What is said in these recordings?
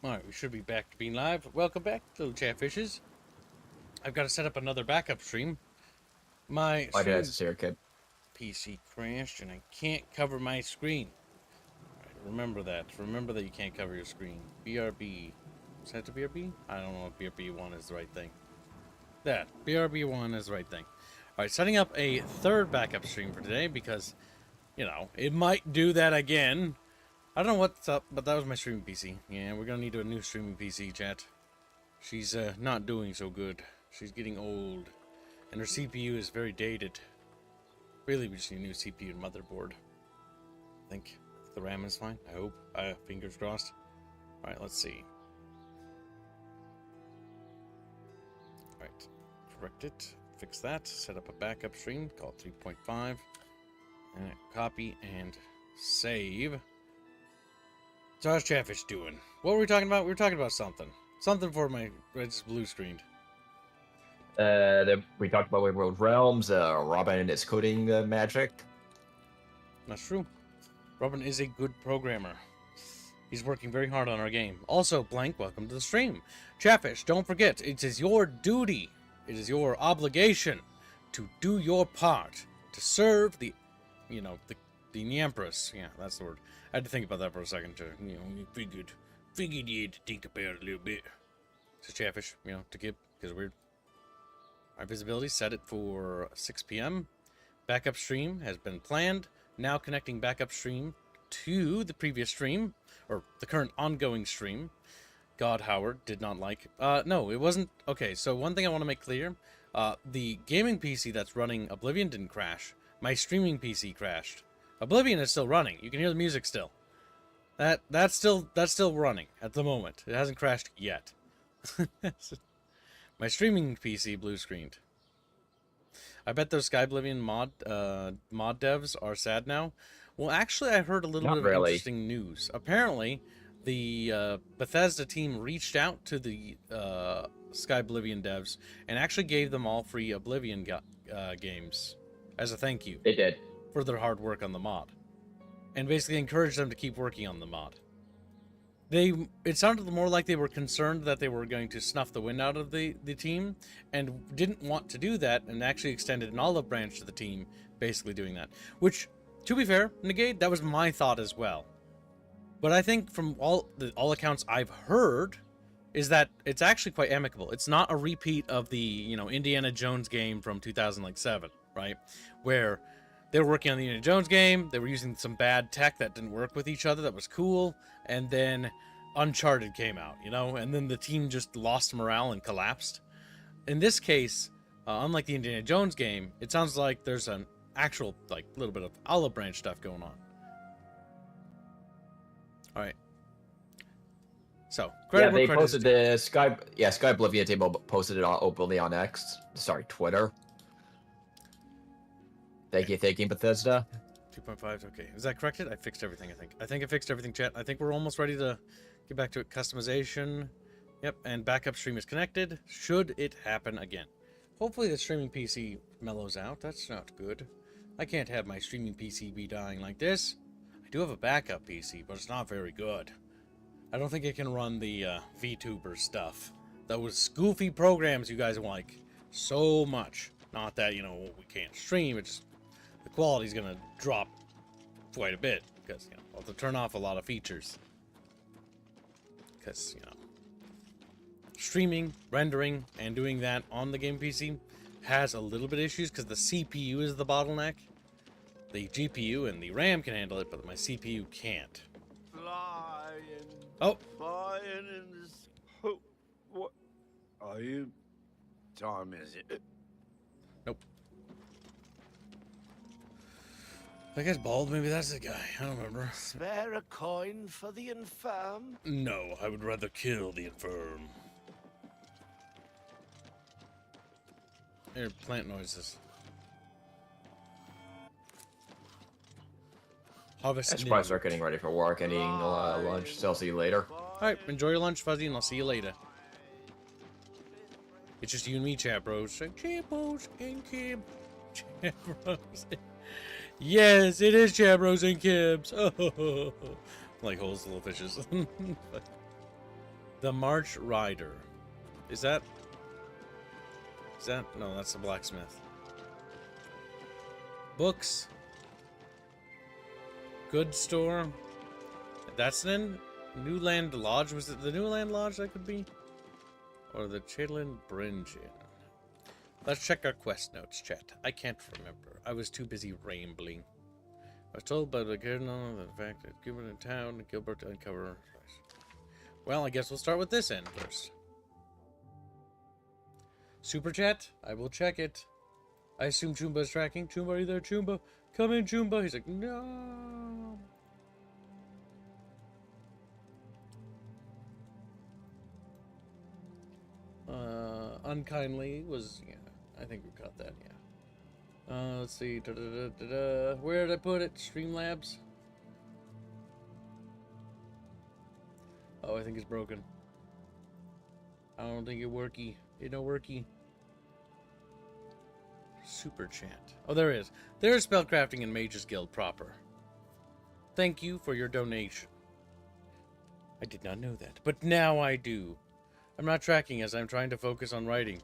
Alright, we should be back to being live. Welcome back, little chatfishes. I've got to set up another backup stream. My Why did I stream say kid? PC crashed and I can't cover my screen. Right, remember that. Remember that you can't cover your screen. BRB. Is that the BRB? I don't know if BRB1 is the right thing. That. BRB1 is the right thing. Alright, setting up a third backup stream for today because, you know, it might do that again. I don't know what's up, but that was my streaming PC. Yeah, we're gonna need a new streaming PC, chat. She's not doing so good. She's getting old, and her CPU is very dated. Really, we just need a new CPU and motherboard. I think the RAM is fine. I hope. Fingers crossed. All right, let's see. All right, correct it. Fix that. Set up a backup stream. Call it 3.5. And copy and save. So how's Chatfish doing? What were we talking about? We were talking about something. Something for my it's blue screened. We talked about World Realms, Robin and his coding magic. That's true. Robin is a good programmer. He's working very hard on our game. Also, Blank, welcome to the stream. Chatfish, don't forget, it is your duty, it is your obligation to do your part to serve the, you know, the Empress. Yeah, that's the word. I had to think about that for a second to, you know, figured you had to think about it a little bit. So Chatfish, you know, to keep, because weird. Our visibility set it for 6 p.m. Backup stream has been planned. Now connecting backup stream to the previous stream, or the current ongoing stream. God Howard did not like. No, it wasn't. Okay, so one thing I want to make clear. The gaming PC that's running Oblivion didn't crash. My streaming PC crashed. Oblivion is still running. You can hear the music still. That's still running at the moment. It hasn't crashed yet. My streaming PC blue screened. I bet those Sky Oblivion mod devs are sad now. Well, actually, I heard a little bit of interesting news. Apparently, the Bethesda team reached out to the Sky Oblivion devs and actually gave them all free Oblivion games as a thank you. They did. For their hard work on the mod. And basically encouraged them to keep working on the mod. It sounded more like they were concerned that they were going to snuff the wind out of the team and didn't want to do that and actually extended an olive branch to the team, basically doing that. Which, to be fair, Negate, that was my thought as well. But I think from all accounts I've heard is that it's actually quite amicable. It's not a repeat of the, you know, Indiana Jones game from 2007, right? Where they were working on the Indiana Jones game, they were using some bad tech that didn't work with each other, that was cool, and then Uncharted came out, you know, and then the team just lost morale and collapsed. In this case, unlike the Indiana Jones game, it sounds like there's an actual, like, little bit of olive branch stuff going on. Alright. So, yeah, they posted the Sky Oblivion table, posted it openly on X. Sorry, Twitter. Thank you, Bethesda. 2.5, okay. Is that corrected? I fixed everything, I think. I think I fixed everything, chat. I think we're almost ready to get back to it. Customization. Yep, and backup stream is connected. Should it happen again. Hopefully the streaming PC mellows out. That's not good. I can't have my streaming PC be dying like this. I do have a backup PC, but it's not very good. I don't think it can run the VTuber stuff. Those goofy programs you guys like so much. Not that, you know, we can't stream, it's just the quality's gonna drop quite a bit because, you know, I'll have to turn off a lot of features. Because, you know, streaming, rendering, and doing that on the game PC has a little bit of issues because the CPU is the bottleneck. The GPU and the RAM can handle it, but my CPU can't. Flying in this. What are you? Time is it? Nope. That guy's bald. Maybe that's the guy. I don't remember. Spare a coin for the infirm? No, I would rather kill the infirm. Here, plant noises. Harvest. I should probably start getting ready for work and eating lunch. So I'll see you later. Alright, enjoy your lunch, Fuzzy, and I'll see you later. It's just you and me, chat bros. Chat-bros and Kib. Chat-bros. Yes, it is chat bros and Kibs. Oh, Like holes, little fishes. The March Rider. Is that... No, that's the blacksmith. Books. Goods store. That's an Newland Lodge. Was it the Newland Lodge that could be? Or the Chitlin Bringe Inn? Let's check our quest notes, chat. I can't remember. I was too busy rambling. I was told by the Cardinal the fact that Gilbert in town, Gilbert to uncover. Well, I guess we'll start with this end first. Super chat? I will check it. I assume Choomba's tracking. Choomba, are you there, Choomba? Come in, Choomba. He's like, no. Unkindly was, yeah, I think we got that, yeah. Let's see. Where did I put it? Streamlabs? Oh, I think it's broken. I don't think it worky. It don't worky. Super chat. Oh, there is. There's Spellcrafting and Mages Guild proper. Thank you for your donation. I did not know that, but now I do. I'm not tracking as I'm trying to focus on writing.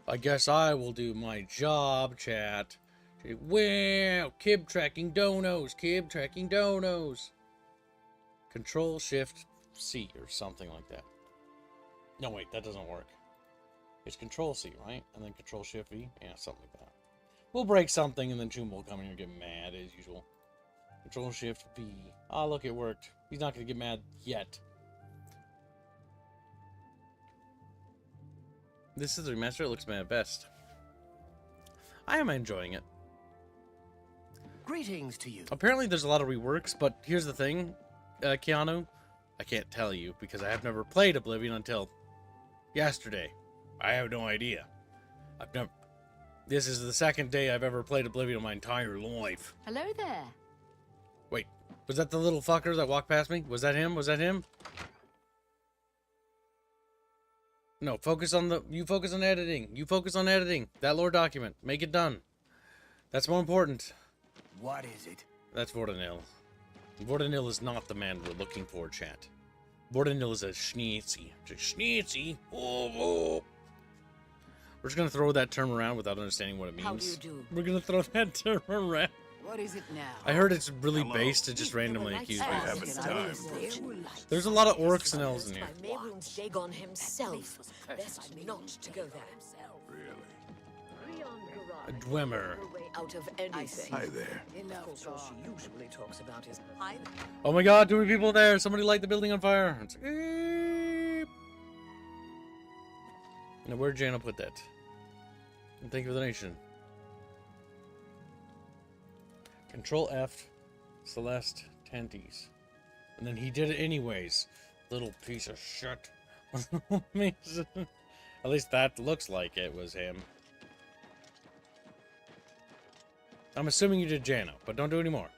I guess I will do my job, chat. Wow, Kib tracking donos, Kib tracking donos. Control Shift C or something like that. No, wait, that doesn't work. It's Control C, right? And then Control Shift V? Yeah, something like that. We'll break something and then Choom will come in here and get mad as usual. Control Shift V. Ah, look, it worked. He's not going to get mad yet. This is the remaster. It looks mad best. I am enjoying it. Greetings to you. Apparently there's a lot of reworks, but here's the thing, Keanu. I can't tell you because I have never played Oblivion until yesterday. I have no idea. This is the second day I've ever played Oblivion in my entire life. Hello there. Wait, was that the little fucker that walked past me? Was that him? Was that him? No, focus on the... You focus on editing. You focus on editing. That lore document. Make it done. That's more important. What is it? That's Vordanil. Vordanil is not the man we're looking for, chat. Vordanil is a schnitzy. It's a schnitzy. Oh. We're just going to throw that term around without understanding what it means. How do you do? We're going to throw that term around. What is it now? I heard it's really Hello. base to just randomly accuse me. haven't time. There's a lot of orcs and elves in here. By Mayroon's Dagon himself. Best not to go there. Really? A Dwemer. Way out of anything. Hi there. Of course, all she usually talks about is hi. Oh my god, too many people there. Somebody light the building on fire. It's like, eep. Now, where'd Jana put that? And thank you for the donation. Control F, Celeste Tenties. And then he did it anyways. Little piece of shit. At least that looks like it was him. I'm assuming you did Jano, but don't do any more.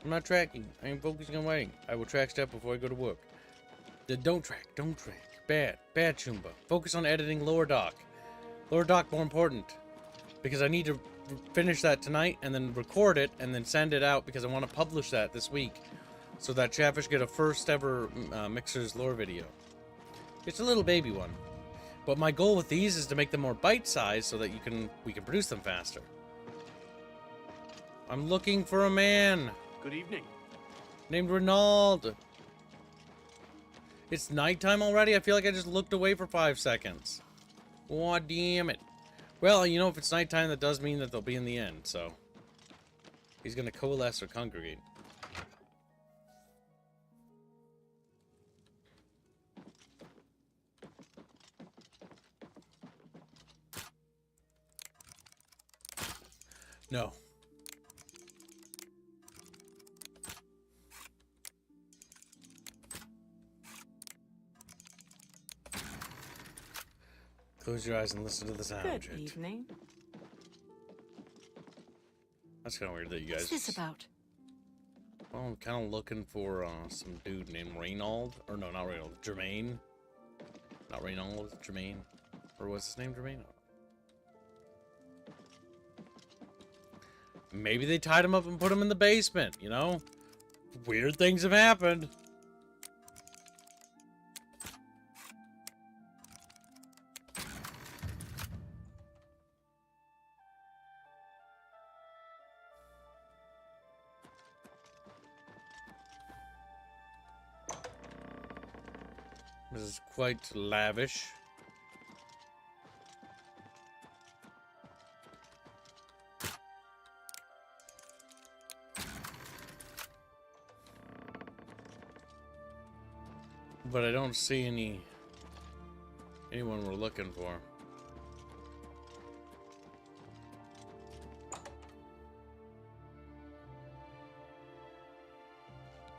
I'm not tracking. I am focusing on writing. I will track step before I go to work. Don't track. Don't track. Bad. Bad, Choomba. Focus on editing Lore Doc. Lore Doc more important. Because I need to finish that tonight and then record it and then send it out because I want to publish that this week. So that Chatfish get a first ever Mixer's lore video. It's a little baby one. But my goal with these is to make them more bite-sized so that we can produce them faster. I'm looking for a man Good evening. named Renaud. It's nighttime already? I feel like I just looked away for 5 seconds. Oh, damn it. Well, you know, if it's nighttime, that does mean that they'll be in the end, so... He's gonna coalesce or congregate. No. Close your eyes and listen to the sound. Good Chat. evening. That's kind of weird that you guys... What's this about? Well, I'm kind of looking for some dude named Reynold. Or no, not Reynold. Jermaine. Not Reynold. Jermaine. Or what's his name? Jermaine? Maybe they tied him up and put him in the basement, you know? Weird things have happened. This is quite lavish. But I don't see anyone we're looking for.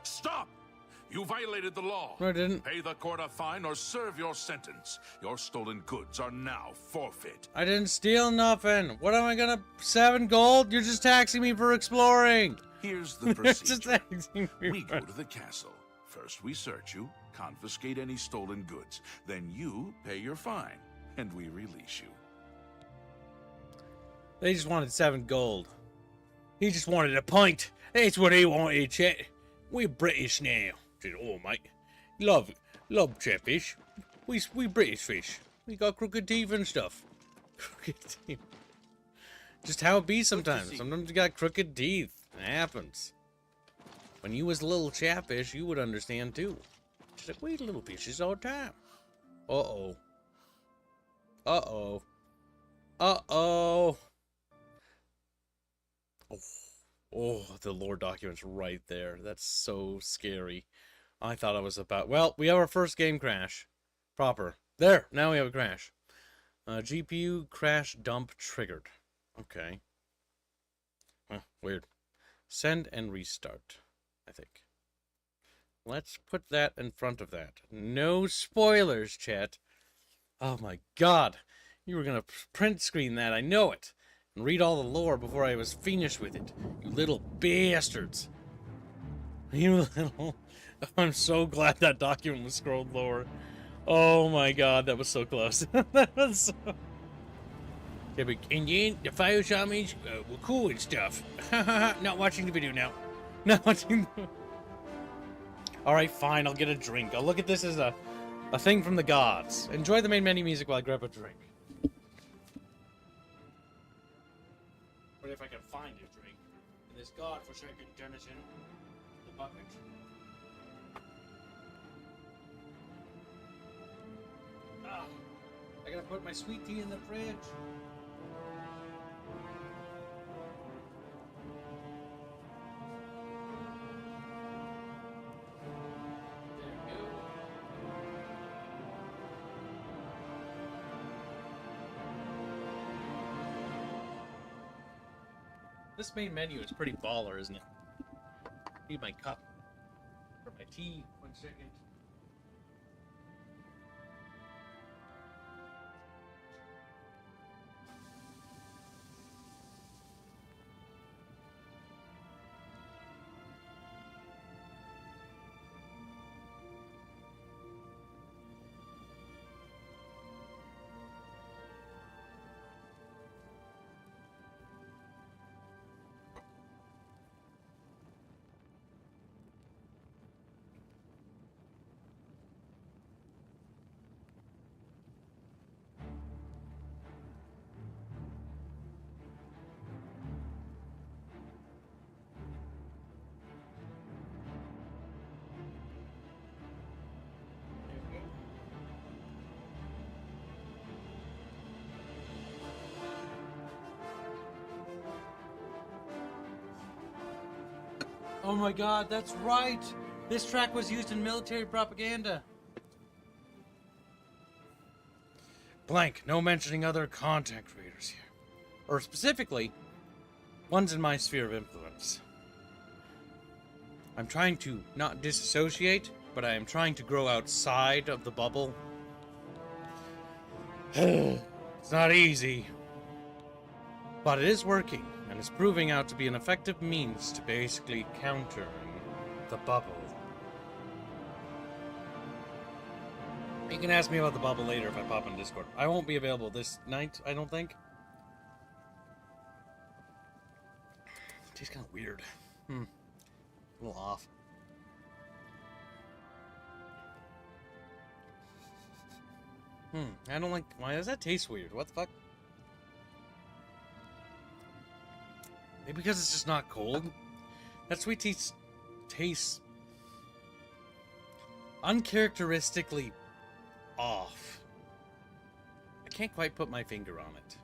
Stop! You violated the law. No, I didn't. Pay the court a fine or serve your sentence. Your stolen goods are now forfeit. I didn't steal nothing. What am I gonna... 7 gold? You're just taxing me for exploring. Here's the You're just procedure. taxing me We for... go to the castle. First we search you, confiscate any stolen goods. Then you pay your fine, and we release you. They just wanted 7 gold. He just wanted a pint. That's what he wanted, chat. We're British now. Said, oh, mate. Love chatfish. We British fish. We got crooked teeth and stuff. Crooked teeth. Just how it be sometimes. Sometimes you got crooked teeth. It happens. When you was a little chatfish, you would understand too. Just like, we little fishes all the time. Uh-oh. Uh-oh. Uh-oh. Oh, the lore document's right there. That's so scary. I thought I was about... Well, we have our first game crash. Proper. There! Now we have a crash. GPU crash dump triggered. Okay. Huh, weird. Send and restart, I think. Let's put that in front of that. No spoilers, chat. Oh my god. You were gonna print screen that, I know it. And read all the lore before I was finished with it. You little bastards. You little... I'm so glad that document was scrolled lower. Oh my god, that was so close. That was so... Yeah, but, and then the fire shamans were cool and stuff. Not watching the video now. Not watching the... Alright, fine, I'll get a drink. I'll look at this as a thing from the gods. Enjoy the main menu music while I grab a drink. But if I can find a drink in this godforsaken dungeon, the bucket. Ah, I gotta put my sweet tea in the fridge. There we go. This main menu is pretty baller, isn't it? Need my cup for my tea. 1 second. Oh my god, that's right! This track was used in military propaganda. Blank, no mentioning other content creators here. Or specifically, ones in my sphere of influence. I'm trying to not disassociate, but I am trying to grow outside of the bubble. It's not easy. But it is working, and is proving out to be an effective means to basically countering the bubble. You can ask me about the bubble later if I pop on Discord. I won't be available this night, I don't think. tastes kind of weird. A little off. I don't like... Why does that taste weird? What the fuck? Maybe because it's just not cold? That sweet tea tastes uncharacteristically off. I can't quite put my finger on it.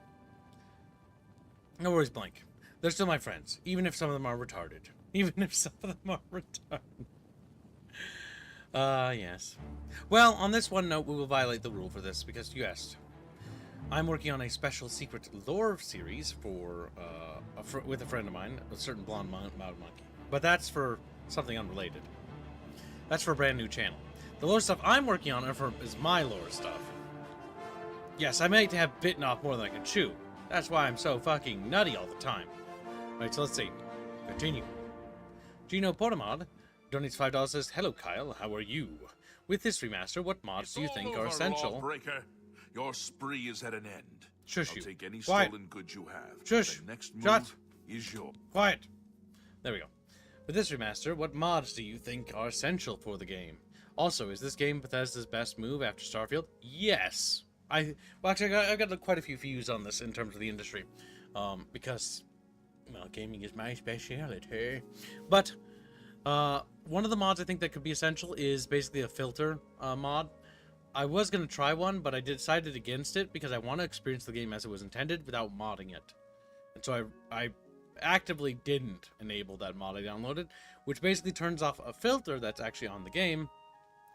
No worries, Blank. They're still my friends, even if some of them are retarded. Even if some of them are retarded. Yes. Well, on this one note, we will violate the rule for this, because you asked. I'm working on a special secret lore series for, with a friend of mine, a certain blonde mountain monkey. But that's for something unrelated. That's for a brand new channel. The lore stuff I'm working on is my lore stuff. Yes, I might have bitten off more than I can chew. That's why I'm so fucking nutty all the time. Right, so let's see. Continue. Gino Portamod donates $5, says, "Hello, Kyle. How are you? With this remaster, what mods do you think are essential?" Lawbreaker. Your spree is at an end. Shush I'll you. take any Quiet. stolen goods you have. Shush. The next move Shut. is yours. Quiet. There we go. With this remaster, what mods do you think are essential for the game? Also, is this game Bethesda's best move after Starfield? Yes. Well, actually, I got quite a few views on this in terms of the industry, because, well, gaming is my specialty. But one of the mods I think that could be essential is basically a filter mod. I was going to try one, but I decided against it because I want to experience the game as it was intended without modding it. And so I actively didn't enable that mod I downloaded, which basically turns off a filter that's actually on the game.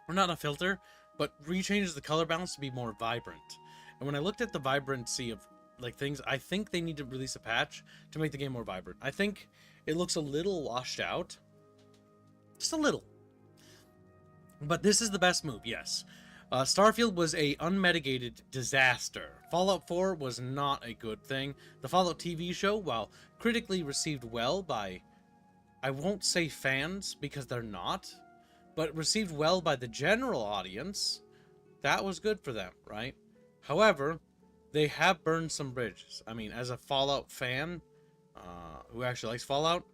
Or not a filter, but rechanges the color balance to be more vibrant. And when I looked at the vibrancy of like things, I think they need to release a patch to make the game more vibrant. I think it looks a little washed out. Just a little. But this is the best move, yes. Starfield was a unmitigated disaster. Fallout 4 was not a good thing. The Fallout TV show, while critically received well by, I won't say fans because they're not, but received well by the general audience, that was good for them, right? However, they have burned some bridges. I mean, as a Fallout fan who actually likes Fallout,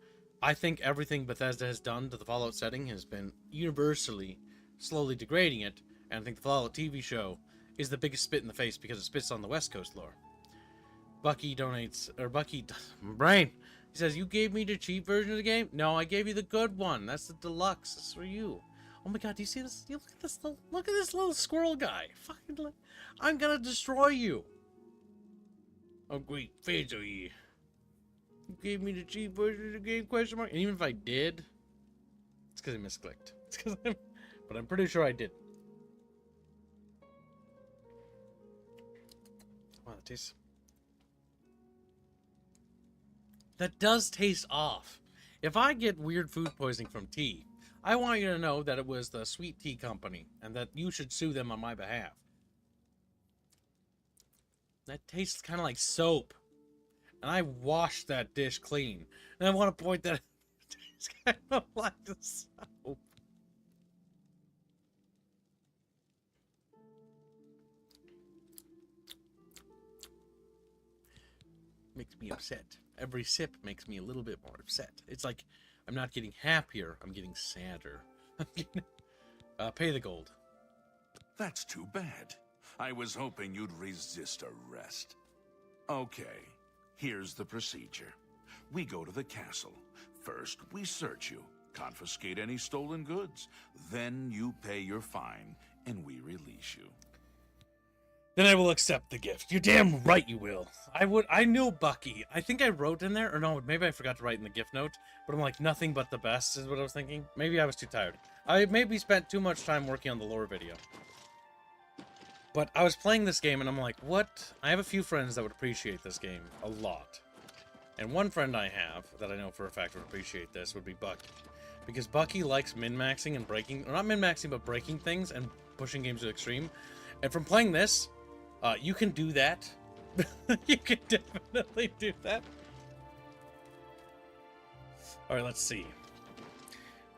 I think everything Bethesda has done to the Fallout setting has been universally slowly degrading it. And I think the Fallout TV show is the biggest spit in the face because it spits on the West Coast lore. Bucky donates, or Bucky, brain. He says, "You gave me the cheap version of the game? No, I gave you the good one. That's the deluxe. That's for you." Oh my god, do you see this? You look at this little squirrel guy. Fucking, I'm gonna destroy you. Oh great, fans are you. You gave me the cheap version of the game? Question mark. And even if I did, it's because I misclicked. It's because but I'm pretty sure I did. Wow, that tastes... That does taste off. If I get weird food poisoning from tea, I want you to know that it was the Sweet Tea Company, and that you should sue them on my behalf. That tastes kind of like soap. And I washed that dish clean. And I want to point that it tastes kind of like the soap. Makes me upset. Every sip makes me a little bit more upset. It's like I'm not getting happier, I'm getting sadder. Pay the gold. That's too bad. I was hoping you'd resist arrest. Okay, here's the procedure. We go to the castle. First, we search you, confiscate any stolen goods. Then you pay your fine, and we release you. Then I will accept the gift. You're damn right you will. I know Bucky. I think I wrote in there, or no, maybe I forgot to write in the gift note, but I'm like, nothing but the best is what I was thinking. Maybe I was too tired. I maybe spent too much time working on the lore video. But I was playing this game and I'm like, what? I have a few friends that would appreciate this game a lot. And one friend I have that I know for a fact would appreciate this would be Bucky. Because Bucky likes min-maxing and breaking, or not min-maxing, but breaking things and pushing games to extreme. And from playing this, you can do that. You can definitely do that. Alright, let's see.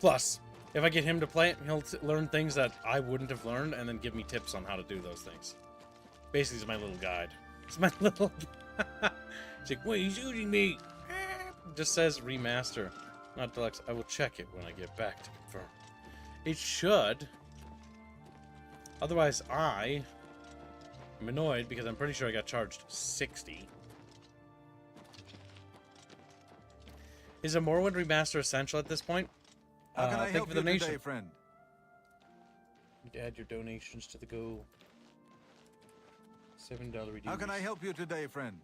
Plus, if I get him to play it, he'll learn things that I wouldn't have learned and then give me tips on how to do those things. Basically, it's my little guide. It's my little... It's like, wait, he's shooting me! just says remaster, not deluxe. I will check it when I get back to confirm. It should. Otherwise, I am annoyed because I'm pretty sure I got charged 60. Is a Morrowind remaster essential at this point? How can I thank help you for the you donation. today, friend? Add your donations to the goal. $7 reduce. How can I help you today, friend?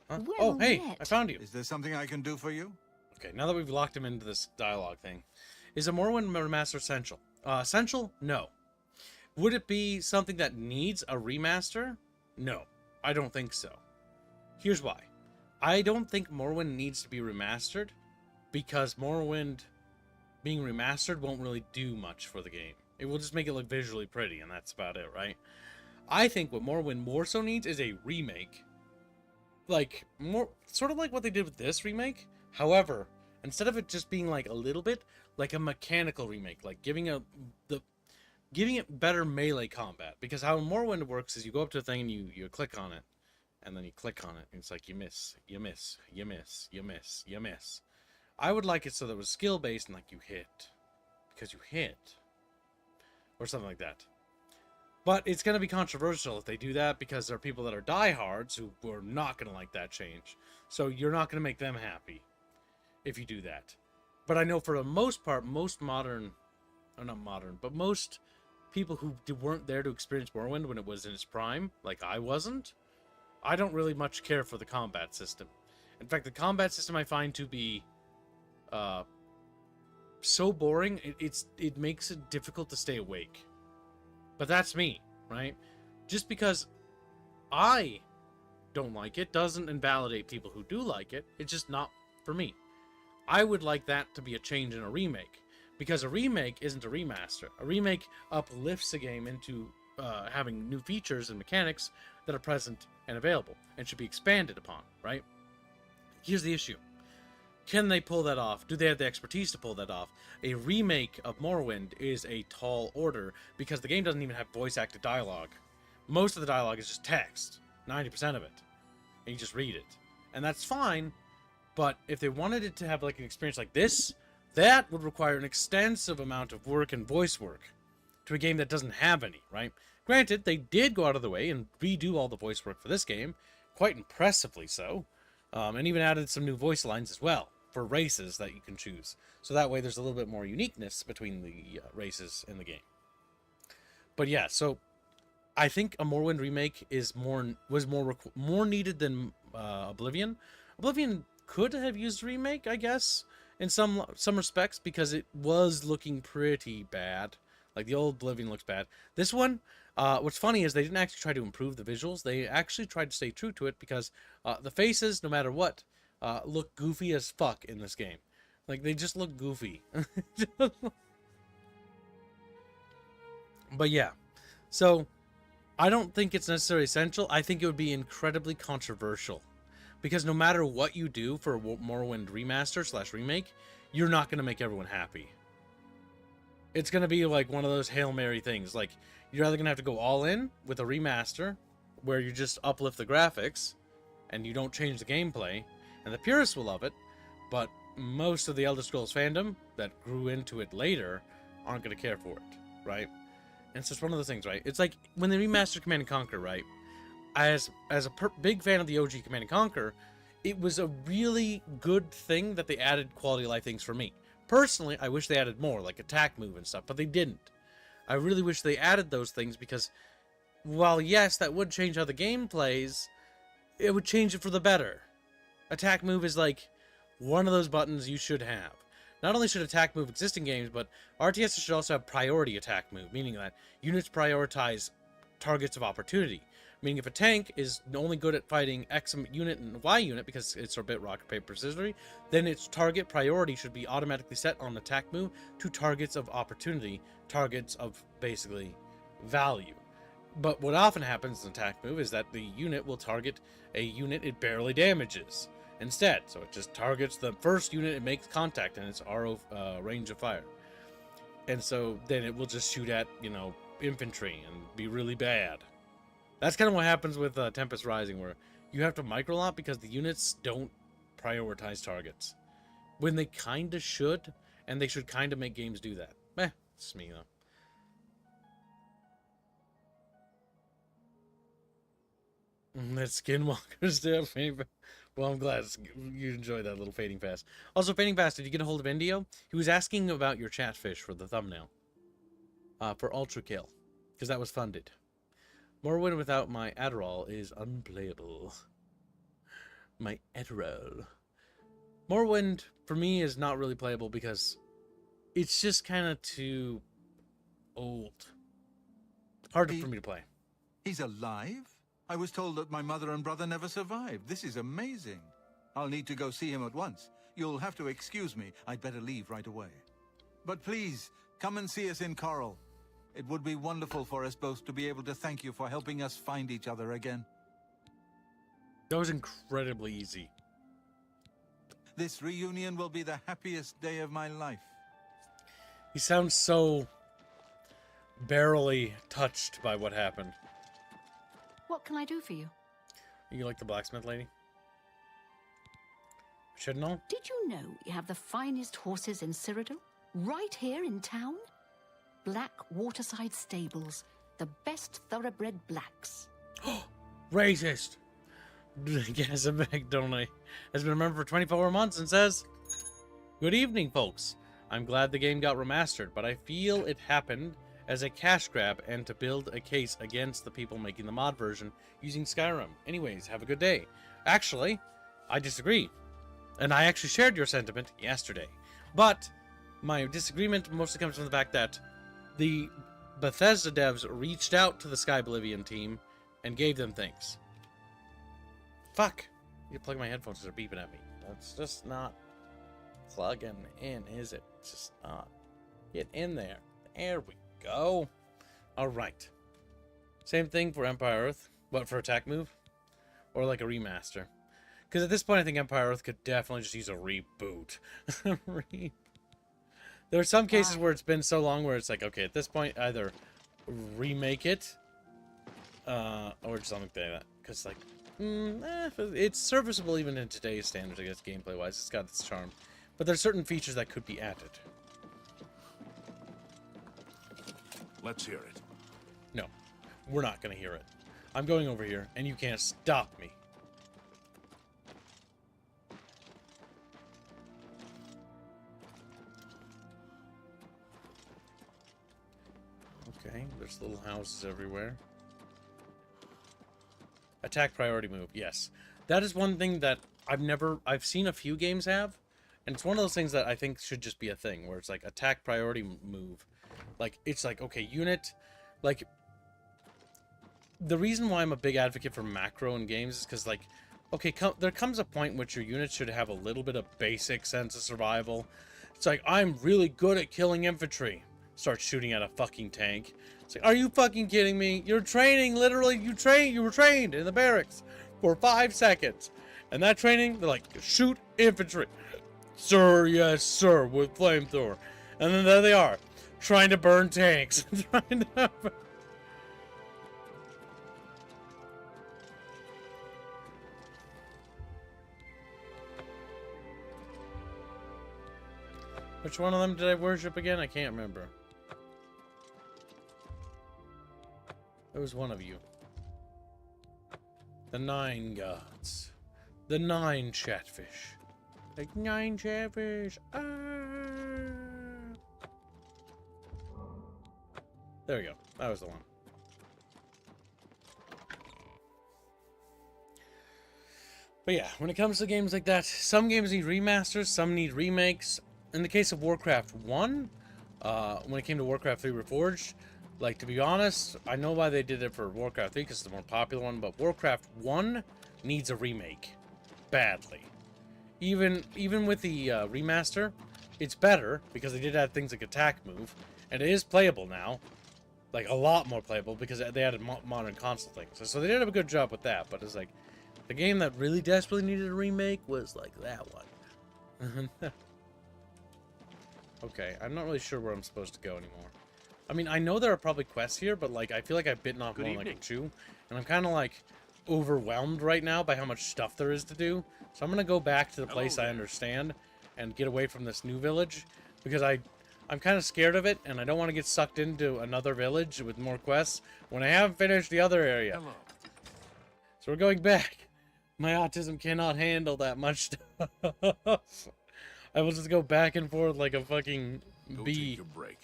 Huh? Well Oh, hey, met. I found you. Is there something I can do for you? Okay, now that we've locked him into this dialogue thing, is a Morrowind remaster essential? Essential? No. Would it be something that needs a remaster? No, I don't think so. Here's why. I don't think Morrowind needs to be remastered because Morrowind being remastered won't really do much for the game. It will just make it look visually pretty, and that's about it, right? I think what Morrowind more so needs is a remake. Like, more, sort of like what they did with this remake. However, instead of it just being like a little bit, like a mechanical remake, like giving it better melee combat. Because how Morrowind works is you go up to a thing and you click on it, and then you click on it, and it's like you miss, you miss, you miss, you miss, you miss. I would like it so that it was skill based and like you hit, because you hit, or something like that. But it's going to be controversial if they do that because there are people that are diehards who are not going to like that change. So you're not going to make them happy if you do that. But I know for the most part, most modern, or not modern, but most people who weren't there to experience Morrowind when it was in its prime, like I wasn't, I don't really much care for the combat system. In fact, the combat system I find to be so boring, it makes it difficult to stay awake. But that's me, right? Just because I don't like it doesn't invalidate people who do like it. It's just not for me. I would like that to be a change in a remake. Because a remake isn't a remaster. A remake uplifts a game into having new features and mechanics that are present and available and should be expanded upon, right? Here's the issue. Can they pull that off? Do they have the expertise to pull that off? A remake of Morrowind is a tall order because the game doesn't even have voice-acted dialogue. Most of the dialogue is just text, 90% of it, and you just read it. And that's fine, but if they wanted it to have like an experience like this, that would require an extensive amount of work and voice work to a game that doesn't have any, right? Granted, they did go out of the way and redo all the voice work for this game, quite impressively so, and even added some new voice lines as well for races that you can choose. So that way there's a little bit more uniqueness between the races in the game. But yeah, so I think a Morrowind remake was more needed than Oblivion. Oblivion could have used a remake, I guess, in some respects, because it was looking pretty bad. Like, the old Oblivion looks bad. This one, what's funny is they didn't actually try to improve the visuals. They actually tried to stay true to it because the faces, no matter what, look goofy as fuck in this game. Like, they just look goofy. But yeah, so I don't think it's necessarily essential. I think it would be incredibly controversial. Because no matter what you do for a Morrowind remaster / remake, you're not going to make everyone happy. It's going to be like one of those Hail Mary things. Like, you're either going to have to go all in with a remaster, where you just uplift the graphics, and you don't change the gameplay, and the purists will love it, but most of the Elder Scrolls fandom that grew into it later aren't going to care for it, right? And it's just one of those things, right? It's like when they remastered Command & Conquer, right? As a big fan of the OG Command & Conquer, it was a really good thing that they added quality of life things for me. Personally, I wish they added more, like attack move and stuff, but they didn't. I really wish they added those things because, while yes, that would change how the game plays, it would change it for the better. Attack move is like one of those buttons you should have. Not only should attack move exist in games, but RTS should also have priority attack move, meaning that units prioritize targets of opportunity. Meaning if a tank is only good at fighting X unit and Y unit because it's a bit rock, paper, scissors, then its target priority should be automatically set on attack move to targets of opportunity, targets of basically value. But what often happens in attack move is that the unit will target a unit it barely damages instead. So it just targets the first unit it makes contact in its RO range of fire. And so then it will just shoot at, infantry and be really bad. That's kind of what happens with Tempest Rising, where you have to micro lot because the units don't prioritize targets. When they kind of should, and they should kind of make games do that. It's me, though. That Skinwalker's definitely... Well, I'm glad you enjoyed that little fading fast. Also, fading fast, did you get a hold of Indio? He was asking about your chatfish for the thumbnail. For Ultra Kill. Because that was funded. Morrowind without my Adderall is unplayable. My Adderall. Morrowind, for me, is not really playable because it's just kind of too old. Hard for me to play. He's alive? I was told that my mother and brother never survived. This is amazing. I'll need to go see him at once. You'll have to excuse me. I'd better leave right away. But please, come and see us in Coral. It would be wonderful for us both to be able to thank you for helping us find each other again. That was incredibly easy. This reunion will be the happiest day of my life. He sounds so barely touched by what happened. What can I do for you? You like the blacksmith lady? Should know. Did you know you have the finest horses in Cyrodiil? Right here in town? Black Waterside Stables. The best thoroughbred blacks. Racist! Gazamek Donate has been a member for 24 months and says, "Good evening, folks. I'm glad the game got remastered, but I feel it happened as a cash grab and to build a case against the people making the mod version using Skyrim. Anyways, have a good day." Actually, I disagree. And I actually shared your sentiment yesterday. But my disagreement mostly comes from the fact that the Bethesda devs reached out to the Sky Oblivion team and gave them things. Fuck. You plug my headphones, they're beeping at me. That's just not plugging in, is it? It's just not. Get in there. There we go. Alright. Same thing for Empire Earth. What, for attack move? Or like a remaster? Because at this point, I think Empire Earth could definitely just use a reboot. There are some cases where it's been so long where it's like, okay, at this point, either remake it, or just something like that. Because, like, it's serviceable even in today's standards, I guess, gameplay-wise. It's got its charm. But there's certain features that could be added. Let's hear it. No, we're not going to hear it. I'm going over here, and you can't stop me. Okay, there's little houses everywhere. Attack priority move, yes. That is one thing that I've seen a few games have, and it's one of those things that I think should just be a thing, where it's like attack priority move. Like, it's like, okay, unit, like, the reason why I'm a big advocate for macro in games is because, like, okay, there comes a point in which your units should have a little bit of basic sense of survival. It's like, I'm really good at killing infantry. Start shooting at a fucking tank. It's like, are you fucking kidding me? You're training, literally, you were trained in the barracks for 5 seconds. And that training, they're like, shoot infantry. Sir, yes, sir, with flamethrower. And then there they are, trying to burn tanks. Trying to... Which one of them did I worship again? I can't remember. It was one of you. The 9 gods. The 9 chatfish. Like 9 chatfish. Ah! There we go. That was the one. But yeah, when it comes to games like that, some games need remasters, some need remakes. In the case of Warcraft 1, when it came to Warcraft 3 Reforged, like, to be honest, I know why they did it for Warcraft 3, because it's the more popular one, but Warcraft 1 needs a remake. Badly. Even with the remaster, it's better, because they did add things like attack move, and it is playable now. Like, a lot more playable, because they added modern console things. So they did a good job with that, but it's like, the game that really desperately needed a remake was, like, that one. Okay, I'm not really sure where I'm supposed to go anymore. I mean, I know there are probably quests here, but, like, I feel like I've bitten off more like a chew. And I'm kind of like, overwhelmed right now by how much stuff there is to do. So I'm gonna go back to the place Hello I there. understand and get away from this new village because I'm kind of scared of it and I don't want to get sucked into another village with more quests when I haven't finished the other area. Hello. So we're going back. My autism cannot handle that much stuff. I will just go back and forth like a fucking Go bee. take your break.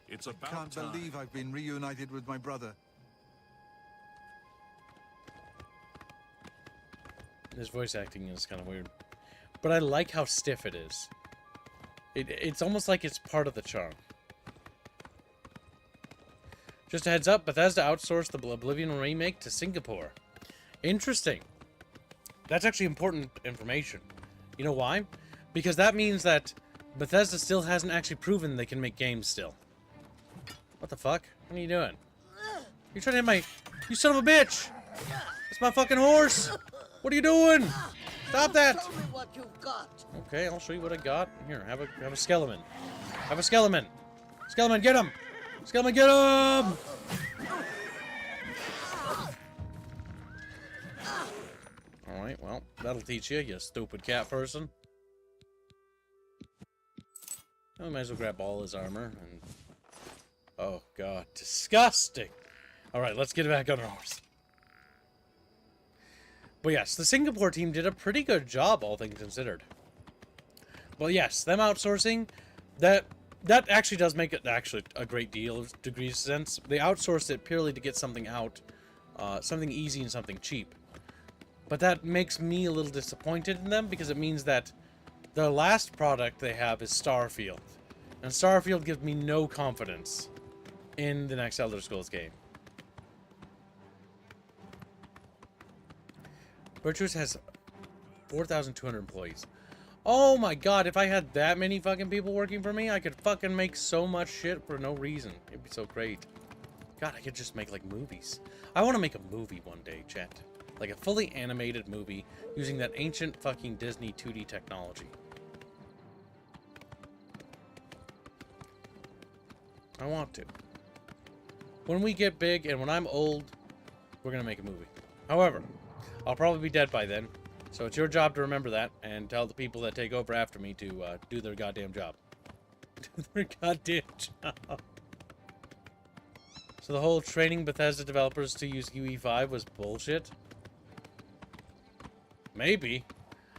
It's about Can't time. believe I've been reunited with my brother. This voice acting is kind of weird. But I like how stiff it is. It's almost like it's part of the charm. Just a heads up, Bethesda outsourced the Oblivion remake to Singapore. Interesting. That's actually important information. You know why? Because that means that Bethesda still hasn't actually proven they can make games still. What the fuck? What are you doing? You're trying to hit my... You son of a bitch! It's my fucking horse! What are you doing? Stop that! Show me what you've got. Okay, I'll show you what I got. Here, have a skeleton. Have a skeleton. Skeleton, get him! Skeleton, get him! Alright, well, that'll teach you, you stupid cat person. I might as well grab all his armor and... Oh, God. Disgusting! Alright, let's get back on our horse. But yes, the Singapore team did a pretty good job, all things considered. Well, yes, them outsourcing, that actually does make it actually a great deal of degrees of sense. They outsourced it purely to get something out, something easy and something cheap. But that makes me a little disappointed in them because it means that the last product they have is Starfield. And Starfield gives me no confidence in the next Elder Scrolls game. Virtuous has 4,200 employees. Oh my god, if I had that many fucking people working for me, I could fucking make so much shit for no reason. It'd be so great. God, I could just make, like, movies. I want to make a movie one day, chat. Like a fully animated movie using that ancient fucking Disney 2D technology. I want to. When we get big and when I'm old, we're gonna make a movie. However, I'll probably be dead by then, so it's your job to remember that and tell the people that take over after me to do their goddamn job. Do their goddamn job. So the whole training Bethesda developers to use UE5 was bullshit? Maybe.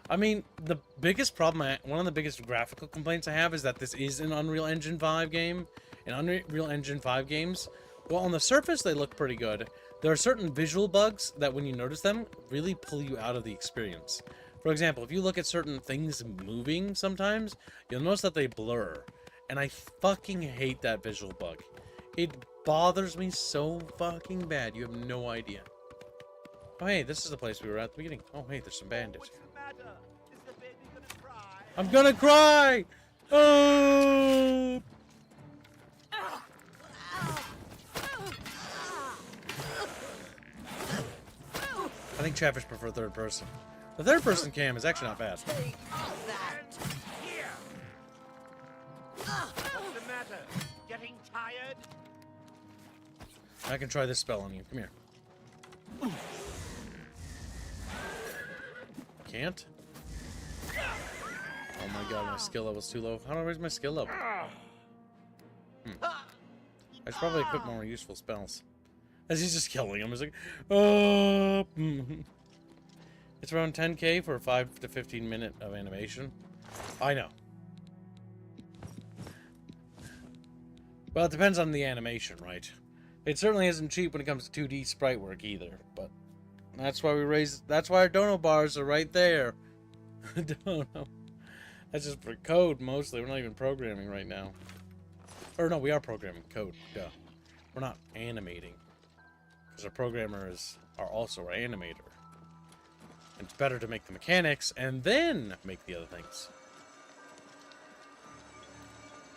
I mean, the biggest problem, one of the biggest graphical complaints I have is that this is an Unreal Engine 5 game. And Unreal Engine 5 games, well, on the surface, they look pretty good. There are certain visual bugs that, when you notice them, really pull you out of the experience. For example, if you look at certain things moving sometimes, you'll notice that they blur. And I fucking hate that visual bug. It bothers me so fucking bad, you have no idea. Oh, hey, this is the place we were at the beginning. Oh, hey, there's some bandits. What's the matter? Is the baby gonna cry? I'm gonna cry! Oh! I think Chatfish prefer third person. The third person cam is actually not bad. Take that. Here. What's the matter? Getting tired? I can try this spell on you. Come here. Can't? Oh my god, my skill level's too low. How do I raise my skill level? I should probably equip more useful spells. As he's just killing him, he's like, oh. It's around 10k for a 5 to 15 minute of animation. I know. Well, it depends on the animation, right? It certainly isn't cheap when it comes to 2D sprite work either, but that's why that's why our dono bars are right there. Dono. That's just for code mostly. We're not even programming right now. Or no, we are programming code. Duh. We're not animating. Because our programmers are also our animator. And it's better to make the mechanics and then make the other things.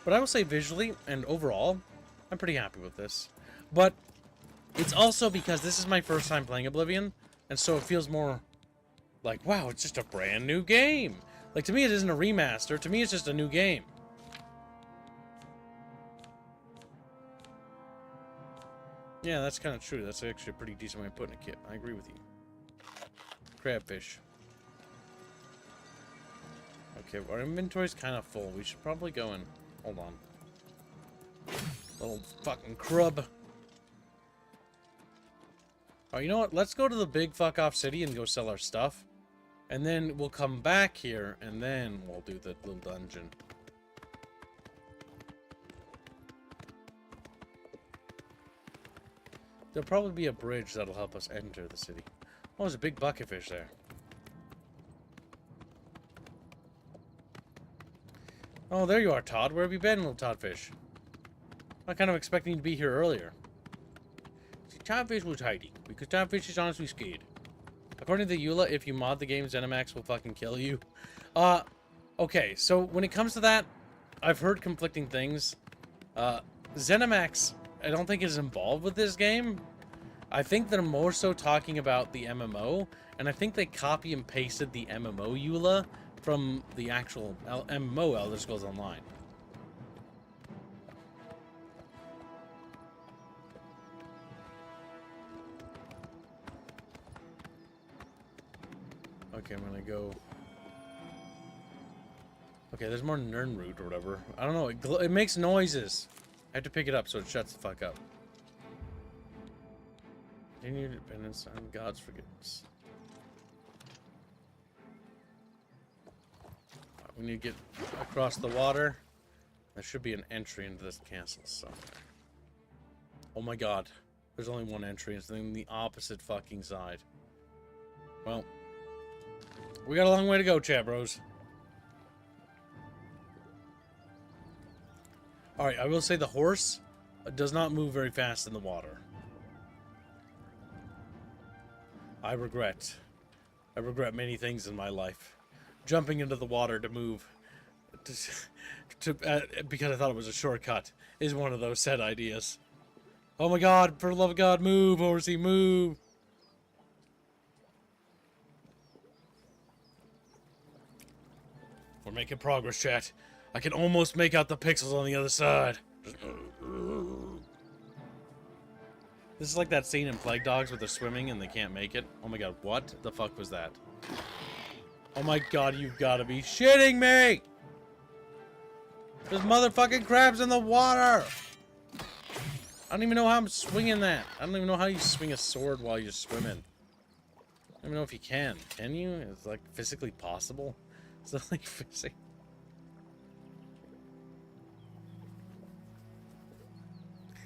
But I will say visually and overall, I'm pretty happy with this. But it's also because this is my first time playing Oblivion, and so it feels more like, wow, it's just a brand new game. Like, to me, it isn't a remaster. To me, it's just a new game. Yeah, that's kind of true. That's actually a pretty decent way of putting it, Kit. I agree with you. crabfish. Okay, our inventory's kind of full. We should probably go and... Hold on. Little fucking crub. Oh, you know what? Let's go to the big fuck-off city and go sell our stuff. And then we'll come back here, and then we'll do the little dungeon. There'll probably be a bridge that'll help us enter the city. Oh, there's a big bucketfish there. Oh, there you are, Todd. Where have you been, little Toddfish? I'm kind of expecting you to be here earlier. See, Toddfish was hiding, because Toddfish is honestly scared. According to Eula, if you mod the game, ZeniMax will fucking kill you. Okay, so when it comes to that, I've heard conflicting things. ZeniMax, I don't think is involved with this game. I think they're more so talking about the MMO, and I think they copy and pasted the MMO Eula from the actual MMO Elder Scrolls Online. Okay, I'm gonna go... Okay, there's more Nernroot or whatever. I don't know, it makes noises. I have to pick it up so it shuts the fuck up. Continue dependence on God's forgiveness. We need to get across the water. There should be an entry into this castle somewhere. Oh my god. There's only one entry. It's in the opposite fucking side. Well, we got a long way to go, CHATBROS. Alright, I will say the horse does not move very fast in the water. I regret many things in my life. Jumping into the water to move, because I thought it was a shortcut, is one of those set ideas. Oh my god, for the love of God, move, horsey, move! We're making progress, chat. I can almost make out the pixels on the other side. This is like that scene in Plague Dogs where they're swimming and they can't make it. Oh my god, what the fuck was that? Oh my god, you've got to be shitting me! There's motherfucking crabs in the water! I don't even know how I'm swinging that. I don't even know how you swing a sword while you're swimming. I don't even know if you can. Can you? It's like physically possible? Is that like physics?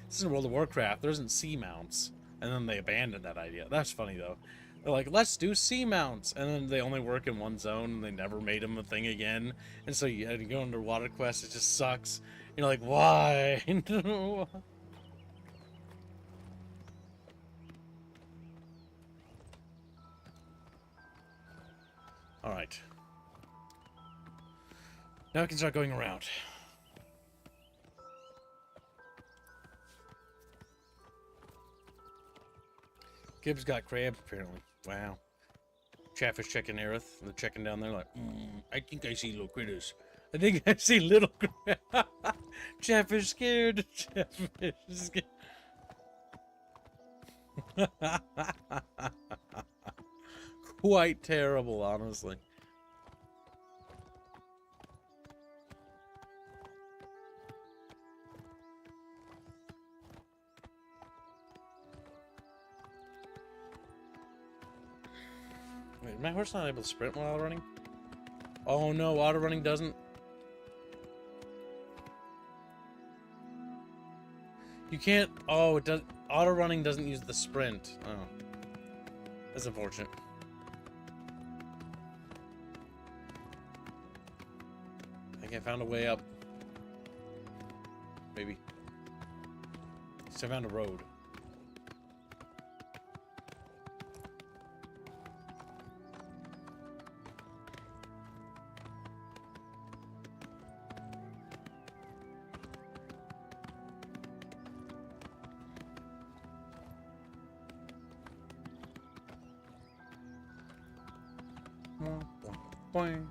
This is in World of Warcraft. There isn't sea mounts. And then they abandoned that idea. That's funny, though. They're like, let's do sea mounts. And then they only work in one zone, and they never made them a thing again. And so you had to go underwater quest. It just sucks. You're like, why? Alright. Now we can start going around. Gibbs got crab, apparently. Wow. Chatfish checking Aerith. They're checking down there like, I think I see little critters. I think I see little crab. Chatfish scared. Chatfish scared. Quite terrible, honestly. Wait, is my horse not able to sprint while running? Oh no, auto running doesn't. You can't. Oh, it does. Auto running doesn't use the sprint. Oh, that's unfortunate. I think I found a way up. Maybe. So I found a road. Boing,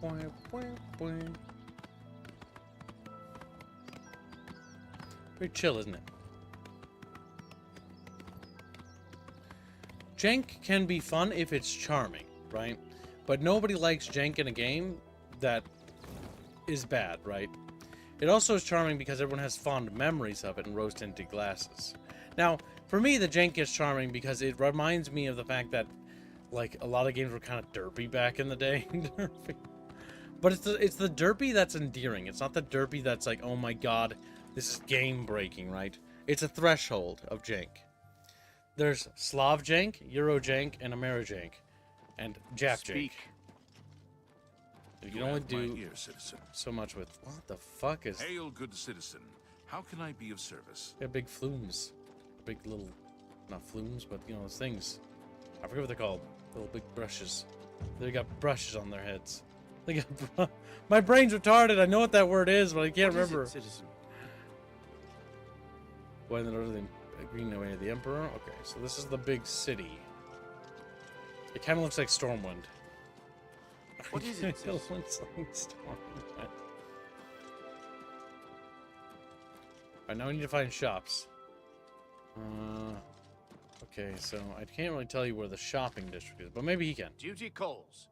boing, boing, boing. Pretty chill, isn't it? jank can be fun if it's charming, right? But nobody likes jank in a game that is bad, right? It also is charming because everyone has fond memories of it in rose-tinted glasses. Now, for me, the jank is charming because it reminds me of the fact that, like, a lot of games were kind of derpy back in the day. Derpy. But it's the derpy that's endearing. It's not the derpy that's like, oh my god, this is game-breaking, right? It's a threshold of jank. There's Slav jank, Euro jank, and Ameri jank. And Jap jank. You can only do so much with... What the fuck is... Hail, good citizen. How can I be of service? They have big flumes. Big little... Not flumes, but, you know, those things. I forget what they're called. Little big brushes. They got brushes on their heads. They got... My brain's retarded. I know what that word is, but I can't remember. Is it, citizen? When the green away of the Emperor? Okay, so this is the big city. It kind of looks like Stormwind. What is it, It citizen? looks like Stormwind. Alright, now we need to find shops. Okay, so I can't really tell you where the shopping district is, but maybe he can. Duty calls.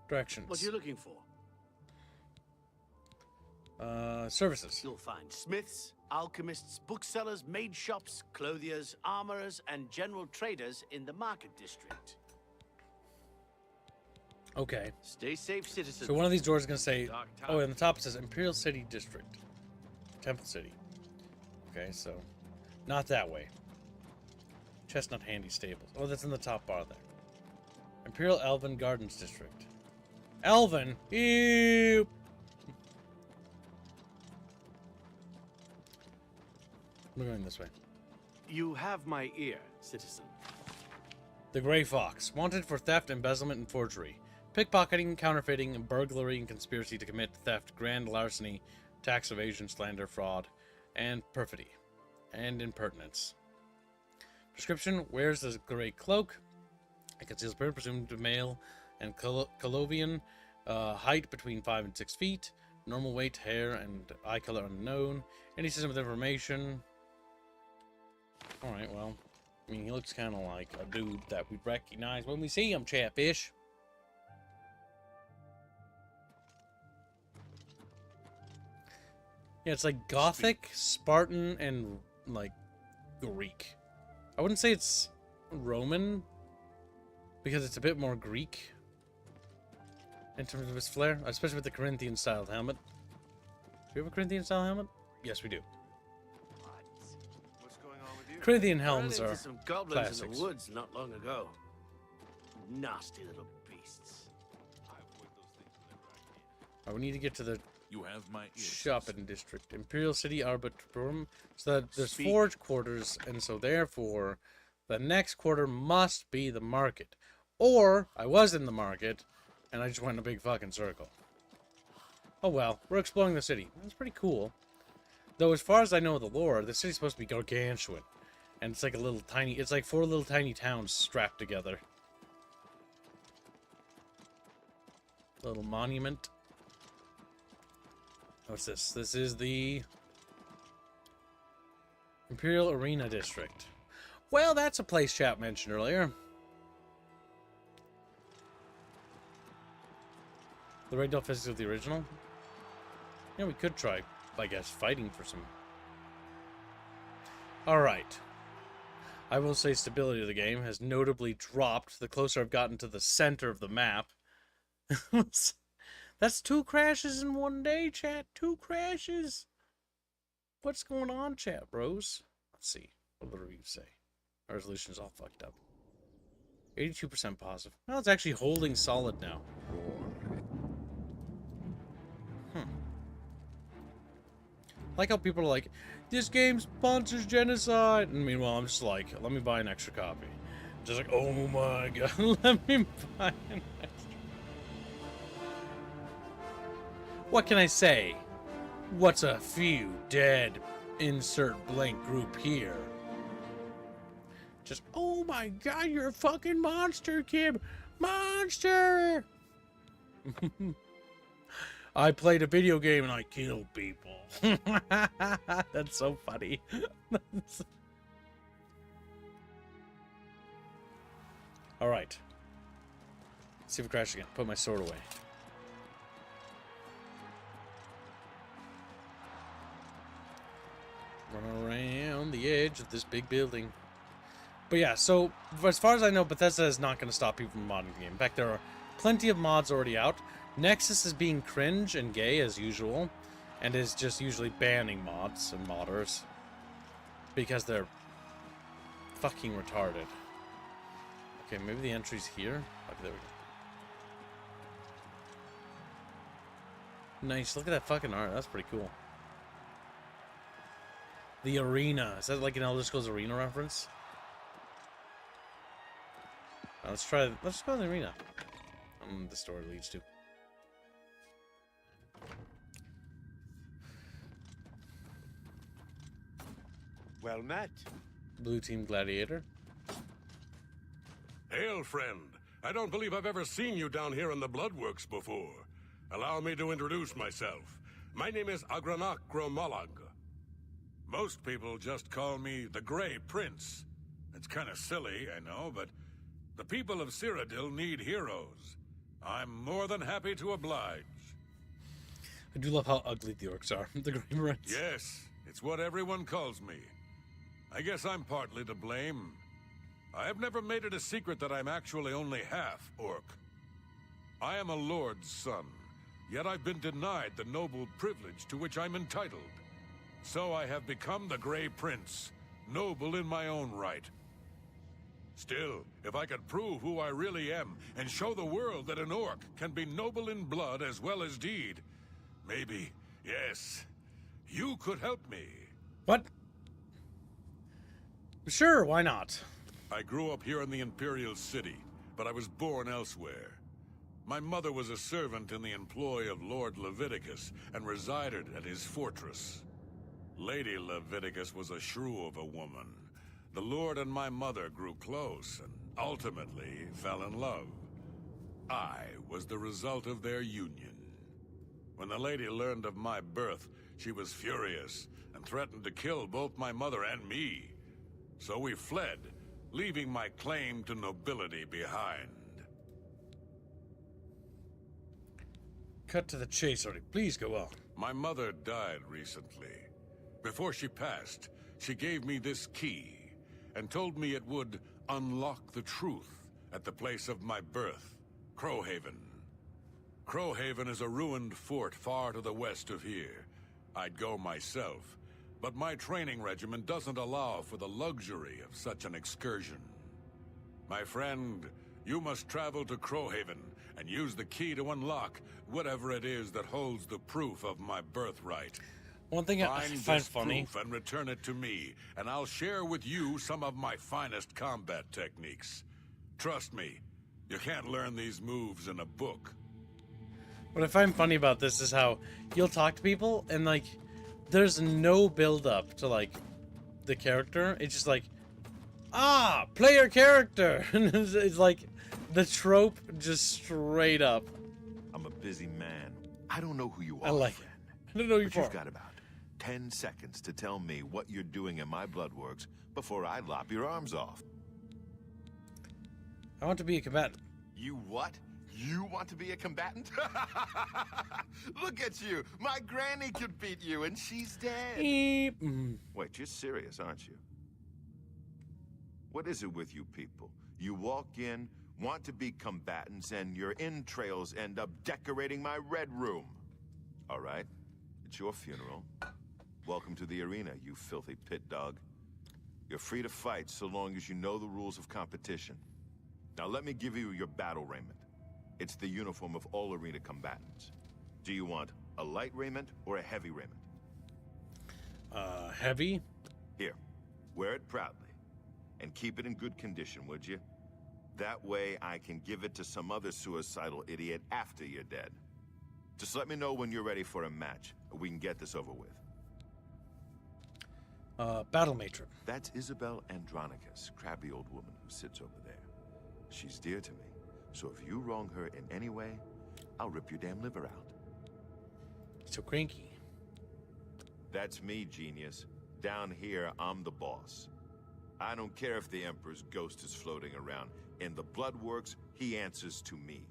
Directions. What are you looking for? Services. You'll find smiths, alchemists, booksellers, maid shops, clothiers, armorers, and general traders in the market district. Okay. Stay safe, citizen. So one of these doors is going to say... Dark Oh, time. and the top it says Imperial City District. Temple City. Okay, so... Not that way. Chestnut Handy Stables. Oh, that's in the top bar there. Imperial Elven Gardens District. Elven? Ew! We're going this way. You have my ear, citizen. The Grey Fox. Wanted for theft, embezzlement, and forgery. Pickpocketing, counterfeiting, and burglary and conspiracy to commit theft, grand larceny, tax evasion, slander, fraud, and perfidy. And impertinence. Description: wears the gray cloak. It conceals bird, presumed male, and Colovian. Height between 5 and 6 feet. Normal weight, hair, and eye color unknown. Any system of information. Alright, well. I mean, he looks kind of like a dude that we'd recognize when we see him, Chatfish. Yeah, it's like Gothic, Spartan, and, like, Greek. I wouldn't say it's Roman, because it's a bit more Greek in terms of its flair, especially with the Corinthian-style helmet. Do we have a Corinthian-style helmet? Yes, we do. What's going on with you? Corinthian helms Ran are into some goblins in classics. the woods not long ago. Nasty little beasts. We need to get to the You have my ear, shopping district. Imperial City Arbitrum. So that there's Speak. forge quarters, and so therefore the next quarter must be the market. Or I was in the market and I just went in a big fucking circle. Oh well, we're exploring the city. That's pretty cool. Though as far as I know the lore, the city's supposed to be gargantuan. And it's like a little tiny, it's like 4 little tiny towns strapped together. Little monument. What's this? This is the Imperial Arena District. Well, that's a place chat mentioned earlier. The ragdoll physics of the original? Yeah, we could try, I guess, fighting for some... Alright. I will say stability of the game has notably dropped the closer I've gotten to the center of the map. That's 2 crashes in one day, chat. 2 crashes. What's going on, chat bros? Let's see. What do the reviews say? Our resolution is all fucked up. 82% positive. Well, it's actually holding solid now. Like how people are like, this game sponsors genocide. And meanwhile, I'm just like, let me buy an extra copy. Just like, oh my god, let me buy an extra. What can I say? What's a few dead? Insert blank group here. Just, oh my god, you're a fucking monster, Kim. Monster! I played a video game and I killed people. That's so funny. Alright. See if it crashes again. Put my sword away. Run around the edge of this big building. But yeah, so as far as I know, Bethesda is not going to stop people from modding the game. In fact, there are plenty of mods already out. Nexus is being cringe and gay as usual, and is just usually banning mods and modders because they're fucking retarded. Okay, maybe the entry's here. Okay, there we go. Nice, look at that fucking art. That's pretty cool. The arena. Is that like an Elder Scrolls Arena reference? Let's go to the arena. The story leads to. Well met. Blue Team Gladiator. Hail, friend. I don't believe I've ever seen you down here in the Bloodworks before. Allow me to introduce myself. My name is Agranak Gromalag. Most people just call me the Grey Prince. It's kind of silly, I know, but the people of Cyrodiil need heroes. I'm more than happy to oblige. I do love how ugly the orcs are. The Grey Prince. Yes, it's what everyone calls me. I guess I'm partly to blame. I have never made it a secret that I'm actually only half orc. I am a lord's son, yet I've been denied the noble privilege to which I'm entitled. So I have become the Grey Prince, noble in my own right. Still, if I could prove who I really am and show the world that an orc can be noble in blood as well as deed, maybe, yes, you could help me. What? Sure, why not? I grew up here in the Imperial City, but I was born elsewhere. My mother was a servant in the employ of Lord Leviticus and resided at his fortress. Lady Leviticus was a shrew of a woman. The Lord and my mother grew close and ultimately fell in love. I was the result of their union. When the lady learned of my birth, she was furious and threatened to kill both my mother and me. So we fled, leaving my claim to nobility behind. Cut to the chase, already. Please go on. My mother died recently. Before she passed, she gave me this key and told me it would unlock the truth at the place of my birth, Crowhaven. Crowhaven is a ruined fort far to the west of here. I'd go myself, but my training regimen doesn't allow for the luxury of such an excursion. My friend, you must travel to Crowhaven and use the key to unlock whatever it is that holds the proof of my birthright. One thing I Find find this funny. proof and return it to me, and I'll share with you some of my finest combat techniques. Trust me, you can't learn these moves in a book. What I find funny about this is how you'll talk to people and like there's no build up to like the character. It's just like, play your character. And it's like the trope just straight up. I'm a busy man. I don't know who you are, I like friend. it. I don't know you But for. you've got about 10 seconds to tell me what you're doing in my bloodworks before I lop your arms off. I want to be a combatant. You what? You want to be a combatant? Look at you! My granny could beat you, and she's dead. Beep. Wait, you're serious, aren't you? What is it with you people? You walk in, want to be combatants, and your entrails end up decorating my red room. All right, it's your funeral. Welcome to the arena, you filthy pit dog. You're free to fight so long as you know the rules of competition. Now let me give you your battle raiment. It's the uniform of all arena combatants. Do you want a light raiment or a heavy raiment? Heavy. Here, wear it proudly. And keep it in good condition, would you? That way I can give it to some other suicidal idiot after you're dead. Just let me know when you're ready for a match, and we can get this over with. Battle matron. That's Isabel Andronicus, crabby old woman who sits over there. She's dear to me, so if you wrong her in any way, I'll rip your damn liver out. So cranky. That's me, genius. Down here, I'm the boss. I don't care if the Emperor's ghost is floating around. In the Bloodworks, he answers to me.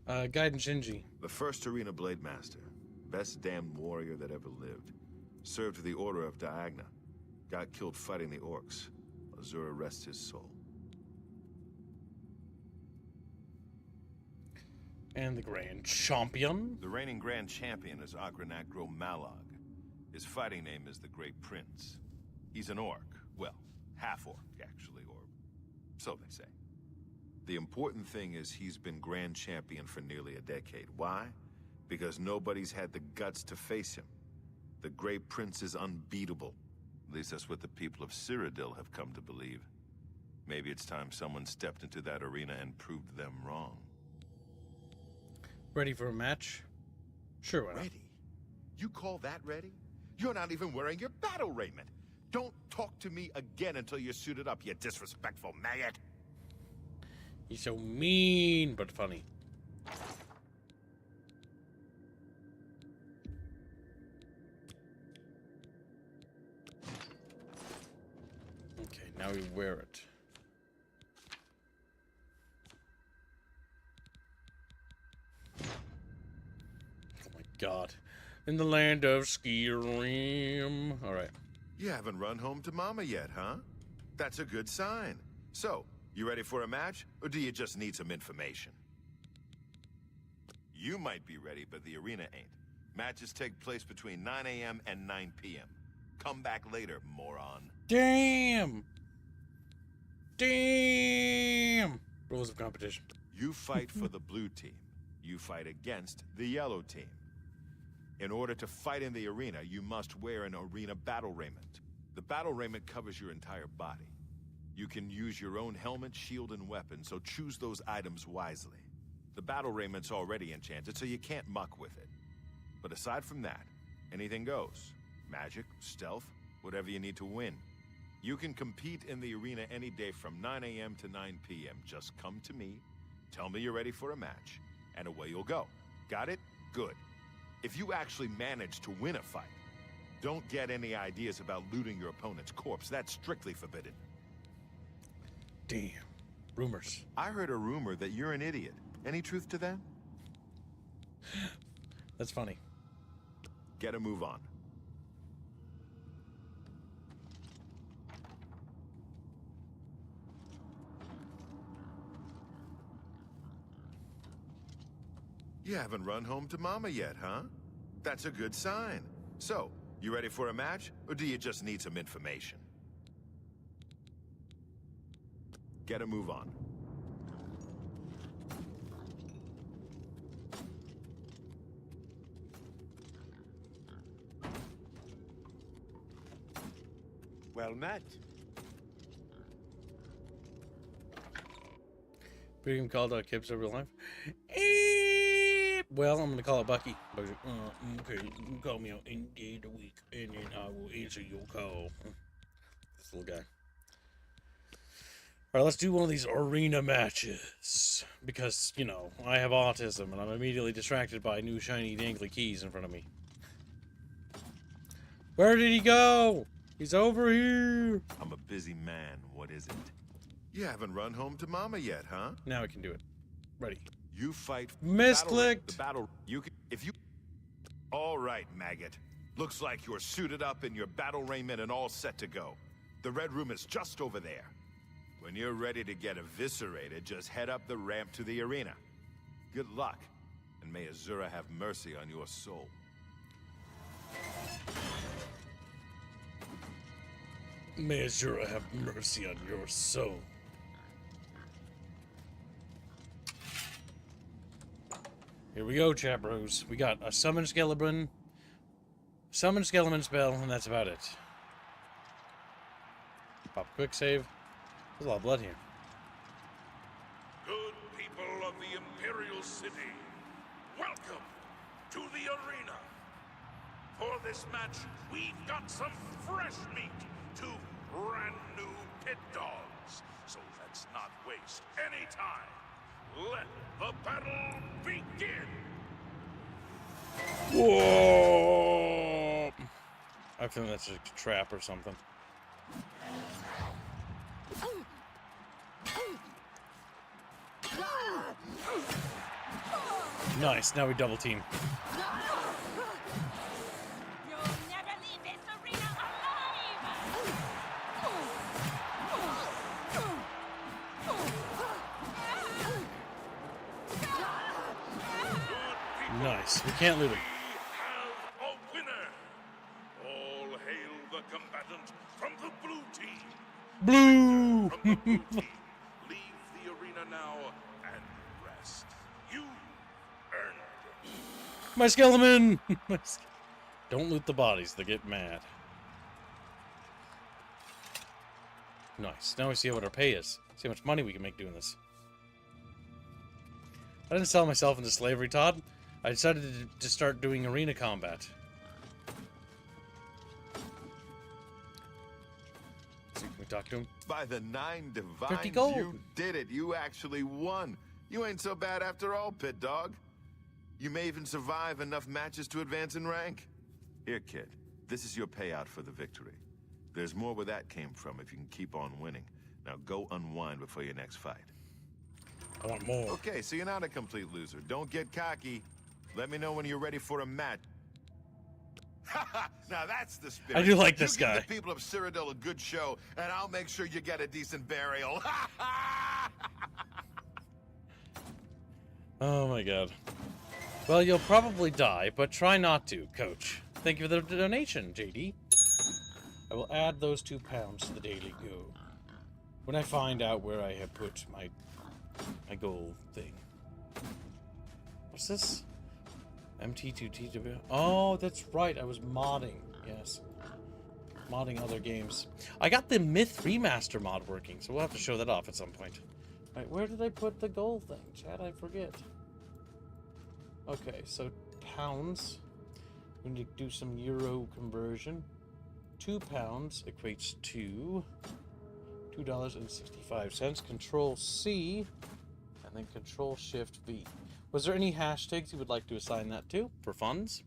Gaiden Shinji. The first Arena Blade Master. Best damned warrior that ever lived. Served the Order of Diagna. Got killed fighting the Orcs. Azura rest his soul. And the Grand Champion. The reigning Grand Champion is Agranacro Malog. His fighting name is the Great Prince. He's an orc. Well, half-orc, actually, or so they say. The important thing is he's been Grand Champion for nearly a decade. Why? Because nobody's had the guts to face him. The Great Prince is unbeatable. At least that's what the people of Cyrodiil have come to believe. Maybe it's time someone stepped into that arena and proved them wrong. Ready for a match? Sure, why not? Ready? You call that ready? You're not even wearing your battle raiment. Don't talk to me again until you're suited up, you disrespectful maggot. He's so mean, but funny. Okay, now we wear it. Oh my god. In the land of Skyrim. Alright. You haven't run home to Mama yet, huh? That's a good sign. So, you ready for a match, or do you just need some information? You might be ready, but the arena ain't. Matches take place between 9 a.m. and 9 p.m. Come back later, moron. Damn! Damn! Rules of competition. You fight for the blue team. You fight against the yellow team. In order to fight in the arena, you must wear an arena battle raiment. The battle raiment covers your entire body. You can use your own helmet, shield, and weapon, so choose those items wisely. The battle raiment's already enchanted, so you can't muck with it. But aside from that, anything goes. Magic, stealth, whatever you need to win. You can compete in the arena any day from 9 a.m. to 9 p.m. Just come to me, tell me you're ready for a match, and away you'll go. Got it? Good. If you actually manage to win a fight, don't get any ideas about looting your opponent's corpse. That's strictly forbidden. Damn. Rumors. I heard a rumor that you're an idiot. Any truth to that? That's funny. Get a move on. You haven't run home to Mama yet, huh? That's a good sign. So, you ready for a match, or do you just need some information? Get a move on. Well met. Bickering called out Kips over life. Well, I'm gonna call it Bucky. Okay, you call me on any day of the week, and then I will answer your call. This little guy. Alright, let's do one of these arena matches. Because, you know, I have autism, and I'm immediately distracted by new shiny dangly keys in front of me. Where did he go? He's over here. I'm a busy man. What is it? You haven't run home to Mama yet, huh? Now I can do it. Ready. You fight. Misclicked. The battle. You can. If you. All right, maggot. Looks like you're suited up in your battle raiment and all set to go. The red room is just over there. When you're ready to get eviscerated, just head up the ramp to the arena. Good luck, and may Azura have mercy on your soul. May Azura have mercy on your soul. Here we go, CHATBROS. We got a summon skeleton spell, and that's about it. Pop a quick save. There's a lot of blood here. Good people of the Imperial City, welcome to the arena. For this match, we've got some fresh meat 2 brand new pit dogs. So let's not waste any time. Let the battle begin! Whoa! I think that's a trap or something. Nice, now we double team. You'll never leave this arena alive! Nice, we can't lose him. We have a winner! All hail the combatant from the blue team! Blue! From the blue team, leave the arena now and rest. You earned it. My skeleton! Don't loot the bodies, they get mad. Nice, now we see what our pay is. See how much money we can make doing this. I didn't sell myself into slavery, Todd. I decided to start doing arena combat. See, can we talk to him? By the 9 50 divines, gold. you did it. You actually won. You ain't so bad after all, Pit Dog. You may even survive enough matches to advance in rank. Here, kid. This is your payout for the victory. There's more where that came from if you can keep on winning. Now go unwind before your next fight. I want more. Okay, so you're not a complete loser. Don't get cocky. Let me know when you're ready for a match. Now that's the spirit. I do like this you guy. Give the people of Cyrodiil a good show, and I'll make sure you get a decent burial. Oh my god. Well, you'll probably die, but try not to, Coach. Thank you for the donation, JD. I will add those £2 to the daily go when I find out where I have put my goal thing. What's this? MT2TW. Oh, that's right. I was modding. Yes. Modding other games. I got the Myth Remaster mod working, so we'll have to show that off at some point. Right, where did I put the goal thing? Chad, I forget. Okay, so pounds. We need to do some euro conversion. £2 equates to $2.65. Control C, and then Control Shift V. Was there any hashtags you would like to assign that to for funds?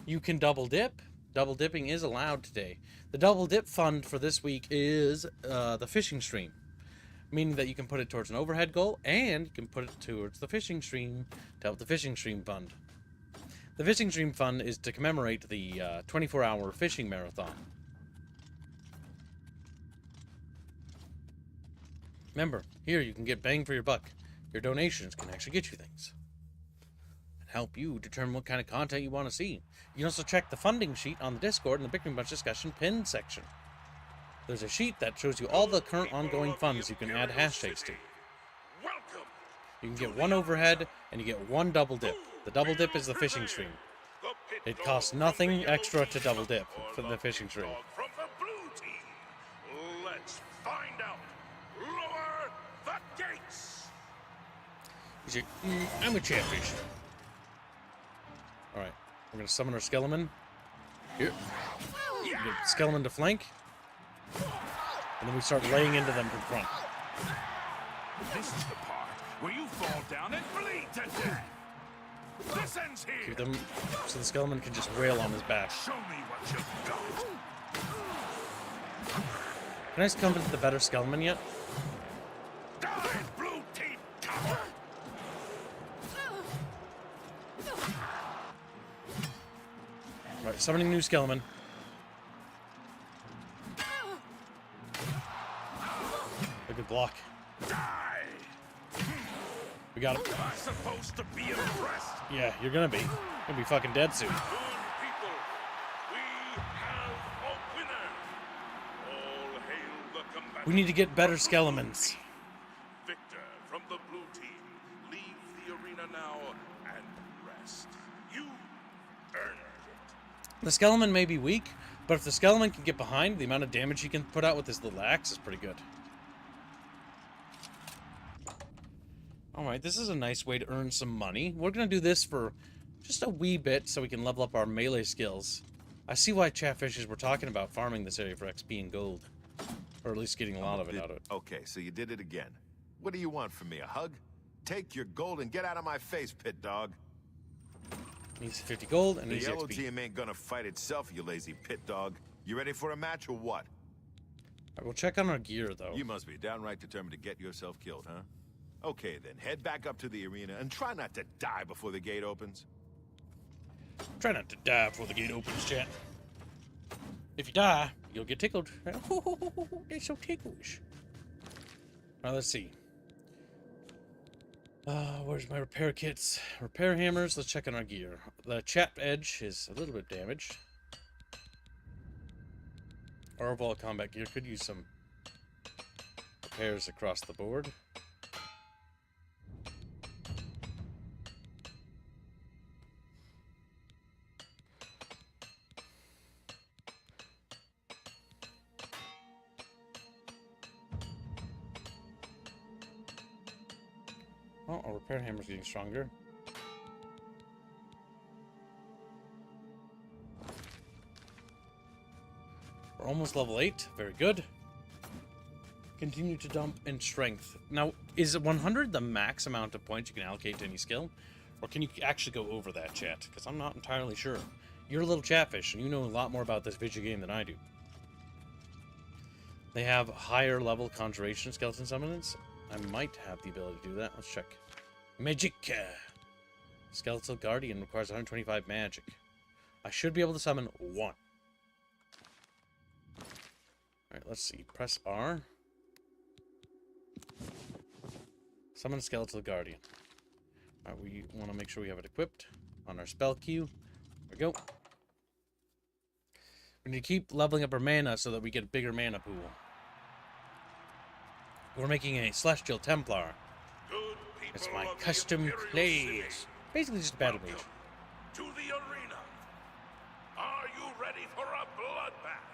You can double dip. Double dipping is allowed today. The double dip fund for this week is the fishing stream, meaning that you can put it towards an overhead goal and you can put it towards the fishing stream to help the fishing stream fund. The fishing stream fund is to commemorate the 24-hour fishing marathon. Remember, here you can get bang for your buck. Your donations can actually get you things and help you determine what kind of content you want to see. You can also check the funding sheet on the Discord in the Bickering Bunch discussion pinned section. There's a sheet that shows you all the current ongoing funds you can add hashtags to. You can get one overhead and you get one double dip. The double dip is the fishing stream. It costs nothing extra to double dip for the fishing stream. From the blue team. Let's find out. Lower the gates. You say, I'm a chatfish. Alright, we're gonna summon our skeleton. Here. Get skeleton to flank. And then we start laying into them from front. This is the part where you fall down and bleed to death. This ends here. Keep them so the skeleton can just wail on his back. Show me what you've got. Can I come to the better skeleton yet? Die, blue team coward. Right, summoning new skeleton. A good block. Die. We got him. Am I supposed to be impressed? Yeah, you're gonna be. You're gonna be fucking dead soon. Good people, we have a winner. All hail the combatant. We need to get better skeletons. Victor from the blue team, leave the arena now and rest. You earned it. The skeleton may be weak, but if the skeleton can get behind, the amount of damage he can put out with his little axe is pretty good. Alright, this is a nice way to earn some money. We're going to do this for just a wee bit so we can level up our melee skills. I see why chatfishes were talking about farming this area for XP and gold. Or at least getting a lot of it out of it. Okay, so you did it again. What do you want from me, a hug? Take your gold and get out of my face, pit dog. Needs 50 gold and The needs yellow XP. team ain't gonna fight itself, you lazy pit dog. You ready for a match or what? Alright, we'll check on our gear, though. You must be downright determined to get yourself killed, huh? Okay, then, head back up to the arena and try not to die before the gate opens. Try not to die before the gate opens, chat. If you die, you'll get tickled. They're so ticklish. Alright, let's see. Where's my repair kits? Repair hammers. Let's check on our gear. The chat edge is a little bit damaged. Our overall combat gear could use some repairs across the board. Oh, our repair hammer's getting stronger. We're almost level 8. Very good. Continue to dump in strength. Now, is 100 the max amount of points you can allocate to any skill? Or can you actually go over that, chat? Because I'm not entirely sure. You're a little chatfish, and you know a lot more about this video game than I do. They have higher level conjuration skeleton summons. I might have the ability to do that. Let's check. Magic. Skeletal Guardian requires 125 magic. I should be able to summon 1. Alright, let's see. Press R. Summon Skeletal Guardian. Alright, we want to make sure we have it equipped on our spell queue. There we go. We need to keep leveling up our mana so that we get a bigger mana pool. We're making a Celestial Templar. It's my custom clay. Basically just a battle mage. To the arena. Are you ready for a bloodbath?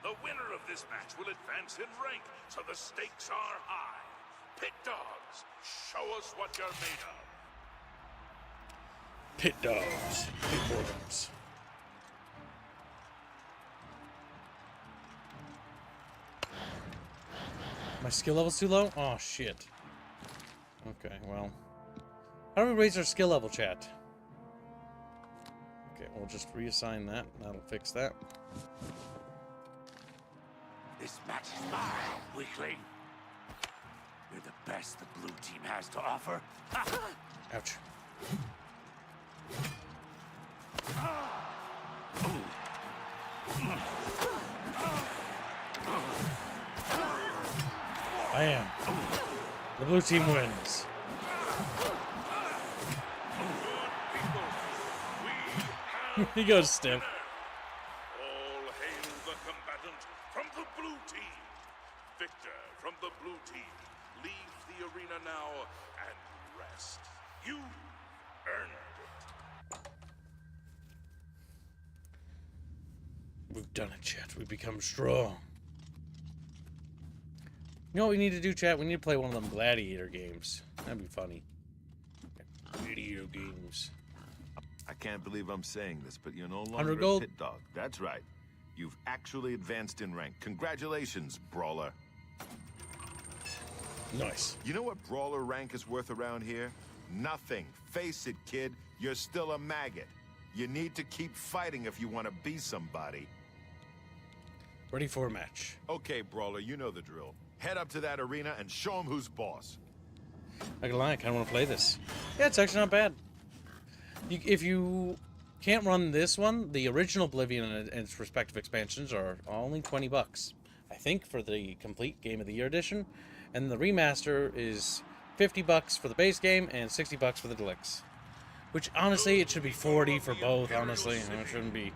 The winner of this match will advance in rank, so the stakes are high. Pit dogs, show us what you're made of. Pit dogs. Pit boredoms. My skill level's too low? Oh, shit. Okay, well. How do we raise our skill level, chat? Okay, we'll just reassign that. That'll fix that. This match is mine, weakling. You're the best the blue team has to offer. Ouch. Bam. The blue team wins. He goes stiff. All hail the combatant from the blue team. Victor from the blue team. Leave the arena now and rest. You earned it. We've done it, chat. We've become strong. You know what we need to do, chat? We need to play one of them gladiator games. That'd be funny. Gladiator games. I can't believe I'm saying this, but you're no 100 longer a gold. pit dog. That's right. You've actually advanced in rank. Congratulations, Brawler. Nice. You know what Brawler rank is worth around here? Nothing. Face it, kid. You're still a maggot. You need to keep fighting if you want to be somebody. Ready for a match. Okay, Brawler, you know the drill. Head up to that arena and show him who's boss. Not gonna lie, I kind of want to play this. Yeah, it's actually not bad. If you can't run this one, the original Oblivion and its respective expansions are only 20 bucks. I think for the complete Game of the Year edition. And the remaster is 50 bucks for the base game and 60 bucks for the deluxe. Which, honestly, it should be 40 for both, honestly. And it shouldn't be...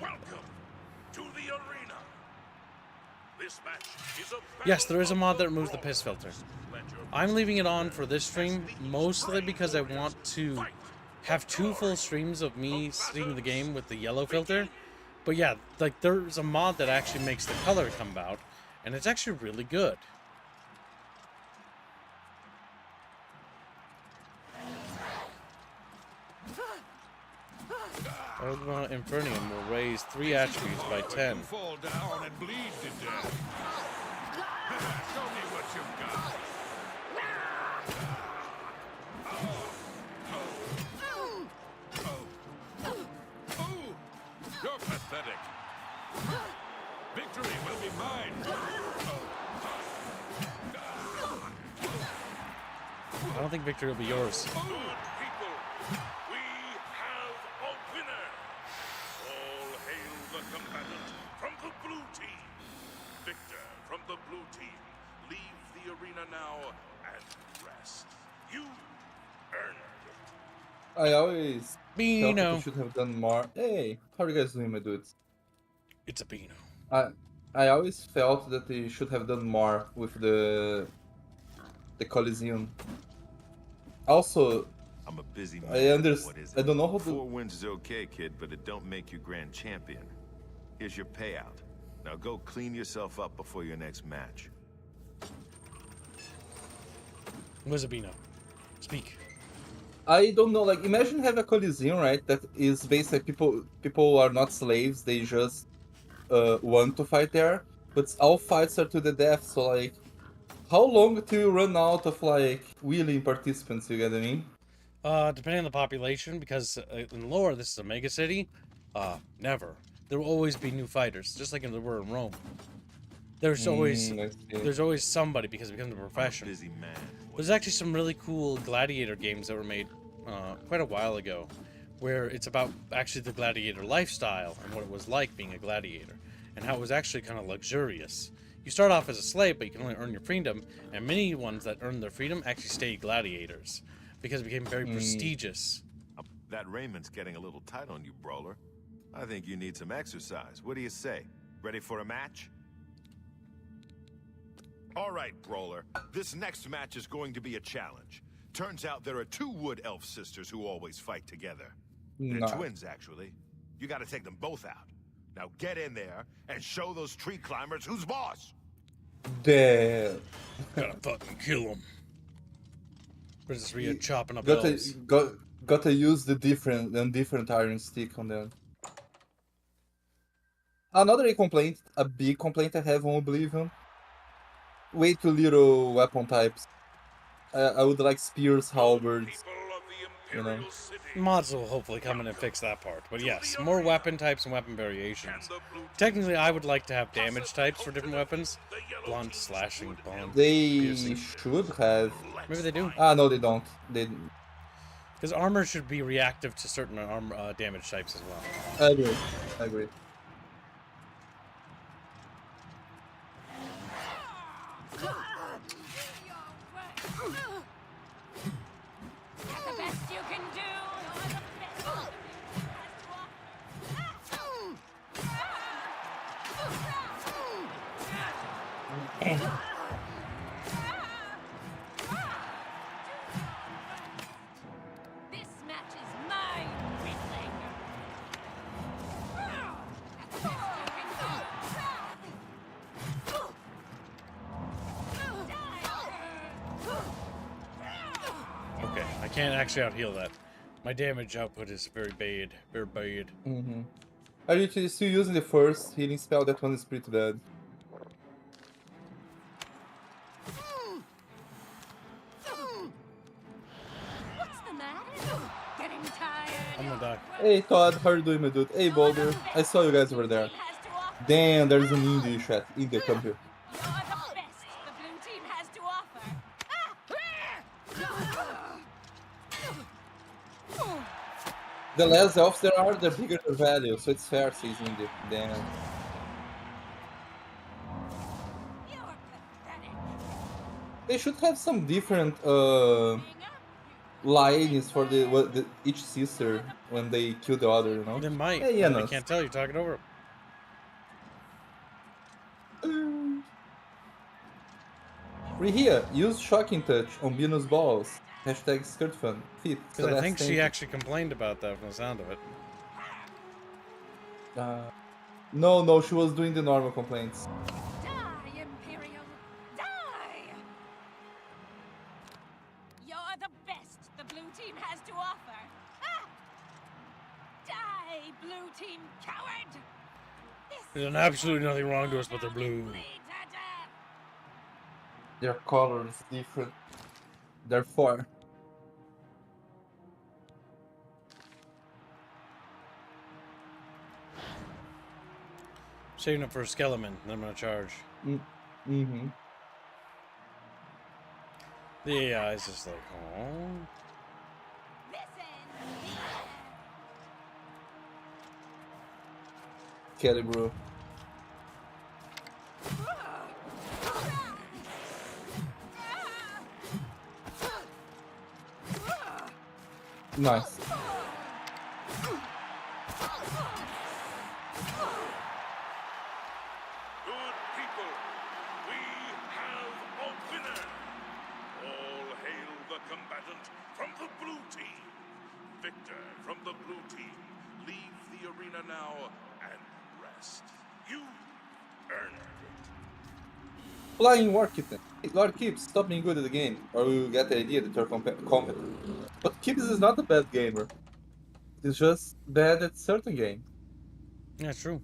Welcome to the arena. This match is a Yes, there is a mod that removes the piss filter. I'm leaving it on for this stream, mostly because I want to have 2 full streams of me seeing the game with the yellow filter. But yeah, like, there's a mod that actually makes the color come out, and it's actually really good. Infernium will raise 3 attributes by 10. You fall down and bleed to death. Show me what you've got. You're pathetic. Victory will be mine. I don't think victory will be yours. Good people, we have a winner. All hail the combatant from the blue team. Victor from the blue team, leave the arena now and rest. You earned it. I always felt that Beano. we should have done more. Hey, how are you guys doing, my dudes? It's a Beano. I always felt that they should have done more with the Coliseum. Also, I'm a busy man. I What is understand. it? I don't know how 4 to. wins is okay, kid, but it don't make you grand champion. Here's your payout. Now go clean yourself up before your next match. Where's a Beano? Speak. I don't know. Like, imagine have a Coliseum, right? That is basically people are not slaves. They just want to fight there. But all fights are to the death. So like, how long till you run out of like willing participants? You get what I mean? Depending on the population, because in lore this is a mega city. Never. There will always be new fighters, just like there were in Rome. There's always I see. there's always somebody because it becomes a I'm a profession. busy man. There's actually some really cool gladiator games that were made quite a while ago, where it's about actually the gladiator lifestyle and what it was like being a gladiator, and how it was actually kind of luxurious. You start off as a slave, but you can only earn your freedom, and many ones that earned their freedom actually stayed gladiators, because it became very prestigious. That raiment's getting a little tight on you, brawler. I think you need some exercise. What do you say? Ready for a match? All right, brawler. This next match is going to be a challenge. Turns out there are 2 wood elf sisters who always fight together. They're No. twins, actually. You gotta take them both out. Now get in there and show those tree climbers who's boss! Damn. Gotta fucking kill him. Princess Rhea chopping up Gotta elves. gotta use the different iron stick on them. Another a big complaint I have on Oblivion. Way too little weapon types. I would like spears, halberds. People of the You know. Imperial City. Mods will hopefully come in and fix that part. But yes, more weapon types and weapon variations. And the blue team Technically, I would like to have damage types for different weapons. Blunt, slashing, blunt, They piercing. should have. Maybe they do. Ah, no, they don't. They. Because armor should be reactive to certain damage types as well. I agree. I agree. The best you can do. This match is mine, Weakling. That's the best you can do. Okay, I can't actually out-heal that. My damage output is very bad. Very bad. Mm-hmm. Are you still using the first healing spell? That one is pretty bad. What's the matter? Getting tired? I'm gonna die. Hey Todd, how are you doing, my dude? Hey Boulder, I saw you guys over there. Has to offer. Damn, there's an indie chat. India, come here. You're the best the blue team has to offer. The less elves there are, the bigger the value, so it's fair, says India. Damn. You're pathetic. They should have some different lines for each sister when they kill the other, you know? They might. Hey, I Yanos. can't tell. You're talking over. Rihia, use Shocking Touch on Bino's balls. Hashtag skirt fun. Fit. Because I think she actually complained about that from the sound of it. No, she was doing the normal complaints. Die, Imperial. Die! You're the best the blue team has to offer. Die, blue team coward! There's absolutely nothing wrong to us, but they're blue. Their color is different. Therefore, Saving up for a skeleton, then I'm gonna charge. mm-hmm. The AI is just like, oh. Kelly, bro. Nice. Good people, we have a winner. All hail the combatant from the blue team. Victor from the blue team, leave the arena now and rest. You earned it. Flying War Kitten. Lord Kips, stop being good at the game, or we will get the idea that you're competent. But Kips is not a bad gamer. He's just bad at certain games. Yeah, it's true.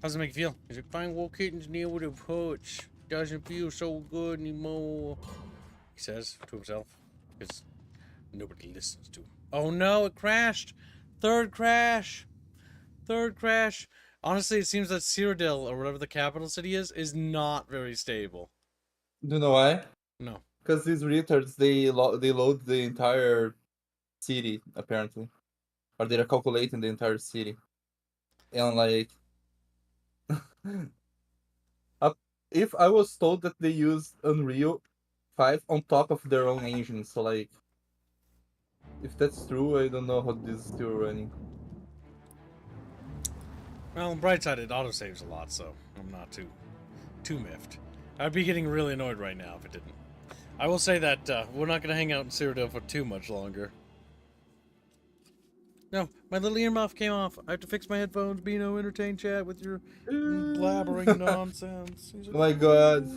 How does it make you feel? He's like, Flying War Kitten's near with a punch. Doesn't feel so good anymore. He says to himself, because nobody listens to him. Oh no, it crashed! Third crash! Third crash! Honestly, it seems that Cyrodiil, or whatever the capital city is not very stable. Do you know why? No. Because these retards, they load the entire city, apparently. Or they're calculating the entire city. And like... if I was told that they used Unreal 5 on top of their own engine, so like... If that's true, I don't know how this is still running. Well, on the bright side, it autosaves a lot, so I'm not too miffed. I'd be getting really annoyed right now if it didn't. I will say that we're not going to hang out in Cyrodiil for too much longer. No, my little earmuff came off. I have to fix my headphones. Beano, entertain chat with your blabbering nonsense. He's like, Oh my god.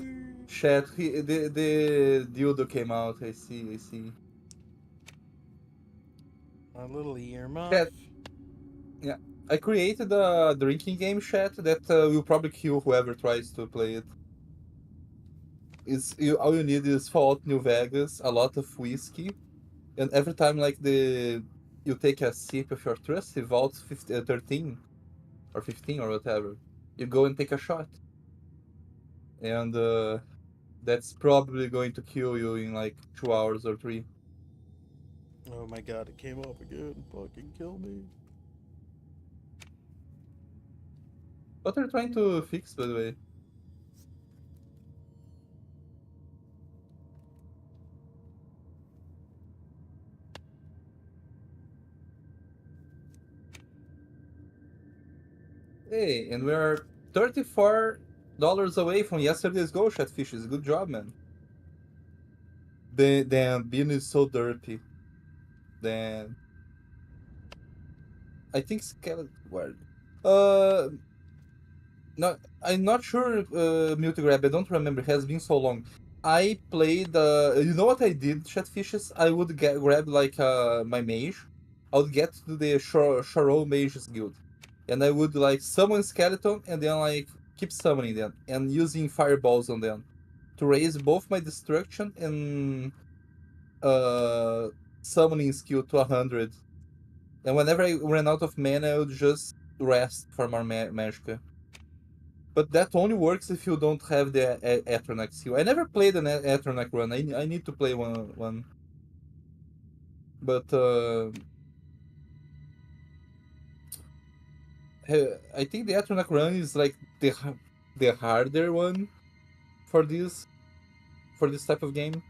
Chat, the dildo came out. I see. my little earmuff. Chat. Yeah. I created a drinking game, chat, that will probably kill whoever tries to play it. All you need is Fallout New Vegas, a lot of whiskey, and every time like you take a sip of your trusty Vault 13 or 15 or whatever, you go and take a shot, and that's probably going to kill you in like 2 hours or 3. Oh my god, it came up again. Fucking kill me. What are you trying to fix, by the way? Hey, and we're $34 away from yesterday's goal, Chatfishes. Good job, man. Damn, Bean is so dirty. Damn. I think skeleton word. No, I'm not sure. Multigrab. I don't remember. It has been so long. I played. You know what I did, Chatfishes? I would grab like my mage. I would get to the Sharo Mages Guild, and I would like summon skeleton, and then like keep summoning them and using fireballs on them to raise both my destruction and summoning skill to 100. And whenever I ran out of mana, I would just rest for more magicka. But that only works if you don't have the Atronac skill. I never played an Atronac run. I need to play one. But I think the Atronac run is like the harder one for this type of game,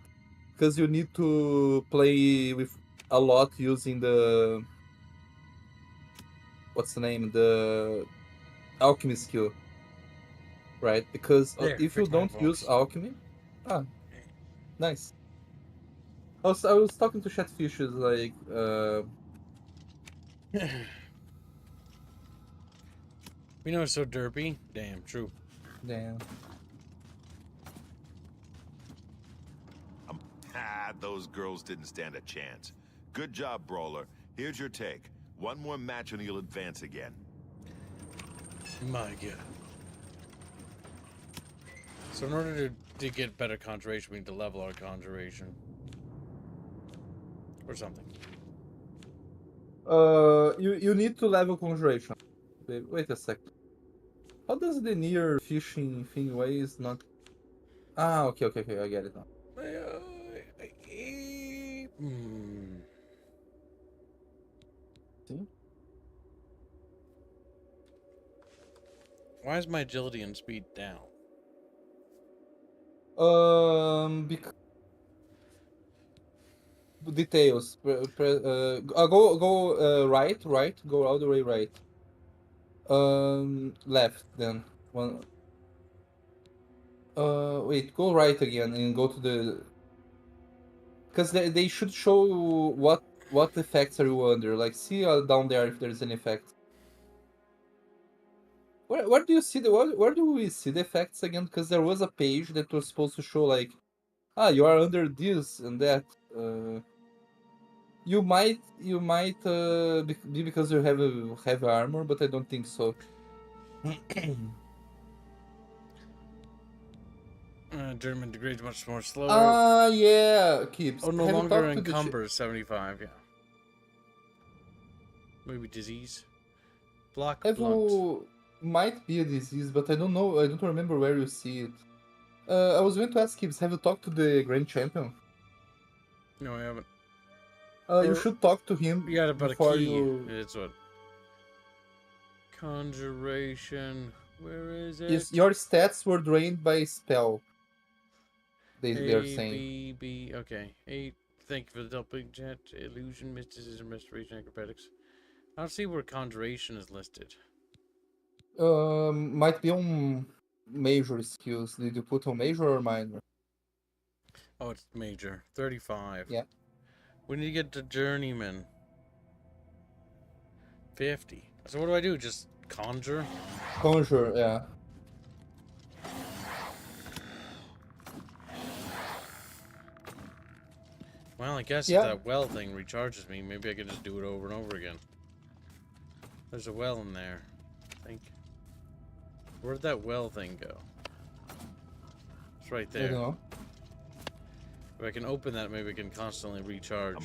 because you need to play with a lot using the what's the name, the alchemy skill, right? Because if you don't use alchemy, nice. I was talking to Chatfishes like We know it's so derpy. Damn, true. Damn. Those girls didn't stand a chance. Good job, Brawler. Here's your take. One more match and you'll advance again. My God. So in order to get better conjuration, we need to level our conjuration. Or something. You need to level conjuration. Wait a second. How does the near fishing thing way is not? Ah, okay, I get it now. See? Why is my agility and speed down? Details. Go right. Go all the way right. Left then. One. Wait. Go right again and go to the. Because they should show what effects are you under. Like, see down there if there's an effect. Where do you see where do we see the effects again? Because there was a page that was supposed to show like, you are under this and that. You might be because you have a heavy armor, but I don't think so. German degrades much more slower. Yeah, keeps. Oh, no Have you longer talked to the encumbers 75. Yeah. Maybe disease. Block blunt. Might be a disease, but I don't know. I don't remember where you see it. I was going to ask Gibbs, have you talked to the Grand Champion? No, I haven't. You should talk to him About before a key. you. It's what? Conjuration. Where is it? Yes, your stats were drained by spell. They're saying. B. Okay. 8. Thank you for the helping chat. Illusion, mysticism, restoration, acrobatics. I don't see where conjuration is listed. Might be on major skills. Did you put on major or minor? Oh, it's major. 35. Yeah. We need to get to journeyman. 50. So what do I do? Just conjure? Conjure, yeah. Well, I guess if that well thing recharges me, maybe I can just do it over and over again. There's a well in there, I think. Where'd that well thing go? It's right there. I don't know. If I can open that, maybe I can constantly recharge.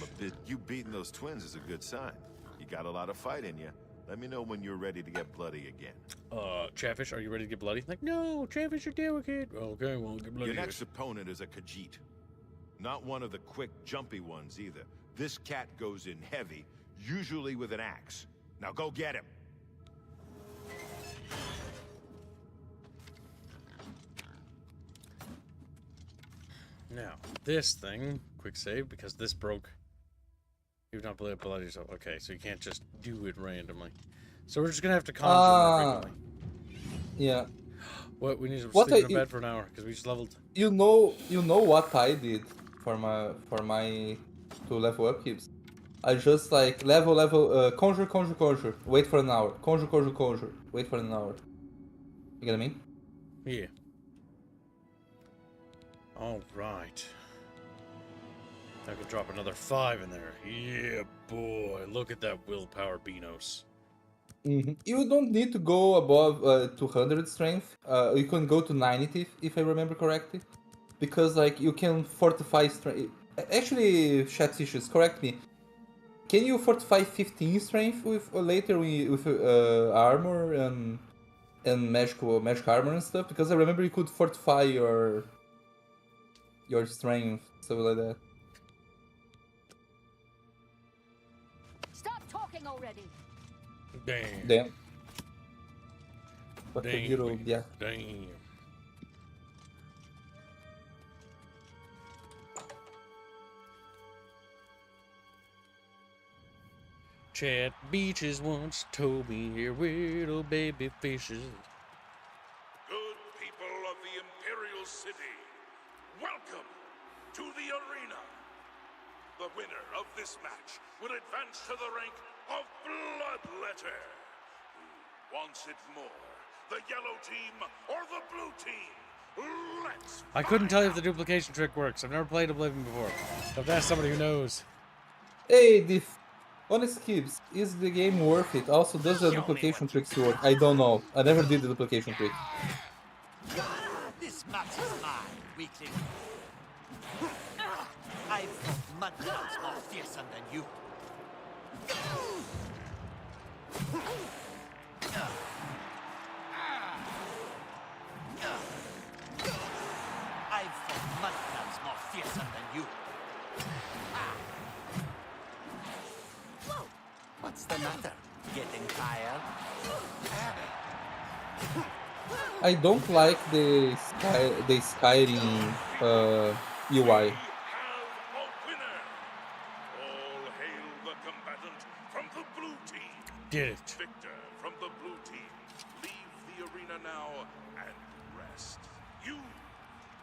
You beating those twins is a good sign. You got a lot of fight in you. Let me know when you're ready to get bloody again. Chatfish, are you ready to get bloody? Like, no, Chatfish, you're delicate. Okay, well, get bloody. Your next opponent is a Khajiit. Not one of the quick, jumpy ones either. This cat goes in heavy, usually with an axe. Now go get him. Now, this thing, quick save, because this broke. You've not bloody yourself. Okay, so you can't just do it randomly. So we're just gonna have to conjure more frequently. Yeah. What, we need to sleep in bed for an hour, because we just leveled. You know what I did for my to level up keeps. I just like level conjure, wait for an hour. Conjure, wait for an hour. You get what I mean? Yeah. Alright. I could drop another 5 in there. Yeah, boy. Look at that willpower, Beanos. You don't need to go above 200 strength. You can go to 90 if I remember correctly. Because like you can fortify strength. Actually, Chatfishes, correct me. Can you fortify 15 strength with later with armor and magic armor and stuff? Because I remember you could fortify your strength, stuff like that. Stop talking already. Damn. But a little, yeah. Damn. Chat Beaches once told me here little baby fishes. Good people of the Imperial City, welcome to the arena. The winner of this match will advance to the rank of Bloodletter. Who wants it more, the yellow team or the blue team? Let's I couldn't tell you if the duplication trick works. I've never played Oblivion before. So I've asked somebody who knows. Hey, Honest Kibbs, is the game worth it? Also, does the duplication tricks work? I don't know. I never did the duplication trick. This match is mine, weakling. I've fought mud clouds more fearsome than you. I've fought mud clouds more fearsome than you. Whoa! What's the matter? Getting tired? I don't like the Skyrim UI. All hail the combatant from the blue team. Did it. Victor from the blue team. Leave the arena now and rest. You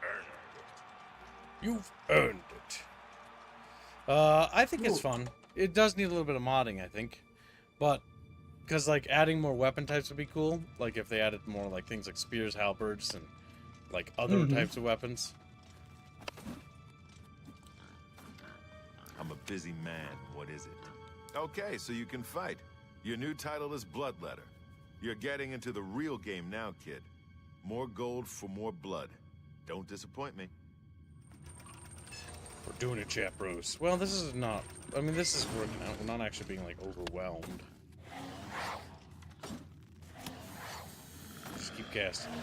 earned it. You've earned it. I think it's fun. It does need a little bit of modding, I think. But, because, like, adding more weapon types would be cool. Like, if they added more, like, things like spears, halberds, and, like, other types of weapons. I'm a busy man. What is it? Okay, so you can fight. Your new title is Bloodletter. You're getting into the real game now, kid. More gold for more blood. Don't disappoint me. We're doing it, CHATBROS. Well, this is not... I mean, this is working out. We're not actually being, like, overwhelmed. Just keep casting.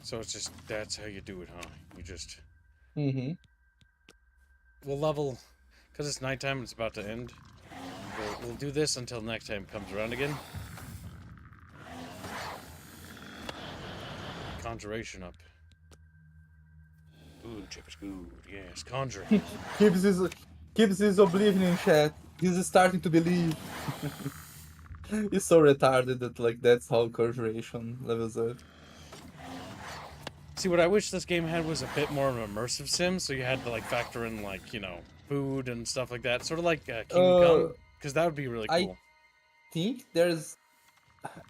So it's just... That's how you do it, huh? You just... We'll level... Because it's nighttime and it's about to end. We'll do this until next time comes around again. Conjuration up. Good, chip is good. Yes, conjuring. Gibbs is Oblivion in chat. He's starting to believe. He's so retarded that like that's how conjuration levels up. See, what I wish this game had was a bit more of an immersive sim, so you had to like factor in like, you know, food and stuff like that. Sort of like Kingdom Come, because that would be really cool. I think there's...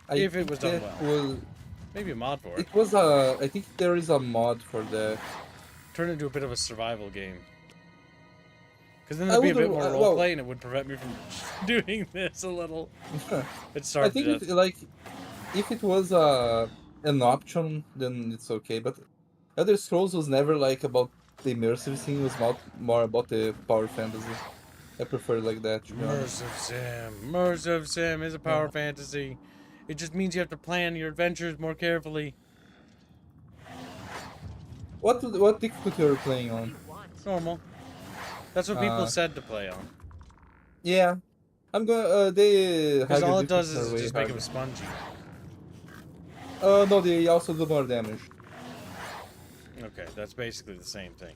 If it was done well. Maybe a mod for it. It was a... I think there is a mod for that. Turn it into a bit of a survival game. Because then there'd be a bit more roleplay and it would prevent me from doing this a little. It's started. I think if it was an option, then it's okay. But Elder Scrolls was never like about the immersive thing. It was more about the power fantasy. I prefer like that. Immersive sim is a power fantasy. It just means you have to plan your adventures more carefully. What difficulty are you playing on? Normal. That's what people said to play on. Yeah. I'm going because all it does is just make him spongy. No, they also do more damage. Okay, that's basically the same thing.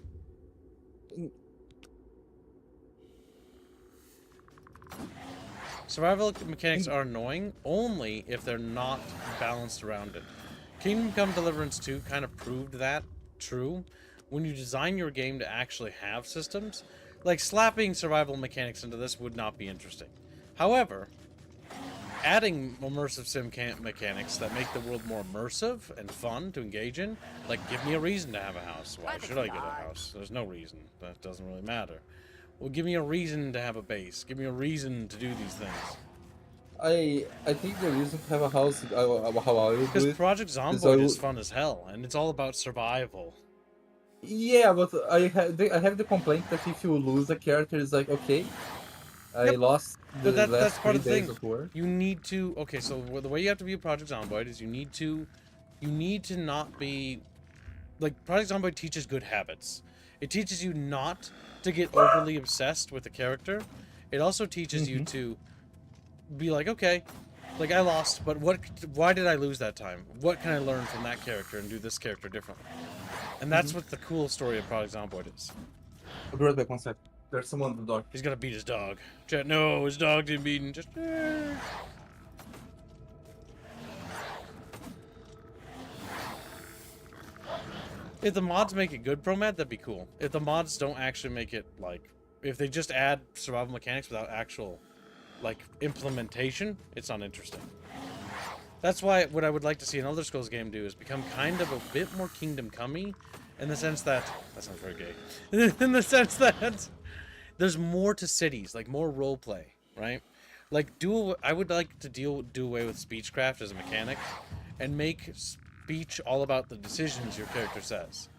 Survival mechanics are annoying only if they're not balanced around it. Kingdom Come Deliverance 2 kind of proved that true. When you design your game to actually have systems, like slapping survival mechanics into this would not be interesting. However, adding immersive sim mechanics that make the world more immersive and fun to engage in, like give me a reason to have a house. Why should I get a house? There's no reason. That doesn't really matter. Well, give me a reason to have a base. Give me a reason to do these things. I think the reason to have a house, how I would do it... Because Project Zomboid is fun as hell, and it's all about survival. Yeah, but I have the complaint that if you lose a character, it's like, okay, I lost the last 3 days of work. You need to... Okay, so the way you have to view Project Zomboid is you need to not be... Like, Project Zomboid teaches good habits. It teaches you not to get overly obsessed with a character. It also teaches you to be like, okay, like I lost, but why did I lose that time? What can I learn from that character and do this character differently? And that's what the cool story of Project Zomboid is. I'll be right back, 1 sec. There's someone with the dog. He's gonna beat his dog. Chat, no, his dog didn't beat him. Just... If the mods make it good, ProMad, that'd be cool. If the mods don't actually make it, like... If they just add survival mechanics without actual, like, implementation, it's not interesting. That's why what I would like to see an Elder Scrolls game do is become kind of a bit more Kingdom Come-y, in the sense that... That sounds very gay. In the sense that there's more to cities, like more role play, right? Like I would like to do away with speechcraft as a mechanic, and make speech all about the decisions your character says.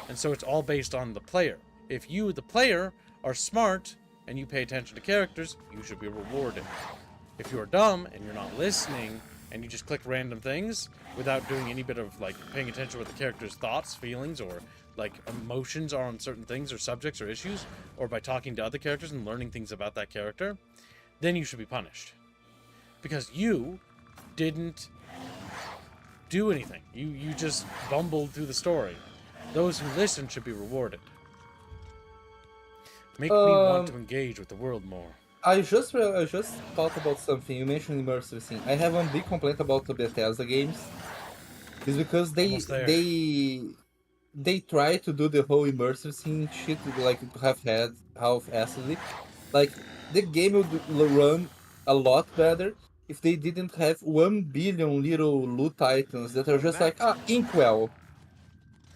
And so it's all based on the player. If you, the player, are smart and you pay attention to characters, you should be rewarded. If you're dumb and you're not listening and you just click random things without doing any bit of like paying attention to what the character's thoughts, feelings, or like emotions are on certain things or subjects or issues, or by talking to other characters and learning things about that character, then you should be punished. Because you didn't do anything. You just bumbled through the story. Those who listen should be rewarded. Make me want to engage with the world more. I just thought about something. You mentioned immersive scene. I have one big complaint about the Bethesda games. Is because they try to do the whole immersive scene shit like half-assedly. Like the game would run a lot better if they didn't have 1 billion little loot items that are just like inkwell.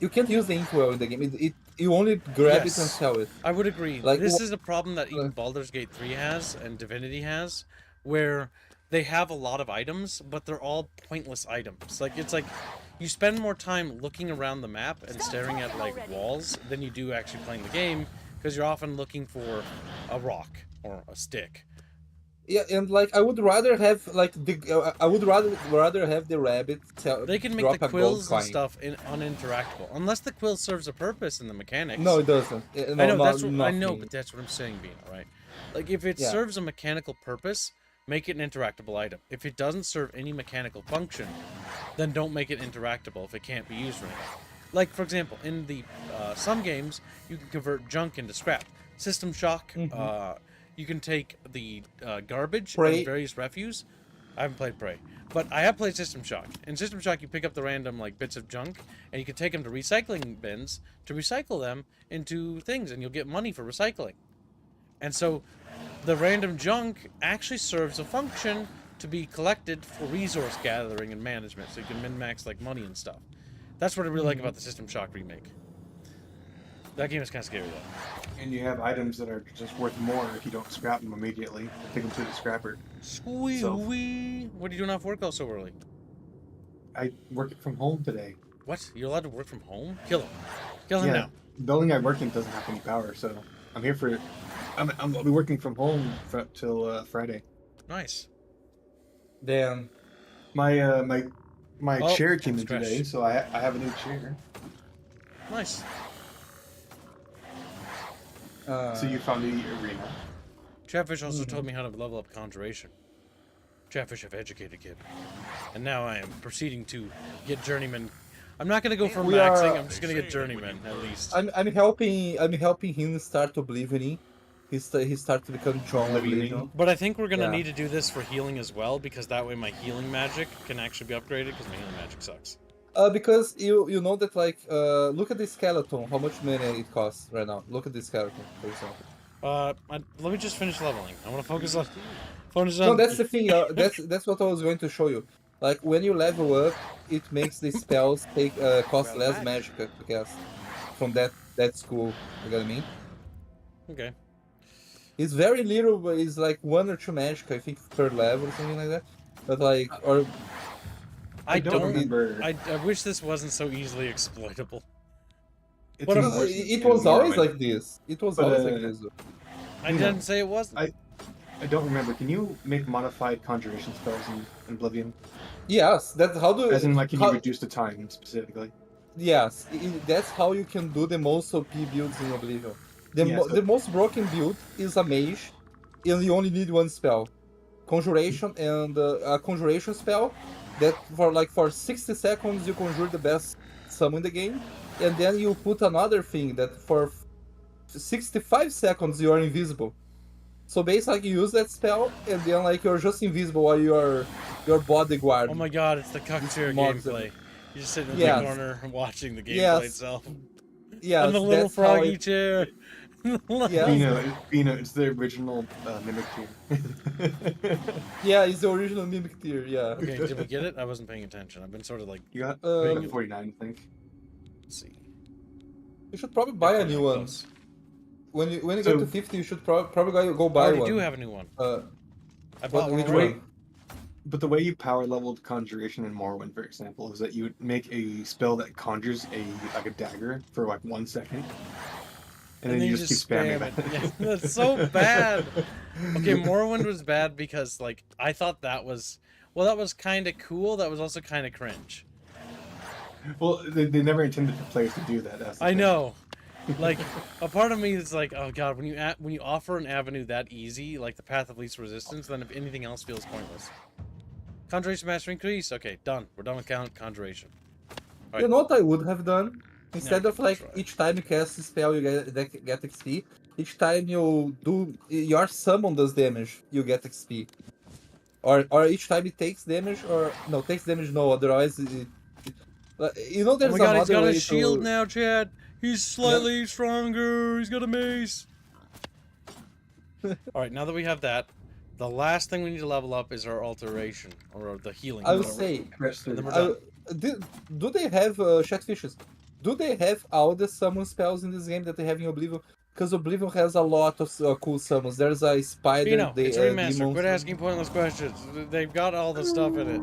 You can't use the inkwell in the game. You only grab it and sell it. I would agree. Like, this is a problem that even Baldur's Gate 3 has and Divinity has, where they have a lot of items, but they're all pointless items. Like it's like you spend more time looking around the map and staring at like walls than you do actually playing the game, because you're often looking for a rock or a stick. Yeah, and like I would rather have like I would rather have the rabbit. They can make the quills and stuff uninteractable, unless the quill serves a purpose in the mechanics. No, it doesn't. No, I know I know, but that's what I'm saying, Bean. Right? Like if it serves a mechanical purpose, make it an interactable item. If it doesn't serve any mechanical function, then don't make it interactable if it can't be used for anything. Like for example, in the some games, you can convert junk into scrap. System Shock. You can take the garbage and various refuse. I haven't played Prey, but I have played System Shock. In System Shock, you pick up the random like bits of junk, and you can take them to recycling bins to recycle them into things, and you'll get money for recycling. And so, the random junk actually serves a function to be collected for resource gathering and management, so you can min-max like money and stuff. That's what I really like about the System Shock remake. That game is kind of scary though. And you have items that are just worth more if you don't scrap them immediately. Take them to the scrapper. Squee-wee! What are you doing off work all so early? I work from home today. What? You're allowed to work from home? Kill him. Kill him now. The building I work in doesn't have any power, so I'm here for... I'll be working from home till Friday. Nice. Damn. My chair came in today, so I have a new chair. Nice. So you found the arena. Chatfish also told me how to level up conjuration. Chatfish have educated kid. And now I am proceeding to get journeyman. I'm not gonna go for maxing, I'm just gonna get journeyman at least. I'm helping him start Oblivion. He start to become strong Oblivion. But I think we're gonna need to do this for healing as well, because that way my healing magic can actually be upgraded, because my healing magic sucks. Because you know that like look at the skeleton, how much money it costs right now. Look at the skeleton, for example. Let me just finish leveling. I want to focus on. No, that's the thing. That's what I was going to show you. Like when you level up, it makes the spells cost less magic to cast from that school. You know what I mean? Okay. It's very little, but it's like 1 or 2 magic, I think, per level or something like that. But like, or I don't remember. I wish this wasn't so easily exploitable. It was always like this. It was always like this. I didn't say it wasn't. I don't remember. Can you make modified conjuration spells in Oblivion? Yes, that's how do. As in, like, can you reduce the time specifically? Yes, that's how you can do the most OP builds in Oblivion. The most broken build is a mage, and you only need 1 spell, conjuration, and a conjuration spell that for 60 seconds you conjure the best summon in the game, and then you put another thing that for 65 seconds you are invisible. So basically you use that spell, and then like you're just invisible while your bodyguard. Oh my god, it's the Cocktail gameplay. You're just sitting in the corner watching the gameplay itself. Yeah, on the little froggy chair. Bino, it's the original Mimic tier. Yeah, it's the original Mimic tier, yeah. Okay, did we get it? I wasn't paying attention. I've been sort of like... You got 49, I think. Let's see. You should probably buy a new one. when you So- get to 50, you should probably go I buy already one. do have a new one. I What, bought one which already. one? But the way you power leveled Conjuration in Morrowind, for example, is that you would make a spell that conjures a dagger for like 1 second, and then you just keep spamming spam it. that. Yeah, that's so bad. Okay, Morrowind was bad because like I thought that was kind of cool. That was also kind of cringe. Well, they never intended for players to do that. That's the I thing. know. Like a part of me is like, oh god, when you offer an avenue that easy, like the path of least resistance, then if anything else feels pointless. Conjuration master increase. Okay, done. We're done with conjuration. You know what I would have done? Instead Yeah, of like try. each time you cast a spell, you get XP. Each time you do your summon does damage, you get XP. Or each time it takes damage, or no, takes damage no. Otherwise, you know, Oh there's my god, he's another got way a shield to. now, Chad. He's slightly stronger. He's got a mace. Alright, now that we have that, the last thing we need to level up is our alteration, or the healing. I would whatever. say, And then we're done. do they have Chatfishes? Do they have all the summon spells in this game that they have in Oblivion? Because Oblivion has a lot of cool summons. There's a spider, Pino, it's a remaster. demons. Quit asking pointless questions. They've got all the stuff in it.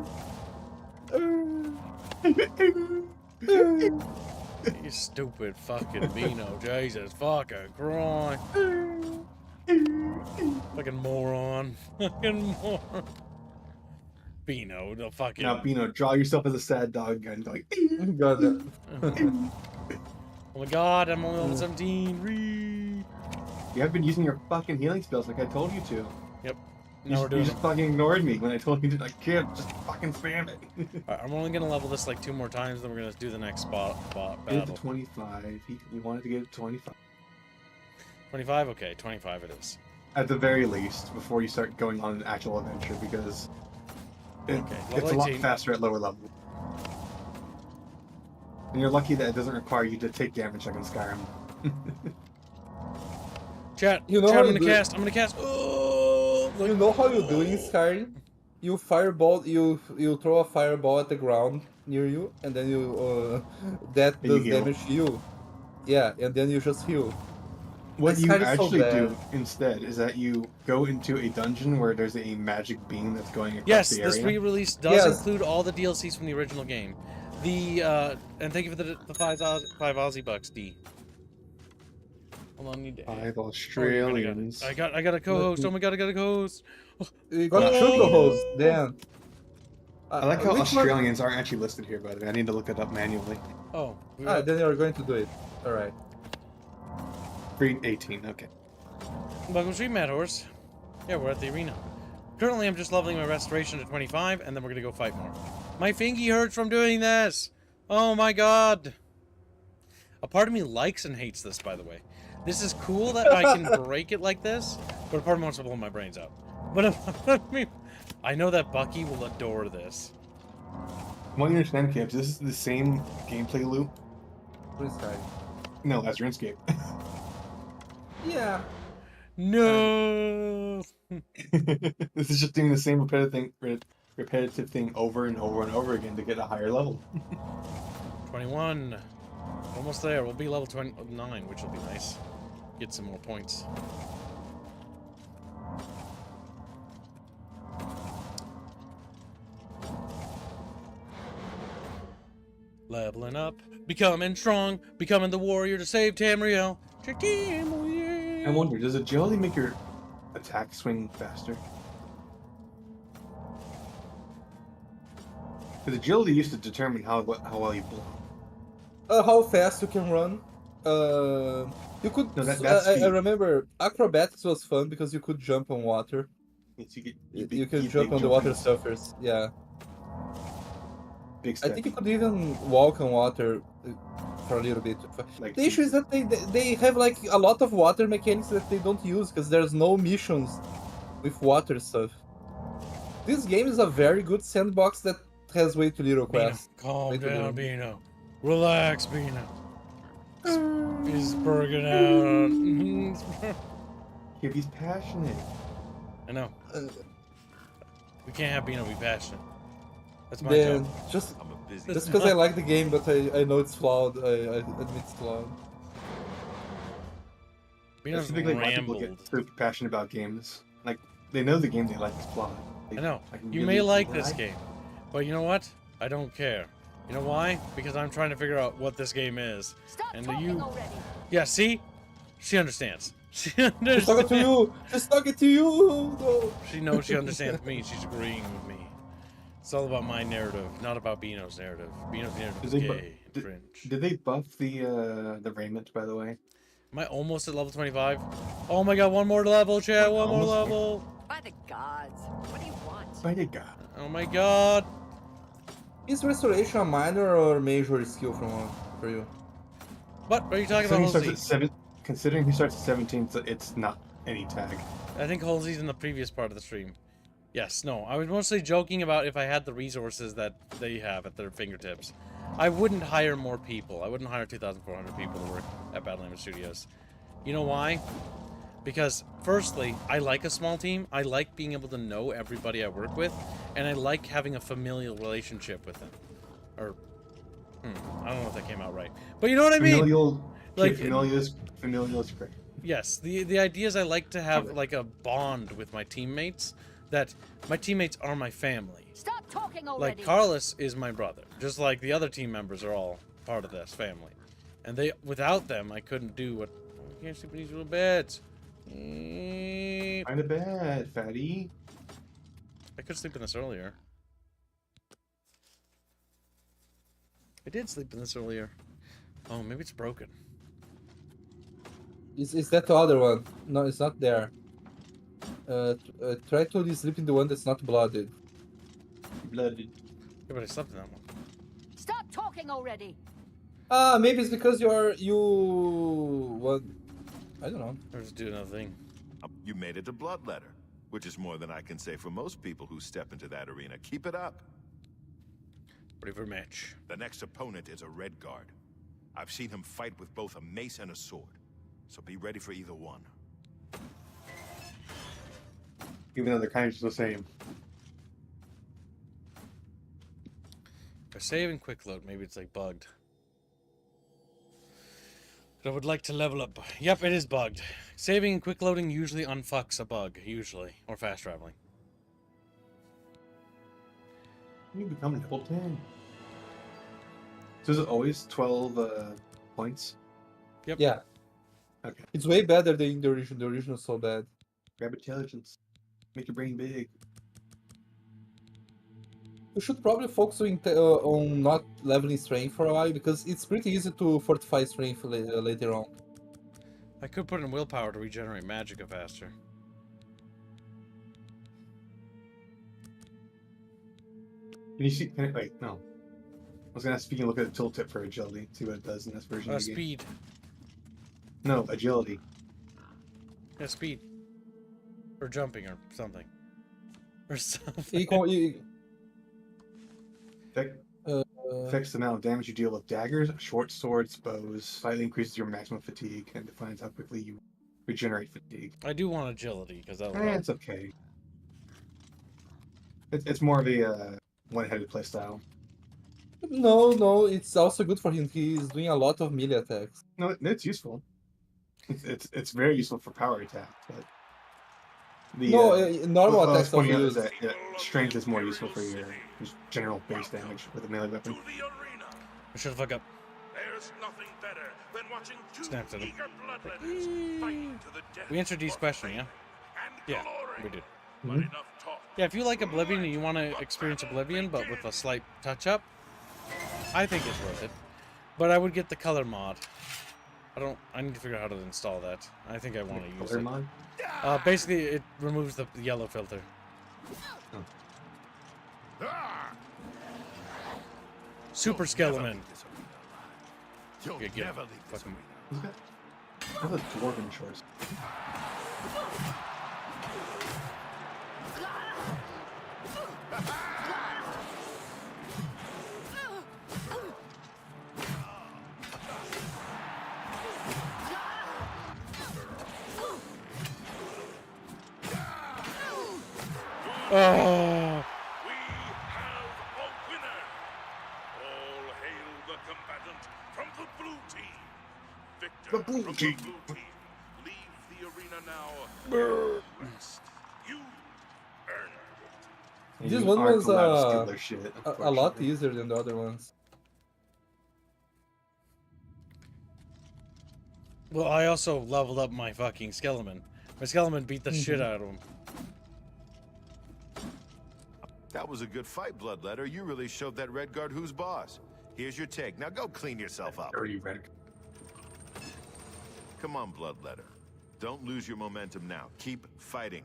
You stupid fucking Beano. Jesus fucking Christ. Fucking moron. Fucking moron. Beano, the fucking... Now, Bino, draw yourself as a sad dog and like. God, Oh my god, I'm only level 17. Read. You have been using your fucking healing spells like I told you to. Yep. You, Now we're doing you just fucking ignored me when I told you to. Like, kid, just fucking spam it. Alright, I'm only gonna level this like 2 more times, then we're gonna do the next spot Get it battle. to 25. You wanted to get it to 25. 25? Okay, 25 it is. At the very least, before you start going on an actual adventure, because Okay, it's level a lot 18. faster at lower levels. And you're lucky that it doesn't require you to take damage like in Skyrim. Chat, You know chat, how I'm you gonna do- cast. I'm gonna cast. Oh, You know how you do in Skyrim? You fireball, you throw a fireball at the ground near you, and then you that And you does heal. damage to you. Yeah, and then you just heal. What This you kind is so actually bad. do instead is that you go into a dungeon where there's a magic beam that's going across yes, the this area. re-release does Yes. include all the DLCs from the original game. The and thank you for the 5 Aussie bucks, D. Hold on, I need to. 5 Oh, Australians. I got a co-host. Oh my god, I got a co-host. You got Oh! two co-hosts, then. I like how which Australians aren't actually listed here, by the way. I need to look it up manually. Oh, we One... got- then you're going to do it. Alright. Green 18, okay. Welcome to Mad Horse. Yeah, we're at the arena. Currently, I'm just leveling my restoration to 25, and then we're gonna go fight more. My fingy hurts from doing this. Oh my god. A part of me likes and hates this, by the way. This is cool that I can break it like this, but a part of me wants to blow my brains out. But I know that Bucky will adore this. From what you understand, Kibbs, this is the same gameplay loop. Please, guys. No, as RuneScape. Yeah. No. This is just doing the same repetitive thing over and over and over again to get a higher level. 21. Almost there. We'll be level 29, which will be nice. Get some more points. Leveling up, becoming strong, becoming the warrior to save Tamriel. I wonder, does agility make your attack swing faster? Because agility used to determine how well you blow. How fast you can run. You could. No, that's I speed. remember acrobatics was fun because you could jump on water. Yes, you You can jump on the water surface. Yeah. Big I step. think you could even walk on water for a little bit. Like The issue is that they have like a lot of water mechanics that they don't use because there's no missions with water stuff. This game is a very good sandbox that has way too little Bino, quests. calm Way too down, little. Bino. Relax, Bino. He's burning out. If he's passionate. I know. We can't have Bino be passionate. That's my Then job. just I'm a busy. just because I like the game, but I know it's flawed. I admit it's flawed. Beano's typically why people rambled. get so passionate about games. Like they know the game they like is flawed. I know. Like, You really may like this lag. game, but you know what? I don't care. You know why? Because I'm trying to figure out what this game is. Stop And talking you... already. Yeah, see? She understands. She She's talking to understands. you. She's talking to you. No. She knows she understands me. She's agreeing with me. It's all about my narrative, not about Beano's narrative. Beano's narrative is gay and cringe. Did they buff the raiment, by the way? Am I almost at level 25? Oh my god, one more level, chat. One more Almost there. level. By the gods. What do you want? By the god. Oh my god. Is restoration a minor or major skill for you? What are you talking about, Considering he starts Halsey? at 7, considering he starts at 17, so it's not any tag. I think Halsey's in the previous part of the stream. Yes, no. I was mostly joking about if I had the resources that they have at their fingertips. I wouldn't hire more people. I wouldn't hire 2,400 people to work at Battle Lamb Studios. You know why? Because, firstly, I like a small team. I like being able to know everybody I work with. And I like having a familial relationship with them. Or, I don't know if that came out right. But you know what I mean? Familial, Like, familial is great. yes, the idea is I like to have, like, a bond with my teammates. That my teammates are my family. Stop talking already. Like, Carlos is my brother. Just like the other team members are all part of this family. And they, without them, I couldn't do what... I can't sleep in these little beds. Find a bed, fatty. I could sleep in this earlier. I did sleep in this earlier. Oh, maybe it's broken. Is that the other one? No, it's not there. Try to sleep in the one that's not blooded. Blooded. Yeah, but I slept in that one. Stop talking already. Ah, maybe it's because you what? I don't know. Or just do another thing. You made it to Bloodletter, which is more than I can say for most people who step into that arena. Keep it up. Ready for a match. The next opponent is a Red Guard. I've seen him fight with both a mace and a sword, so be ready for either one. Even though they're kind of the same. If I save and quick load, maybe it's like bugged. But I would like to level up. Yep, it is bugged. Saving and quick loading usually unfucks a bug, usually. Or fast traveling. You become level 10. So is it always 12 points? Yep. Yeah. Okay. It's way better than the original. The original's so bad. Grab intelligence. Make your brain big. You should probably focus on not leveling strength for a while because it's pretty easy to fortify strength later on. I could put in willpower to regenerate magicka faster. Can you see? Wait, no. I was gonna ask if you can look at the tooltip for agility, see what it does in this version of the game. Speed. No, agility. Yeah, speed. Or jumping or something. Or something. Affects the amount of damage you deal with daggers, short swords, bows, slightly increases your maximum fatigue, and defines how quickly you regenerate fatigue. I do want agility, because that'll It's okay. It's more of a one-headed playstyle. No, it's also good for him. He's doing a lot of melee attacks. No, it's useful. It's very useful for power attacks, but normal what I was attacks pointing also out is use. that strength is more useful for your just general base damage with a melee weapon. I should fuck up. There's nothing better than watching two Snapped at him. eager bloodletters fighting to the death. We answered these questions, yeah? Yeah, glory. we did. But enough talk. Yeah, if you like Oblivion and you want to experience Oblivion, but with a slight touch-up, I think it's worth it. But I would get the color mod. I need to figure out how to install that. I think I want to use Color it. mod? Basically, it removes the yellow filter. Super Skeleton. You'll Yeah, never leave this fucking- arena. I have a dwarven shorts. Oh! We have a winner. All hail the combatant from the blue team. Victor The blue from team. the blue team leaves the arena now. Rest. You earned it. And This you one aren't was allowed to steal their shit, a lot unfortunately. easier than the other ones. Well, I also leveled up my fucking skeleton. My skeleton beat the shit out of him. That was a good fight, Bloodletter. You really showed that Red Guard who's boss. Here's your take. Now go clean yourself up. Dirty red. Come on, Bloodletter. Don't lose your momentum now. Keep fighting.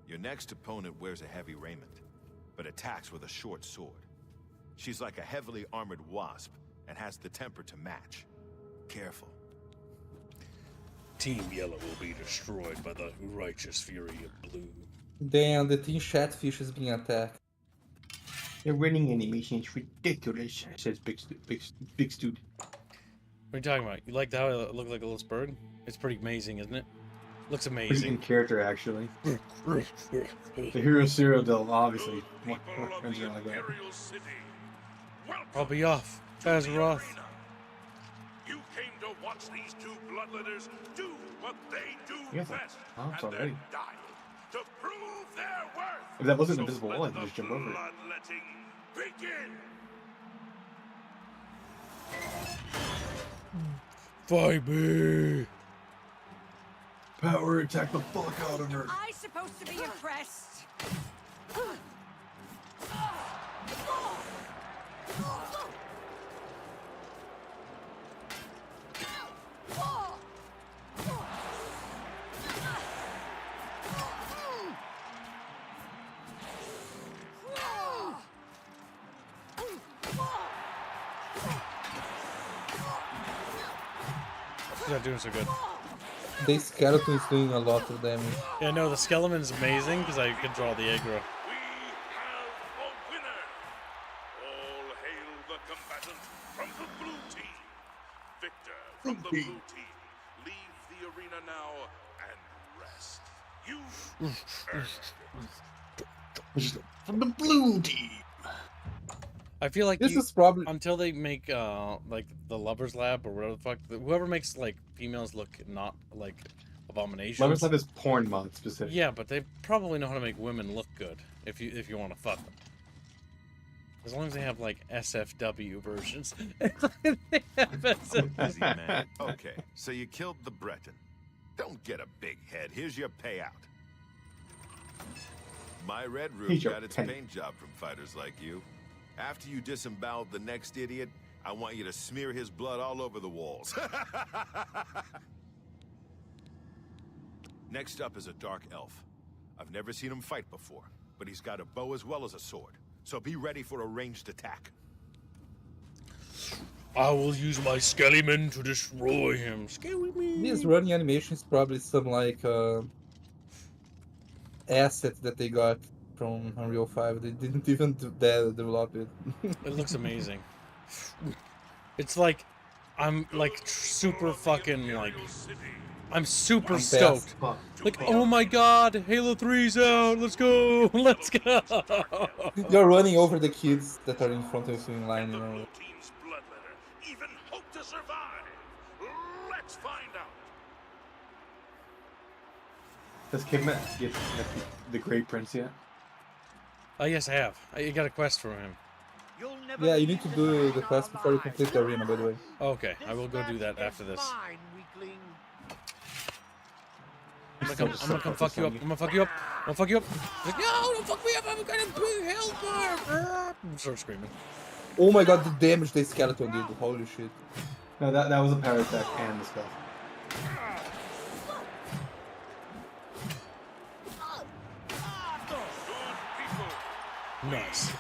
Your next opponent wears a heavy raiment, but attacks with a short sword. She's like a heavily armored wasp and has the temper to match. Careful. Team Yellow will be destroyed by the righteous fury of Blue. Damn, the Team Chatfish is being attacked. The running animation is ridiculous, says Big Dude. What are you talking about? You like how it looked like a little bird? It's pretty amazing, isn't it? Looks Pretty in amazing. character, actually. The hero serial deal, obviously. What friends are like that? Imperial City. I'll be off. Azeroth. You came to watch these two bloodletters do what they do Yes, best, oh, it's and already. then die to prove their worth. If that wasn't So invisible let wall, I could the just jump over it. bloodletting begin. Fight me. Power attack the fuck out of her. I supposed to be impressed. He's not doing so good. The skeleton is doing a lot of damage. Yeah, no, the skeleton's amazing because I control the aggro. We have a winner. All hail the combatant from the blue team. Victor from the blue team. Leave the arena now and rest. You earned it. From the blue team. I feel like This is probably until they make like the lovers lab or whatever the fuck, whoever makes like females look not like abominations. Lovers Lab is porn mod specific. Yeah, but they probably know how to make women look good if you want to fuck them. As long as they have like SFW versions. They have SFW. Easy, man. Okay, so you killed the Breton. Don't get a big head. Here's your payout. My Red Room Here's your got its penny. paint job from fighters like you. After you disemboweled the next idiot, I want you to smear his blood all over the walls. Next up is a dark elf. I've never seen him fight before, but he's got a bow as well as a sword. So be ready for a ranged attack. I will use my skeleton to destroy him. this running animation is probably some like asset that they got from Unreal 5. They didn't even develop it. It looks amazing. It's like I'm like super fucking like I'm super I'm stoked. Fuck. Like, oh my god, Halo 3's out. Let's go. Let's go. You're running over the kids that are in front of you in line, you know. Blue team's bloodletter even hope to survive. Let's find out. Does Kidman get the Great Prince yet? Oh yes, I have. I got a quest from him. You'll never Yeah, you be need to the do man the of quest before you mine. complete the arena, by the way. Okay, I will go do that This after this. match is mine, weakling. I'm gonna come fuck you up. I'm gonna fuck you up. I'm gonna fuck you up. He's like, no, don't fuck me up. I'm gonna big health bar. Start screaming. Oh my god, the damage the skeleton did. Holy shit. No, that was a power attack and the stuff. Nice. Have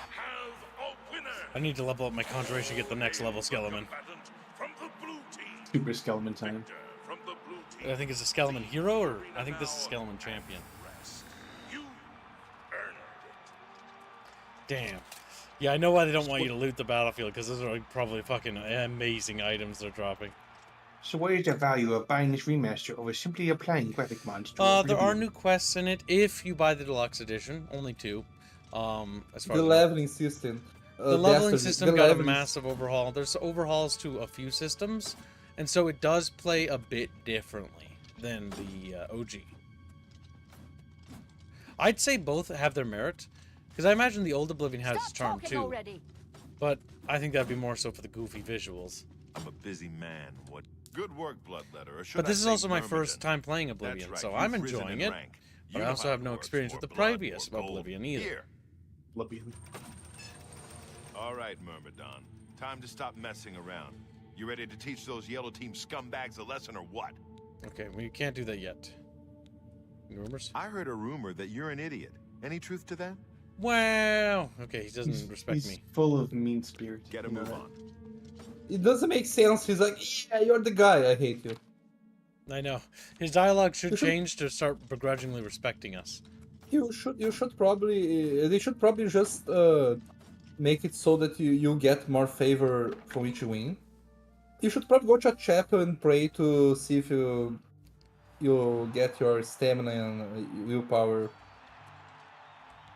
a winner. I need to level up my conjuration to get the next level skeleton. Combatant from the blue team. Super skeleton time. Victor from the blue team. I think it's a skeleton hero, or I think this is skeleton champion. Rest. You earned it. Damn. Yeah, I know why they don't want you to loot the battlefield, because those are like, probably fucking amazing items they're dropping. So what is the value of buying this remaster over simply applying graphic mods to it? There are new quests in it if you buy the deluxe edition. Only two. As far The as leveling system. the leveling Dastardly. system The got a leveling- massive overhaul. There's overhauls to a few systems, and so it does play a bit differently. than the OG. I'd say both have their merit, because I imagine the old Oblivion has its charm too. Already. But I think that'd be more so for the goofy visuals. I'm a busy man. What good work, Bloodletter. Or should But this I is say also my Myrmidon? first time playing Oblivion, That's right, so you've I'm risen enjoying in it. rank. But You I know also how have it no works. experience More with the blood, previous more gold. Oblivion either. Here. Oblivion. All right, Myrmidon. Time to stop messing around. You ready to teach those Yellow Team scumbags a lesson or what? Okay, well, you can't do that yet. Any rumors? I heard a rumor that you're an idiot. Any truth to that? Wow. Okay, he doesn't respect He's me. full of mean spirits. Get a you know move that? on. It doesn't make sense. He's like, yeah, you're the guy. I hate you. I know. His dialogue should You should- change to start begrudgingly respecting us. You should probably. They should probably just make it so that you get more favor from each win. You should probably go to a chapel and pray to see if you get your stamina and willpower.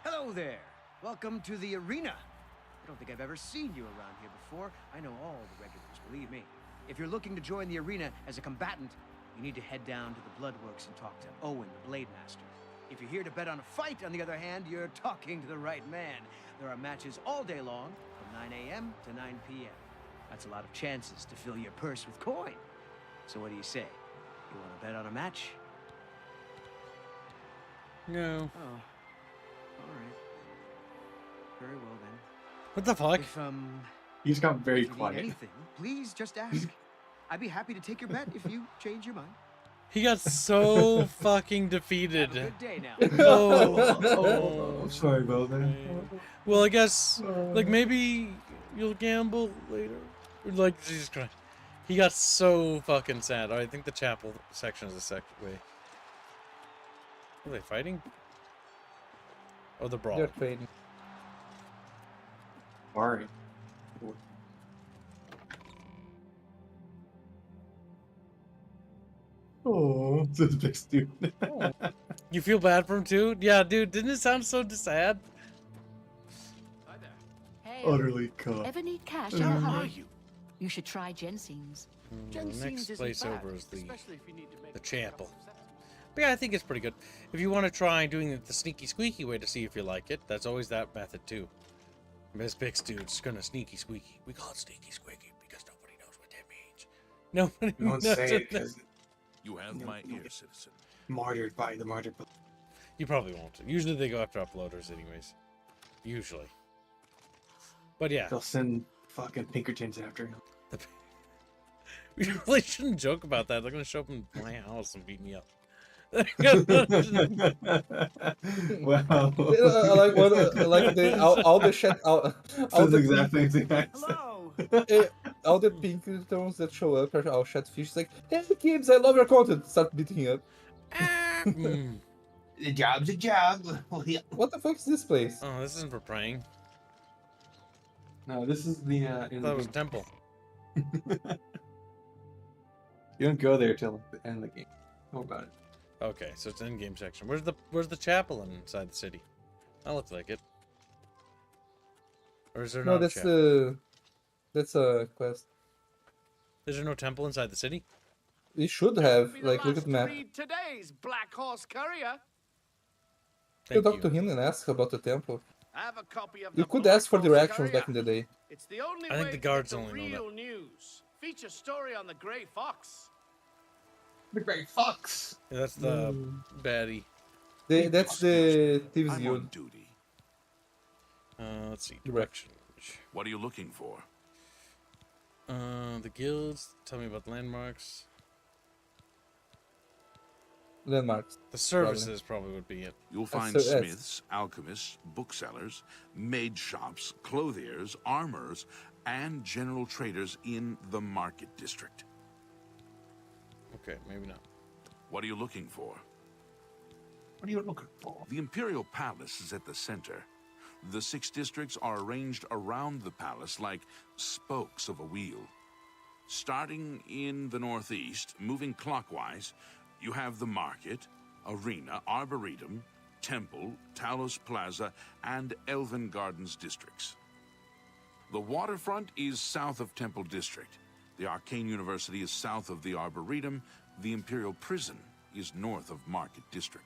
Hello there. Welcome to the arena. I don't think I've ever seen you around here before. I know all the regulars, believe me. If you're looking to join the arena as a combatant, you need to head down to the Bloodworks and talk to Owen, the Blade Master. If you're here to bet on a fight, on the other hand, you're talking to the right man. There are matches all day long, from 9 a.m. to 9 p.m. That's a lot of chances to fill your purse with coin. So what do you say? You want to bet on a match? No. Oh. All right. Very well then. What the fuck? If He just got very if you need quiet. anything, please just ask. I'd be happy to take your bet if you change your mind. He got so fucking defeated. Have a good day now. Oh, sorry about that. Well, I guess, like, maybe you'll gamble later. Or, like, Jesus Christ. He got so fucking sad. I think the chapel section is the second way. Are they fighting? Oh, the brawl. They're trading. Sorry. Oh, this big student. You feel bad for him too? Yeah, dude, didn't it sound so sad? Hey, Utterly cut. ever need cash? Who in a are hurry? You should try Jensen's. The next place over is the especially if you need to make a chapel. couple of sets. But yeah, I think it's pretty good. If you want to try doing it the sneaky squeaky way to see if you like it, that's always that method too. This big dude's gonna sneaky squeaky. We call it sneaky squeaky because nobody knows what that means. Nobody Don't knows say what it that- because You have my ear, citizen. martyred by the martyr. You probably won't. Usually they go after uploaders anyways. Usually. But yeah. They'll send fucking Pinkertons after him. We really shouldn't joke about that. They're gonna show up in my house and beat me up. Wow. I like what I like all the shit all Says the exactly the same accent. Hello. all the Pinkertons that show up are all Chatfish. It's like, hey kids, I love your content. Start beating up. Mm. The job's a job. What the fuck is this place? Oh, this isn't for praying. No, this is the. I thought it was a temple. You don't go there till the end of the game. How about it? Okay, so it's in game section. Where's the chapel inside the city? That looks like it. Or is there No, not that's a chapel? that's a quest. Is there no temple inside the city? We should have, Be the like, look last at the map. to read today's Black Horse Courier. You Thank talk you. to him and ask about the temple. I have a copy of You the could Black ask for Horse directions Courier. back in the day. It's the only I think way the to guards get the only know that. real news. Feature story on the Grey Fox. The Great Fox. Yeah, that's the baddie. That's the Thieves I'm Guild. on duty. Let's see. Direction. What are you looking for? The guilds. Tell me about the landmarks. Landmarks. The services probably would be it. You'll find That's- smiths, alchemists, booksellers, maid shops, clothiers, armorers, and general traders in the market district. Okay, maybe not. What are you looking for? What are you looking for? The Imperial Palace is at the center. The 6 districts are arranged around the palace like spokes of a wheel. Starting in the northeast, moving clockwise, you have the market, arena, arboretum, temple, Talos Plaza, and Elven Gardens districts. The waterfront is south of Temple District. The Arcane University is south of the Arboretum. The Imperial Prison is north of Market District.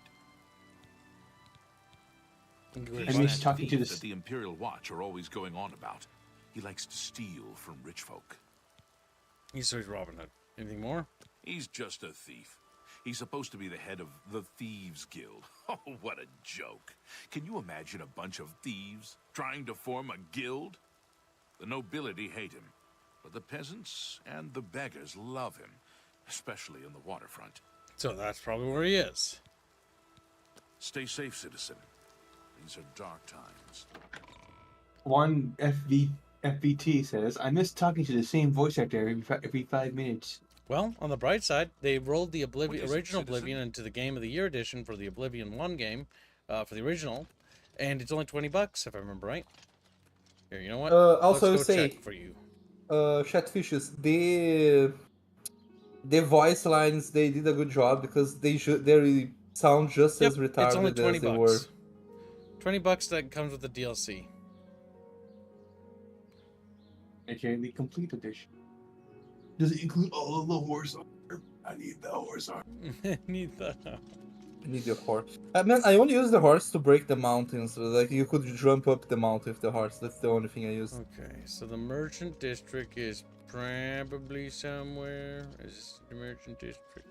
Good He's And he's find. that talking to thief this- that the Imperial Watch are always going on about. He likes to steal from rich folk. He's Robin Hood. Anything more? He's just a thief. He's supposed to be the head of the Thieves Guild. Oh, what a joke. Can you imagine a bunch of thieves trying to form a guild? The nobility hate him, but the peasants and the beggars love him, especially in the waterfront. So that's probably where he is. Stay safe, citizen. These are dark times. One FVT says, I miss talking to the same voice actor every 5 minutes. Well, on the bright side, they rolled the What is it, original citizen? Oblivion into the Game of the Year edition for the Oblivion 1 game, for the original, and it's only $20 if I remember right. Here, you know what? Also Let's go say, check for you. Chatfishes, the voice lines, they did a good job because they sound just as Yep, it's only retarded 20 as they were. bucks. $20 that comes with the DLC. AKA the complete edition. Does it include all of the horse armor? I need the horse armor. Need that. You need your horse. Man, I only use the horse to break the mountains. So, like, you could jump up the mountain with the horse. That's the only thing I use. Okay, so the Merchant District is probably somewhere. Is this the Merchant District?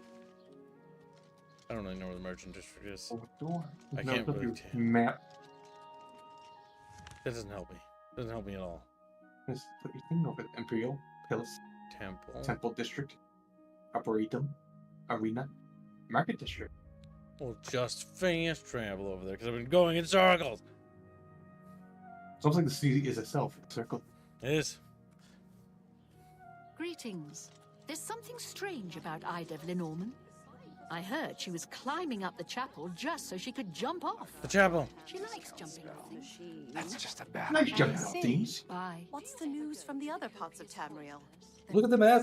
I don't really know where the Merchant District is. Door. I can't really tell. Map. That doesn't help me. Doesn't help me at all. Let's put your thing over Imperial, Palace, Temple. Temple District, Arboretum, Arena, Market District. We'll just fast travel over there because I've been going in circles. It's almost like the city is itself, a circle. It is. Greetings. There's something strange about Ida Lenormand. I heard she was climbing up the chapel just so she could jump off. The chapel. She likes jumping off things. That's just a bad nice jumping off things. Bye. What's the news from the other parts of Tamriel? Look at the map.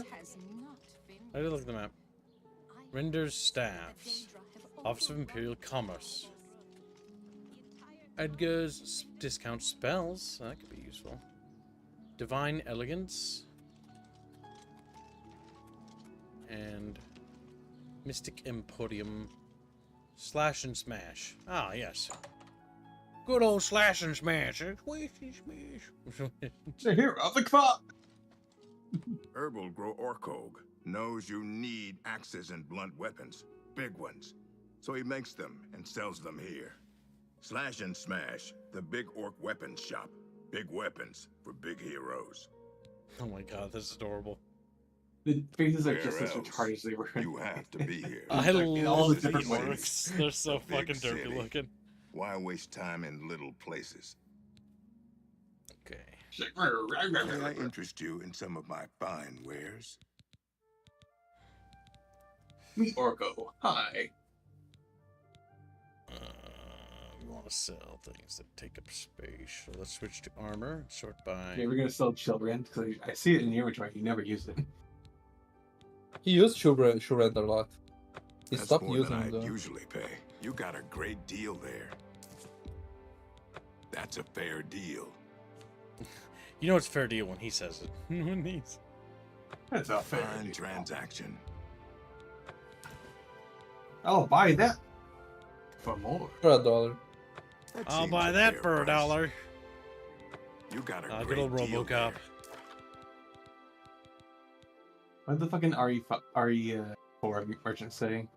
I did look at the map. Renders staffs. Office of Imperial Commerce. Edgar's discount spells. That could be useful. Divine Elegance. And Mystic Emporium. Slash and Smash. Ah, yes. Good old Slash and Smash. Smash. The hero of the crop. Herbal Grow Orkog knows you need axes and blunt weapons, big ones. So he makes them and sells them here. Slash and Smash, the Big Orc Weapons Shop. Big weapons for big heroes. Oh my god, this is adorable. The faces are just Where as else? retarded as they were. You have to be here. I in all love the the different ways. orcs. They're so A big fucking derpy city. looking. Why waste time in little places? Okay. May I interest you in some of my fine wares? Meet Orko. Hi. We want to sell things that take up space. So let's switch to armor. Sort by. Yeah, we're gonna sell children because I see it in the inventory. You never use it. He used Shurend a lot. He That's stopped more using than them I'd though. usually pay. You got a great deal there. That's a fair deal. You know it's a fair deal when he says it. When he's. That's a fair Fine deal. transaction. I'll buy that for more. For $1. That I'll seems buy a that fair for price. $1. You got a Good great old deal RoboCop. there. What the fucking RE4 merchant say?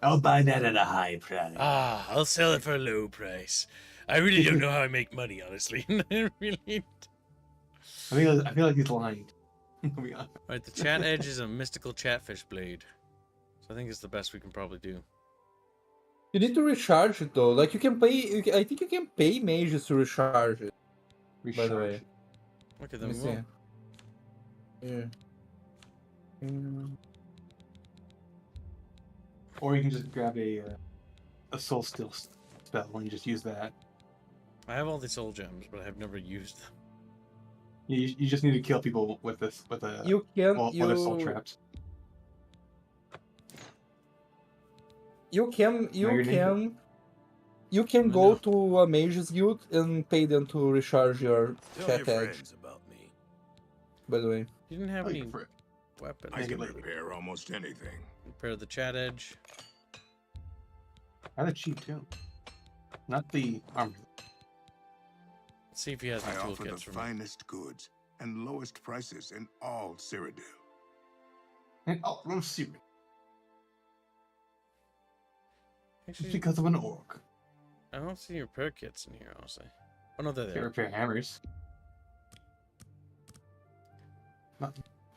I'll buy that at a high price. Ah, I'll sell it for a low price. I really don't know how I make money, honestly. I really. I feel like he's lying. To be honest. Right, the chat edge is a mystical chatfish blade. So I think it's the best we can probably do. You need to recharge it though. Like you can pay. I think you can pay mages to recharge it. By the way. Okay, Let then me we see. will. Yeah. Or you can just grab a soul steel spell and you just use that. I have all the soul gems, but I have never used them. You just need to kill people with this You can other soul traps. You can I go know. to a mage's guild and pay them to recharge your Tell chat your edge. friends about me. By the way, You didn't have Oh, any. you're free. weapons. I can repair almost anything. Repair the chat edge. Rather cheap too. Not the armor. Let's see if he has any I offer the toolkits for me. finest goods and lowest prices in all Cyrodiil. And no secret. Actually, Because of an orc. I don't see your repair kits in here, honestly. Oh no, they're Can't there. repair hammers.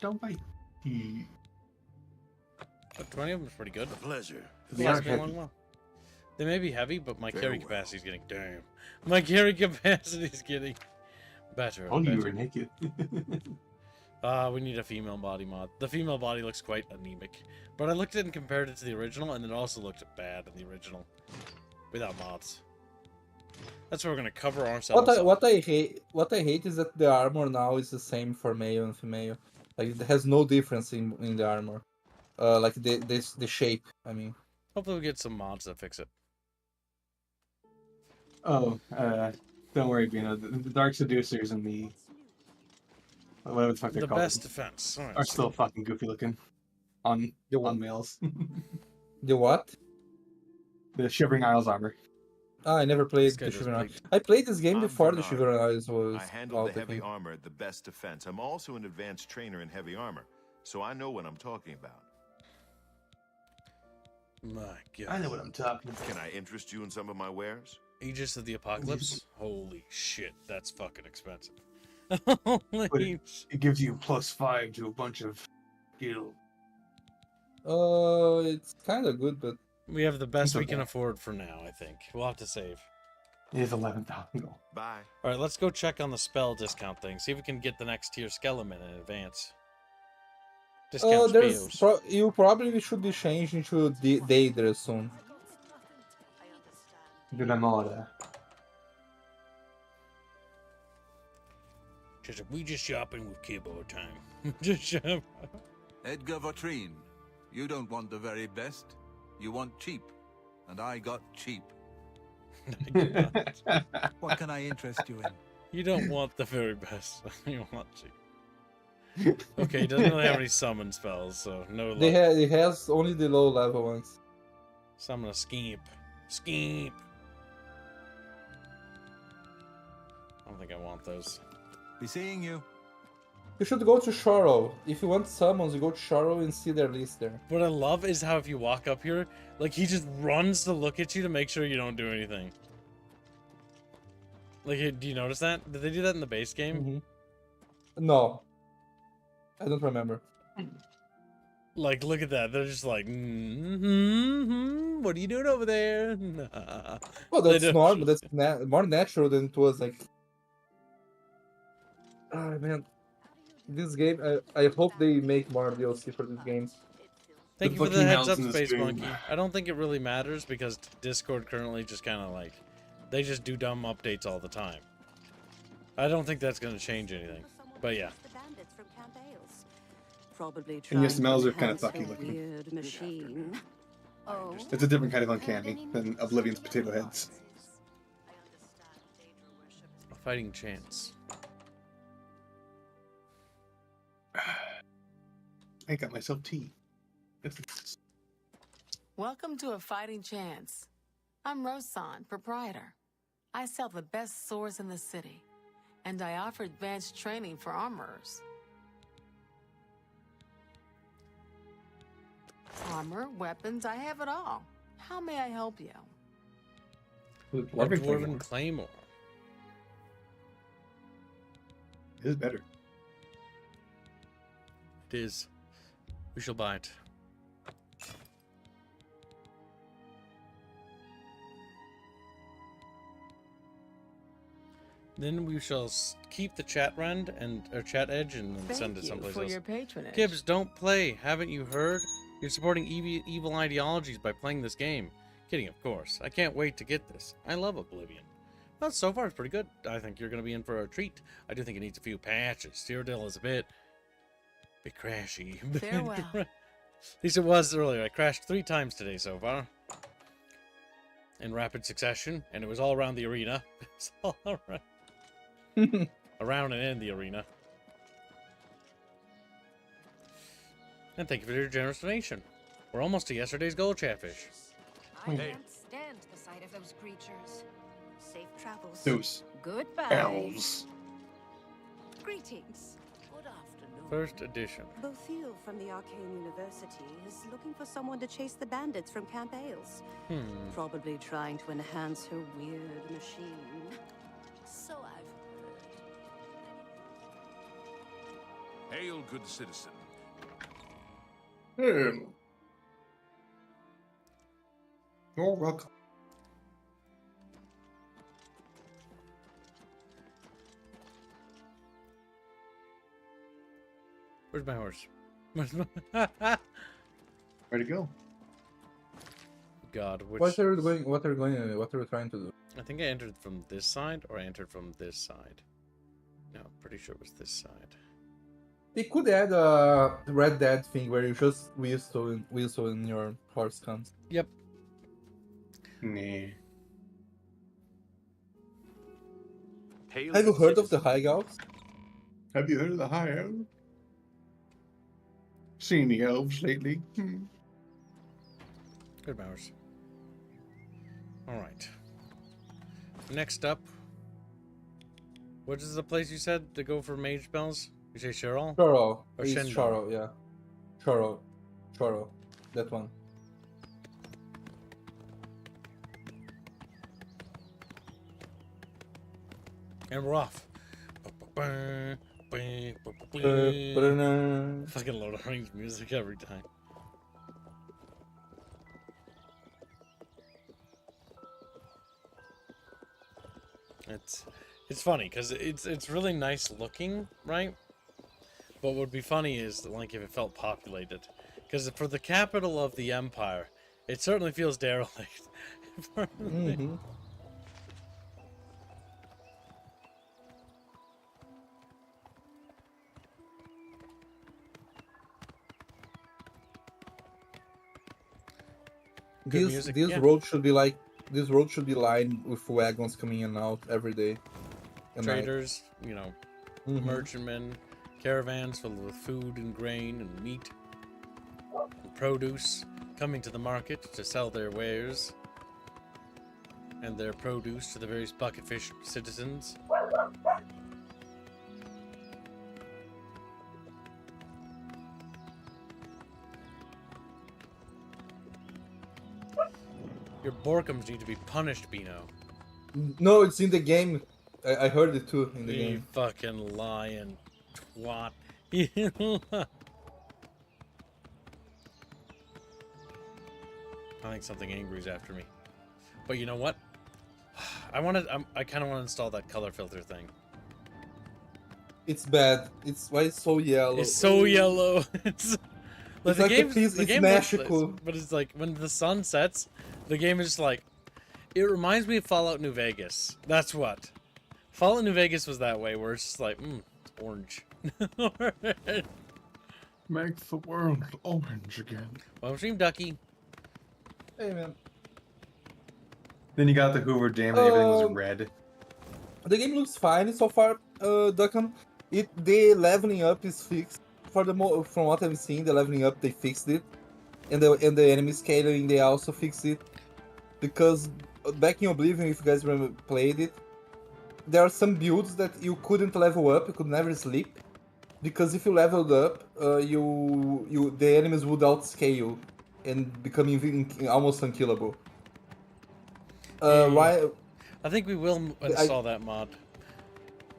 Don't bite. But 20 of them is pretty good. A pleasure. They Lasts are me a long heavy. while. They may be heavy, but my carry Farewell. capacity is getting My carry capacity is getting better. and Only you better. were naked. We need a female body mod. The female body looks quite anemic. But I looked at it and compared it to the original, and it also looked bad in the original. Without mods. That's what we're gonna cover ourselves. What I hate is that the armor now is the same for male and female. Like it has no difference in the armor. Like the shape, I mean. Hopefully we get some mods that fix it. Oh, don't worry, Bino. The Dark Seducers and the whatever the fuck they're The called best defense. Alright, are so- still fucking goofy looking on males. The what? The Shivering Isles armor. Ah, I never played This guy the does Shivering bleed. Isles. I played this game I'm before the Bernard. Shivering Isles was I handle out, the I heavy think. armor at the best defense. I'm also an advanced trainer in heavy armor, so I know what I'm talking about. My god. I know what I'm talking about. Can I interest you in some of my wares? Aegis of the Apocalypse? Holy shit, that's fucking expensive. But Holy it gives you +5 to a bunch of skill. It's kind of good, but We have the best It's we can okay. afford for now, I think. We'll have to save. It is 11,000 gold. Bye. Alright, let's go check on the spell discount thing. See if we can get the next tier skeleton in advance. Discount there's spells. you probably should be changing to the Daedra soon. Good amore. We just shopping with keyboard time. Just shop. Edgar Vautrin, you don't want the very best. You want cheap. And I got cheap. What can I interest you in? You don't want the very best. You want cheap. Okay, he doesn't really have any summon spells, so no luck. It has only the low level ones. Summon a Skeep. Skeep! I don't think I want those. Be seeing you. You should go to Sharo. If you want summons, you go to Sharo and see their list there. What I love is how if you walk up here, like he just runs to look at you to make sure you don't do anything. Like, do you notice that? Did they do that in the base game? No. I don't remember. Like, look at that. They're just like, what are you doing over there? Well, They that's don't- normal. That's more natural than it was like. Oh man, this game. I hope they make more DLC for this game. Thank The you for the fucking heads mouse up, in the Space stream. Monkey. I don't think it really matters because Discord currently just kind of like, they just do dumb updates all the time. I don't think that's going to change anything. But yeah. Probably And your trying smells to are kinda enhance fucky a looking. Weird machine. Oh. It's a different kind of uncanny than Oblivion's potato heads. A fighting chance. I got myself tea. Welcome to A Fighting Chance. I'm Rosan, proprietor. I sell the best swords in the city, and I offer advanced training for armorers. Armor, weapons, I have it all. How may I help you? A Dwarven Claymore. It is better. It is. We shall buy it. Then we shall keep the chat rend and or chat edge and then send it Thank you someplace for else. your patronage. Gibbs, don't play. Haven't you heard? You're supporting evil ideologies by playing this game. Kidding, of course. I can't wait to get this. I love Oblivion. Well, so far it's pretty good. I think you're going to be in for a treat. I do think it needs a few patches. Cyrodiil is a bit crashy. Farewell. At least it was earlier. I crashed 3 times today so far. In rapid succession, and it was all around the arena. It's all around. Around and in the arena. And thank you for your generous donation. We're almost to yesterday's goal, Chatfish. I can't stand the sight of those creatures. Safe travels. Those Goodbye. elves. Greetings. Good afternoon. First edition. Bothil from the Arcane University is looking for someone to chase the bandits from Camp Ailes. Probably trying to enhance her weird machine. So I've heard. Hail, good citizen. You're welcome. Where's my horse? Where'd it go? God, which... What are you going? What are you trying to do? I think I entered from this side, or I entered from this side. No, pretty sure it was this side. They could add a Red Dead thing where you just whistle in your horse comes. Yep. Nah. Have you heard of the High Elves? Have you heard of the High Elves? Seen the elves lately? Good mouse. Alright. Next up. What is the place you said to go for mage spells? You say Cheryl? Choro. Or It's Shendon? Choro, yeah. Choro. That one. And we're off. Fucking Lord of the Rings music every time. It's funny because it's really nice looking, right? But what would be funny is like if it felt populated, because for the capital of the empire, it certainly feels derelict. Mm-hmm. This road should be like lined with wagons coming in and out every day. Traders, you know, merchantmen, caravans filled with food and grain and meat and produce coming to the market to sell their wares and their produce to the various bucketfish citizens. Your Borkums need to be punished, Bino. No, it's in the game. I heard it too in the You game. fucking lying twat. I think something angry's after me. But you know what? I kind of want to install that color filter thing. It's bad. Why it's so yellow. It's so yellow. It's like it's magical. But it's like when the sun sets, the game is just like. It reminds me of Fallout New Vegas. That's what. Fallout New Vegas was that way, where it's just like, it's orange. Make the world orange again. Well, stream Ducky. Hey man. Then you got the Hoover Dam and everything was red. The game looks fine so far, Duncan. The leveling up is fixed. From what I'm seeing, the leveling up they fixed it, and the enemy scaling they also fixed it. Because back in Oblivion, if you guys remember played it, there are some builds that you couldn't level up, you could never sleep, because if you leveled up, the enemies would outscale you and become almost unkillable. Why? I think we will install that mod.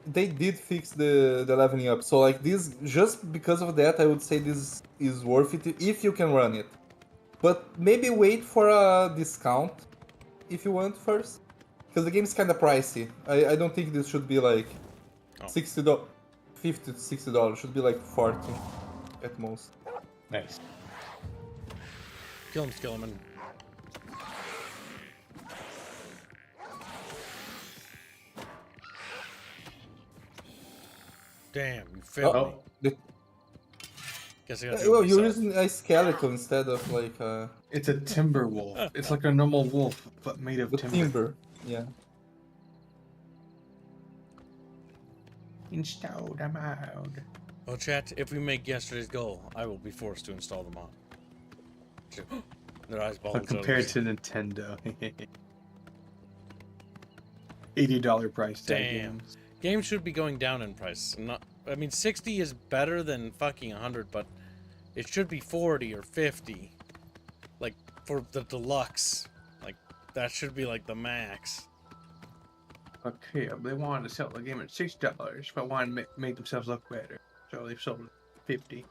They did fix the leveling up, so like this, just because of that, I would say this is worth it if you can run it. But maybe wait for a discount if you want first, because the game's kind of pricey. I don't think this should be like $60, $50 to $60. Should be like $40 at most. Nice. Kill him, Skeleman. Damn, you failed me. Guess I gotta do Well, it you're myself. using a skeleton instead of like It's a timber wolf. It's like a normal wolf, but made of timber. Yeah. Installed, I'm out. Well, chat, if we make yesterday's goal, I will be forced to install the mod. Their eyes balls. But compared to Nintendo, $80 price tag Damn. games. Games should be going down in price. Not, I mean, 60 is better than fucking 100, but it should be 40 or 50. Like, for the deluxe. Like, that should be like the max. Okay, they wanted to sell the game at $6, but wanted to make themselves look better. So they sold it at 50.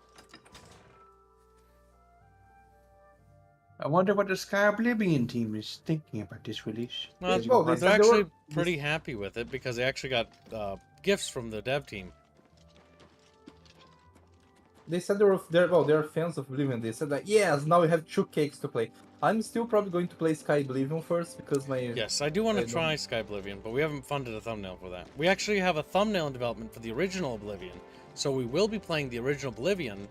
I wonder what the Sky Oblivion team is thinking about this release. Well, they're actually pretty happy with it because they actually got gifts from the dev team. They said they're fans of Oblivion. They said that yes, now we have 2 cakes to play. I'm still probably going to play Sky Oblivion first because my Yes, I do want to try Sky Oblivion, but we haven't funded a thumbnail for that. We actually have a thumbnail in development for the original Oblivion, so we will be playing the original Oblivion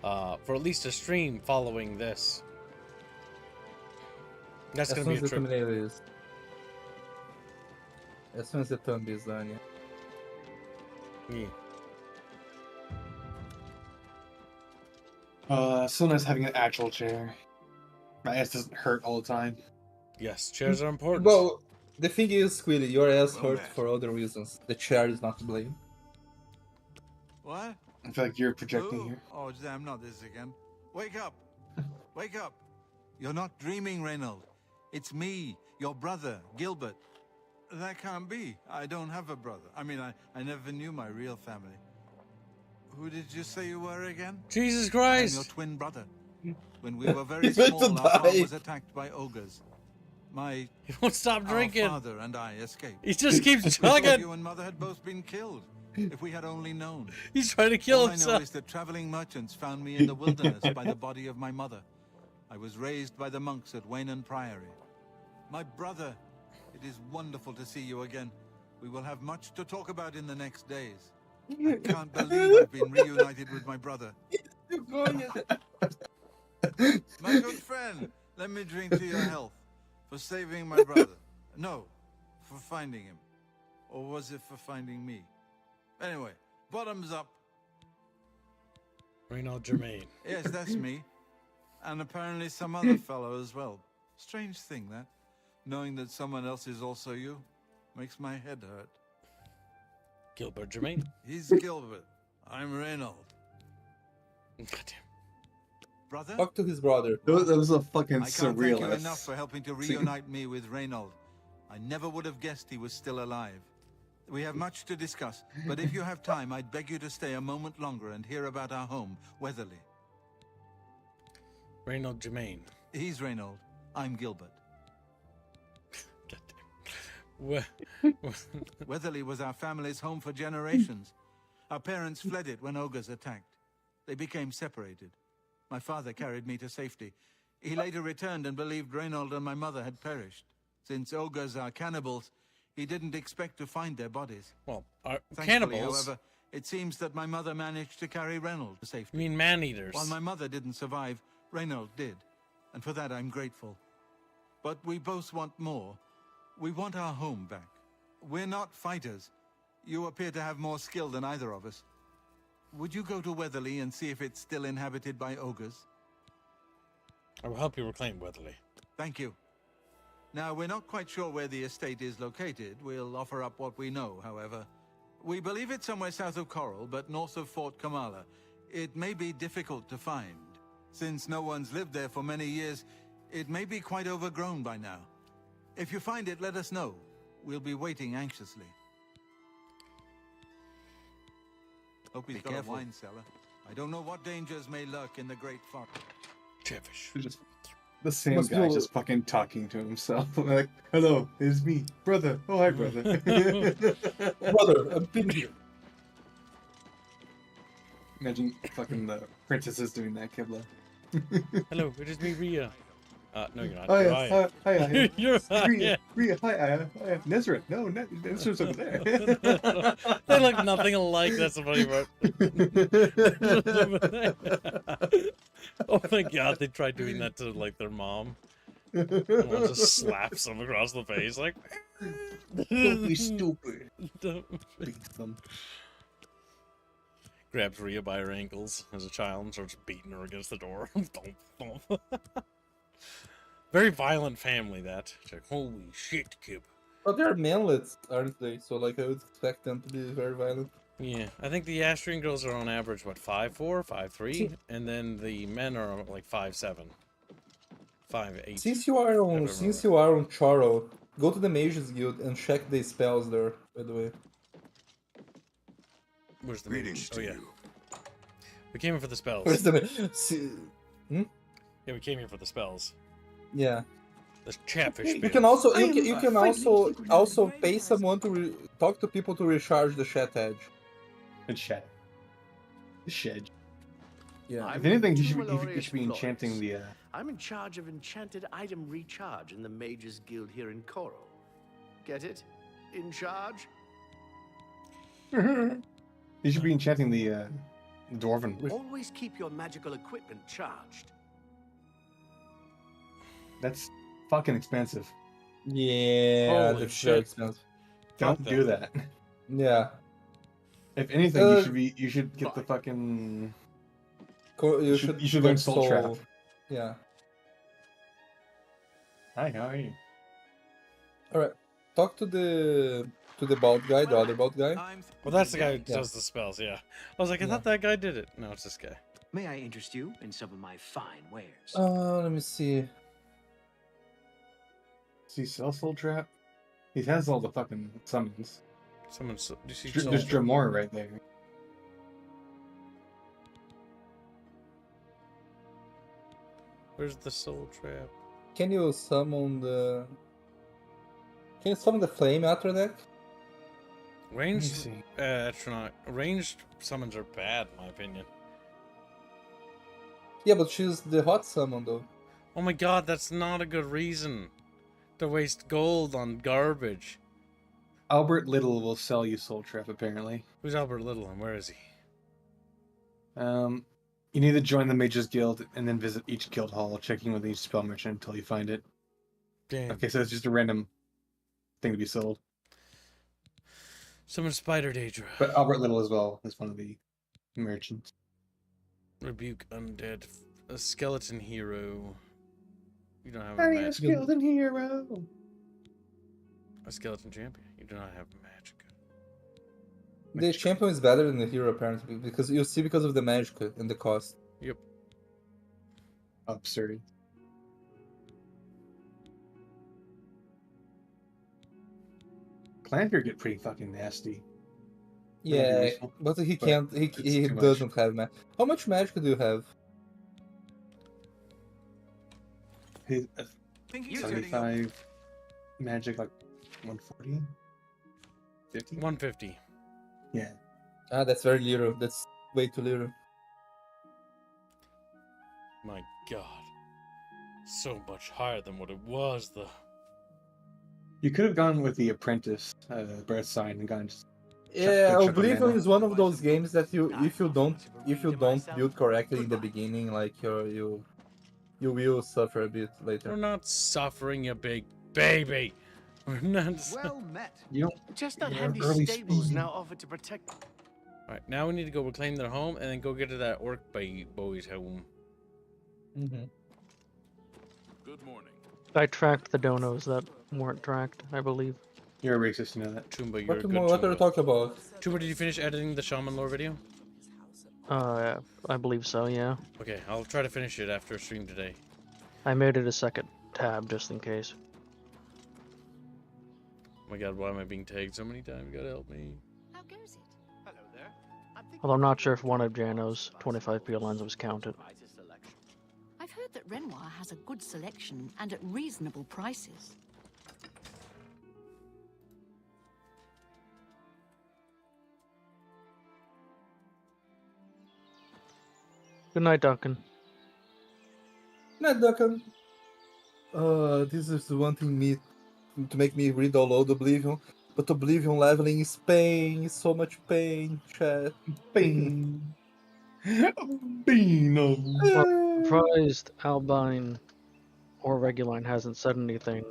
for at least a stream following this. That's going to be a trip. As soon as the thumbnail is done, yeah. So nice having an actual chair. My ass doesn't hurt all the time. Yes, chairs are important. Well, the thing is, Squiddy, your ass hurts for other reasons. The chair is not to blame. What? I feel like you're projecting here. Oh, damn, not this again. Wake up! Wake up! You're not dreaming, Reynold. It's me, your brother, Gilbert. That can't be. I don't have a brother. I mean, I never knew my real family. Who did you say you were again? Jesus Christ! I'm your twin brother. When we were very small, our farm was attacked by ogres. He won't stop drinking. Our father and I escaped. He just keeps chugging. You and mother had both been killed. If we had only known. He's trying to kill himself. All I know is that traveling merchants found me in the wilderness by the body of my mother. I was raised by the monks at Waynon Priory. My brother, it is wonderful to see you again. We will have much to talk about in the next days. I can't believe I've been reunited with my brother. My good friend, let me drink to your health. For saving my brother. No, for finding him. Or was it for finding me? Anyway, bottoms up. Reynold Germain. Yes, that's me. And apparently some other fellow as well. Strange thing, that. Knowing that someone else is also you makes my head hurt. Gilbert Germain. He's Gilbert. I'm Reynold. Goddamn. Brother? Talk to his brother. That was a fucking I can't surreal. thank you enough for helping to reunite me with Reynold. I never would have guessed he was still alive. We have much to discuss, but if you have time, I'd beg you to stay a moment longer and hear about our home, Weatherly. Reynold Germain. He's Reynold. I'm Gilbert. Weatherly was our family's home for generations. Our parents fled it when ogres attacked. They became separated. My father carried me to safety. He later returned and believed Reynold and my mother had perished. Since ogres are cannibals, he didn't expect to find their bodies. Well, Thankfully, cannibals? however, it seems that my mother managed to carry Reynold to safety. You mean man-eaters? While my mother didn't survive, Reynold did. And for that, I'm grateful. But we both want more. We want our home back. We're not fighters. You appear to have more skill than either of us. Would you go to Weatherly and see if it's still inhabited by ogres? I will help you reclaim Weatherly. Thank you. Now, we're not quite sure where the estate is located. We'll offer up what we know, however. We believe it's somewhere south of Coral, but north of Fort Kamala. It may be difficult to find. Since no one's lived there for many years, it may be quite overgrown by now. If you find it, let us know. We'll be waiting anxiously. Hope he's got a wine cellar. I don't know what dangers may lurk in the Great Forest. Chatfish. The same guy just fucking talking to himself. Like, hello, it's me. Brother. Oh, hi, brother. Brother, I've been here. Imagine fucking the princesses doing that, Kibla. Hello, it is me, Rhea. No, you're not. Oh, You're yeah. Aya. Hi, Aya. You're Rhea, Aya. Rhea, hi, Aya. Nezra. No, Nezra's over there. They look nothing alike. That's the funny part. Oh my god, they tried doing that to like their mom. One just slaps them across the face, like. Don't be stupid. Don't. Beat them. grabs Rhea by her ankles as a child and starts beating her against the door. Very violent family, that. It's like, holy shit, kid. But they're manlets, aren't they? So, like, I would expect them to be very violent. Yeah, I think the Astrian girls are on average, what, 5'4", 5'3"? And then the men are like 5'7", 5'8". Since you are on Charo, go to the Mages Guild and check the spells there, by the way. Where's the mage? Oh, yeah. We came here for the spells. Where's the Yeah, we came here for the spells. Yeah. The Chatfish You can also also pay someone to talk to people to recharge the chat edge. The chat. The shed. Yeah. If anything, you should be enchanting the. I'm in charge of enchanted item recharge in the Mages Guild here in Coral. Get it? In charge? You should be enchanting the dwarven. Always keep your magical equipment charged. That's fucking expensive. Yeah, Holy that's shit. very expensive. Don't do that. Yeah. If anything, you should get the fucking. You should learn get Soul Trap. Yeah. Hi, how are you? Alright. Talk to the bald guy, the other bald guy. Well, that's the guy who does the spells, yeah. I was like, I thought that guy did it. No, it's this guy. May I interest you in some of my fine wares? Let me see. Does he sell Soul Trap? He has all the fucking summons. There's Dramor right there. Where's the soul trap? Can you summon the flame after that? Ranged ranged summons are bad, in my opinion. Yeah, but she's the hot summon though. Oh my god, that's not a good reason to waste gold on garbage. Albert Little will sell you Soul Trap, apparently. Who's Albert Little and where is he? You need to join the Mages Guild and then visit each guild hall, checking with each spell merchant until you find it. Damn. Okay, so it's just a random thing to be sold. Summon Spider Daedra. But Albert Little as well is one of the merchants. Rebuke undead. A skeleton hero. You don't have I a need a magic. skeleton hero. A skeleton champion. You do not have magic. The champion is better than the hero apparently because you see because of the magic and the cost. Yep. Absurd. Clanter get pretty fucking nasty. Yeah, but he can't. He doesn't have magic. How much magic do you have? 75 magic, like 140, 50. 150. Yeah. Ah, that's very little. That's way too little. My god. So much higher than what it was, though. You could have gone with the apprentice birth sign and gone. Yeah, Oblivion is one of those games that if you don't build correctly in the beginning, like you will suffer a bit later. We're not suffering, you big baby. We're not. Well met. You Just not you're handy early stables season. now offer to protect. Alright, now we need to go reclaim their home and then go get to that orc boy's home. Mm-hmm. Good morning. I tracked the donos that weren't tracked, I believe. You're a racist, you know that. Tumba, you're a good What are you talking about? Tumba, did you finish editing the Shaman lore video? I believe so, yeah. Okay, I'll try to finish it after stream today. I made it a second tab just in case. Oh my god, why am I being tagged so many times? You gotta help me. How goes it? Hello there. Although I'm not sure if one of Jano's 25p lines was counted. I've heard that Renoir has a good selection and at reasonable prices. Good night, Duncan. Not Duncan. This is wanting me to make me re-download Oblivion, but Oblivion leveling is pain, so much pain, chat. Pain. Beano. Well, I'm surprised Albine or Reguline hasn't said anything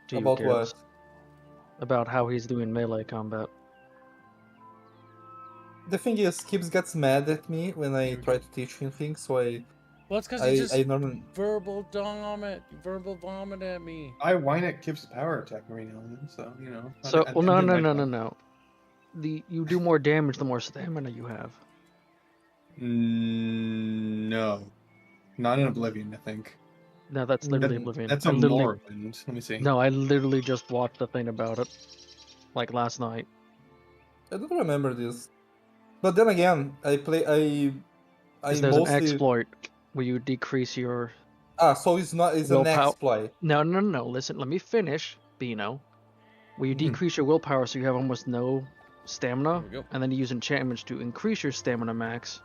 to you, About kids, what? about how he's doing melee combat. the thing is, Kibbs gets mad at me when I try to teach him things, so Well, it's because he just I normally verbal vomit at me. I whine at Kip's power attack every now and then, so you know. So, I well, no, didn't no, like no, that. no, no. You do more damage the more stamina you have. No, not in Oblivion, I think. No, that's literally Oblivion. That's I a literally, Morrowind. Let me see. No, I literally just watched the thing about it, like last night. I don't remember this. But then again, I Because there's an exploit where you decrease your so it's not an willpower. exploit. No, no, no. Listen, let me finish, Bino. Where you decrease your willpower so you have almost no stamina, and then you use enchantments to increase your stamina max,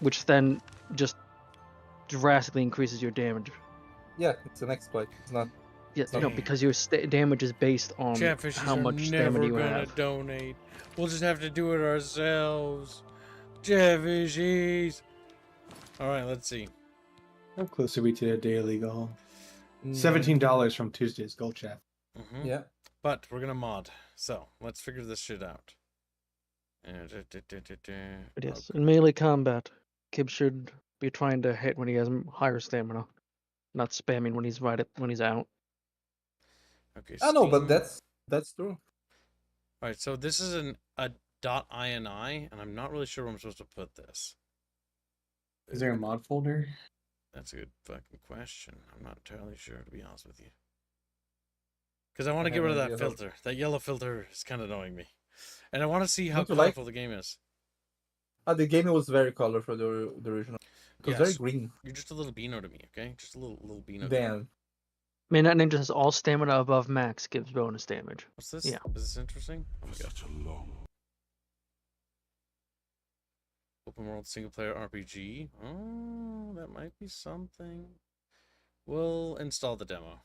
which then just drastically increases your damage. Yeah, it's an exploit. It's not. Yeah, no, because your damage is based on Chatfishes how much are stamina never you gonna have. donate. We'll just have to do it ourselves. Chatfishes. All right, let's see. How close are we to a daily goal? $17 from Tuesday's gold chat. Yeah. But we're gonna mod, so let's figure this shit out. But yes, in melee combat, Kib should be trying to hit when he has higher stamina, not spamming when he's when he's out. Okay. I know, but Steam. that's true. All right, so this is a .ini, and I'm not really sure where I'm supposed to put this. Is there a mod folder? That's a good fucking question. I'm not entirely sure, to be honest with you. Because I want to get rid of that filter. That yellow filter is kind of annoying me. And I want to see how colorful the game is. The game was very colorful, the original. It was very green. You're just a little Beano to me, okay? Just a little Beano. Damn. Main Ninja has all stamina above max gives bonus damage. What's this? Yeah. Is this interesting? Oh my god. Open world single player RPG. Oh, that might be something. We'll install the demo.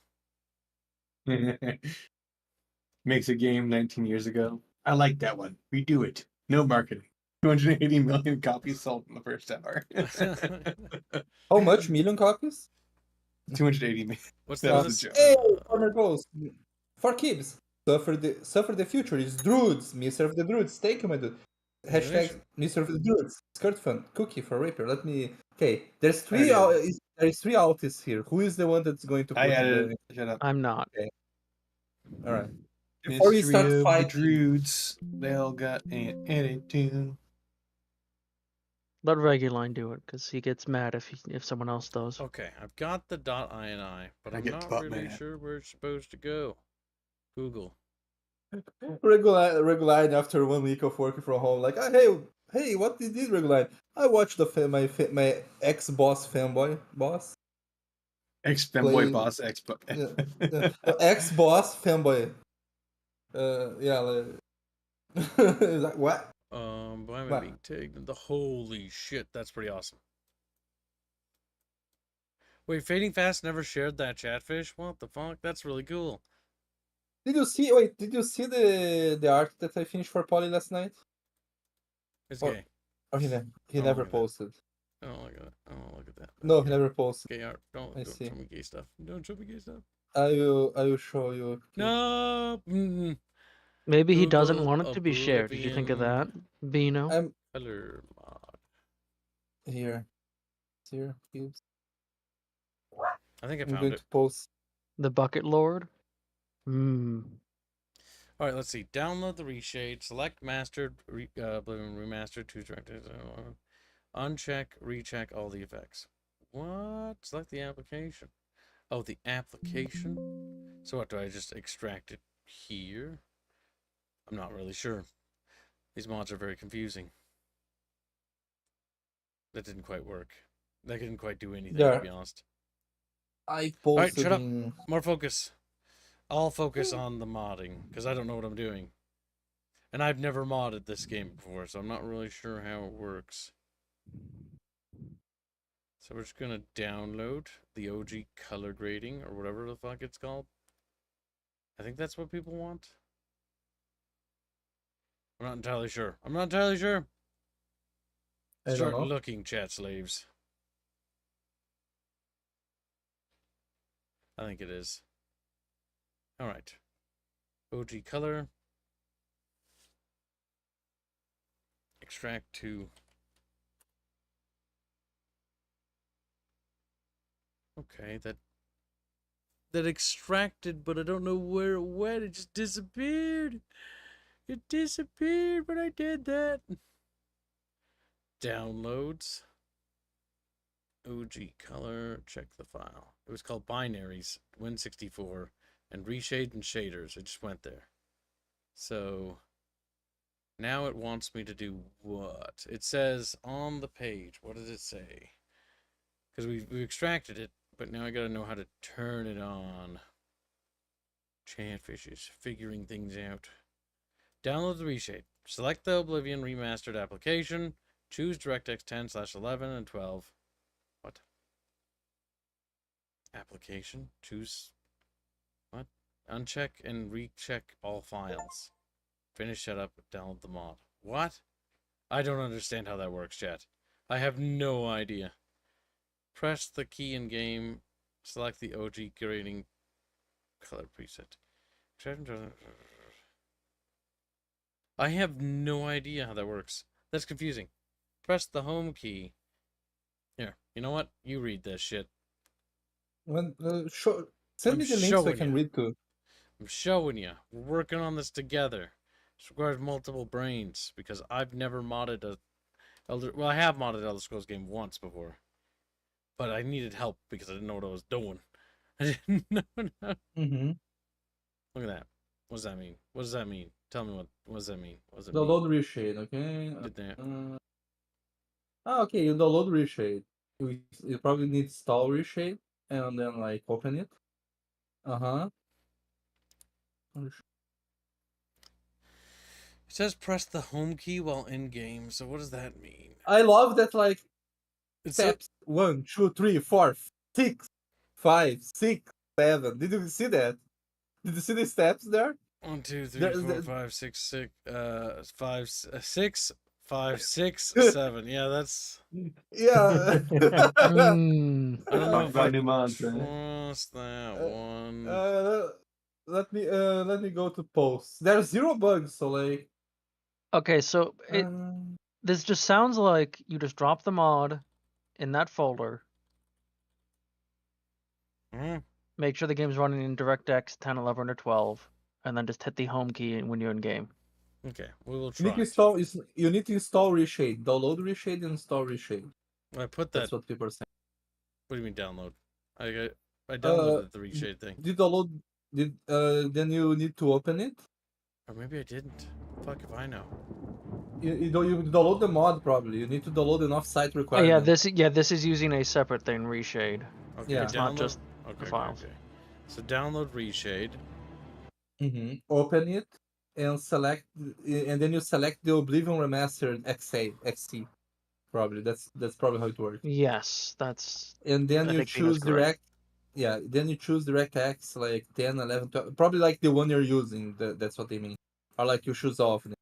Makes a game 19 years ago. I like that one. Redo it. No marketing. 280 million copies sold in the first hour. How much? Million copies? 280 million. What's that? Hey, corner goes. For Kibbs. Suffer the future is druids. Me serve the druids. Thank you, my dude. Hashtag me serve the druids. Skirt fun. Cookie for Reaper. Let me. Okay, there's three. There's three artists here. Who is the one that's going to put Shut up. I'm not. Okay. All right. Before you start fighting, the druids, they all got an attitude. Let Reguline do it, because he gets mad if someone else does. Okay, I've got the .ini, but I'm not really sure where it's supposed to go. Google. Reguline after 1 week of working from home, like, hey, what did this Reguline? I watched my ex-boss fanboy boss. Ex-fanboy boss, ex-boss fanboy. Yeah, like, what? Why am I being tagged? The holy shit, that's pretty awesome. Wait, Fading Fast never shared that Chatfish? What the fuck? That's really cool. Did you see the art that I finished for Polly last night? It's gay. Or he never posted. I don't look at that. I don't look at that. No, he never posted. Gay art. Don't show me gay stuff. Don't show me gay stuff. I will show you. No. Maybe he doesn't want it to be shared. Did you think of that, Bino? Color mod. Here. I think I I'm found going it. to post The Bucket Lord. All right, let's see. Download the reshade. Select mastered, Oblivion remastered. Choose directors. Uncheck, recheck all the effects. What? Select the application. Oh, the application. So what, do I just extract it here? I'm not really sure. These mods are very confusing. That didn't quite work. That didn't quite do anything, to be honest. I posted. All right, shut up. More focus. I'll focus on the modding, because I don't know what I'm doing. And I've never modded this game before, so I'm not really sure how it works. So we're just going to download the OG color grading, or whatever the fuck it's called. I think that's what people want. I'm not entirely sure. Start looking, chat slaves. I think it is. Alright. OG color. extract to. Okay, that extracted, but I don't know where it went. It just disappeared. It disappeared when I did that. Downloads. OG color. Check the file. It was called binaries. Win64 and reshade and shaders. It just went there. So now it wants me to do what? It says on the page. What does it say? Because we extracted it, but now I gotta know how to turn it on. Chatfish is figuring things out. Download the reshade. Select the Oblivion Remastered application. Choose DirectX 10/11 and 12. What? Application. Choose. What? Uncheck and recheck all files. Finish setup. Download the mod. What? I don't understand how that works, chat. I have no idea. Press the key in game. Select the OG grading color preset. I have no idea how that works. That's confusing. Press the home key. Here, you know what? You read this shit. When send me the link so I can read too. I'm showing you. We're working on this together. This requires multiple brains because I've never modded a Well, I have modded Elder Scrolls game once before, but I needed help because I didn't know what I was doing. I didn't know. Look at that. What does that mean? What does that mean? Tell me what does that mean? What does it mean? Download reshade, okay? Did that. Okay, you download reshade. You probably need install reshade and then like open it. It says press the home key while in game. So what does that mean? I love that like steps 1, 2, 3, 4, 6, 5, 6, 7. Did you see that? Did you see the steps there? 1, 2, 3, 4, 5, 6, 6, 5, 6, 5, 6, 7. Yeah, that's. Yeah. I don't know if I trust that one. Let me go to posts. There's 0 bugs, so like. Okay, so this just sounds like you just drop the mod in that folder. Make sure the game's running in DirectX 10, 11, or 12, and then just hit the home key when you're in game. Okay, we will You need try. you need to install reshade. Download reshade and install reshade. I put that. That's what people are saying. What do you mean download? I downloaded the reshade thing. Did download? Then you need to open it. Or maybe I didn't. Fuck if I know. You download the mod probably. You need to download an off-site requirement. This is using a separate thing, reshade. Okay, it's not just okay, the files. Okay. So download reshade. Open it and select, and then you select the Oblivion Remastered XC. Probably that's probably how it works. Yes, that's. And then you choose direct. Yeah, then you choose DirectX like 10, 11, 12, probably like the one you're using. That's what they mean. Or like you choose all of them.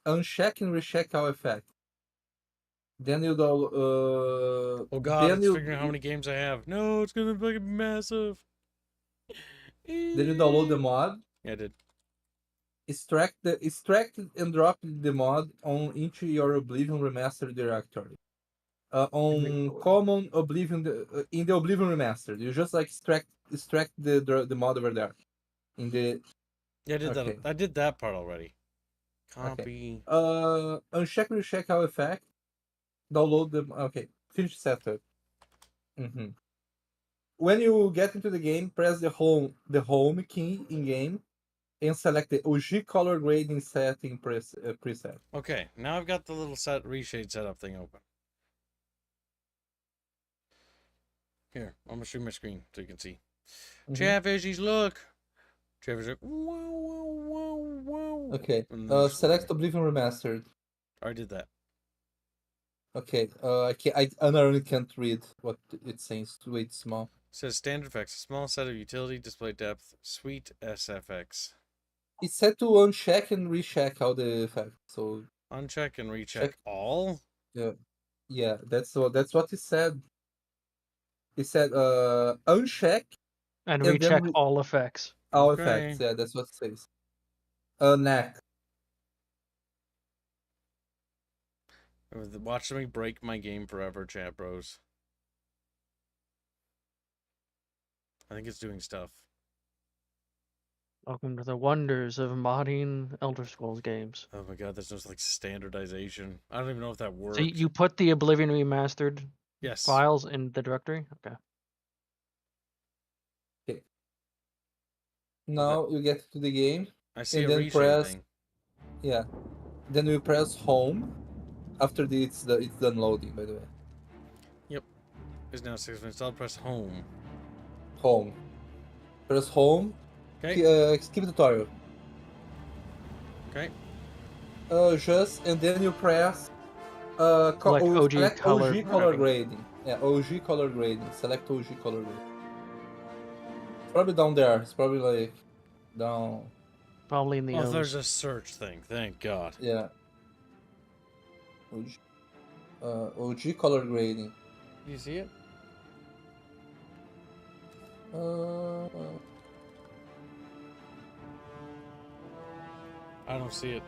Uncheck and recheck all effects. Then you do. Oh god, it's figuring out how many games I have. No, it's gonna be massive. Then you download the mod. Yeah, I did. Extract and drop the mod into your Oblivion Remastered directory. On common Oblivion in the Oblivion Remastered, you just like extract the mod over there. In the. Yeah, I did that. I did that part already. Copy. Uncheck and recheck all effect. Download them. Okay, finish setup. When you get into the game, press the home key in game, and select the OG color grading setting preset. Okay, now I've got the little reshade setup thing open. Here, I'm gonna show my screen so you can see. Chatfishies, look. Chatfishies, like, whoa. Okay. Select Oblivion Remastered. I did that. Okay. I unironic can't read what it says. Too way small. It says standard effects, a small set of utility display depth, sweet SFX. It's set to uncheck and recheck all the effects. So uncheck and recheck all. Yeah. That's what it said. It said uncheck and recheck all effects. All effects. Yeah, that's what it says. Next. Watch me break my game forever, chat bros. I think it's doing stuff. Welcome to the wonders of modding Elder Scrolls games. Oh my god, there's no like standardization. I don't even know if that works. So you put the Oblivion Remastered Yes. files in the directory? Okay. Okay. Now you get to the game. I see and a then reshade press. thing. Yeah. Then you press home. After it's done loading, by the way. Yep. It's now 6 minutes. I'll press home. Home. Press home. Okay. Skip tutorial. Okay. And then you press Like OG select color OG color grading. grading. Yeah, OG color grading. Select OG color grading. It's probably down there. It's probably like down. Probably in the O's. There's a search thing. Thank God. Yeah. OG color grading. Do you see it? I don't see it.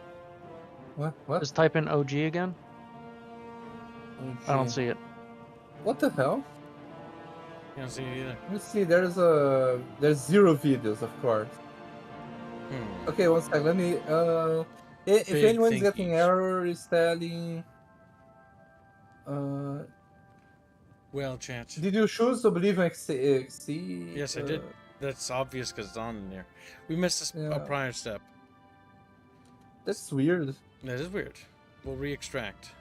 What? Just type in OG again. I don't OG. see it. What the hell? You don't see it either. Let me see. There's 0 videos, of course. Okay, one sec. Let me. If Big anyone's getting thinkies. error, is telling. Well, chat. Did you choose Oblivion XC? Yes, I did. That's obvious because it's on in there. We missed a prior step. That's weird. That is weird. We'll re-extract.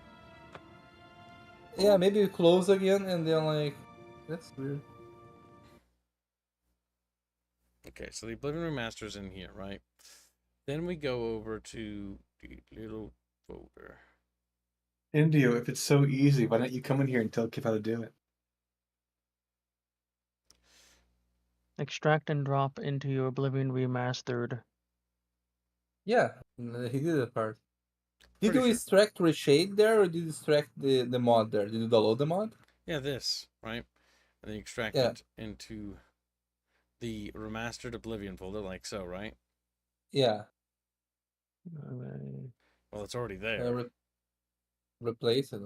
Yeah, maybe you close again and then like. That's weird. Okay, so the Oblivion Remaster's in here, right? Then we go over to the little folder. Indio, if it's so easy, why don't you come in here and tell Kip how to do it? Extract and drop into your Oblivion Remastered. Yeah, he did that part. Did Pretty you sure. extract reshade there, or did you extract the mod there? Did you download the mod? Yeah, this, right? And then you extract Yeah. it into the remastered Oblivion folder, like so, right? Yeah. Well, it's already there. Replace it.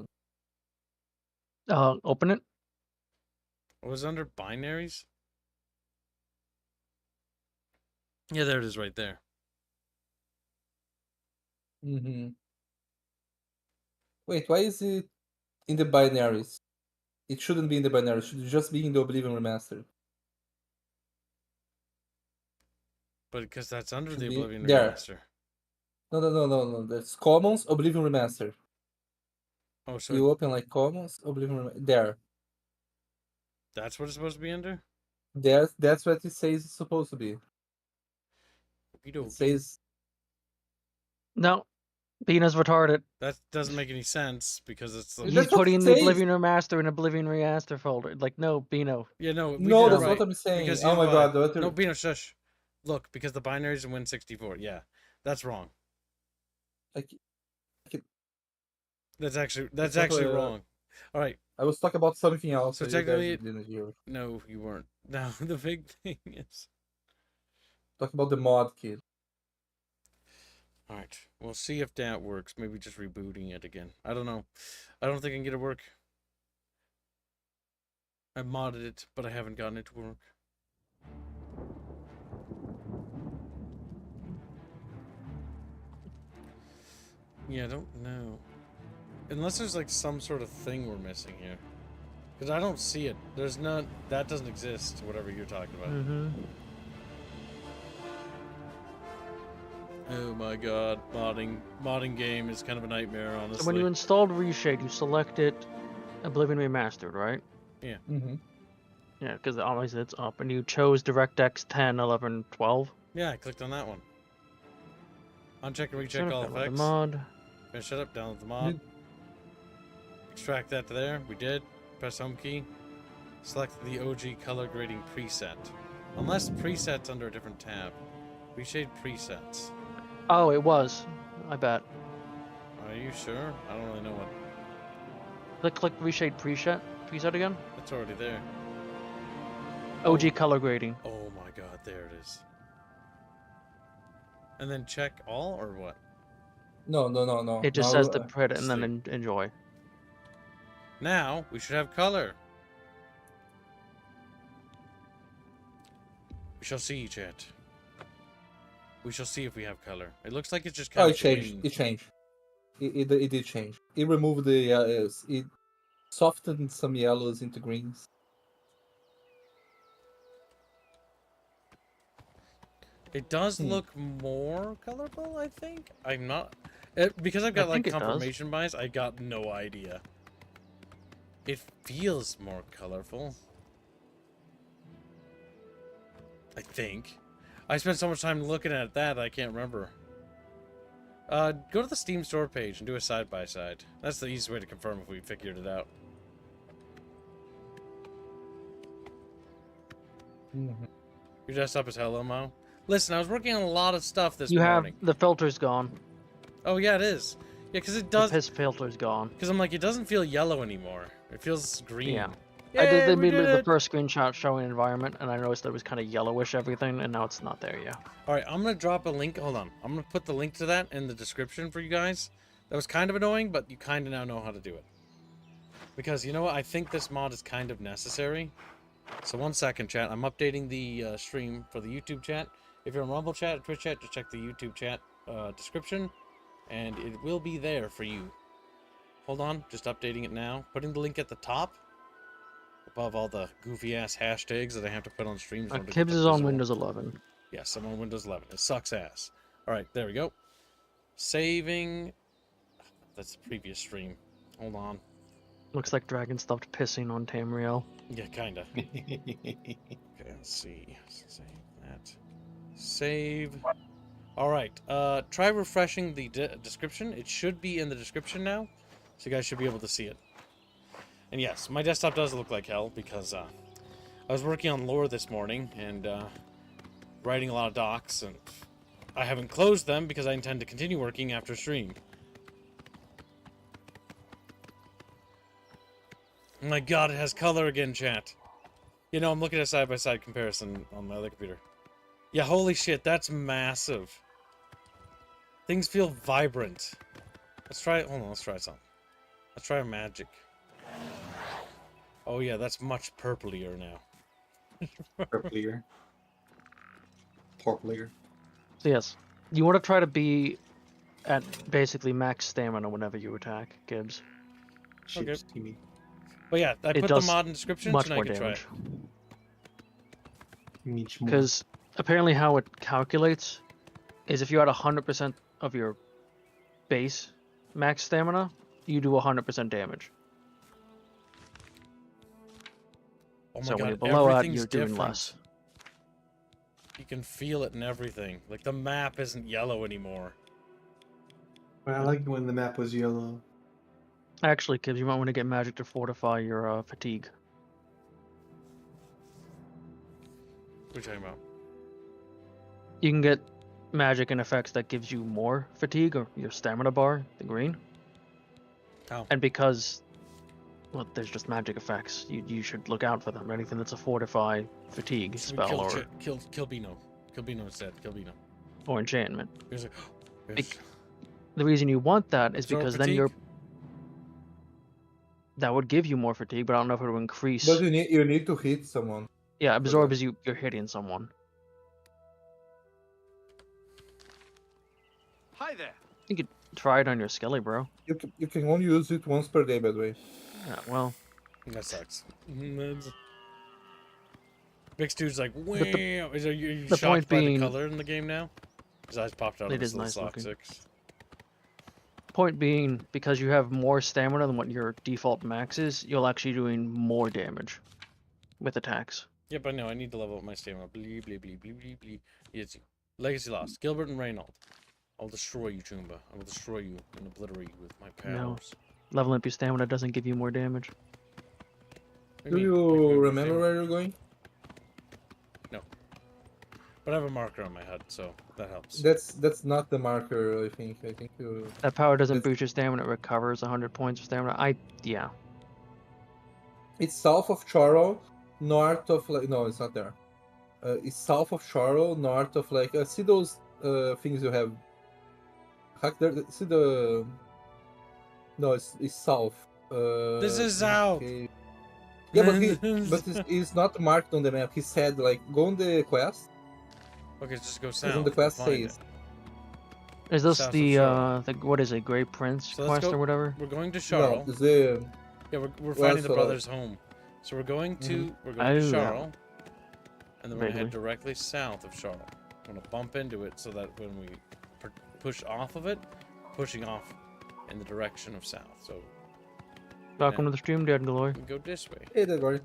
Open it. It was under binaries? Yeah, there it is right there. Mm-hmm. Wait, why is it in the binaries? It shouldn't be in the binaries. It should just be in the Oblivion Remastered. But because that's under Should the be Oblivion there. Remaster. No. That's Commons, Oblivion Remastered. Oh, so You open like Commons, Oblivion Remastered. There. that's what it's supposed to be under? That's what it says it's supposed to be. It says No. Bina's retarded. That doesn't make any sense because it's the... He's putting the Oblivion Remaster in Oblivion Remaster folder. Like, no, Bino. Yeah, no. No, did it that's what I'm saying. Because Oh my here's god. why. What No, Bino, shush. Look, because the binaries in Win64. Yeah, that's wrong. That's actually wrong. All right. I was talking about something else. So that you guys technically, didn't hear. no, you weren't. No, the big thing is... Talk about the mod, kid. All right, we'll see if that works. Maybe just rebooting it again. I don't know. I don't think I can get it to work. I modded it, but I haven't gotten it to work. Yeah, I don't know. Unless there's like some sort of thing we're missing here. Because I don't see it. There's not... That doesn't exist, whatever you're talking about. Mm-hmm. Oh my god, modding game is kind of a nightmare, honestly. So when you installed Reshade, you selected Oblivion Remastered, right? Yeah. Mm-hmm. Yeah, because obviously it's up, and you chose DirectX 10, 11, 12. Yeah, I clicked on that one. Uncheck and recheck all Download the effects. mod. Finish it up, download the mod. Extract that to there. We did. Press home key. Select the OG color grading preset. Unless presets under a different tab. Reshade presets. Oh, it was. I bet. Are you sure? I don't really know what. Click Reshade preset again. It's already there. OG color grading. Oh my god, there it is. And then check all or what? No. It just Now, says the credit and then enjoy. Now we should have color. We shall see, chat. We shall see if we have color. It looks like it's just kind Oh, of it changed. green. It changed. It did change. It removed the it softened some yellows into greens. It does look more colorful, I think. I'm not... because I've I got, like, think it does. confirmation bias, I got no idea. It feels more colorful. I think. I spent so much time looking at that, I can't remember. Go to the Steam store page and do a side-by-side. That's the easiest way to confirm if we figured it out. Your desktop is hello, Mo. Listen, I was working on a lot of stuff this morning. The filter's gone. Oh, yeah, it is. Yeah, because it does... The piss filter's gone. Because I'm like, it doesn't feel yellow anymore. It feels green. Yeah. Yay, I did we did the it! first screenshot showing environment, and I noticed there was kind of yellowish everything, and now it's not there yet. Alright, I'm going to drop a link. Hold on. I'm going to put the link to that in the description for you guys. That was kind of annoying, but you kind of now know how to do it. Because, you know what? I think this mod is kind of necessary. So 1 second, chat. I'm updating the stream for the YouTube chat. If you're on Rumble chat or Twitch chat, just check the YouTube chat description. And it will be there for you. Hold on. Just updating it now. Putting the link at the top. Above all the goofy-ass hashtags that I have to put on streams. Kibbs is on Windows 11. Yes, I'm on Windows 11. It sucks ass. Alright, there we go. Saving... That's the previous stream. Hold on. Looks like Dragon stopped pissing on Tamriel. Yeah, kinda. Okay, let's see. Save that. Save. Alright, try refreshing the description. It should be in the description now. So you guys should be able to see it. And yes, my desktop does look like hell because I was working on lore this morning and writing a lot of docs, and I haven't closed them because I intend to continue working after stream. Oh my god, it has color again, chat. You know, I'm looking at a side-by-side comparison on my other computer. Yeah, holy shit, that's massive. Things feel vibrant. Let's try it. Hold on, let's try something. Let's try magic. Oh yeah, that's much purplier now. Purplier. Purplier. So yes, you want to try to be at basically max stamina whenever you attack, Gibbs. Okay. But yeah, I put the mod in the description much so more now you can try damage. it. Because apparently how it calculates is if you're at 100% of your base max stamina, you do 100% damage. Oh my So when god, you're below that, everything's you're doing different. less. You can feel it in everything. Like the map isn't yellow anymore. I like when the map was yellow. Actually, Kibbs, you might want to get magic to fortify your fatigue. What are you talking about? You can get magic and effects that gives you more fatigue, or your stamina bar, the green. How? And because, well, there's just magic effects, you should look out for them. Anything that's a fortify fatigue Should we spell kill Bino. Kill Bino instead. Kill Bino. or enchantment. Here's a, here's, The reason you want that is Absorb because then fatigue? that would give you more fatigue, but I don't know if it will increase. But you need to hit someone. Yeah, absorb is you're hitting someone. Hi there. You could try it on your Skelly, bro. You can only use it once per day, by the way. Yeah, well, that sucks. Big Stu's like, wow. the Is you point shocked by being- the color in the game now? His eyes popped out of It his is little nice sock looking. six. Point being, because you have more stamina than what your default max is, you'll actually doing more damage with attacks. Yep, I know. I need to level up my stamina. Blee, blee, blee, blee, blee, blee. Yes, Legacy lost. Gilbert and Reynold. I'll destroy you, Choomba. I will destroy you and obliterate you with my powers. No, leveling up your stamina doesn't give you more damage. Do you remember where you're going? No. But I have a marker on my head, so that helps. That's not the marker, I think. I think you... That power doesn't boost your stamina, it recovers 100 points of stamina. Yeah. It's south of Charo, north of like no, it's not there. It's south of Charo, north of like see those things you have. Hack there. See the. No, it's south. This is south. Okay. Yeah, but it's not marked on the map. He said like go on the quest. Okay, just go Because south. on the quest Find says. Is this South of the Charlotte. what is it, Great Prince So let's quest go. or whatever? We're going to No, Charles. the Yeah, we're Well, finding the so- brother's home. So we're going to Mhm. to Oh. Charles, and then we're gonna head Vaguely. directly south of Charles. We're gonna bump into it so that when we push off of it, pushing off in the direction of south. So Welcome to the stream, Dead Glory. we go this way. Hey there, Gordon.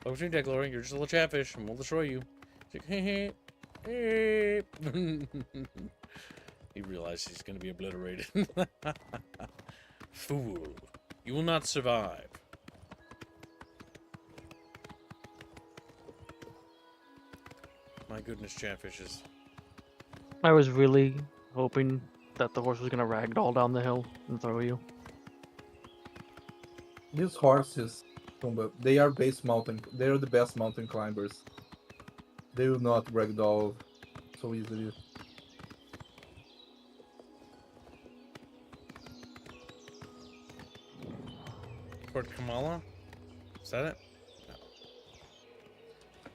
Welcome to Dead Glory. You're just a little chatfish, and we'll destroy you. It's like, hey, hey. He realized he's gonna be obliterated. Fool, you will not survive. My goodness, chatfishes. I was really hoping that the horse was gonna ragdoll down the hill and throw you. These horses, they are they are the best mountain climbers. They will not ragdoll so easily. Fort Kamala? Is that it? No.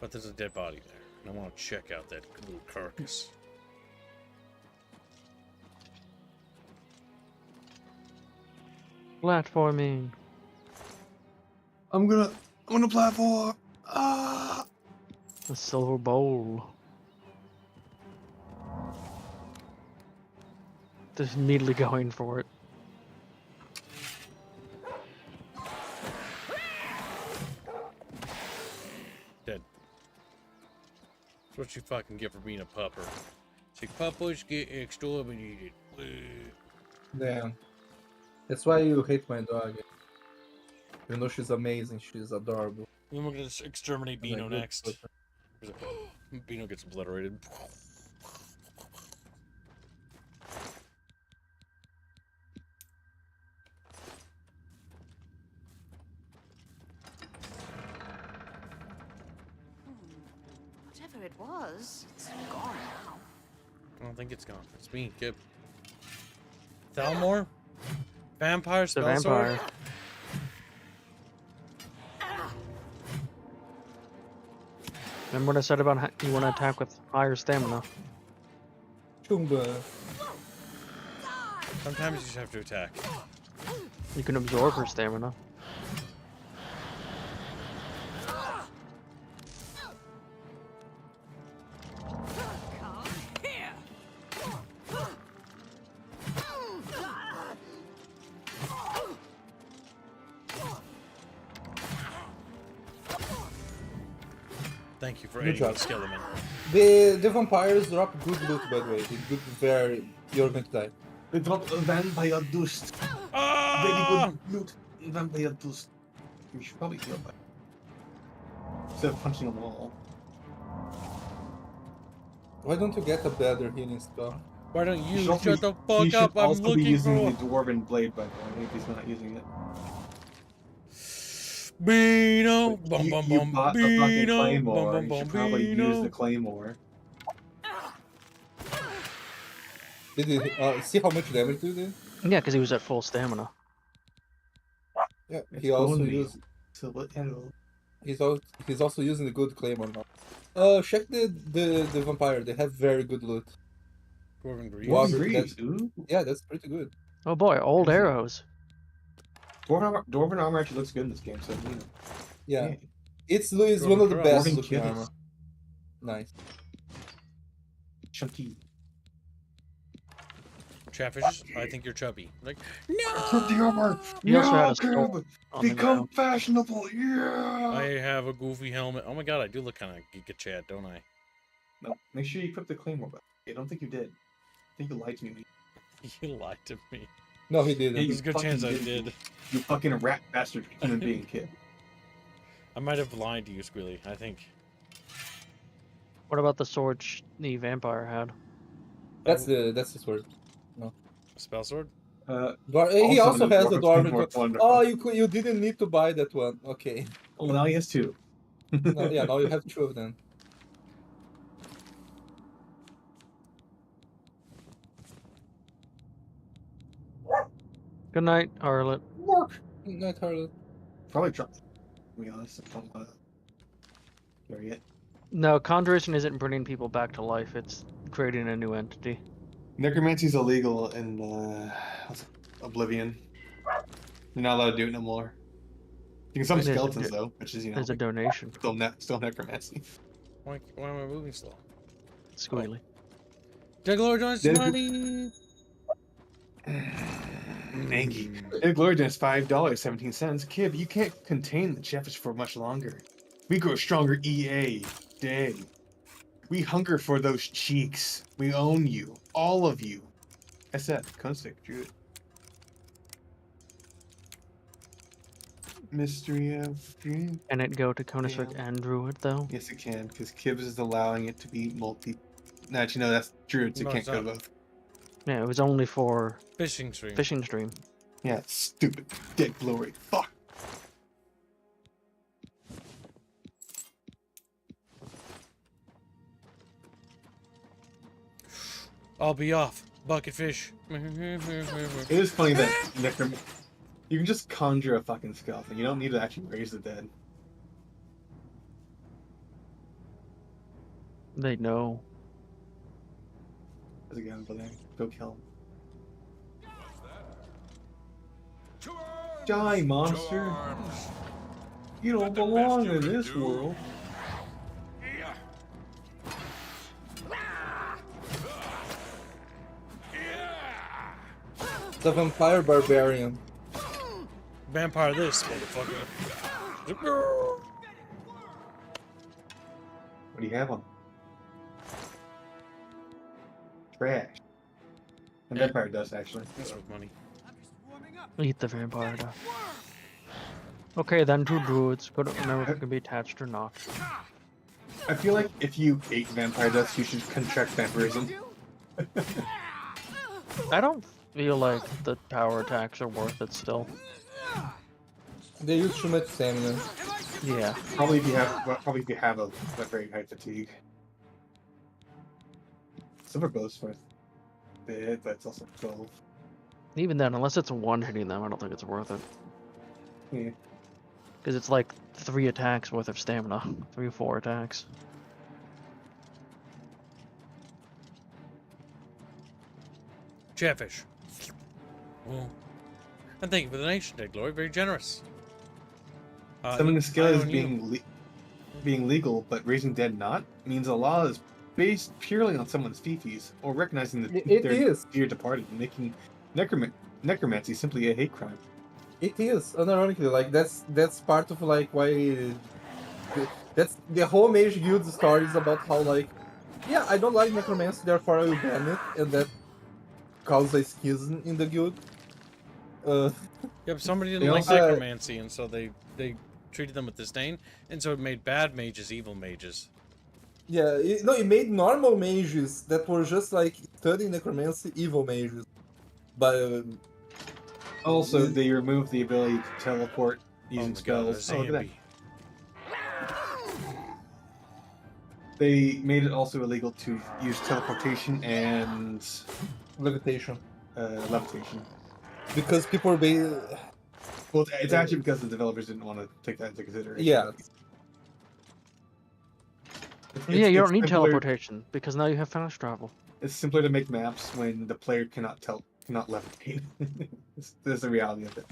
But there's a dead body there. And I want to check out that little carcass. Platforming. I'm gonna platform. Ah. The silver bowl. Just immediately going for it. Dead. That's what you fucking get for being a pupper. See, puppers get exterminated. Damn. That's why you hate my dog. You know she's amazing, she's adorable. Then we're gonna exterminate Like, Beano good next. pupper. Beano gets obliterated. Whatever it was, it's gone now. I don't think it's gone. It's me, Kip. Thalmor? Vampire The spell sword? vampire. Remember what I said about you want to attack with higher stamina? Chumba. Sometimes you just have to attack. You can absorb her stamina. Thank you for Good aiding me, job. Skeleman. The vampires drop good loot, by the way. They good very. You're going to die. They dropped a vampire dust. Very good loot. Vampire dust. You should probably heal that. Instead of punching a wall. Why don't you get a better healing spell? Why don't you should shut the he fuck should up? I'm also be looking using for the dwarven blade, by the way. I think he's not using it. Beano. But Bum you, bum you bum. bought the fucking Beano. claymore. Bum You bum should bum. probably use Beano. the claymore. Did you see how much damage you did? Yeah, because he was at full stamina. Yeah, It's he also only used. to let him. He's also using the good claymore now. Check the vampire. They have very good loot. Dwarven Greaves. Wow, Dwarven Greaves, that- ooh. Yeah, that's pretty good. Oh boy, old arrows. Dwarven armor actually looks good in this game, so you know. Yeah, Yeah. it's Dwarven one of the Cross. best Dwarven looking Kiss. armor. Nice. Chunky. Chatfishes, I think you're chubby. Like, Put the armor! He also had Yeah, a sword Caleb! on the Become ground. fashionable! Yeah! I have a goofy helmet. Oh my god, I do look kind of Giga Chat, don't I? No, make sure you equip the claymore. But I don't think you did. I think you lied to me. You lied to me. No, he didn't. Yeah, you There's a good chance I fucking did. You fucking rat bastard human being kid. I might have lied to you, Squealy. I think. What about the sword the vampire had? That's the sword. No. Spell sword? He also the has the Dwarven dwarven. Claymore, Oh, wonderful. you didn't need to buy that one. Okay. Oh, now he has two. No, yeah, now you have two of them. Good night, Harlot. Work. Good night, Harlot. Probably drop. To be honest, I don't want to carry it. No, conjuration isn't bringing people back to life. It's creating a new entity. Necromancy's illegal in Oblivion. You're not allowed to do it no more. You can summon There's a skeletons though, which is There's a donation. still necromancy. Why am I moving slow? Squealy. Dead Glory joins Dead- money. Thank you. Dead Glory does $5.17. Kib, you can't contain the Chatfish for much longer. We grow stronger EA day. We hunger for those cheeks. We own you. All of you. SF, Kunstick, drew it. Mystery of Dream. Can it go to Konisvik and Druid though? Yes, it can, because Kibbs is allowing it to be multi. Now that you know that's Druids, it No, can't it's go not. both. Yeah, it was only for Fishing stream. fishing stream. Yeah, stupid. Dead Glory. Fuck. I'll be off. Bucket fish. It is funny that you can just conjure a fucking skeleton. You don't need to actually raise the dead. They know. There's a guy over there. Go kill him. Die, monster! You don't belong in this world. The vampire barbarian. Vampire this, motherfucker. What do you have on? Trash. And vampire dust, actually. That's with money. Eat the vampire dust. Okay, then two druids. But remember if it can be attached or not. I feel like if you ate vampire dust, you should contract vampirism. I don't feel like the power attacks are worth it still. They use too much stamina. Yeah. Probably if you have a very high fatigue. Silver bow's worth a bit, but it's also 12. Even then, unless it's one hitting them, I don't think it's worth it. Yeah. Because it's like 3 attacks worth of stamina. 3 or 4 attacks. Chatfish. Well, and thank you for the donation, Dead Glory. Very generous. Summoning a skill I is own you. being legal, but raising dead not means a law is based purely on someone's fifis or recognizing that It they're is. dear departed, making necromancy simply a hate crime. It is, unironically, like that's part of like why that's the whole Mage Guild story is about how like, yeah, I don't like necromancy, therefore I will ban it, and that causes a schism in the guild. Yep, somebody didn't They like also- necromancy, and so they treated them with disdain, and so it made bad mages evil mages. Yeah, it made normal mages that were just like studying necromancy evil mages, but Also, they removed the ability to teleport using my God, spells. a Oh, look at that. Zambi. They made it also illegal to use teleportation and levitation. Levitation. Because people were Well, it's actually because the developers didn't want to take that into consideration. Yeah. Yeah, you don't need simpler- teleportation, because now you have fast travel. It's simpler to make maps when the player cannot levitate. There's the reality of it.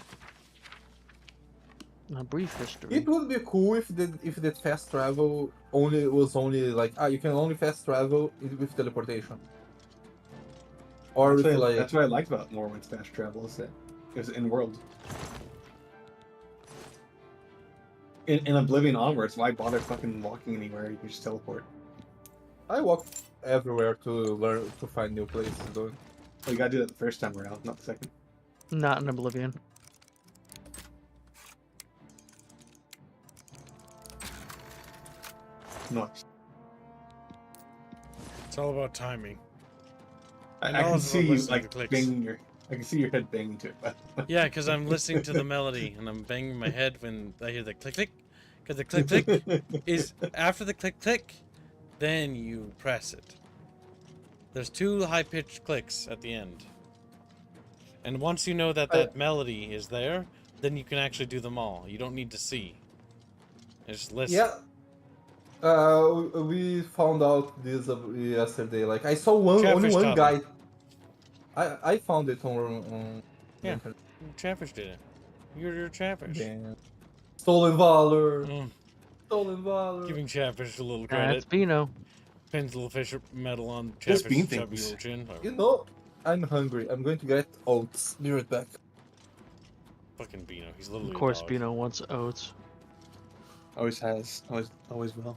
A brief history. It would be cool if the fast travel was only like you can only fast travel with teleportation. Or That's with what, like that's what I liked about Morrowind's fast travel is that it was in world. In Oblivion onwards, why bother fucking walking anywhere? You can just teleport. I walk everywhere to learn to find new places though. Well, you gotta do that the first time around, not the second. Not in Oblivion. Nice. It's all about timing. I And can also see you listening like to clicks. banging your. I can see your head banging to it. Yeah, because I'm listening to the melody and I'm banging my head when I hear the click click. Because the click click is after the click click, then you press it. There's 2 high pitched clicks at the end. And once you know that that melody is there, then you can actually do them all. You don't need to see. Just listen. Yeah. We found out this yesterday. Like I saw only one guy. I found it on the Yeah, internet. Chatfish did it. You're Chatfish. Damn. Stolen valor. Stolen valor. Giving Chatfish a little That's credit. Beano. Pins a little fish medal on This Chatfish's bean chubby things. little chin. You know, I'm hungry. I'm going to get oats. Be right back. Fucking Beano. He's literally Of course, a dog. Beano wants oats. Always has. Always will.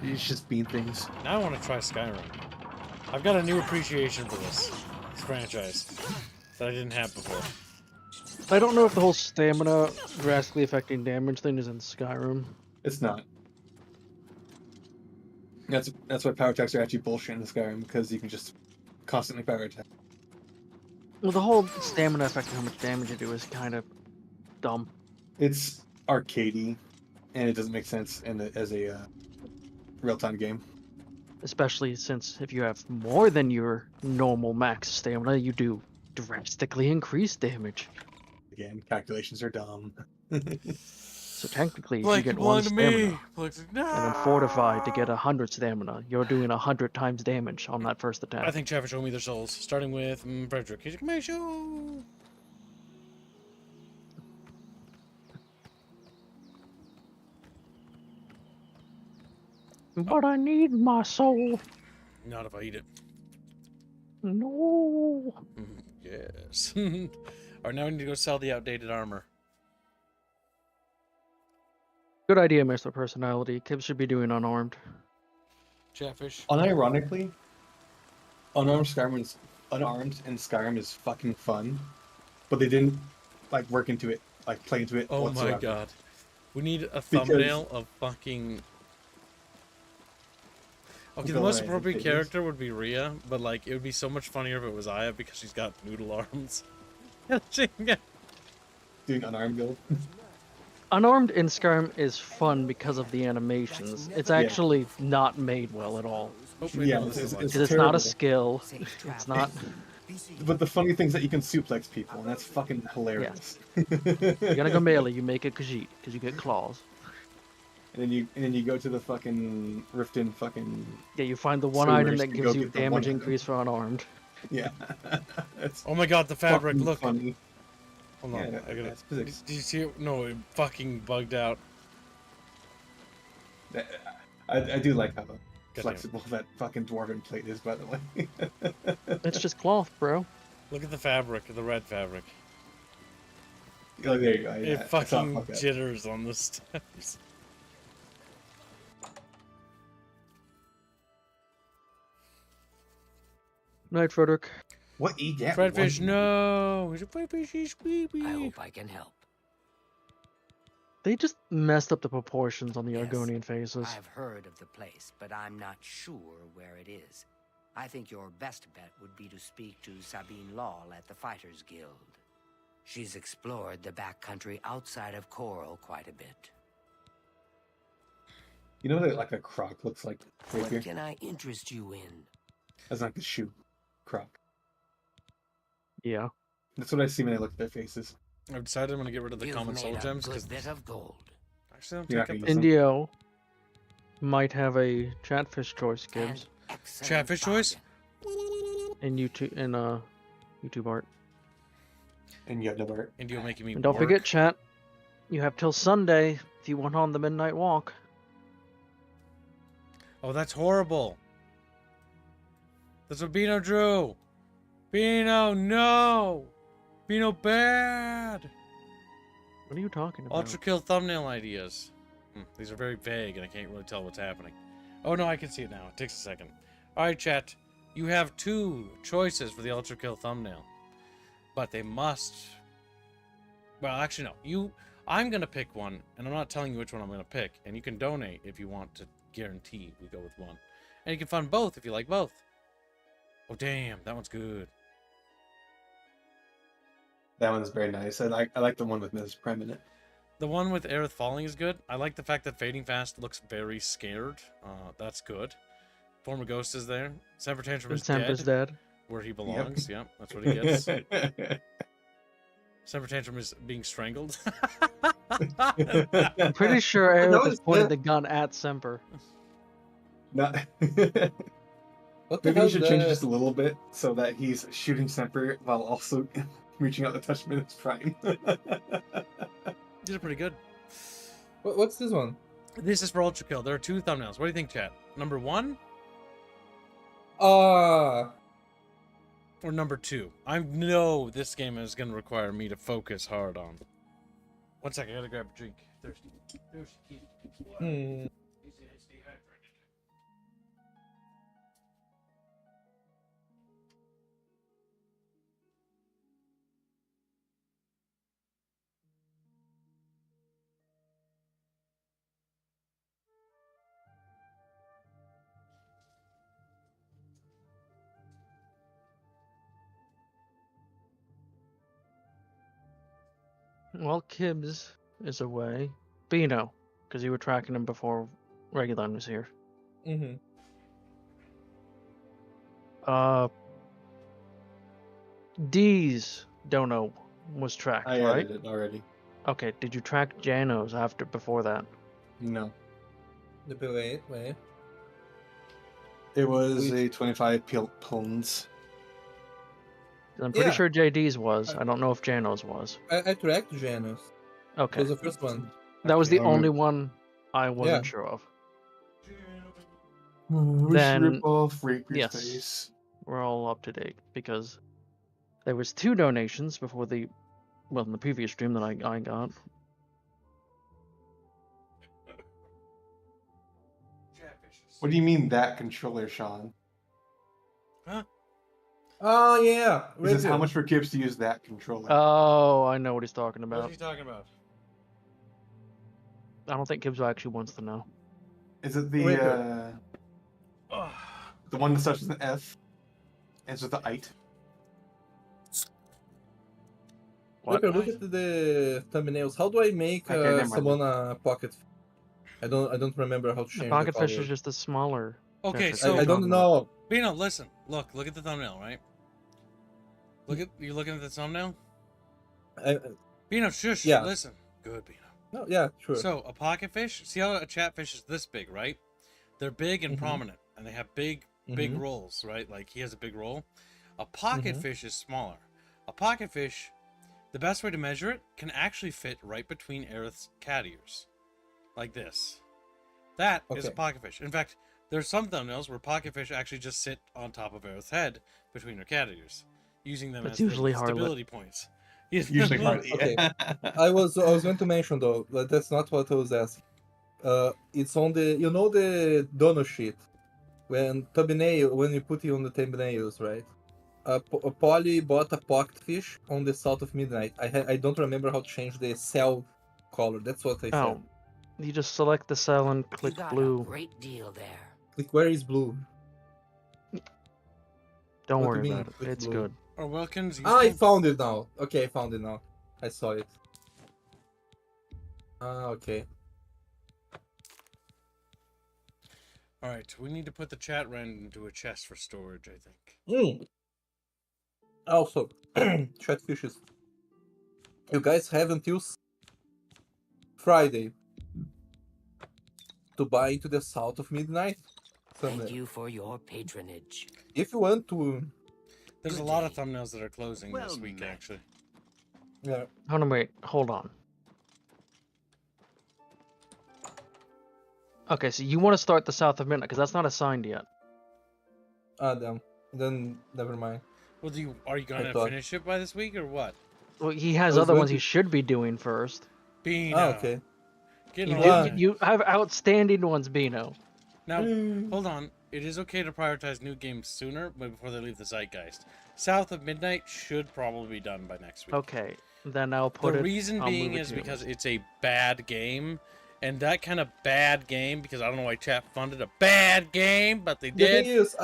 It's just bean things. Now I want to try Skyrim. I've got a new appreciation for this franchise that I didn't have before. I don't know if the whole stamina drastically affecting damage thing is in Skyrim. It's not. That's why power attacks are actually bullshit in Skyrim, because you can just constantly power attack. Well, the whole stamina affecting how much damage you do is kind of dumb. It's arcadey, and it doesn't make sense as a real-time game. Especially since if you have more than your normal max stamina, you do drastically increase damage. Again, calculations are dumb. So technically, if Like you get you belong one to stamina, me. Like, no. and then fortified to get 100 stamina, you're doing 100 times damage on that first attack. I think Chatfish owe me their souls, starting with Frederick. He's like, my show. But I need my soul. Not if I eat it. No. Yes. Alright, now we need to go sell the outdated armor. Good idea, Mr. Personality. Kib should be doing unarmed. Chatfish. Unironically, unarmed in Skyrim is fucking fun, but they didn't like work into it, like play into it. Oh whatsoever. my god. We need a thumbnail of fucking... Okay, the most appropriate character would be Rhea, but like it would be so much funnier if it was Aya because she's got noodle arms. Doing unarmed build. Unarmed in Skyrim is fun because of the animations. It's actually not made well at all. Yeah, it's not a skill. It's not. But the funny thing is that you can suplex people, and that's fucking hilarious. You gotta go melee. You make a Khajiit because you get claws. And then you go to the fucking Riften fucking. Yeah, you find the one item that gives you damage increase for unarmed. Yeah. Oh my god, the fabric! Look. Funny. Hold on, Yeah, I gotta. that's physics. Did you see it? No, it fucking bugged out. I do like how flexible that fucking dwarven plate is, by the way. It's just cloth, bro. Look at the fabric, the red fabric. Oh, there you go. It Yeah, fucking jitters on the steps. Night, Frederick. What eat that? Fredfish, no! He's a Fredfish, squeeby. I hope I can help. They just messed up the proportions on the Argonian faces. I've heard of the place, but I'm not sure where it is. I think your best bet would be to speak to Sabine Law at the Fighters Guild. She's explored the backcountry outside of Coral quite a bit. You know what like a croc looks like? Right What here? can I interest you in? That's like the shoe. Croc. Yeah. That's what I see when I look at their faces. I've decided I'm gonna get rid of the You've common made soul a gems good because bit of gold. actually I'll You're take not up gonna the Indio might have a Chatfish choice, Gibbs. Chatfish choice. In YouTube art. And you have no art. Indio making me. And don't work. forget, chat. You have till Sunday if you want on the midnight walk. Oh, that's horrible. That's what Beano drew. Beano, no. Beano, bad. What are you talking about? Ultra kill thumbnail ideas. These are very vague, and I can't really tell what's happening. Oh no, I can see it now. It takes a second. All right, chat. You have two choices for the ultra kill thumbnail, but they must. Well, actually, no. I'm gonna pick one, and I'm not telling you which one I'm gonna pick. And you can donate if you want to guarantee we go with one, and you can fund both if you like both. Oh damn, that one's good. That one's very nice. I like the one with Mrs. Prime in it. The one with Aerith falling is good. I like the fact that Fading Fast looks very scared. That's good. Former Ghost is there. Semper Tantrum is Temp dead. is dead. where he belongs. Yep, that's what he gets. Semper Tantrum is being strangled. I'm pretty sure Aerith has pointed the gun at Semper. Not. What the Maybe hell you should change it the- just a little bit so that he's shooting Semper while also reaching out to touch him in his prime. These are pretty good. What's this one? This is for Ultra Kill. There are 2 thumbnails. What do you think, chat? Number 1 Ah, or number 2? I know this game is going to require me to focus hard on. 1 second, I gotta grab a drink. Thirsty. Thirsty. hmm. It's dehydrated. Well, Kibbs is away. Bino, because you were tracking him before Regulon was here. Mm-hmm. D's Dono was tracked, I right? added it already. Okay, did you track Janos before that? No. Wait. It was a 25 pounds. I'm pretty Yeah. sure JD's was. I don't know if Janos was. I tracked Janus. Okay. It was the first one. That was the Okay, only one I wasn't Yeah. sure of. We Then- rip off Rapier yes. face. We're all up to date because there was 2 donations before in the previous stream that I got. What do you mean that controller, Sean? Huh? Oh yeah. He says, how Radio. much for Gibbs to use that controller? Oh, I know what he's talking What about. is he talking about? I don't think Kibbs actually wants to know. Is it the Radio. the one that starts with an F? Ends with the ite? What? Look at the thumbnails. How do I make Okay, never mind. someone a pocket? I don't remember how to change The pocket the fish color. is just a smaller. Okay, fish. so- I don't know. Bino, listen. Look at the thumbnail, right? You're looking at the thumbnail? Bino, shush. Yeah. Listen. Good, Bino. No, yeah, sure. So, a pocket fish, see how a chatfish is this big, right? They're big and Mhm. prominent, and they have big rolls, right? Like, he has a big roll. A pocket fish is smaller. A pocket fish, the best way to measure it, can actually fit right between Aerith's cat ears. Like this. That is a Okay. pocket fish. In fact, there's some thumbnails where pocket fish actually just sit on top of Aerith's head between her cat ears, using them That's as the usually Harlot. stability points. Usually hardly. Okay. I was going to mention though, but that's not what I was asking. It's on the the dono sheet when you put it on the thumbnails, right? Polly bought a pocket fish on the South of Midnight. I don't remember how to change the cell color. That's what I said. Oh, you just select the cell and You click got blue. a great deal there. Click where is blue? Don't What do worry you mean, about it. click It's blue? good. Or Wilkins, you I think- found it now. Okay, I found it now. I saw it. Okay. Alright, we need to put the chat random into a chest for storage, I think. Also, chatfishes. You guys have until Friday to buy into the South of Midnight. Thank you for your patronage. If you want to, There's a lot of thumbnails that are closing this Well week, met. actually. yeah. Hold on. Okay, so you want to start the South of Midnight because that's not assigned yet. Damn. Then never mind. Well, are you going to thought- finish it by this week or what? Well, he has I was other going ones he to- should be doing first. Bino. Okay. Get You, on do- that. you have outstanding ones, Bino. Now, hold on. It is okay to prioritize new games sooner, but before they leave the zeitgeist. South of Midnight should probably be done by next week. Okay, then I'll put it. The reason I'll being move it is to your because list. it's a bad game, and that kind of bad game, because I don't know why chat funded a bad game, but they The thing did. is,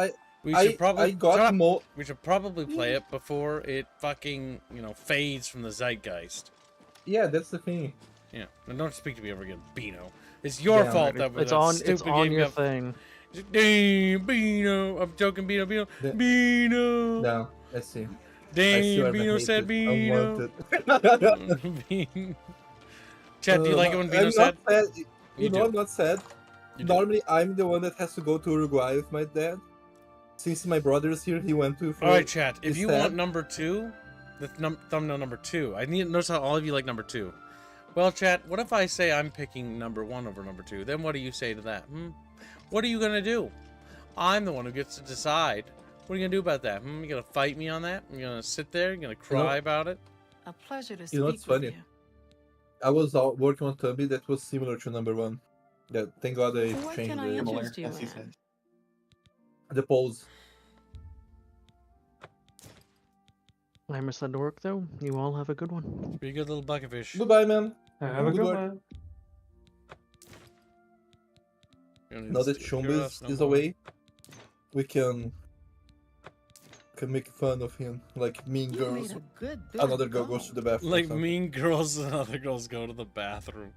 We I should probably I got shut up. more. We should probably play it before it fucking, fades from the zeitgeist. Yeah, that's the thing. Yeah, and don't speak to me ever again, Bino. It's your Yeah, fault right. that It's that on. stupid It's on game your got- thing. Damn, Beano. I'm joking, Beano, Beano. Beano. No, let's see. I see Damn, where the Beano hate said is Beano. unwanted. Chat, do you like it when Beano I'm said? not sad. You know, do. I'm not sad. You do. Normally, I'm the one that has to go to Uruguay with my dad. Since my brother is here, he went to. All right, chat. If he's you sad. want number 2, the thumbnail number 2, I need to notice how all of you like number 2. Well, chat, what if I say I'm picking number 1 over number 2? Then what do you say to that? What are you gonna do? I'm the one who gets to decide. What are you gonna do about that? You gonna fight me on that? You gonna sit there? You gonna cry about it? A pleasure to speak You know what's with funny? you. I was working on Tumby that was similar to number 1. Yeah, thank God they What changed can I interest you in? the polls. I missed that to work though. You all have a good one. Be a good little bucketfish. Goodbye, man. Have a good one. Now that Chumba is away, we can make fun of him, like Mean Girls. Another girl goes to the bathroom. Like Mean Girls and other girls go to the bathroom.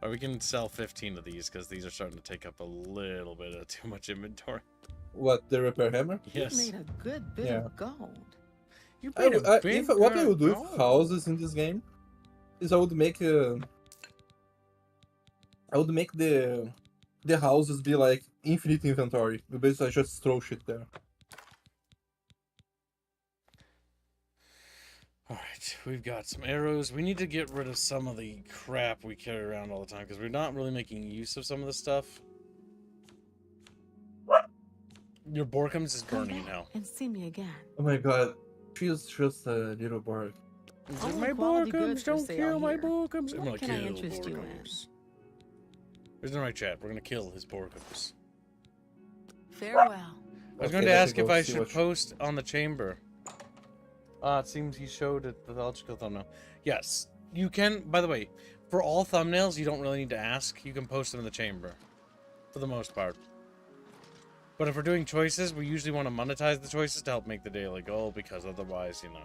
Or we can sell 15 of these because these are starting to take up a little bit of too much inventory. What, the repair hammer? Yes. You made a good bit of gold. You I, made a big what I bit would of do gold. with houses in this game is I would make the houses be like infinite inventory. You basically just throw shit there. Alright, we've got some arrows. We need to get rid of some of the crap we carry around all the time because we're not really making use of some of this stuff. Your Borkums is burning now. And see me again. Oh my god, she's just a little bird. Only My quality Borkums, goods for don't sale kill my here. Borkums. I'm What gonna can I kill interest you in? Borkums. There's no right chat. We're gonna kill his Borkums. Farewell. I was going to ask if I should post on the chamber. It seems he showed it the logical thumbnail. Yes, you can. By the way, for all thumbnails, you don't really need to ask. You can post them in the chamber, for the most part. But if we're doing choices, we usually want to monetize the choices to help make the daily goal, because otherwise, you know,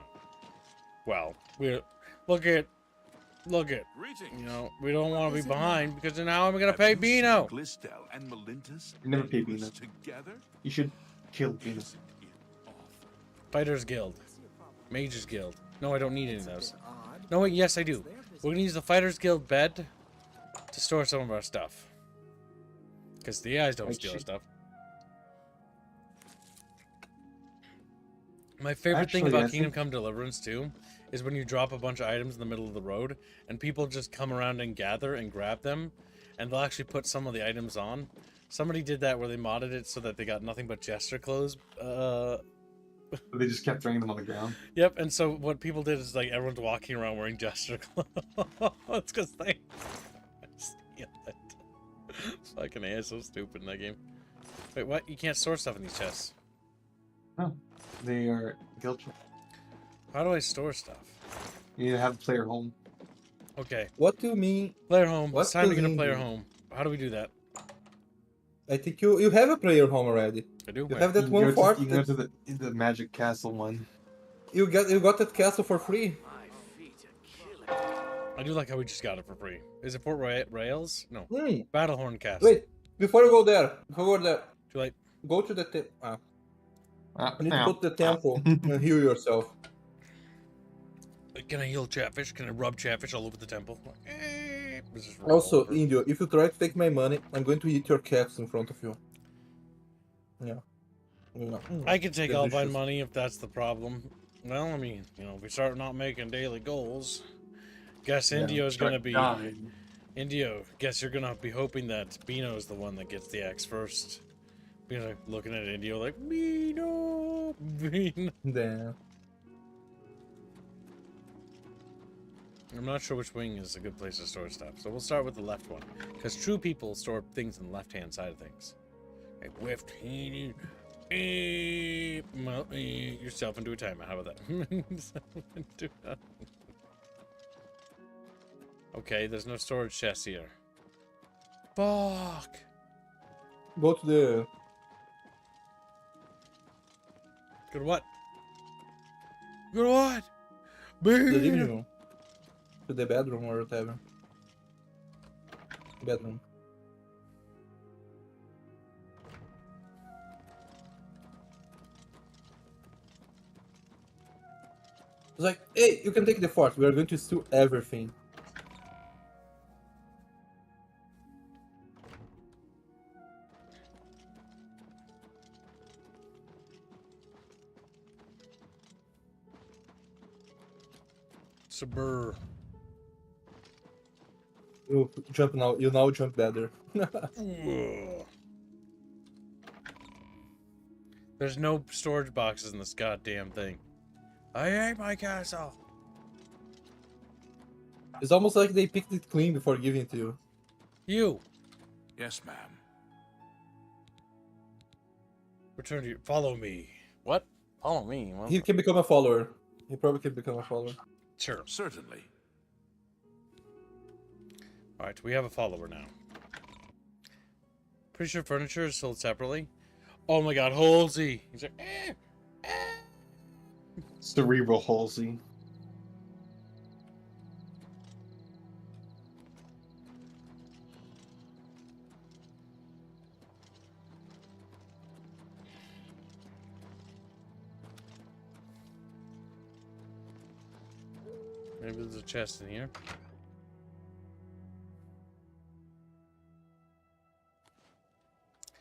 well, we look at, you know, we don't want to be behind because then how am I going to pay Beano? You never pay Beano. You should kill Beano. Fighters Guild. Mages Guild. No, I don't need any of those. No, wait, yes, I do. We're going to use the Fighters Guild bed to store some of our stuff. Because the AIs don't steal our stuff. My favorite thing about Kingdom Come Deliverance, too, is when you drop a bunch of items in the middle of the road, and people just come around and gather and grab them, and they'll actually put some of the items on. Somebody did that where they modded it so that they got nothing but jester clothes. They just kept throwing them on the ground. Yep, and so what people did is, like, everyone's walking around wearing jester clothes because they steal it. Fucking A is so stupid in that game. Wait, what? You can't store stuff in these chests. Oh, they are guild chests. How do I store stuff? You need to have player home. Okay. What do you mean? Player home. What It's time to does get a it player mean? home. How do we do that? I think you have a player home already. I do. You have that You one go to- fort. You go to the magic castle one. You got that castle for free. I do like how we just got it for free. Is it Fort Rails? No. Hmm. Battlehorn Castle. Wait, before you go there, Too late. go to the you need to go to the temple and heal yourself. Can I heal Chatfish? Can I rub Chatfish all over the temple? Just roll Also, over. Indio, if you try to take my money, I'm going to eat your cats in front of you. Yeah. I can take all my Delicious. money if that's the problem. Well, I mean, you know, if we start not making daily goals, guess Indio's gonna be... Indio, guess you're gonna be hoping that Beano's the one that gets the axe first. Beano looking at Indio like, Beano, Beano. Damn. I'm not sure which wing is a good place to store stuff, so we'll start with the left one. Because true people store things on the left-hand side of things. Like left-handed... well, yourself into a timeout. How about that? Okay, there's no storage chest here. Fuck! Go to the... Go to what? Go to what? the living room. To the bedroom or whatever. It's like, hey, you can take the fort. We are going to steal everything. Sabur. You jump now. You now jump better. There's no storage boxes in this goddamn thing. I hate my castle. It's almost like they picked it clean before giving it to you. You. Yes, ma'am. Return to your... Follow me. What? Follow me? Well, He can become a follower. He probably can become a follower. sure. Certainly. Alright, we have a follower now. Pretty sure furniture is sold separately. Oh my god, Halsey! He's like, Cerebral Halsey. Maybe there's a chest in here.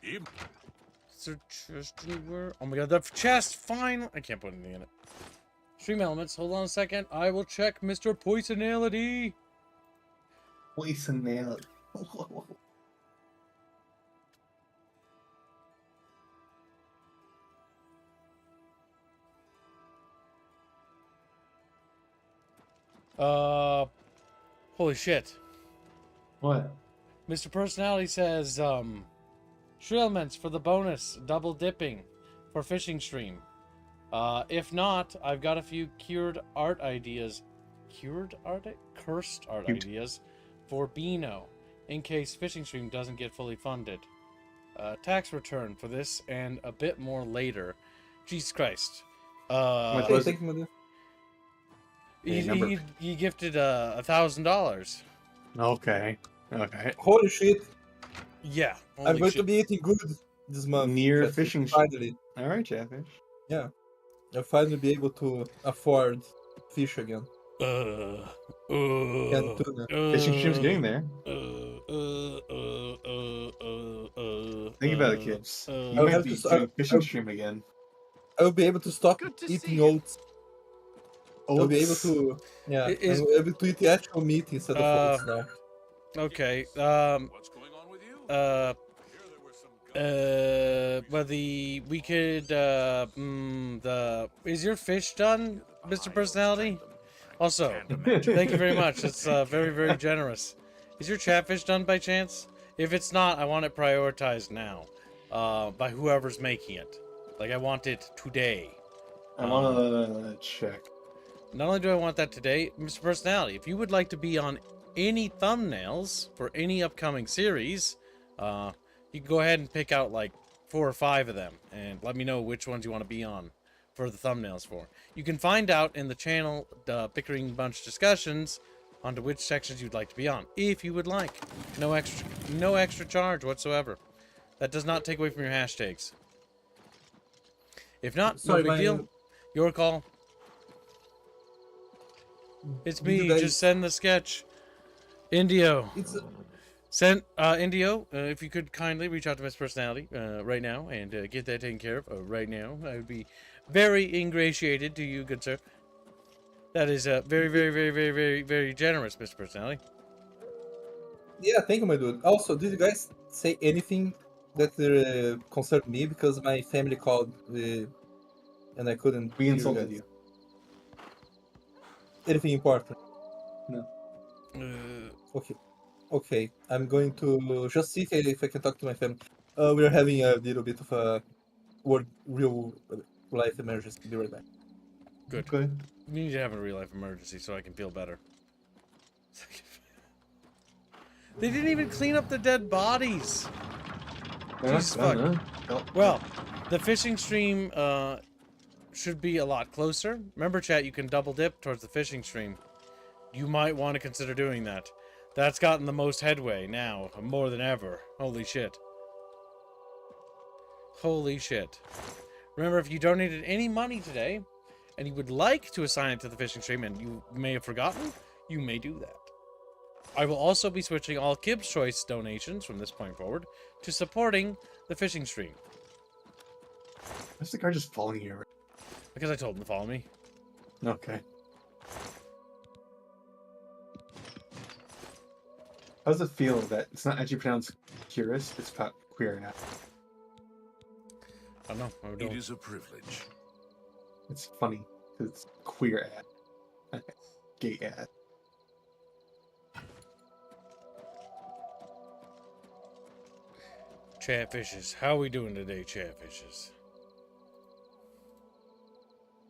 Yep. Is there a chest anywhere? Oh my god, the chest! Fine! I can't put anything in it. Stream elements, hold on a second. I will check Mr. Poisonality. Poisonality. Holy shit. What? Mr. Personality says, Shrillments for the bonus, double dipping for fishing stream. If not, I've got a few cursed art ideas for Beano, in case fishing stream doesn't get fully funded. Tax return for this and a bit more later. Jesus Christ. He gifted $1,000. Okay. Okay. Holy shit. Yeah. I'm going to be eating good this month. Near Just fishing finally. Alright, Chatfish. Yeah. I'll finally be able to afford fish again. And tuna. Fishing stream's getting there. Think about it, kids. You might be doing fishing stream again. I'll be able to stop eating oats. I'll be able Oats? to, yeah, I'll be able to eat the actual meat instead of oats now. Okay. What's going on with you? Well, we could, is your fish done, Mr. Personality? Also, thank you very much. That's, very, very generous. Is your chatfish done by chance? If it's not, I want it prioritized now, by whoever's making it. Like, I want it today. I want to check. Not only do I want that today, Mr. Personality, if you would like to be on any thumbnails for any upcoming series, you can go ahead and pick out like 4 or 5 of them and let me know which ones you want to be on for the thumbnails for. You can find out in the channel, Bickering Bunch discussions, onto which sections you'd like to be on, if you would like. No extra charge whatsoever. That does not take away from your hashtags. If not, no big deal. Your call. It's me. Just send the sketch. Indio. Indio, if you could kindly reach out to Miss Personality right now and get that taken care of right now, I would be very ingratiated to you, good sir. That is very, very, very, very, very, very generous, Mr. Personality. Yeah, thank you, my dude. Also, did you guys say anything that concerned me? Because my family called and I couldn't. We insulted you. Anything important? No. Okay. Okay, I'm going to just see if I can talk to my family. We're having a little bit of a real life emergency. Be right back. Good. Okay. We need to have a real life emergency so I can feel better. They didn't even clean up the dead bodies. Jesus fuck. Well, the fishing stream should be a lot closer. Remember, chat, you can double dip towards the fishing stream. You might want to consider doing that. That's gotten the most headway now, more than ever. Holy shit. Holy shit. Remember, if you donated any money today, and you would like to assign it to the fishing stream and you may have forgotten, you may do that. I will also be switching all Kib's Choice donations from this point forward to supporting the fishing stream. Why's the guy just following you? Because I told him to follow me. Okay. How does it feel that it's not actually pronounced curious, it's queer now? I don't know. It is a privilege. It's funny, because it's queer ad. Gay ad. Chatfishes. How are we doing today, Chatfishes?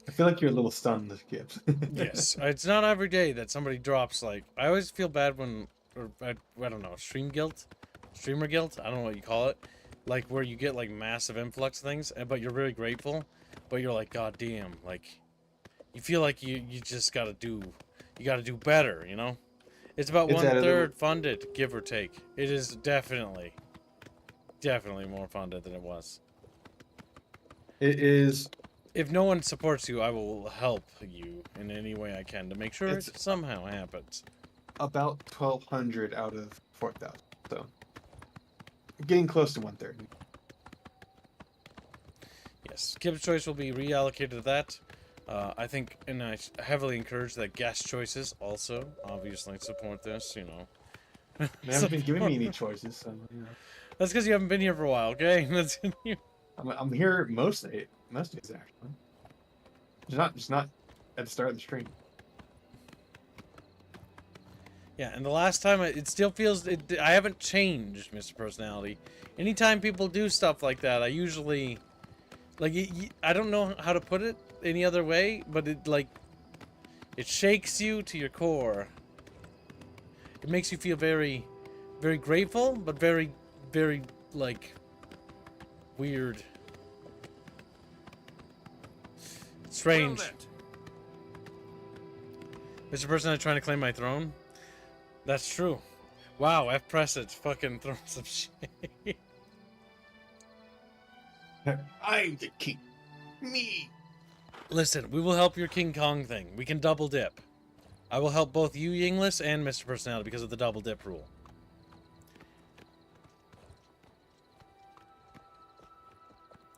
I feel like you're a little stunned, Gibbs. Yes. It's not every day that somebody drops, like... I always feel bad when... Or, I don't know, stream guilt? Streamer guilt? I don't know what you call it. Like, where you get, like, massive influx things, but you're really grateful. But you're like, God damn, like... You feel like you just gotta do... You gotta do better, you know? It's about 1/3 funded, give or take. It is definitely more funded than it was. It is... If no one supports you, I will help you in any way I can to make sure it somehow happens. About 1,200 out of 4,000, so... Getting close to 1/3. Yes, Kib's Choice will be reallocated to that. I think, and I heavily encourage that guest choices also, obviously, support this, you know. They haven't been giving me any choices, so, you know. That's because you haven't been here for a while, okay? That's I'm here most days, actually. Just not at the start of the stream. Yeah, and the last time, it still feels... I haven't changed, Mr. Personality. Anytime people do stuff like that, I usually... Like, I don't know how to put it any other way, but it, like... It shakes you to your core. It makes you feel very, very grateful, but very, very, like... Weird. Strange. Mr. Personality trying to claim my throne? That's true. Wow, F press it's fucking throwing some shit. I'm the king. Me. Listen, we will help your King Kong thing. We can double dip. I will help both you, Yinglis, and Mr. Personality because of the double dip rule.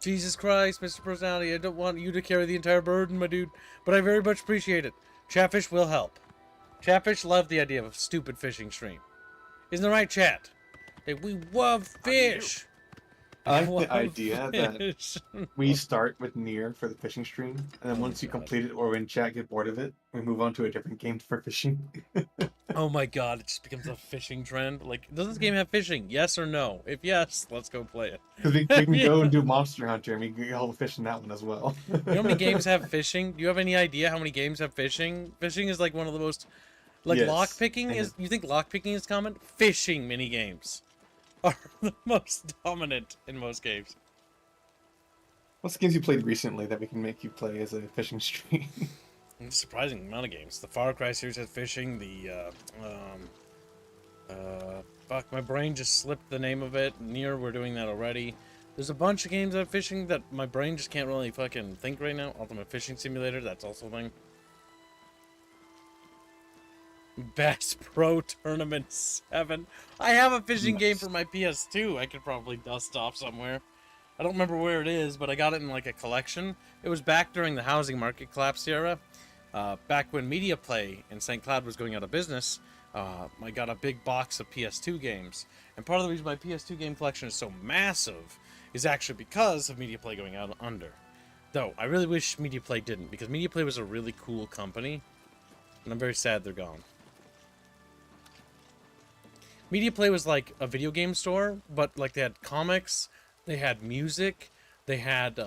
Jesus Christ, Mr. Personality, I don't want you to carry the entire burden, my dude, but I very much appreciate it. Chatfish will help. Chatfish love the idea of a stupid fishing stream. Isn't that right, chat? We love fish. I like the idea that we start with Nier for the fishing stream, and then once you complete it or when chat get bored of it, we move on to a different game for fishing. Oh my god, it just becomes a fishing trend. Like, does this game have fishing? Yes or no? If yes, let's go play it. Because we can go and do Monster Hunter, and we can get all the fish in that one as well. You know how many games have fishing? Do you have any idea how many games have fishing? Fishing is like one of the most... Like, yes. lockpicking is... You think lockpicking is common? Fishing minigames are the most dominant in most games. What's the games you played recently that we can make you play as a fishing stream? Surprising amount of games. The Far Cry series has fishing. The fuck, my brain just slipped the name of it. Nier, we're doing that already. There's a bunch of games that have fishing that my brain just can't really fucking think right now. Ultimate Fishing Simulator, that's also a thing. Bass Pro Tournament 7. I have a fishing game for my PS2 I could probably dust off somewhere. I don't remember where it is, but I got it in like a collection. It was back during the housing market collapse era. Back when Media Play in St. Cloud was going out of business, I got a big box of PS2 games. And part of the reason my PS2 game collection is so massive is actually because of Media Play going out under. Though, I really wish Media Play didn't, because Media Play was a really cool company. And I'm very sad they're gone. Media Play was like a video game store, but like they had comics, they had music, they had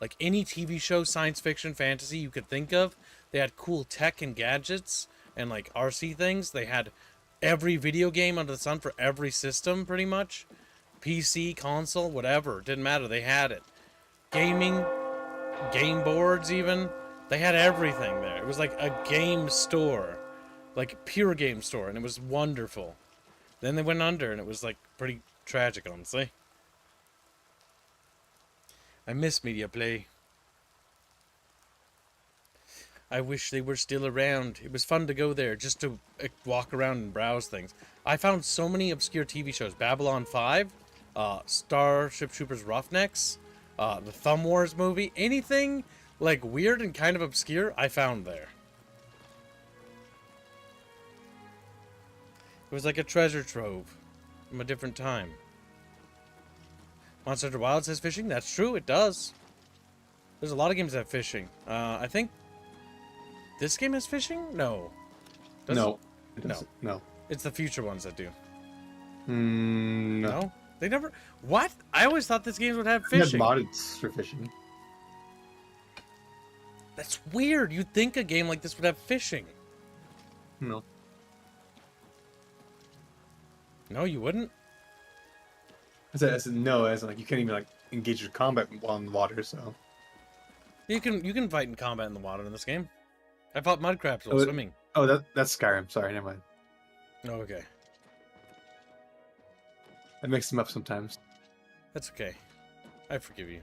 like any TV show, science fiction, fantasy you could think of. They had cool tech and gadgets and like RC things. They had every video game under the sun for every system pretty much. PC, console, whatever, it didn't matter, they had it. Gaming, game boards even, they had everything there. It was like a game store, like a pure game store, and it was wonderful. Then they went under, and it was, like, pretty tragic, honestly. I miss Media Play. I wish they were still around. It was fun to go there just to walk around and browse things. I found so many obscure TV shows. Babylon 5, Starship Troopers Roughnecks, the Thumb Wars movie. Anything like weird and kind of obscure, I found there. It was like a treasure trove from a different time. Monster Hunter Wilds has fishing? That's true, it does. There's a lot of games that have fishing. I think this game has fishing? No. Does No. it? No. No. It's the future ones that do. No. No? They never... What? I always thought this game would have It has fishing. mods for fishing. That's weird. You'd think a game like this would have fishing. No. No, you wouldn't? I said no, as in, like, you can't even like engage your combat while in the water, so. You can fight in combat in the water in this game. I fought mud crabs while swimming. Oh, that's Skyrim. Sorry, never mind. Oh, okay. I mix them up sometimes. That's okay. I forgive you.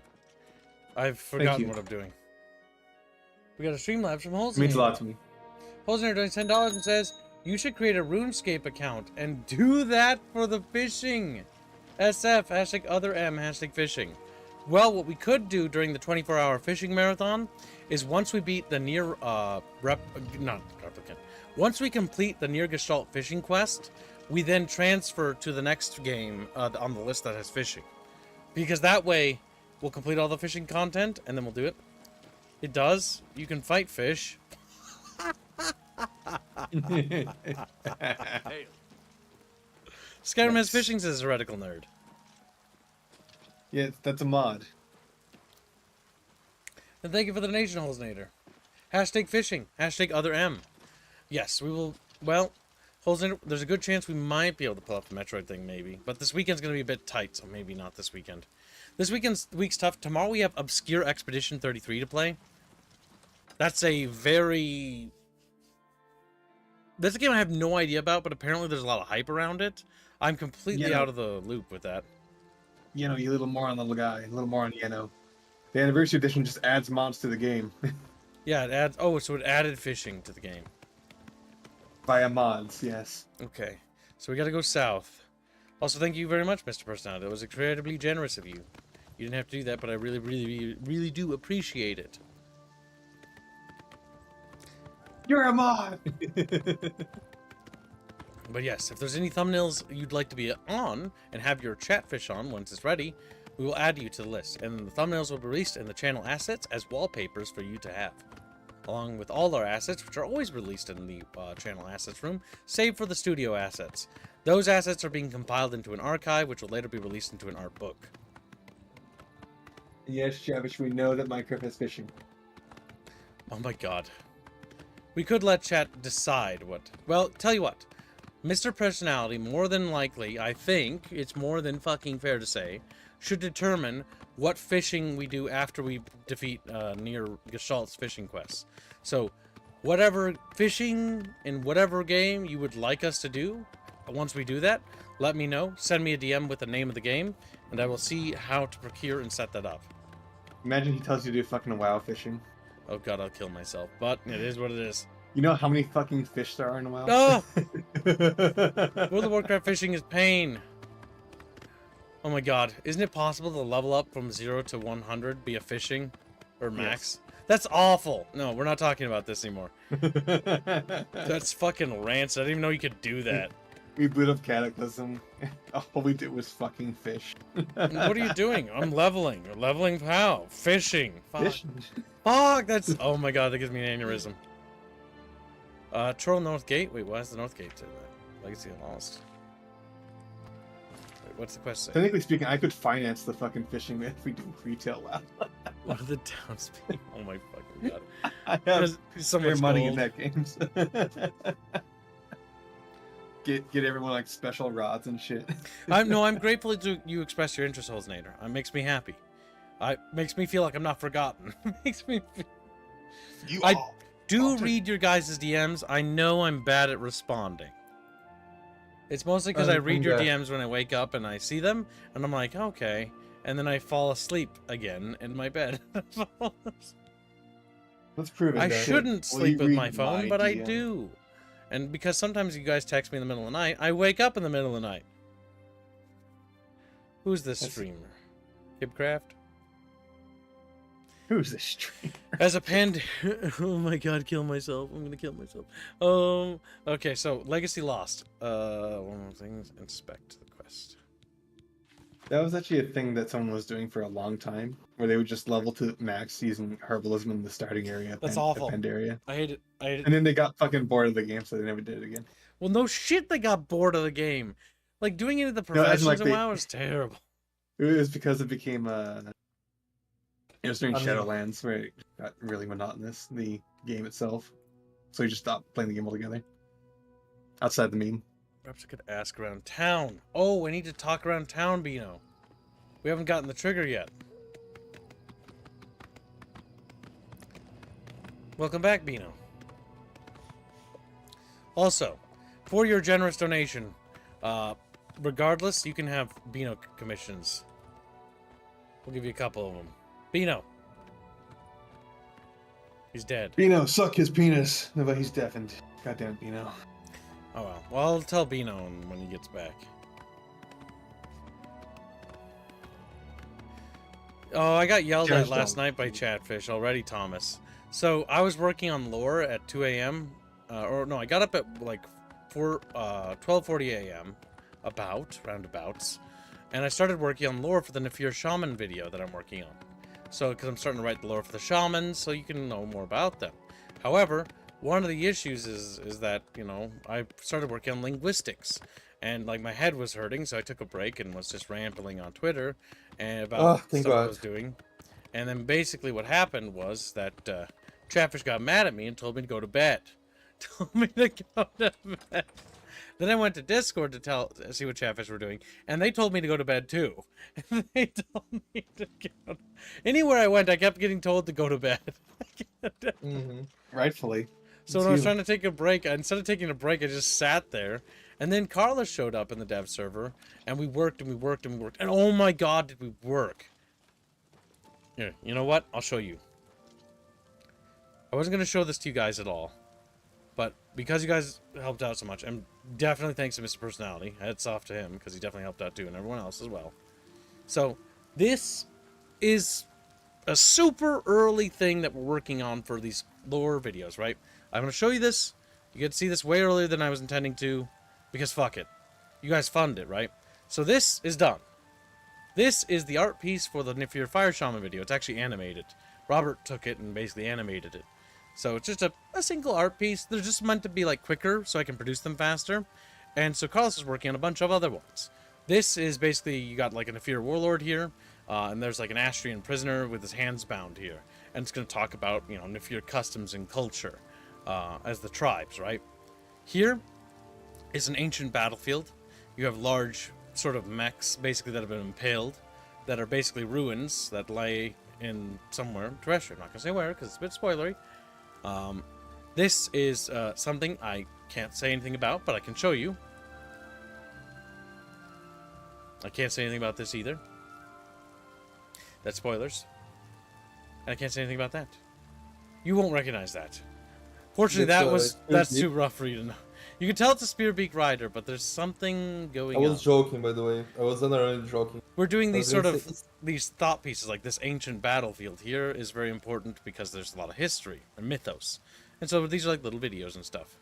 I've forgotten what I'm doing. We got a Streamlabs from Holzner. It means a lot to me. Holzner donates $10 and says, you should create a RuneScape account and do that for the fishing. SF, hashtag other M, hashtag fishing. Well, what we could do during the 24-hour fishing marathon is once we beat the near, once we complete the near Gestalt fishing quest, we then transfer to the next game on the list that has fishing. Because that way, we'll complete all the fishing content, and then we'll do it. It does. You can fight fish. Skyrim has fishing, says Heretical Nerd. Yeah, that's a mod. And thank you for the donation, Holznader. Hashtag fishing. Hashtag other M. Yes, we will. Well, Holznader, there's a good chance we might be able to pull up the Metroid thing, maybe. But this weekend's going to be a bit tight, so maybe not this weekend. This week's tough. Tomorrow we have Obscure Expedition 33 to play. That's a very... That's a game I have no idea about, but apparently there's a lot of hype around it. I'm completely out of the loop with that. You little moron little guy. A little moron, The Anniversary Edition just adds mods to the game. Yeah, it adds... Oh, so it added fishing to the game. Via mods, yes. Okay. So we gotta go south. Also, thank you very much, Mr. Personality. That was incredibly generous of you. You didn't have to do that, but I really, really, really do appreciate it. You're a mod! But yes, if there's any thumbnails you'd like to be on and have your chatfish on once it's ready, we will add you to the list. And the thumbnails will be released in the channel assets as wallpapers for you to have. Along with all our assets, which are always released in the channel assets room, save for the studio assets. Those assets are being compiled into an archive, which will later be released into an art book. Yes, Javish, we know that Minecraft has fishing. Oh my god. We could let chat decide what... Well, tell you what. Mr. Personality, more than likely, I think, it's more than fucking fair to say, should determine what fishing we do after we defeat near Gestalt's fishing quests. So, whatever fishing in whatever game you would like us to do, once we do that, let me know. Send me a DM with the name of the game, and I will see how to procure and set that up. Imagine he tells you to do fucking WoW fishing. Oh god, I'll kill myself. But it is what it is. You know how many fucking fish there are in WoW? Oh! World of Warcraft fishing is pain. Oh my god. Isn't it possible to level up from 0 to 100 via fishing? Or max? Yes. That's awful. No, we're not talking about this anymore. That's fucking rancid. I didn't even know you could do that. We boot up Cataclysm. All we did was fucking fish. What are you doing? I'm leveling. Leveling how? Fishing. Fuck. Fishing. Fuck, that's... Oh my god, that gives me an aneurysm. Troll North Gate? Wait, why is the North Gate to that? Legacy Lost. Wait, what's the quest say? Technically speaking, I could finance the fucking fishing if we do retail WoW. What are the downspeed? Oh my fucking god. I have so much money gold. in that game. Get everyone like special rods and shit. I'm grateful to you express your interest, Holznader. It makes me happy. Makes me feel like I'm not forgotten. Makes me feel... I do read your guys' DMs. I know I'm bad at responding. It's mostly because I read your DMs when I wake up and I see them, and I'm like, okay. And then I fall asleep again in my bed. Let's prove it. I Dark. shouldn't Will sleep you with my read phone, but I DM? do. And because sometimes you guys text me in the middle of the night, I wake up in the middle of the night. Who's this streamer? Kibcraft? Who's this streamer? As a pand... Oh my god, kill myself. I'm gonna kill myself. Okay, so Legacy Lost. One more thing. Inspect the quest. That was actually a thing that someone was doing for a long time, where they would just level to max using herbalism in the starting area. That's awful. Pandaria. I hate it. I hate it. And then they got fucking bored of the game, so they never did it again. Well, no shit, they got bored of the game. Like, doing it at the No, as in, professions like, in they- WoW is terrible. It was because it became it was during I mean- Shadowlands where it got really monotonous, the game itself. So we just stopped playing the game altogether. Outside the meme. Perhaps I could ask around town. Oh, I need to talk around town, Bino. We haven't gotten the trigger yet. Welcome back, Bino. Also, for your generous donation, regardless, you can have Bino commissions. We'll give you a couple of them. Bino. He's dead. Bino, suck his penis. No, but he's deafened. Goddamn Bino. Oh well. Well, I'll tell Bino when he gets back. Oh, I got yelled at last night by Chatfish already, Thomas. So I was working on lore at 2 a.m. Or no, I got up at like 12:40 a.m. roundabouts, and I started working on lore for the Nefir Shaman video that I'm working on. So, because I'm starting to write the lore for the shamans, so you can know more about them. However, one of the issues is that, you know, I started working on linguistics, and like my head was hurting, so I took a break and was just rambling on Twitter and about stuff I was doing. And then basically what happened was that Chatfish got mad at me and told me to go to bed. Told me to go to bed. Then I went to Discord to see what Chatfish were doing, and they told me to go to bed too. And they told me to go. Anywhere I went, I kept getting told to go to bed. Rightfully. So when I was trying to take a break, instead of taking a break, I just sat there. And then Carla showed up in the dev server, and we worked and we worked and we worked. And oh my god, did we work! Here, you know what? I'll show you. I wasn't going to show this to you guys at all. But because you guys helped out so much, and definitely thanks to Mr. Personality, hats off to him, because he definitely helped out too, and everyone else as well. So, this is a super early thing that we're working on for these lore videos, right? I'm going to show you this. You get to see this way earlier than I was intending to, because fuck it. You guys fund it, right? So this is done. This is the art piece for the Nefir Fire Shaman video. It's actually animated. Robert took it and basically animated it. So it's just a single art piece. They're just meant to be like quicker so I can produce them faster. And so Carlos is working on a bunch of other ones. This is basically, you got like a Nefir warlord here, and there's like an Astrian prisoner with his hands bound here. And it's going to talk about, you know, Nefir customs and culture as the tribes, right? Here is an ancient battlefield. You have large sort of mechs basically that have been impaled, that are basically ruins that lay in somewhere treasure. I'm not going to say where because it's a bit spoilery. This is something I can't say anything about, but I can show you. I can't say anything about this either. That's spoilers. And I can't say anything about that. You won't recognize that. Fortunately, that's too rough for you to know. You can tell it's a Spearbeak Rider, but there's something going on. I was joking, by the way. I was really joking. We're doing these sort of these thought pieces, like this ancient battlefield here is very important because there's a lot of history and mythos. And so these are like little videos and stuff.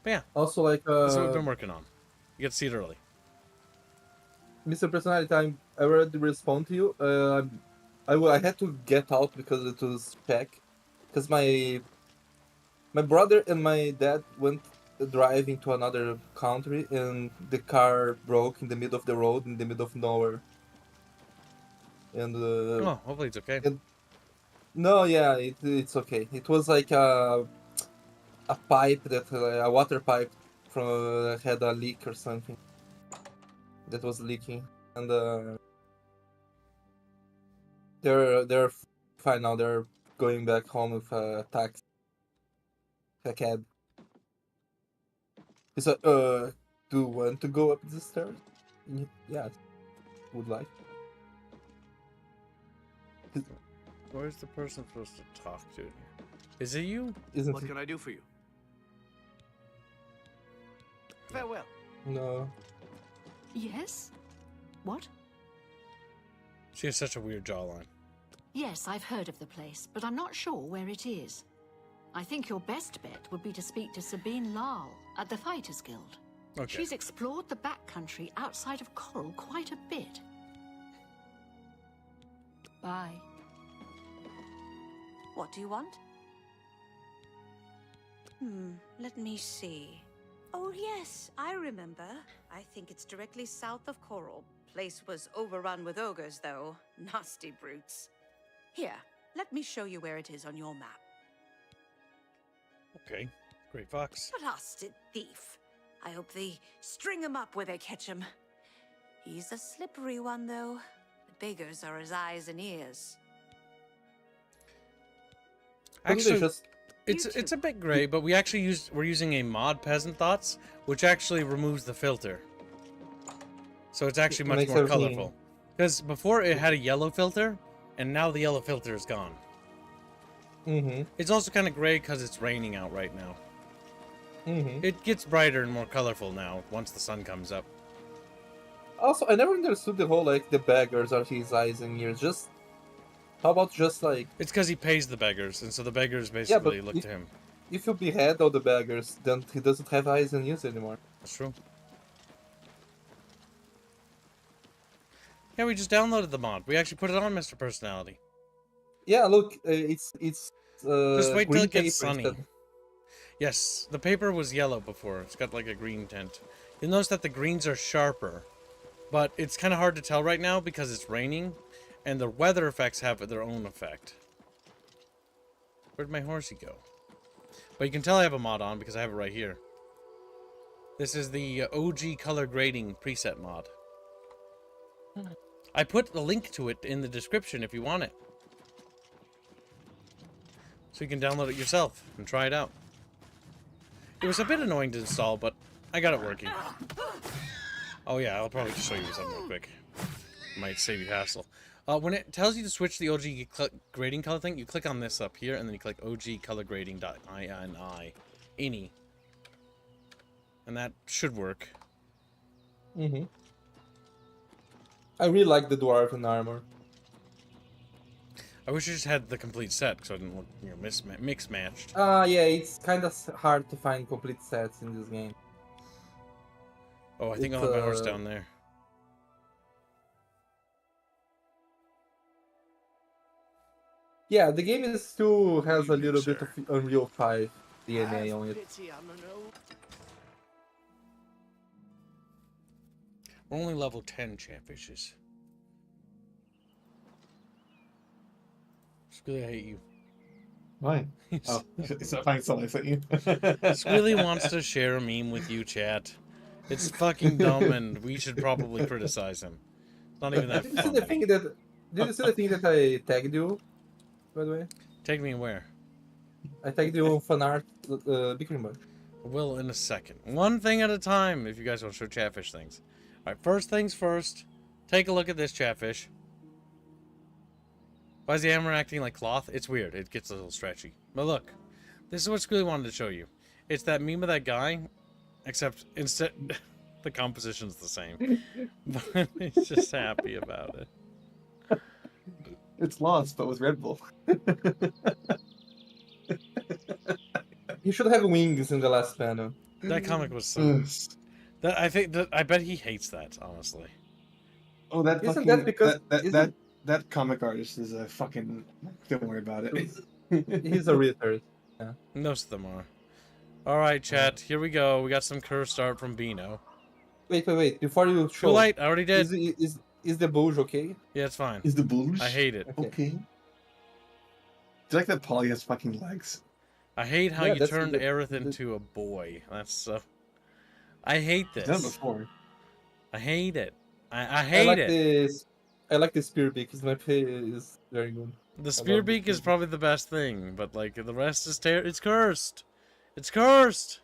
But yeah. Also, like, that's what we've been working on. You get to see it early. Mr. Personality, I already respond to you. I had to get out because it was check. Because my brother and my dad went driving to another country and the car broke in the middle of the road in the middle of nowhere. And oh, hopefully it's okay. No, yeah, it's okay. It was like a pipe that a water pipe from had a leak or something that was leaking, and they're fine now. They're going back home with a taxi, a cab. He said, do you want to go up the stairs? Yeah, would like. Where's the person supposed to talk to? Is it you? What can I do for you? Farewell. No. Yes? What? She has such a weird jawline. Yes, I've heard of the place, but I'm not sure where it is. I think your best bet would be to speak to Sabine Lal at the Fighters Guild. Okay. She's explored the backcountry outside of Coral quite a bit. Bye. What do you want? Let me see. Oh, yes, I remember. I think it's directly south of Coral. Place was overrun with ogres, though. Nasty brutes. Here, let me show you where it is on your map. Okay. Great Fox. Blasted thief. I hope they string him up where they catch him. He's a slippery one, though. The beggars are his eyes and ears. Actually, it's a bit gray, but we're using a mod Peasant Thoughts, which actually removes the filter. So it's actually much more colorful. Because before it had a yellow filter, and now the yellow filter is gone. It's also kind of gray because it's raining out right now. It gets brighter and more colorful now once the sun comes up. Also, I never understood the whole, like, the beggars are his eyes and ears. Just, how about just, like... It's because he pays the beggars, and so the beggars basically look to him. If you behead all the beggars, then he doesn't have eyes and ears anymore. That's true. Yeah, we just downloaded the mod. We actually put it on Mr. Personality. Yeah, look, it's just wait till green it gets paper sunny. instead. Yes, the paper was yellow before. It's got like a green tint. You'll notice that the greens are sharper, but it's kind of hard to tell right now because it's raining, and the weather effects have their own effect. Where'd my horsey go? But you can tell I have a mod on because I have it right here. This is the OG color grading preset mod. I put the link to it in the description if you want it. So you can download it yourself and try it out. It was a bit annoying to install, but I got it working. Oh yeah, I'll probably just show you something real quick. Might save you hassle. When it tells you to switch the OG grading color thing, you click on this up here, and then you click OG color grading.ini. Any. And that should work. I really like the dwarven armor. I wish I just had the complete set, so I didn't look, you know, mix-matched. Yeah, it's kind of hard to find complete sets in this game. Oh, I think I'll have my horse down there. Yeah, the game still has a little bit of Unreal 5 DNA on it. We're only level 10 Chatfishes. Squilly, I hate you. Why? Oh, it's a fine song I sent you. Squilly wants to share a meme with you, chat. It's fucking dumb, and we should probably criticize him. It's not even that Did you see funny. the thing that? Did you see the thing that I tagged you? By the way. Take me where? I tagged you on fan art, Bickering. Will in a second. One thing at a time. If you guys want to show Chatfish things. All right. First things first. Take a look at this Chatfish. Why is the hammer acting like cloth? It's weird. It gets a little stretchy. But look, this is what Squilly wanted to show you. It's that meme of that guy, except instead the composition's the same. But he's just happy about it. It's Lost, but with Red Bull. You should have wings in the last panel. That comic was so. I bet he hates that, honestly. Oh, that Isn't fucking, that because that comic artist is a fucking. Don't worry about it. He's a retard. Yeah. Most of them are. All right, chat. Here we go. We got some cursed art from Bino. Wait. Before you show. Too late. I already did. Is the bulge okay? Yeah, it's fine. Is the bulge? I hate it. Okay. Do you like that Polly has fucking legs? I hate how you turned Aerith into a boy. That's so. I hate this. I've done it before. I hate it. I hate it. I like the spear beak. His map is very good. The spear beak is probably the best thing, but like the rest is it's cursed. It's cursed.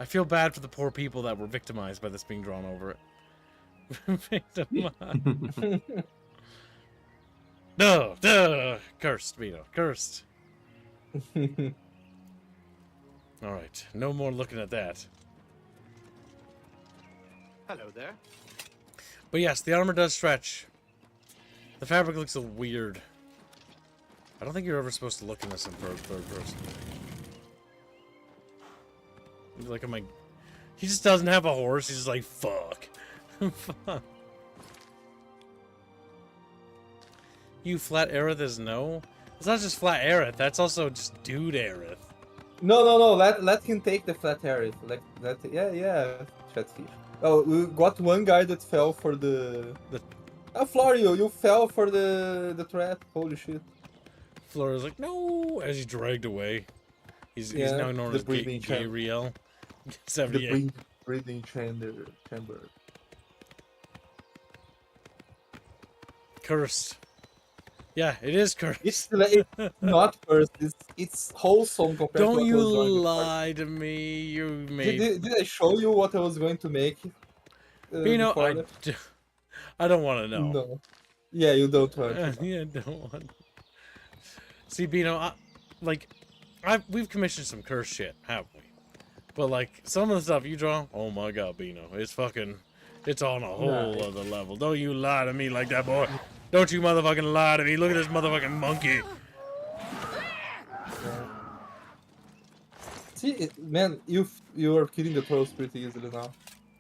I feel bad for the poor people that were victimized by this being drawn over it. No, duh, cursed, Vito, cursed. All right, no more looking at that. Hello there. But yes, the armor does stretch. The fabric looks a little weird. I don't think you're ever supposed to look in this in third person. Like, I'm like, he just doesn't have a horse. He's just like, fuck. Fuck. You flat Aerith is no? It's not just flat Aerith, that's also just dude Aerith. No. Let him take the flat Aerith. Yeah, Chatfish. Oh, we got one guy that fell for the. Florio, you fell for the threat. Holy shit. Florio's like, no, as he dragged away. He's now known as Gabriel. 78. The breathing chamber. Cursed. Yeah, it is cursed. It's not cursed. It's wholesome compared to what Don't you was going lie to me. You made. Did I show you what I was going to make? I don't want to know. No. Yeah, you don't want to. Yeah, I don't want. See, Bino, we've commissioned some curse shit, haven't we? But like some of the stuff you draw, oh my god, Bino, it's on a whole other level. Don't you lie to me like that, boy. Don't you motherfucking lie to me. Look at this motherfucking monkey. See, man, you are killing the trolls pretty easily now.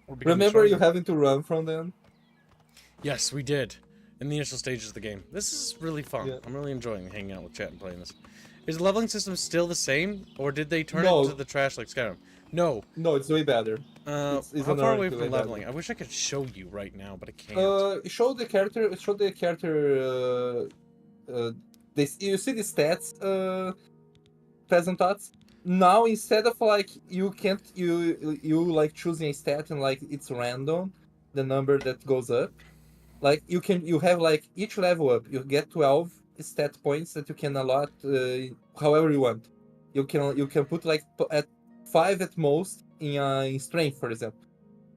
Remember you having to run from them? Yes, we did. In the initial stages of the game. This is really fun. Yeah. I'm really enjoying hanging out with chat and playing this. Is the leveling system still the same? Or did they turn it into the trash like Skyrim? No. No, it's way better. It's how far away from leveling? Better. I wish I could show you right now, but I can't. Show the character. You see the stats, present thoughts. Now instead of like you like choosing a stat and like it's random, the number that goes up. Like you have like each level up, you get 12 stat points that you can allot however you want. You can put like at 5 at most in strength, for example.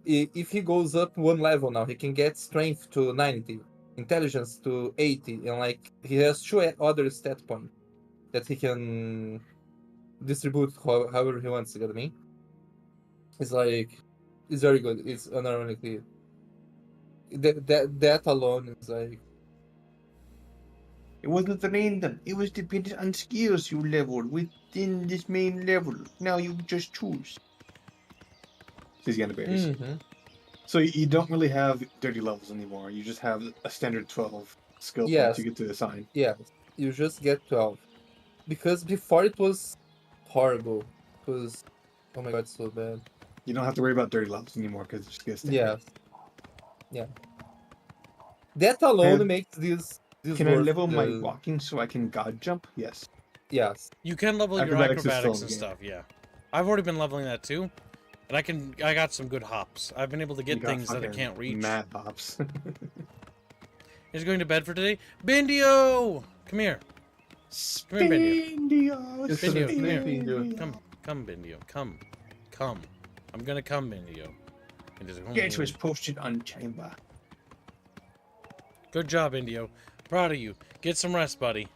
If he goes up one level now, he can get strength to 90, intelligence to 80, and like he has 2 other stat points that he can distribute however he wants. You get what I mean? It's very good. It's unironically. That alone is like. It wasn't random. It was dependent on skills you leveled within this main level. Now you just choose. These kind of berries. Mm-hmm. So you don't really have dirty levels anymore. You just have a standard 12 skill points you get to assign. Yeah, you just get 12. Because before it was horrible. Because, oh my god, it's so bad. You don't have to worry about dirty levels anymore because it just gets standard. Yeah. That alone makes this Can I level my walking so I can god jump? Yes. Yes. You can level your acrobatics and stuff, yeah. I've already been leveling that too. And I got some good hops. I've been able to get things that I can't reach. Mad hops. He's going to bed for today. Bindio! Come here. Come here, Bindio. Bindio, come here. Come, Bindio. Come. I'm gonna come, Bindio. Get was posted on chamber. Good job, Indio. Proud of you. Get some rest, buddy.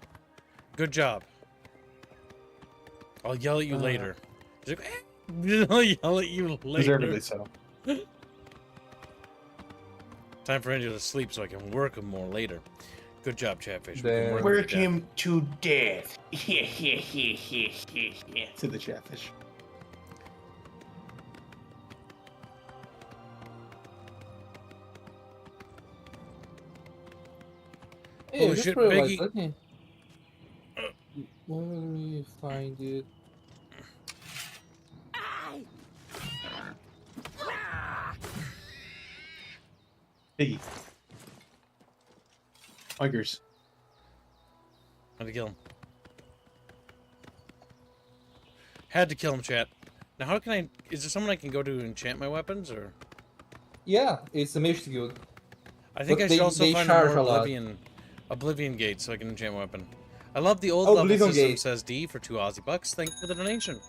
Good job. I'll yell at you later. He's like, I'll yell at you later. Deservedly so. Time for Indio to sleep so I can work him more later. Good job, Chatfish. Work him to death. To the Chatfish. Hey, oh shit, Biggie. Let me find it. Biggie. Tigers. Had to kill him. Had to kill him, chat. Now how can is there someone I can go to enchant my weapons, or? Yeah, it's a mage guild. I think I should also find a more Oblivion Gate so I can enchant my weapon. I love the old level system, says D, for 2 Aussie bucks. Thank you for the donation.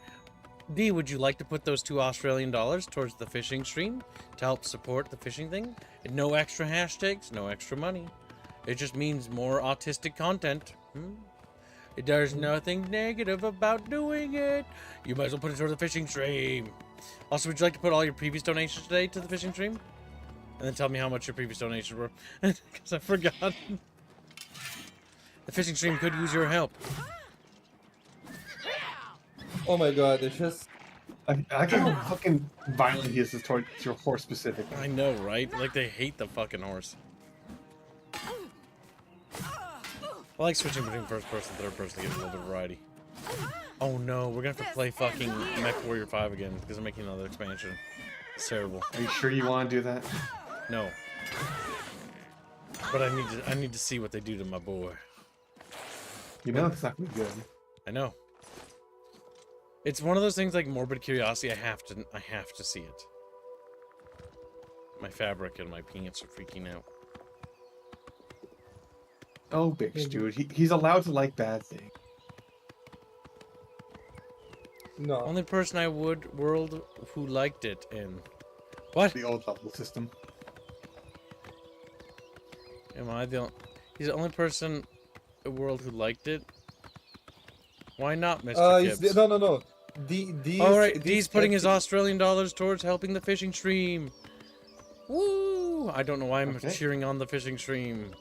D, would you like to put those $2 Australian towards the fishing stream to help support the fishing thing? And no extra hashtags, no extra money. It just means more autistic content. There's nothing negative about doing it. You might as well put it towards the fishing stream. Also, would you like to put all your previous donations today to the fishing stream? And then tell me how much your previous donations were. Because I forgot. The fishing stream could use your help. Oh my god, it's just... I like how fucking violent he is towards your horse specifically. I know, right? Like, they hate the fucking horse. I like switching between first person and third person to get a little bit of variety. Oh no, we're gonna have to play fucking Mech Warrior 5 again because I'm making another expansion. It's terrible. Are you sure you want to do that? No. But I need to see what they do to my boy. You know it's not gonna be good. I know. It's one of those things like morbid curiosity. I have to see it. My fabric and my penis are freaking out. Oh, Bix, dude. He's allowed to like bad things. No. Only person I would world who liked it in. What? The old level system. Am I the only... He's the only person in the world who liked it? Why not, Mr. Gibbs? No. Alright, D's putting his Australian dollars towards helping the fishing stream. Woo! I don't know why I'm cheering on the fishing stream.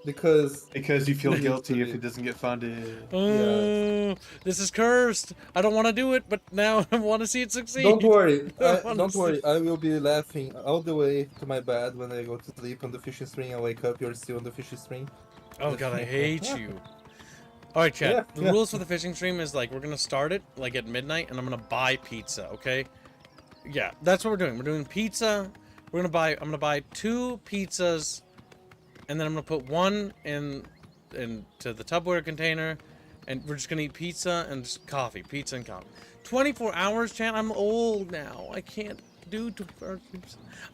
Because you feel guilty if it doesn't get funded. Oh, this is cursed. I don't want to do it, but now I want to see it succeed. Don't worry. Don't worry. I will be laughing all the way to my bed when I go to sleep on the fishing string. I wake up, you're still on the fishing string. Oh god, I hate you. Alright, chat. The rules for the fishing stream is like we're gonna start it like at midnight and I'm gonna buy pizza, okay? Yeah, that's what we're doing. We're doing pizza. I'm gonna buy 2 pizzas. And then I'm gonna put one into the Tupperware container, and we're just gonna eat pizza and just coffee. Pizza and coffee. 24 hours, chat. I'm old now. I can't do 24 hours.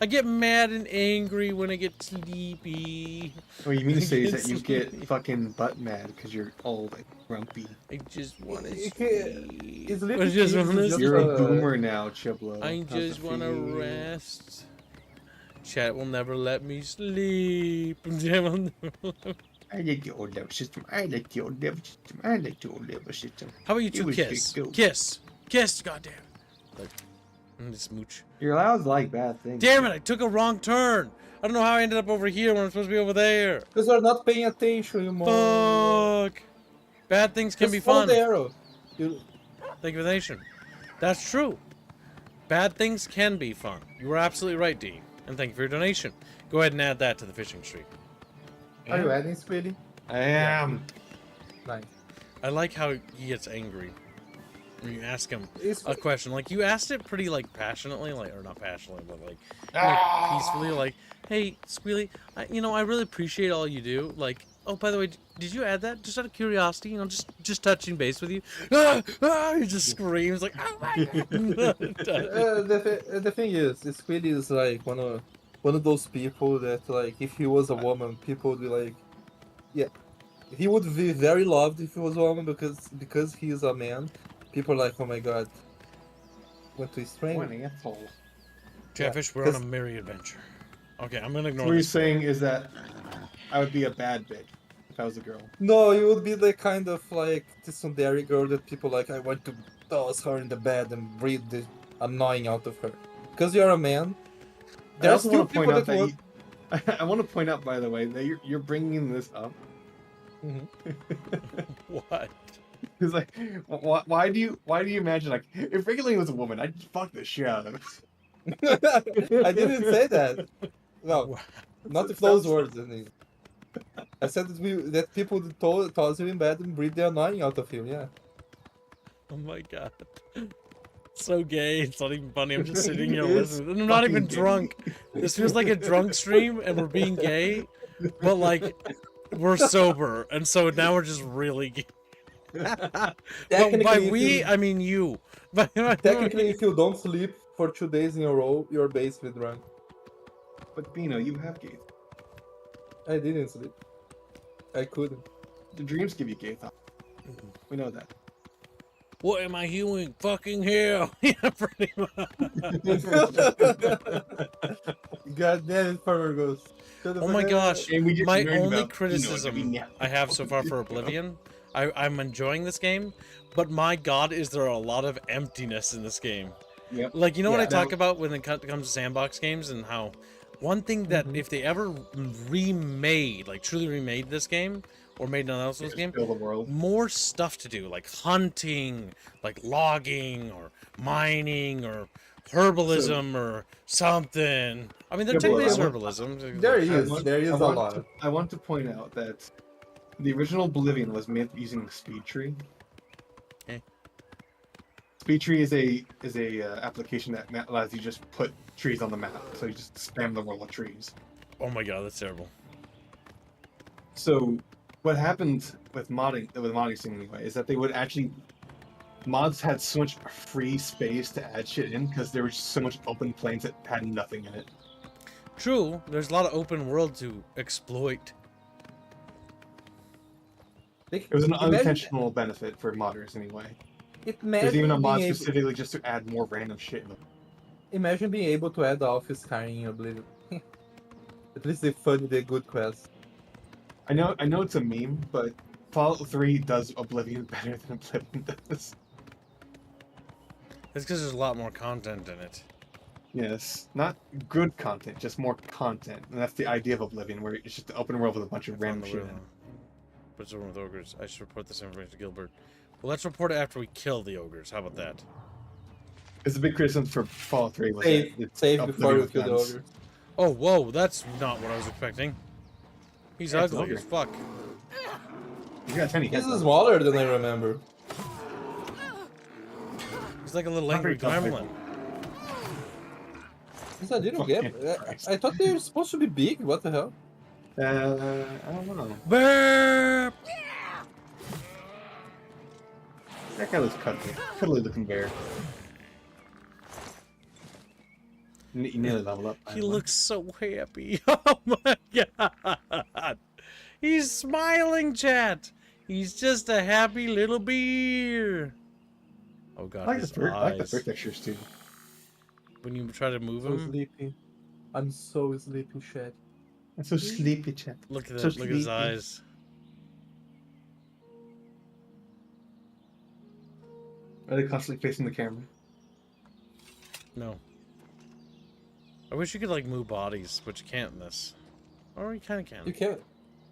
I get mad and angry when I get sleepy. What you mean to say is that you get fucking butt mad because you're old and grumpy. I just want to sleep. You're a boomer now, Chiblo. I just want to rest. Chat will never let me sleep. I like the old level system. I like the old level system. I like the old level system. How about you two kiss? Kiss, goddamn. Like, smooch. You're allowed to like bad things. Damn it, I took a wrong turn. I don't know how I ended up over here when I'm supposed to be over there. Because we're not paying attention anymore. Fuck. Bad things can be follow fun. the arrow. Thank you for the nation. That's true. Bad things can be fun. You were absolutely right, D. And thank you for your donation. Go ahead and add that to the fishing stream. Are you adding, Speedy? I am. Nice. I like how he gets angry when you ask him a question. Like, you asked it pretty, like, passionately. Like, or not passionately, but, like, peacefully. Like, hey, Squealy, I really appreciate all you do. Like, oh, by the way, did you add that? Just out of curiosity, just touching base with you. He just screams like, oh my god. The thing is, Squid is like one of those people that, like, if he was a woman, people would be like, yeah, he would be very loved if he was a woman because he is a man. People are like, oh my god, went to his training. Chatfish, we're on a merry adventure. Okay, I'm gonna ignore What you're this. saying is that I would be a bad bitch if I was a girl. No, you would be the kind of like tsundere girl that people like, I want to toss her in the bed and breathe the annoying out of her. Because you're a man. I also want to point out that I want to point out, by the way, that you're bringing this up. What? Because like, why do you imagine, like, if Regulate was a woman, I'd fuck the shit out of him. I didn't say that. No, not with those words. I said that people would toss him in bed and breathe the annoying out of him. Yeah. Oh my god. So gay. It's not even funny. I'm just sitting here listening. I'm not even drunk. This feels like a drunk stream, and we're being gay, but like we're sober, and so now we're just really gay. But by we, I mean you. Technically, if you don't sleep for 2 days in a row, you're basically drunk. But Bino, you have gay. I didn't sleep. I couldn't. The dreams give you gay thoughts. We know that. What am I doing? Fucking hell. Yeah, pretty much. God damn it, Farmer Ghost. Oh my gosh. And we just My learned only about, criticism I have so far for Oblivion, I'm enjoying this game, but my god, is there a lot of emptiness in this game. Yep. Like, you know what I Yeah, talk about when it comes to sandbox games, and how one thing that if they ever remade, like truly remade this game, or made another else's game, build a world. more stuff to do, like hunting, like logging, or mining, or herbalism, or something. I mean, there technically is herbalism. There is a lot. I want to point out that the original Oblivion was made using Speed Tree. Okay. Speed Tree is a application that allows you to just put trees on the map, so you just spam the world with trees. Oh my god, that's terrible. So what happened with modding anyway, is that they would actually mods had so much free space to add shit in because there was so much open plains that had nothing in it. True, there's a lot of open world to exploit. It was an unintentional benefit for modders anyway. There's even a mod specifically just to add more random shit in them. Imagine being able to add office Skyrim in Oblivion. At least they funded a good quest. I know it's a meme, but Fallout 3 does Oblivion better than Oblivion does. It's because there's a lot more content in it. Yes, not good content, just more content, and that's the idea of Oblivion, where it's just an open world with a bunch of random shit in it. But it's over with ogres. I should report this information to Gilbert. Well, let's report it after we kill the ogres. How about that? It's a big criticism for Fallout 3. Save before you kill the ogres. Oh, whoa, that's not what I was expecting. He's Yeah, it's ugly ogre. as fuck. You got tiny This heads. is smaller than I remember. He's like a little angry gremlin. Yes, I didn't get. I thought they were supposed to be big. What the hell? I don't know. Burp! That guy looks cuddly looking bear. You nearly level up. He looks so happy. Oh my god. He's smiling, chat. He's just a happy little bear. Oh god, I like his the eyes. bird pictures too. When you try to move So him, sleepy. I'm so sleepy, Shed. I'm so sleepy, chat. look at So that. Look at his sleepy. eyes. Are they constantly facing the camera? No. I wish you could like move bodies, but you can't in this. Or you kind of can. You can't.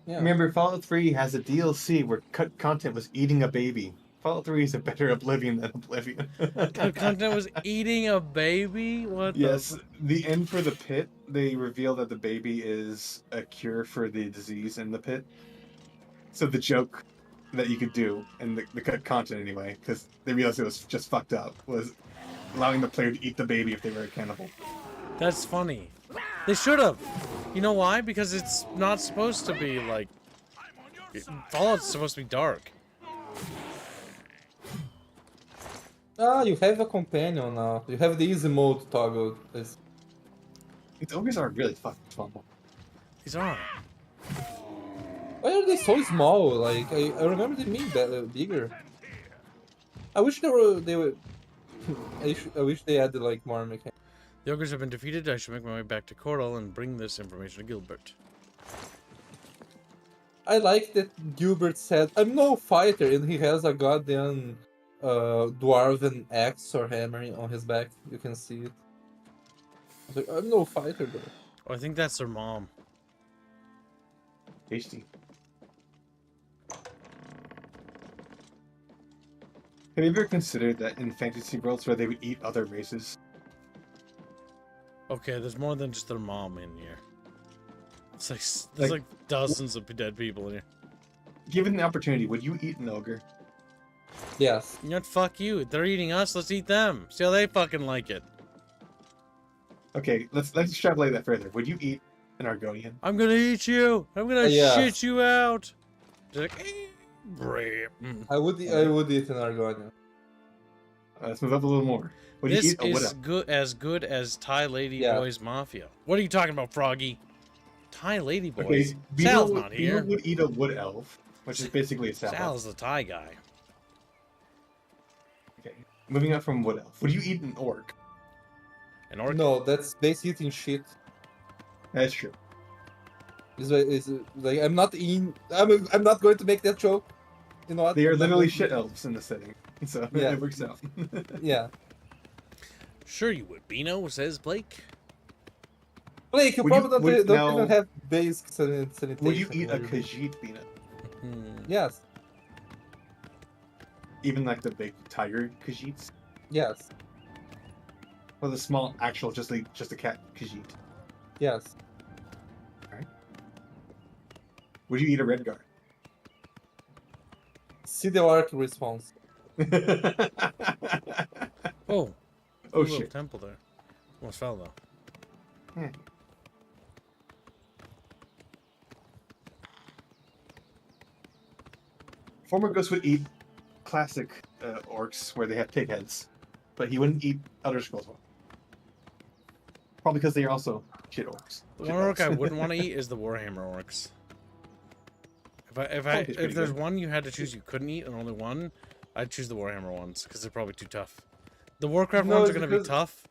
Yeah. Remember, Fallout 3 has a DLC where cut content was eating a baby. Fallout 3 is a better Oblivion than Oblivion. The content was eating a baby? What Yes, the end for the pit, they reveal that the baby is a cure for the disease in the pit. So the joke that you could do, and the cut content anyway, because they realized it was just fucked up, was allowing the player to eat the baby if they were a cannibal. That's funny. They should have. You know why? Because it's not supposed to be like... Fallout's supposed to be dark. Ah, you have a companion now. You have the easy mode toggle. These ogres are really fucking fun. These are. Why are they so small? Like I remember them being bigger. I wish they were. I wish they had like more mechanics. The ogres have been defeated. I should make my way back to Coral and bring this information to Gilbert. I like that Gilbert said, "I'm no fighter," and he has a goddamn dwarven axe or hammer on his back. You can see it. I was like, "I'm no fighter, though." Oh, I think that's their mom. Tasty. Have you ever considered that in fantasy worlds where they would eat other races? Okay, there's more than just their mom in here. It's like there's like dozens of dead people in here. Given the opportunity, would you eat an ogre? Yes. You know what? Fuck you. They're eating us. Let's eat them. See how they fucking like it. Okay, let's extrapolate that further. Would you eat an Argonian? I'm gonna eat you. I'm gonna Yeah. shit you out. Just like, I would eat an Argonian. Let's move up a little more. Would This you eat a wood is elf? good as Thai Lady Yeah. Boys Mafia. What are you talking about, Froggy? Thai Lady Okay, Boys. Sal's not Bino here. would eat a wood elf, which is basically a sapling. Sal's the Thai guy. Okay. Moving on from Wood Elf. Would you eat an orc? An orc? No, that's base eating shit. That's true. Like I'm not going to make that joke. You know what? They are I'm not literally going to- shit elves in the setting, so Yeah. it works out. Yeah. Sure you would. Beano, says Blake. Blake, you Would probably you- don't now- even have basic sanitation. Would you eat a or- Khajiit peanut? Yes. Even like the big tiger Khajiits? Yes. Or the small actual, just a cat Khajiit? Yes. Alright. Would you eat a Redguard? See the arc response. Oh. Oh, Little shit. temple there. Almost fell though. Former Ghost would eat classic orcs where they have pig heads, but he wouldn't eat Elder Scrolls one. Probably because they are also shit orcs. The Shit one orc I elves. wouldn't want to eat is the Warhammer orcs. If Pretty there's good. one you had to choose you couldn't eat and only one, I'd choose the Warhammer ones because they're probably too tough. The Warcraft No, ones are it's going to be because- tough,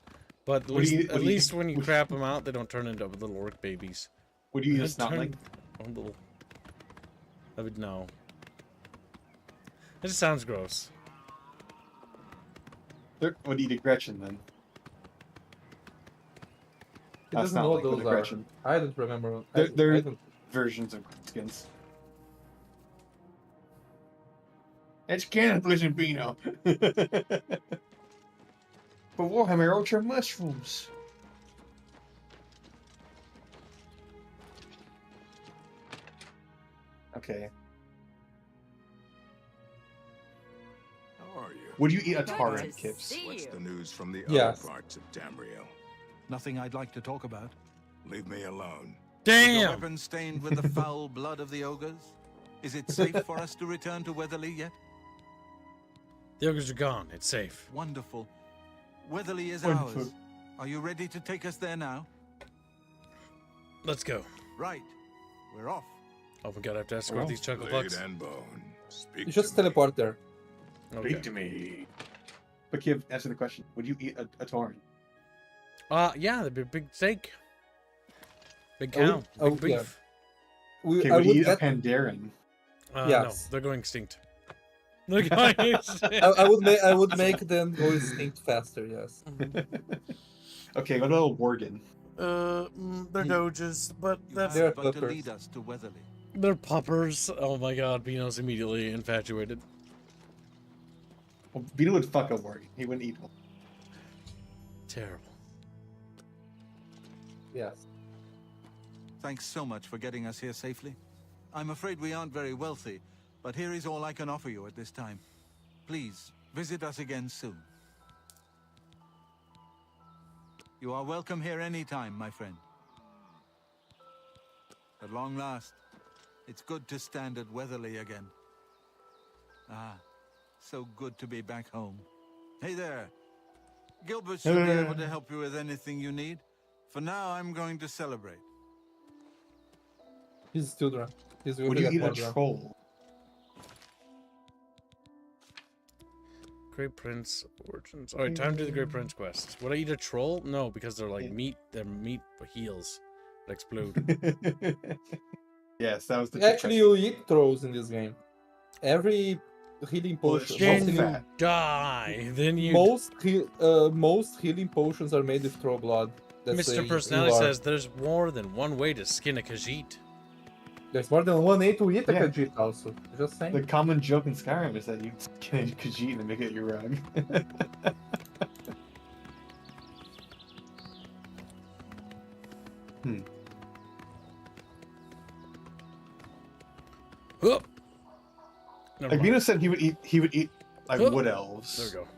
but at What do least, you- what do you- when you what- crap them out, they don't turn into little orc babies. Would you eat a I'd snotling? turn- little. I would no. It just sounds gross. Would you eat a Gretchen then? He That's doesn't not know like what what those a are. Gretchen. I don't remember. They're I don't- versions of skins. It's cannibalism, Beano. But Warhammer Ultra mushrooms. Okay. How are you? Would you eat a Tauren, Kips? What's the news from the Yes. other parts of Tamriel? Nothing I'd like to talk about. Leave me alone. Is your Damn! weapon stained with the foul blood of the ogres? Is it safe for us to return to Weatherly yet? The ogres are gone. It's safe. Wonderful. Weatherly is Wonderful. ours. Are you ready to take us there now? Let's go. Right. We're off. Oh my god, I have to escort Oh. these chuckle Blade pucks. and bone. Speak You just to me. teleport there. Okay. Speak to me. But Kiv, answer the question. Would you eat a Tauren? Yeah, the big steak. Big I would- cow. oh, Big yeah. beef. Okay, I would you eat a bet- Pandaren? No, Yes. they're going extinct. They're going extinct. I would make them go extinct faster. Yes. Okay, what about a Worgen? They're doges, but You that's have They're but to puppers. lead us to Weatherly. they're puppers. Oh my god, Beano's immediately infatuated. Well, Beano would fuck a Worgen. He wouldn't eat one. Terrible. Yes. Thanks so much for getting us here safely. I'm afraid we aren't very wealthy, but here is all I can offer you at this time. Please, visit us again soon. You are welcome here anytime, my friend. At long last, it's good to stand at Weatherly again. Ah, so good to be back home. Hey there. Gilbert should be able to help you with anything you need. For now, I'm going to celebrate. He's still drunk. He's Would really you eat a more drunk. troll? Great Prince Origins. Alright, time to do the Great Prince quest. Would I eat a troll? No, because they're like meat. They're meat heels that explode. Yes, that was the Actually, you eat trolls in this game. Every healing Well, it's potion. Then so you fat. die. Then you. Most healing potions are made with troll blood. That's Mr. a Personality UR. says there's more than one way to skin a Khajiit. There's more than one way to eat a Yeah. Khajiit also. Just saying. The common joke in Skyrim is that you can Khajiit and make it your rug. Huh. Never Like mind. Vino said, he would eat like Huh. wood elves. There we go.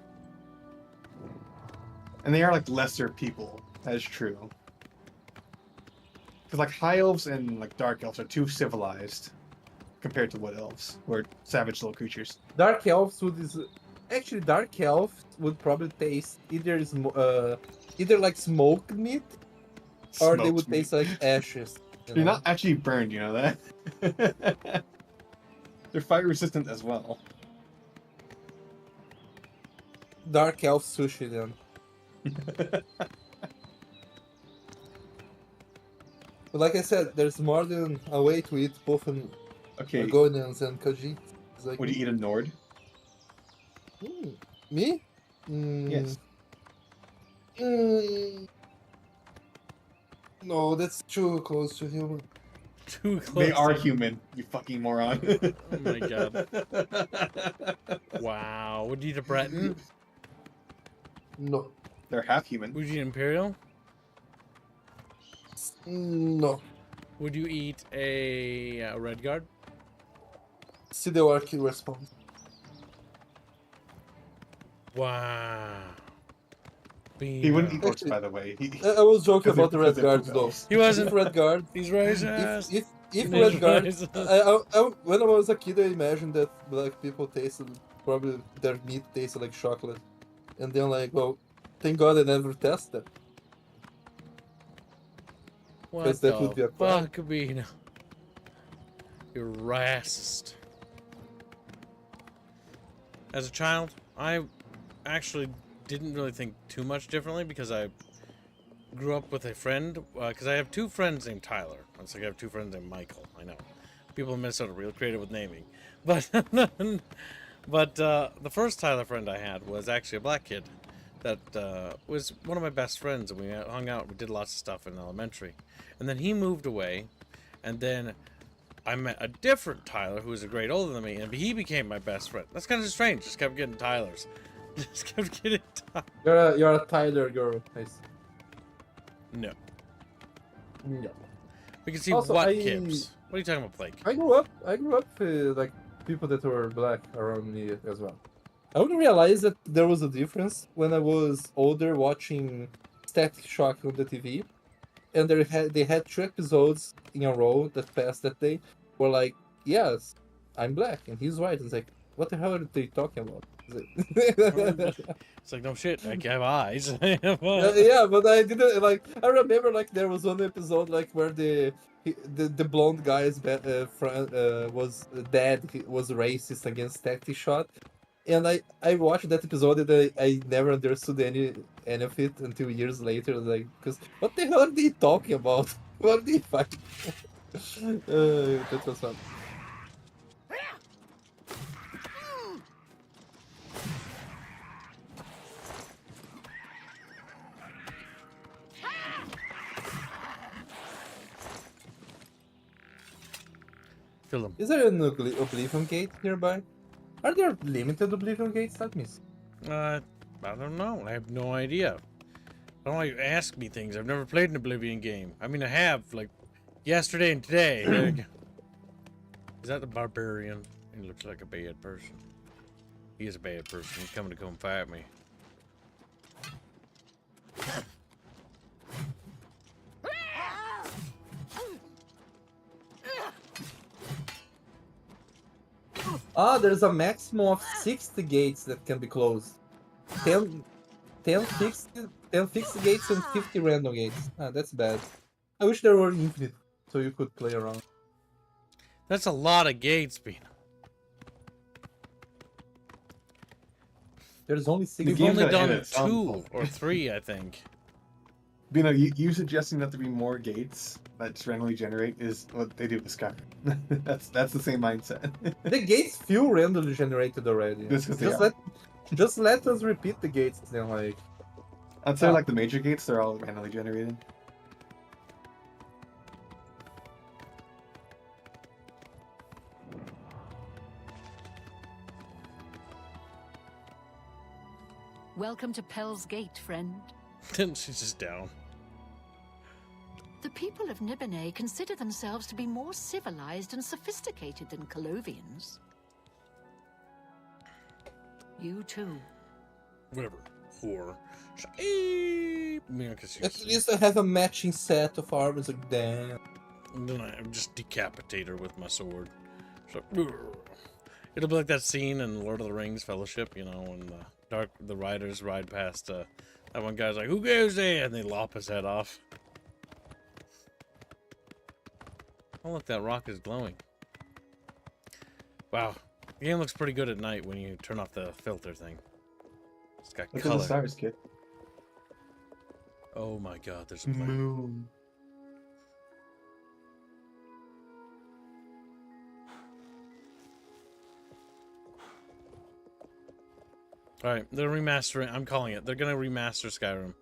And they are like lesser people. That is true. Because like high elves and like dark elves are too civilized compared to wood elves, who are savage little creatures. Dark elves actually dark elves would probably taste either like smoked meat or they Smoked would meat. taste like ashes. you They're know? not actually burned, you know that? They're fire resistant as well. dark elf sushi then. But like I said, there's more than a way to eat both Okay. Argonians and Khajiit. Like, Would you eat a Nord? Me? Yes. No, that's too close to human. Too close. They are human, you fucking moron. Oh my god. Wow. Would you eat a Breton? No. They're half human. Would you eat Imperial? No. Would you eat a Red Guard? See the Arky response. Wow. He wouldn't eat orcs, by the way. I was joking about the Red they're Guards, poop though. elves. He wasn't. If Red Guard. He's racist. If He's Red Guard. racist. When I was a kid, I imagined that black people tasted, probably their meat tasted like chocolate. And then, like, well, thank God I never tested. What Because that would be a crime. fuck, Beano? You're racist. As a child, I actually didn't really think too much differently because I grew up with a friend. Because I have two friends named Tyler. It's like I have two friends named Michael. I know. People in Minnesota are real creative with naming. But, the first Tyler friend I had was actually a black kid that was one of my best friends. And we hung out. We did lots of stuff in elementary. And then he moved away. And then I met a different Tyler who was a grade older than me, and he became my best friend. That's kind of strange. Just kept getting Tylers. Just kept getting Tyler. You're a Tyler girl. Nice. No. No. We can see Also, what Kips. What are you talking about, Blake? I grew up like people that were black around me as well. I only realized that there was a difference when I was older watching Static Shock on the TV. And they had 2 episodes in a row that passed that day where like, yes, I'm black and he's white. It's like, what the hell are they talking about? It's like, no shit, I have eyes. Yeah, but I didn't like. I remember like there was one episode like where the blonde guy's friend was dad was racist against Tacti Shot. And I watched that episode and I never understood any of it until years later. Like, because what the hell are they talking about? What are they fighting? That was fun. Kill him. Is there an Oblivion Gate nearby? Are there limited Oblivion Gates? Let me see. I don't know. I have no idea. I don't like ask me things. I've never played an Oblivion game. I mean, I have, like, yesterday and today. Like, is that the barbarian? He looks like a bad person. He is a bad person. He's coming to come fight me. Ah, there's a maximum of 60 gates that can be closed. 10 fixed gates and 50 random gates. Ah, that's bad. I wish there were infinite, so you could play around. That's a lot of gates, Bean. There's only 6 We've only done 2 or 3, I think. You know, you suggesting that there be more gates that just randomly generate is what they do with Skyrim. that's the same mindset. The gates feel randomly generated already. Just let us repeat the gates then, like. I'd say like the major gates, they're all randomly generated. Welcome to Pell's Gate, friend. She's just down. The people of Nibene consider themselves to be more civilized and sophisticated than Colovians. You too. Whatever. Whore. At least I have a matching set of armors, like, damn. And then I just decapitate her with my sword. So, it'll be like that scene in Lord of the Rings Fellowship, you know, when the riders ride past, that one guy's like, who goes there? And they lop his head off. Oh, look, that rock is glowing. Wow. The game looks pretty good at night when you turn off the filter thing. It's got Look at color. the stars, kid. Oh my god, there's a plane. Moon. Alright, they're remastering. I'm calling it. They're gonna remaster Skyrim.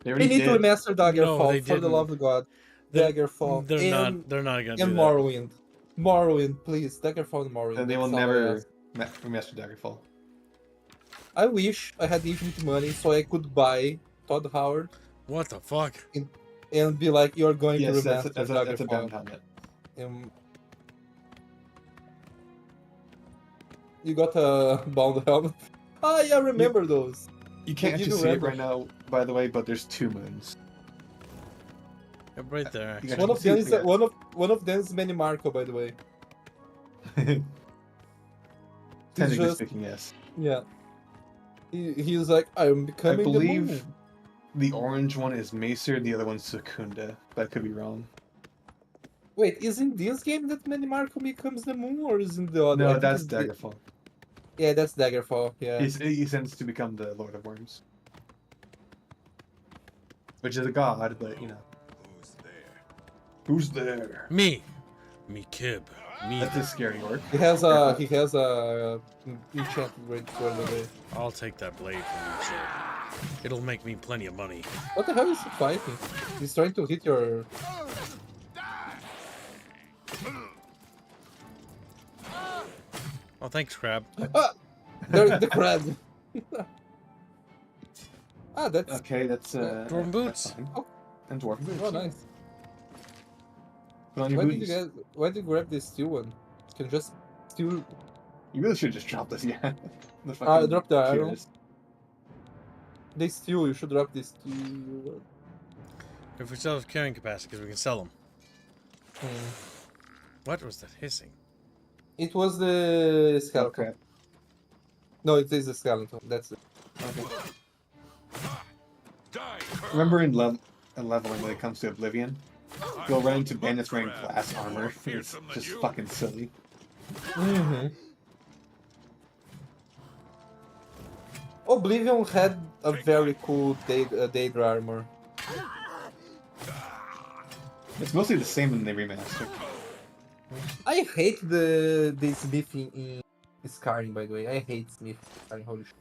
They need to remaster Daggerfall, they for the love of God. Daggerfall. They're and, not gonna and do Morrowind. Morrowind, please. Daggerfall and Morrowind. And they will That's all I never ask. remaster Daggerfall. I wish I had infinite money so I could buy Todd Howard. What the fuck? And be like, you're going to Yes, remaster that's a Daggerfall. bound helmet. You got a bound helmet? Ah, yeah, I remember those. You can't Did actually see remember? it right now, by the way, but there's 2 moons. Yeah, right there. You One of see them it, is yeah. one of them is Manny Marco, by the way. Technically just- speaking, yes. Yeah. He's like, I'm I becoming the believe moon. the orange one is Macer, the other one's Secunda. But I could be wrong. Wait, is in this game that Manny Marco becomes the moon, or is in the other? I No, think that's it's the- Daggerfall. Yeah, that's Daggerfall. Yeah. He sends to become the Lord of Worms. Which is a god, but you know. Who's there? Me Kib. Me. That's a scary orc. He has a enchanted great sword away. I'll take that blade from you, sir. It'll make me plenty of money. What the hell is he fighting? He's trying to hit your. Oh, thanks, crab. The crab. That's Okay, that's Dwarven boots. that's fine. And dwarven boots. Oh, nice. Put on your Why did you booties. guys? Why did you grab this steel one? You can just steal. You really should just drop this, yeah. The fucking Drop the arrow. curious. They steal. You should drop this steel. If we still have carrying capacity, because we can sell them. Hmm. What was that hissing? It was the skeleton. crap. No, it is the skeleton. That's it. Remember in leveling when it comes to Oblivion? You'll run into bandits wearing glass armor. It's just fucking silly. Mm-hmm. Oblivion had a very cool Daedra armor. It's mostly the same in the remaster. I hate the smithing in Skyrim, by the way. I hate smithing in Skyrim, holy shit.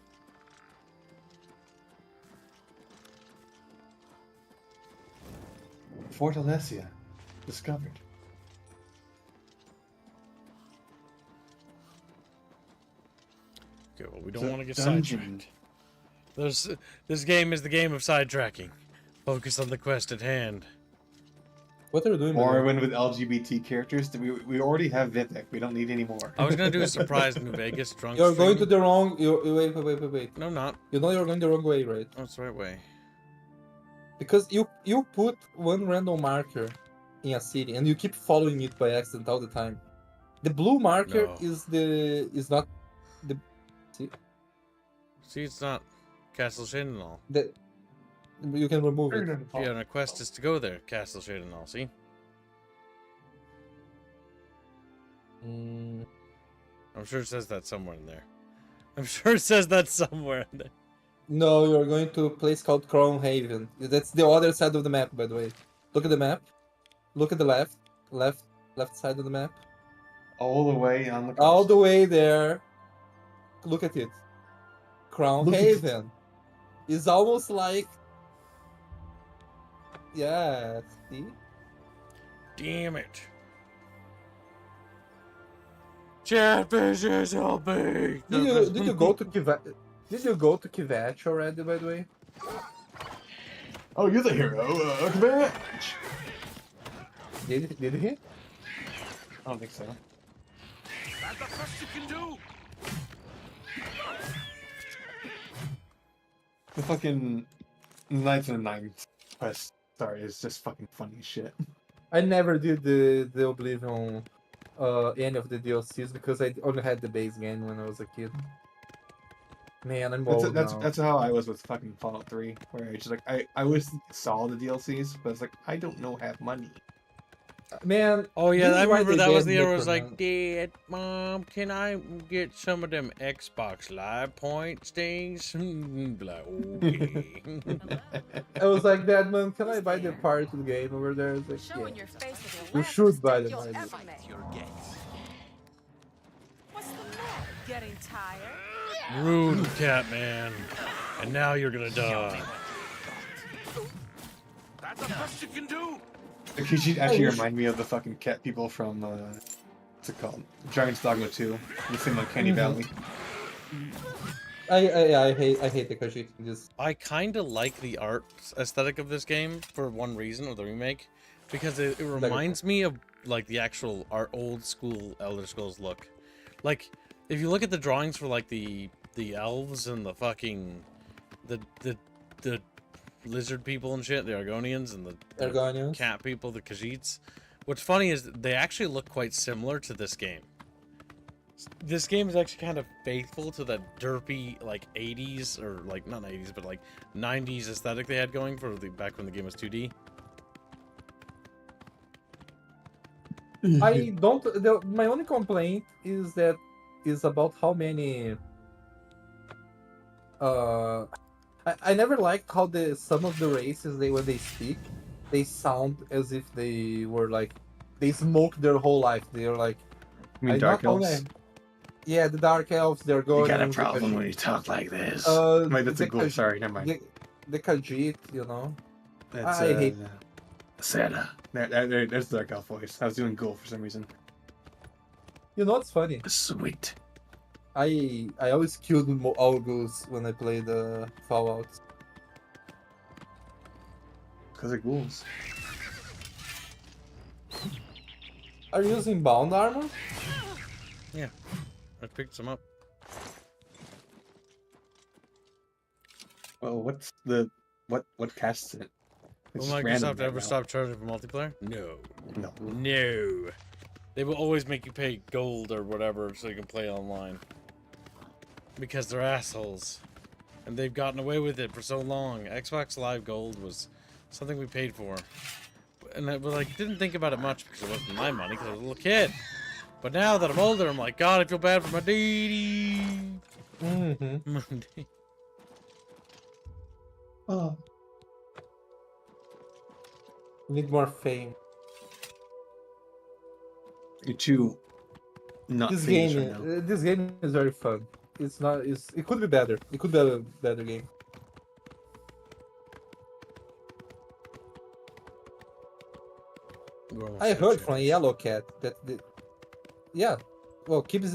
Fort Alessia. Discovered. Okay, well, we don't The want to get dungeon. sidetracked. This game is the game of sidetracking. Focus on the quest at hand. What are you doing? Morrowind with LGBT characters. We already have Vivek. We don't need any more. I was gonna do a surprise New Vegas drunk. You're going to streaming. the wrong. Wait. No, I'm not. You know you're going the wrong way, right? Oh, it's the right way. Because you put one random marker in a city and you keep following it by accident all the time. The blue marker No. is not the. See, it's not Castle Shadinall. That you can remove it. Yeah, and our quest is to go there, Castle Shadinall. See? Mm, I'm sure it says that somewhere in there. I'm sure it says that somewhere in there. no, you're going to a place called Crown Haven. That's the other side of the map, by the way. Look at the map. Look at the left side of the map. All the way on the coast. All the way there. Look at it. Crown Look at Haven. It's almost like. Yeah, see? Damn it. Chatfish is helping. Did you go to Kvatch already, by the way? Oh, you're the hero. Kvatch. Did he? I don't think so. That's the best you can do. The fucking Knights of the Ninth quest story is just fucking funny as shit. I never did the Oblivion any of the DLCs because I only had the base game when I was a kid. Man, I'm old now. That's how I was with fucking Fallout 3, where I just like I always saw the DLCs, but it's like I don't have money. Man. Oh yeah, this I is why remember they that was banned the era. I Bickering, was like, man. Dad, Mom, can I get some of them Xbox Live points things? Be like, okay. I was like, Dad, man, can I buy the part of the game over there? It's like, Showing yeah. your face with your You last should buy mistake them. you'll I ever make. What's the matter? Getting tired? Rude, Catman. And now you're gonna die. That's the best you can do. The Khajiit actually remind me of the fucking cat people from, what's it called? Dragon's Dogma 2. The same like Candy Valley. I hate the Khajiit. I kind of like the art aesthetic of this game for one reason, or the remake, because it reminds me of like the actual old school Elder Scrolls look. Like, if you look at the drawings for like the elves and the fucking the lizard people and shit, the Argonians and the cat people, the Khajiits. What's funny is they actually look quite similar to this game. This game is actually kind of faithful to that derpy like 80s or like not 80s but like 90s aesthetic they had going for the back when the game was 2D. I don't. My only complaint is about how many. I never liked how some of the races when they speak, they sound as if they were like they smoked their whole life. They're like. You mean Dark Elves? Yeah, the Dark Elves. They're going. You got a problem when you talk like this. Wait, that's a ghoul. Sorry, never mind. The Khajiit, you know. That's I hate. Sarah. There's the Dark Elf voice. I was doing ghoul for some reason. You know what's funny? Sweet. I always killed all ghouls when I played Fallout. Because they're ghouls. Are you using bound armor? Yeah, I picked some up. Well, what's the what casts it? Will It's just random Microsoft right ever now. stop charging for multiplayer? No. No. No. They will always make you pay gold or whatever so you can play online. Because they're assholes. And they've gotten away with it for so long. Xbox Live Gold was something we paid for. And I didn't think about it much because it wasn't my money because I was a little kid. But now that I'm older, I'm like, God, I feel bad for my daddy. Mm-hmm. Oh. Need more fame. You're too not This famous game, right now. this game is very fun. It's not. It could be better. It could be a better game. I heard from Yellow Cat that yeah, well, Kibbs,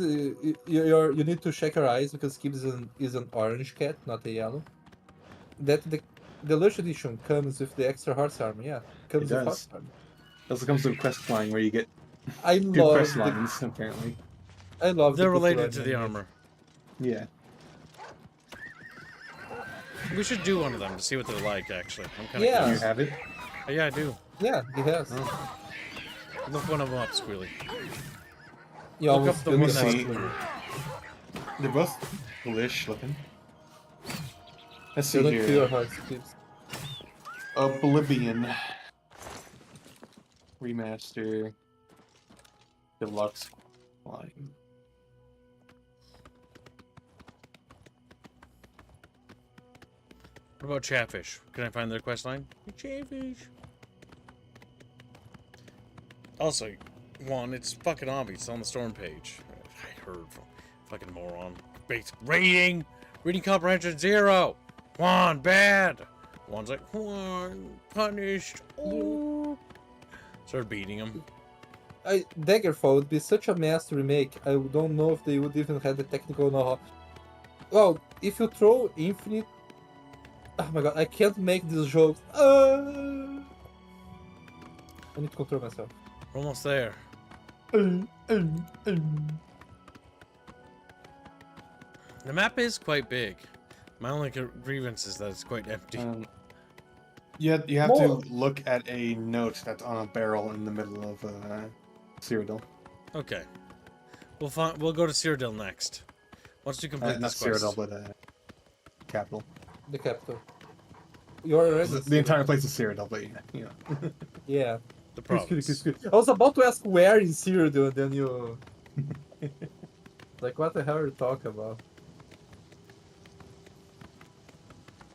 you need to check your eyes because Kibbs is an orange cat, not a yellow. That the Lush edition comes with the extra horse armor. Yeah, comes It with does. horse armor. It also comes with a quest line where you get I two love quest the- lines, apparently. I love. They're the related Pokemon to the animation. armor. Yeah. We should do one of them to see what they're like, actually. I'm kind of Yeah. You have it? Yeah, I do. Yeah, he has. Look one of them up, Squealy. You Look almost up the Let me one that's see. Squealy. They're both ghoulish looking. Let's see You don't feel your here. heart, Kibbs. Oblivion Remaster Deluxe line. What about Chatfish? Can I find their quest line? Chatfish. Also, one, it's fucking obvious. It's on the Storm page. I heard from fucking moron. Base rating! Reading comprehension 0! One, bad! One's like, one, punished. Oh. Start beating him. Daggerfall would be such a mess to remake. I don't know if they would even have the technical know-how. Well, if you throw infinite... Oh my god, I can't make these jokes. I need to control myself. We're almost there. The map is quite big. My only grievance is that it's quite empty. You have More. to look at a note that's on a barrel in the middle of Cyrodiil. Okay. We'll go to Cyrodiil next. Once you complete Not this quest. Cyrodiil, but capital. The capital. You're already... The entire place is Cyrodiil, but you know. Yeah. The Excuse province. me. I was about to ask where in Cyrodiil, and then you... like, what the hell are you talking about?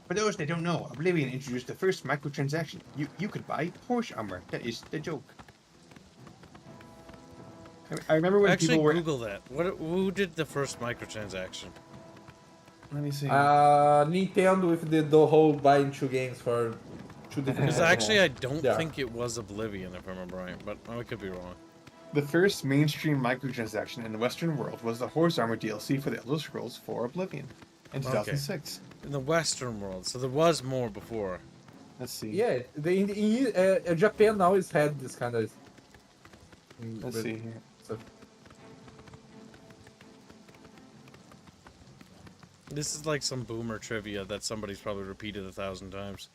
For those that don't know, Oblivion introduced the first microtransaction. You could buy horse armor. That is the joke. I remember when Actually, people were... Google that. Who did the first microtransaction? Let me see. Nintendo with the whole buying 2 games for 2 different... Because actually, I don't Yeah. think it was Oblivion, if I remember right. But I could be wrong. The first mainstream microtransaction in the Western world was the horse armor DLC for the Elder Scrolls 4 Oblivion in 2006. In the Western world, so there was more before. Let's see. Yeah, Japan always had this kind of... Let's see here. So, This is like some boomer trivia that somebody's probably repeated 1,000 times.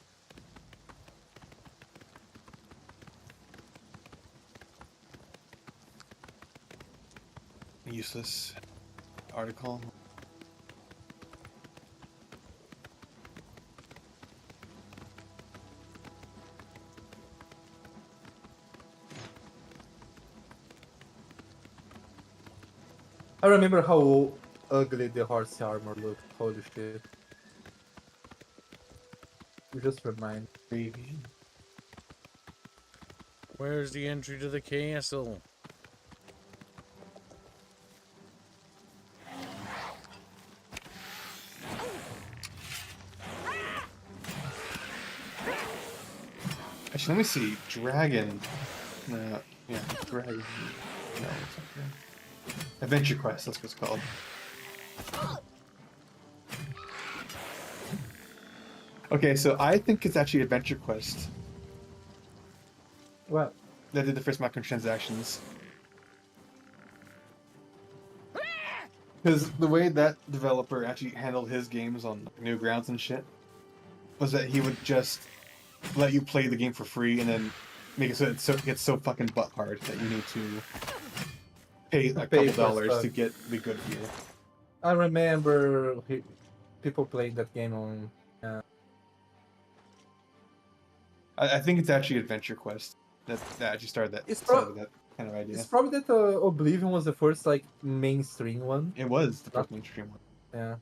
Useless article. I remember how ugly the horse armor looked. Holy shit. You just remind me. Where's the entry to the castle? Actually, let me see. Dragon. Yeah, Dragon. No, it's not Dragon. Adventure Quest, that's what it's called. Okay, so I think it's actually Adventure Quest. What? That did the first microtransactions. Because the way that developer actually handled his games on Newgrounds and shit was that he would just let you play the game for free and then make it so it gets so fucking butt hard that you need to pay a couple dollars to get the good gear. I remember people playing that game on... I think it's actually Adventure Quest that actually started that kind of idea. It's probably that Oblivion was the first like mainstream one. It was the first mainstream one. Yeah.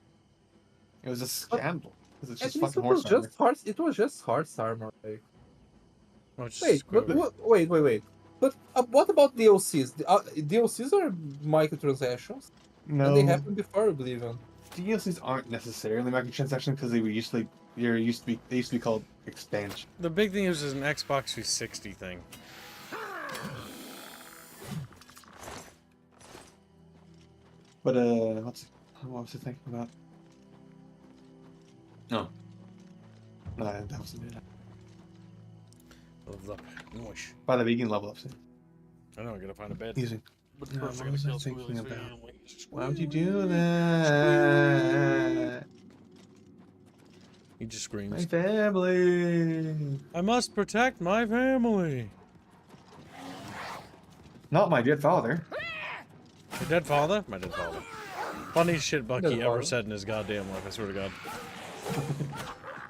It was a scandal. Because it's just At least fucking it was horse armor. just horse. It was just horse armor. Like. Oh, it's Wait, but wait. But what about DLCs? DLCs are microtransactions. No. And they happened before Oblivion. DLCs aren't necessarily microtransactions because they used to be called expansion. The big thing is an Xbox 360 thing. But what was I thinking about? No, that wasn't it. Level up. Noise. By the way, you can level up soon. I know, I gotta find a bed. Using. But No, first I what gotta was I kill thinking Squealy's about? family. Why would you do that? He just My screams. family. I must protect my family. Not my dead father. Your dead father? My dead father. Funniest shit Bucky Dead ever father. said in his goddamn life, I swear to God.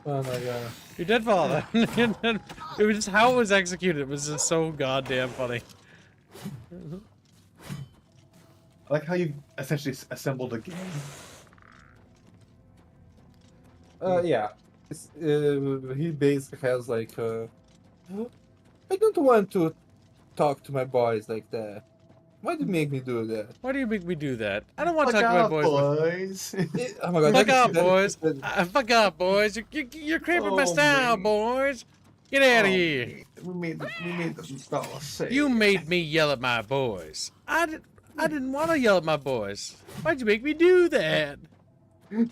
Oh my god. Your dead father. It was just how it was executed. It was just so goddamn funny. I like how you essentially assembled a game. Yeah. He basically has like I don't want to talk to my boys like that. Why do you make me do that? Why do you make me do that? I don't want to Fuck talk to my off, boys. Oh my god. Fuck that- off, that- boys. that- Fuck off, boys. You're creeping my Oh, style, man. boys. Get out of Oh, here. man. We made the fella say. You made me yell at my boys. I didn't want to yell at my boys. Why'd you make me do that? Oh,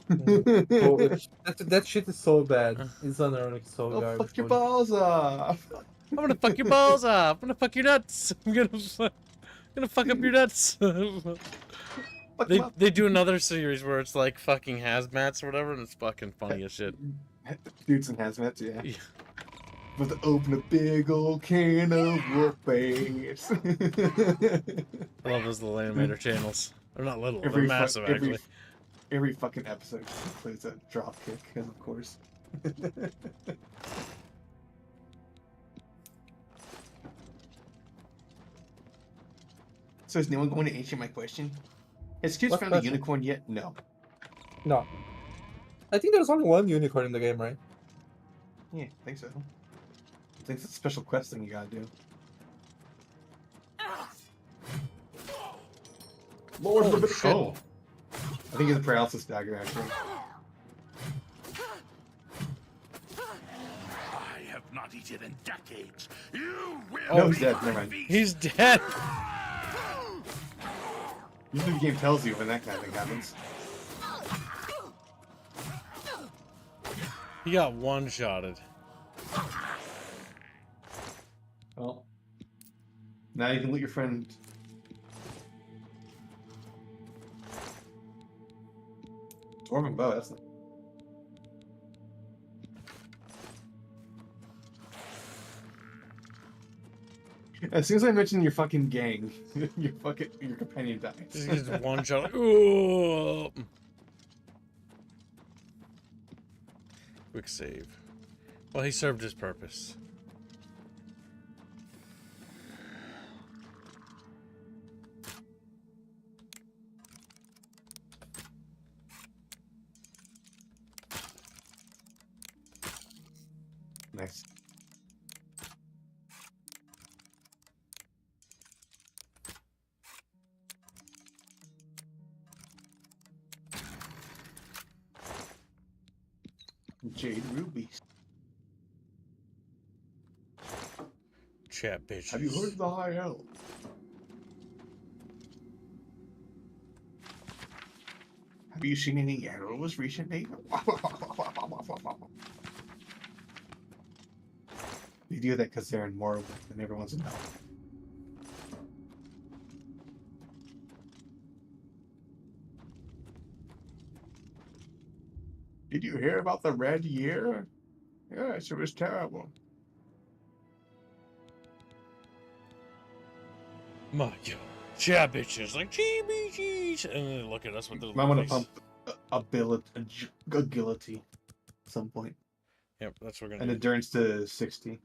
that shit is so bad. It's unironic, so Oh, garbage. fuck your balls off. I'm gonna fuck your balls off. I'm gonna fuck your nuts. I'm gonna fuck up your nuts. Fuck 'em up. they do another series where it's like fucking hazmats or whatever, and it's fucking funny as shit. Dudes in hazmats, yeah. Yeah. But to open a big old can of whoop-ass. I love those little animator channels. They're not little, they're Every massive actually. Every fucking episode plays a drop kick, and of course. So is no one going to answer my question? Has kids What found question? a unicorn yet? No. No. I think there's only one unicorn in the game, right? Yeah, I think so. I think it's a special quest thing you gotta do. Lord, Holy look at shit. oh. I think it's a paralysis dagger actually. I have not eaten in decades. You will. No, he's dead. Never mind. He's dead. Usually the game tells you when that kind of thing happens. He got one-shotted. Well, now you can loot your friend. Dwarven bow, that's not... As soon as I mention your fucking gang, your companion dies. Just one shot. Ooh. Quick save. Well, he served his purpose. Nice. Jade rubies. Chat bitches. Have you heard the high elf? Have you seen any arrows recently? You do that because they're in Morrowind and everyone's in hell. Did you hear about the Red Year? Yes, it was terrible. My God. Chat bitches. Like, GBGs. And then look at us with the Might want to face. pump agility at some point. Yep, that's what we're And gonna do. endurance to 60.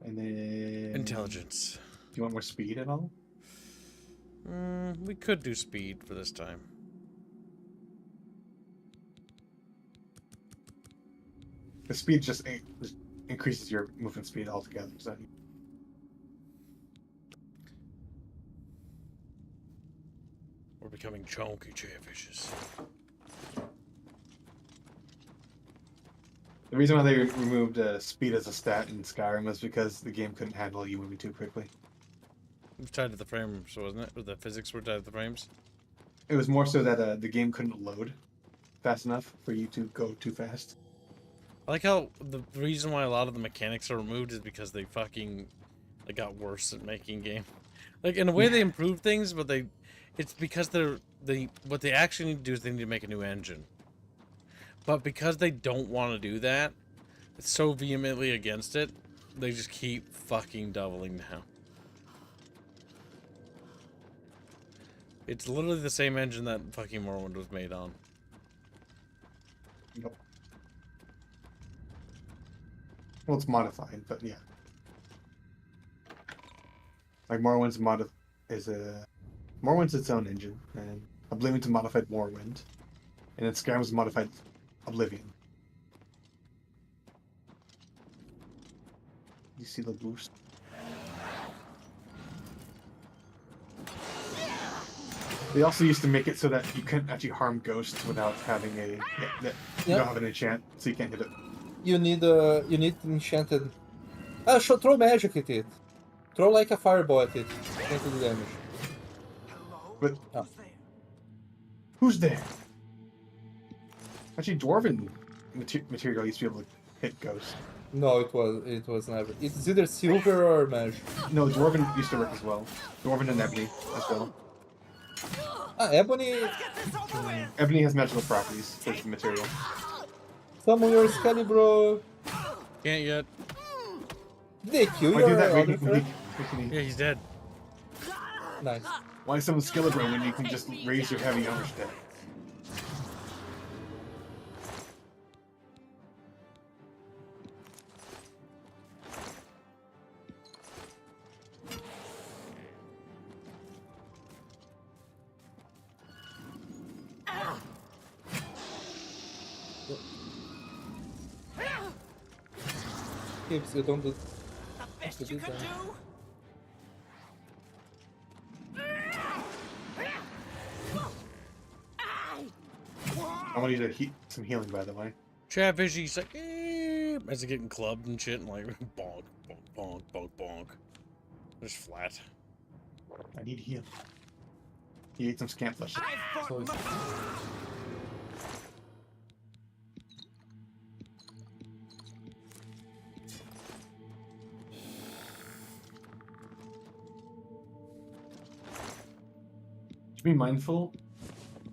And then... Intelligence. Do you want more speed at all? We could do speed for this time. The speed just increases your movement speed altogether. So. We're becoming chunky chatfishes. The reason why they removed speed as a stat in Skyrim was because the game couldn't handle you moving too quickly. It was tied to the frames, wasn't it? Or the physics were tied to the frames? It was more so that the game couldn't load fast enough for you to go too fast. I like how the reason why a lot of the mechanics are removed is because they got worse at making game. Like, in a way they improved things, but it's because what they actually need to do is they need to make a new engine. But because they don't want to do that, it's so vehemently against it, they just keep fucking doubling down. It's literally the same engine that fucking Morrowind was made on. Yep. Well, it's modified, but yeah. Like Morrowind's Morrowind's its own engine, and Oblivion's a modified Morrowind, and then Skyrim's a modified Oblivion. You see the boost? They also used to make it so that you couldn't actually harm ghosts without having you don't have an enchant, so you can't hit it. You need enchanted. Throw magic at it. Throw like a fireball at it. Can't do damage. But who's there? Actually, dwarven material used to be able to hit ghosts. No, it was never. It's either silver or mage. No, dwarven used to work as well. Dwarven and ebony as well. Ebony. Ebony has magical properties for material. Summon your Excalibur. Can't yet. Did they kill Why your do that other friend? Yeah, he's dead. Nice. Why summon Excalibur when you can just raise your heavy armor stat? Keeps you don't do. The best you can do. I want you to some healing, by the way. Chatfish, he's like, as he's getting clubbed and shit, and like, bonk, bonk, bonk, bonk, bonk. Just flat. I need heal. He ate some scant flesh. To be mindful,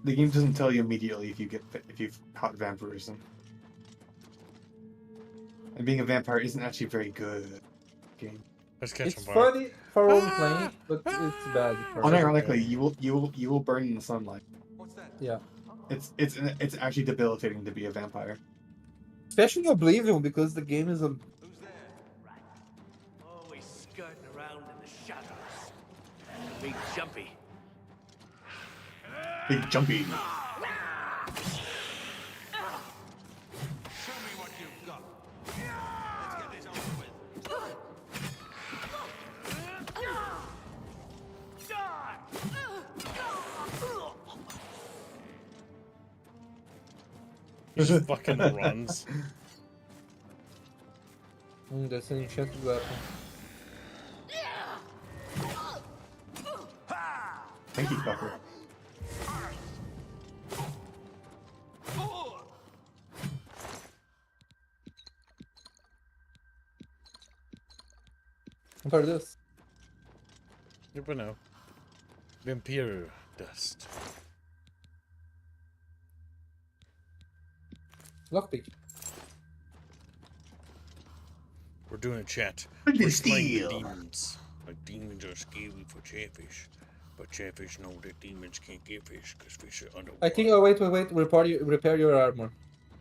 the game doesn't tell you immediately if you've caught vampirism. And being a vampire isn't actually very good game. Let's catch It's him fire. funny for role playing, but it's bad. For Unironically, you will burn in the sunlight. What's that? Yeah. It's actually debilitating to be a vampire. Especially Oblivion, because the game is a. Who's there? Always skirting around in the shadows. Big jumpy. Big jumpy. Show me what you've got. Let's get this over with. He just fucking runs. That's an enchanted weapon. Thank you, fucker. Compare this. You know. Vampire dust. Lockpick. We're doing a chat. Look at We're this slaying the deal. demons. Like demons are scary for Chatfish. But Chatfish know that demons can't get fish because fish are underwater. I think. Oh wait. Repair your armor.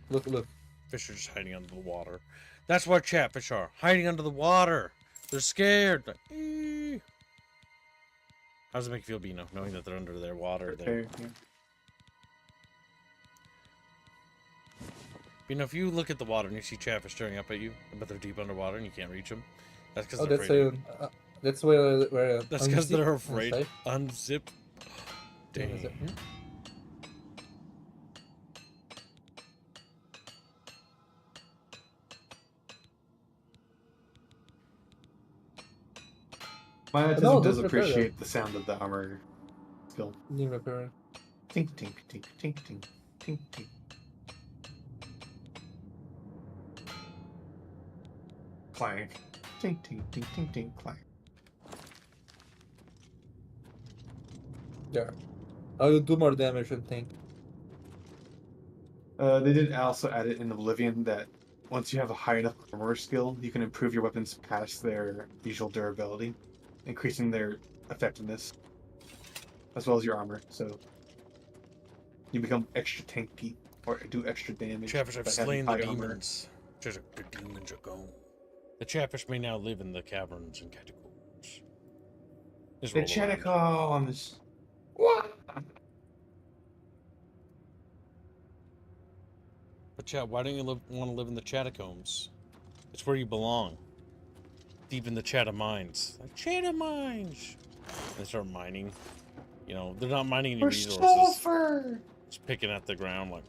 Look. Fish are just hiding under the water. That's what Chatfish are. Hiding under the water. They're scared. Like, "Ee." How does it make you feel, Bino, knowing that they're under their water? Okay, yeah. Bino, if you look at the water and you see Chatfish staring up at you, but they're deep underwater and you can't reach them, that's because they're afraid. That's where. That's because they're unzip afraid. and Unzip. Dang. Unzip, yeah. My autism No, does just repair appreciate the sound of the armor skill. Need repair. Tink, tink, tink, tink, tink, tink, tink. Clank. Tink, tink, tink, tink, tink, clank. Yeah. I will do more damage and think. They did also add it in Oblivion that once you have a high enough armor skill, you can improve your weapons past their usual durability, increasing their effectiveness, as well as your armor. So you become extra tanky or do extra damage. Chatfish have by having slain the high armor. demons. The demons are gone. The Chatfish may now live in the caverns and catacombs. Just The roll around. catacombs. What? But chat, why don't you want to live in the catacombs? It's where you belong. Deep in the chat of mines. Like, chat of mines! And they start mining. You know, they're not mining any For resources. sulfur! Just picking at the ground like...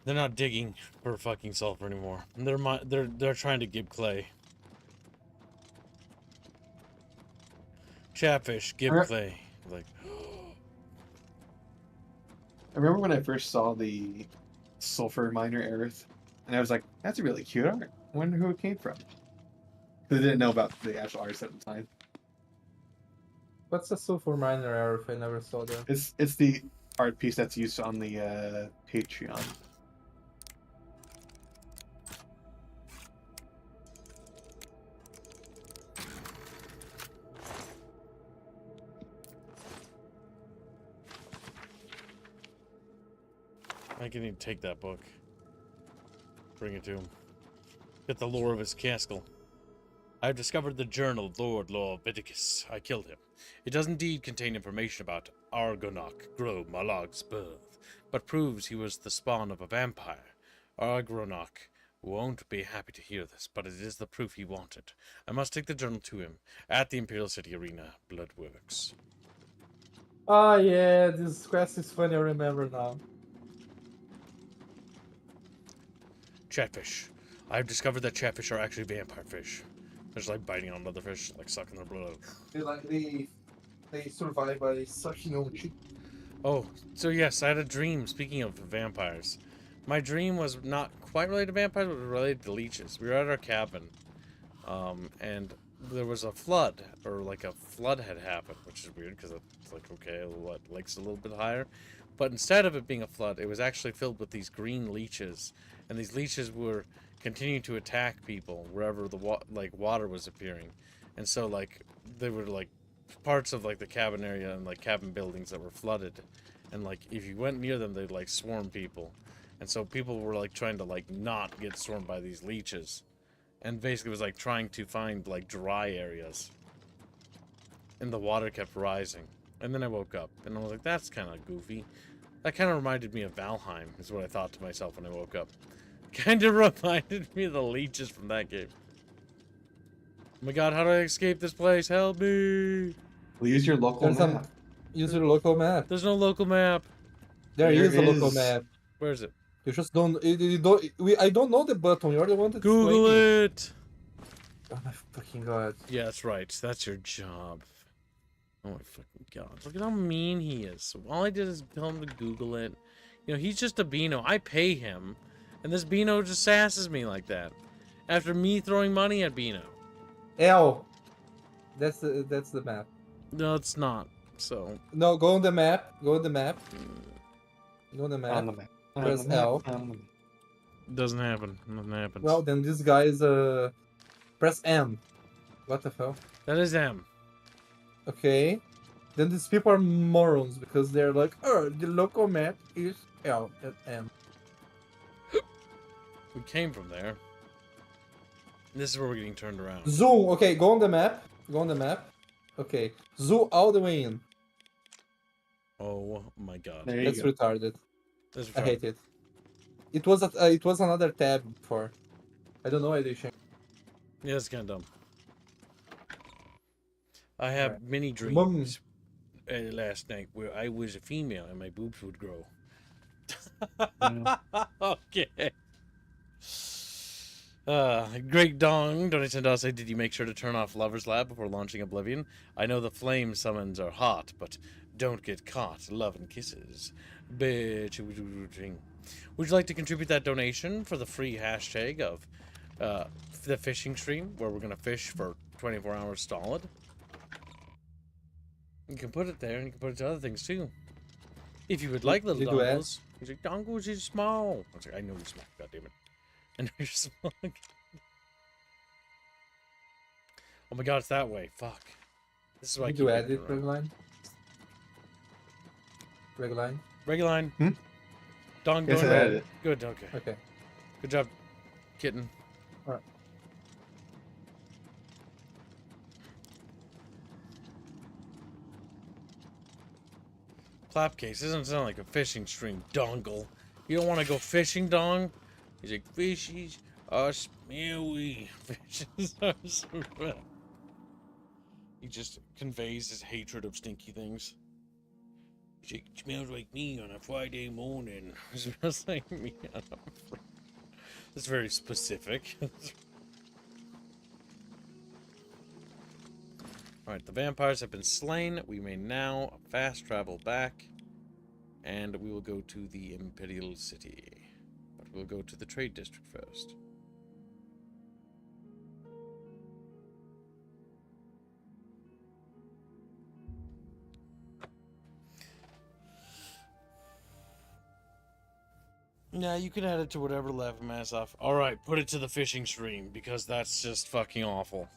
They're not digging for fucking sulfur anymore. They're trying to give clay. Chatfish, give clay. Like, I remember when I first saw the sulfur miner Aerith, and I was like, that's a really cute art. I wonder who it came from. Because I didn't know about the actual artist at the time. What's the sulfur miner arrow? I never saw that. It's the art piece that's used on the Patreon. I can even take that book. Bring it to him. Get the lore of his castle. I've discovered the journal Lord Leviticus. I killed him. It does indeed contain information about Argonok Gro Malag's birth, but proves he was the spawn of a vampire. Argonok won't be happy to hear this, but it is the proof he wanted. I must take the journal to him at the Imperial City Arena. Bloodworks. Ah, yeah, this quest is funny, I remember now. Chatfish. I've discovered that chatfish are actually vampire fish. They're just like biting on other fish, like sucking their blood out. They survive by sucking on cheek. Oh, so yes, I had a dream, speaking of vampires. My dream was not quite related to vampires, but related to leeches. We were at our cabin, and there was a flood, or like a flood had happened, which is weird, because it's like, okay, what, lake's a little bit higher? But instead of it being a flood, it was actually filled with these green leeches, and these leeches were continuing to attack people wherever the water was appearing. And so, like, they were, like, parts of, like, the cabin area and, like, cabin buildings that were flooded. And, like, if you went near them, they'd, like, swarm people. And so people were, like, trying to, like, not get swarmed by these leeches. And basically it was, like, trying to find, like, dry areas. And the water kept rising. And then I woke up, and I was like, that's kind of goofy. That kind of reminded me of Valheim, is what I thought to myself when I woke up. Kind of reminded me of the leeches from that game. Oh my god, how do I escape this place? Help me! Well, use your local map. Use your local map. There's no local map. There is a local map. Where is it? You just don't. I don't know the button. You're the one that. Google it. Oh my fucking god. Yeah, that's right. That's your job. Oh my fucking god. Look at how mean he is. All I did is tell him to Google it. You know, he's just a Beano. I pay him. And this Beano just sasses me like that. After me throwing money at Beano. L. That's the map. No, it's not. So. No, go on the map. Go on the map. Go on the map. On the map. Press L. Doesn't happen. Nothing happens. Well, then this guy is press M. What the hell? That is M. Okay. Then these people are morons because they're like, oh, the local map is L and M. We came from there. This is where we're getting turned around. Zoom. Okay, go on the map. Go on the map. Okay. Zoom all the way in. Oh my god. That's retarded. That's retarded. I hate it. It was another tab before. I don't know why they changed. Yeah, it's kind of dumb. I have many dreams last night where I was a female and my boobs would grow. Okay. Great Dong, donated to us. Did you make sure to turn off Lover's Lab before launching Oblivion? I know the flame summons are hot, but don't get caught. Love and kisses. Bitch. Would you like to contribute that donation for the free hashtag of the fishing stream, where we're going to fish for 24 hours solid? You can put it there, and you can put it to other things, too. If you would like little dongles. He's like, dongles is small. I was like, I know you're small, goddammit. I know you're small. Oh my god, it's that way. Fuck. This is why I keep add it, Regline? Regline? Regline. Hmm? Dong, yes, I added it. Good, okay. Okay. Good job, kitten. Alright. Clapcase doesn't sound like a fishing stream, dongle. You don't want to go fishing, dong? He's like, fishies are smelly. Fishes are smelly. He just conveys his hatred of stinky things. He's like, it smells like me on a Friday morning. It smells like me on a Friday. That's very specific. Alright, the vampires have been slain. We may now fast travel back. And we will go to the Imperial City. But we'll go to the trade district first. Yeah, you can add it to whatever level mass off. Alright, put it to the fishing stream, because that's just fucking awful.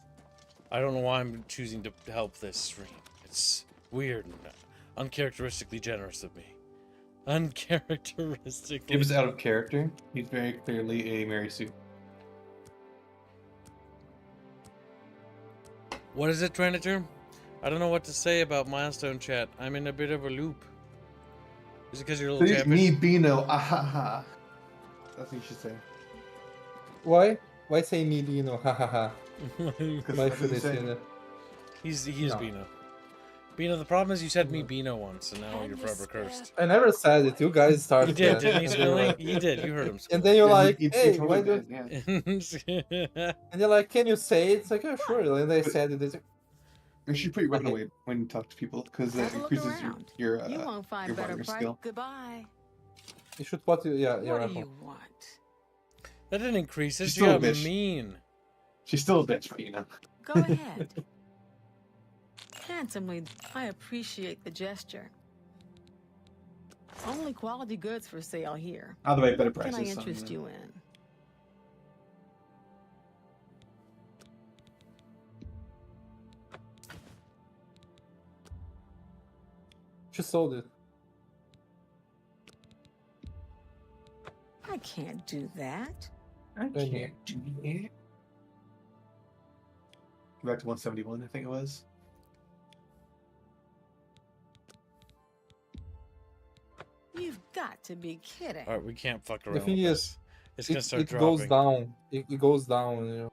I don't know why I'm choosing to help this stream. It's weird and uncharacteristically generous of me. Uncharacteristically. He was out of character. He's very clearly a Mary Sue. What is it, Trinitor? I don't know what to say about milestone chat. I'm in a bit of a loop. Is it because you're a little Japanese? Me Bino, ahaha. That's what you should say. Why? Why say me Bino? Ha ha ha. Why should I say that? He is No. Bino. Bino, the problem is you said me Bino once, and now you're forever cursed. I never said it. You guys started. You did, that. didn't he, Spilling? You did. You heard him. And then you're Yeah, like, he hey, totally why do? did, yeah. And you're like, can you say it? It's like, oh sure. And I said it. You should put your weapon away when you talk to people because it Have a look increases around. your You won't find your better barter price. skill. Goodbye. You should put yeah. What do you want? That didn't increase it. She's She still a got bitch. mean. She's still a bitch, but you know. Go ahead. Handsomely, I appreciate the gesture. Only quality goods for sale here. Either way, better What can I prices, interest so, you in? She sold it. I can't do that. I can't do it. Back to 171, I think it was. You've got to be kidding. Alright, we can't fuck around. The thing with is, this. It's gonna start it dropping. goes down. It goes down. You know.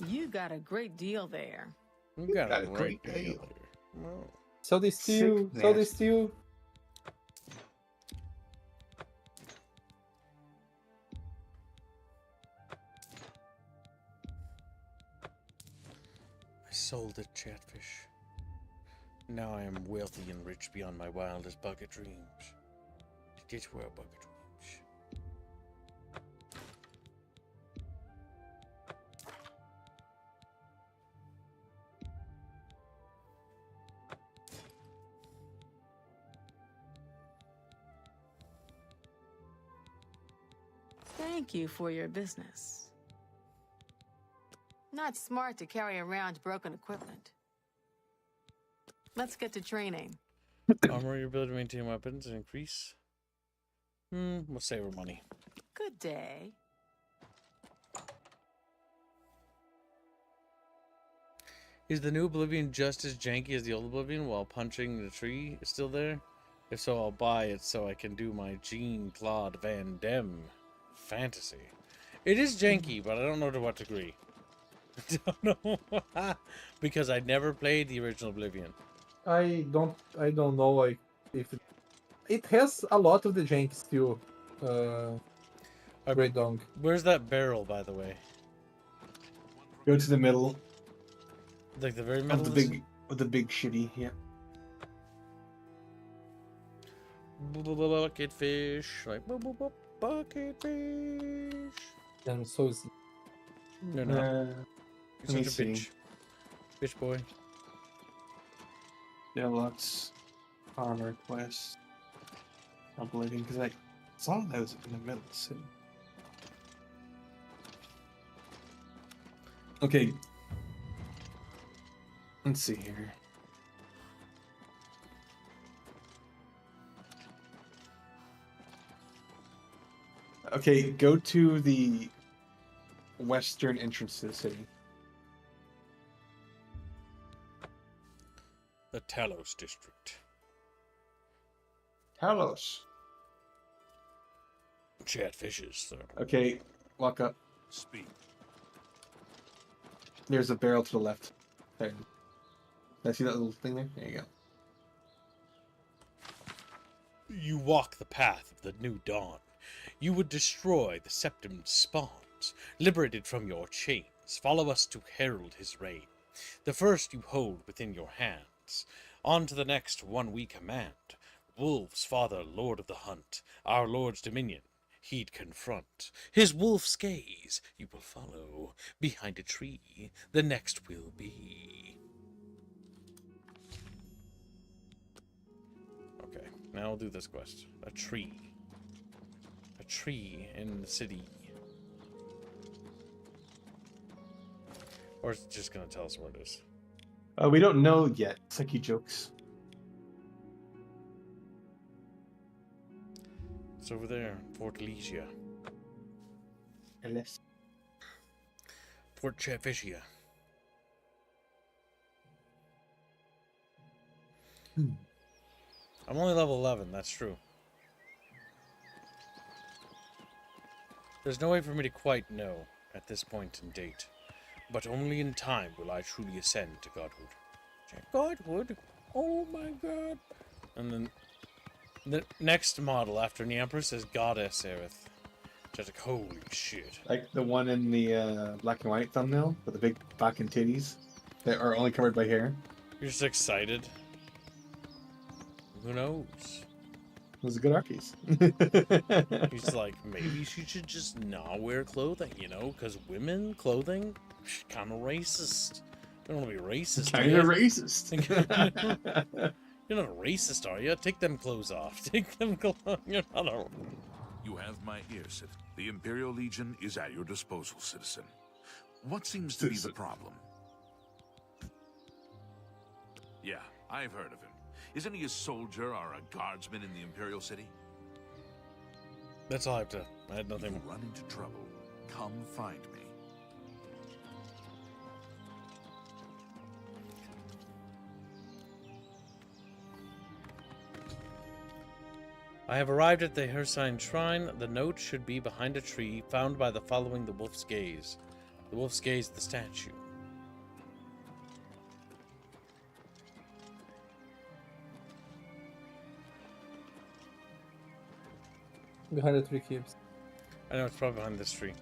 You got a great deal there. You got a great deal. Well, So they steal. So they steal. I sold the chatfish. Now I am wealthy and rich beyond my wildest bucket dreams. These were bucket dreams. Thank you for your business. Not smart to carry around broken equipment. Let's get to training. Armor your ability to maintain weapons and increase. We'll save our money. Good day. Is the new Oblivion just as janky as the old Oblivion while punching the tree is still there? If so, I'll buy it so I can do my Jean-Claude Van Damme fantasy. It is janky, but I don't know to what degree. I don't know. Because I never played the original Oblivion. I don't know like if it has a lot of the jank still. Great dong. Where's that barrel, by the way? Go to the middle. Like the very middle Of the big shitty, yeah. Bucket fish, like bucket fish. And so is No, no. Let You're me such a bitch. see. Bitch boy. Deluxe armor quest. Oblivion, because I saw those in the middle city. Okay. Let's see here. Okay, go to the western entrance to the city. The Talos district. Talos. Chatfishes, sir. Okay, walk up. Speak. There's a barrel to the left. There. I see that little thing there? There you go. You walk the path of the new dawn. You would destroy the Septim's spawns, liberated from your chains. Follow us to herald his reign. The first you hold within your hands. On to the next one we command. Wolf's father, lord of the hunt, our lord's dominion, he'd confront. His wolf's gaze you will follow. Behind a tree, the next will be. Okay, now I'll do this quest. A tree. A tree in the city. Or is it just gonna tell us where it is? We don't know yet. It's like he jokes. It's over there, Fort Elysia. Unless. Port Chatfishia. I'm only level 11, that's true. There's no way for me to quite know at this point in date, but only in time will I truly ascend to godhood. Godhood? Oh my god. And then the next model after the Empress is Goddess Aerith. Just like, holy shit. Like the one in the black and white thumbnail with the big back and titties that are only covered by hair. You're just excited. Who knows? Those are good archies. He's like, maybe she should just not wear clothing, you know? Because women clothing, kind of racist. You don't want to be racist. Kind of racist. You're not a racist, are you? Take them clothes off. Take them clothes. You're not a... You have my ear, citizen. The Imperial Legion is at your disposal, citizen. What seems to be the problem? Yeah, I've heard of him. Isn't he a soldier or a guardsman in the Imperial City? That's all I have to... I had nothing... If you run into trouble, come find me. I have arrived at the Hersign Shrine. The note should be behind a tree found by the following the Wolf's Gaze. The Wolf's Gaze, the statue. Behind the 3 cubes. I know it's probably behind this tree.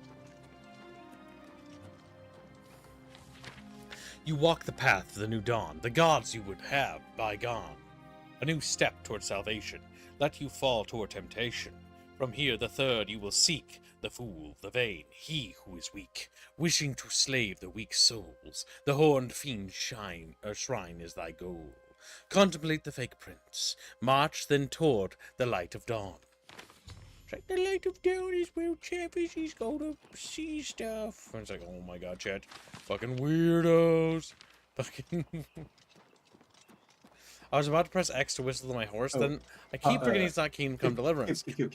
You walk the path of the new dawn. The gods you would have bygone. A new step toward salvation. Let you fall toward temptation. From here the third you will seek. The fool, the vain, he who is weak. Wishing to slave the weak souls. The horned fiend shrine is thy goal. Contemplate the fake prince. March then toward the light of dawn. Like the light of dawn is where Chatfishies go to see stuff. And it's like, oh my god, chat. Fucking weirdos. Fucking... I was about to press X to whistle to my horse, then I keep forgetting he's not Kingdom Deliverance. Shut up.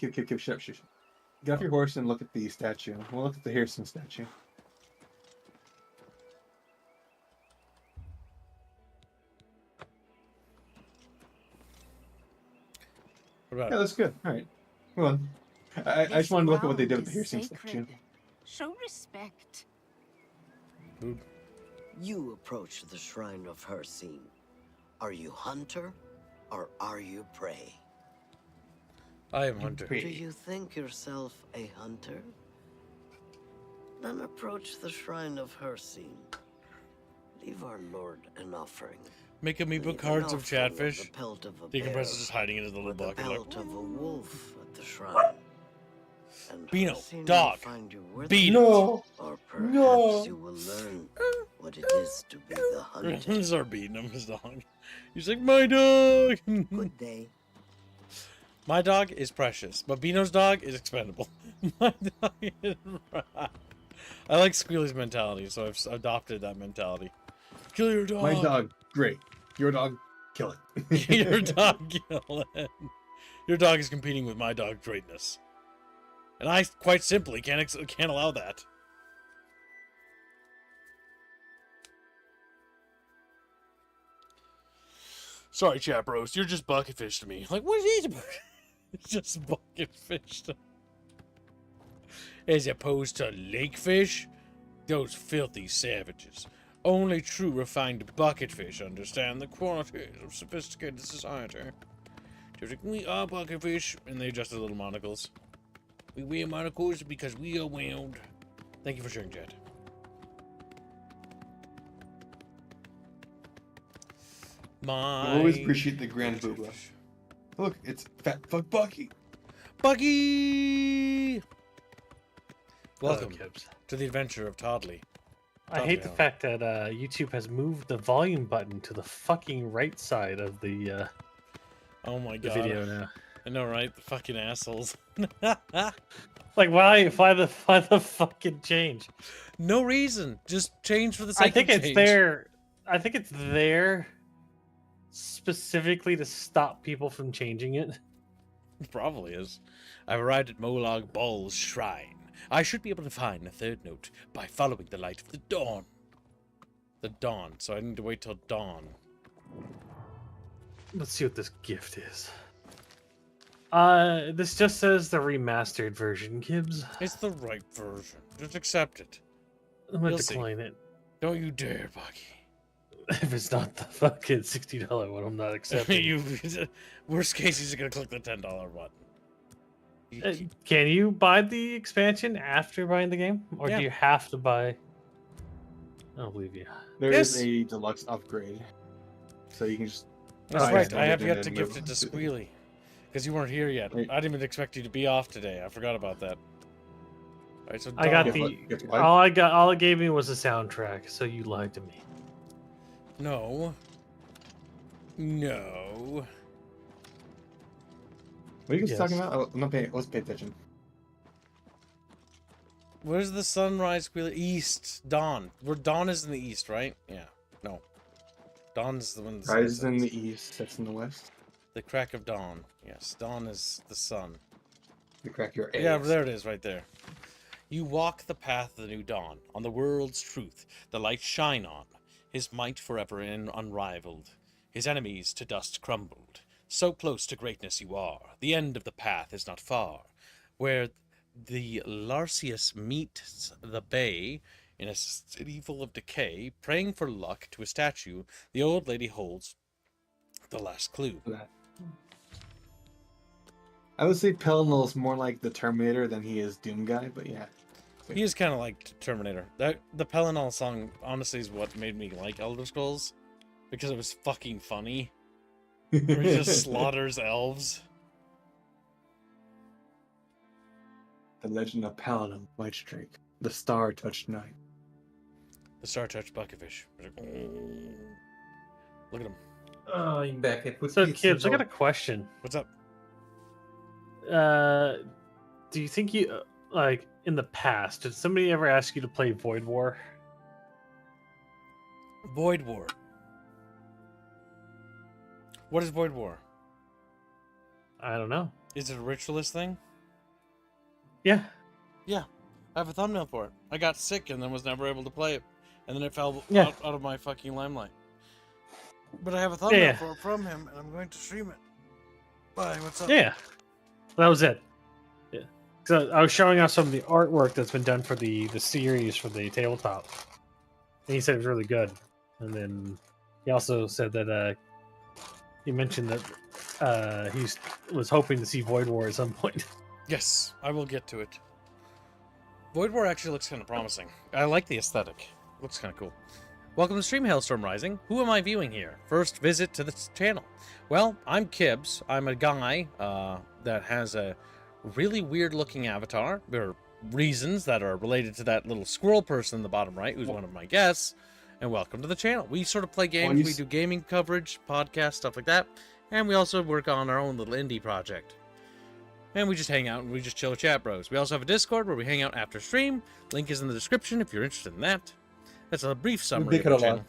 Get off your horse and look at the statue. We'll look at the Harrison statue. What about Yeah, that's good. All right. Hold on. I just wanted to look at what they did with the Harrison statue. Show respect. You approach the shrine of Hercene. Are you hunter or are you prey? I am hunter. Do you think yourself a hunter? Then approach the shrine of Hercene. Leave our lord an offering. Make amiibo Leave cards an of offering Chatfish. the pelt of a Decompressor bear is just hiding in his little or the bucket. pelt of a wolf at the shrine. And Beano, Hercene will dog, find you worthy, beat or perhaps you will learn what it is to be the hunted. He's our beating him, his dog. He's like, my dog! Good day. My dog is precious, but Beano's dog is expendable. My dog is... I like Squealy's mentality, so I've adopted that mentality. Kill your dog! My dog, great. Your dog, kill it. Your dog, kill it. Your dog is competing with my dog's greatness. And I, quite simply, can't allow that. Sorry, CHATBROS, you're just bucketfish to me. Like, what is it? It's just bucketfish to... As opposed to lakefish? Those filthy savages. Only true refined bucketfish understand the qualities of sophisticated society. Just like, we are bucketfish, and they adjust their little monocles. We wear monocles because we are wild. Thank you for sharing, chat. I always appreciate the grand booba. Look, it's Fat Fuck Bucky. Bucky! Welcome to the adventure of Toddley. I hate the fact that YouTube has moved the volume button to the fucking right side of the oh my the god. video now. I know, right? The fucking assholes. Like, why the fucking change? No reason. Just change for the sake of change. I think it's there specifically to stop people from changing it. Probably is. I've arrived at Molag Bal's shrine. I should be able to find a third note by following the light of the dawn. The dawn, so I need to wait till dawn. Let's see what this gift is. This just says the remastered version, Gibbs. It's the right version. Just accept it. I'm gonna You'll decline see. it. Don't you dare, Bucky. If it's not the fucking $60 one, I'm not accepting. Worst case, he's gonna click the $10 button. Can you buy the expansion after buying the game, or Yeah. do you have to buy? I don't believe you. There Yes. is a deluxe upgrade, so you can just. That's buy right. it I have and yet then to move gift it to Squealy. Because you weren't here yet. I didn't even expect you to be off today. I forgot about that. Alright, so I got Dawn. all it gave me was a soundtrack, so you lied to me. No. No. What are you guys Yes. talking about? Oh, I'm not paying. Let's pay attention. Where's the sunrise, Squealy? East. Dawn. Where dawn is in the east, right? Yeah. No. Dawn's the one that's Rise is in the east. That's in the west. The crack of dawn. Yes, dawn is the sun. You crack your Yeah, eggs. there it is, right there. You walk the path of the new dawn, on the world's truth, the light shine on, his might forever and unrivaled, his enemies to dust crumbled. So close to greatness you are, the end of the path is not far, where the Larceus meets the bay, in a city full of decay, praying for luck to a statue, the old lady holds the last clue. I would say Pellinol is more like the Terminator than he is Doom Guy, but yeah. He is kind of like Terminator. The Pellinol song, honestly, is what made me like Elder Scrolls. Because it was fucking funny. Where he just slaughters elves. The Legend of Paladin, Whitestrake, the Star-Touched Knight. The Star-Touched Buckefish. Look at him. Oh, I'm back. I put So, pizza Gibbs, I got a on. question. What's up? Do you think you like in the past did somebody ever ask you to play Void War? Void War. What is Void War? I don't know. Is it a ritualist thing? Yeah. Yeah. I have a thumbnail for it. I got sick and then was never able to play it. And then it fell Yeah. out of my fucking limelight. But I have a thumbnail Yeah. for it from him and I'm going to stream it. Bye, what's up? Yeah. That was it. Yeah. So I was showing off some of the artwork that's been done for the series for the tabletop. And he said it was really good. And then he also said that he mentioned that he was hoping to see Void War at some point. Yes, I will get to it. Void War actually looks kind of promising. I like the aesthetic. It looks kind of cool. Welcome to Stream Hailstorm Rising. Who am I viewing here? First visit to this channel. Well, I'm Kibbs. I'm a guy that has a really weird looking avatar. There are reasons that are related to that little squirrel person in the bottom right, who's one of my guests. And welcome to the channel. We sort of play games, we do gaming coverage, podcasts, stuff like that. And we also work on our own little indie project. And we just hang out and we just chill with chat bros. We also have a Discord where we hang out after stream. Link is in the description if you're interested in that. That's a brief summary of bicker the a lot. channel.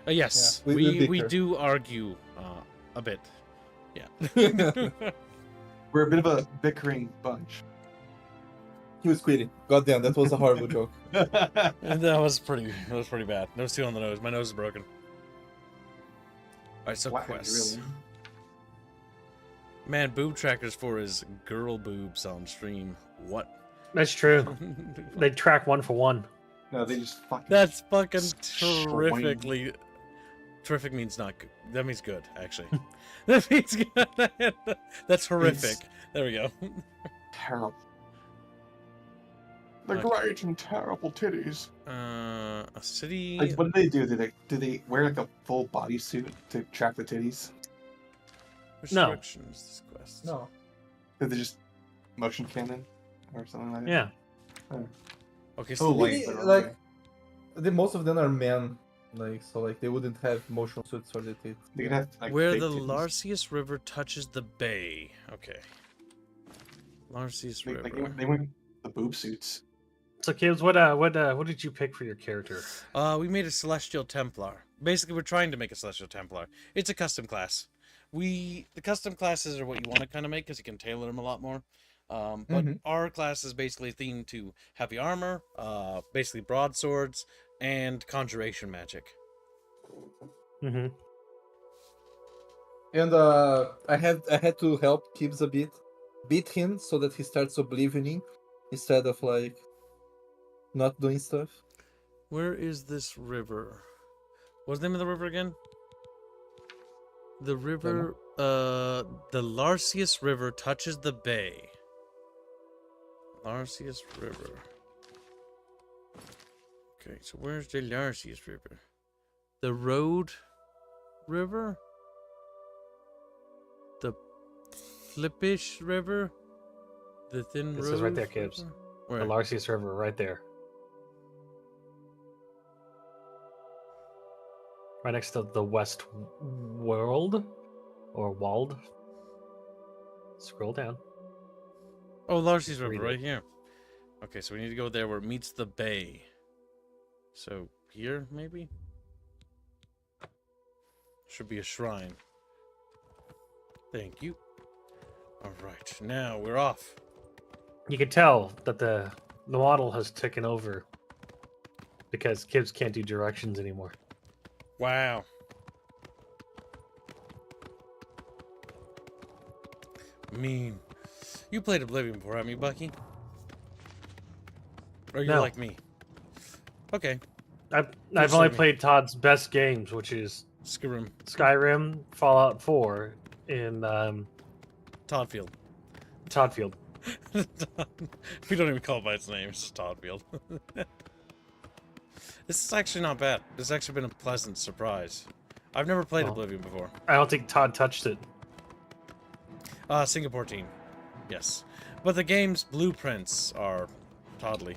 Yes, Yeah, we we bicker. do argue a bit. Yeah. We're a bit of a bickering bunch. He was quitting. Goddamn, that was a horrible joke. And that was pretty bad. Nose two on the nose. My nose is broken. Alright, so Wow, quests. really? Man, boob trackers for his girl boobs on stream. What? That's true. They track one for one. No, they just fucking. That's fucking Swing. terrifically. Terrific means not good. That means good, actually. That means good. That's horrific. There we go. Terrible. The Okay. great and terrible titties. A city. Like, what do they do? Do they wear like a full bodysuit to track the titties? Restrictions. This quest. No. Did they just motion cannon or something like that? Yeah. Oh. Okay, so so late, but Like, most of them are men. Like, so like they wouldn't have motion suits for the tits. They could have like where fake the titties. Larceus River touches the bay. Okay. Larceus River. They went the boob suits. So, Kibbs, what did you pick for your character? We made a Celestial Templar. Basically, we're trying to make a Celestial Templar. It's a custom class. The custom classes are what you want to kind of make because you can tailor them a lot more. But our class is basically themed to heavy armor, basically broadswords, and conjuration magic. Mm-hmm. And I had to help Kibbs a bit, beat him so that he starts oblivioning instead of like not doing stuff. Where is this river? What's the name of the river again? The river, the Larcius River touches the bay. Larcius River. Okay, so where's the Larcius River? The Road River? The Flippish River? The Thin Road? This is right there, Kibbs. Where? The Larcius River, right there. Right next to the West World or Wald. Scroll down. Oh, Larcy's River, right here. Okay, so we need to go there where it meets the bay. So, here, maybe? Should be a shrine. Thank you. Alright, now we're off. You can tell that the model has taken over because Kibbs can't do directions anymore. Wow. Mean. You played Oblivion before, haven't you, Bucky? Or you No. like me? Okay. I've only played Todd's best games, which is Skyrim, Fallout 4, and Toddfield. Toddfield. We don't even call it by its name, it's just Toddfield. This is actually not bad. This has actually been a pleasant surprise. I've never played Oblivion before. I don't think Todd touched it. Singapore team. Yes. But the game's blueprints are Toddly.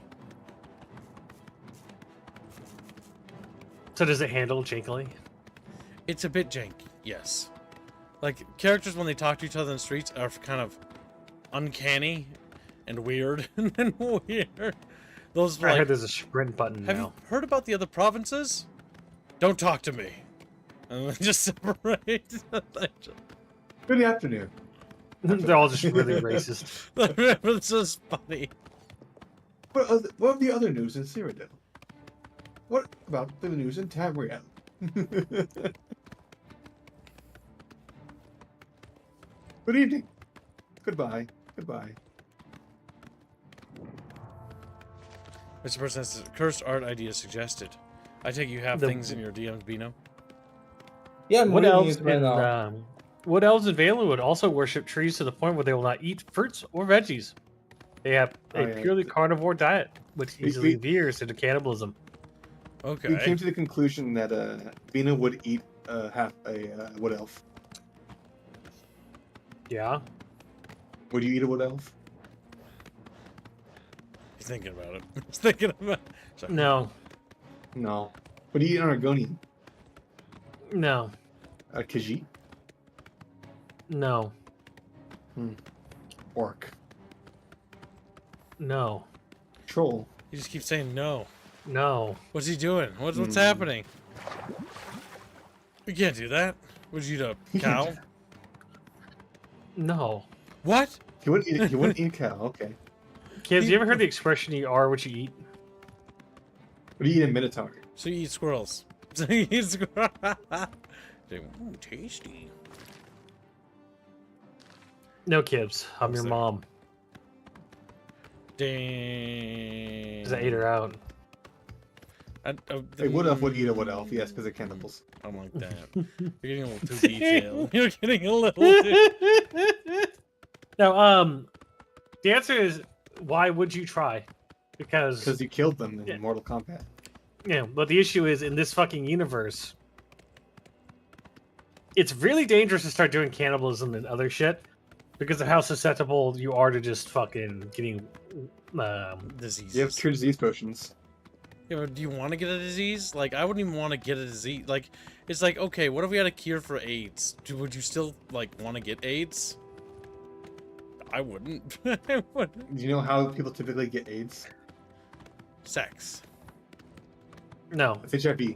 So does it handle jankily? It's a bit janky, yes. Like, characters when they talk to each other in the streets are kind of uncanny and weird and weird. Those, I like, heard there's a sprint button have now. you heard about the other provinces? Don't talk to me. And then just separate. Good afternoon. They're all just really racist. This is funny. What of the other news in Cyrodiil? What about the news in Tamriel? Good evening. Goodbye. Goodbye. Mr. Person says, cursed art idea suggested. I take you have things in your DMs, Bino? Yeah, I'm Wood reading elves it right in now. Wood elves in Valen would also worship trees to the point where they will not eat fruits or veggies. They have a purely carnivore diet, which easily veers into cannibalism. Okay. We came to the conclusion that Vina would eat half a wood elf. Yeah. Would you eat a wood elf? He's thinking about it. He's thinking about it. Sorry. No. No. Would you eat an Argonian? No. A Khajiit? No. Orc? No. Troll? He just keeps saying no. No. What's he doing? What's happening? You can't do that. Would you eat a cow? No. What? He wouldn't eat. He wouldn't eat a cow. Okay. Kids, you ever heard the expression "you are what you eat"? What do you eat a minotaur? So you eat squirrels. So you eat squirrels. Ooh, tasty. No, Kibbs. I'm your mom. Dang. Because I ate her out. A wood elf would eat a wood elf, yes, because they're cannibals. I'm like that. You're getting a little too detailed. You're getting a little too... Now, the answer is, why would you try? Because you killed them in Mortal Kombat. Yeah, but the issue is, in this fucking universe, it's really dangerous to start doing cannibalism and other shit because of how susceptible you are to just fucking getting diseases. You have cure disease potions. Yeah, but do you want to get a disease? Like, I wouldn't even want to get a disease. Like, it's like, okay, what if we had a cure for AIDS? Would you still, like, want to get AIDS? I wouldn't. I wouldn't. Do you know how people typically get AIDS? Sex. No. It's HIV.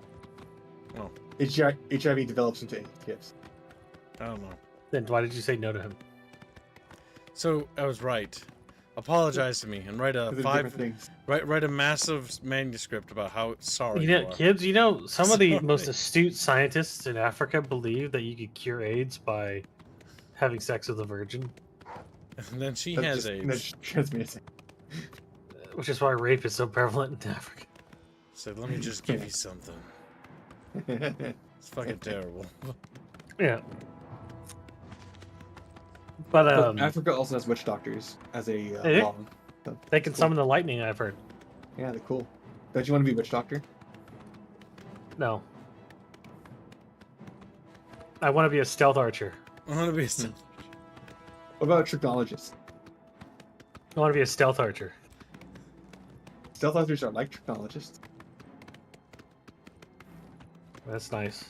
Oh. HIV develops into AIDS, yes. I don't know. Then why did you say no to him? So, I was right. Apologize to me and write a They're different things. write a massive manuscript about how sorry You know, you are. kids, you know, some of the Sorry. most astute scientists in Africa believe that you could cure AIDS by having sex with a virgin. And then she That's has just- AIDS. that's transmitting. Which is why rape is so prevalent in Africa. So let me just give you something. It's fucking terrible. Yeah. But Africa also has witch doctors as a They do? law. So they it's can cool. summon the lightning, I've heard. Yeah, they're cool. Don't you want to be a witch doctor? No. I want to be a stealth archer. I want to be a What about a trichnologist? I want to be a stealth archer. Stealth archers are like trichnologists. That's nice.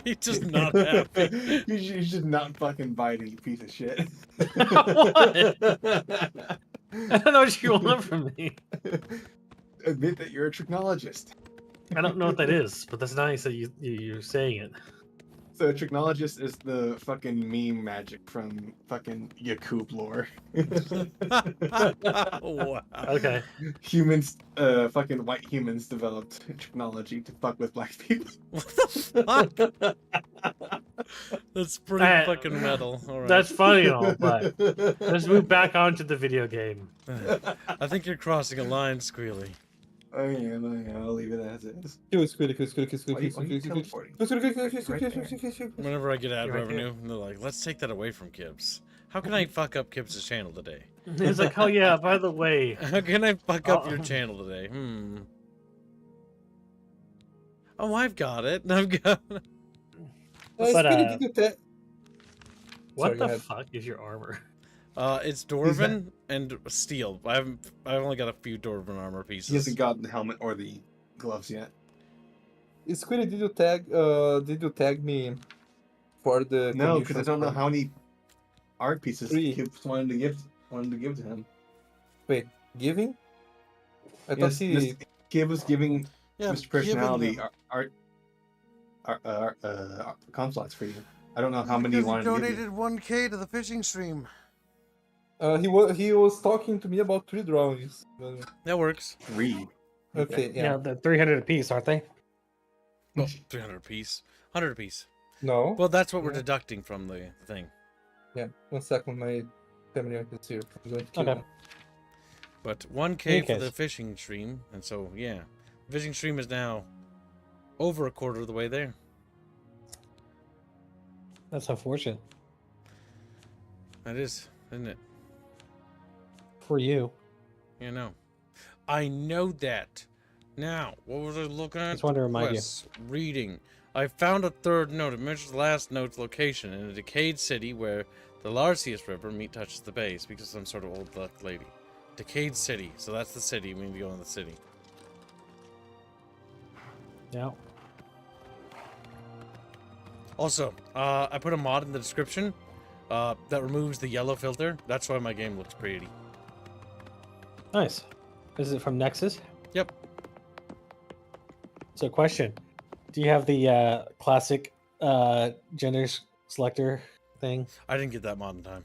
He's just not happy. He's just not fucking biting, you piece of shit. What? I don't know what you want from me. Admit that you're a trichnologist. I don't know what that is, but that's nice that you're saying it. So a trichnologist is the fucking meme magic from fucking Yakub lore. Wow. Okay. Humans, fucking white humans developed technology to fuck with black people. What the fuck? That's pretty fucking metal. All right. That's funny and all, but let's move back onto the video game. I think you're crossing a line, Squealy. I am. I'll leave it as is. Whenever I get ad You're right revenue, they're like, let's take that away from Kibbs. How can I fuck up Kibbs' channel today? It's like, oh yeah, by the way. How can I fuck up your channel today? Oh, I've got it. I've got it. But, what Sorry, go the ahead. fuck is your armor? It's Dwarven and steel. I've only got a few Dwarven armor pieces. He hasn't gotten the helmet or the gloves yet. Squiddy, did you tag me for the No, because I commission don't know for- how many art pieces 3. Kibbs wanted to give to him. Wait, giving? I thought Yes, he Kibb was giving Yeah, Mr. Personality giving art consulates for you. I don't know how many you wanted to give you. 1K to the fishing stream. he was talking to me about 3 drawings. That works. 3. Okay, Yeah, yeah. they're 300 apiece, aren't they? Oh, 300 apiece. 100 apiece. No. Well, that's what we're Yeah. deducting from the thing. Yeah, 1 second, my family is here. I'm going to kill Okay. them. But 1K for Okay. the fishing stream, and so yeah, the fishing stream is now over a quarter of the way there. That's unfortunate That is, isn't it? for you. You know, I know that. Now, what was I looking at? Just wanted to remind you. Quests, reading. I found a third note. It mentions the last note's location in a decayed city where the Larceus River touches the bay. Speaks of some sort of old luck lady. Decayed city. So that's the city. We need to go in the city. Yeah. Also, I put a mod in the description that removes the yellow filter. That's why my game looks pretty. Nice. Is it from Nexus? Yep. So, question: do you have the classic gender selector thing? I didn't get that mod in time.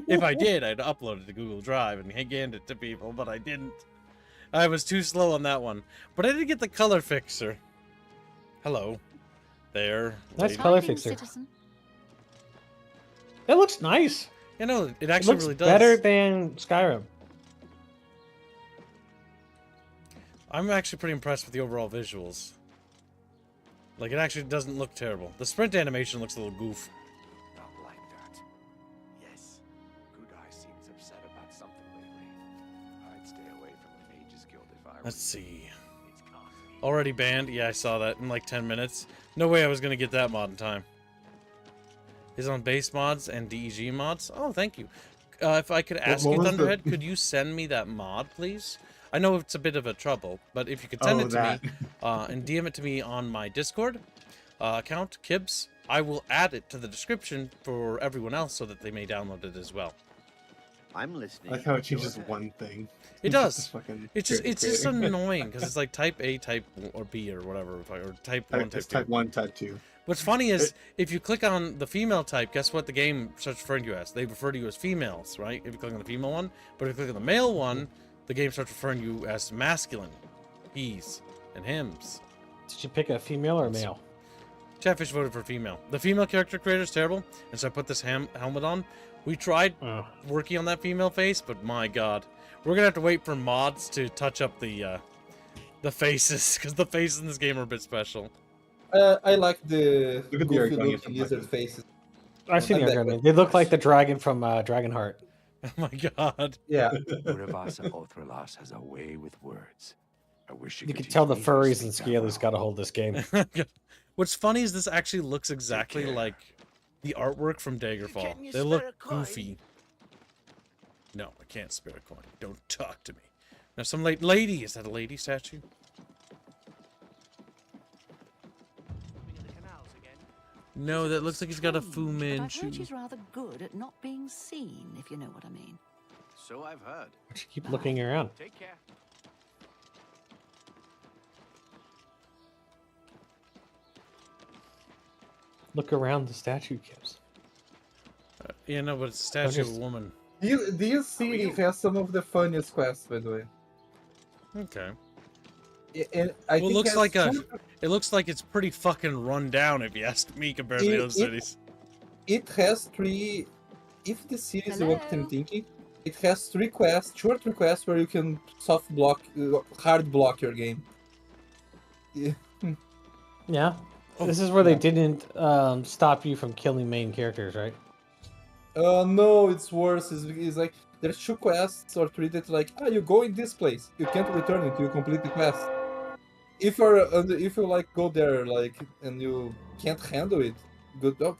If I did, I'd upload it to Google Drive and hand it to people, but I didn't. I was too slow on that one. But I did get the color fixer. Hello. There. Nice lady. color fixer. It looks nice. You know, it It actually looks really does. better than Skyrim. I'm actually pretty impressed with the overall visuals. Like, it actually doesn't look terrible. The sprint animation looks a little goof. Not like that. Yes, Good Eye seems upset about something lately. I'd stay away from the Mages Guild if I were Let's see. It's costly. Already banned? Yeah, I saw that in like 10 minutes. No way I was going to get that mod in time. Is on base mods and DEG mods? Oh, thank you. If I could ask what you, was the- Thunderhead, could you send me that mod, please? I know it's a bit of a trouble, but if you could send Oh, it to that. me and DM it to me on my Discord account, Kibbs, I will add it to the description for everyone else so that they may download it as well. I'm listening. I like how it changes one thing. It does. It's It's just annoying because it's like type A, type or B or whatever, or type 1, type 2. It's type 1, type 2. What's funny is if you click on the female type, guess what the game starts referring to you as? They refer to you as females, right? If you click on the female one, but if you click on the male one, the game starts referring to you as masculine, he's and hims. Did you pick a female or a male? Chatfish voted for female. The female character creator is terrible, and so I put this helmet on. We tried working on that female face, but my god, we're gonna have to wait for mods to touch up the faces because the faces in this game are a bit special. I like the goofy Argonian looking lizard faces. I've seen the Argonian. They look like the dragon from Dragonheart. Oh my god. Yeah. Urivasa Othralas has a way with words. I wish You can tell the furries and scalies got to hold this game. What's funny is this actually looks exactly like the artwork from Daggerfall. They look goofy. No, I can't spare a coin. Don't talk to me. Now, some lady. Is that a lady statue? No, that looks like he's got a Fu I've heard Manchu. she's rather good at not being seen, if you know what I mean. So I've heard. Keep looking around. Take care. Look around the statue, Kips. Yeah, no, but it's a statue of a woman. Do you see it has some of the funniest quests, by the way? Okay. And Well, it looks like it's pretty fucking run down, if you ask me, compared to the other cities. It has 3. If the city is what I'm thinking, it has 3 quests, 2 or 3 quests where you can soft block, hard block your game. Yeah. Yeah. This is where they didn't stop you from killing main characters, right? No, it's worse. It's like there's 2 quests or 3 that like, you go in this place. You can't return until you complete the quest. If you like go there like and you can't handle it, good job.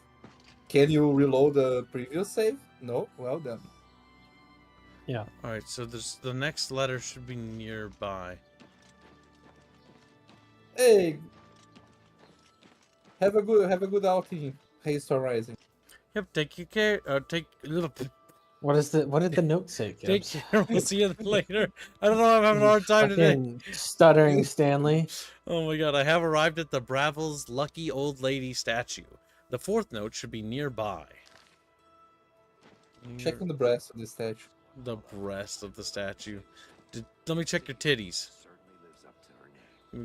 Can you reload the previous save? No. Well then. Yeah. All right. So the next letter should be nearby. Hey. Have a good outing, Haste Horizon. Yep. Take your care. Take a little. What did the note say? Take care. We'll see you later. I don't know. I'm having a hard time today. Stuttering Stanley. Oh my god! I have arrived at the Bravel's lucky old lady statue. The 4th note should be nearby. Check on the breast of the statue. The breast of the statue. Let me check your titties.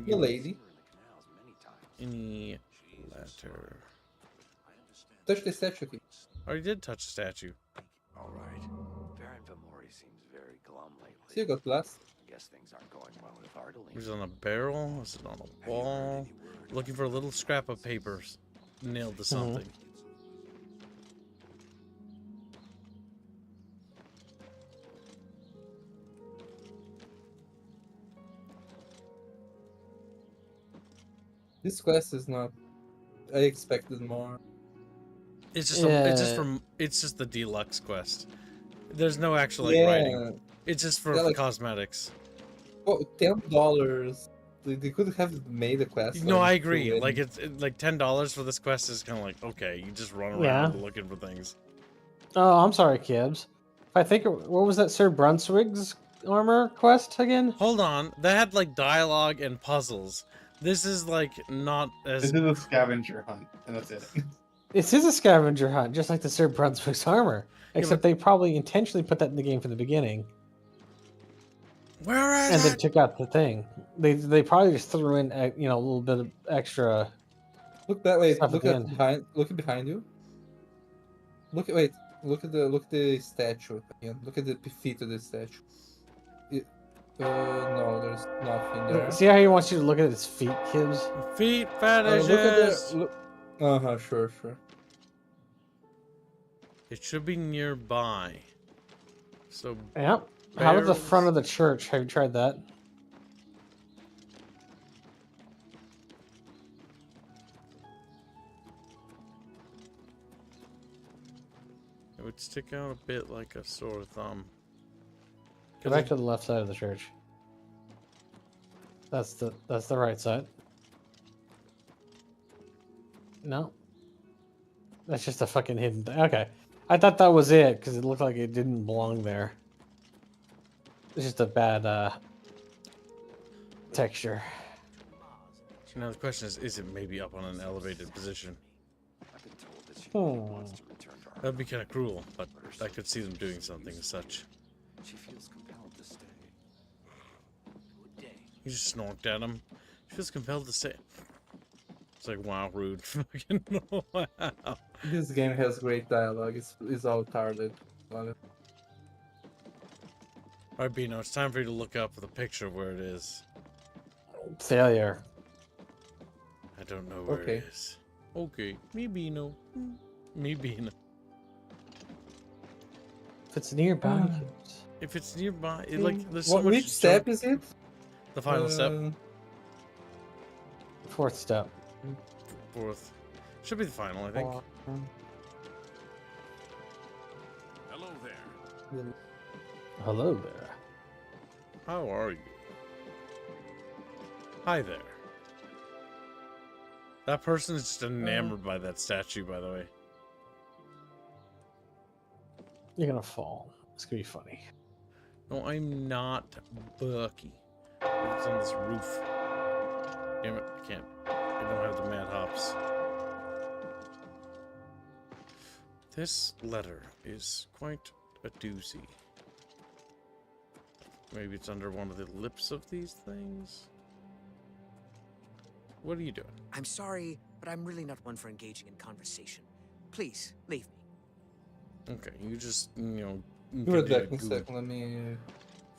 You lady. Any letter. Touch the statue. I already did touch the statue. All right. Baron Vamori seems very glum lately. See, you got blessed. Guess things aren't going well with Ardeline. Is it on a barrel? Is it on a wall? Looking for a little scrap of paper nailed to something. This quest is not. I expected more. It's just it's just the deluxe quest. There's no actual writing. It's just for cosmetics. Oh, $10. They could have made a quest. No, I agree. Like it's like $10 for this quest is kind of like okay, you just run around looking for things. Oh, I'm sorry, Kibbs. I think what was that Sir Brunswick's armor quest again? Hold on, that had like dialogue and puzzles. This is like not as. This is a scavenger hunt, and that's it. This is a scavenger hunt, just like the Sir Brunswick's armor. Except they probably intentionally put that in the game from the beginning. Where is and then took out the thing. They probably just threw in a little bit of extra. Look that way. Look behind you. Look at the statue again. Look at the feet of the statue. No, there's nothing there. See how he wants you to look at his feet, Kibbs? Feet fetishes. Sure. It should be nearby. So. Yep. How about the front of the church? Have you tried that? It would stick out a bit like a sore thumb. Go back to the left side of the church. That's the right side. No. That's just a fucking hidden thing. Okay. I thought that was it because it looked like it didn't belong there. It's just a bad texture. Now the question is it maybe up on an elevated position? That'd be kind of cruel, but I could see them doing something as such. She feels compelled to stay. You just snorked at him. She feels compelled to stay. It's like, wow, rude. Fucking wow. This game has great dialogue. It's all retarded. Alright, Bino, it's time for you to look up the picture of where it is. Failure. I don't know where it is. Okay, me Bino. Me Bino. If it's nearby. If it's nearby, like there's so much. Which step is it? The final step. Fourth step. Fourth. Should be the final, I think. Hello there. Hello there. How are you? Hi there. That person is just enamored by that statue, by the way. You're gonna fall. It's gonna be funny. No, I'm not Bucky. It's on this roof. Damn it, I can't. I don't have the mad hops. This letter is quite a doozy. Maybe it's under one of the lips of these things? What are you doing? I'm sorry, but I'm really not one for engaging in conversation. Please, leave me. Okay, you just, you know... Give it back a second, let me...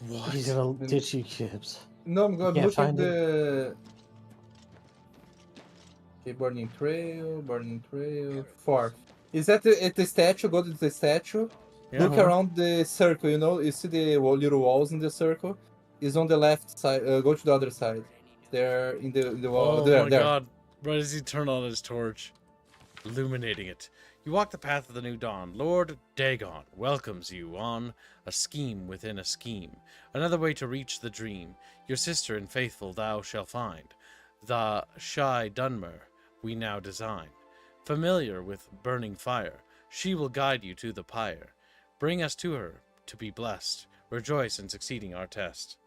What? He's gonna ditch you, Kibbs. No, I'm gonna Can't look at find the... Okay, Burning Trail, Fourth. Is that at the statue? Go to the statue. Yeah. Look around the circle, you know? You see the little walls in the circle? It's on the left side. Go to the other side. There, in the wall. Oh there, my there. god. Right as he turned on his torch, illuminating it. You walk the path of the new dawn. Lord Dagon welcomes you on a scheme within a scheme. Another way to reach the dream. Your sister and faithful thou shalt find. The shy Dunmer we now design. Familiar with burning fire, she will guide you to the pyre. Bring us to her to be blessed. Rejoice in succeeding our test.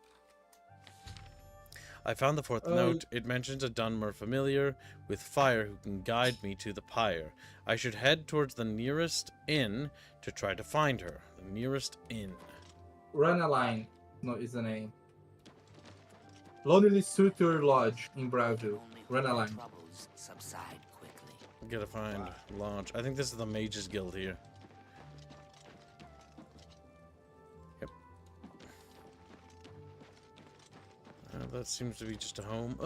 I found the fourth note. It mentions a Dunmer familiar with fire who can guide me to the pyre. I should head towards the nearest inn to try to find her. The nearest inn. Run a line. No, is the name. Lonely Suitor Lodge in Braville. Run a line. Subside quickly. Gotta find lodge. I think this is the Mages Guild here. Yep. That seems to be just a home.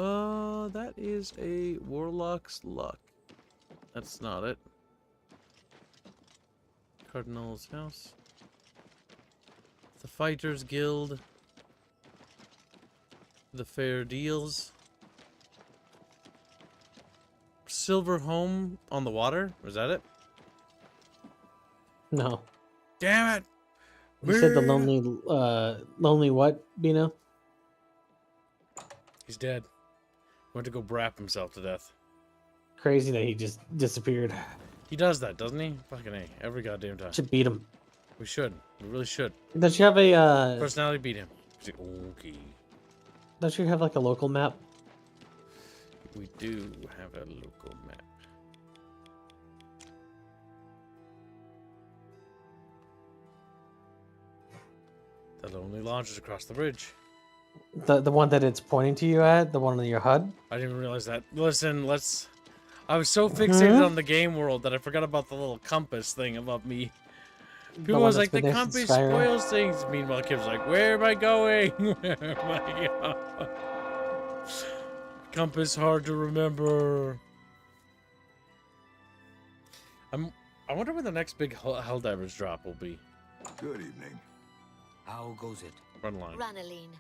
That is a Warlock's Luck. That's not it. Cardinal's house. The Fighters Guild. The Fair Deals. Silver Home on the Water? Was that it? No. Damn it! You said the lonely what, Bino? He's dead. Went to go brap himself to death. Crazy that he just disappeared. He does that, doesn't he? Fucking A. Every goddamn time. Should beat him. We should. We really should. Don't you have a Personality beat him. Okay. Don't you have like a local map? We do have a local map. The Lonely Lodge is across the bridge. The one that it's pointing to you at? The one on your HUD? I didn't even realize that. Listen, I was so fixated on the game world that I forgot about the little compass thing above me. People was like, the compass spoils things. Meanwhile, the kid's like, where am I going? Where am I going? Compass hard to remember. I wonder when the next big Helldivers drop will be. Good evening. How goes it? Run line. Ranaline.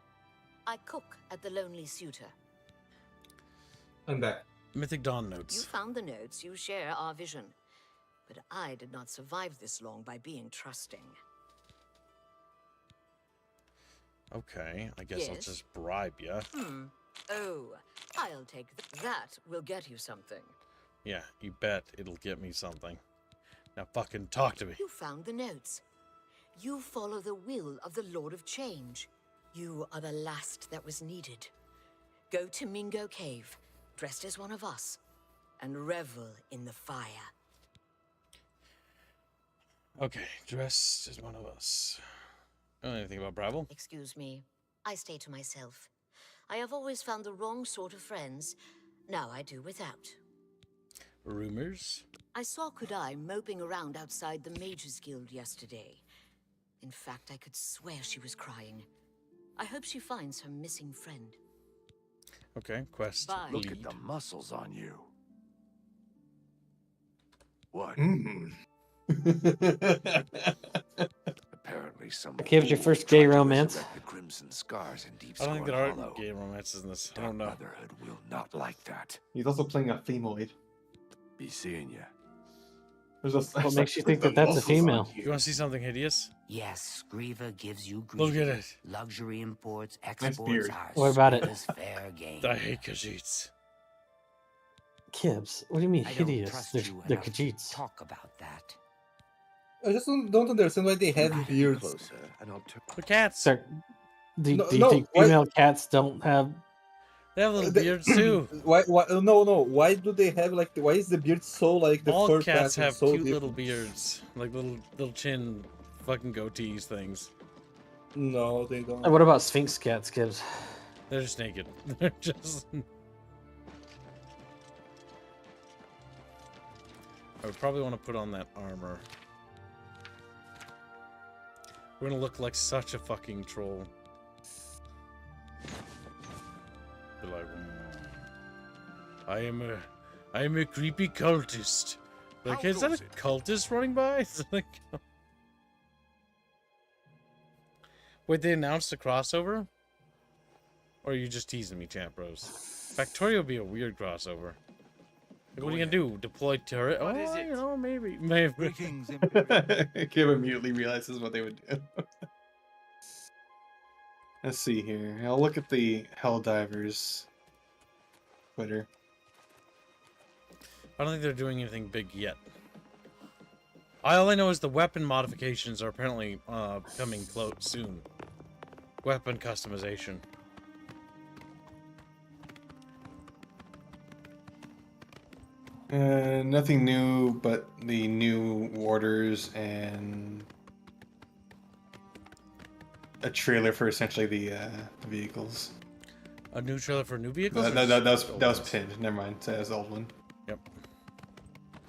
I cook at the Lonely Suitor. I'm back. Mythic Dawn You notes. found the notes, you share our vision. But I did not survive this long by being trusting. Okay, I guess I'll Yes? just bribe ya. Oh, I'll take that will get you something. Yeah, you bet it'll get me something. Now fucking talk to me. You found the notes. You follow the will of the Lord of Change. You are the last that was needed. Go to Mingo Cave, dressed as one of us, and revel in the fire. Okay, dressed as one of us. I don't know anything about Raffle. Excuse me. I stay to myself. I have always found the wrong sort of friends. Now I do without. Rumors? I saw Kudai moping around outside the Mages Guild yesterday. In fact, I could swear she was crying. I hope she finds her missing friend. Okay, quest. Bye. Look at the muscles on you. What? Apparently, some. Kib's your fool first tried gay to romance. resurrect the crimson scars in Deep I don't think Scorn there are Hollow. gay romances in this. I Dark don't know. Brotherhood will not like that. He's also playing a femoid. Be seeing ya. What makes you think that that's a female? You want to see something hideous? Yes, Grieva gives you Look at greed. it. Luxury imports, beard. exports are What about it? Grieva's fair game. I hate Khajiits. Kibs, what do you mean I don't hideous? trust They're you enough to Khajiits. talk about that. I just don't understand why they have beards. Closer, and I'll turn. The cats. Sir, do you No, think why- female cats don't have... They have little beards too. Why? No. Why do they have like? Why is the beard so like the All fur cats pattern have so cute different? little beards, like little chin, fucking goatees things. No, they don't. And what about Sphinx cats, Kibs? They're just naked. They're just. I would probably want to put on that armor. We're gonna look like such a fucking troll. Be like, I am a creepy cultist. Like, How is that a goes it? cultist running by? Is it like... Wait, they announced a crossover? Or are you just teasing me, CHATBROS? Factorio would be a weird crossover. Like, what are you gonna do? Deploy turret? What oh, is it? you know, maybe. Maybe. Greetings, Imperial. Kib immediately realizes what they would do. Let's see here. I'll look at the Helldivers Twitter. I don't think they're doing anything big yet. All I know is the weapon modifications are apparently coming close soon. Weapon customization. Nothing new, but the new orders and a trailer for essentially the vehicles. A new trailer for new vehicles? That was pinned. Never mind. That was the old one. Yep.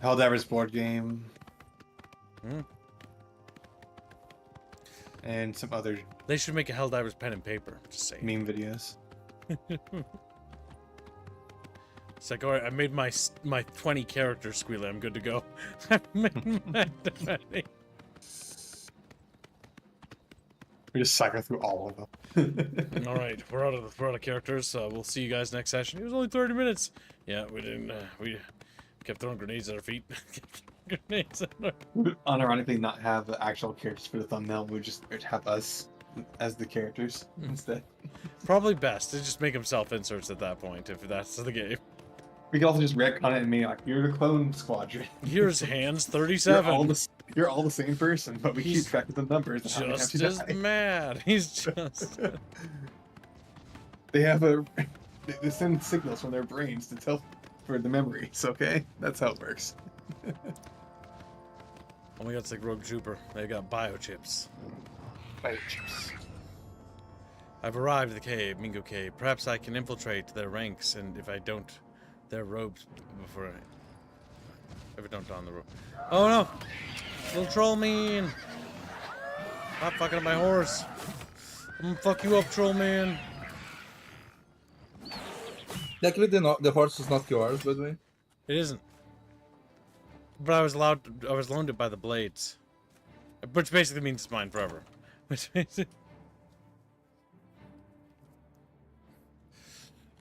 Helldivers board game. Hmm. And some other They should make a Helldivers pen and paper. Just saying. meme videos. It's like, all right, I made my 20 character squealer. I'm good to go. I made my 20. We just cycle through all of them. All right, we're out of characters. We'll see you guys next session. It was only 30 minutes. Yeah, we didn't. We kept throwing grenades at our feet. Grenades at our... Unironically, not have the actual characters for the thumbnail. We just have us as the characters instead. Probably best to just make them self-inserts at that point, if that's the game. We can also just retcon it and make like, you're the clone squadron. Here's Hands 37. You're all the same person, but we He's keep track of the numbers. And how many Just times you as die. mad. He's just. They have they send signals from their brains to tell for the memories. Okay, that's how it works. Oh my god, it's like Rogue Trooper. They got biochips. Biochips. I've arrived at the cave, Mingo Cave. Perhaps I can infiltrate their ranks, and if I don't, their robes before I don't don the robe. Oh no! Little troll man! Stop fucking up my horse! I'm gonna fuck you up, troll man! Luckily, the horse is not yours, by the way. It isn't. But I was loaned it by the Blades. Which basically means it's mine forever. Which means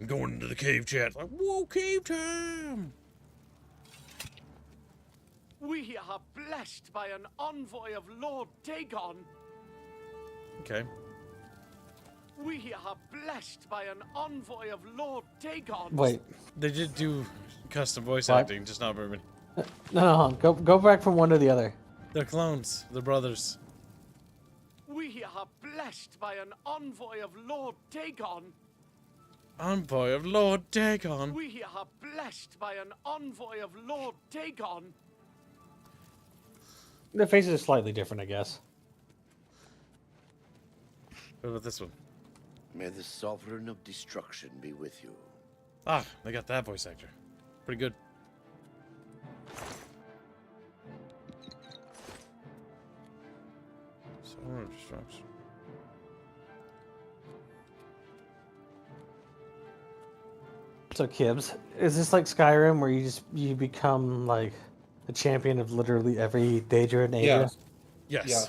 I'm going into the cave chat. Like, whoa, cave time! We are blessed by an envoy of Lord Dagon. Okay. We are blessed by an envoy of Lord Dagon. Wait. They did do custom voice What? acting, just not very many. No, go back from one to the other. They're clones. They're brothers. We are blessed by an envoy of Lord Dagon. Envoy of Lord Dagon. We are blessed by an envoy of Lord Dagon. Their faces are slightly different, I guess. What about this one? May the Sovereign of Destruction be with you. Ah, they got that voice actor. Pretty good. Sovereign of Destruction. So Kibbs, is this like Skyrim where you become like the champion of literally every Daedra and Adra? Yes. Yeah.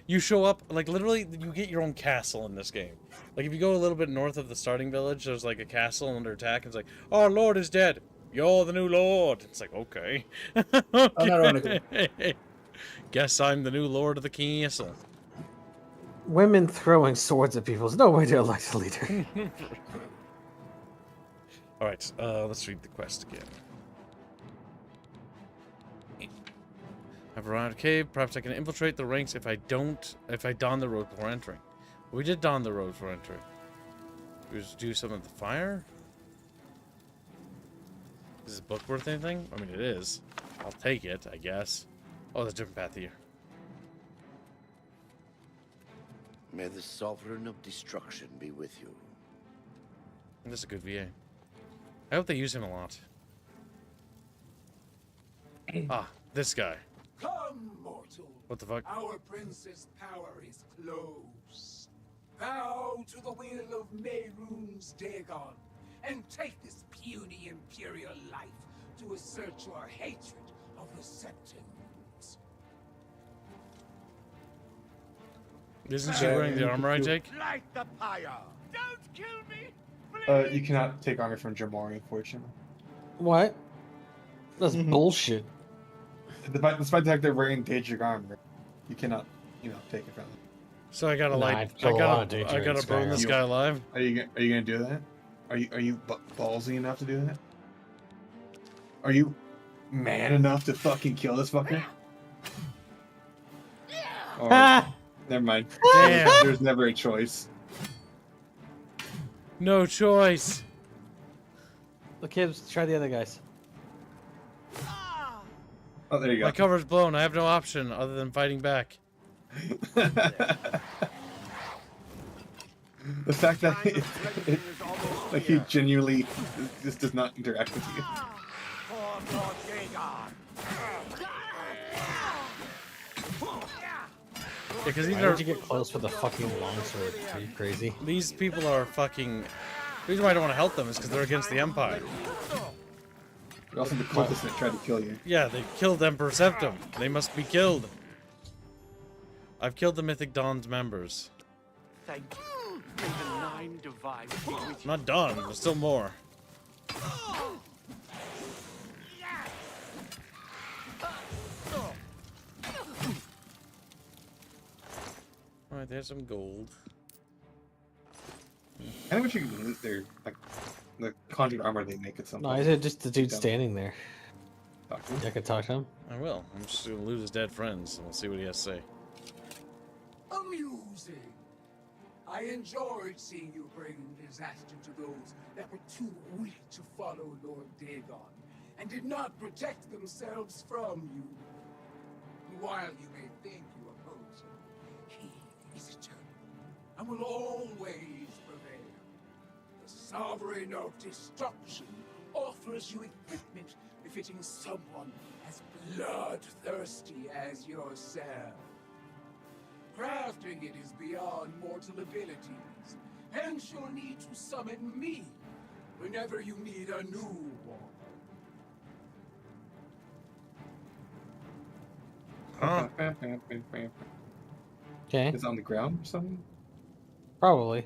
You show up, like, literally, you get your own castle in this game. Like, if you go a little bit north of the starting village, there's, like, a castle under attack, and it's like, oh, Lord is dead. You're the new Lord. It's like, okay. Unironically. Guess I'm the new Lord of the castle. Women throwing swords at people is no way to elect a leader. Alright, let's read the quest again. I've arrived at a cave. Perhaps I can infiltrate the ranks if I don the robe before entering. We did don the robe before entering. We just do some of the fire? Is this book worth anything? I mean, it is. I'll take it, I guess. Oh, there's a different path here. May the Sovereign of Destruction be with you. This is a good VA. I hope they use him a lot. Ah, this guy. Come, mortal. What the fuck? Our prince's power is close. Bow to the will of Mehrunes Dagon, and take this puny imperial life to assert your hatred of the Septons. Isn't she wearing the armor I take? Light the pyre. Don't kill me. You cannot take armor from Jamori, unfortunately. What? That's bullshit. Despite the fact they're wearing Daedric armor, you cannot, take it from them. So I gotta I gotta burn this guy alive. Are you gonna do that? Are you ballsy enough to do that? Are you man enough to fucking kill this fucker? Or, never mind. Damn. There's never a choice. No choice. Look, Kibbs, try the other guys. Oh, there you go. My cover's blown. I have no option other than fighting back. The fact that he genuinely just does not interact with you. Because Why did you get close with a fucking longsword? Are you crazy? These people are fucking. The reason why I don't want to help them is because they're against the Empire. But also the cultists that tried to kill you. Yeah, they killed Emperor Septim. They must be killed. I've killed the Mythic Dawn's members. Thank you. May the nine divides be with you. Not done. There's still more. Alright, there's some gold. I wish you could loot their the conjured armor they make at some No, point. I said just the dude standing there. Talk to him? I could talk to him. I will. I'm just gonna loot his dead friends and we'll see what he has to say. Amusing. I enjoyed seeing you bring disaster to those that were too weak to follow Lord Dagon and did not protect themselves from you. While you may think you oppose him, he is eternal and will always prevail. The Sovereign of Destruction offers you equipment befitting someone as bloodthirsty as yourself. Crafting it is beyond mortal abilities, hence you'll need to summon me whenever you need a new one. Huh? Okay. It's on the ground or something? Probably.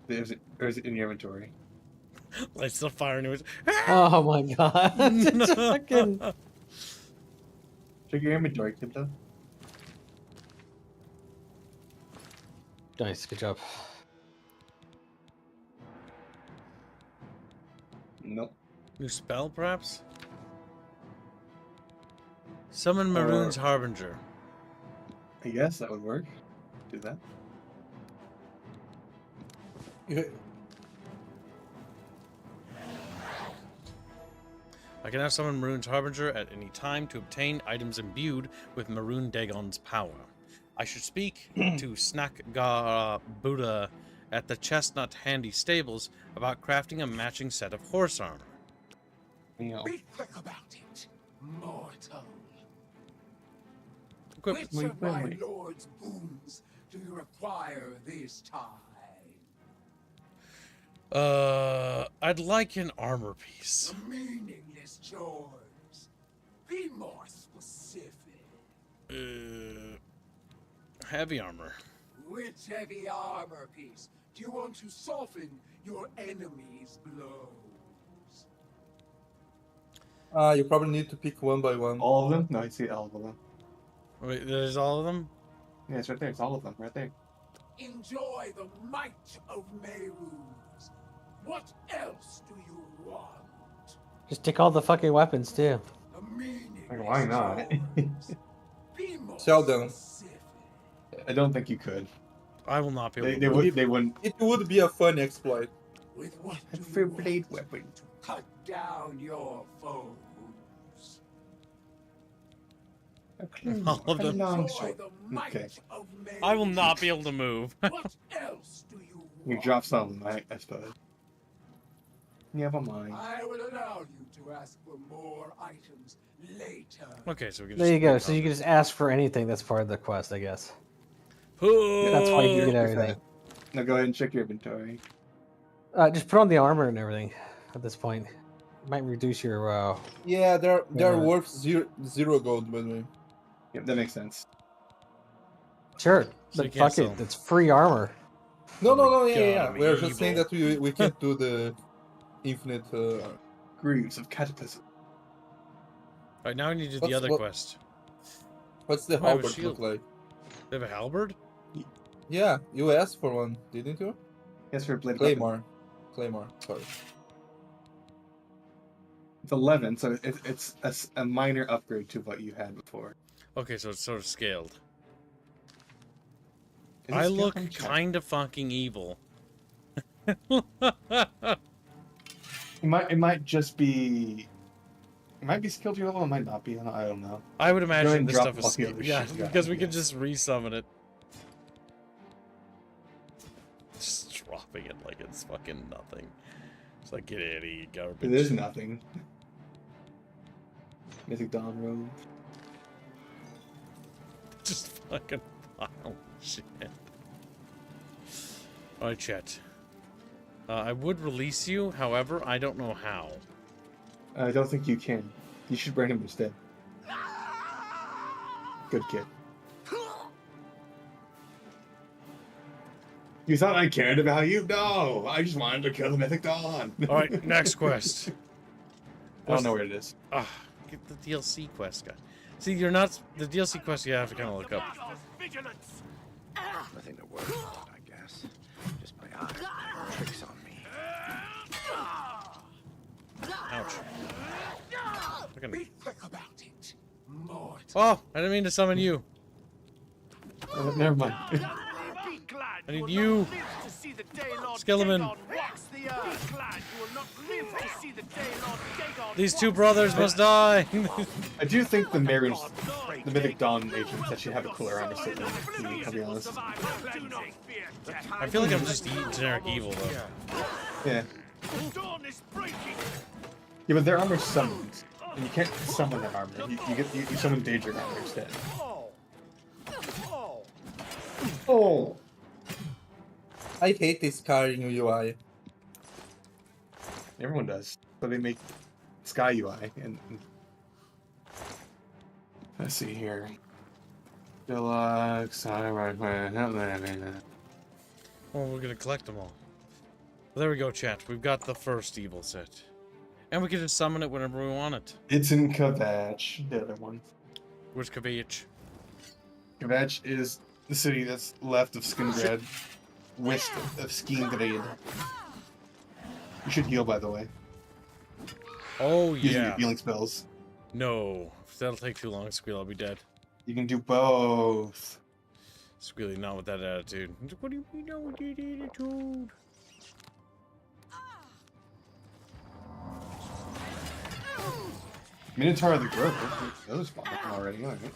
Or is it in your inventory? Lights the fire into it. Oh my god. It's fucking... Check your inventory, Kipto. Nice, good job. Nope. New spell, perhaps? Summon Maroon's Harbinger. I guess that would work. Do that. I can now summon Maroon's Harbinger at any time to obtain items imbued with Maroon Dagon's power. I should speak to Snackgar Buddha at the Chestnut Handy Stables about crafting a matching set of horse armor. Be quick about it, mortal. Equip- Which of my lord's boons do you require this time? I'd like an armor piece. Meaningless chores. Be more specific. Heavy armor. Which heavy armor piece do you want to soften your enemy's blows? You probably need to pick one by one. All of them? No, I see all of them. Wait, there's all of them? Yeah, it's right there. It's all of them, right there. Enjoy the might of Meru's. What else do you want? Just take all the fucking weapons too. Like, why not? Sell them. I don't think you could. I will not be able They wouldn't. It would be a fun exploit. With what A do fair you blade want weapon. to cut down your foes? All of them. Enjoy the might Okay. of Meru. I will not be able to move. What else do you You drop some, I suppose. Never mind. I will allow you to ask for more items later. Okay, so we can There you just go. So you can just ask for anything that's part of the quest, I guess. That's why you get everything. Now go ahead and check your inventory. Just put on the armor and everything at this point. It might reduce your. Yeah, they're Yeah. worth zero gold, by the way. Yep, that makes sense. Sure, So you but can't fuck sell it. them. It's free armor. No, yeah. God, We're evil. just saying that we can't do the infinite. Grooves of cataclysm. Alright, now I need to do What's- the other what- quest. What's the Oh, I have a halberd shield. look like? They have a halberd? Yeah, you asked for one, didn't you? Yes, for blade Claymore. Sorry. It's 11, so it's a minor upgrade to what you had before. Okay, so it's sort of scaled. Is it I scaled? look Let me check. kind of fucking evil. It might just be. It might be skilled to your level. It might not be. I don't know. I would Go ahead imagine and this drop stuff is all the scaled. other Yeah, shit you got, because we I could guess. just resummon it. Just dropping it like it's fucking nothing. It's like, get out of here, garbage. It is nothing. Mythic Dawn robe. Just fucking pile of shit. Alright, chat. I would release you, however, I don't know how. I don't think you can. You should burn him instead. Good kid. You thought I cared about you? No! I just wanted to kill the Mythic Dawn! Alright, next quest. I don't know where it is. Ah, get the DLC quest guy. See, you're not... The DLC quest you have to kind of look up. Nothing to worry about, I guess. Just my eyes playing tricks on me. Ouch. Fucking- Be quick about it, mortal. Oh, I didn't mean to summon you. Never mind. I need you. Skeleton. These two brothers must die. I do think the Marin's, the Mythic Dawn agents actually have a cooler armor set than me, I'll be honest. I feel like I'm just generic evil, though. Yeah. Yeah, but their armor's summoned. And you can't summon that armor. You summon Daedric armor instead. Oh! I hate this scarring UI. Everyone does. So they make Sky UI and let's see here. Deluxe, alright, Well, we're gonna collect them all. Well, there we go, chat. We've got the first evil set. And we can just summon it whenever we want it. It's in Kavach, the other one. Where's Kavach? Kavach is the city that's left of Skingrad, west of Skingrad. You should heal, by the way. Oh, Using yeah. your healing spells. No, if that'll take too long, Squeal. I'll be dead. You can do both. Squealy, not with that attitude. What do you mean, not with that attitude? Minotaur of the Grove. Those spawned already, aren't they?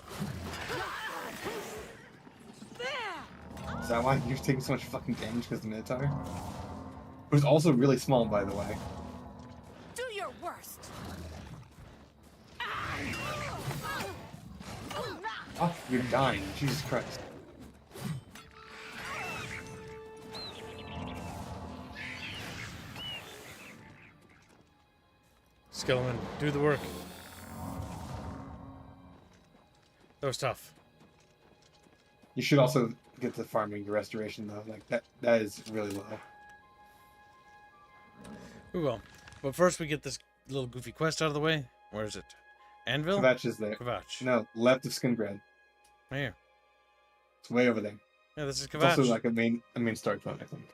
Is that why you're taking so much fucking damage because of the Minotaur? Who's also really small, by the way. Do your worst. Oh, you're dying. Jesus Christ. Skeleton, do the work. That was tough. You should also get to farming your restoration though. Like that is really low. We will. But first we get this little goofy quest out of the way. Where is it? Anvil? Kvatch is there. Kvatch. No, left of Skingrad. Here. It's way over there. Yeah, this is It's Kvatch. also like a main story point, I think.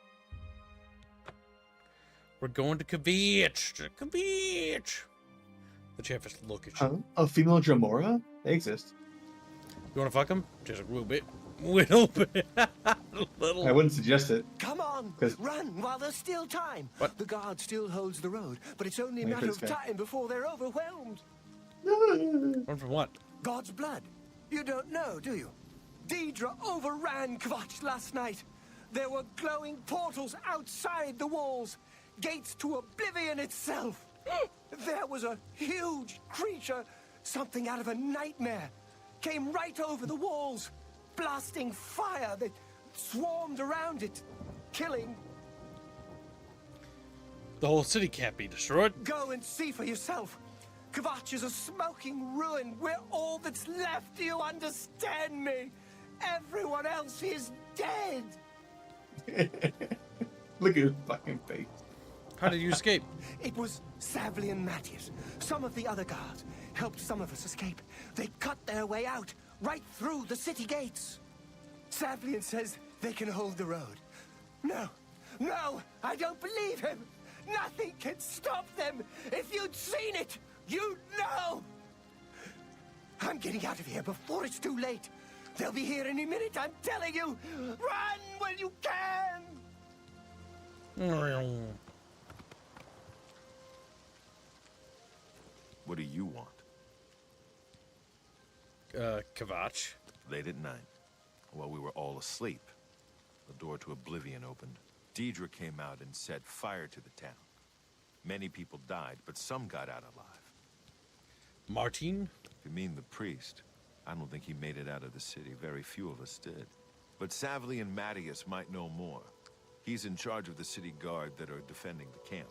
We're going to Kvatch. To Kvatch. The Chatfish look at you. Huh? A female Dramora? They exist. You want to fuck him? Just a little bit. Little bit. I wouldn't suggest it. Come on, run while there's still time. What? The guard still holds the road, but it's only a Wait matter for of this guy. time before they're overwhelmed. Run from what? God's blood. You don't know, do you? Deidre overran Kvatch last night. There were glowing portals outside the walls, gates to oblivion itself. There was a huge creature, something out of a nightmare, came right over the walls, blasting fire that swarmed around it, killing. The whole city can't be destroyed. Go and see for yourself. Kvatch is a smoking ruin. We're all that's left. Do you understand me? Everyone else is dead. Look at his fucking face. How did you escape? It was Savli and Matthias. Some of the other guards helped some of us escape. They cut their way out, right through the city gates. Savlian says they can hold the road. No, I don't believe him. Nothing can stop them. If you'd seen it, you'd know. I'm getting out of here before it's too late. They'll be here any minute, I'm telling you. Run when you can. What do you want? Kvatch. Late at night, while we were all asleep, the door to oblivion opened. Deidre came out and set fire to the town. Many people died, but some got out alive. Martin? If you mean the priest, I don't think he made it out of the city. Very few of us did. But Savli and Matthias might know more. He's in charge of the city guard that are defending the camp.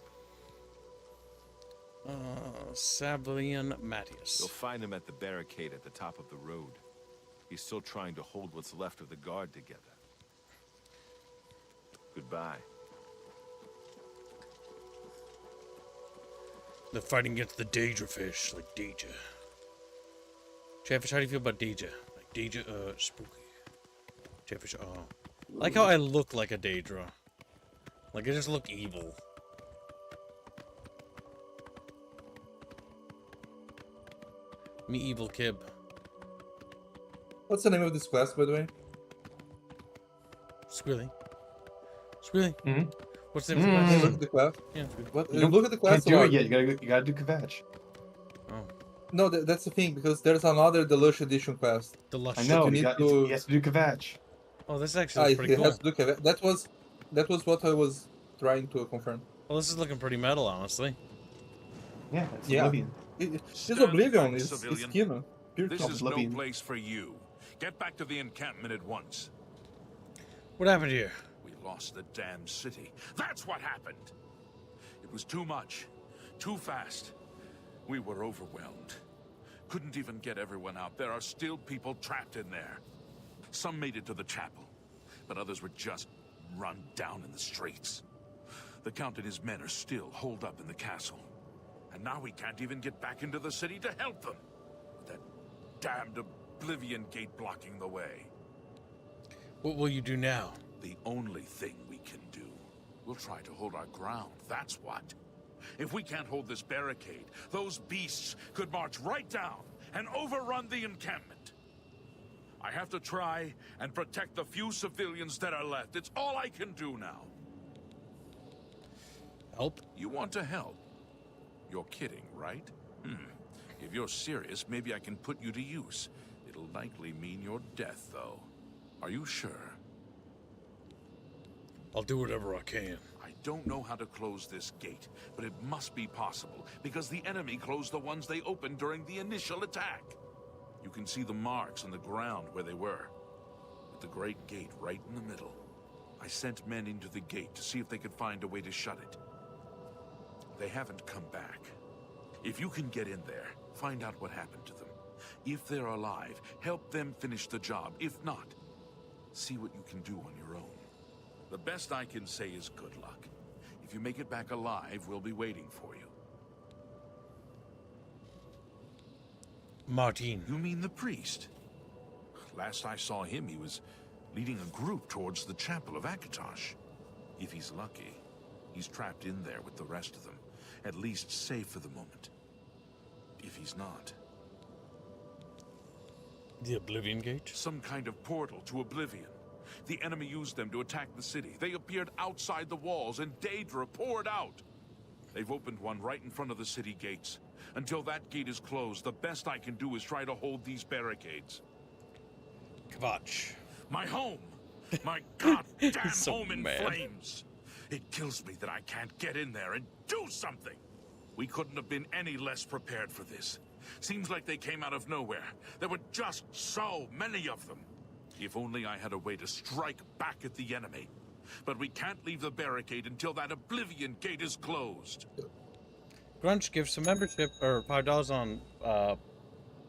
Savli and Matthias. You'll find him at the barricade at the top of the road. He's still trying to hold what's left of the guard together. Goodbye. They're fighting against the Daedra fish, like Daedra. Chatfish, how do you feel about Daedra? Like Daedra, spooky. Chatfish, I like how I look like a Daedra. Like I just look evil. Me evil kib. What's the name of this quest, by the way? Squealy. Squealy. Mm-hmm. What's the name of the quest? Look at the quest. Yeah. What? You Look at the quest. Can't do it yet. You gotta do Kvatch. Oh. No, that's the thing, because there's another Deluxe Edition quest. Deluxe. I know. You He need to... has to do Kvatch. Oh, this actually is pretty cool. Has to look at it. That was what I was trying to confirm. Well, this is looking pretty metal, honestly. Yeah, it's Yeah. Oblivion. It's Oblivion. It's Civilian. Kino. Pure This Kino. is Oblivion. no place for you. Get back to the encampment at once. What happened here? We lost the damn city. That's what happened. It was too much. Too fast. We were overwhelmed. Couldn't even get everyone out. There are still people trapped in there. Some made it to the chapel, but others were just run down in the streets. The Count and his men are still holed up in the castle. And now we can't even get back into the city to help them. With that damned Oblivion gate blocking the way. What will you do now? The only thing we can do. We'll try to hold our ground, that's what. If we can't hold this barricade, those beasts could march right down and overrun the encampment. I have to try and protect the few civilians that are left. It's all I can do now. Help? You want to help? You're kidding, right? If you're serious, maybe I can put you to use. It'll likely mean your death, though. Are you sure? I'll do whatever I can. I don't know how to close this gate, but it must be possible, because the enemy closed the ones they opened during the initial attack. You can see the marks on the ground where they were, with the great gate right in the middle. I sent men into the gate to see if they could find a way to shut it. They haven't come back. If you can get in there, find out what happened to them. If they're alive, help them finish the job. If not, see what you can do on your own. The best I can say is good luck. If you make it back alive, we'll be waiting for you. Martin. You mean the priest? Last I saw him, he was leading a group towards the chapel of Akatosh. If he's lucky, he's trapped in there with the rest of them, at least safe for the moment. If he's not... The Oblivion Gate? Some kind of portal to Oblivion. The enemy used them to attack the city. They appeared outside the walls, and Daedra poured out. They've opened one right in front of the city gates. Until that gate is closed, the best I can do is try to hold these barricades. Kvatch. My home! My goddamn so home in mad. flames! It kills me that I can't get in there and do something! We couldn't have been any less prepared for this. Seems like they came out of nowhere. There were just so many of them. If only I had a way to strike back at the enemy. But we can't leave the barricade until that Oblivion gate is closed. Grunch gives some membership, or $5 on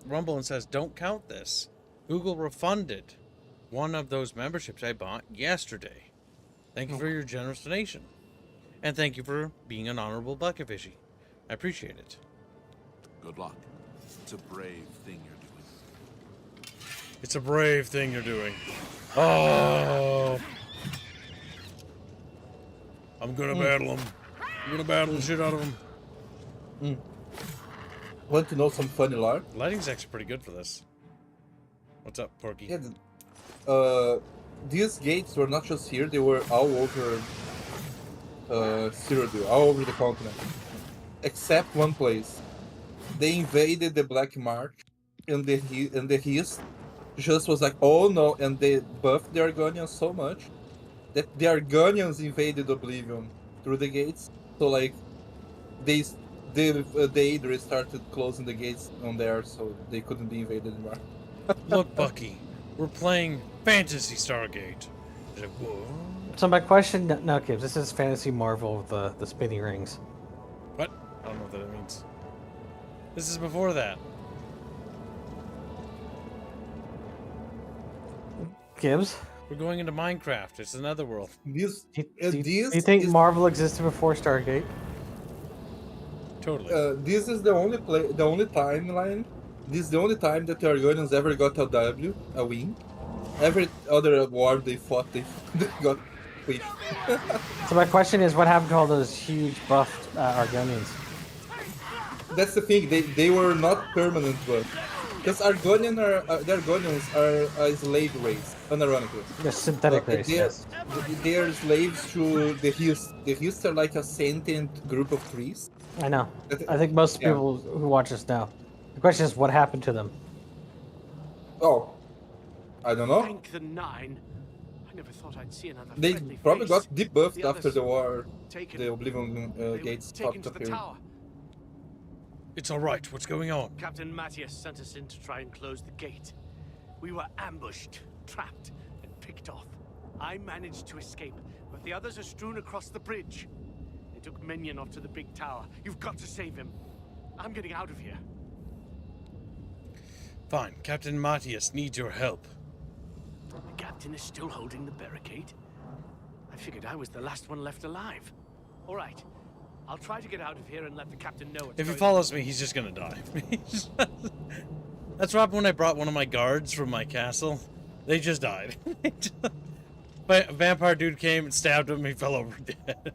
Rumble, and says, don't count this. Google refunded one of those memberships I bought yesterday. Thank you for your generous donation. And thank you for being an honorable bucket fishy. I appreciate it. Good luck. It's a brave thing you're doing. It's a brave thing you're doing. Oh! I'm gonna battle him. I'm gonna battle the shit out of him. Want to know some funny lore? Lighting's actually pretty good for this. What's up, Porky? Yeah, these gates were not just here, they were all over Cyrodiil, all over the continent. Except one place. They invaded the Black March, and the East just was like, oh no, and they buffed the Argonians so much that the Argonians invaded Oblivion through the gates. So like, the Aedra started closing the gates on there, so they couldn't be invaded anymore. Look, Bucky, we're playing Fantasy Stargate. Like, whoa. So my question, no, Gibbs, this is Fantasy Marvel with the spinning rings. What? I don't know what that means. This is before that. Gibbs? We're going into Minecraft. It's another world. Do you think Marvel existed before Stargate? Totally. This is the only timeline. This is the only time that the Argonians ever got a win. Every other war they fought, they got win. So my question is, what happened to all those huge buffed Argonians? That's the thing. They were not permanent buffs. Because the Argonians are a slave race, unironically. They're synthetic race. They are slaves to the Hist. The Hist are like a sentient group of trees. I know. I think most people who watch this know. The question is, what happened to them? Oh, I don't know. Thank the Nine. I never thought I'd see another They friendly probably face. got debuffed The after others the war. taken. The Oblivion gates taken stopped to the appearing. tower. It's all right. What's going on? Captain Matthias sent us in to try and close the gate. We were ambushed, trapped, and picked off. I managed to escape, but the others are strewn across the bridge. They took Minion off to the big tower. You've got to save him. I'm getting out of here. Fine. Captain Matthias needs your help. The captain is still holding the barricade. I figured I was the last one left alive. All right. I'll try to get out of here and let the captain know what's If he going follows me, he's just gonna die. That's what happened when I brought one of my guards from my castle. They just died. But a vampire dude came and stabbed him. He fell over dead.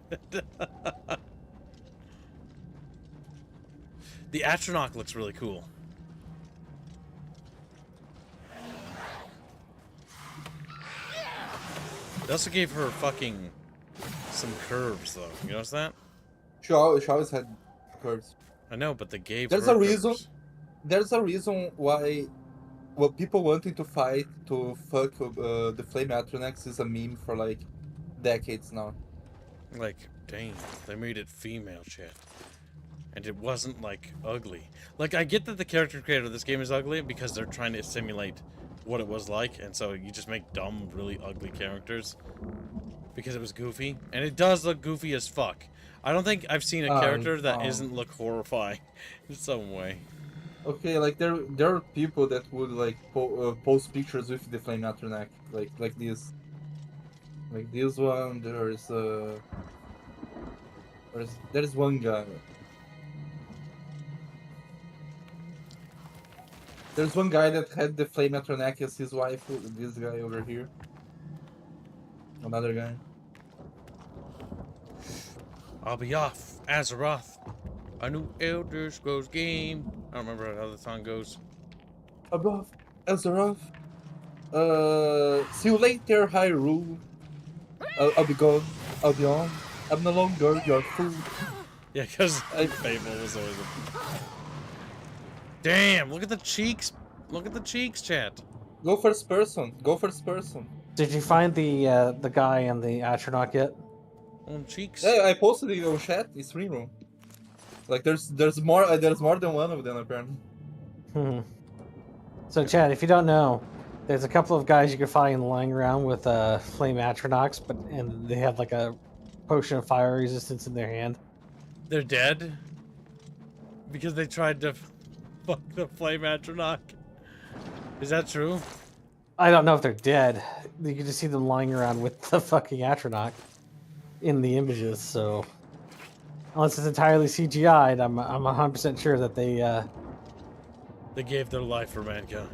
The Atronach looks really cool. They also gave her fucking some curves, though. You notice that? She always had curves. I know, but they gave There's her a reason. curves. There's a reason why. Well, people wanting to fight to fuck the Flame Atronach is a meme for like decades now. Like, dang, they made it female, chat. And it wasn't, like, ugly. Like, I get that the character creator of this game is ugly because they're trying to simulate what it was like, and so you just make dumb, really ugly characters because it was goofy. And it does look goofy as fuck. I don't think I've seen a character that isn't look horrifying in some way. Okay, like there are people that would like post pictures with the Flame Atronach, like this. Like this one, there's one guy. There's one guy that had the Flame Atronach as his wife. This guy over here. Another guy. I'll be off, Azeroth. A new Elder Scrolls game. I don't remember how the song goes. Above Azeroth. See you later, Hyrule. I'll be gone. I'll be on. I'm no longer your fool. Yeah, because Fable was always a... Damn, look at the cheeks. Look at the cheeks, chat. Go first person. Go first person. Did you find the guy in the Atronach yet? On cheeks. Yeah, I posted it on chat. It's free room. Like there's more than one of them apparently. So Chad, if you don't know, there's a couple of guys you can find lying around with flame Atronachs, and they have like a potion of fire resistance in their hand. They're dead because they tried to fuck the flame Atronach. Is that true? I don't know if they're dead. You can just see them lying around with the fucking Atronach in the images. So unless it's entirely CGI'd, I'm 100% sure that they gave their life for mankind.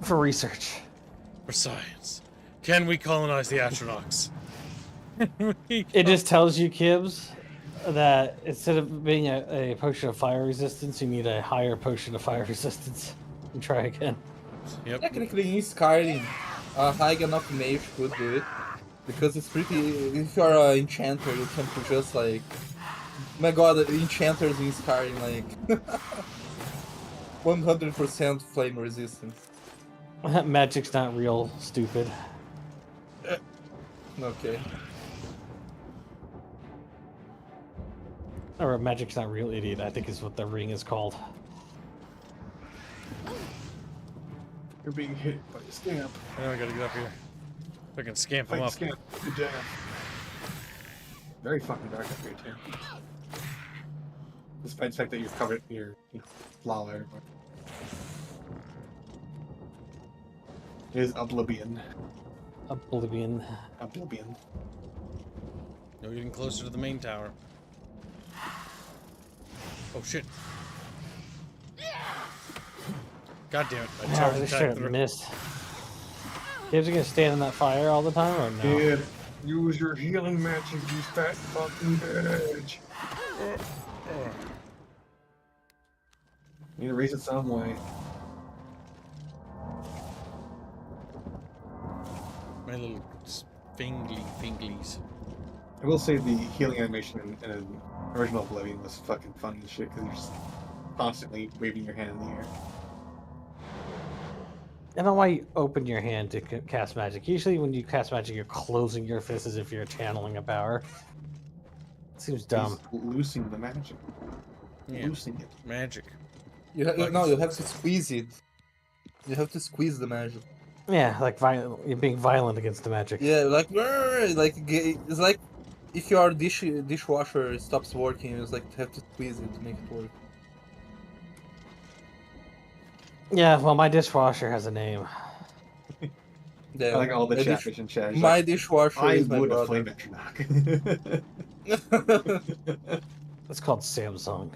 For research. For science. Can we colonize the Atronachs? It just tells you, Kibbs, that instead of being a potion of fire resistance, you need a higher potion of fire resistance. And try again. Yep. Technically in Skyrim, a high enough mage could do it. Because it's pretty... If you're an enchanter, you can just like... My god, enchanters in Skyrim, like... 100% flame resistance. Magic's not real, stupid. Okay. Or magic's not real, idiot, I think is what the ring is called. You're being hit by a scamp. Oh, I gotta get up here. I can scamp him Fight up. Scamp. Good job. Very fucking dark up here, too. Despite the fact that you're covered in your lava everywhere. It is Oblivion. Oblivion. Oblivion. No, you're getting closer to the main tower. Oh shit. God damn it. I charged This attack shit through. missed. Kids are gonna stand in that fire all the time or no? Yeah. Use your healing magic, you fat fucking bitch. Need to raise it some way. My little finglies. I will say the healing animation in original Oblivion was fucking funny as shit because you're just constantly waving your hand in the air. I don't know why you open your hand to cast magic. Usually when you cast magic, you're closing your fist as if you're channeling a power. Seems dumb. He's loosing the magic. Yeah. Loosing it. Magic. You have to squeeze it. You have to squeeze the magic. Yeah, like you're being violent against the magic. Yeah, like it's like if your dishwasher stops working, it's like you have to squeeze it to make it work. Yeah, well, my dishwasher has a name. Yeah, I like all the chatfish and chat. My dishwasher is my brother. Flame Atronach. It's called Samsung.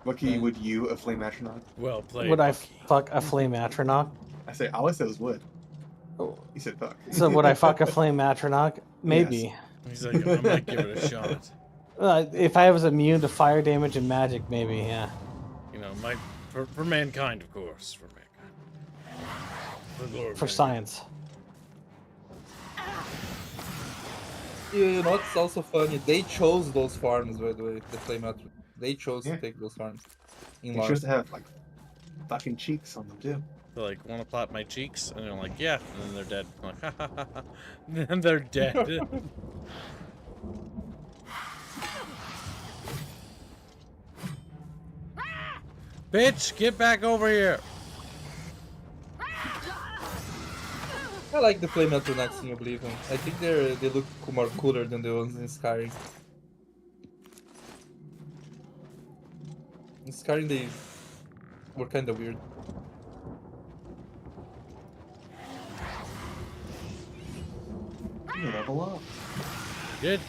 Bucky, would you a flame Atronach? Well played. Would I fuck a flame Atronach? I say, all I said was would. Oh. He said fuck. So would I fuck a flame Atronach? Maybe. He's like, I might give it a shot. If I was immune to fire damage and magic, maybe, yeah. You know, for mankind, of course. For mankind. For the glory of For mankind. science. You know what's also funny? They chose those farms, by the way, the Flameout. They chose to Yeah. take those farms. In They lore. chose to have like fucking cheeks on them too. They're like, want to plot my cheeks? And they're like, yeah. And then they're dead. I'm like, ha ha ha ha. And they're dead. Bitch, get back over here. I like the Flameout next in Oblivion. I think they look more cooler than the ones in Skyrim. In Skyrim they were kind of weird. You level up. Good.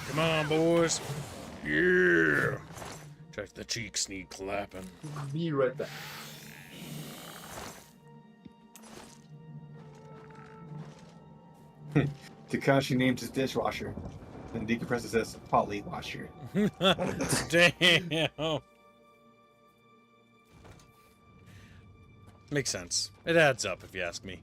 Come on, boys. Yeah. Check the cheeks need clapping. Be right back. Takashi named his dishwasher. Then decompresses as Polly washer. Damn. Makes sense. It adds up, if you ask me.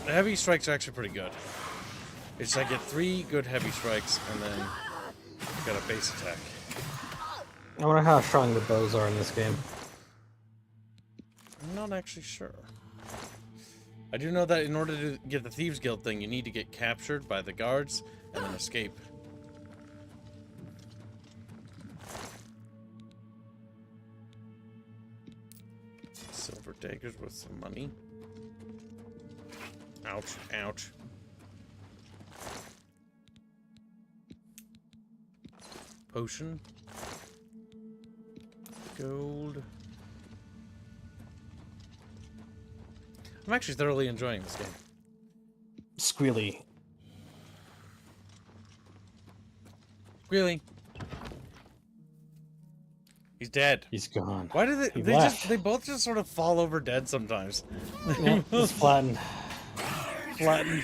The heavy strikes are actually pretty good. It's I get 3 good heavy strikes, and then I got a base attack. I wonder how strong the bows are in this game. I'm not actually sure. I do know that in order to get the Thieves Guild thing, you need to get captured by the guards and then escape. Silver daggers with some money. Ouch, ouch. Potion. Gold. I'm actually thoroughly enjoying this game. Squealy. Squealy. He's dead. He's gone. Why do they? He They left. just. They both just sort of fall over dead sometimes. Yeah, it's flattened. Flattened.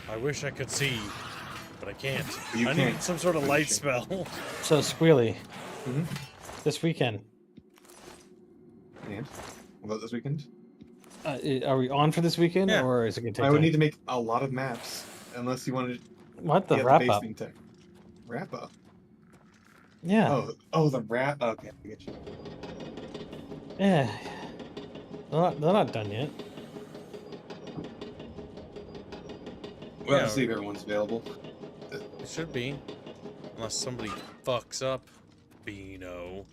I wish I could see, but I can't. You I can't. need some sort of light spell. So, Squealy. Mm-hmm. This weekend. And what about this weekend? Are we on for this weekend, Yeah. or is it going to take I would time? need to make a lot of maps, unless you wanted. What, the yeah, wrap base up? thing tech. Wrap up. Yeah. Oh, the wrap. Okay, I get you. Yeah. They're not done yet. We'll have Yeah. to see if everyone's available. It should be, unless somebody fucks up. Beano.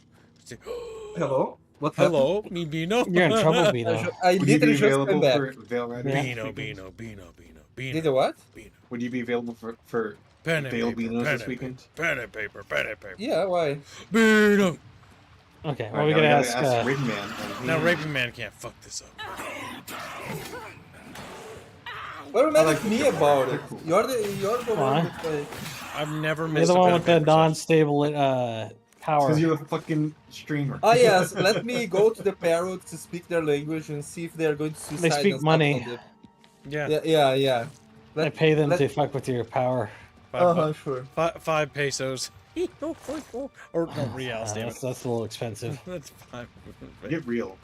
Hello? What Hello, me Beano. You're in trouble, Beano. I Would you be literally just available came back. for Veil Rider? Yeah. Beano, Beano, Beano, Beano, Beano. Did the what? Would you be available for Pen and Veil paper, Beanos pen this and weekend? paper, pen and paper, pen and paper. Yeah, why? Beano. Okay, well, Alright, we're now going we to gotta ask... Raven Man. and Now, he- Raping Man can't fuck this up. What I like about me about it? You're the Why? one that like... I've never You're missed the a one pen with and the paper session. non-stable power. Because you're a fucking streamer. Oh yes, let me go to the parrots to speak their language and see if they're going to suicide. They speak and stuff money. on Yeah. Yeah. I pay them to fuck with your power. Sure. 5 pesos. Or no, reals, damn it. That's a little expensive. That's 5. Get real.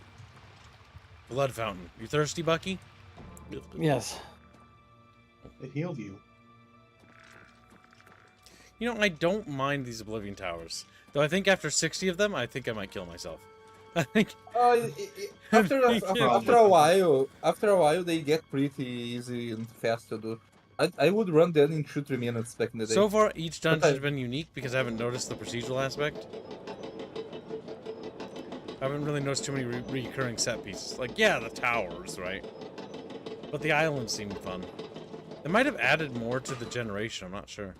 Blood fountain. You thirsty, Bucky? Yes. It healed you. You know, I don't mind these Oblivion Towers. Though I think after 60 of them, I think I might kill myself. I think... After a while, they get pretty easy and fast to do. I would run them in 2-3 minutes back in the day. So far, each dungeon But has been unique because I haven't noticed the procedural aspect. I haven't really noticed too many recurring set pieces. Like, yeah, the towers, right? But the islands seem fun. They might have added more to the generation, I'm not sure.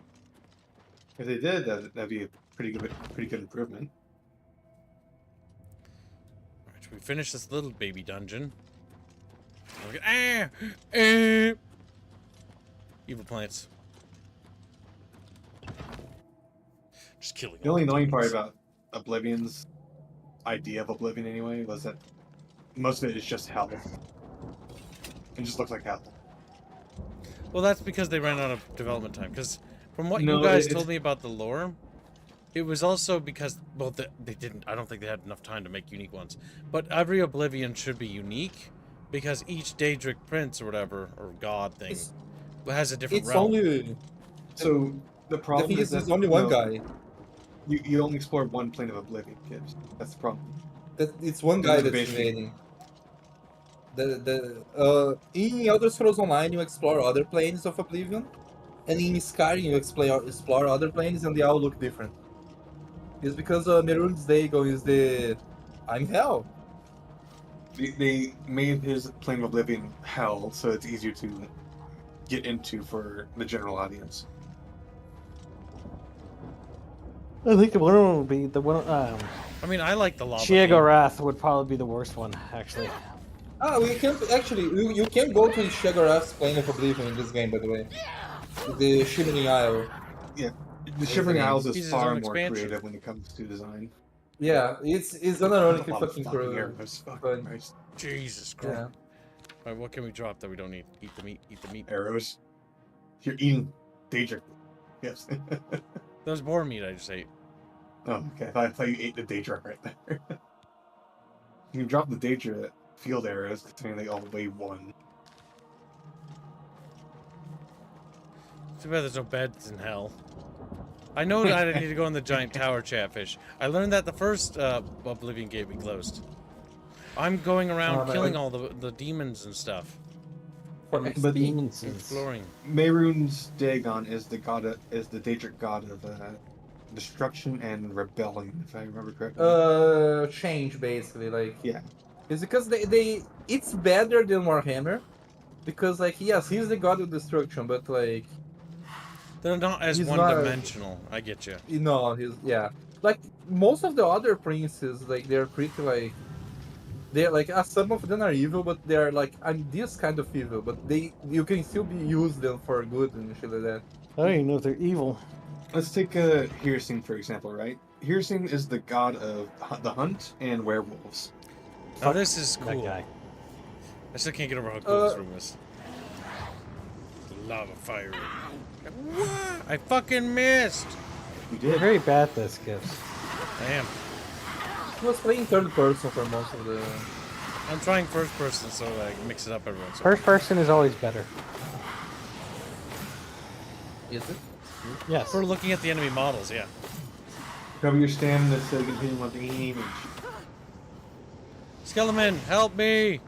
If they did, that'd be a pretty good improvement. we finish this little baby dungeon. Evil plants. Just killing. The only annoying part about Oblivion's idea of Oblivion, anyway, was that most of it is just hell. It just looks like hell. Well, that's because they ran out of development time. Because from what No, you guys told me about the lore, it was also because, well, they didn't. I don't think they had enough time to make unique ones. But every Oblivion should be unique, because each Daedric prince or whatever or god thing has a different It's realm. only. So the problem is that there's only one guy. You only explore one plane of Oblivion, kids. That's the problem. It's one guy that's invading. In Elder Scrolls Online, you explore other planes of Oblivion, and in Skyrim, you explore other planes, and they all look different. It's because Mehrunes Dagon is the... I'm hell. They made his plane of Oblivion hell, so it's easier to get into for the general audience. I think the one would be the one. I mean, I like the lava. Sheogorath would probably be the worst one, actually. We can actually you can go to Sheogorath's plane of Oblivion in this game, by the way. The Shivering Isle. Yeah, the Shivering Isles is His far own more expansion. creative when it comes to design. Yeah, it's unironically A lot of fucking fucking cool. arrows, fucking But Christ. Jesus Christ. Alright, what can we drop that we don't need? Eat the meat. Eat the meat. Arrows. You're eating Daedric. Yes. That was boar meat I just ate. Oh, okay. I thought you ate the Daedra right there. You can drop the Daedra field arrows, considering they all weigh 1. Too bad there's no beds in hell. I know that I need to go in the giant tower, Chatfish. I learned that the first Oblivion gate we closed. I'm going around killing all the demons and stuff. But Exploring. Mehrunes Dagon is the Daedric god of destruction and rebellion, if I remember correctly. Change basically, like yeah. It's because it's better than Warhammer, because like yes, he's the god of destruction, but like they're not as one-dimensional. I get you. No, like most of the other princes, like they're pretty like they're like some of them are evil, but they're like this kind of evil, but you can still use them for good and shit like that. I don't even know if they're evil. Let's take Hirsing for example, right? Hirsing is the god of the hunt and werewolves. Now this is cool. That guy. I still can't get over how cool this room is. The lava fire. What? I fucking missed. You You're very bad at this, Gibbs. I am. He was playing third person for most of the. I'm trying first person, so I mix it up every once in a First person is always better. Is it? Yes. We're looking at the enemy models, yeah. Cover your stamina so you can hit him with the image. Skeleton, help me!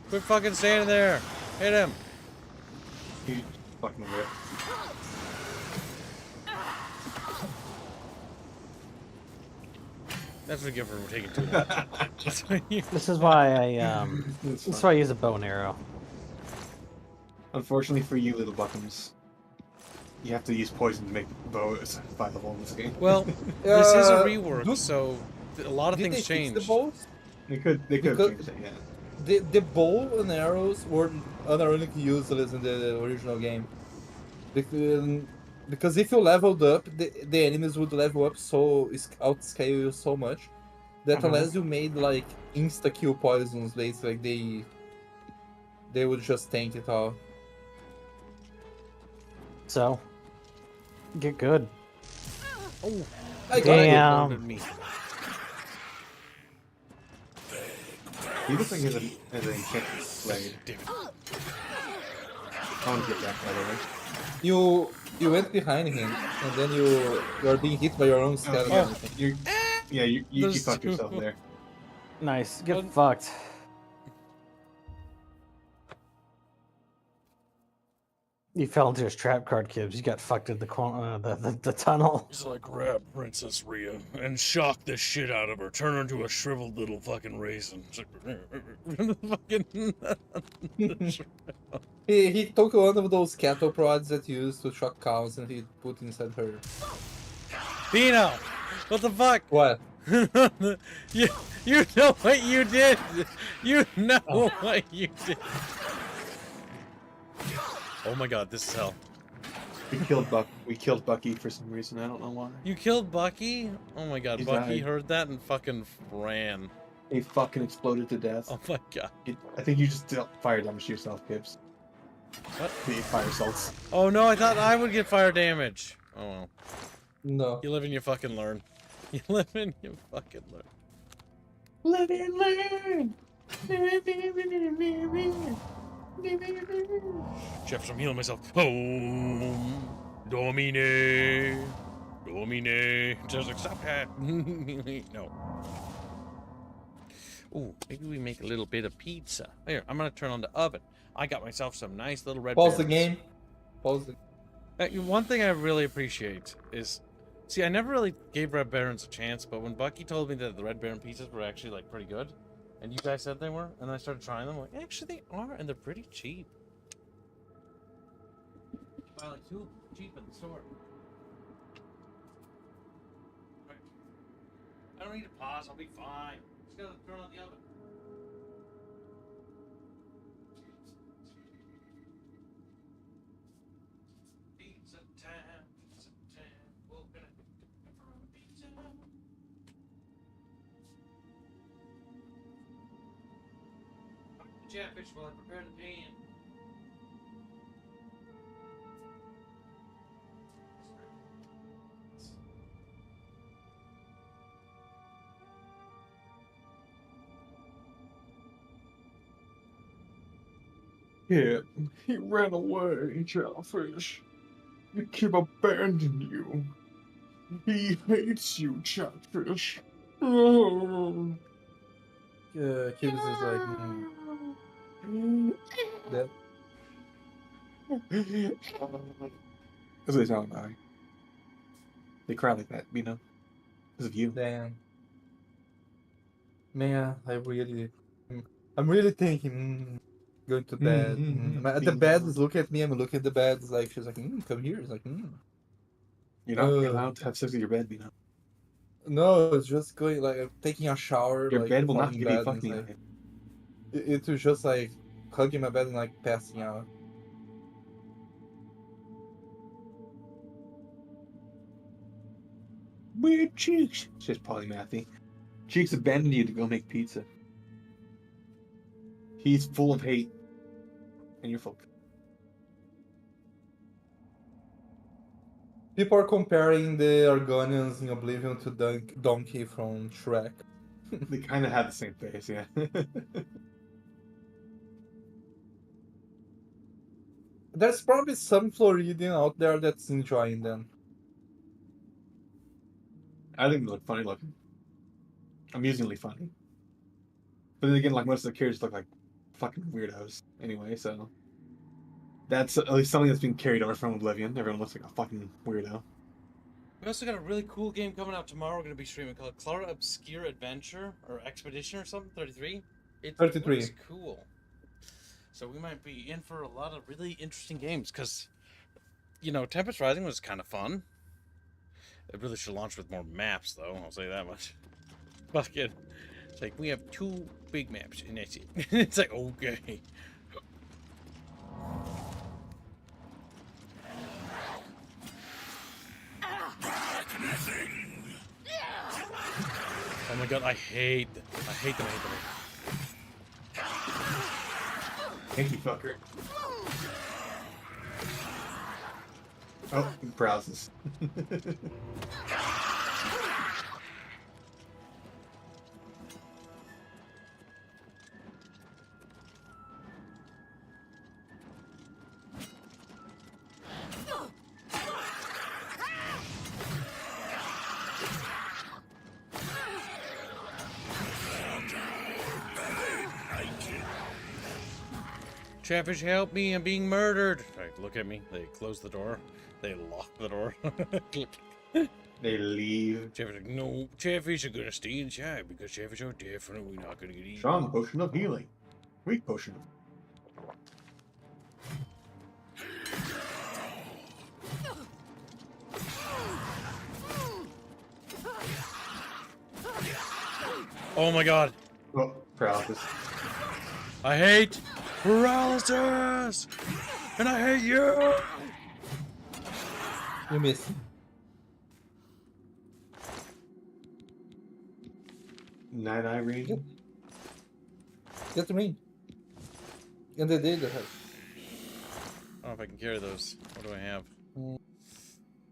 Quit fucking standing there. Hit him. He's fucking whip. That's what we get for taking too long. This is why I this is why I use a bow and arrow. Unfortunately for you, little buckums, you have to use poison to make bows viable in this game. Well, this is a rework, so a lot of Did things they fix changed. the bows? They could Because change it, yeah. The bow and arrows were unironically useless in the original game. Because if you leveled up, the enemies would level up outscale you so much that unless you made like insta kill poisons, basically like they would just tank it all. So get good. Oh, damn. He looks like he has an enchanted blade. I want to get that, by the way. You went behind him, and then you're being hit by your own skeleton. You fucked yourself there. Nice. Get fucked. You fell into his trap card, Kibbs. You got fucked in the tunnel. So I grab Princess Rhea and shock the shit out of her, turn her into a shriveled little fucking raisin. He took one of those cattle prods that you use to shock cows and he put inside her. Bino! What the fuck? What? you know what you did. You know what you did. Oh my god, this is hell. We killed Bucky for some reason. I don't know why. You killed Bucky? Oh my god, He Bucky died. heard that and fucking ran. He fucking exploded to death. Oh my god. I think you just dealt fire damage to yourself, Gibbs. What? The fire salts. Oh no, I thought I would get fire damage. Oh well. No. You live and you fucking learn. You live and you fucking learn. Live and learn. Jeff, I'm healing myself. Home. Domine. Domine. Just like, stop that. No. Ooh, maybe we make a little bit of pizza. Here, I'm gonna turn on the oven. I got myself some nice little red Pause the berries. game. Pause the One thing I really appreciate is, see, I never really gave Red Barons a chance, but when Bucky told me that the Red Baron pizzas were actually like pretty good, and you guys said they were, and I started trying them, like, actually they are, and they're pretty cheap. You buy like 2 cheap in the store. Right. I don't need to pause, I'll be fine. Just gotta turn on the oven. Pizza time, we're gonna pizza. Chatfish while I prepare the pan. Yeah, he ran away, Chatfish. He keep abandoning you. He hates you, Chatfish. Oh. Kibbs is like, that. That's what they sound like. They cry like that, you know? Because of you. Damn. Man, I'm really thinking, going to bed. The bed is looking at me, I'm looking at the bed, it's like, she's like, come here. It's like, You're not allowed to have sex with your bed, you know? No, it's just going, like, taking a shower. Your like, bed will not falling give in you bed, and fucking it's like, it was just like hugging my bed and like passing out. Weird Cheeks. It's just polymathy. Cheeks abandoned you to go make pizza. He's full of hate. And you're full. People are comparing the Argonians in Oblivion to Donkey from Shrek. They kind of have the same face, yeah. There's probably some Floridian out there that's enjoying them. I think they look funny looking. Amusingly funny. But then again, like, most of the characters look like fucking weirdos anyway, so. That's at least something that's been carried over from Oblivion. Everyone looks like a fucking weirdo. We also got a really cool game coming out tomorrow. We're going to be streaming called Clara Obscure Adventure or Expedition or something. 33. It 33. looks cool. So we might be in for a lot of really interesting games because, you know, Tempest Rising was kind of fun. It really should launch with more maps, though. I'll say that much. Fuck it. It's like we have 2 big maps and that's it. It's like okay. Oh my god, I hate them. I hate them. Thank you, fucker. Oh, he browses. Chatfish, help me, I'm being murdered. Right, look at me. They close the door. They lock the door. They leave. Chatfish like, no, Chatfish are gonna stay inside because Chatfish are definitely not gonna get eaten. Strong potion of healing. Weak potion. Oh my god. Oh, paralysis. I hate paralysis! And I hate you! You missed. Night-eye ring. Get the ring. And they did have. I don't know if I can carry those. What do I have?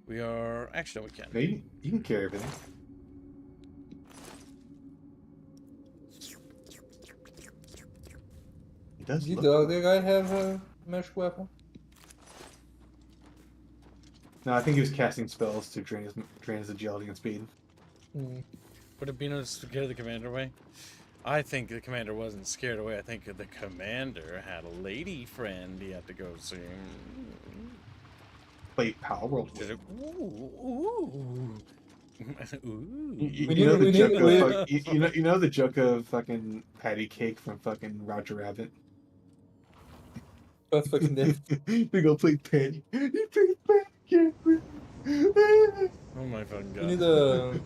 We are... Actually, no, we can. No, you can carry everything. It does Did look the cool. other guy have a magic weapon? No, I think he was casting spells to drain his agility and speed. Would it be no scare the commander away? I think the commander wasn't scared away. I think the commander had a lady friend he had to go see. Play Power World. Ooh. You know the joke of fucking patty cake from fucking Roger Rabbit? That's fucking dead. We go play patty. He plays patty cake with me. Oh my fucking god. You need a...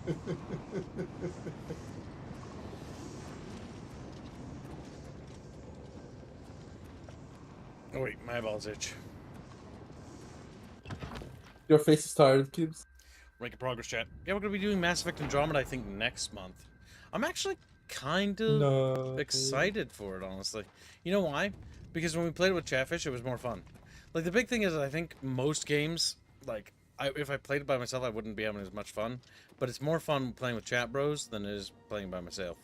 Oh wait, my eyeballs itch. Your face is tired, Kibbs. Rank in progress, chat. Yeah, we're gonna be doing Mass Effect Andromeda, I think, next month. I'm actually kind of excited for it, honestly. You know why? Because when we played it with Chatfish, it was more fun. Like, the big thing is, I think most games, like, if I played it by myself, I wouldn't be having as much fun. But it's more fun playing with Chatbros than it is playing by myself.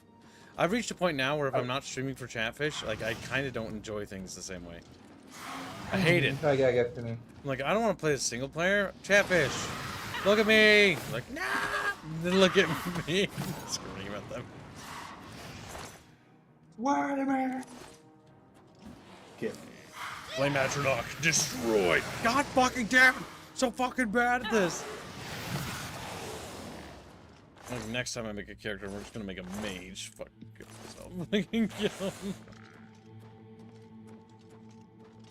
I've reached a point now where if I'm not streaming for Chatfish, like, I kind of don't enjoy things the same way. I hate it. I get to me. Like, I don't want to play a single player. Chatfish, look at me! Like, nah! Then look at me! Screaming about them. Waterman! Get Flame Atronach, destroyed! God fucking damn it! So fucking bad at this! Like, next time I make a character, we're just gonna make a mage. Fuck myself. I can kill him.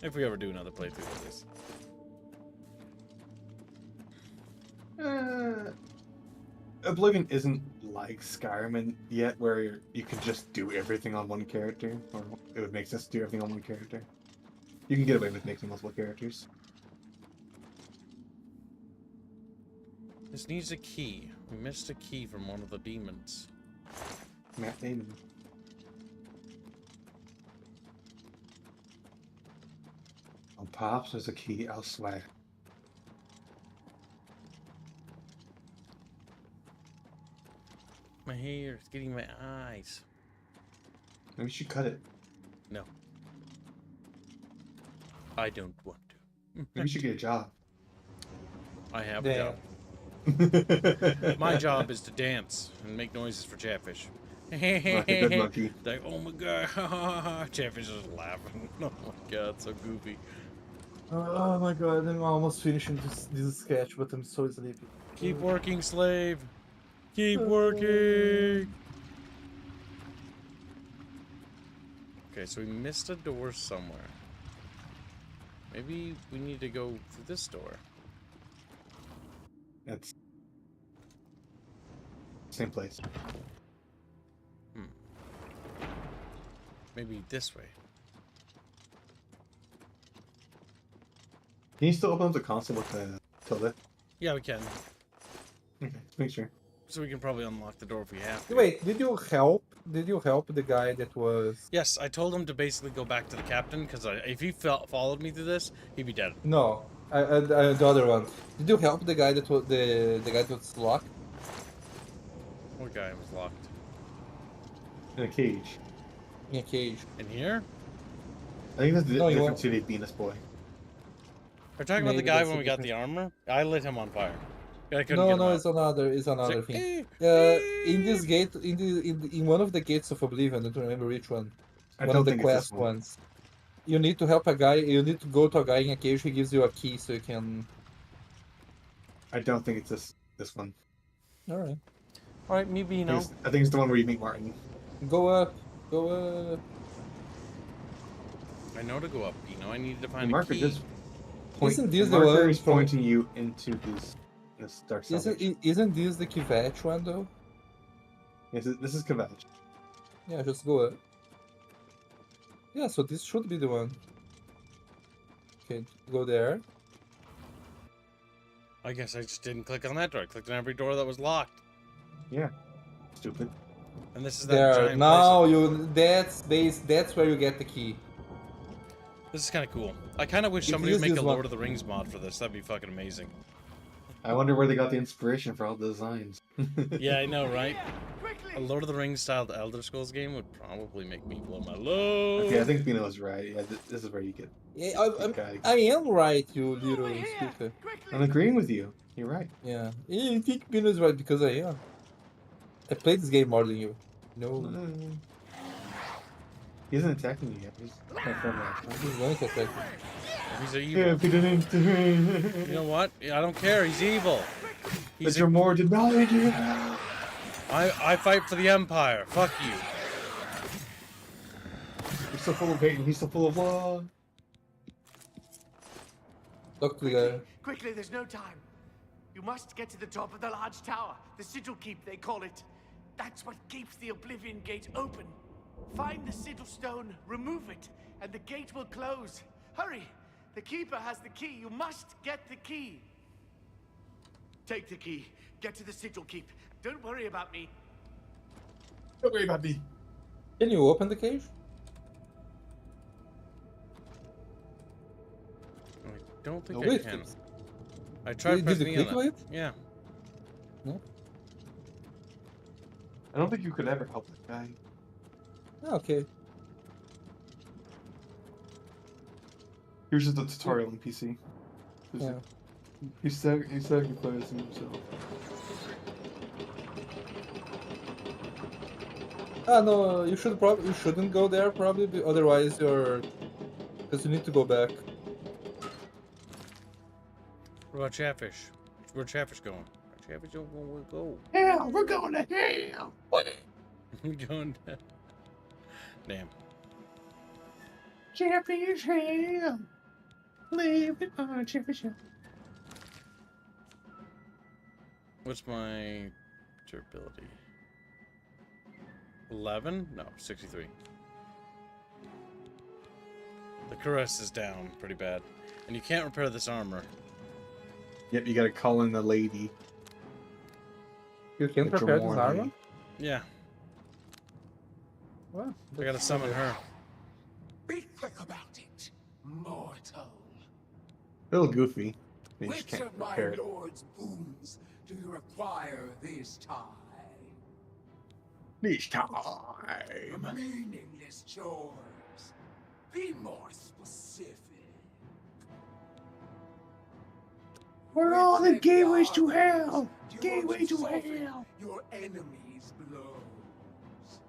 If we ever do another playthrough of this. Oblivion isn't like Skyrim yet, where you can just do everything on one character, or it would make sense to do everything on one character. You can get away with making multiple characters. This needs a key. We missed a key from one of the demons. Matt Damon. Oh, perhaps there's a key elsewhere. My hair is getting my eyes. Maybe you should cut it. No. I don't want to. Maybe you should get a job. I have a job. My job is to dance and make noises for Chatfish. Good monkey. Like, oh my god, Chatfish is laughing. Oh my god, so goofy. Oh my god, I'm almost finishing this sketch, but I'm so sleepy. Keep working, slave. Keep working. Okay, so we missed a door somewhere. Maybe we need to go through this door. That's same place. Maybe this way. Can you still open up the console with the tilde? Yeah, we can. Okay, let's make sure. So we can probably unlock the door if we have to. Wait, did you help? Did you help the guy that was? Yes, I told him to basically go back to the captain because if he followed me through this, he'd be dead. No, the other one. Did you help the guy that was the guy that was locked? What guy was locked? In a cage. In a cage. In here? I think that's the No, you difference won't. to the Venus boy. We're talking about the Maybe guy that's when the we got the armor. I lit him on fire. I couldn't get him No, out. it's another thing. In this gate, in one of the gates of Oblivion, I don't remember which one. One of the quest ones. You need to help a guy. You need to go to a guy in a cage. He gives you a key so you can. I don't think it's this one. All right. All right, maybe you know. I think it's the one where you meet Martin. Go up. Go up. I know to go up. You know, I needed to The find a marker key. just point. Isn't The this the marker one is from- pointing you into this dark salvage. Isn't this the Kvetch one though? Yes, this is Kvetch. Yeah, just go. Yeah, so this should be the one. Okay, go there. I guess I just didn't click on that door. I clicked on every door that was locked. Yeah. Stupid. And this is that There. giant Now place. you. That's where you get the key. This is kind of cool. I kind of wish somebody would make a Lord of the Rings mod for this. That'd be fucking amazing. I wonder where they got the inspiration for all the designs. Yeah, I know, right? A Lord of the Rings styled Elder Scrolls game would probably make me blow my load. Okay, I think Bino's right. Yeah, this is where you get. Yeah, I am right, you little stupid. I'm agreeing with you. You're right. Yeah, you think Bino is right because I am. I played this game more than you. No. He isn't attacking you yet. He's my friend last time. He's going to attack you. He's evil. Yeah, if he didn't. You know what? I don't care. He's evil. But you're more denied. I fight for the Empire. Fuck you. You're so full of hate and he's so full of love. Talk to the guy. Quickly, there's no time. You must get to the top of the large tower. The sigil keep, they call it. That's what keeps the Oblivion Gate open. Find the sigil stone, remove it, and the gate will close. Hurry! The keeper has the key. You must get the key. Take the key. Get to the sigil keep. Don't worry about me. Don't worry about me. Can you open the cage? I don't think No, I wait, can. I tried did you pressing click on it? it. Yeah. No. I don't think you could ever help that guy. Oh, okay. Here's just a tutorial on PC. Yeah. He sacrificed himself. Ah no, you shouldn't go there probably, otherwise you're, because you need to go back. What about Chatfish? Where'd Chatfish going? Chatfish don't want to go. Hell, we're going to hell. We're going to... Damn. Chatfish hell. Living on Chatfish hell. What's my durability? 11? No, 63. The caress is down pretty bad. And you can't repair this armor. Yep, you gotta call in the lady. You can prepare this armor? Yeah. Well, I gotta summon her. Be quick about it, mortal. A little goofy. You just Which can't of my repair it. lord's boons do you require this time? This time. Meaningless chores. Be more specific. We're all the gateways to hell. Do you Gateway want to soften hell. Your enemy's blows.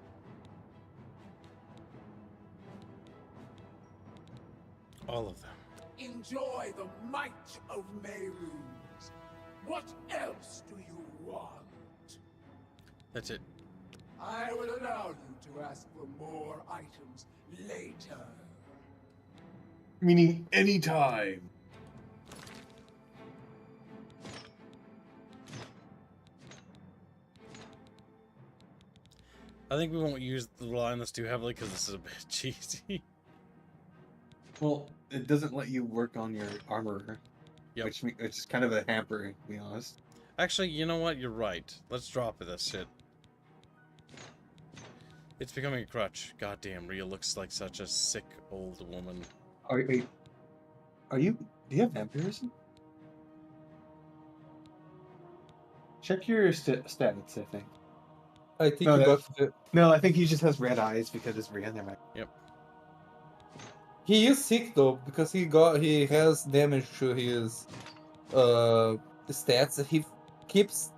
All of them. Enjoy the might of Meru's. What else do you want? That's it. I will allow you to ask for more items later. Meaning anytime. I think we won't use the rely on this too heavily because this is a bit cheesy. Well, it doesn't let you work on your armor. Yep. Which is kind of a hamper, to be honest. Actually, you know what? You're right. Let's drop this shit. It's becoming a crutch. Goddamn, Rhea looks like such a sick old woman. Are you? Do you have vampirism? Check your stats, I think. I think you got the... No, I think he just has red eyes because it's Rhea. Yep. He is sick though, because he has damage to his stats that he keeps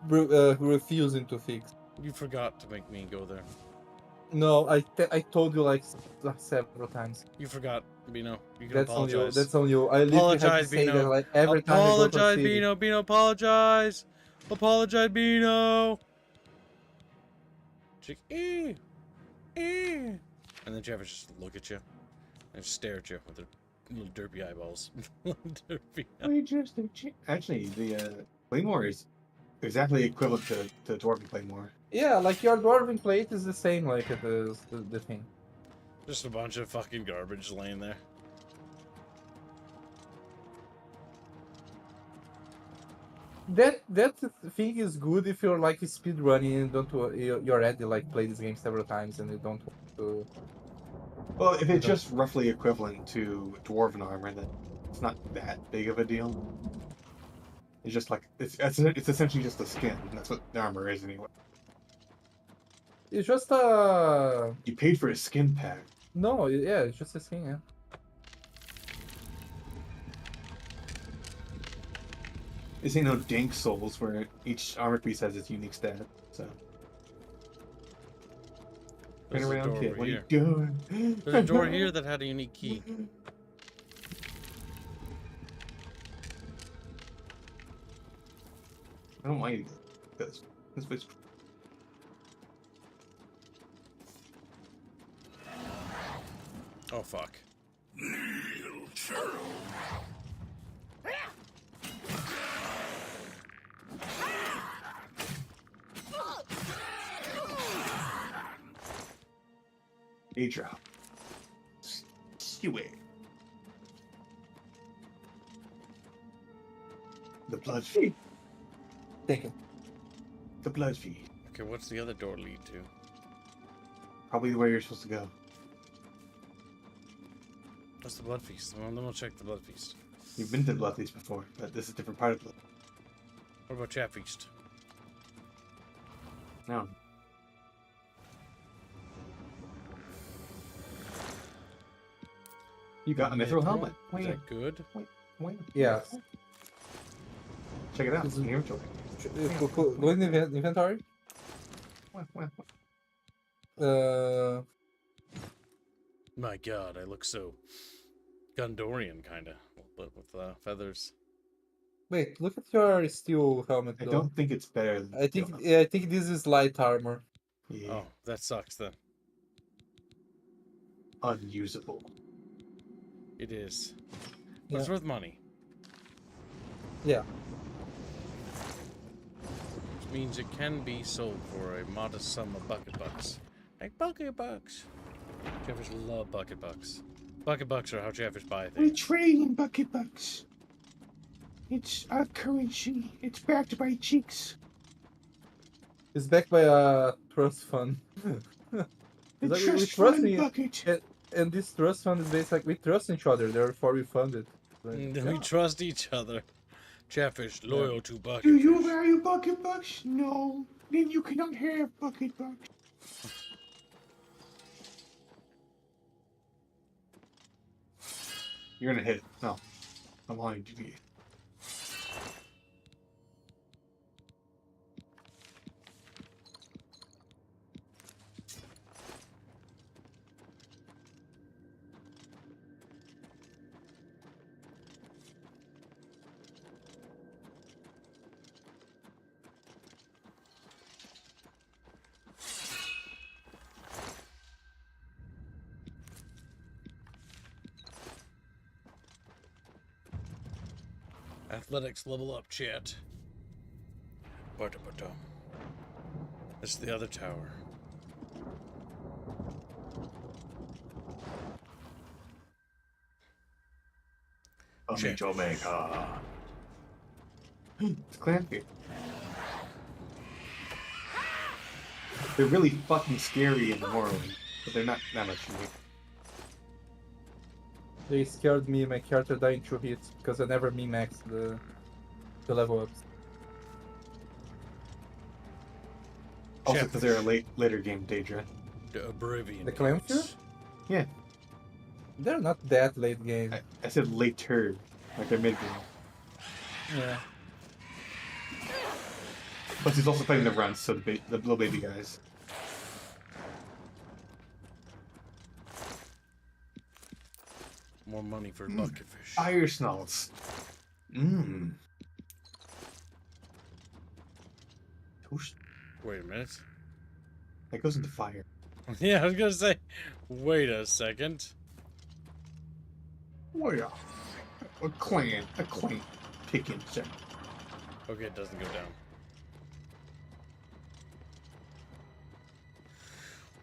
refusing to fix. You forgot to make me go there. No, I told you like several times. You forgot, Bino. You can That's on you. apologize. That's on you. I literally have to say that like every time I go to the Apologize, city. Bino. Bino, apologize. Apologize, Bino. Chick, and then Jeff just look at you and stare at you with their little derpy eyeballs. Derpy. Actually, the Claymore is exactly equivalent to Dwarven Claymore. Yeah, like your dwarven plate is the same, like it is the thing. Just a bunch of fucking garbage laying there. That thing is good if you're like speed running and you already like played this game several times and you don't want to. Well, if it's just roughly equivalent to Dwarven armor, then it's not that big of a deal. It's just like it's essentially just a skin. That's what the armor is anyway. It's just You paid for a skin pack. No, yeah, it's just a skin. Yeah. This ain't no dank souls where each armor piece has its unique stat. So. Turn around, kid. What are you doing? There's a door here that had a unique key. I don't mind this. This place. Oh fuck. Adra. Stewie. The blood feed. Thank you. The blood feed. Okay, what's the other door lead to? Probably where you're supposed to go. What's the blood feast? Well, then we'll check the blood feast. You've been to the blood feast before, but this is a different part of the. What about chat feast? No. You got a mithril helmet. Is that good? Wait. Yes. Check it out. It's in your inventory. Go in the inventory. My god, I look so Gundorian, kinda, but with feathers. Wait, look at your steel helmet. I though. don't think it's better than I think this is light armor. Yeah. Oh, that sucks then. Unusable. It is. But it's worth money. Yeah. Which means it can be sold for a modest sum of bucket bucks. Like bucket bucks. Chaffers love bucket bucks. Bucket bucks are how Chaffers buy We things. trade in bucket bucks. It's our currency. It's backed by cheeks. It's backed by a trust fund. The It's like we trust trust fund in bucket. and this trust fund is basically like we trust each other, therefore we fund it. Like, We trust each other. Chaffers loyal to bucket. Do you value bucket bucks? No. Then you cannot have bucket bucks. You're gonna hit it. No. I'm lying to you. Athletics level up, chat. Ba-da-ba-dum. This is the other tower. Jamaica. It's Clancy. They're really fucking scary in the Morrowind, but they're not that much unique. They scared me. My character died in 2 hits because I never min-maxed the level ups. Also, because they're a later game Daedra. The Oblivion. The Clancy? Yeah. They're not that late game. I said later, like they're mid game. Yeah. But he's also fighting the runs, so the little baby guys. More money for bucketfish. Fire snalls. Mmm. Toast. Wait a minute. That goes into fire. Yeah, I was gonna say. Wait a second. Wait a clan picking. Okay, it doesn't go down.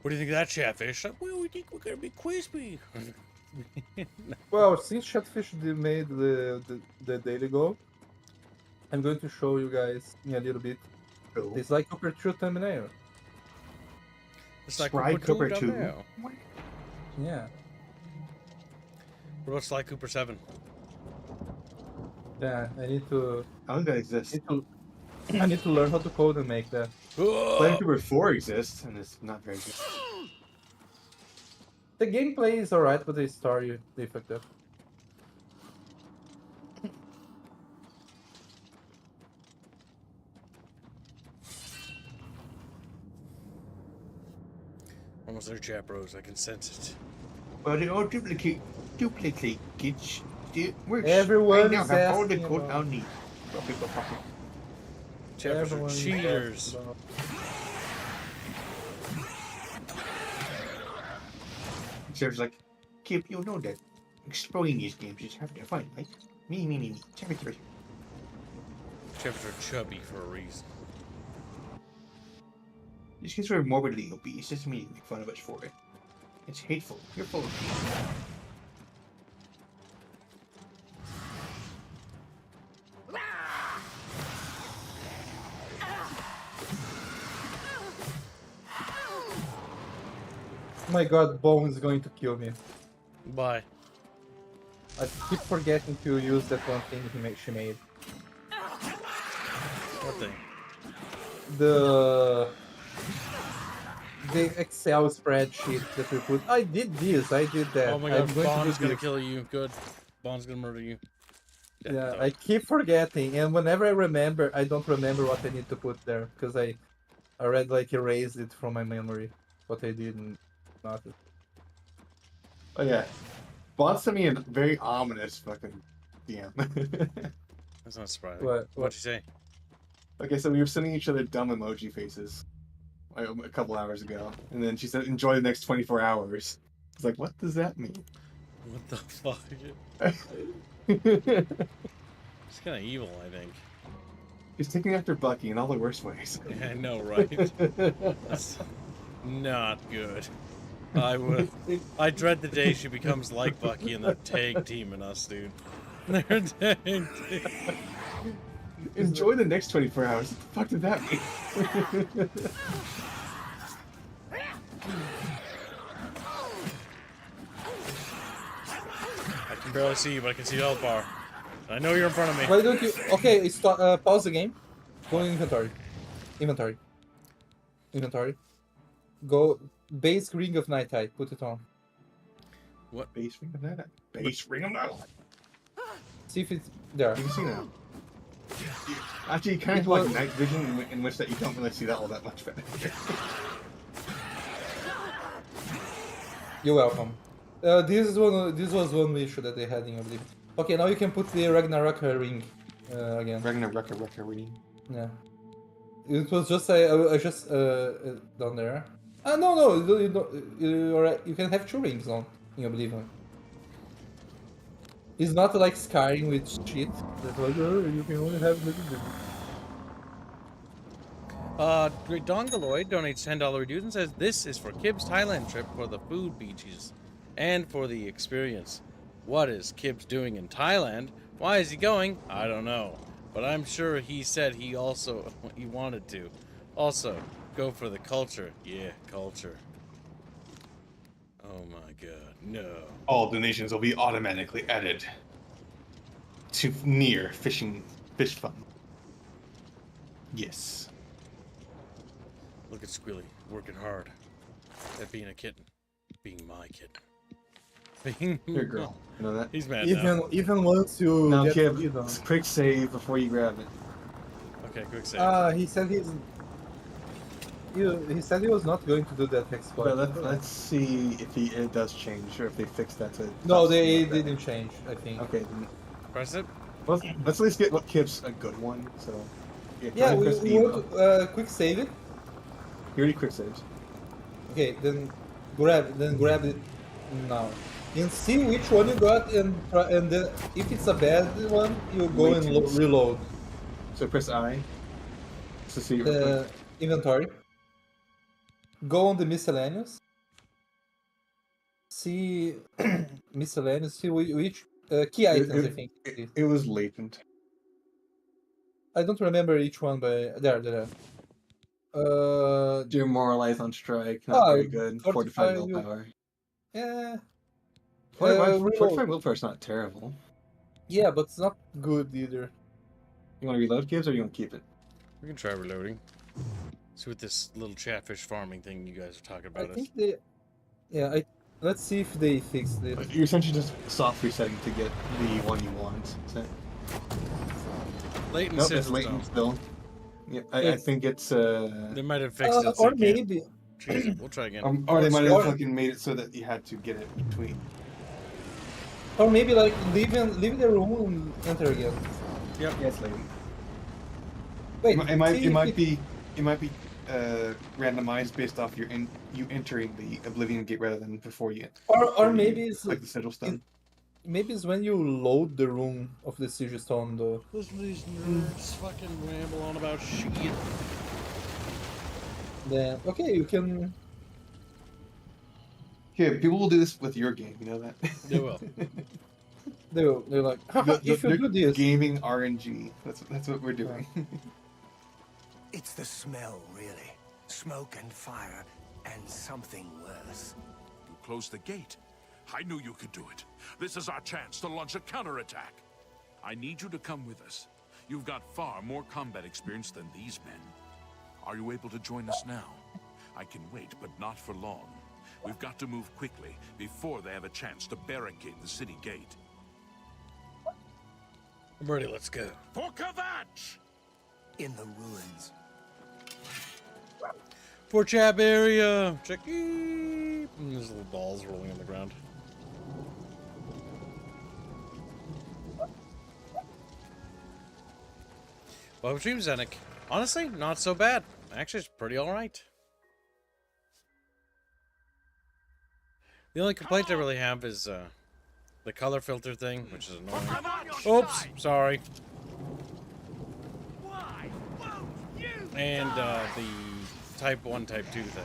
What do you think of that Chatfish? Like, well, we think we're gonna be crispy. Well, since Chatfish made the daily goal, I'm going to show you guys in a little bit. Cool. It's like Cooper 2 thumbnail. It's like Sly Cooper 2. Yeah. What about Sly Cooper 7? Yeah, I need to. I don't think that exists. I need to learn how to code and make that. Sly Cooper 4 exists, and it's not very good. The gameplay is alright, but the story they fucked up. Almost there, CHATBROS. I can sense it. Well, they all duplicate kids. It works. Everyone I now is have all the asking code about- I'll need. CHATBROS are Everyone cheaters. asks about- Sarah's like, Kip, you know that exploring these games is hard to find, right? Me. Chubby. CHATBROS are chubby for a reason. These kids are morbidly obese. Doesn't mean you make fun of us for it. It's hateful. You're full of hate. Oh my god, Bone is going to kill me. Bye. I keep forgetting to use that one thing she made. What thing? The Excel spreadsheet that we put. I did this, I did that. Oh my I'm god, going Bond's to do gonna this. kill you. Good. Bond's gonna murder you. Yeah, I keep forgetting, and whenever I remember, I don't remember what I need to put there because I already like erased it from my memory. What I did and not. Oh yeah, Bond sent me a very ominous fucking DM. That's not surprising. What? What'd you say? Okay, so we were sending each other dumb emoji faces a couple hours ago, and then she said, "Enjoy the next 24 hours." I was like, "What does that mean?" What the fuck? It's kind of evil, I think. He's taking after Bucky in all the worst ways. Yeah, I know, right? That's not good. I dread the day she becomes like Bucky and they're tag teaming us, dude. They're tag teaming. Enjoy the next 24 hours. What the fuck did that mean? I can barely see you, but I can see the health bar. I know you're in front of me. Why don't you? Okay, stop. Pause the game. Go in inventory. Inventory. Go base ring of night type. Put it on. What? Base ring of night? Base ring of night. See if it's there. You can see now. Actually, you kind of like night vision in which that you don't really see that all that much better. You're welcome. This was one issue that they had in Oblivion. Okay, now you can put the Ragnarok ring again. Ragnarok ring. Yeah. It was just I just down there. No, you can have 2 rings on in Oblivion. It's not like Skyrim with shit. That like, you can only have Great Dongaloid donates $10 dues and says this is for Kib's Thailand trip for the food beaches and for the experience. What is Kib's doing in Thailand? Why is he going? I don't know. But I'm sure he said he wanted to. Also, go for the culture. Yeah, culture. Oh my god, no. All donations will be automatically added to near fish fund. Yes. Look at Squilly, working hard at being a kitten. Being my kitten. Being Your girl. You know that? He's mad now. Even once you now, get Kib, quick save before you grab it. Okay, quick save. He said he said he was not going to do that exploit. But let's see if it does change or if they fix that to. No, they didn't change. I think. Okay. Then press it. Let's at least get what Kib's a good one. So. Yeah, we want to quick save it. He already quick saves. Okay, then grab it now. And see which one you got, and then if it's a bad one, you go and reload. So press I to see inventory. go on the miscellaneous. See miscellaneous. See which key items. I think it was latent. I don't remember each one, but there. Demoralized on strike, not very good. Fortified willpower. Yeah. 45 willpower is not terrible. Yeah, but it's not good either. You want to reload, Gibbs, or you want to keep it? We can try reloading. See what this little chatfish farming thing you guys are talking I about think they. Yeah, let's see if they fixed it. You're essentially just soft resetting to get the one you want. So. Latent nope, it's latent still. Yeah, I think it's. They might have fixed it. Or maybe. Jeez, we'll try again. Or they might have fucking made it so that you had to get it between. Or maybe like leave the room and enter again. Yep. Yeah, it's latent. Wait, it might be randomized based off you entering the Oblivion Gate rather than before you. Or maybe it's like the sigil stone. Maybe it's when you load the room of the sigil stone though. Listen to these nerds fucking ramble on about shit. Then okay, you can. Here, people will do this with your game. You know that. They will. They're like, if you do this, gaming RNG. That's what we're doing. It's the smell, really. Smoke and fire, and something worse. You closed the gate. I knew you could do it. This is our chance to launch a counterattack. I need you to come with us. You've got far more combat experience than these men. Are you able to join us now? I can wait, but not for long. We've got to move quickly before they have a chance to barricade the city gate. I'm ready, let's go. For Kvatch! In the ruins. For Chab area! Checky! And there's little balls rolling on the ground. Well, Dream Zenik. Honestly, not so bad. Actually, it's pretty alright. The only complaint I really have is the color filter thing, which is annoying. Oops, sorry. And the Type 1, Type 2 thing.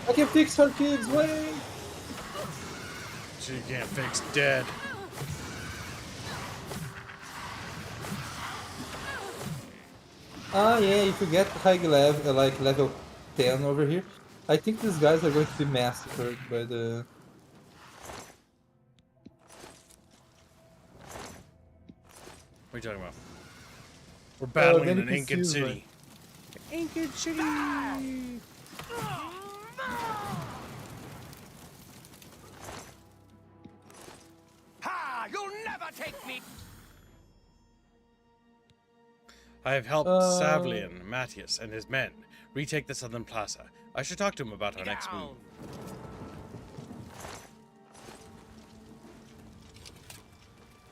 I can fix her kids, wait! She can't fix dead. Ah, yeah, if you get high level, like level 10 over here, I think these guys are going to be massacred by the... What are you talking about? We're battling then in an you can Incan see, city. Incan City! Ha! You'll never take me! I have helped Savlian, Matthias, and his men retake the southern plaza. I should talk to him about our next move.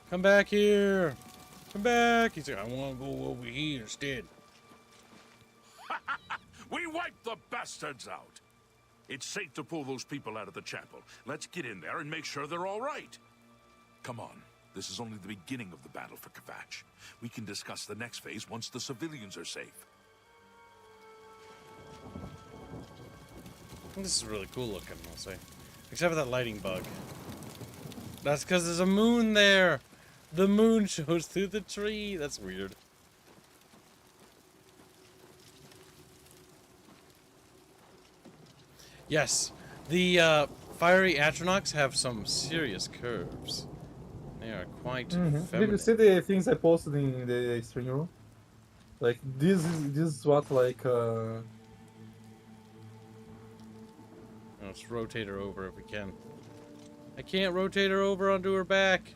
Come back here! Come back! He's like, I want to go over here instead. We wiped the bastards out! It's safe to pull those people out of the chapel. Let's get in there and make sure they're all right. Come on. This is only the beginning of the battle for Kvatch. We can discuss the next phase once the civilians are safe. This is really cool looking, I'll say. Except for that lighting bug. That's because there's a moon there! The moon shows through the tree! That's weird. Yes, the fiery Atronachs have some serious curves. They are quite Did feminine. you see the things I posted in the stream room? Like this is what like Let's rotate her over if we can. I can't rotate her over onto her back.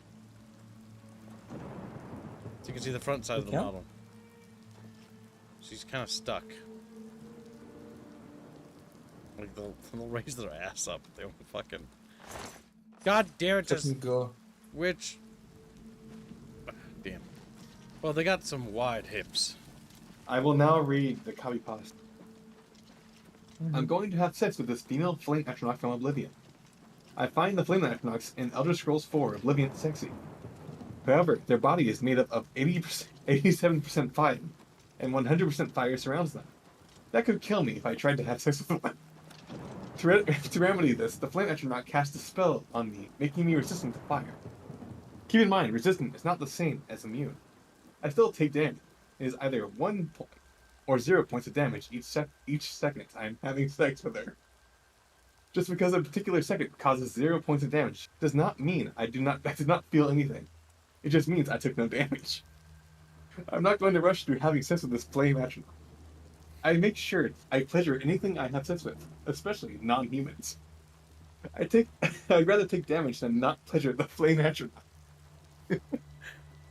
So you can see the front side of the model. She's kind of stuck. Like they'll raise their ass up. They won't fucking. God damn it! Just go. Which? Damn. Well, they got some wide hips. I will now read the copy paste. I'm going to have sex with this female flame Atronach from Oblivion. I find the flame Atronachs in Elder Scrolls 4 Oblivion sexy. However, their body is made up of 87% fire and 100% fire surrounds them. That could kill me if I tried to have sex with one. To remedy this, the flame astronaut cast a spell on me, making me resistant to fire. Keep in mind, resistant is not the same as immune. I still take damage. It is either 1 point or 0 points of damage each second I'm having sex with her. Just because a particular second causes 0 points of damage does not mean I did not feel anything. It just means I took no damage. I'm not going to rush through having sex with this flame astronaut. I make sure I pleasure anything I have sex with, especially non-humans. I'd rather take damage than not pleasure the flame astronaut.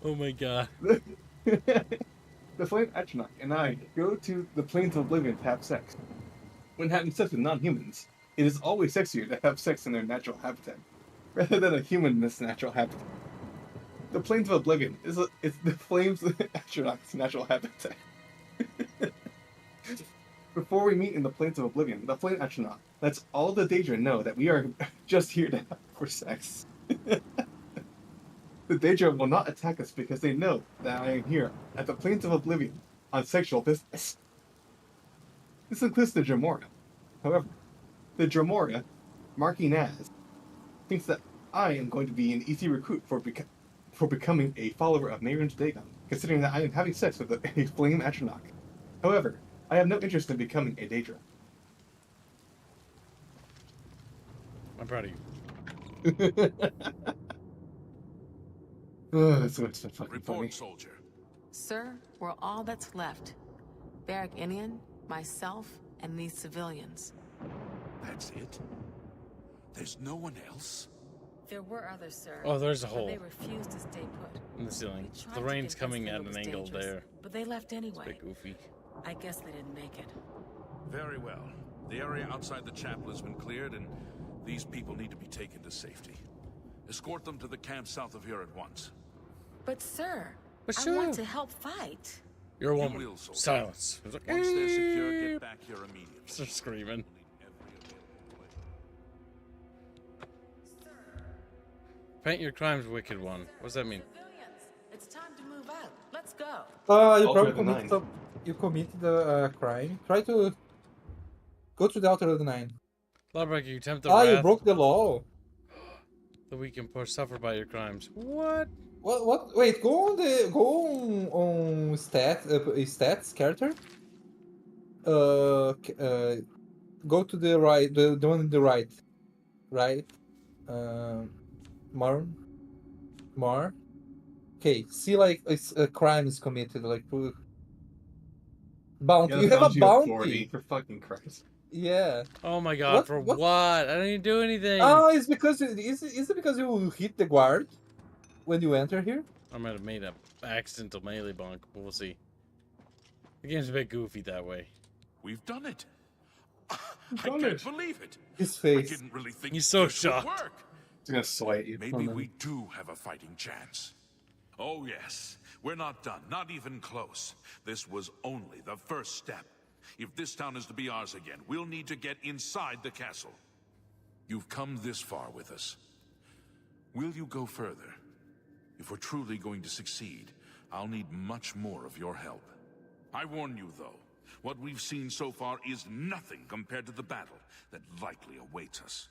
Oh my god. The flame astronaut and I go to the plains of oblivion to have sex. When having sex with non-humans, it is always sexier to have sex in their natural habitat, rather than a human in this natural habitat. The plains of oblivion is the flames astronaut's natural habitat. Before we meet in the plains of oblivion, the flame astronaut lets all the Daedra know that we are just here to have for sex. The Daedra will not attack us because they know that I am here at the plains of oblivion on sexual business. This includes the Dremora. However, the Dremora, marking as, thinks that I am going to be an easy recruit for becoming a follower of Mehrunes Dagon, considering that I am having sex with a flame astronaut. However, I have no interest in becoming a Daedra. I'm proud of you. Oh, that's so much fucking Report, funny. soldier. Sir, we're all that's left. Barrack Inian, myself, and these civilians. That's it? There's no one else? There were others, sir. Oh, there's a but hole they refused to stay put. in the ceiling. We tried The to rain's convince coming them at it an was angle dangerous, there. But they left anyway. It's a bit goofy. I guess they didn't make it. Very well. The area outside the chapel has been cleared, and these people need to be taken to safety. Escort them to the camp south of here at once. But sir, But I sir. want to help fight. You're a You woman. will, soldier. Silence. It's like, Once they're secure, get back here immediately. Start screaming. Paint your crimes, wicked one. What's that mean? It's time to move out. Let's go. You Altar probably of the committed Nine. you committed a crime. Try to go to the altar of the nine. Lawbreaker, you tempt the You wrath broke the law. that we can suffer by your crimes. What? What? Wait, go on stats character. Go to the right, the one on the right, right. Mar. Okay, see like a crime is committed, like bounty. Yeah, You have a of 40, bounty. for fucking Christ. Yeah. Oh my god, for what? I didn't even do anything. Oh, it's because is it because you hit the guard when you enter here? I might have made an accidental melee bonk, but we'll see. The game's a bit goofy that way. We've done it. I can't believe it. His face. I didn't really think He's so this would shocked. work. It's gonna slate you. Maybe we do have a fighting chance. Oh yes, we're not done, not even close. This was only the first step. If this town is to be ours again, we'll need to get inside the castle. You've come this far with us. Will you go further? If we're truly going to succeed, I'll need much more of your help. I warn you though, what we've seen so far is nothing compared to the battle that likely awaits us.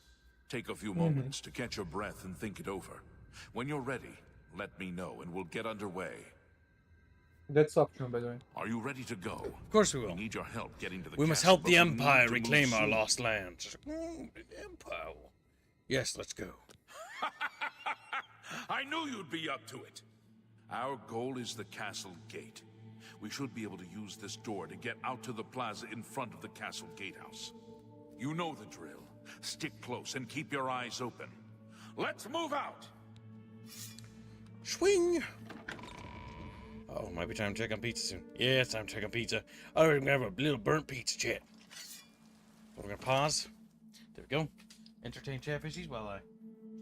Take a few moments to catch your breath and think it over. When you're ready, let me know and we'll get underway. That's optional, by the way. Are you ready to go? Of course we will. We need your help getting to the We must castle, help the but we need Empire to move reclaim our soon. lost lands. Empire. Yes, let's go. I knew you'd be up to it. Our goal is the castle gate. We should be able to use this door to get out to the plaza in front of the castle gatehouse. You know the drill. Stick close and keep your eyes open. Let's move out! Swing! Oh, might be time to check on pizza soon. Yeah, it's time to check on pizza. I reckon we're gonna have a little burnt pizza chat. So we're gonna pause. There we go. Entertain chatfishies while I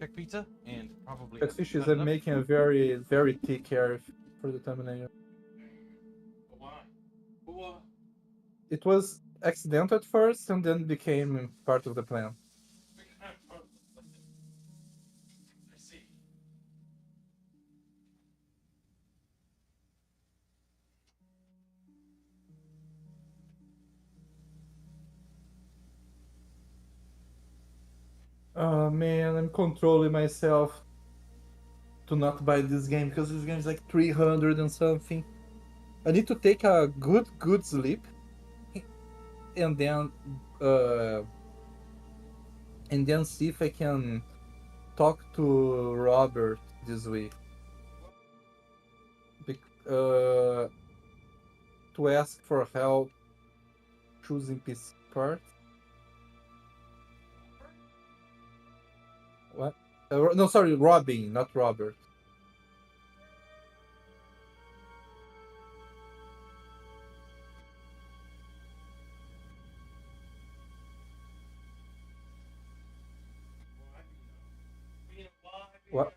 check pizza and probably. Catfishes cut it are up. making a very, very thick hair for the thumbnail. It was accidental at first and then became part of the plan. Oh man, I'm controlling myself to not buy this game because this game is like 300 and something. I need to take a good sleep and then see if I can talk to Robert this week. To ask for help choosing PC parts. What? No, sorry, Robin, not Robert. What?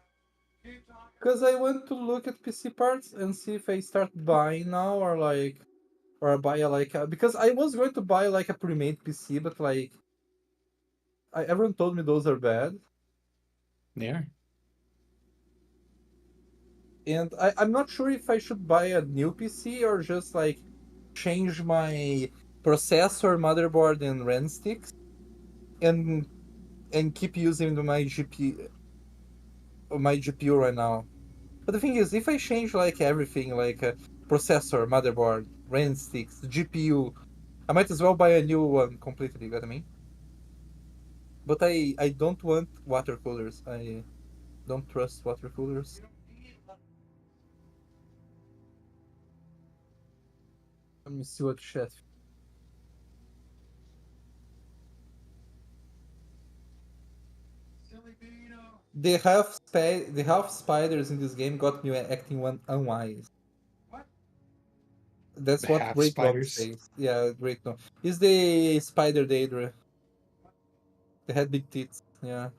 Because I want to look at PC parts and see if I start buying now or buy because I was going to buy like a pre-made PC, but like everyone told me those are bad. They are. And I'm not sure if I should buy a new PC or just like change my processor, motherboard, and RAM sticks, and keep using my GPU right now. But the thing is, if I change like everything, like processor, motherboard, RAM sticks, GPU, I might as well buy a new one completely. You got what I mean? But I don't want water coolers. I don't trust water coolers. Let me see what chat. The half spiders in this game got me acting unwise. That's The what half Great Dog spiders. says. Yeah, Great Dog. Is the spider Daedra. They had big tits. Yeah.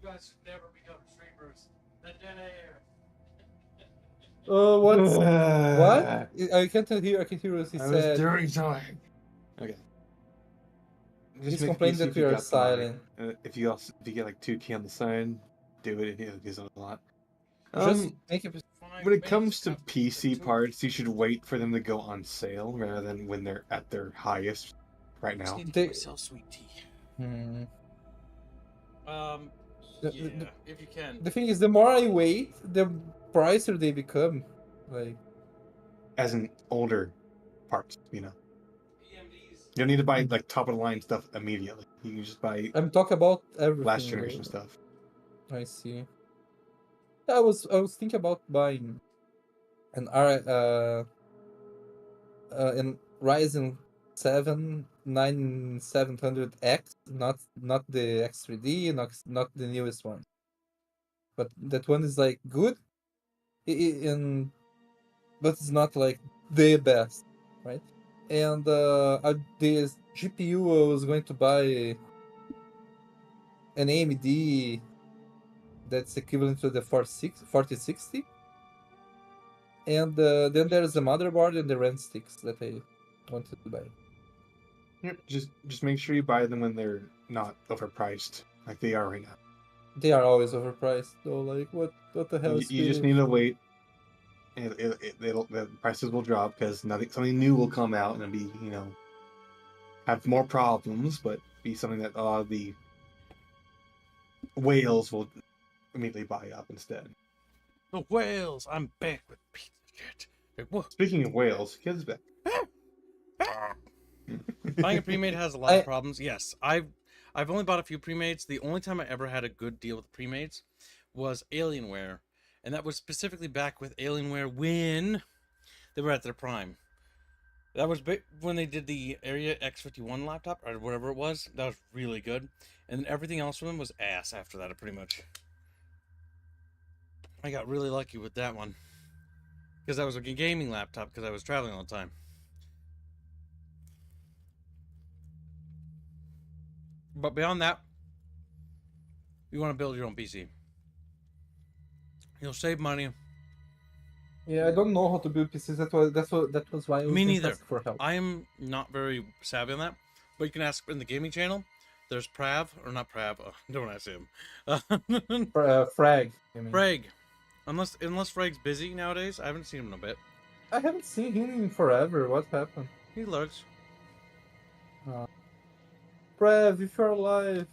You guys should never become streamers. The dead air. What's what? I can't hear. I can hear what he I was said. doing something. Okay. Just He's make a complaining PC that if we you are got the money. silent. If you get like 2K on the side, do it. It gives a lot. Just make it. When it comes to PC parts, you should wait for them to go on sale rather than when they're at their highest right I just now. need to get myself sweet tea. The- If you can. The thing is, the more I wait, the pricier they become. Like, As in older parts, you know. You don't need to buy like top of the line stuff immediately. You can just buy I'm talking about everything. last generation stuff. I see. I was thinking about buying an Ryzen 7 9700X, not the X3D, not the newest one. But that one is like good, but it's not like the best, right? And the GPU I was going to buy an AMD that's equivalent to the 4060. And then there's the motherboard and the RAM sticks that I wanted to buy. Yep, just make sure you buy them when they're not overpriced, like they are right now. They are always overpriced, though. Like, what the hell? You just need to wait. The prices will drop because something new will come out and it'll be, have more problems, but be something that a lot of the whales will immediately buy up instead. The whales! I'm back with pizza shit. Like, what? Speaking of whales, kids back. Buying a pre-made has a lot of problems. Yes, I've only bought a few pre-mades. The only time I ever had a good deal with pre-mades was Alienware, and that was specifically back with Alienware when they were at their prime. That was when they did the Area X51 laptop or whatever it was. That was really good, and then everything else from them was ass after that. Pretty much, I got really lucky with that one because that was a gaming laptop because I was traveling all the time. But beyond that, you want to build your own PC. You'll save money. Yeah, I don't know how to build PCs. That was why I was Me going to neither. ask for help. I am not very savvy on that, but you can ask in the gaming channel. There's Prav, or not Prav. Don't ask him. Frag. I mean. Frag. Unless Frag's busy nowadays. I haven't seen him in a bit. I haven't seen him in forever. What happened? He lurks. Prav, if you're alive,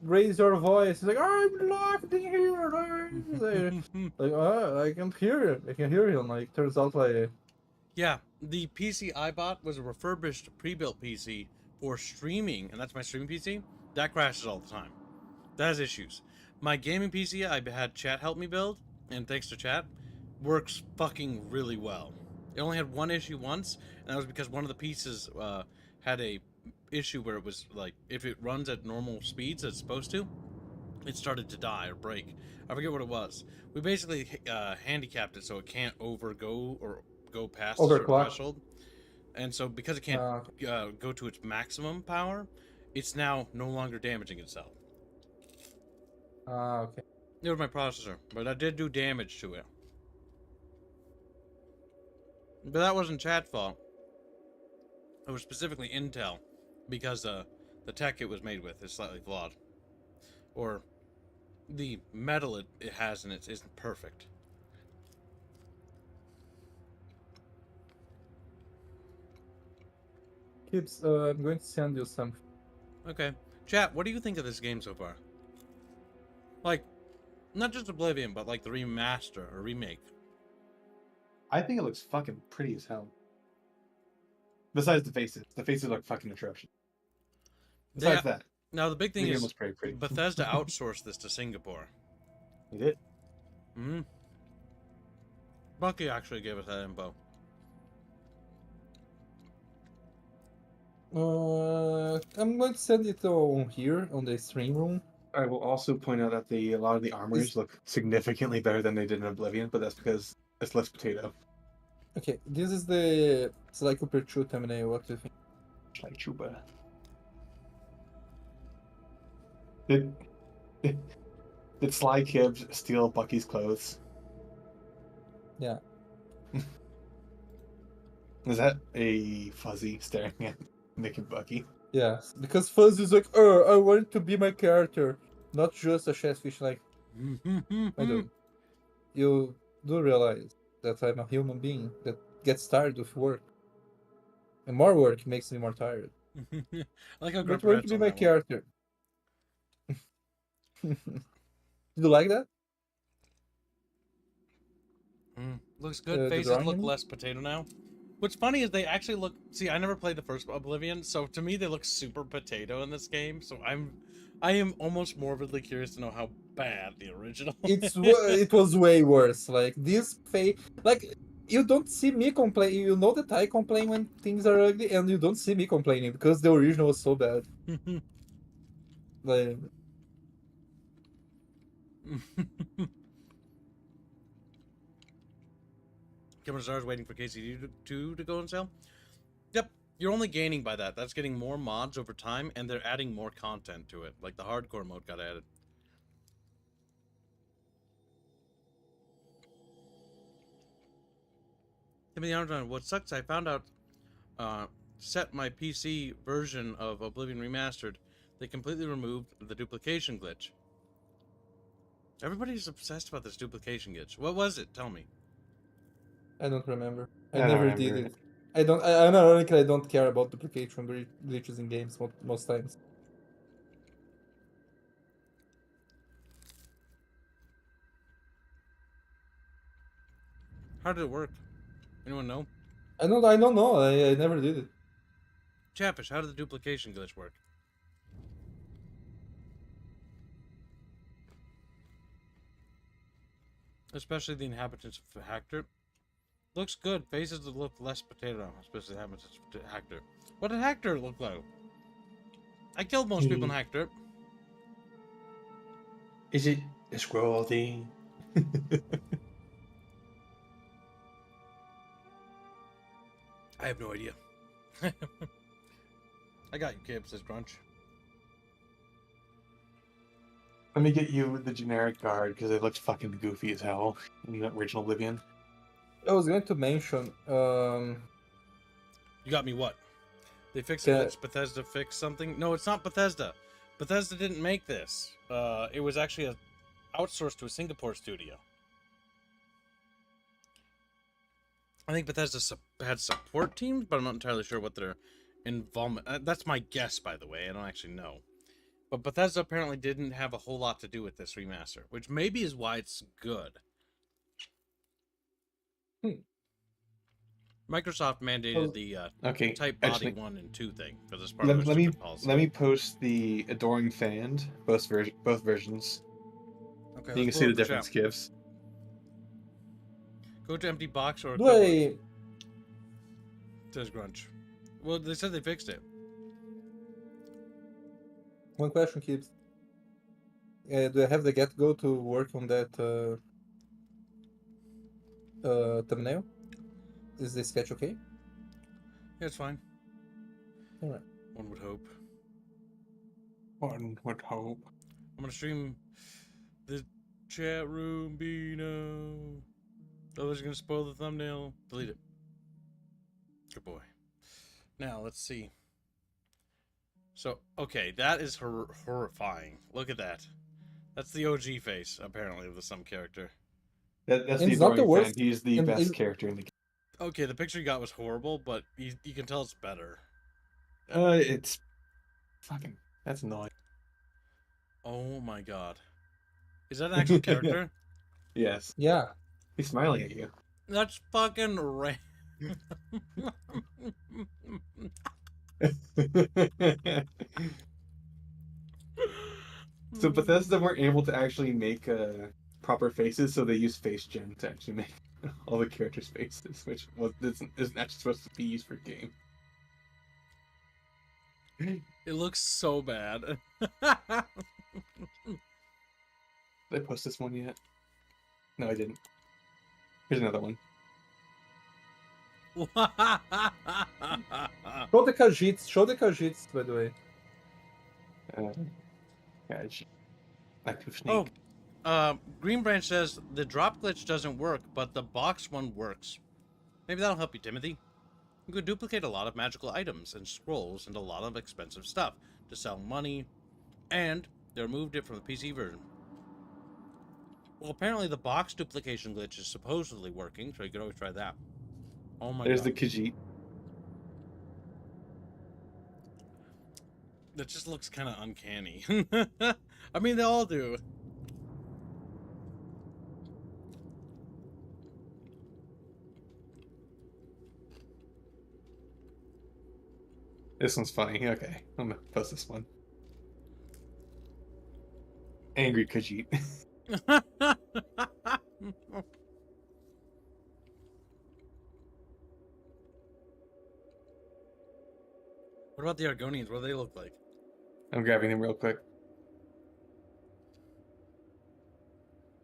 raise your voice. He's like, I'm locked in here. Like, I can hear it. I can hear him. Like, turns out like. Yeah, the PC I bought was a refurbished, pre-built PC for streaming, and that's my streaming PC. That crashes all the time. That has issues. My gaming PC I had Chat help me build, and thanks to Chat, works fucking really well. It only had one issue once, and that was because one of the pieces had a issue where it was like, if it runs at normal speeds as it's supposed to, it started to die or break. I forget what it was. We basically handicapped it so it can't go past a certain threshold. And so because it can't go to its maximum power, it's now no longer damaging itself. Okay. It was my processor, but I did do damage to it. But that wasn't Chat's fault. It was specifically Intel, because the tech it was made with is slightly flawed. Or the metal it has in it isn't perfect. Kips, I'm going to send you something. Okay. Chat, what do you think of this game so far? Like, not just Oblivion, but like the remaster or remake. I think it looks fucking pretty as hell. Besides the faces. The faces look fucking atrocious. Besides that. Now the big thing game is looks pretty. Bethesda outsourced this to Singapore. They did? Mm-hmm. Bucky actually gave us that info. I'm going to send it on here, on the stream room. I will also point out that a lot of the armors look significantly better than they did in Oblivion, but that's because it's less potato. Okay, this is the Sly Cooper 2 thumbnail. What do you think? Sly Cooper. Did Sly Kibbs steal Bucky's clothes? Yeah. Is that a Fuzzy staring at Nick and Bucky? Yes, because Fuzzy's like, oh, I want to be my character, not just a Chatfish. Like, I don't. You do realize that I'm a human being that gets tired of work, and more work makes me more tired. Like how Not want to be my character. You like that? Looks good. Faces look less potato now. What's funny is they actually look. See, I never played the first Oblivion, so to me they look super potato in this game. So I am almost morbidly curious to know how bad the original. It was way worse. Like this like you don't see me complain. You know that I complain when things are ugly, and you don't see me complaining because the original was so bad. Like. Cameron Stars waiting for KCD2 to go on sale. Yep, you're only gaining by that. That's getting more mods over time, and they're adding more content to it. Like the hardcore mode got added. Timothy Armstrong, what sucks, I found out set my PC version of Oblivion Remastered, they completely removed the duplication glitch. Everybody's obsessed about this duplication glitch. What was it? Tell me. I don't remember. I never did it. I don't care about duplication glitches in games most times. How did it work? Anyone know? I don't know. I never did it. Chatfish, how did the duplication glitch work? Especially the inhabitants of Hector. Looks good. Faces that look less potato, especially the inhabitants of Hector. What did Hector look like? I killed most people in Hector. Is it a scroll thing? I have no idea. I got you, Kib, says Crunch. Let me get you the generic guard because it looks fucking goofy as hell in the original Oblivion. I was going to mention. You got me what? They fixed Yeah. a glitch. Bethesda fixed something. No, it's not Bethesda. Bethesda didn't make this. It was actually outsourced to a Singapore studio. I think Bethesda had support teams, but I'm not entirely sure what their involvement. That's my guess, by the way. I don't actually know. But Bethesda apparently didn't have a whole lot to do with this remaster, which maybe is why it's good. Microsoft mandated the Okay, type body actually, 1 and 2 thing for this part of their let me stupid policy. let me post the Adoring Fan, both versions. Okay, You can let's see pull the up different chat. skiffs. Go to empty box or Do equivalent. I... Says Grunch. Well, they said they fixed it. One question keeps. Do I have the get-go to work on that thumbnail? Is the sketch okay? Yeah, it's fine. Alright. One would hope. One would hope. I'm gonna stream the chat room, Beano. Others are gonna spoil the thumbnail. Delete it. Good boy. Now, let's see. So, okay, that is horrifying. Look at that. That's the OG face, apparently, of some character. That's the Adoring Fan. He's the best character in the game. Okay, the picture you got was horrible, but you can tell it's better. It's fucking. That's annoying. Oh my god. Is that an actual character? Yes. Yeah. He's smiling at you. That's fucking So Bethesda weren't able to actually make proper faces, so they used face gen to actually make all the characters' faces, which isn't actually supposed to be used for game. It looks so bad. Did I post this one yet? No, I didn't. Here's another one. Show the Khajiits. Show the Khajiits, by the way. Green Branch says the drop glitch doesn't work, but the box one works. Maybe that'll help you, Timothy. You could duplicate a lot of magical items and scrolls and a lot of expensive stuff to sell money, and they removed it from the PC version. Well, apparently the box duplication glitch is supposedly working, so you could always try that. Oh my god. There's the Khajiit. That just looks kind of uncanny. I mean, they all do. This one's funny. Okay, I'm gonna post this one. Angry Khajiit. What about the Argonians? What do they look like? I'm grabbing them real quick.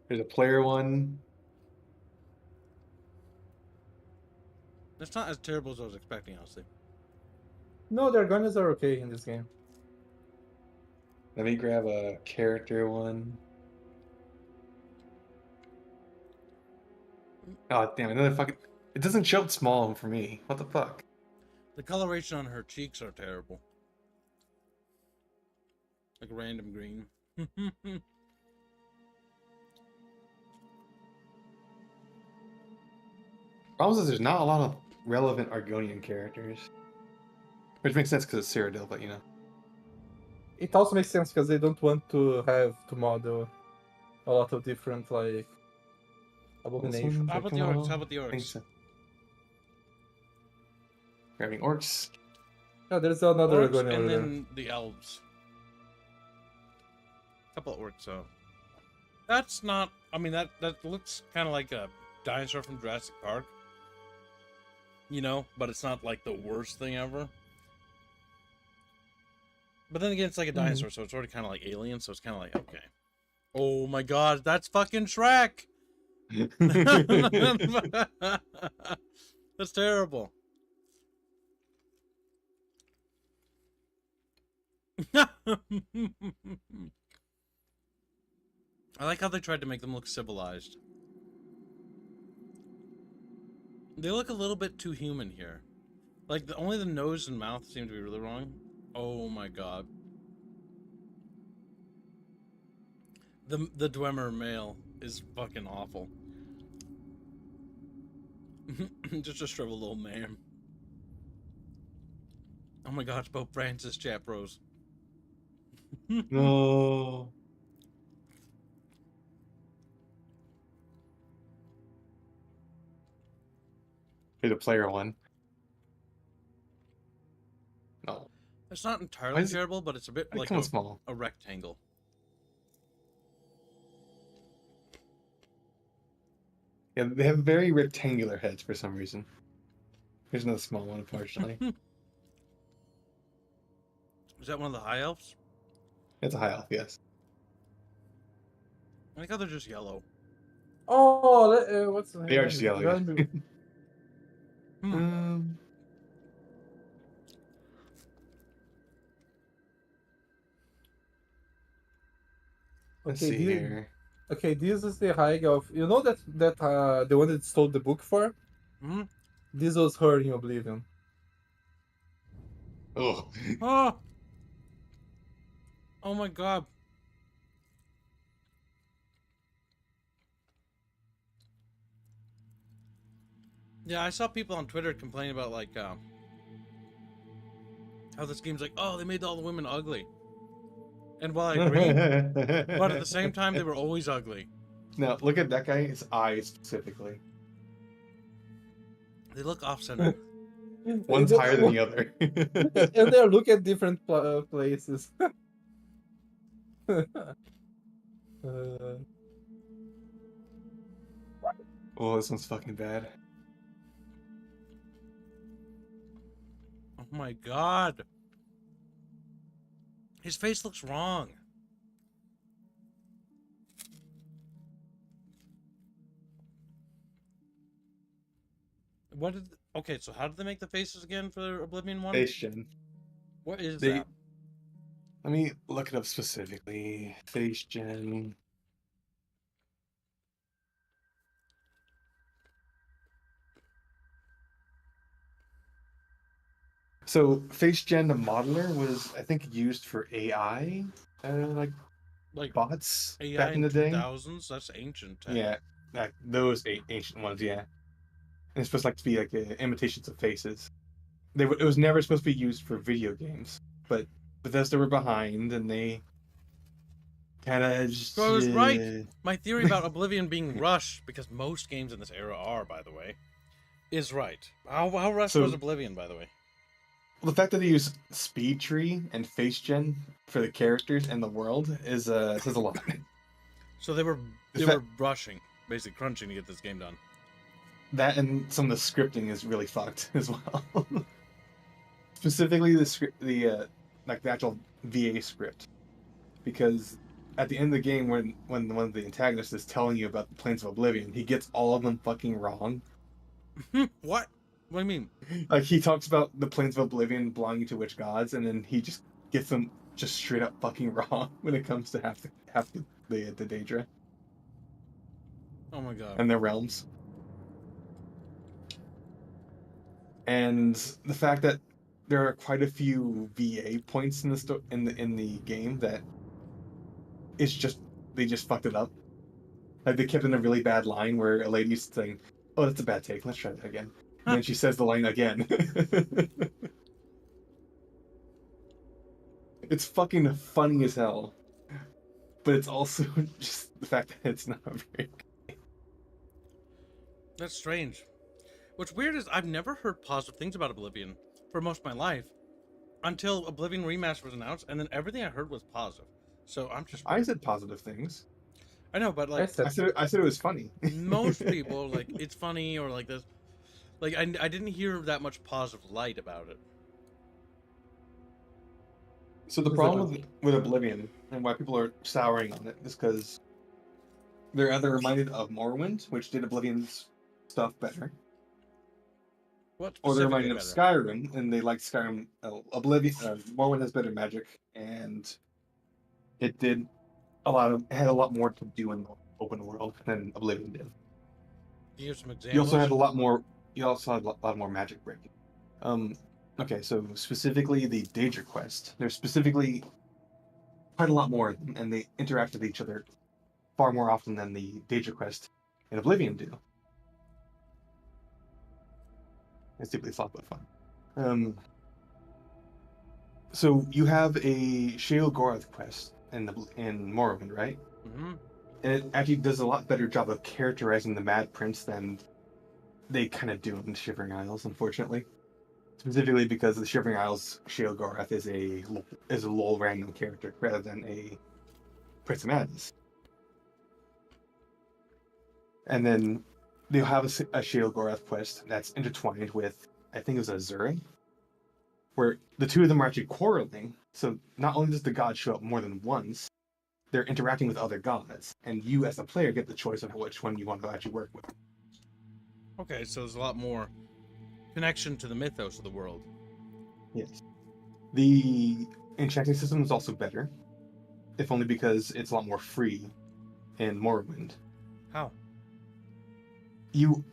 There's a player one. That's not as terrible as I was expecting, honestly. No, the Argonians are okay in this game. Let me grab a character one. Oh, damn, another fucking... It doesn't show small for me. What the fuck? The coloration on her cheeks are terrible. Like random green. Problem is there's not a lot of relevant Argonian characters. Which makes sense because it's Cyrodiil, but you know. It also makes sense because they don't want to have to model a lot of different, like, abominations. How about the orcs? How about the orcs? So. Grabbing orcs. Yeah, there's another orcs Argonian and over there. then the elves. Couple of orcs, so. That's not... I mean, that looks kind of like a dinosaur from Jurassic Park. You know? But it's not, like, the worst thing ever. But then again, it's like a dinosaur, so it's already kind of like alien, so it's kind of like, okay. Oh my god, that's fucking Shrek! That's terrible. I like how they tried to make them look civilized. They look a little bit too human here. Like, only the nose and mouth seem to be really wrong. Oh my god. The Dwemer male is fucking awful. Just a shriveled little man. Oh my god, it's Pope Francis, CHATBROS. No. Here's a player one. No. It's not entirely shareable, but it's a bit like small. a rectangle. Yeah, they have very rectangular heads for some reason. Here's another small one, unfortunately. Is that one of the high elves? It's a high elf, yes. I think they're just yellow. Oh, what's the name? They are just yellow. Yeah. Let's see here. Okay, this is the high elf. You know that the one that stole the book for? Hmm? This was her in Oblivion. Oh. Oh my god. Yeah, I saw people on Twitter complain about like how this game's like, oh, they made all the women ugly. And while I agree, but at the same time, they were always ugly. Now, look at that guy, his eyes specifically. They look off-center. One's higher than the other. And they look at different places. Oh, this one's fucking bad. Oh my god. His face looks wrong. What did... Okay, so how did they make the faces again for Oblivion 1? Face gen. What is that? Let me look it up specifically. Face gen. So face gen, the modeler was, I think, used for AI, like bots AI back in the day. 2000s? That's ancient tech. Yeah, like those ancient ones. Yeah, and it's supposed to be like imitations of faces. It was never supposed to be used for video games, but Bethesda were behind, and they kind of just. So I was right. My theory about Oblivion being rushed, because most games in this era are, by the way, is right. How rushed was Oblivion, by the way? Well, the fact that they use speed tree and face gen for the characters and the world is says a lot. So they were rushing, basically crunching to get this game done. That and some of the scripting is really fucked as well. Specifically, the actual VA script, because at the end of the game, when one of the antagonists is telling you about the Plains of Oblivion, he gets all of them fucking wrong. What? What do you mean? Like, he talks about the Plains of Oblivion belonging to which gods, and then he just gets them just straight up fucking wrong when it comes to half the Daedra. Oh my god. And their realms. And the fact that there are quite a few VA points in the game that it's just they just fucked it up. Like, they kept in a really bad line where a lady's saying, "Oh, that's a bad take. Let's try that again." And then she says the line again. It's fucking funny as hell. But it's also just the fact that it's not very good. That's strange. What's weird is I've never heard positive things about Oblivion for most of my life until Oblivion Remastered was announced, and then everything I heard was positive. So I'm just... I said positive things. I know, but like... I said it was funny. Most people, like, it's funny or like this... Like, I didn't hear that much positive light about it. So the problem with Oblivion and why people are souring on it is because they're either reminded of Morrowind, which did Oblivion's stuff better, or they're reminded of Skyrim, and they like Skyrim. Oblivion, Morrowind has better magic, and it did had a lot more to do in the open world than Oblivion did. Can you give some examples? You also had a lot more. You also had a lot more magic breaking. Okay, so specifically the Daedra quest. There's specifically quite a lot more, and they interact with each other far more often than the Daedra quest in Oblivion do. It's deeply thought but fun. So you have a Sheol-Gorath quest in Morrowind, right? Mm-hmm. And it actually does a lot better job of characterizing the Mad Prince than they kind of do in Shivering Isles, unfortunately. Specifically because the Shivering Isles Sheol-Gorath is a lol random character rather than a Prince of Madness. And then they'll have a Sheol-Gorath quest that's intertwined with, I think it was Azure, where the two of them are actually quarreling. So not only does the god show up more than once, they're interacting with other gods, and you as a player get the choice of which one you want to actually work with. Okay, so there's a lot more connection to the mythos of the world. Yes. The enchanting system is also better, if only because it's a lot more free in Morrowind. How? You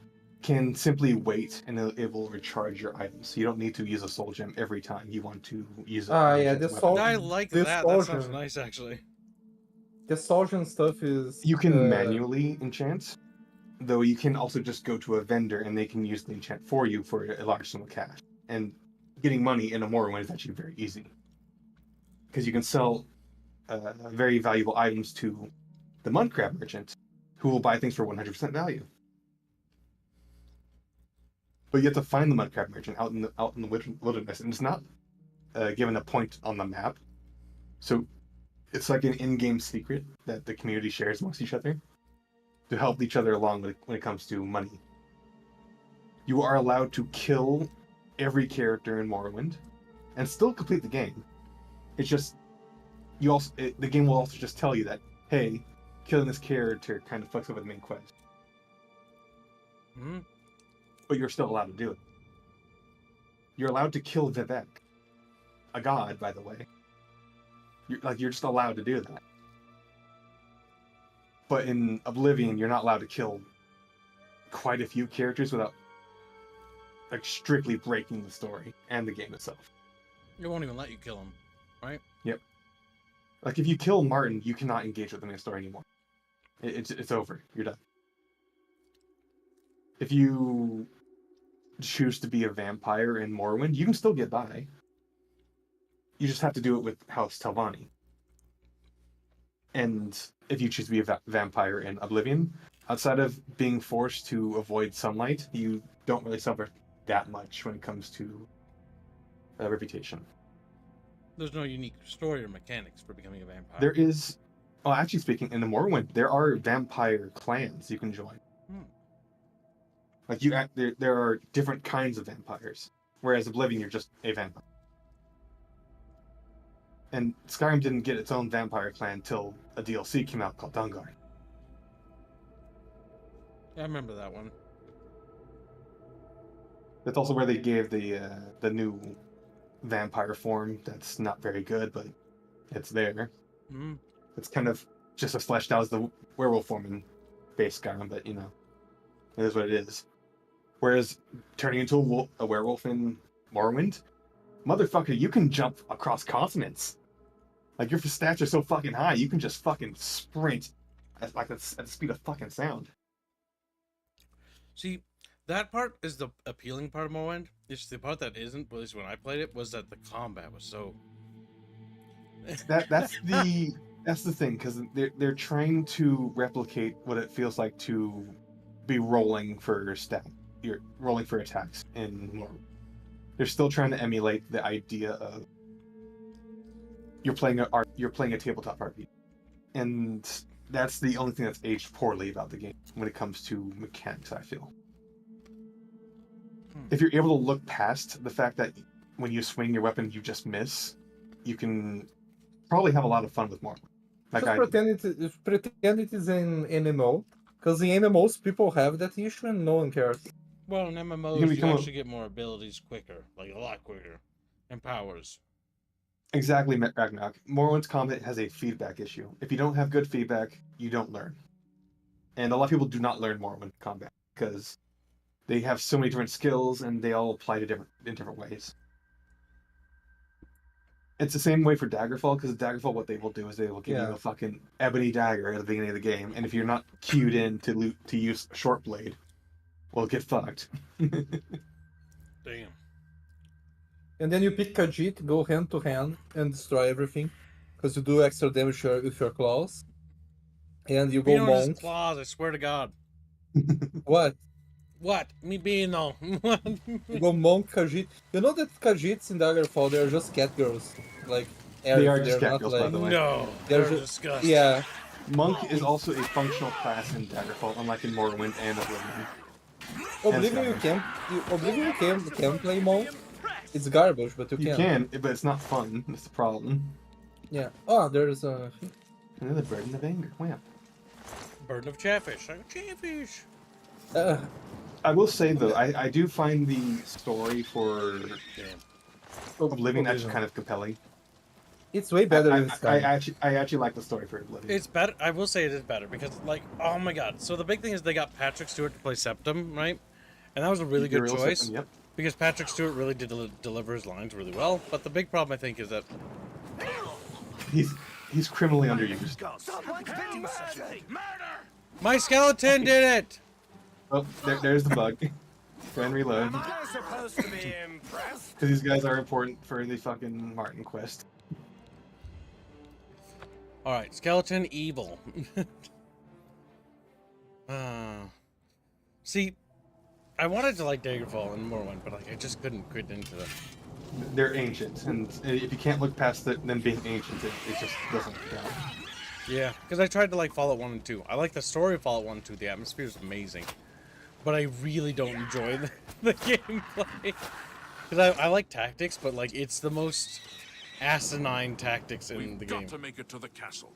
can simply wait and it will recharge your items. You don't need to use a soul gem every time you want to use it. Yeah, the soul. I like the that. soul That sounds gem. nice, actually. The soul gem stuff is. You can manually enchant, though you can also just go to a vendor and they can use the enchant for you for a large sum of cash. And getting money in a Morrowind is actually very easy. Because you can sell very valuable items to the mudcrab merchant, who will buy things for 100% value. But you have to find the mudcrab merchant out in the wilderness, and it's not given a point on the map. So it's like an in-game secret that the community shares amongst each other to help each other along when it comes to money. You are allowed to kill every character in Morrowind and still complete the game. It's just the game will also just tell you that, hey, killing this character kind of fucks over the main quest. Mm-hmm. But you're still allowed to do it. You're allowed to kill Vivek, a god, by the way. You're just allowed to do that. But in Oblivion, you're not allowed to kill quite a few characters without strictly breaking the story and the game itself. It won't even let you kill him, right? Yep. Like if you kill Martin, you cannot engage with him in the story anymore. It's over. You're done. If you choose to be a vampire in Morrowind, you can still get by. You just have to do it with House Telvanni. And if you choose to be a vampire in Oblivion, outside of being forced to avoid sunlight, you don't really suffer that much when it comes to reputation. There's no unique story or mechanics for becoming a vampire. There is, well, actually speaking, in the Morrowind, there are vampire clans you can join. Like there are different kinds of vampires, whereas Oblivion, you're just a vampire. And Skyrim didn't get its own vampire clan till a DLC came out called Gungan. Yeah, I remember that one. That's also where they gave the new vampire form that's not very good, but it's there. Mm-hmm. It's kind of just as fleshed out as the werewolf form in base Skyrim, but it is what it is. Whereas turning into a werewolf in Morrowind, motherfucker, you can jump across continents. Like your stats are so fucking high, you can just fucking sprint at the speed of fucking sound. See, that part is the appealing part of Morrowind. It's the part that isn't, at least when I played it, was that the combat was so. That's the thing, because they're trying to replicate what it feels like to be rolling for You're rolling for attacks in Morrowind. They're still trying to emulate the idea of you're playing a tabletop RPG, and that's the only thing that's aged poorly about the game when it comes to mechanics, I feel. If you're able to look past the fact that when you swing your weapon you just miss, you can probably have a lot of fun with Morrowind. Just pretend it is an MMO, because in MMOs people have that issue and no one cares. Well, in MMOs, you actually get more abilities quicker, like a lot quicker, and powers. Exactly, Ragnarok. Morrowind's combat has a feedback issue. If you don't have good feedback, you don't learn. And a lot of people do not learn Morrowind combat because they have so many different skills and they all apply to different ways. It's the same way for Daggerfall, because Daggerfall, what they will do is they will give you a fucking ebony dagger at the beginning of the game, and if you're not queued in to use short blade, well, get fucked. Damn. And then you pick Khajiit, go hand to hand, and destroy everything, because you do extra damage with your claws. And you go Beano has monk. claws, I swear to God. What? What? Me being though. You go monk Khajiit. You know that Khajiits in Daggerfall, they're just cat girls. Like, They are they're just cat not girls, like... by the way. No, they're they're just disgusting. Yeah. Monk is also a functional class in Daggerfall, unlike in Morrowind and Oblivion. Oblivion you can play monk. It's garbage, but you can. But it's not fun. That's the problem. Yeah. Oh, there's a... Another burden of anger. Wow. Burden of Chatfish. Chatfish. I will say, though, I do find the story for Oblivion actually kind of compelling. It's way better than Skyrim. I actually like the story for Oblivion. It's better. I will say it is better because, like, oh my god. So the big thing is they got Patrick Stewart to play Septum, right? And that was a really good choice. Septum, yep. Because Patrick Stewart really did deliver his lines really well. But the big problem, I think, is that he's criminally underused. My skeleton did it. Oh, there's the bug. Go and reload. Supposed to be impressed. Because these guys are important for the fucking Martin quest. All right, skeleton evil. See, I wanted to like Daggerfall and Morrowind, but like I just couldn't get into them. They're ancient, and if you can't look past them being ancient, it just doesn't count. Yeah, because I tried to like Fallout 1 and 2. I like the story of Fallout 1 and 2. The atmosphere is amazing. But I really don't enjoy the gameplay. Because I like tactics, but like it's the most asinine tactics in the game. We've got to make it to the castle.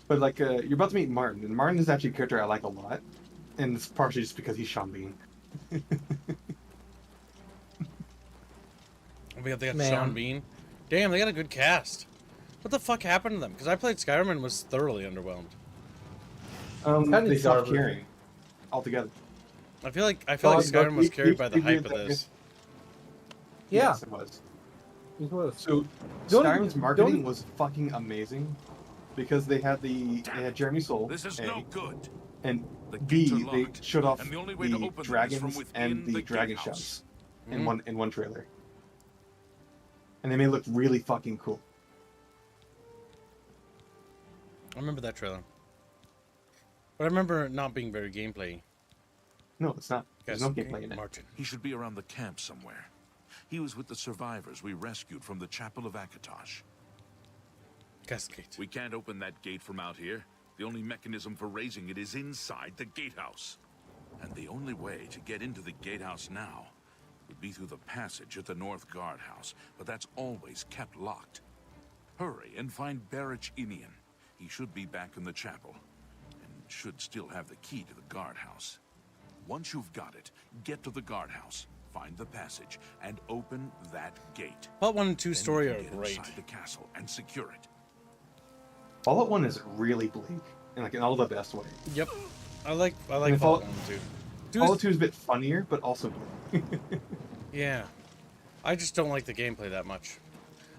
But like, you're about to meet Martin, and Martin is actually a character I like a lot. And it's partially just because he's Sean Bean. They got Sean Bean. Damn, they got a good cast. What the fuck happened to them? Because I played Skyrim and was thoroughly underwhelmed. They stopped caring altogether. I feel like Skyrim was carried by the hype of this. Yeah. Yes, it was. It was. So Skyrim's marketing was fucking amazing because they had Jeremy Soule. This is no good. And gates B, are they locked, showed off and the only way to the open them is dragons from within and the the dragon gatehouse. shouts in one trailer. And they made it look really fucking cool. I remember that trailer. But I remember it not being very gameplay. No, it's not. There's no gameplay in it. Martin. He should be around the camp somewhere. He was with the survivors we rescued from the Chapel of Akatosh. Cascade. We can't open that gate from out here. The only mechanism for raising it is inside the gatehouse. And the only way to get into the gatehouse now would be through the passage at the North Guardhouse, but that's always kept locked. Hurry and find Barrich Inian. He should be back in the chapel, and should still have the key to the guardhouse. Once you've got it, get to the guardhouse, find the passage, and open that gate. Fallout 1 and 2 Then story you are can get great. inside the castle and secure it. Fallout 1 is really bleak, in all the best ways. Yep. I like And Fallout 1 and 2. Fallout 2 is a bit funnier, but also bleak. Yeah. I just don't like the gameplay that much.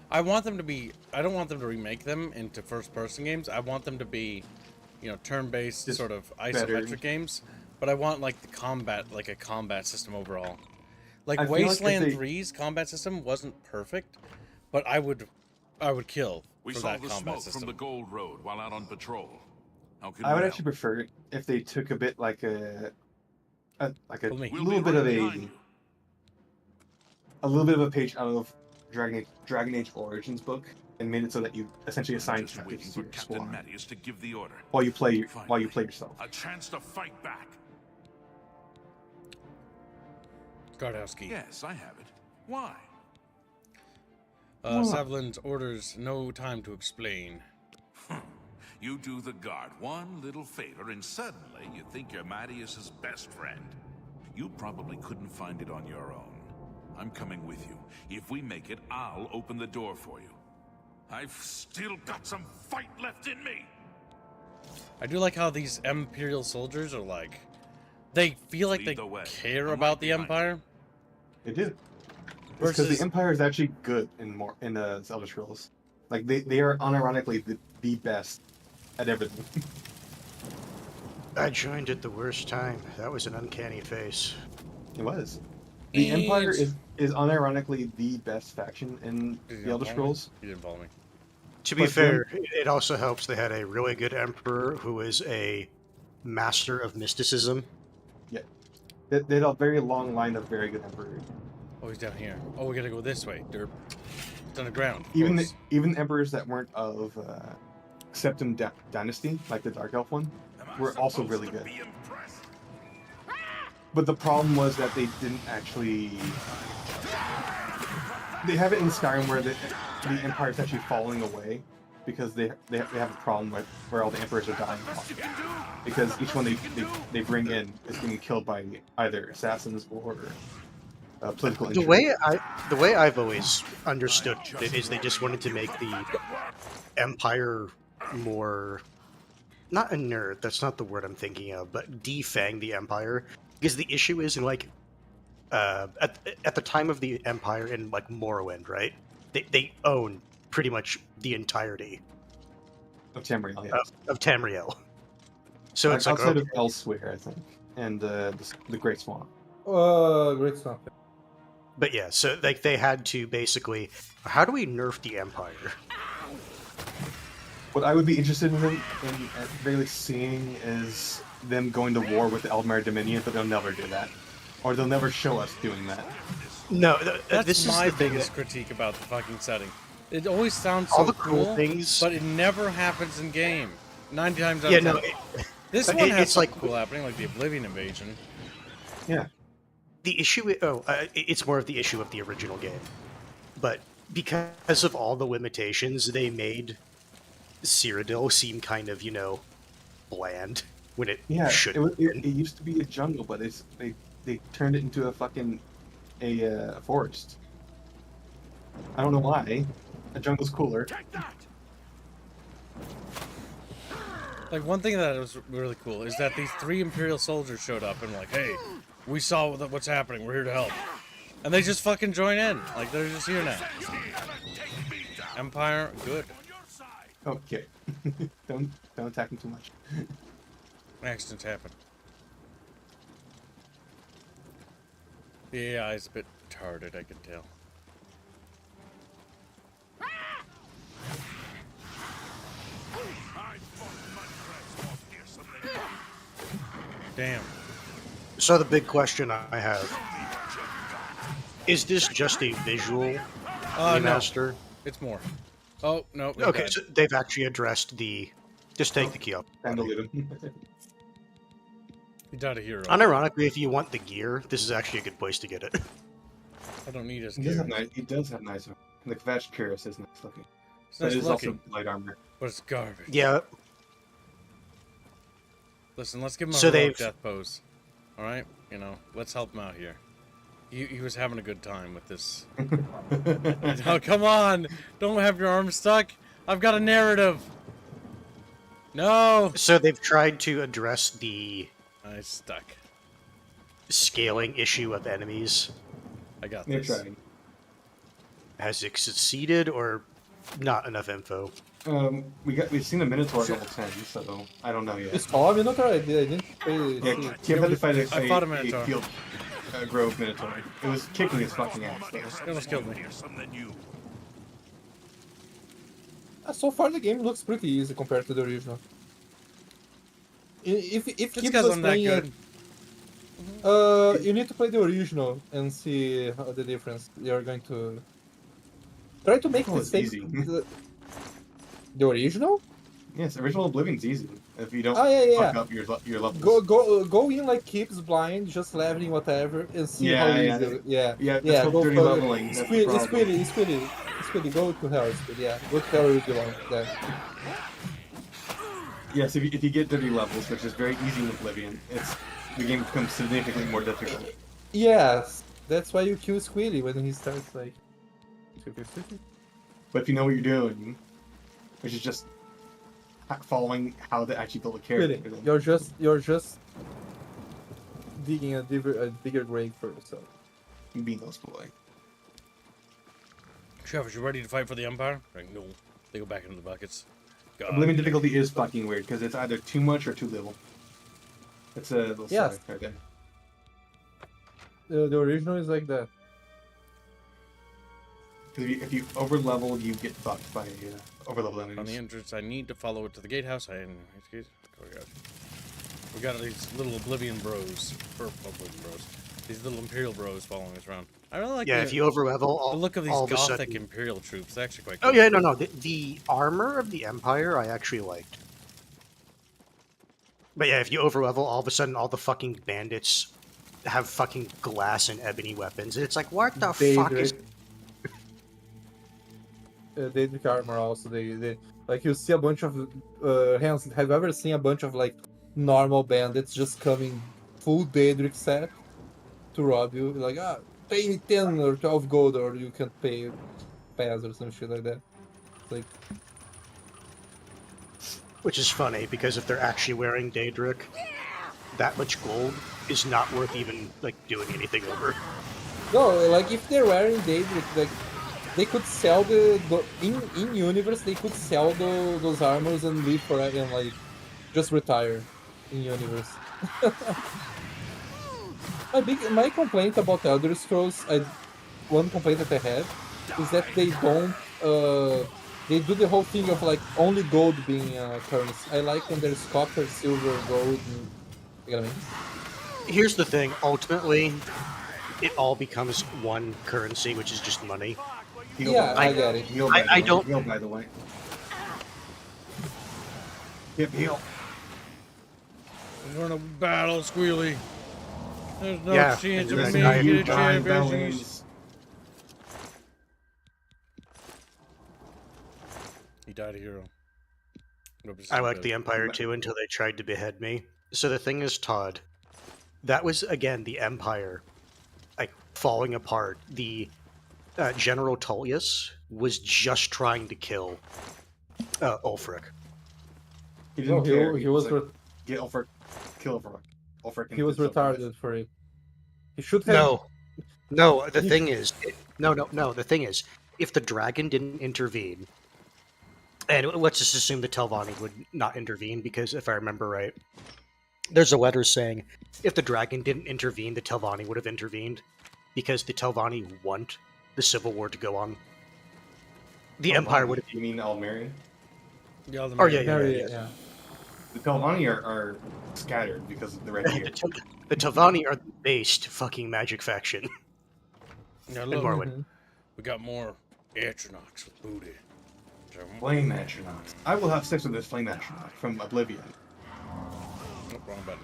I want them to be... I don't want them to remake them into first-person games. I want them to be, turn-based, sort of isometric games. But I want, like, the combat, like a combat system overall. Like, Wasteland 3's combat system wasn't perfect, but I would kill We for saw that the combat smoke system. from the Gold Road while out on patrol. How can I would we actually prefer it if they took a bit like a We'll little be bit right of behind you. a little bit of a page out of Dragon Age Origins book and made it so that you essentially assign Just waiting tactics to for your Captain squad Mattias to give the order. while you play Finally, yourself. A chance to fight back. Guardhouse key. Yes, I have it. Why? Savlin's orders, no time to explain. You do the guard one little favor and suddenly you think you're Mattias's best friend. You probably couldn't find it on your own. I'm coming with you. If we make it, I'll open the door for you. I've still got some fight left in me. I do like how these Imperial soldiers are like, they feel like they care about the Empire. They do. Because Versus the Empire is actually good in Elder Scrolls. Like they are unironically the best at everything. I joined at the worst time. That was an uncanny face. It was. The Empire is unironically the best faction in the Elder Scrolls. You didn't follow me. To be fair, it also helps they had a really good emperor who is a master of mysticism. Yeah. They had a very long line of very good emperors. Oh, he's down here. Oh, we gotta go this way. Derp. It's on the ground. Even emperors that weren't of Septim Dynasty, like the Dark Elf one, were also really good. But the problem was that they didn't actually... They have it in Skyrim where the Empire is actually falling away because they have a problem with where all the emperors are dying off. Because each one they bring in is being killed by either assassins or political intrigue. The way I've always understood it is they just wanted to make the Empire more, not a nerd, that's not the word I'm thinking of, but defang the Empire. Because the issue is in like at the time of the Empire in like Morrowind, right? They own pretty much the entirety of Tamriel. Yes. Of Tamriel. So it's like outside of Elsewhere, I think, and the Great Swamp. Great Swamp. But yeah, so like they had to basically, how do we nerf the Empire? What I would be interested in at very least seeing is them going to war with the Eldmire Dominion, but they'll never do that, or they'll never show us doing that. No, that's this my is the biggest critique about the fucking setting. It always sounds all so the cool things, but it never happens in game. 90 times out yeah, of 10. no, This one has it's something like cool happening, like the Oblivion invasion. Yeah. The issue, it's more of the issue of the original game, but because of all the limitations, they made Cyrodiil seem kind of, bland when it should. It used to be a jungle, but they turned it into a fucking a forest. I don't know why. A jungle's cooler. Like, one thing that was really cool is that these 3 Imperial soldiers showed up and like, hey, we saw what's happening, we're here to help. And they just fucking join in. Like, they're just here now. Empire, good. Okay. Don't attack him too much. Accidents happen. The AI is a bit retarded, I can tell. Damn. So the big question I have, is this just a visual remaster? No. It's more. Oh, no. Okay, so they've actually addressed the... Just take the key up. And delete him. He died a hero. Unironically, if you want the gear, this is actually a good place to get it. I don't need his He gear. does have nice... The Kvatch Cuirass is nice looking. It's But nice it is looking, also light armor. but it's garbage. Yeah. Listen, let's give him a So heroic they've- death pose. Alright? Let's help him out here. He was having a good time with this. Oh, come on! Don't have your arm stuck! I've got a narrative! No! So they've tried to address the... I stuck. Scaling issue of enemies. I got They're this. trying. Has it succeeded or not enough info? We've seen a Minotaur at level 10, so I don't know yet. It's called a Minotaur? I didn't play. Yeah, Kiev had to fight I fought a Minotaur. field grove Minotaur. It was kicking his fucking ass. He almost killed me. So far, the game looks pretty easy compared to the original. If Just keeps because us I'm that playing good. you need to play the original and see how the difference. You're going to try to make Oh, the it's same. easy. The original? Yes, original Oblivion's easy. If you don't yeah. fuck up your levels. Go in like keeps blind, just leveling whatever, and see how easy. Yeah, that's called go dirty for leveling. That's the problem. Speedy. Go to hell, Speedy. Yeah, go to hell you belong. There. Yes, if you get dirty levels, which is very easy in Oblivion, the game becomes significantly more difficult. Yes, that's why you kill Squealy when he starts like. But if you know what you're doing, which is just following how they actually build a character, Really, then you're just digging a bigger grave for yourself. Beano's boy. Chef, you ready to fight for the Empire? Like, no. They go back into the buckets. God. Oblivion difficulty is fucking weird because it's either too much or too little. It's a little Yes. right there. The original is like that. Because if you over level, you get fucked by over level enemies. On the entrance, I need to follow it to the gatehouse. Oh, God. We got these little Oblivion bros. Oblivion bros. These little Imperial bros following us around. I really like if you over level, the look of these all of a gothic sudden... Imperial troops. They're actually quite Oh cool. yeah, no. The armor of the Empire I actually liked. But yeah, if you over level, all of a sudden all the fucking bandits have fucking glass and ebony weapons. And it's like, what the fuck is... Daedric armor also. They like you see a bunch of hands. Have you ever seen a bunch of like normal bandits just coming full Daedric set to rob you? Like pay me 10 or 12 gold, or you can pay pass or some shit like that. Like, which is funny because if they're actually wearing Daedric, that much gold is not worth even like doing anything over. no, like if they're wearing Daedric, like they could sell in universe. They could sell those armors and live forever and like just retire in universe. My complaint about Elder Scrolls, one complaint that I have is that they don't they do the whole thing of like only gold being currency. I like when there's copper, silver, gold, and you know what I mean? Here's the thing, ultimately, it all becomes one currency, which is just money. I get it. I don't... Heal, by the way. Yep, heal. We're gonna battle, Squealy. There's no Yeah, chance of there's me no getting a dying champion. balance. He died a hero. I liked the Empire too until they tried to behead me. So the thing is, Todd, that was, again, the Empire, like, falling apart. The General Tullius was just trying to kill Ulfric. He didn't care. He was like, get Ulfric, kill Ulfric. Ulfric. He was retarded for it. He should have. No. The thing is, The thing is, if the dragon didn't intervene, and let's just assume the Telvanni would not intervene, because if I remember right, there's a letter saying if the dragon didn't intervene, the Telvanni would have intervened, because the Telvanni want the civil war to go on. The Empire would have. You mean Almeri? Yeah, yeah. The Telvanni are scattered because of the Red Deer. The Telvanni are the based fucking magic faction. Now In look, Morrowind. we got more Atronachs with booty. Flame Atronachs. I will have sex with this Flame Atronach from Oblivion. No wrong button.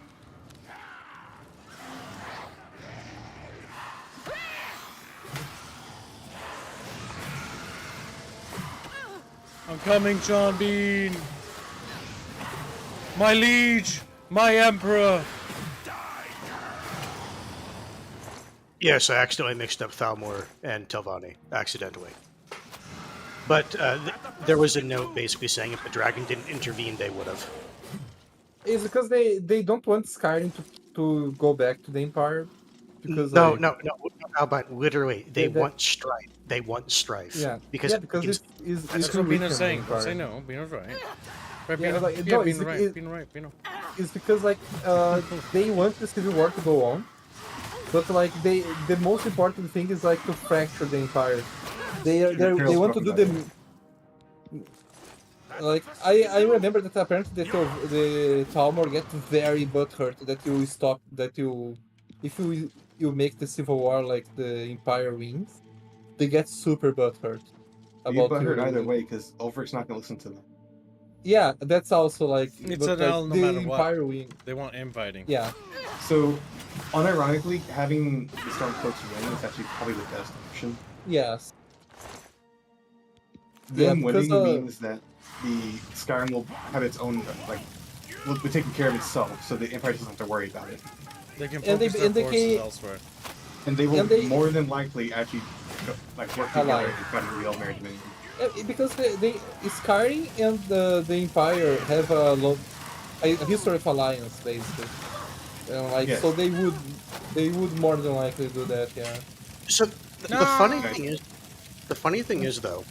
I'm coming, Sean Bean. My liege, my emperor. Yes, I accidentally mixed up Thalmor and Telvanni. Accidentally. But there was a note basically saying if the dragon didn't intervene, they would have. It's because they don't want Skyrim to go back to the Empire. Because No, but literally, they want strife. They want strife. Yeah, because it's that's what Bino's saying. Don't say no. Bino's right. Right, Yeah, Bino. like, Yeah, no, Bino right. Bino right. Bino. It's because like they want the Civil War to go on, but like the most important thing is like to fracture the Empire. They want to do the like I remember that apparently the Talmor get very butthurt that you stop if you make the Civil War like the Empire wins, they get super butthurt. You get butthurt either way because Ulfric's not gonna listen to them. Yeah, that's also like It's but, an L no the matter Empire what. win. They want infighting. Yeah. So, unironically, having the Stormcloaks win is actually probably the best option. Yes. Them Yeah, winning because, means that the Skyrim will have its own, like, will be taking care of itself, so the Empire doesn't have to worry about it. They can And they- focus their and they forces can- elsewhere. And they will And they- more than likely actually like work together Ally. and find a real Mary Dominion. Because they Skyrim and the Empire have a history of alliance, basically. Like Yes. so they would more than likely do that, yeah. So the funny thing is though,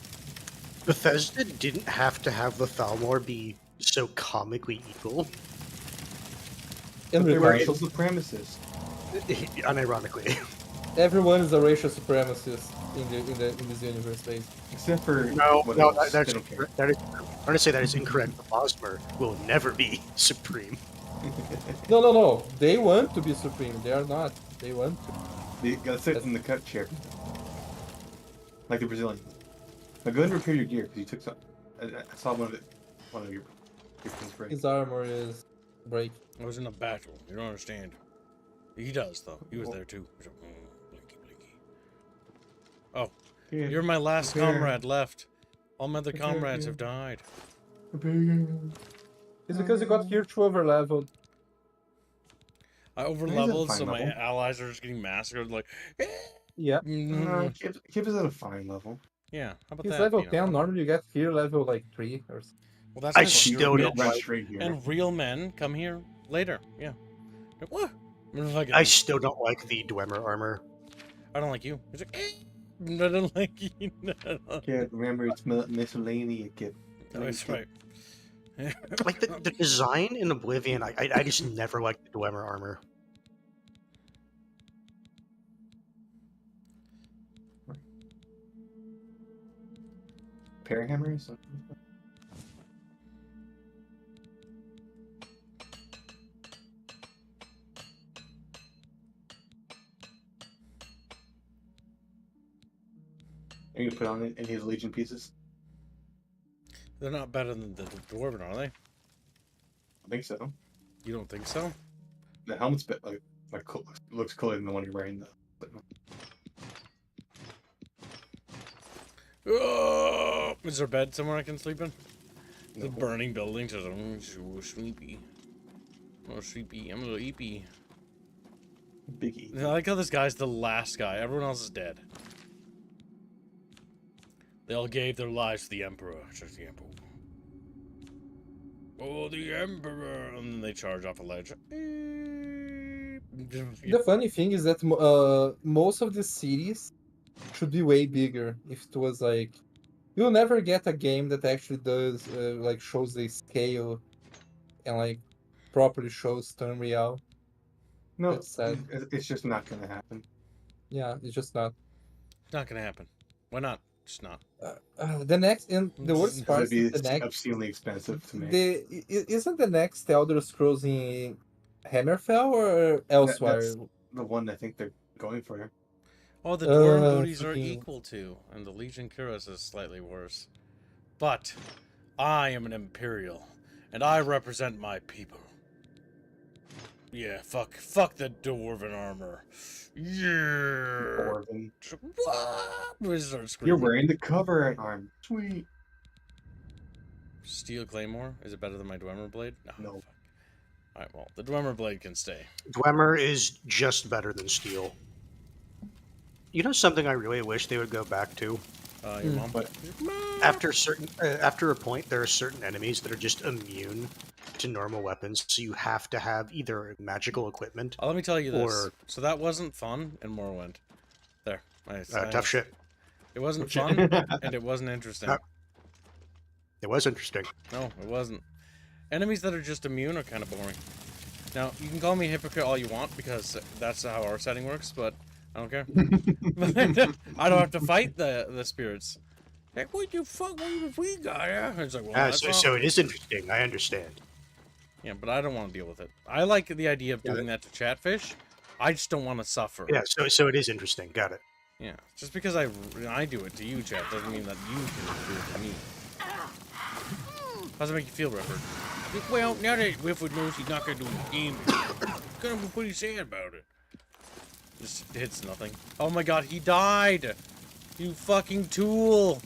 Bethesda didn't have to have the Thalmor be so comically evil. And But they're retarded. racial supremacists. Unironically. Everyone is a racial supremacist in this universe, basically. Except for No, that's that is. I'm gonna say that is incorrect. The Bosmer will never be supreme. No. They want to be supreme. They are not. They want to. They gotta sit in the cut chair. Like the Brazilian. Now go ahead and repair your gear, because you took some. I saw one of your things break. His armor is break. I was in a battle. You don't understand. He does, though. He was there, too. He's like, blinky, blinky. Oh, Yeah. you're my last Repair. comrade left. All my other Repair, comrades yeah. have died. It's because you got here too over leveled. I over He's at a leveled, fine so my level. allies are just getting massacred. Like, Yeah. Kip is at a fine level. yeah. How about He's that? level you know? 10. Normally you get here level like 3 or. Well, that's I because still you're don't rich, like- straight here. and real men come here later. Yeah. What? I still don't like the Dwemer armor. I don't like you. It's like, I don't like you. Kip, remember it's miscellaneous, Kip. That's right. Like the design in Oblivion, I just never liked the Dwemer armor. Repair hammers? Are you gonna put on any of his Legion pieces? They're not better than the Dwarven, are they? I think so. You don't think so? The helmet's bit like cool, looks cooler than the one you're wearing though. But Oh, is there a bed somewhere I can sleep in? The No. burning building says, oh, so sleepy. Oh, sleepy. I'm a little eepy. Biggie. I like how this guy's the last guy. Everyone else is dead. They all gave their lives to the Emperor. Says the Emperor. Oh, the Emperor! And then they charge off a ledge. The funny thing is that most of the cities should be way bigger. If it was like, you'll never get a game that actually does like shows the scale and like properly shows turn real. no, That's sad. it's just not gonna happen. Yeah, it's just not. It's not gonna happen. Why not? Just not. The next and the worst part It'd be is the next. obscenely expensive to make. Isn't the next Elder Scrolls in Hammerfell or elsewhere? That's the one I think they're going for. Oh, the Dwarven booties are fucking- equal to, and the Legion Cuirass is slightly worse. But I am an Imperial, and I represent my people. Yeah, fuck the Dwarven armor. Yeah. Dwarven. What? Wizard You're screaming. wearing the cover and arm. Sweet. Steel Claymore? Is it better than my Dwemer blade? No. Fuck. Alright, well, the Dwemer blade can stay. Dwemer is just better than steel. You know something I really wish they would go back to? Your mom? But After a point, there are certain enemies that are just immune to normal weapons, so you have to have either magical equipment. Let me tell you this. Or So that wasn't fun in Morrowind. There. tough shit. It wasn't Tough fun, shit. and it wasn't interesting. It was interesting. No, it wasn't. Enemies that are just immune are kind of boring. Now, you can call me a hypocrite all you want, because that's how our setting works, but I don't care. I don't have to fight the spirits. Hey, what you fuck with we got? Yeah? It's like, well, that's not... So it is interesting. I understand. Yeah, but I don't want to deal with it. I like the idea of doing that to Chatfish. I just don't want to suffer. Yeah, so it is interesting. Got it. Yeah, just because I do it to you, Chat, doesn't mean that you can do it to me. How does it make you feel, Ripper? Well, now that Whiffwood knows he's not going to do his game, he's going to be pretty sad about it. Just hits nothing. Oh my god, he died! You fucking tool!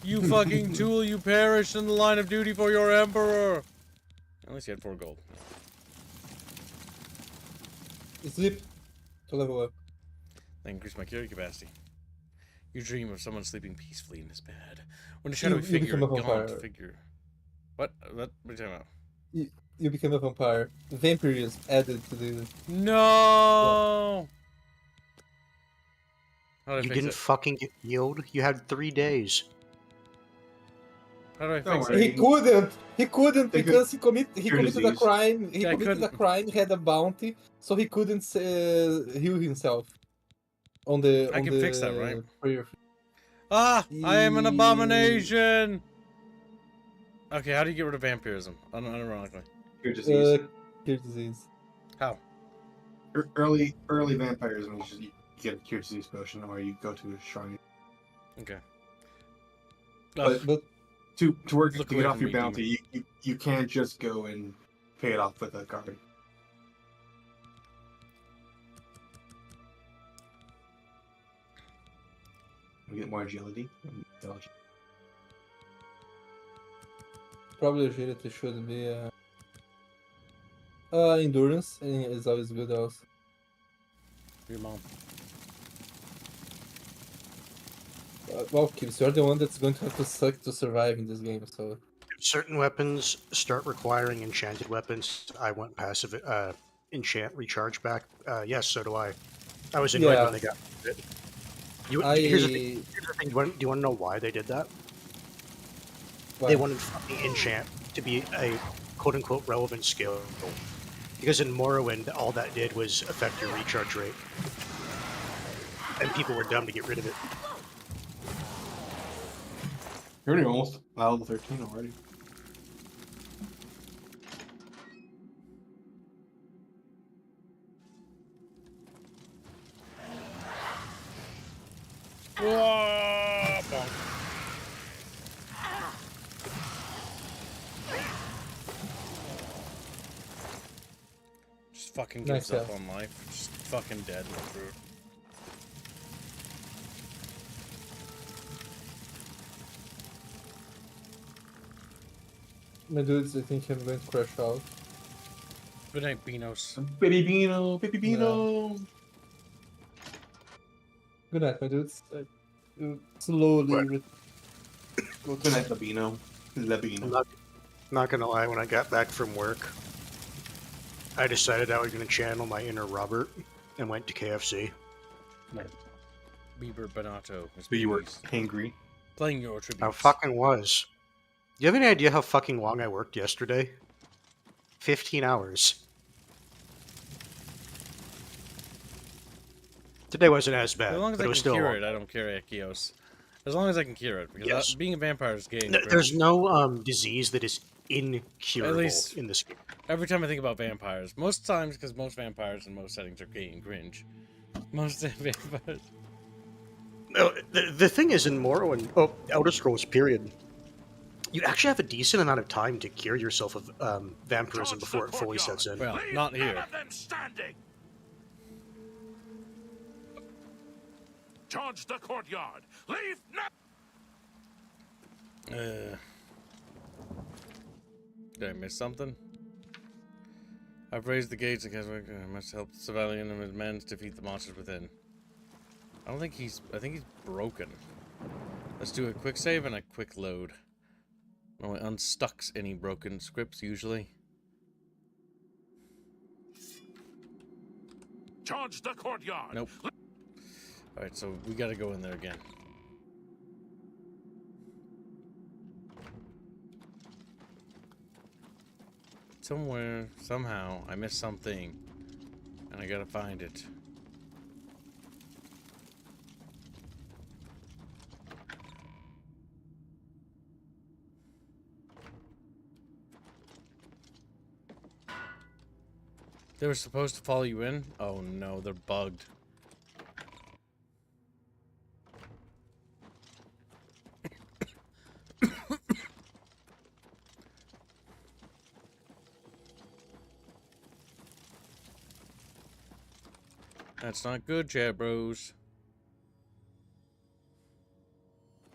You fucking tool, you perished in the line of duty for your Emperor! At least he had 4 gold. Sleep to level up. Then increase my carry capacity. You dream of someone sleeping peacefully in his bed. When a shadowy You figure, become a gaunt vampire. figure. What? What are you talking about? You become a vampire. Vampirism added to the. No. How do I You fix didn't it? fucking get healed. You had 3 days. How do I Don't fix worry. it? He couldn't They because he cure committed a disease. crime. He Yeah, I committed a couldn't. crime. He had a bounty, so he couldn't heal himself on the I can fix that, right? prayer. Ah! I am an Ye- abomination! Okay, how do you get rid of vampirism? Unironically. Cure disease. Cure disease. How? Early vampirism is you get a cure disease potion, or you go to a shrine. Okay. But to work to Look get away off from your me, bounty, you can't just go and pay it off with a card. You get more agility. And intelligence. Probably agility should be endurance, and is always good also. Your mom. Well, Kibbs, you're the one that's going to have to suck to survive in this game, so. If certain weapons start requiring enchanted weapons, I want passive enchant recharge back. Yes, so do I. I was annoyed when they got it. Here's the thing. Do you want to know why they did that? Why? They wanted fucking enchant to be a quote-unquote relevant skill. Because in Morrowind, all that did was affect your recharge rate. And people were dumb to get rid of it. You're only almost level 13 already. Just fucking gives Nice up job. on life. Just fucking dead in the fruit. My dudes, I think I'm going to crash out. Good night, Beanos. Baby Beano. Good night, my dudes. Slowly. Good night, Labino. Labino. Not gonna lie, when I got back from work, I decided I was gonna channel my inner Robert and went to KFC. Bieber Bonato. So you were angry. Playing your tributes. I fucking was. Do you have any idea how fucking long I worked yesterday? 15 hours. Today wasn't as bad, As long as but I it was can still cure long. it, I don't care, Ekios. As long as I can cure it, because Yes. being a vampire is gay. There's no disease that is incurable At least in this game. every time I think about vampires, most times because most vampires in most settings are gay and cringe. Most vampires. No, the thing is in Morrowind, Elder Scrolls period, you actually have a decent amount of time to cure yourself of vampirism before it fully sets in. Well, not here. Charge the courtyard. Leave now. Did I miss something? I've raised the gates in case I must help Civilian and his men to defeat the monsters within. I think he's broken. Let's do a quick save and a quick load. Only unstucks any broken scripts usually. Charge the courtyard. Nope. Alright, so we gotta go in there again. Somewhere, somehow, I missed something. And I gotta find it. They were supposed to follow you in? Oh no, they're bugged. That's not good, CHATBROS.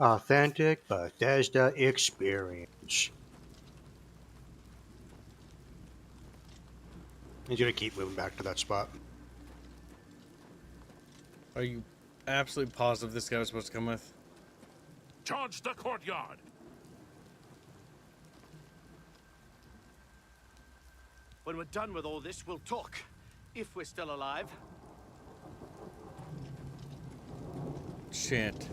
Authentic Bethesda experience. He's gonna keep moving back to that spot. Are you absolutely positive this guy was supposed to come with? Charge the courtyard! When we're done with all this, we'll talk. If we're still alive. Shit.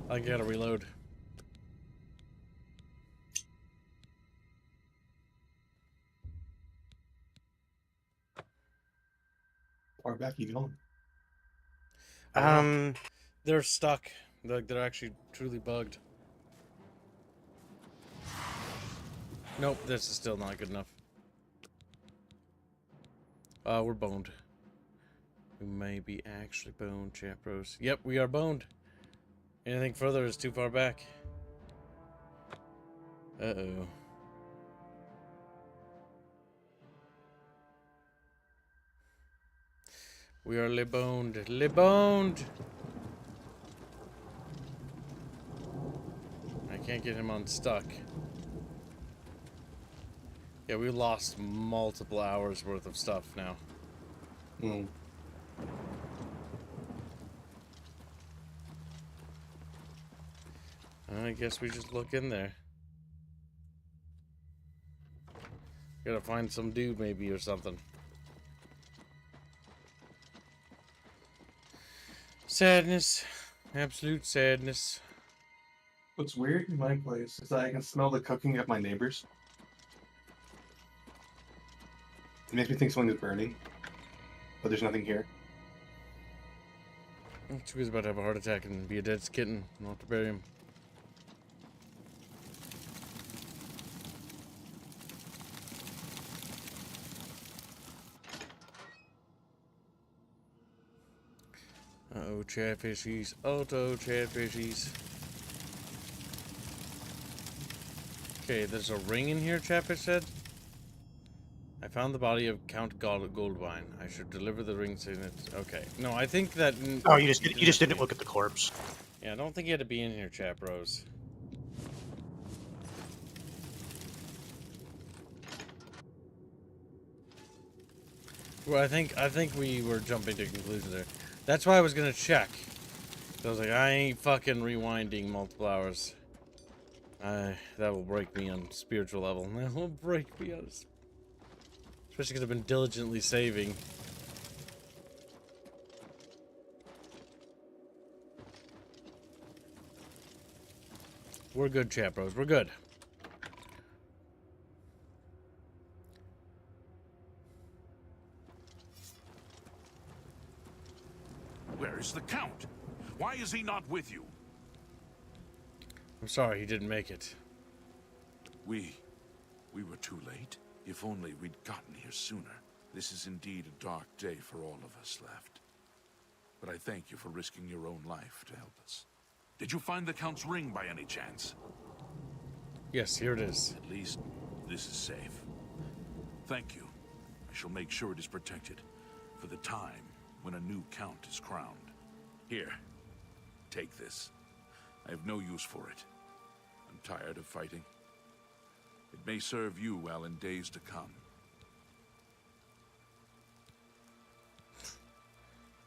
I gotta reload. Far back you going? They're stuck. They're actually truly bugged. Nope, this is still not good enough. We're boned. We may be actually boned, CHATBROS. Yep, we are boned. Anything further is too far back. Uh-oh. We are leboned. Leboned! I can't get him unstuck. Yeah, we lost multiple hours worth of stuff now. Hmm. I guess we just look in there. Gotta find some dude maybe or something. Sadness. Absolute sadness. What's weird in my place is that I can smell the cooking at my neighbors. It makes me think something is burning, but there's nothing here. Chewie's about to have a heart attack and be a dead kitten. I'll have to bury him. Uh-oh, chatfishies. Auto chatfishies. Okay, there's a ring in here, Chatfish said. I found the body of Count Goldwine. I should deliver the rings in it. Okay. No, I think that... Oh, you just didn't look at the corpse. Yeah, I don't think you had to be in here, CHATBROS. Well, I think we were jumping to conclusions there. That's why I was gonna check. I was like, I ain't fucking rewinding multiple hours. That will break me on spiritual level. That will break me on... Especially because I've been diligently saving. We're good, CHATBROS. We're good. Where is the Count? Why is he not with you? I'm sorry he didn't make it. We were too late. If only we'd gotten here sooner. This is indeed a dark day for all of us left. But I thank you for risking your own life to help us. Did you find the Count's ring by any chance? Yes, here it is. At least this is safe. Thank you. I shall make sure it is protected for the time when a new Count is crowned. Here, take this. I have no use for it. I'm tired of fighting. It may serve you well in days to come.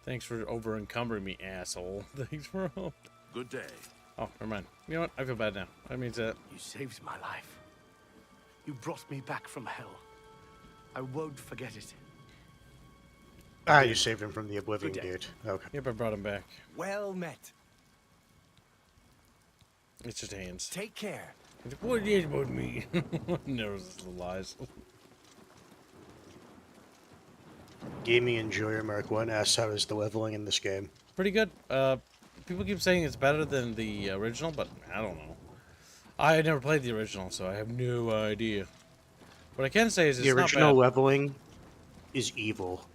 Thanks for over-encumbering me, asshole. Thanks for... Good day. Oh, never mind. You know what? I feel bad now. That means that... You saved my life. You brought me back from hell. I won't forget it. Ah, you saved him from the Oblivion Gate. Okay. Yep, I brought him back. Well met. It's just hands. Take care. What is about me? Knows the lies. Gaming Enjoyer Mark 1 asks how is the leveling in this game? Pretty good. People keep saying it's better than the original, but I don't know. I never played the original, so I have no idea. What I can say is it's the original not bad. leveling is evil.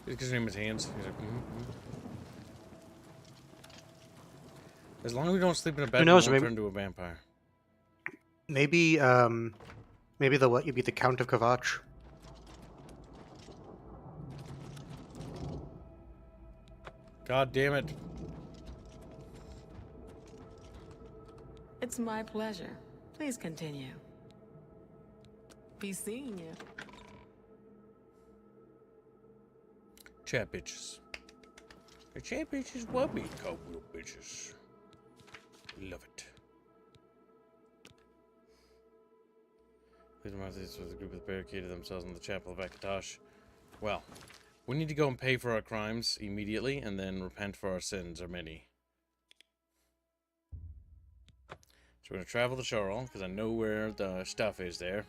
Because his name is Hands. He's like, As long as we don't sleep in a bed, we won't turn into a vampire. Maybe, maybe they'll let you be the Count of Kavach. God damn it. It's my pleasure. Please continue. Be seeing you. Chat bitches. The chat bitches what we call little bitches. Love it. These monsters with a group that barricaded themselves in the chapel of Akatosh. Well, we need to go and pay for our crimes immediately, and then repent for our sins, or many. So we're gonna travel to Charl, because I know where the stuff is there.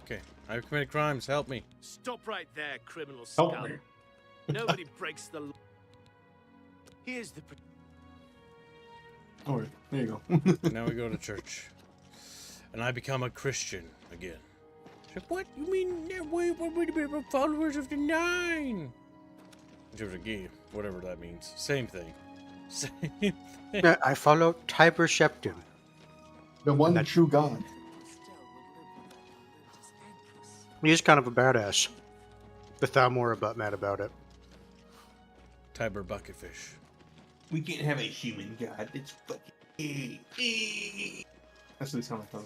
Okay, I've committed crimes. Help me. Stop right there, criminal Help scum. me. Nobody breaks the law. Here's the... Alright, there you go. Now we go to church. And I become a Christian again. She's like, what? You mean we're followers of the Nine? Whichever game, whatever that means. Same thing. Same thing. I follow Tiber Shepton. The one true God. He's kind of a badass. But Thalmor about mad about it. Tiber Bucketfish. We can't have a human God. It's fucking... That's what it sounds like.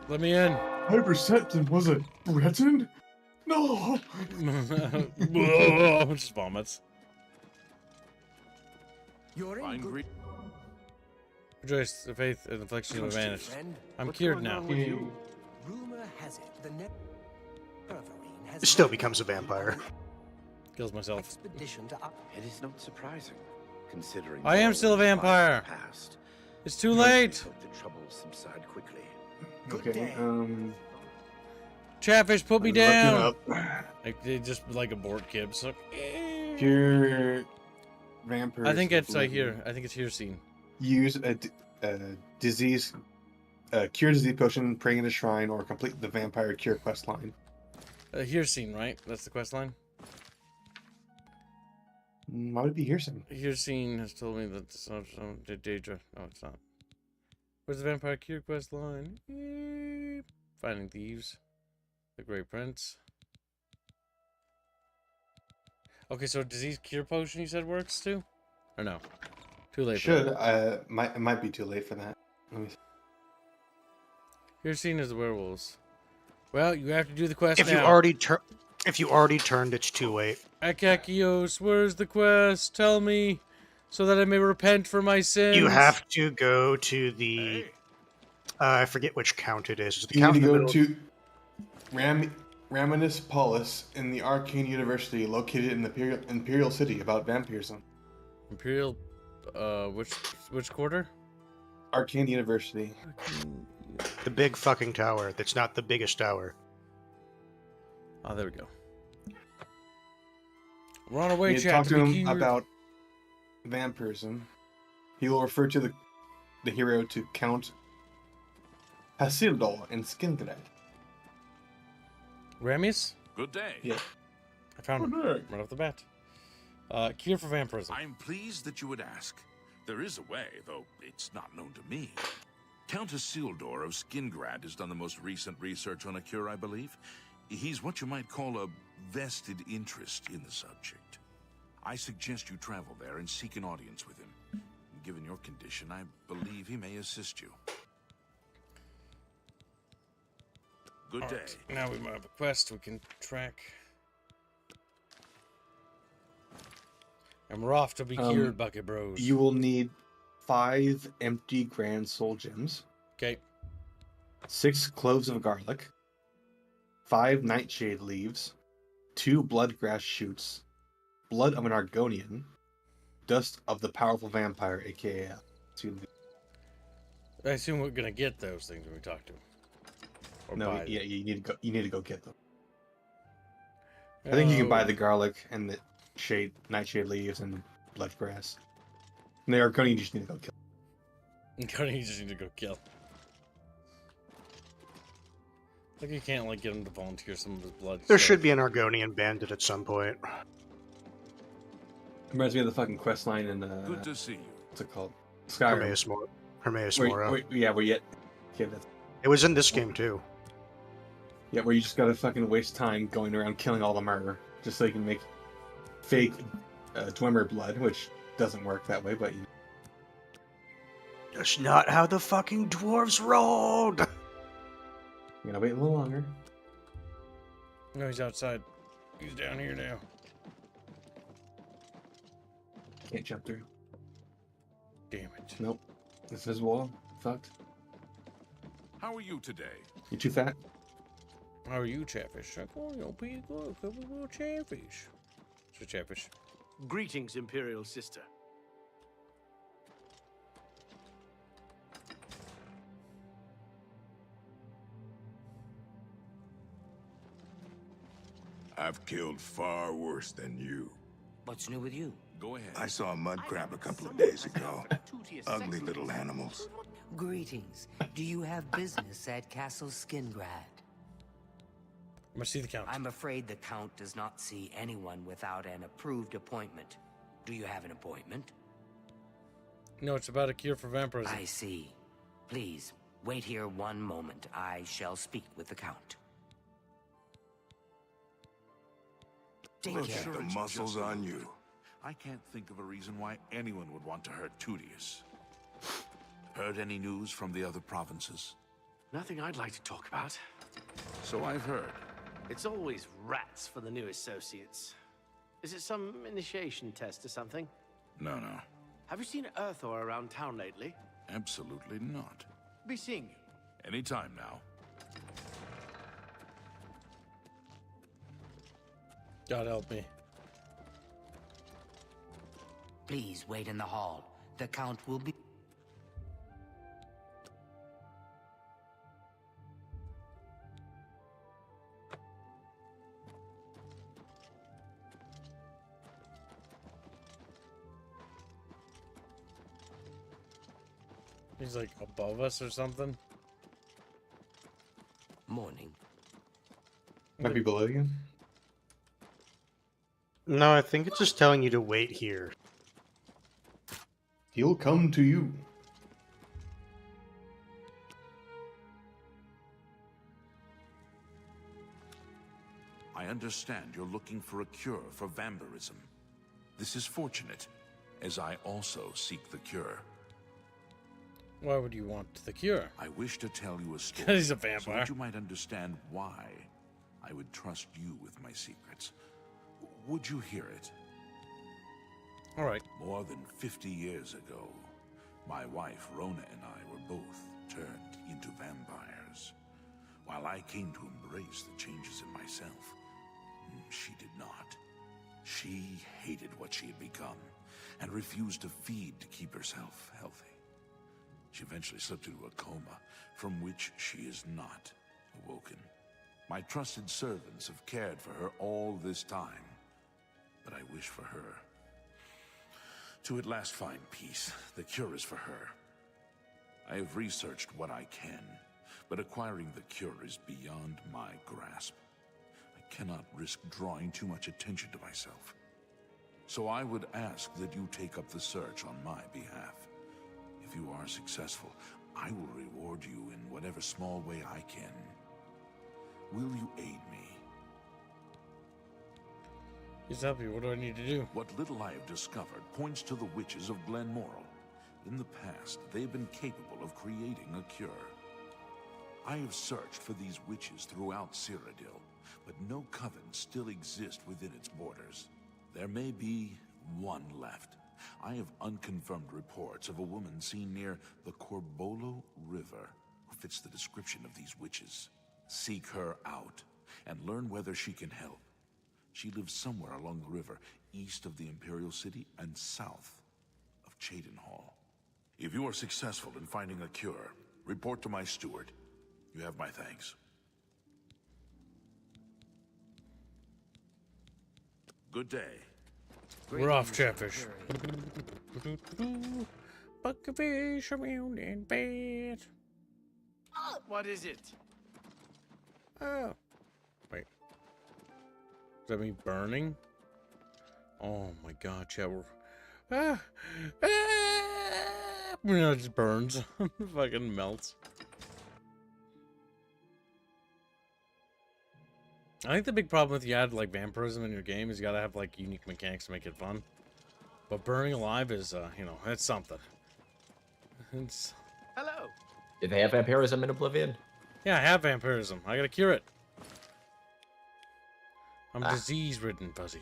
Let me in. Hyperception was a threatened? No! Just vomits. You're in good... Rejoice, the faith, and the affliction of Trusted vanished. friend, I'm what's cured going now. on with you? Rumor has it the Still becomes a vampire. Kills myself. expedition to up. It is not surprising, considering I am still a vampire. Past. It's too late. Hope the troubles subside quickly. Okay, Chatfish, put me I'm looking down. up. Like they just like abort Gibbs. Like, Pure vampires. I think it's with here. I think it's here scene. Use a disease, cure disease potion, praying in a shrine, or complete the vampire cure quest line. Here scene, right? That's the quest line. Why would it be here soon? Here scene has told me that some Daedra. No, it's not. Where's the vampire cure quest line? Finding thieves. The Great Prince. Okay, so disease cure potion you said works too? Or no? Too late. Should it might be too late for that. Let me see. Here scene is the werewolves. Well, you have to do the quest If now. you already turned, it's too late. Akakios, where's the quest? Tell me, so that I may repent for my sins. You have to go to the. I forget which count it is. It's the You count need to in the go middle. to Raminus Paulus in the Arcane University, located in the Imperial City, about vampirism. Imperial, which quarter? Arcane University. The big fucking tower. That's not the biggest tower. Oh, there we go. We're on our way, You chat. talk to him cured. about vampirism. He will refer to the hero to Count Hasildo in Skingrad. Ramis? Good day. Yeah. I found him right off the bat. Cure for vampirism. I'm pleased that you would ask. There is a way, though it's not known to me. Count Isildur of Skingrad has done the most recent research on a cure, I believe. He's what you might call a vested interest in the subject. I suggest you travel there and seek an audience with him. Given your condition, I believe he may assist you. Good day. Alright, now we might have a quest we can track. And we're off to be cured, Bucket Bros. You will need 5 empty Grand Soul Gems. Okay. 6 cloves of garlic. 5 nightshade leaves. 2 bloodgrass shoots. Blood of an Argonian. Dust of the powerful vampire, aka. I assume we're gonna get those things when we talk to him. Or No, buy yeah, them. you need to go get them. I think you can buy Oh. the garlic and the nightshade leaves and bloodgrass. And the Argonian you just need to go kill. You just need to go kill. Like you can't like get him to volunteer some of his blood. There should be an Argonian bandit at some point. Reminds me of the fucking quest line in Good to see you. What's it called? Skyrim. Hermaeus Where- Mora. where you It was in this game too. Yeah, where you just gotta fucking waste time going around killing all the murder just so you can make fake Dwemer blood, which doesn't work that way, but you... That's not how the fucking dwarves rolled. I'm gonna wait a little longer. No, he's outside. He's down here now. Can't jump through. Damn it. Nope. This is wall. Fucked. How are you today? You too fat? How are you, Chatfish? Oh, you'll be good. Come on, Chatfish. So, Chatfish. Greetings, Imperial Sister. I've killed far worse than you. What's new with you? Go ahead. I saw a mud crab a couple of days ago. Ugly little animals. Greetings. Do you have business at Castle Skingrad? I must see the count. I'm afraid the Count does not see anyone without an approved appointment. Do you have an appointment? No, it's about a cure for vampirism. I see. Please, wait here one moment. I shall speak with the Count. Take Look care. at the muscles on you. I can't think of a reason why anyone would want to hurt Tutius. Heard any news from the other provinces? Nothing I'd like to talk about. So I've heard. It's always rats for the new associates. Is it some initiation test or something? No. Have you seen Earthor around town lately? Absolutely not. Be seeing you. Anytime now. God help me. Please wait in the hall. The Count will be... He's like above us or something. Morning. Might be below you. No, I think it's just telling you to wait here. He'll come to you. I understand you're looking for a cure for vampirism. This is fortunate, as I also seek the cure. Why would you want the cure? I wish to tell you a story. He's a vampire. So that you might understand why I would trust you with my secrets. Would you hear it? All right. More than 50 years ago, my wife Rona and I were both turned into vampires. While I came to embrace the changes in myself, she did not. She hated what she had become and refused to feed to keep herself healthy. She eventually slipped into a coma from which she is not awoken. My trusted servants have cared for her all this time, but I wish for her to at last find peace. The cure is for her. I have researched what I can, but acquiring the cure is beyond my grasp. I cannot risk drawing too much attention to myself. So I would ask that you take up the search on my behalf. If you are successful, I will reward you in whatever small way I can. Will you aid me? He's happy. What do I need to do? What little I have discovered points to the witches of Glenmoral. In the past, they've been capable of creating a cure. I have searched for these witches throughout Cyrodiil, but no coven still exists within its borders. There may be one left. I have unconfirmed reports of a woman seen near the Corbolo River who fits the description of these witches. Seek her out and learn whether she can help. She lives somewhere along the river, east of the Imperial City and south of Cheydinhall. If you are successful in finding a cure, report to my steward. You have my thanks. Good day. We're off, Chatfish. Buckafish around in bed. What is it? Oh. Wait. Does that mean burning? Oh my god, chat. No, it just burns. Fucking melts. I think the big problem with you add like vampirism in your game is you gotta have like unique mechanics to make it fun. But burning alive is, you know, it's something. It's... Hello. Did they have vampirism in Oblivion? Yeah, I have vampirism. I gotta cure it. I'm disease-ridden, Fuzzy.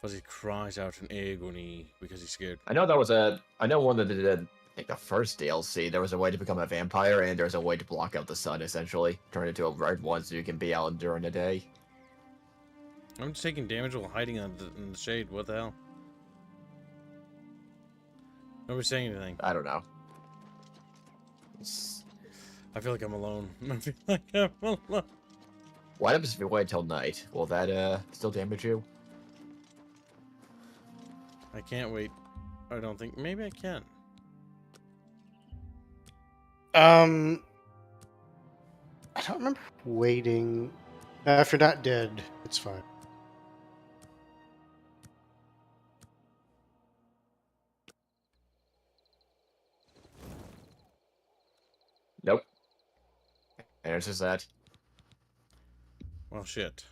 Fuzzy cries out in agony because he's scared. I know that was a. I know one that did like the first DLC. There was a way to become a vampire, and there's a way to block out the sun. Essentially, turn it into a red one so you can be out during the day. I'm just taking damage while hiding in the shade. What the hell? Nobody's saying anything. I don't know. I feel like I'm alone. I feel like I'm alone. What happens if you wait until night? Will that still damage you? I can't wait. I don't think. Maybe I can. I don't remember waiting. If you're not dead, it's fine. Nope. Answers that. Well, shit.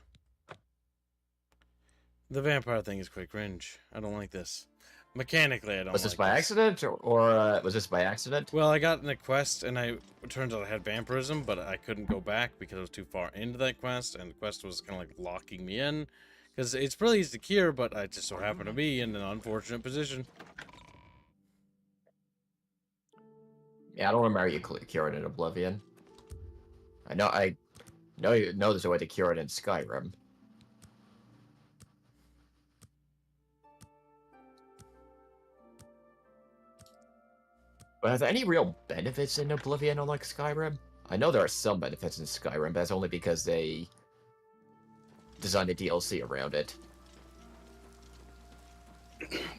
The vampire thing is quite cringe. I don't like this. Mechanically, I don't Was this like by accident, or was this by accident? Well, I got in a quest, and it turns out I had vampirism, but I couldn't go back because I was too far into that quest, and the quest was kind of like locking me in. Because it's really easy to cure, but I just so happen to be in an unfortunate position. Yeah, I don't remember you cure it in Oblivion. I know you know there's a way to cure it in Skyrim. But are there any real benefits in Oblivion unlike Skyrim? I know there are some benefits in Skyrim, but that's only because they designed a DLC around it.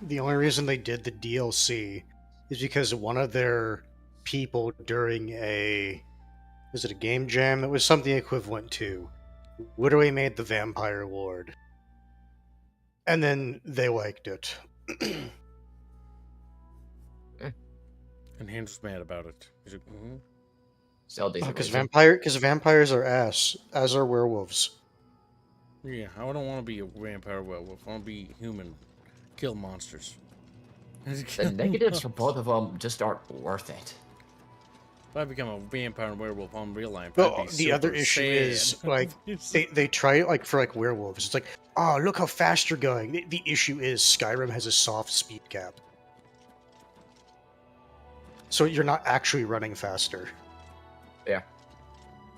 The only reason they did the DLC is because one of their people during was it a game jam? It was something equivalent to literally made the Vampire Lord. And then they liked it. And Hans was mad about it. He's like, Because vampires are ass, as are werewolves. Yeah, I don't want to be a vampire werewolf. I want to be human. Kill monsters. The negatives for both of them just aren't worth it. If I become a vampire and werewolf on real life, Well, I'd be the other super issue sad. is, like, they try it, like, for, like, werewolves. It's like, oh, look how fast you're going. The issue is Skyrim has a soft speed cap. So you're not actually running faster. Yeah.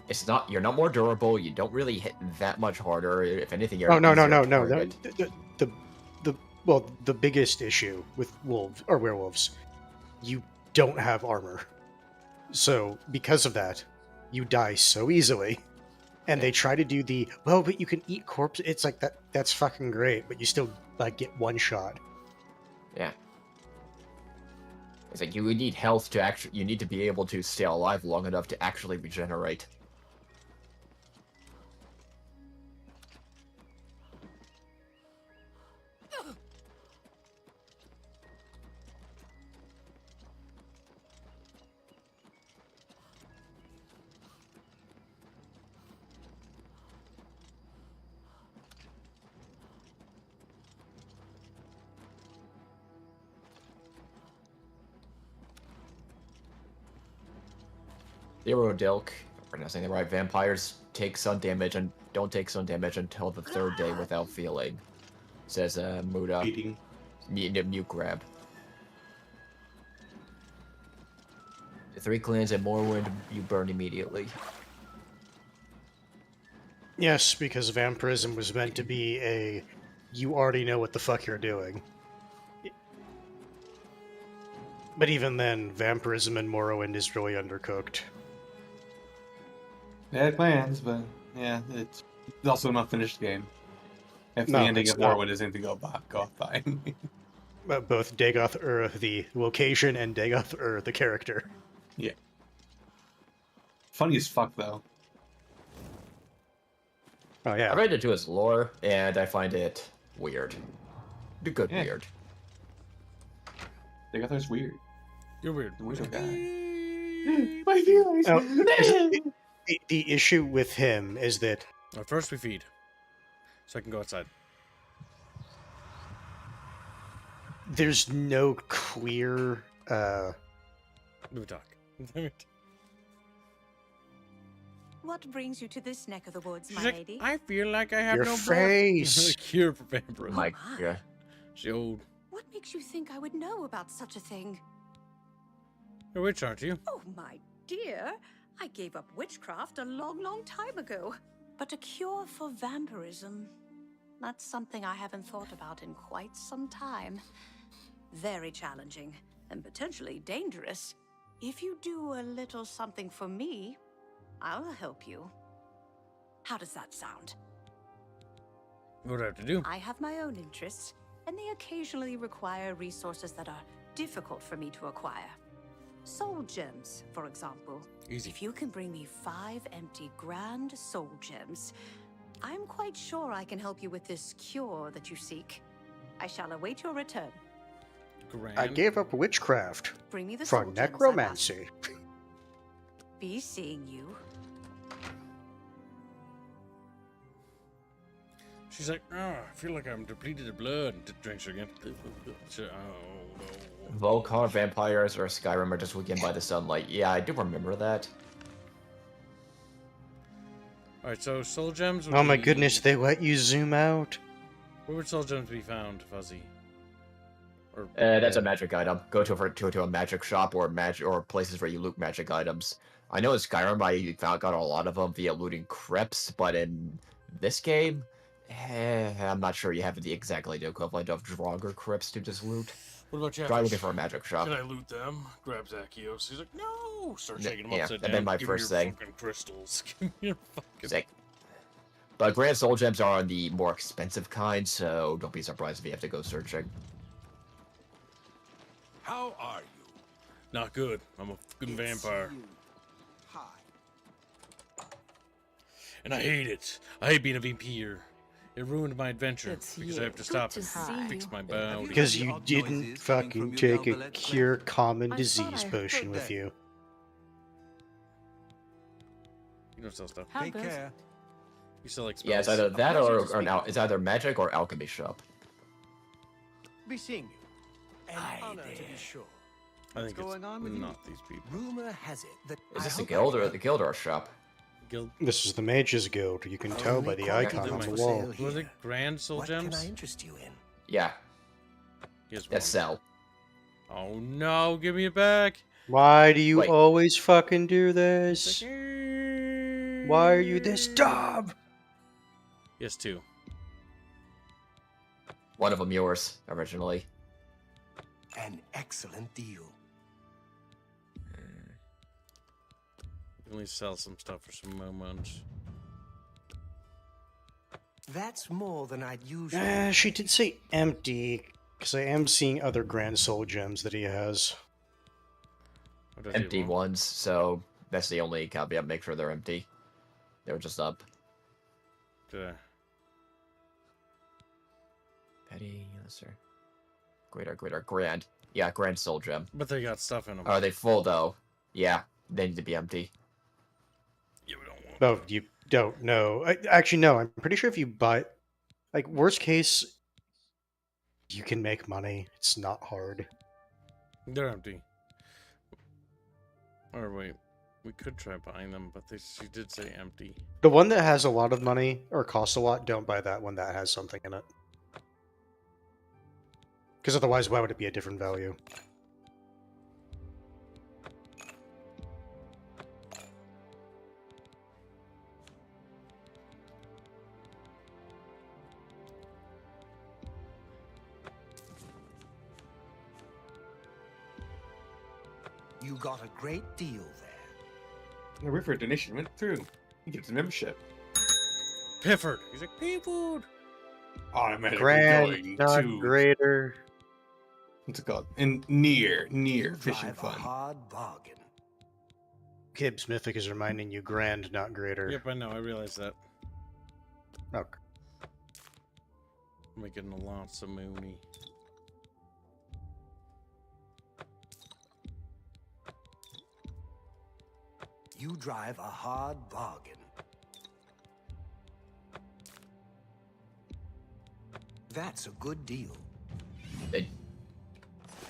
It's not. You're not more durable. You don't really hit that much harder. If anything, you're No. easier to target. The biggest issue with werewolves, you don't have armor. So because of that, you die so easily. And they try to do but you can eat corpses. It's like that's fucking great, but you still like get one shot. Yeah. It's like you need health to actually. You need to be able to stay alive long enough to actually regenerate. Zero Dilk, if I'm not saying the right, vampires take sun damage and don't take sun damage until the third day without feeling. Says Muda. Mute grab. The 3 clans and Morrowind, you burn immediately. Yes, because vampirism was meant to be you already know what the fuck you're doing. But even then, vampirism in Morrowind is really undercooked. They had plans, but yeah, it's also not finished game. If the No, ending it's of not. Morrowind is anything to go off by. But both Dagoth the location and Dagoth the character. Yeah. Funny as fuck, though. Oh, yeah. I read into his lore, and I find it weird. Good weird. Dagoth's weird. You're weird. Weird guy. My feelings. The issue with him is that... First we feed. So I can go outside. there's no clear. Move talk. What brings you to this neck of the woods, She's my like, lady? I feel like I have Your no face. cure for vampirism. My, yeah. She old. What makes you think I would know about such a thing? You're a witch, aren't you? Oh, my dear. I gave up witchcraft a long, long time ago. But a cure for vampirism, that's something I haven't thought about in quite some time. Very challenging and potentially dangerous. If you do a little something for me, I'll help you. How does that sound? What do I have to do? I have my own interests, and they occasionally require resources that are difficult for me to acquire. Soul gems, for example. Easy. If you can bring me 5 empty grand soul gems, I'm quite sure I can help you with this cure that you seek. I shall await your return. Grand. I gave up witchcraft Bring me the for soul gems, I've necromancy. Be seeing you. She's like, oh, I feel like I'm depleted of blood. Drinks her again. Oh, no. Volcar vampires or Skyrim are just weakened by the sunlight. Yeah, I do remember that. Alright, so soul gems would Oh my be- goodness, they let you zoom out. Where would soul gems be found, Fuzzy? Or That's a magic item. Go to a magic shop or places where you loot magic items. I know in Skyrim got a lot of them via looting crypts, but in this game, I'm not sure you have the equivalent of Draugr crypts to just loot. What about you? Try looking for a magic shop. Should I loot them? Grab Zacchaeus. He's like, no! Start shaking him Yeah, upside that'd down. been my Give first me your thing. fucking crystals. Give me your fucking... Sick. But Grand Soul Gems are on the more expensive kind, so don't be surprised if you have to go searching. How are you? Not good. I'm a fucking vampire. Hi. And I hate it. I hate being a vampire. It ruined my adventure It's because you. I have to Good stop to and see fix you. my body. Because you didn't fucking take a cure common I disease thought I potion heard with that. you. You don't sell stuff. How Take goes? care. You sell like spells. Yeah, it's either that pleasure or to speak with it's either magic or alchemy shop. Be seeing you. An honor to be sure. I What's think going on with you? not these people. Rumor has it that Is I this a hope guild I or can the guild or a shop? Guild. This is the Mages Guild. You can tell by Only the quality icon on goods the for wall. sale Was it here. Grand Soul What Gems? can I interest you in? Yeah, Here's that's one. sell. Oh no, give me it back. Why do you Wait. always fucking do this? Why are you this dumb? Yes, two. One of them yours originally. An excellent deal. Let me sell some stuff for some moments. That's more than I'd usually. She did say empty, because I am seeing other Grand Soul Gems that he has. What does he Empty want? ones, so that's the only caveat. Make sure they're empty. They were just up. Okay. Petty, lesser. Greater, grand. Yeah, Grand Soul Gem. But they got stuff in them. Are they full though? Yeah, they need to be empty. Yeah, we don't want. Oh, you don't know. Actually, no. I'm pretty sure if you buy, like, worst case, you can make money. It's not hard. They're empty. Or wait, we could try buying them, but she did say empty. The one that has a lot of money or costs a lot, don't buy that one that has something in it. Because otherwise, why would it be a different value? You got a great deal there. The river donation went through. He gets a membership. Pifford. He's like, Pifford. Automatically Grand, going not to greater. what's it called? And near fishing Drive a fun. hard bargain. Gibbs Mythic is reminding you grand, not greater. Yep, I know. I realize that. Okay. I'm making lots of money. You drive a hard bargain. That's a good deal.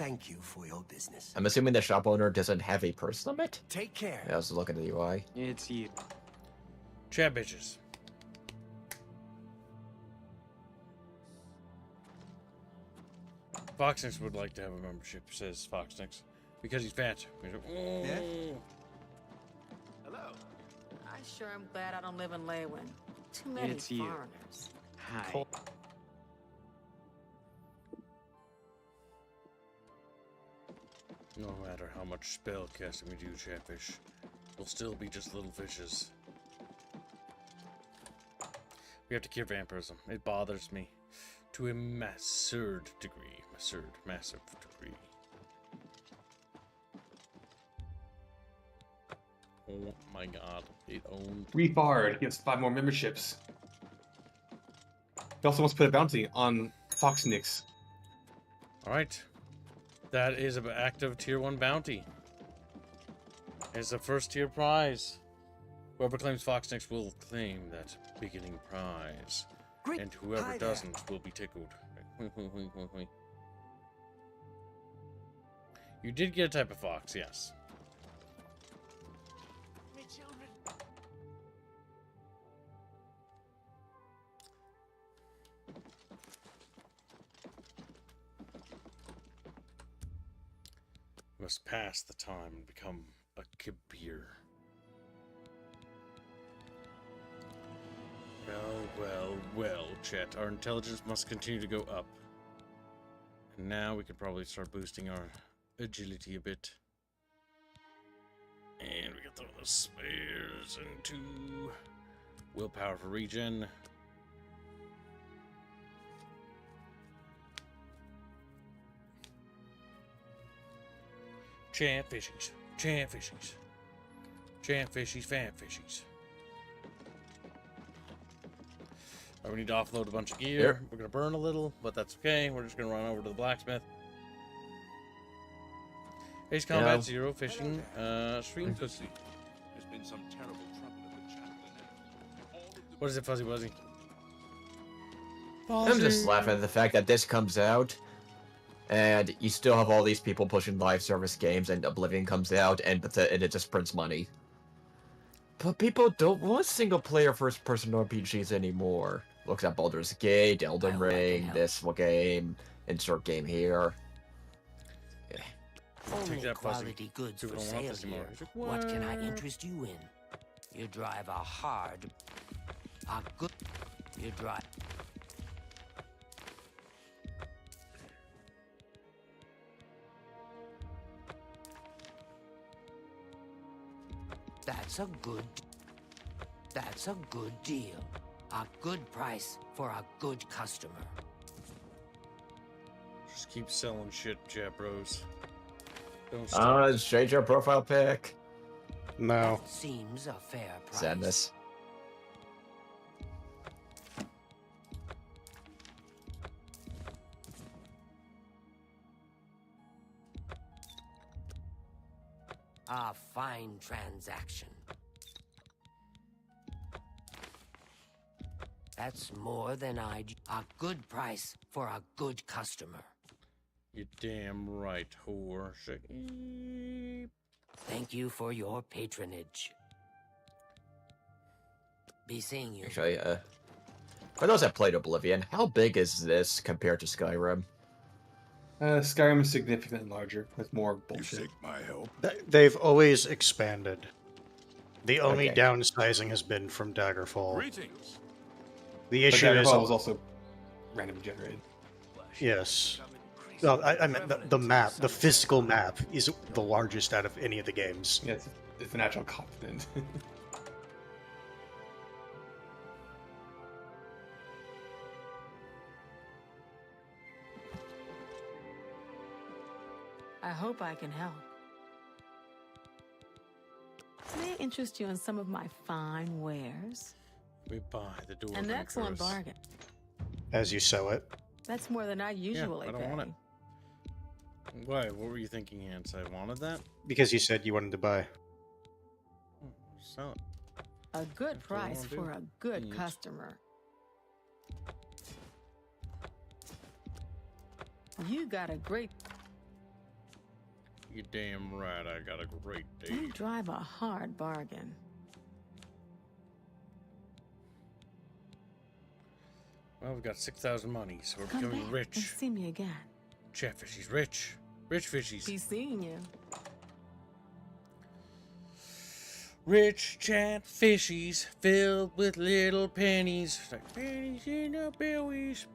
thank you for your business. I'm assuming the shop owner doesn't have a purse limit? Take care. Yeah, I was looking at the UI. It's you. Chat bitches. Foxnix would like to have a membership, says Foxnix. Because he's fat. He's like, oh. Yeah? Hello. I sure am glad I don't live in Leywin. Too many It's you. foreigners. Hi. No matter how much spell casting we do, Chatfish, we'll still be just little fishes. We have to cure vampirism. It bothers me to a massive degree. Massive degree. Oh my god, it owned. Refard gives 5 more memberships. He also wants to put a bounty on Foxnix. Alright. That is an active tier 1 bounty. It's a first tier prize. Whoever claims Foxnix will claim that beginning prize. Great. And whoever Hi there. doesn't will be tickled. You did get a type of fox, yes. My children. We must pass the time and become a Kabir. Well, chat. Our intelligence must continue to go up. And now we could probably start boosting our agility a bit. And we can throw those spares into willpower for regen. Chant fishies. Chant fishies. Chant fishies, fan fishies. Alright, we need to offload a bunch of gear. Yep. We're gonna burn a little, but that's okay. We're just gonna run over to the blacksmith. Ace Combat Zero fishing stream pussy. There's been some terrible trouble at the chaplain. What is it, Fuzzy Wuzzy? I'm just laughing at the fact that this comes out, and you still have all these people pushing live service games, and Oblivion comes out, and it just prints money. But people don't want single-player first-person RPGs anymore. Looks at Baldur's Gate, Elden Ring, this game, insert game here. Yeah. Only that, Fuzzy. quality goods People for don't want sale this anymore. here. He's like, What can I "What?" interest you in? You drive a good. You drive. That's a good deal. A good price for a good customer. Just keep selling shit, CHATBROS. Don't stop. Change your profile pic. No. That seems a fair price. Sadness. A fine transaction. That's more than I'd... A good price for a good customer. You damn right, whore. Thank you for your patronage. Be seeing you. Actually, for those that played Oblivion, how big is this compared to Skyrim? Skyrim is significantly larger with more bullshit. You seek my help? They've always expanded. The only Okay. downsizing has been from Daggerfall. Greetings. The But issue is Daggerfall was also randomly generated. yes. No, I meant the map, the physical map, is the largest out of any of the games. Yeah, it's an actual continent. I hope I can help. May I interest you in some of my fine wares? We buy the door. An excellent bargain. As you sew it. That's more than I usually I don't pay. want it. Why? What were you thinking, Hans? I wanted that? Because you said you wanted to buy. Sell it. A good That's what I price wanna do. for a good Yes. customer. You got a great... You damn right, I got a great day. You drive a hard bargain. Well, we've got 6,000 money, so we're Come becoming back rich. and see me again. Chatfish, he's rich. Rich fishies. Be seeing you. Rich chatfishies filled with little pennies. Like pennies in the bellies.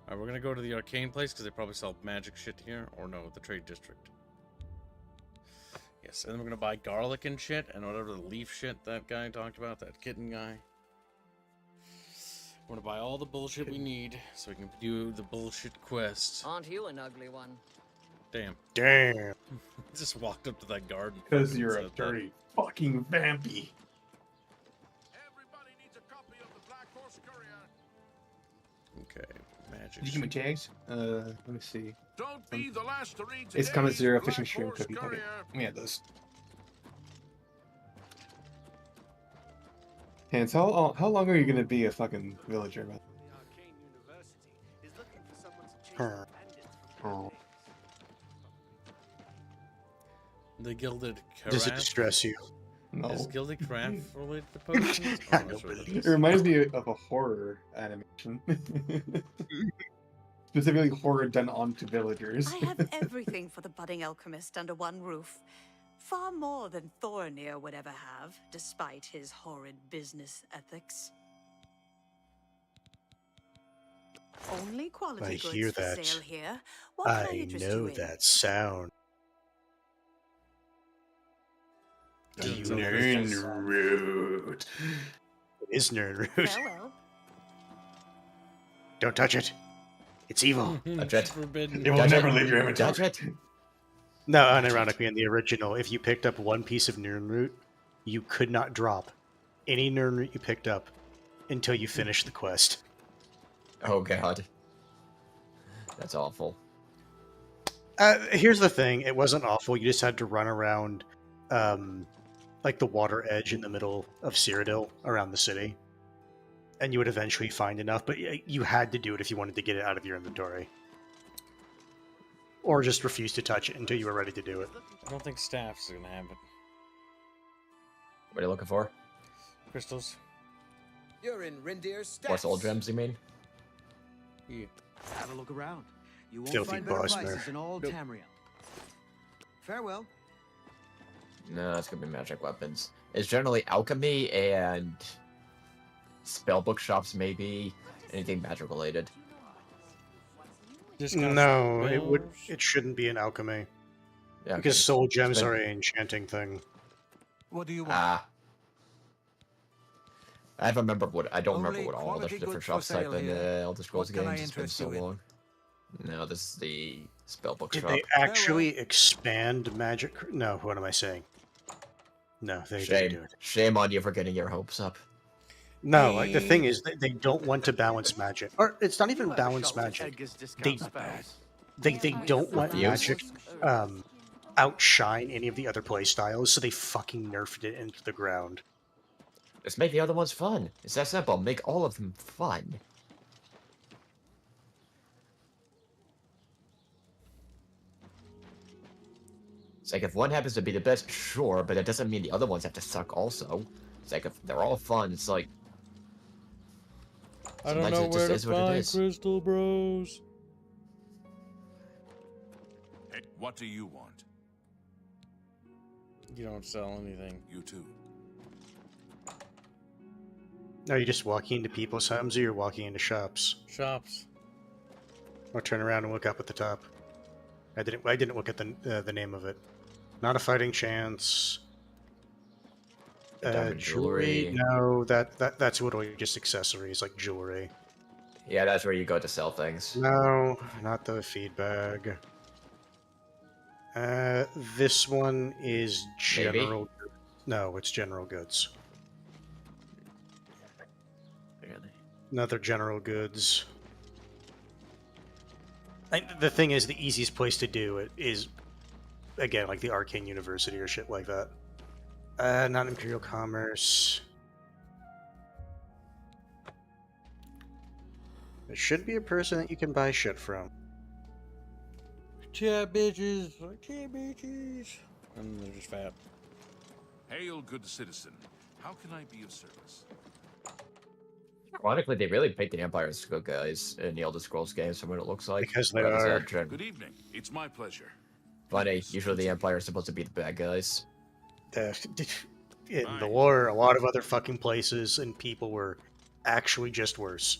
Alright, we're gonna go to the arcane place because they probably sell magic shit here. Or no, the trade district. Yes, and then we're gonna buy garlic and shit and whatever the leaf shit that guy talked about, that kitten guy. We're gonna buy all the bullshit we need so we can do the bullshit quests. Aren't you an ugly one? Damn. Damn. Just walked up to that garden. Because you're a dirty fucking vampy. Okay, magic. Did you give me tags? Let me see. Don't be the last to read It's coming today's zero Black fishing stream Horse cookie. Okay. Courier. Let me add those. Hans, how long are you gonna be a fucking villager, man? Oh. The Gilded Carafe? Does it distress you? No. Is Gilded Carafe related to potions? I I'm know not sure what what it that It reminds me of a horror animation. Specifically horror done onto villagers. I have everything for the budding alchemist under one roof. Far more than Thorinir would ever have, despite his horrid business ethics. Only quality I goods hear for that. sale here. What can I I interest know you in? that sound. Nernroot. It is Nernroot. Farewell. Don't touch it. It's evil. Touch it. Forbidden. It will never leave your inventory. Touch it. No, unironically, in the original, if you picked up one piece of Nernroot, you could not drop any Nernroot you picked up until you finished the quest. Oh god. That's awful. Here's the thing. It wasn't awful. You just had to run around, like the water edge in the middle of Cyrodiil around the city. And you would eventually find enough, but you had to do it if you wanted to get it out of your inventory. Or just refuse to touch it until you were ready to do it. I don't think staffs are gonna have it. What are you looking for? Crystals. You're in Rindir's More soul gems, you mean? Yeah. Have a look around. You won't Filthy find better Bosmer. prices in all Tamriel. Farewell. No, it's gonna be magic weapons. It's generally alchemy and spellbook shops, maybe anything magic related. No, it shouldn't be an alchemy. Yeah, Because okay. soul gems Spend- are an enchanting thing. What do you want? I don't remember what Only all the quality different goods for shops type sale in here. Elder Scrolls What can I games. It's been interest so you in? long. No, this is the spellbook Did shop. they actually expand magic? No, what am I saying? No, they didn't do Shame. it. Shame on you for getting your hopes up. No, like the thing is, they don't want to balance magic, or it's not even balance magic. They don't want magic outshine any of the other play styles, so they fucking nerfed it into the ground. Just make the other ones fun. It's that simple. Make all of them fun. It's like if one happens to be the best, sure, but that doesn't mean the other ones have to suck also. It's like if they're all fun, it's like I don't sometimes know it where just to is what it find is. Crystal Bros. Hey, what do you want? You don't sell anything. You too. No, you're just walking into people's homes, or you're walking into shops. Shops. Or turn around and look up at the top. I didn't look at the name of it. Not a fighting chance. Diamond Jewelry. jewelry. No, that's literally just accessories like jewelry. Yeah, that's where you go to sell things. No, not the feed bag. This one is Maybe? general. No, it's general goods. Really? Another general goods. The thing is, the easiest place to do it is, again, like the Arcane University or shit like that. Not Imperial Commerce. There should be a person that you can buy shit from. Chat bitches. Chat bitches. And they're just fat. Hail, good citizen. How can I be of service? Ironically, they really paint the Empire as good guys in the Elder Scrolls games from what it looks like. Because they Whereas, are. Good evening. It's my pleasure. Funny, usually the Empire is supposed to be the bad guys. In the war, a lot of other fucking places and people were actually just worse.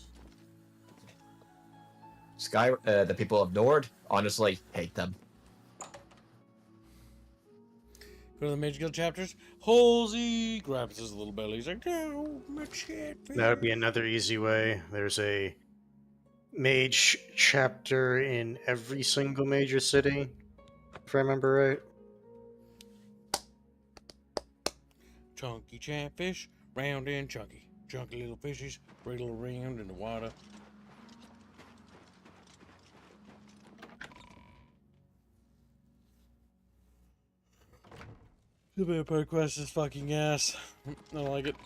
The people of Nord, honestly, hate them. Go to the Mage Guild chapters. Halsey grabs his little belly. He's like, "No, my shit." That would be another easy way. There's a mage chapter in every single major city, if I remember right. Chunky chatfish, round and chunky. Chunky little fishes, wriggle around in the water. The Vampire Quest is fucking ass. I don't like it.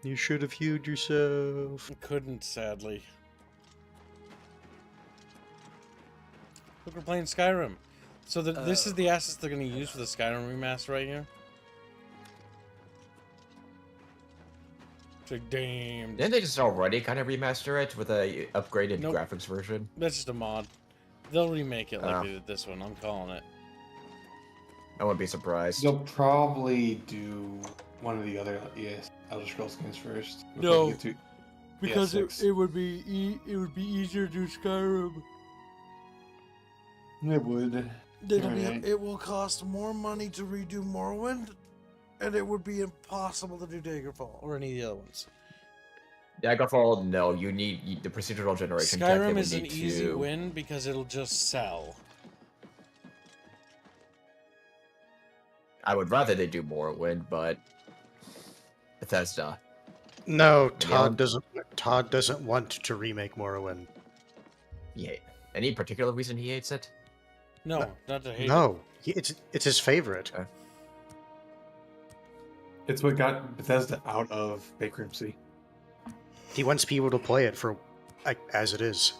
You should have healed yourself. I couldn't, sadly. Look, we're playing Skyrim. So this is the assets they're going to use for the Skyrim remaster right here? It's like, damn. Didn't they just already kind of remaster it with a upgraded Nope. graphics version? That's just a mod. They'll remake it like they did this one. I'm calling it. I wouldn't be surprised. They'll probably do one of the other Elder Scrolls games first. before No, they get to because ES6. it would be easier to do Skyrim. It would. It will cost more money to redo Morrowind, and it would be impossible to do Daggerfall or any of the other ones. Daggerfall, no. You need the procedural generation tech. Skyrim is an easy win because it'll just sell. I would rather they do Morrowind, but Bethesda. No, Todd doesn't want to remake Morrowind. Yeah. Any particular reason he hates it? No, not to hate No, it's his favorite. It's what got Bethesda out of Bickering City. He wants people to play it for as it is.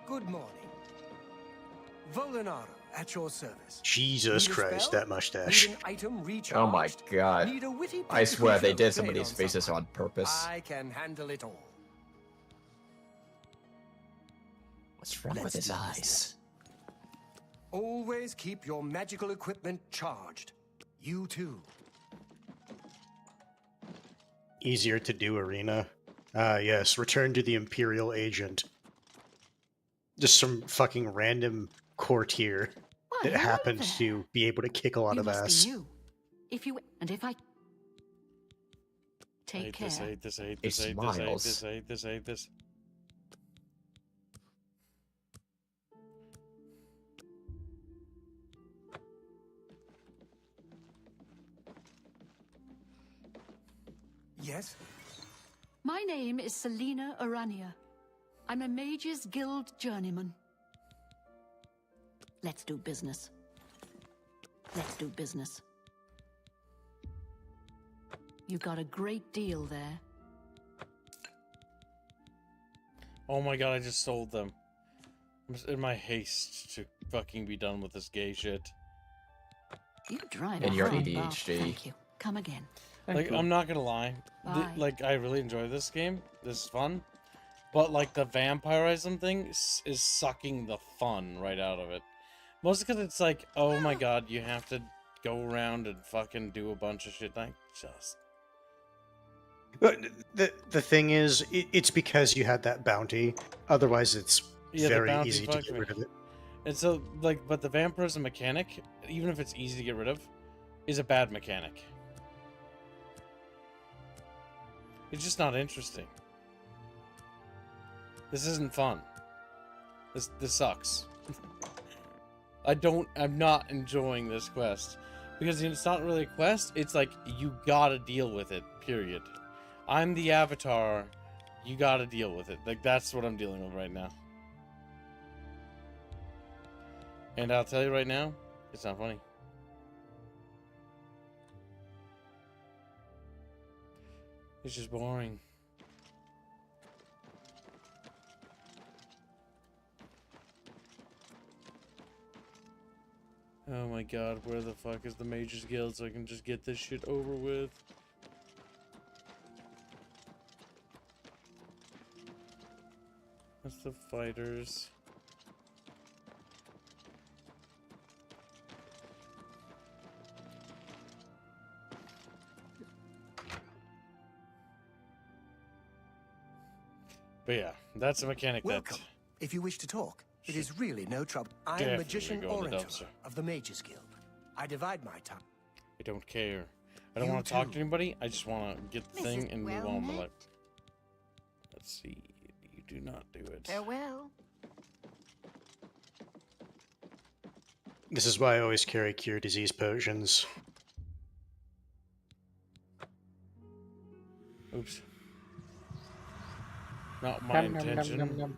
Good morning. Volinaro at your service. Jesus Need a Christ, spell? that mustache. Need an item recharged? Oh my god. Need a witty I swear they joke did some of played these on faces someone? on purpose. I can handle it all. What's wrong with Let's his do eyes? business. Always keep your magical equipment charged. You too. Easier to do arena. Yes, return to the Imperial agent. Just some fucking random courtier that happens to be able to kick a lot You of must ass. be new. If you and if I take care. I hate this, I hate He this, I hate this, I hate smiles. this, I hate this, I hate this. Yes? My name is Selena Arania. I'm a Mages Guild journeyman. Let's do business. Let's do business. You got a great deal there. Oh my god, I just sold them. I'm just in my haste to fucking be done with this gay shit. You drive And a your hard ADHD. bark. Thank you. Come again. Like, I'm not gonna lie. Bye. Like, I really enjoy this game. This is fun. But, like, the vampirism thing is sucking the fun right out of it. Mostly because it's like, oh my god, you have to go around and fucking do a bunch of shit. Like, just... But the thing is, it's because you had that bounty. Otherwise, it's Yeah, the very bounty easy to fucked get me. rid of it. And so, like, but the vampirism mechanic, even if it's easy to get rid of, is a bad mechanic. It's just not interesting. This isn't fun. This sucks. I'm not enjoying this quest. Because it's not really a quest, it's like, you gotta deal with it, period. I'm the avatar, you gotta deal with it. Like, that's what I'm dealing with right now. And I'll tell you right now, it's not funny. It's just boring. Oh my god, where the fuck is the Mages Guild so I can just get this shit over with? That's the fighters. But yeah, that's a mechanic Welcome. that... If you wish to talk, it is really no trouble. I am definitely Magician go in the Orator dumpster. of the Mages Guild. I divide my time. I don't care. I don't You want to talk to too. anybody. I just want to get the thing and move on with my met. life. Let's see. You do not do it. Farewell. This is why I always carry cure disease potions. Oops. Not my intention.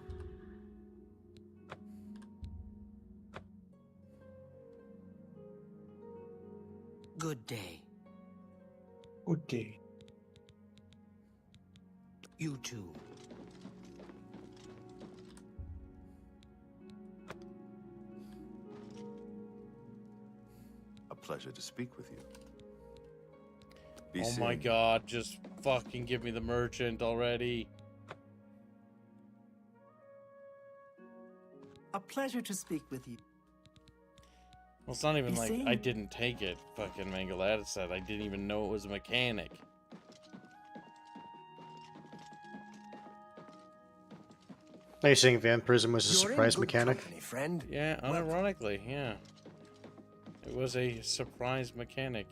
Good day. Good day. You too. A pleasure to speak with you. Be Oh my seeing- god, just fucking give me the merchant already. A pleasure to speak with you. Well, it's not even Be like seeing- I didn't take it, fucking Mangalad said. I didn't even know it was a mechanic. Are you saying vampirism was a You're in surprise good mechanic? company, friend. Yeah, unironically, yeah. It was a surprise mechanic.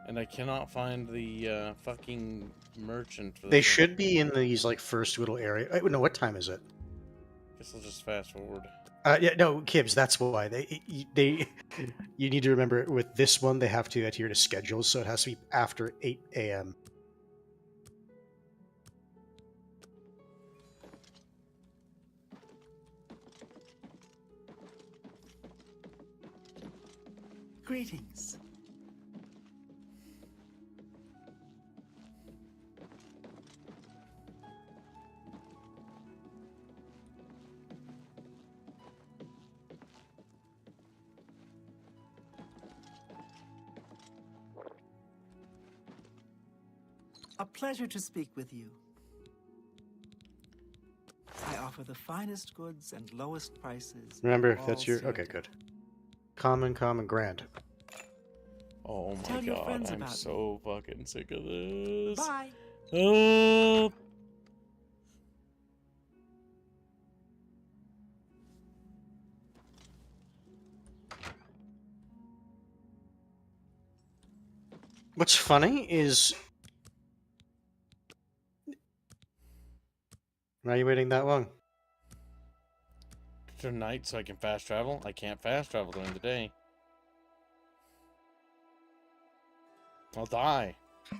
And I cannot find the fucking merchant for They this one. should be in these like first little area. Wait, no, what time is it? Guess I'll just fast forward. Yeah, no, Kibbs. That's why they. You need to remember with this one they have to adhere to schedules, so it has to be after 8 a.m. Greetings. A pleasure to speak with you. I offer the finest goods and lowest prices. Remember, all that's your served okay. Good. Common, grand. Oh my Tell your god, friends I'm about me. so fucking sick of this. Bye. Oh. What's funny is, why are you waiting that long? Tonight, so I can fast travel? I can't fast travel during the day. I'll die. I'm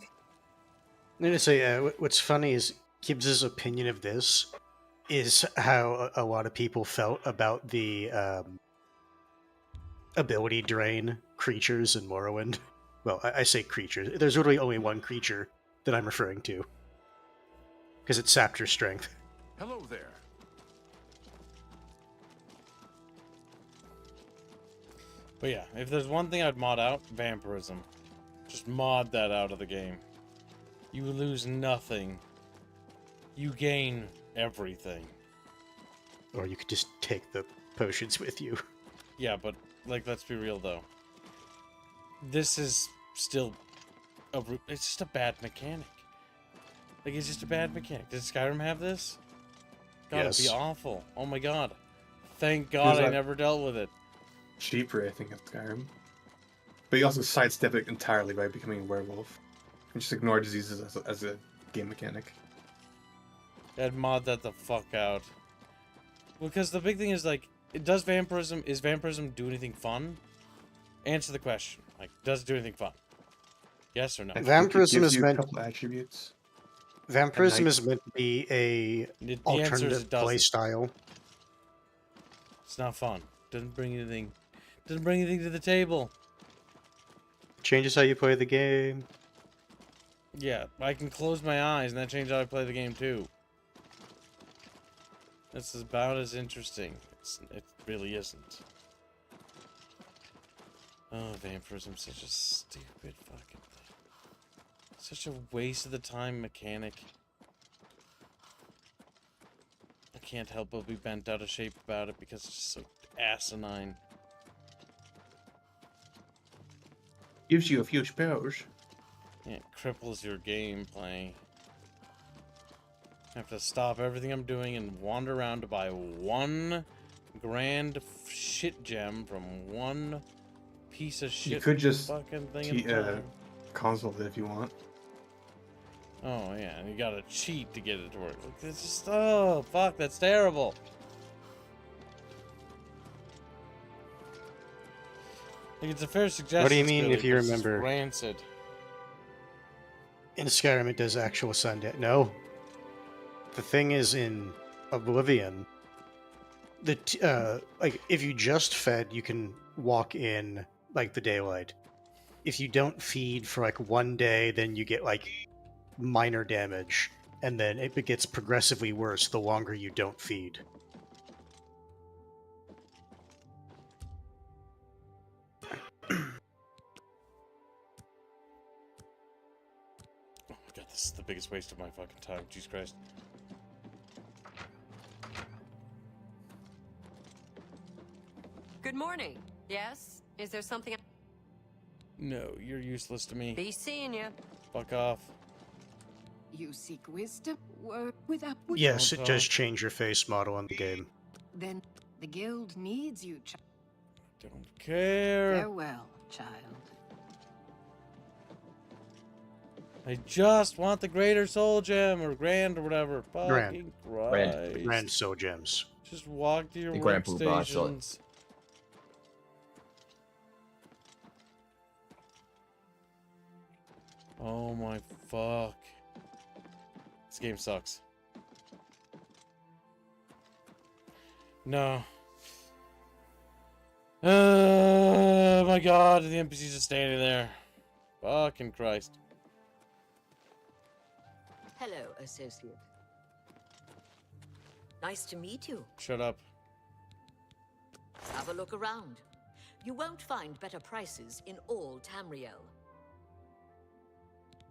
gonna say, what's funny is Gibbs's opinion of this is how a lot of people felt about the ability drain creatures in Morrowind. Well, I say creatures. There's literally only one creature that I'm referring to, because it sapped your strength. Hello there. But yeah, if there's one thing I'd mod out, vampirism. Just mod that out of the game. You lose nothing. You gain everything. Or you could just take the potions with you. Yeah, but, like, let's be real, though. This is still... it's just a bad mechanic. Like, it's just a bad mechanic. Does Skyrim have this? God, it'd be Yes. awful. Oh my god. Thank God I never dealt with it. Cheaper, I think, in Skyrim. But you also sidestep it entirely by becoming a werewolf. And just ignore diseases as a game mechanic. I'd mod that the fuck out. Because the big thing is, like, is vampirism do anything fun? Answer the question. Like, does it do anything fun? Yes or no? I think Vampirism it gives is you meant- a couple attributes. Vampirism night- is meant to be a The answer is alternative it doesn't. play style. It's not fun. Doesn't bring anything to the table. Changes how you play the game. Yeah, I can close my eyes and that changes how I play the game too. This is about as interesting. It really isn't. Oh, vampirism, such a stupid fucking thing. Such a waste of the time mechanic. I can't help but be bent out of shape about it because it's just so asinine. Gives you a few spells. Yeah, it cripples your gameplay. I have to stop everything I'm doing and wander around to buy one grand shit gem from one piece of shit You could just fucking thing at a time. console it if you want. Oh yeah, and you gotta cheat to get it to work. Like, it's just, oh fuck, that's terrible. Like, it's a fair suggestion. What do you mean, Billy, if you but it's remember? rancid. In Skyrim, it does actual sun. No. The thing is, in Oblivion, like, if you just fed, you can walk in, like, the daylight. If you don't feed for, like, 1 day, then you get, like, minor damage. And then it gets progressively worse the longer you don't feed. Oh my god, this is the biggest waste of my fucking time. Jesus Christ. Good morning. Yes? Is there something? No, you're useless to me. Be seeing you. Fuck off. You seek wisdom? Work without Yes, it does change your face model in the game. Then the guild needs you, child. Don't care. Farewell, child. I just want the greater soul gem or grand or whatever. Grand. Fucking Christ. Grand soul gems. Just walk to your The grand poobah, so- workstations. Oh my fuck. This game sucks. No. Oh my god, the NPCs are standing there. Fucking Christ. Hello, associate. Nice to meet you. Shut up. Have a look around. You won't find better prices in all Tamriel.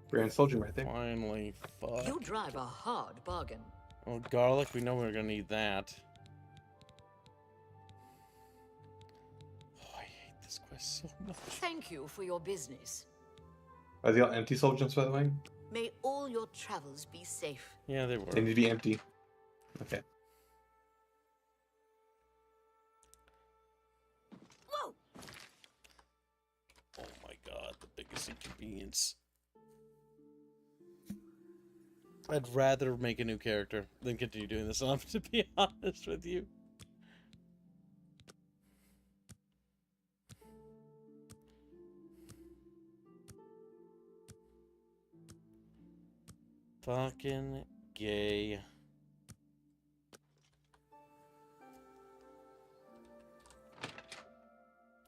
Grand Soldier right there. Finally, fuck. You drive a hard bargain. Oh, garlic, we know we're gonna need that. Oh, I hate this quest so much. Thank you for your business. Are they all empty soul gems, by the way? May all your travels be safe. Yeah, they were. They need to be empty. Okay. Whoa! Oh my god, the biggest inconvenience. I'd rather make a new character than continue doing this, I'm to be honest with you. Fucking gay.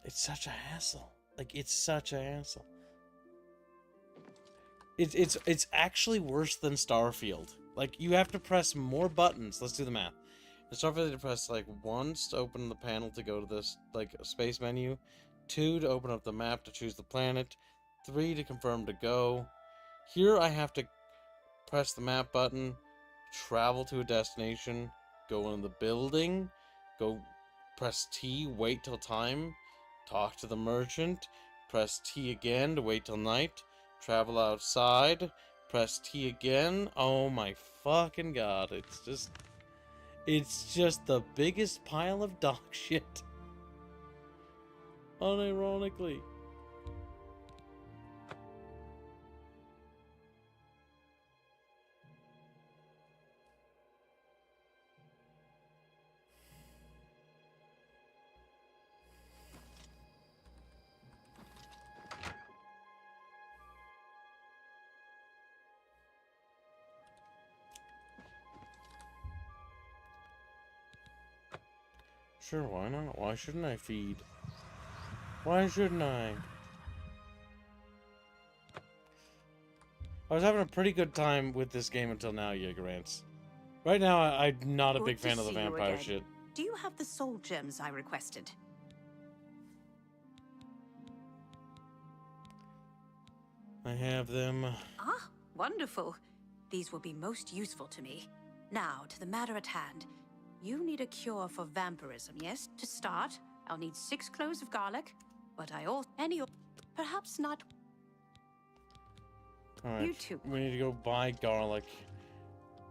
It's such a hassle. Like, it's such a hassle. It's actually worse than Starfield. Like, you have to press more buttons. Let's do the math. In Starfield, you have to press, like, 1 to open the panel to go to this, like, space menu. 2 to open up the map to choose the planet. 3 to confirm to go. Here, I have to press the map button, travel to a destination, go in the building, go press T, wait till time, talk to the merchant, press T again to wait till night, travel outside, press T again. Oh my fucking god, it's just the biggest pile of dog shit. Unironically. Sure, why not? Why shouldn't I feed? Why shouldn't I? I was having a pretty good time with this game until now, Jagerants. Right now, I'm not a Good big to fan of the see you vampire again. shit. Do you have the soul gems I requested? I have them. Ah, wonderful. These will be most useful to me. Now, to the matter at hand. You need a cure for vampirism, yes? To start, I'll need 6 cloves of garlic, but I also... Perhaps not... Alright, You too. we need to go buy garlic.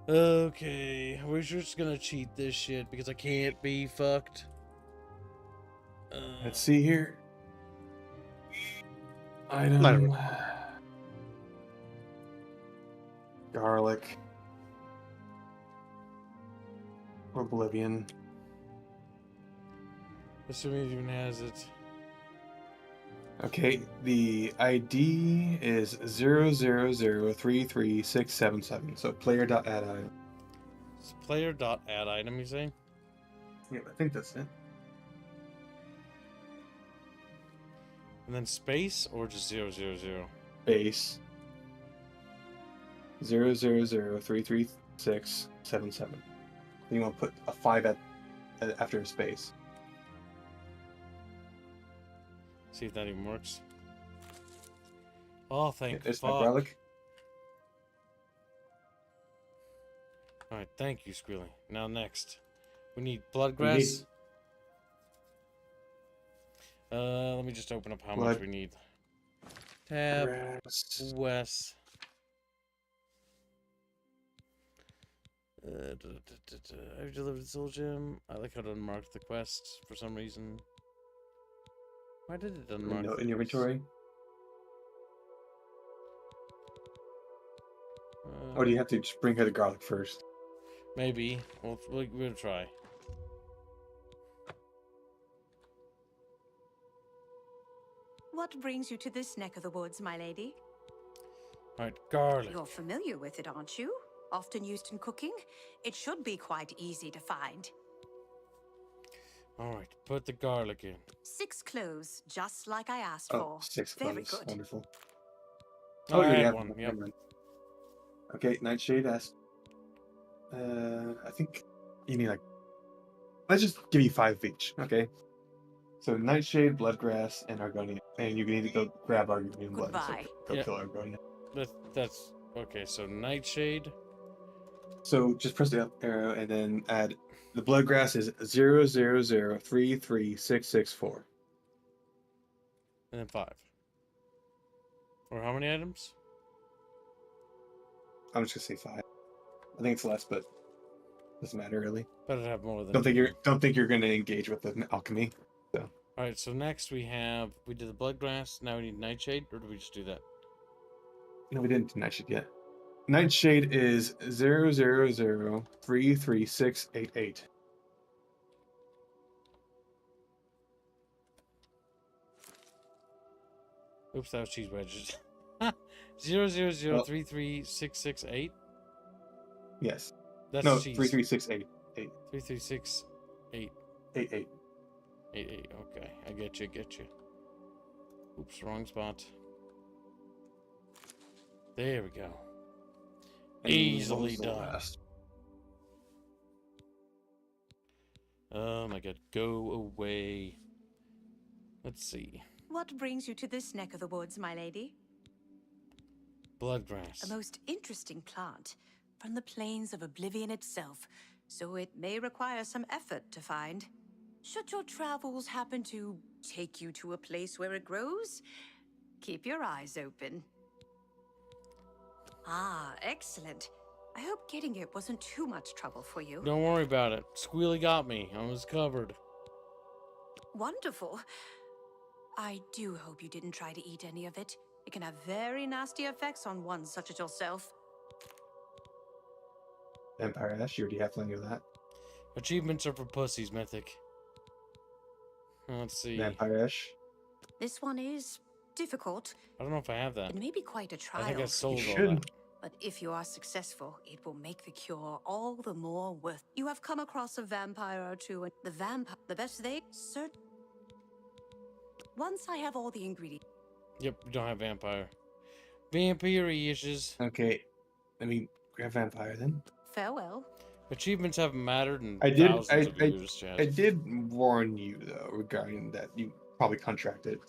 Okay, we're just gonna cheat this shit because I can't be fucked. Let's see here. Item. Garlic. Oblivion. Assuming it even has it. Okay, the ID is 000336677. So player.add. It's player.add item, you say? Yeah, I think that's it. And then space or just 000? Base. 000336677. You want to put a 5 after a space. See if that even works. Oh, thank There's fuck. my garlic. Alright, thank you, Squealy. Now next. We need bloodgrass. Let me just open up how much we need. Tab. Wes. I've delivered the soul gem. I like how it unmarked the quest for some reason. Why did it unmark? No, in your inventory. Or do you have to just bring her the garlic first? Maybe. We'll try. What brings you to this neck of the woods, my lady? Alright, garlic. You're familiar with it, aren't you? Often used in cooking. It should be quite easy to find. Alright, put the garlic in. 6 cloves, just like I asked Oh, for. 6 Very cloves. good. Wonderful. Oh, you I already had have one. Never Yep. mind. Okay, Nightshade asked. I think you need like. Let's just give you 5 of each, okay? So Nightshade, Bloodgrass, and Argonia, and you need to go grab Argonian blood. Goodbye. So go kill Argonia. That's okay. So Nightshade. So just press the up arrow and then add. The Bloodgrass is 000336664. And then 5. Or how many items? I'm just gonna say 5. I think it's less, but doesn't matter really. Better have more than. Don't think you're gonna engage with the alchemy. So. All right. So next we did the bloodgrass. Now we need Nightshade, or do we just do that? No, we didn't do Nightshade yet. Nightshade is 000336688. Oops, that was cheese wedges. 000336668. Yes. That's no, cheese. 33688. 3368. 88. 88. Okay, I get you. Oops, wrong spot. There we go. Easily done. Oh my god, go away. Let's see. What brings you to this neck of the woods, my lady? Bloodgrass. A most interesting plant from the plains of Oblivion itself, so it may require some effort to find. Should your travels happen to take you to a place where it grows, keep your eyes open. Ah, excellent. I hope getting it wasn't too much trouble for you. Don't worry about it. Squealy got me. I was covered. Wonderful. I do hope you didn't try to eat any of it. It can have very nasty effects on one such as yourself. Empire Ash, you already have plenty of that. Achievements are for pussies, Mythic. Let's see. Vampire Ash. This one is difficult. I don't know if I have that. It may be quite a trial. I think I sold You all should. that. But if you are successful, it will make the cure all the more worth. You have come across a vampire or two, and the best they cert. Once I have all the ingredients. Yep, we don't have vampire. Vampire issues. Okay, let me grab Vampire then. Farewell. Achievements haven't mattered in I did. thousands of years, Chad. I did warn you though regarding that. You probably contracted.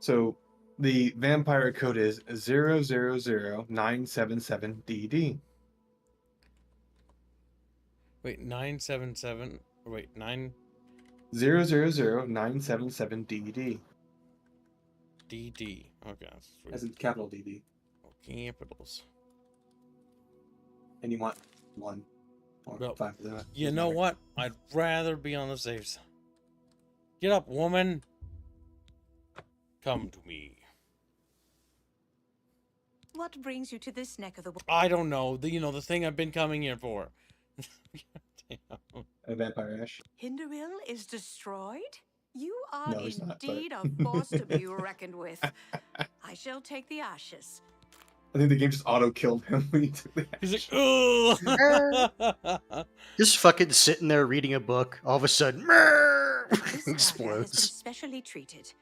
So The vampire code is 000977DD. Wait, 977. Wait, 9. 000977DD. DD. Okay. Sweet. As in capital DD. Capitals. And you want 1 or Well, 5 of that. you know what? I'd rather be on the safe side. Get up, woman. Come to me. What brings you to this neck of the world? I don't know. The thing I've been coming here for. A vampire ash. Hinderil is destroyed? You are No, he's not, but- indeed a force to be reckoned with. I shall take the ashes. I think the game just auto-killed him when he took the ash. He's like, ugh! Just fucking sitting there reading a book. All of a sudden, This dagger has been explodes. specially treated.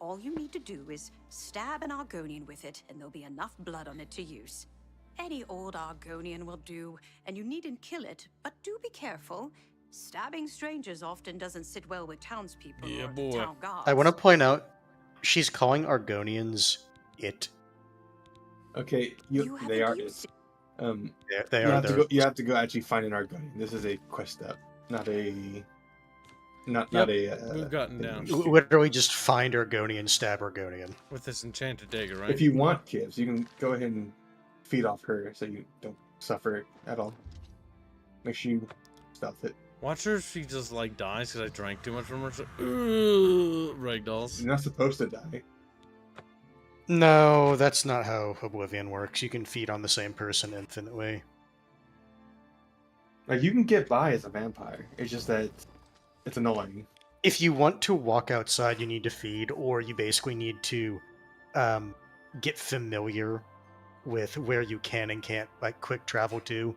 All you need to do is stab an Argonian with it, and there'll be enough blood on it to use. Any old Argonian will do, and you needn't kill it, but do be careful. Stabbing strangers often doesn't sit well with townspeople Yeah, or boy. the town guards. I want to point out, she's calling Argonians it. Okay, they are it. They you are. have to go. You have to go actually find an Argonian. This is a quest step, not a. Not a. We've gotten down. Literally just find Argonian, stab Argonian. With this enchanted dagger, right? If you want Kivs, you can go ahead and feed off her so you don't suffer at all. Make sure you stealth it. Watch her if she just like dies because I drank too much from her. So, ragdolls. You're not supposed to die. No, that's not how Oblivion works. You can feed on the same person infinitely. Like you can get by as a vampire. It's just that it's annoying. If you want to walk outside, you need to feed, or you basically need to get familiar with where you can and can't like quick travel to,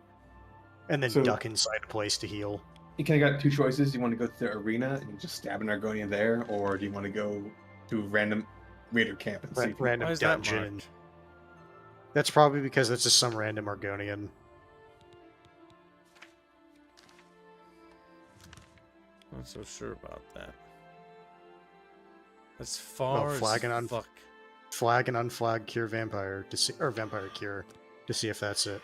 and then So- duck inside a place to heal. You kind of got 2 choices. You want to go to the arena and just stab an Argonian there, or do you want to go to a random raider camp and see if you- Random Why is that dungeon. marked? That's probably because it's just some random Argonian. Not so sure about that. As far Oh, as flag and fuck. Flag and unflag cure vampire to see, or vampire cure to see if that's it.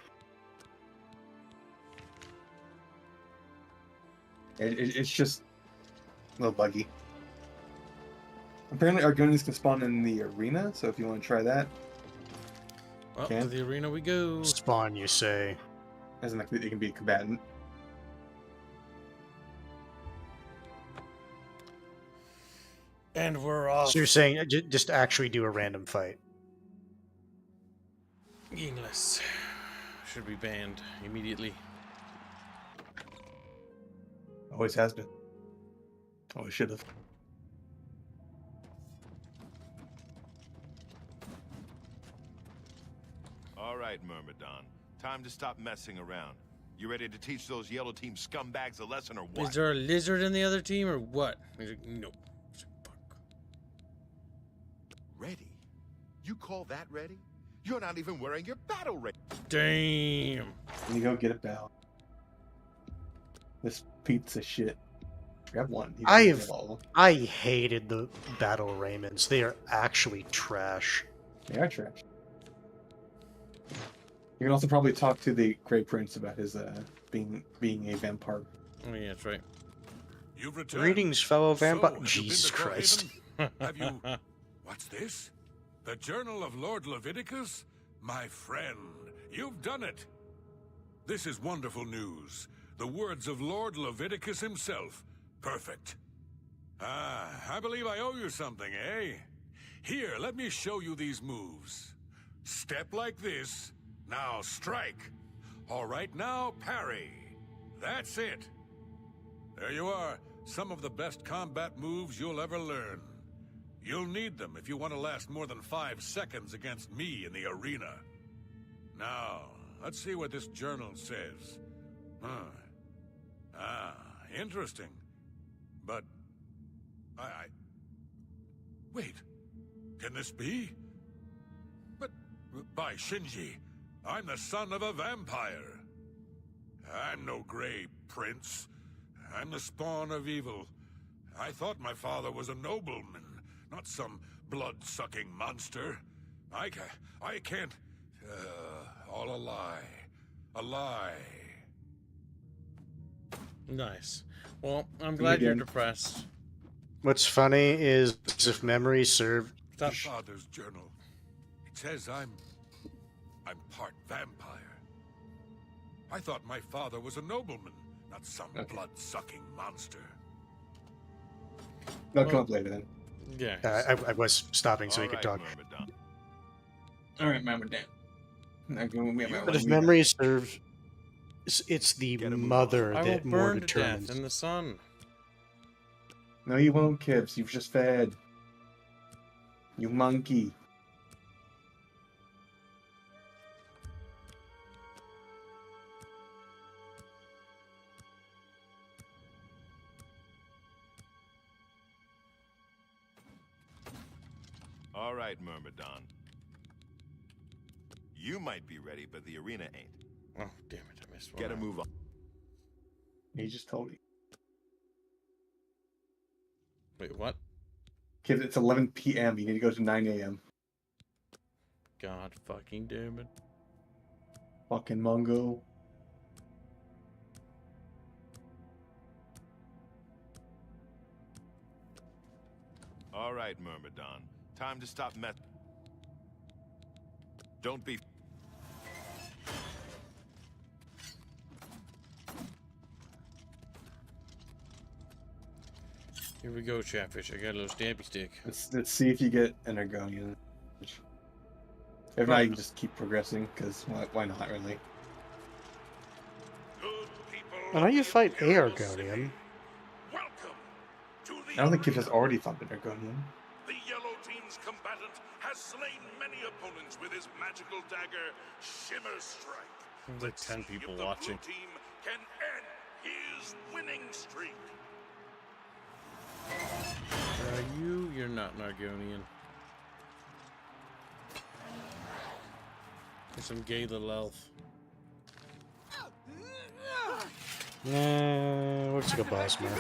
It's just a little buggy. Apparently, Argonians can spawn in the arena, so if you want to try that, Well, can. to the arena we go. Spawn, you say? As in, like, you can be a combatant. And we're off. So you're saying just actually do a random fight? English should be banned immediately. Always has been. Always should have. All right, Myrmidon. Time to stop messing around. You ready to teach those yellow team scumbags a lesson or what? Is there a lizard in the other team or what? He's like, no. Ready? You call that ready? You're not even wearing your battle ring. Damn. You go get a bell. This pizza shit. Grab one. You don't get all. I hated the battle Raymonds. They are actually trash. They are trash. You can also probably talk to the Grey Prince about his being a vampire. Oh yeah, that's right. You've returned. Greetings, fellow vampire. So, have you been Jesus to Christ. Croydon? Have you? What's this? The Journal of Lord Leviticus? My friend, you've done it. This is wonderful news. The words of Lord Leviticus himself. Perfect. Ah, I believe I owe you something, eh? Here, let me show you these moves. Step like this. Now strike. All right, now parry. That's it. There you are. Some of the best combat moves you'll ever learn. You'll need them if you want to last more than 5 seconds against me in the arena. Now, let's see what this journal says. Interesting. But, Wait, can this be? But, by Shinji, I'm the son of a vampire. I'm no Grey Prince. I'm the spawn of evil. I thought my father was a nobleman, not some blood-sucking monster. I can't... all a lie. A lie. Nice. Well, I'm glad you're depressed. What's funny is if memory served. My father's journal. It says I'm part vampire. I thought my father was a nobleman, not some blood-sucking monster. No, come up later then. Yeah. I was stopping so he could talk. All right, Mama Dan. But if memory serves, it's the mother I will that more burn to determines. death in the sun. No, you won't, Kibbs. You've just fed. You monkey. All right, Myrmidon. You might be ready, but the arena ain't. Oh, damn it. I missed one. Gotta move on. He just told me. Wait, what? Kids, it's 11 p.m. You need to go to 9 a.m. God fucking damn it. Fucking Mungo. All right, Myrmidon. Time to stop Don't be... Here we go, Chatfish. I got a little stampy stick. Let's see if you get an Argonian. If not, you can just keep progressing, because why not, really? Why don't you fight Argonian? I don't think Kip has already fought an Argonian. The yellow team's combatant has slain many opponents with his magical dagger, Shimmer Strike. There's like 10 people If the watching. blue team can end his winning streak. You're not an Argonian. You're some gay little elf. Nah, looks like a boss man.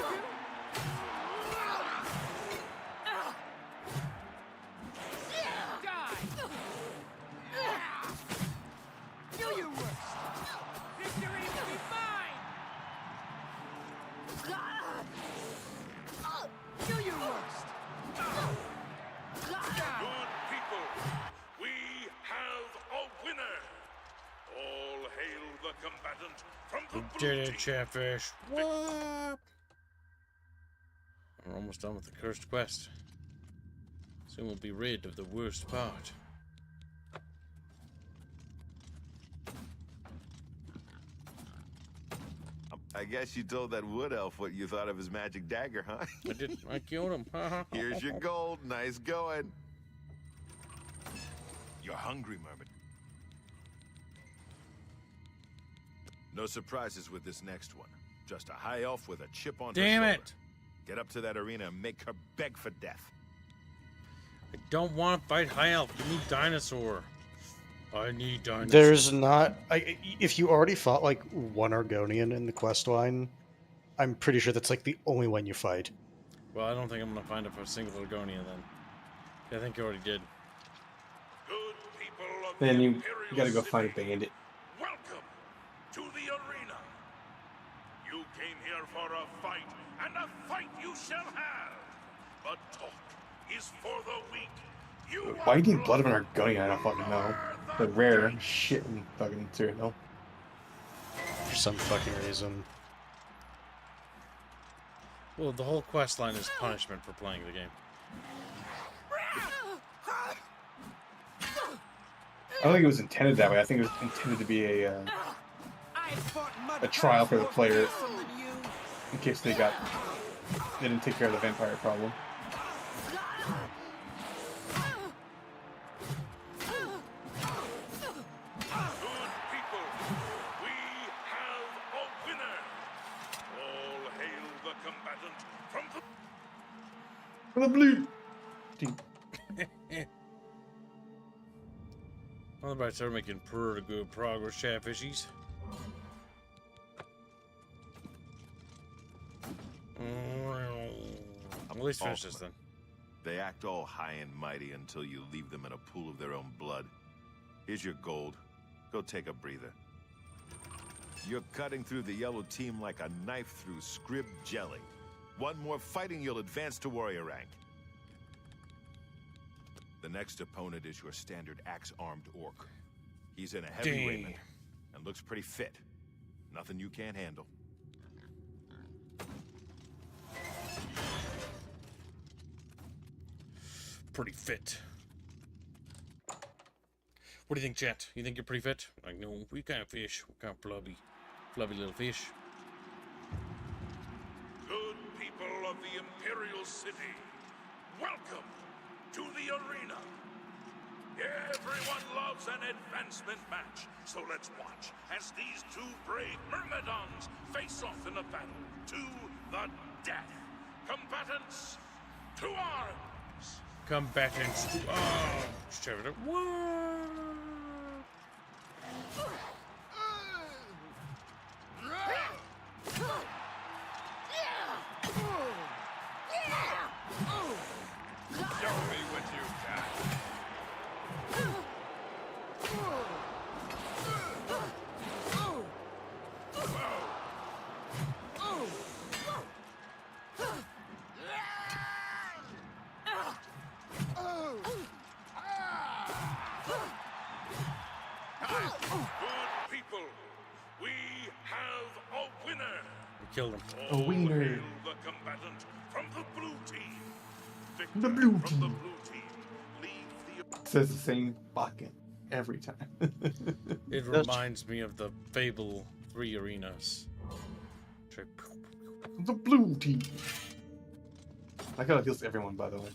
Did it, Chatfish. What? We're almost done with the cursed quest. Soon we'll be rid of the worst part. I guess you told that wood elf what you thought of his magic dagger, huh? I did. I killed him. Here's your gold. Nice going. You're hungry, Myrmidon. No surprises with this next one. Just a high elf with a chip on her Damn shoulder. it! Get up to that arena and make her beg for death. I don't want to fight High Elf. Give me Dinosaur. I need Dinosaur. There's not. If you already fought like one Argonian in the quest line, I'm pretty sure that's like the only one you fight. Well, I don't think I'm going to find it for a single Argonia then. I think you already did. Then you gotta go find a bandit. Welcome to the arena. You came here for a fight, and a fight you shall have. But talk is for the weak. You Why do you need blood of an Argonian? I don't fucking know. The rare shit in fucking Cyrano. For some fucking reason. Well, the whole quest line is punishment for playing the game. I don't think it was intended that way. I think it was intended to be a trial for the player in case they didn't take care of the vampire problem. For the blue team. I'm about to start making pretty good progress, Chatfishies. At least finish this then. They act all high and mighty until you leave them in a pool of their own blood. Here's your gold. Go take a breather. You're cutting through the yellow team like a knife through scrib jelly. One more fighting, you'll advance to warrior rank. The next opponent is your standard axe-armed orc. He's in a heavy raiment and looks pretty fit. Nothing you can't handle. Pretty fit. What do you think, chat? You think you're pretty fit? Like, no, we can't fish. We can't flubby little fish. Good people of the Imperial City, welcome to the arena. Everyone loves an advancement match, so let's watch as these two brave myrmidons face off in a battle to the death. Combatants, to arms! Combatants to arms! Show me what you've got. Good people, we have a winner. We killed him. A wiener. Hail the combatant from the blue team. Victor The blue from the team. blue team. Leave the Says the same bucket every time. It reminds me of the Fable 3 arenas. The blue team. I gotta heal everyone, by the way.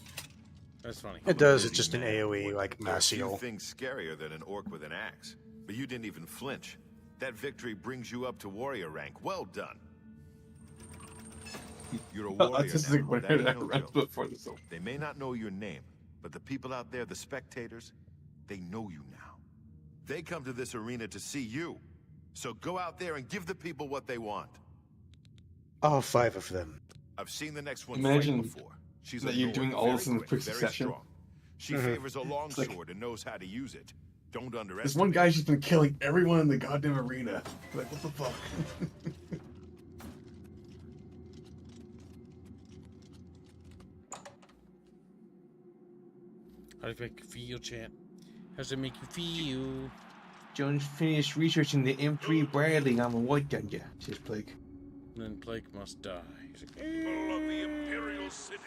That's funny. It does. It's just an AoE like There are mass few heal. things scarier than an orc with an axe. But you didn't even flinch. That victory brings you up to warrior rank. Well done. You're a warrior This is now. what That ain't I no read joke. before this. They may not know your name, but the people out there, the spectators, they know you now. They come to this arena to see you. So go out there and give the people what they want. All 5 of them. I've seen the next one Imagine fight before. She's that a you're Nord, doing all very this in quick, quick very succession. strong. She Mhm. favors a like- longsword and knows how to use it. Don't underestimate. This one guy's just been killing everyone in the goddamn arena. Like, what the fuck? How does it make you feel, chat? How does it make you feel? Jones finished researching the M3 Bradley on the white gun, yeah, says Plague. And then Blake must die. He's like, people of the Imperial City,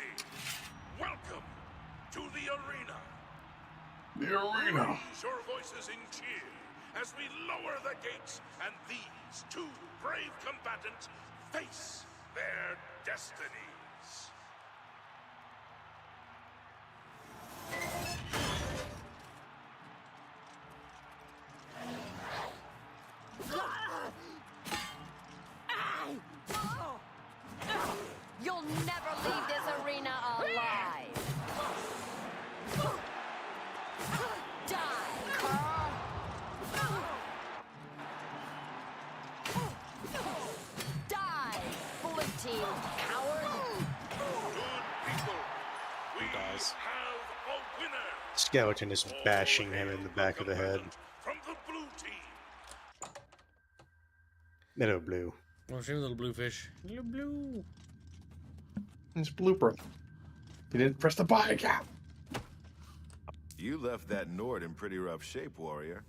welcome to the arena. The arena. Raise your voices in cheer as we lower the gates and these two brave combatants face their destinies. You'll never leave this arena alive. Die, Carl. Die, blue team coward. He dies. Have a winner Skeleton is bashing him in the back of the head. from the blue team. Little blue. Oh, see, little blue fish. Little blue. It's blooper. He didn't press the buy cap. You left that Nord in pretty rough shape, warrior.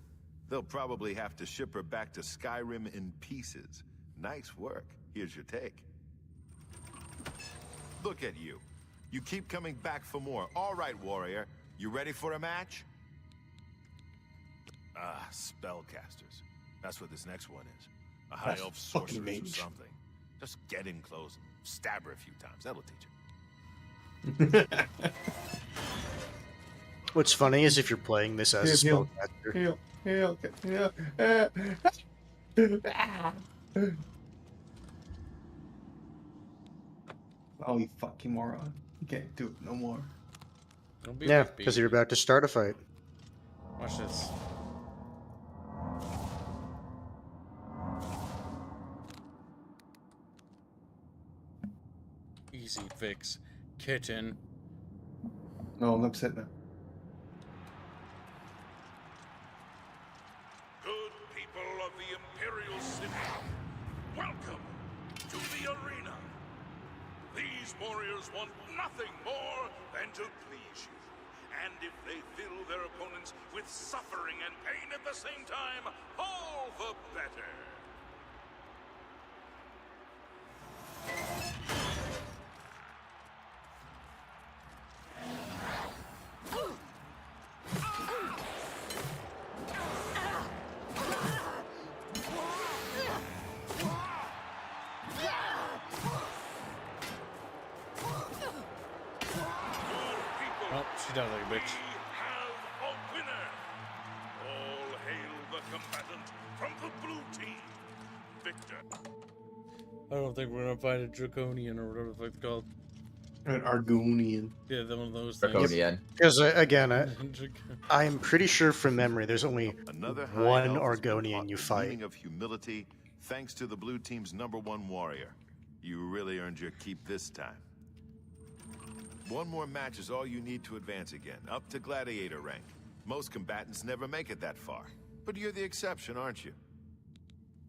They'll probably have to ship her back to Skyrim in pieces. Nice work. Here's your take. Look at you. You keep coming back for more. All right, warrior. You ready for a match? Ah, spellcasters. That's what this next one is. A high That's elf fucking sorceress or mage. something. Just get in close and stab her a few times. That'll teach you. What's funny is if you're playing this as a Heal, spellcaster, heal, heal, heal. Oh, you fucking moron. You can't do it no more. Don't be yeah, like because baby. you're about to start a fight. Watch this. Easy fix. Kitten. No, I'm upset now. Good people of the Imperial City, welcome to the arena. These warriors want nothing more than to please you. And if they fill their opponents with suffering and pain at the same time, all the better. Oh, she died like a bitch. A winner. All hail the combatant from the blue team, Victor. I don't think we're gonna fight a draconian or whatever the fuck it's called. An Argonian. Yeah, one of those things. Draconian. Because again, I am pretty sure from memory there's only Another high one elf has been Argonian taught you the fight. meaning of humility, thanks to the blue team's #1 warrior. You really earned your keep this time. One more match is all you need to advance again, up to gladiator rank. Most combatants never make it that far, but you're the exception, aren't you?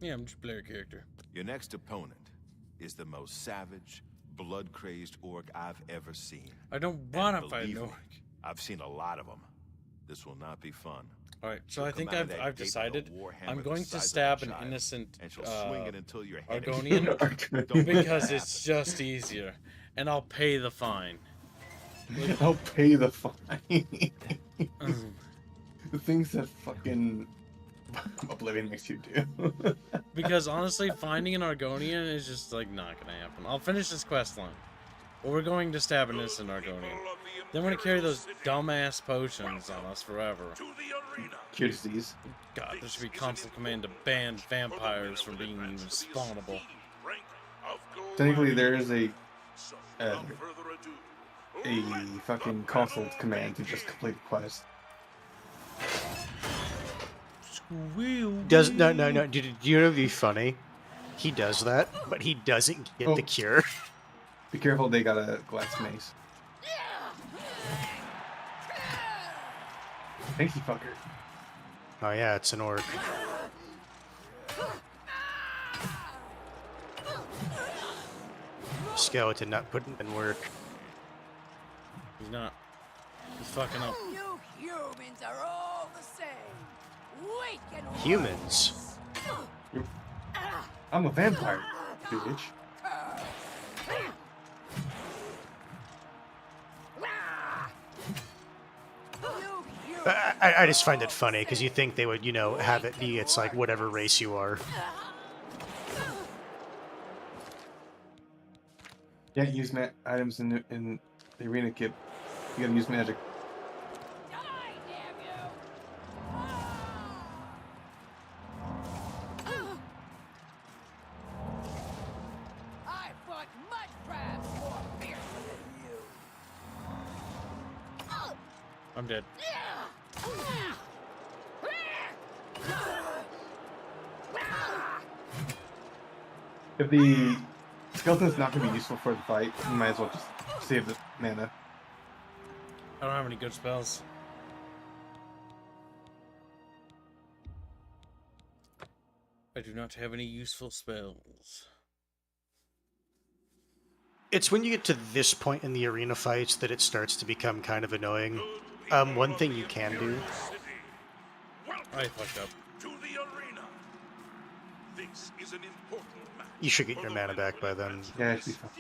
Yeah, I'm just a player character. Your next opponent is the most savage, blood-crazed orc I've ever seen. I don't want to And fight an believe orc. me, I've seen a lot of them. This will not be fun. All right, so She'll I think come out of that I've gate with a decided warhammer I'm the going to size of a stab an child, innocent and she'll swing it until your head Argonian Don't because it's just easier, and I'll pay the fine. I'll pay the fine. The things that fucking Oblivion makes you do. Because honestly, finding an Argonian is just like not gonna happen. I'll finish this quest line, but we're going to stab an innocent Argonian. Then we're gonna carry those dumbass potions on us forever. Cure disease. God, there should be constant command to ban vampires from being even spawnable. Technically, there is a fucking console command to just complete the quest. Does no. Do you know what'd be funny? He does that, but he doesn't get the cure. Be careful, they got a glass mace. Thank you, fucker. Oh yeah, it's an orc. Skeleton not putting in work. He's not. He's fucking up. You humans are all the same. Weak and Humans? I'm a vampire, bitch. I just find it funny because you think they would, you know, have it be it's like whatever race you are. Can't use items in the arena kit. You gotta use magic. I fought mud crabs more fiercely than you. I'm dead. If the skeleton's not gonna be useful for the fight, you might as well just save the mana. I don't have any good spells. I do not have any useful spells. It's when you get to this point in the arena fights that it starts to become kind of annoying. One thing you can do. I fucked up. This is an important match. You should get your mana back by then. Yeah, it should be fine.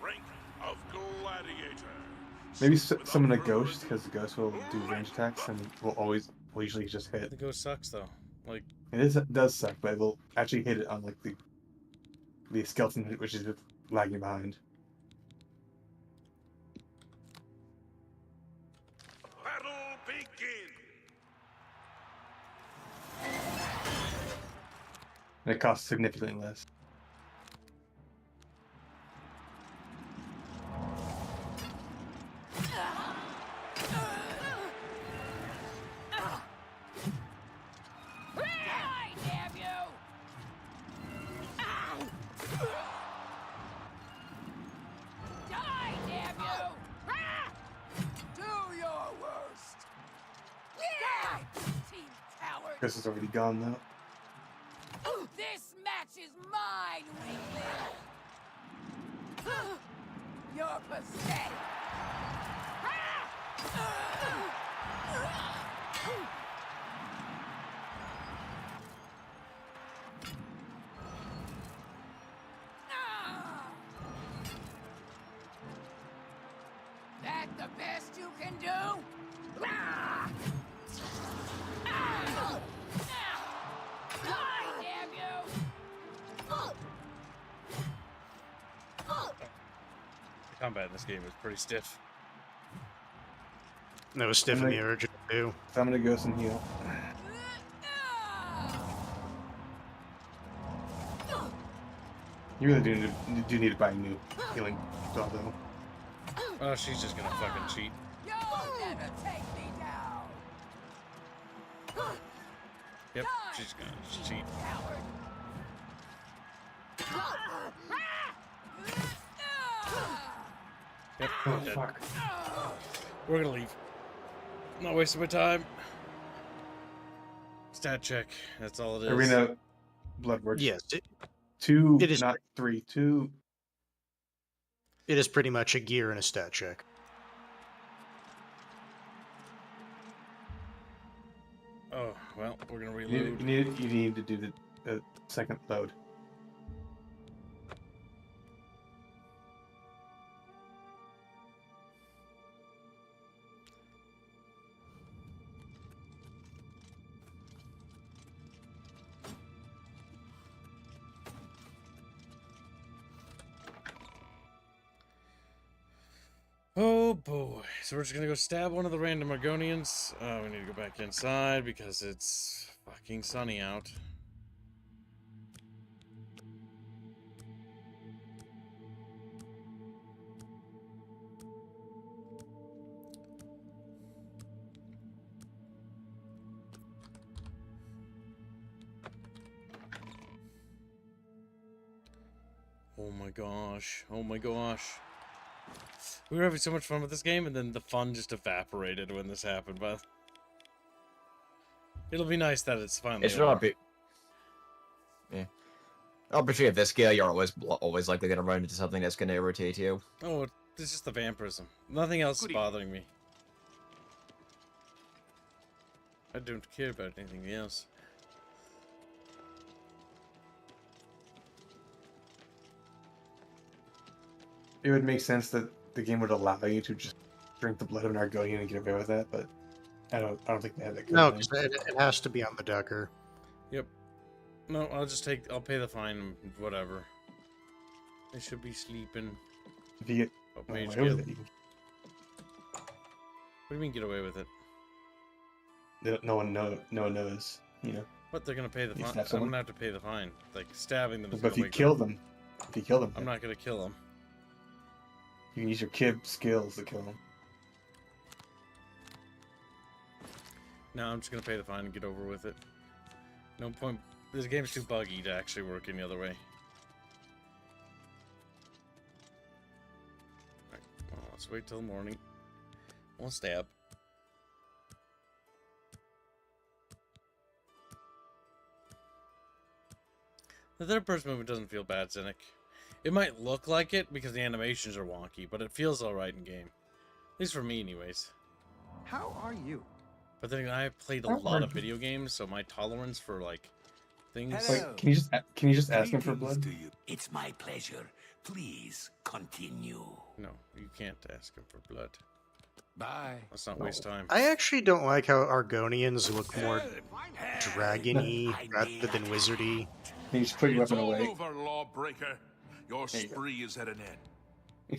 Rank of gladiator. Maybe summon a ghost, because the ghost will do range attacks and will usually just hit. The ghost sucks though. Like It does suck, but it will actually hit it on like the skeleton, which is lagging behind. Battle begin. And it costs significantly less. Chris is already gone though. This match is mine, weakling! You're pathetic! That the best you can do? Damn you! The combat in this game is pretty stiff. And it was stiff in the original too. So I'm gonna go some heal. You really do need to buy a new healing dog though. Oh, she's just gonna fucking cheat. You'll never take me down! Yep, she's gonna cheat. Yep, Oh dead. fuck. We're gonna leave. I'm not wasting my time. Stat check. That's all it is. Arena Bloodworks. Yes, Two, it is not three. Two. It is pretty much a gear and a stat check. Oh, well, we're gonna You reload. need to do the second load. Oh boy. So we're just gonna go stab one of the random Argonians. We need to go back inside because it's fucking sunny out. Oh my gosh. Oh my gosh. We were having so much fun with this game, and then the fun just evaporated when this happened, but it'll be nice that it's finally It's over. not big. Yeah. Obviously, at this scale, you're always likely gonna run into something that's gonna irritate you. Oh, it's just the vampirism. Nothing else is bothering me. I don't care about anything else. It would make sense that the game would allow you to just drink the blood of an Argonian and get away with that, but I don't think they have that. No, because it has to be on the Decker. Yep. No, I'll pay the fine, whatever. I should be sleeping. If you get Mage away with Guild. it, you What do you mean get away with it? no one knows. You know. What, they're gonna pay the You fine? stab I'm someone? gonna have to pay the fine. Like, stabbing them is But if gonna you wake kill them. them, I'm not gonna kill them. you can use your kib skills to kill them. No, I'm just gonna pay the fine and get over with it. No point. This game's too buggy to actually work any other way. Alright, well, let's wait till morning. We'll stab. The third person movement doesn't feel bad, Cynic. It might look like it because the animations are wonky, but it feels alright in game. At least for me, anyways. How are you? But then again, I've played a lot of video games, so my tolerance for, like, things... Like, can you just ask him for blood? It's my pleasure. Please continue. No, you can't ask him for blood. Bye. Let's not waste time. I actually don't like how Argonians look more dragony rather than wizardy. You just put your It's weapon all away. over, lawbreaker. Your There you go. spree is at an end.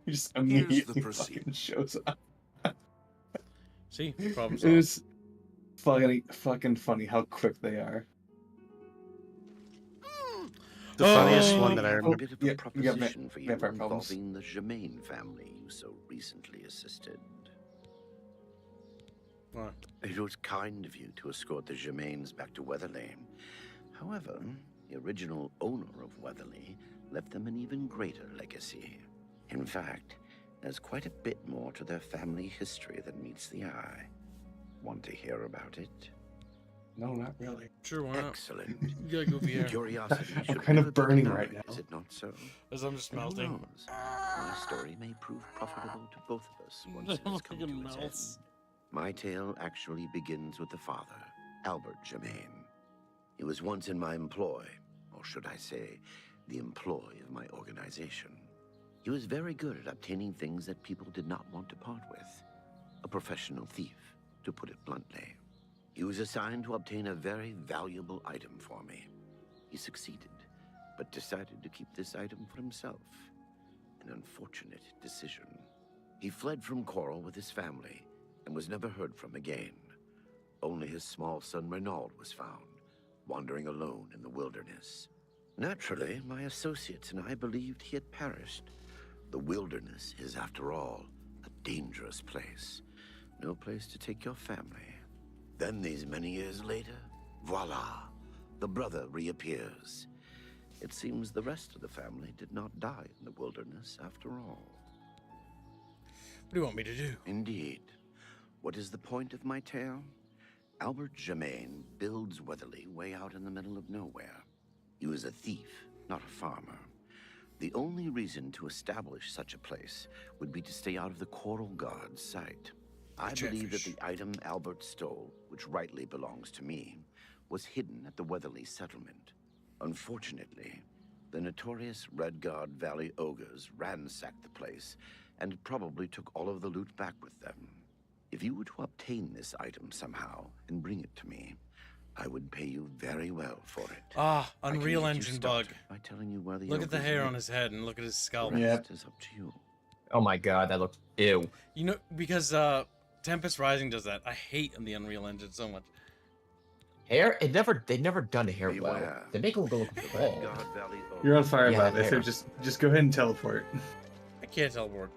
He just Here's immediately the procedure. fucking shows up. See, problem It solved. is fucking funny how quick they are. The funniest one that I A remember. bit of a Yeah, you got proposition for you vampire problems. involving the Germain family you so recently assisted. What? It was kind of you to escort the Germains back to Weatherlane. However, the original owner of Weatherly left them an even greater legacy. In fact, there's quite a bit more to their family history than meets the eye. Want to hear about it? No, not really. Sure, why not? Excellent. You gotta go over here. Curiosity I'm should kind of never be burning denied, right now. is it not so? As I'm just And who melting. knows? My story may prove profitable to both of us once it has come to its end. My tale actually begins with the father, Albert Germain. He was once in my employ, or should I say, the employ of my organization. He was very good at obtaining things that people did not want to part with. A professional thief, to put it bluntly. He was assigned to obtain a very valuable item for me. He succeeded, but decided to keep this item for himself. An unfortunate decision. He fled from Coral with his family and was never heard from again. Only his small son Renaud was found, wandering alone in the wilderness. Naturally, my associates and I believed he had perished. The wilderness is, after all, a dangerous place. No place to take your family. Then, these many years later, voila, the brother reappears. It seems the rest of the family did not die in the wilderness after all. What do you want me to do? Indeed. What is the point of my tale? Albert Germain builds Weatherly way out in the middle of nowhere. He was a thief, not a farmer. The only reason to establish such a place would be to stay out of the Coral Guard's sight. I believe that the item Albert stole, which rightly belongs to me, was hidden at the Weatherly settlement. Unfortunately, the notorious Red Guard Valley ogres ransacked the place and probably took all of the loot back with them. If you were to obtain this item somehow and bring it to me, I would pay you very well for it. Ah, Unreal Engine bug. By telling you where the Look at the ogres hair live. on his head and look at his scalp. The rest is up to you. Oh my god, that looks ew. You know, because Tempest Rising does that. I hate the Unreal Engine so much. Hair? They've never done hair well. They make it look bald. You're on fire Yeah, about this, so hair. just go ahead and teleport. I can't teleport.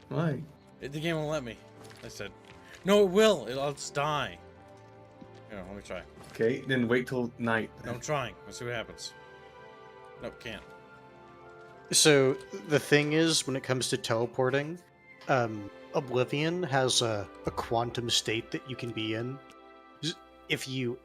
Why? The game won't let me. I said, no, it will. I'll just die. Here, let me try. Okay, then wait till night. No, I'm trying. Let's see what happens. Nope, can't. So the thing is, when it comes to teleporting, Oblivion has a quantum state that you can be in. If you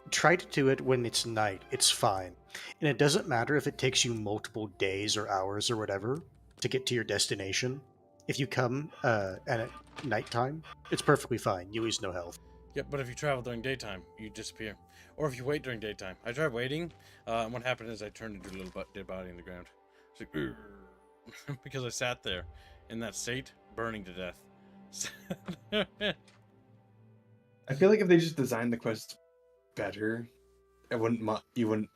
try to do it when it's night, it's fine. And it doesn't matter if it takes you multiple days or hours or whatever to get to your destination. If you come at nighttime, it's perfectly fine. You lose no health. Yep, but if you travel during daytime, you disappear. Or if you wait during daytime. I tried waiting, and what happened is I turned into a little dead body in the ground. It's like, "Urgh," because I sat there in that state, burning to death. I feel like if they just designed the quest better, you wouldn't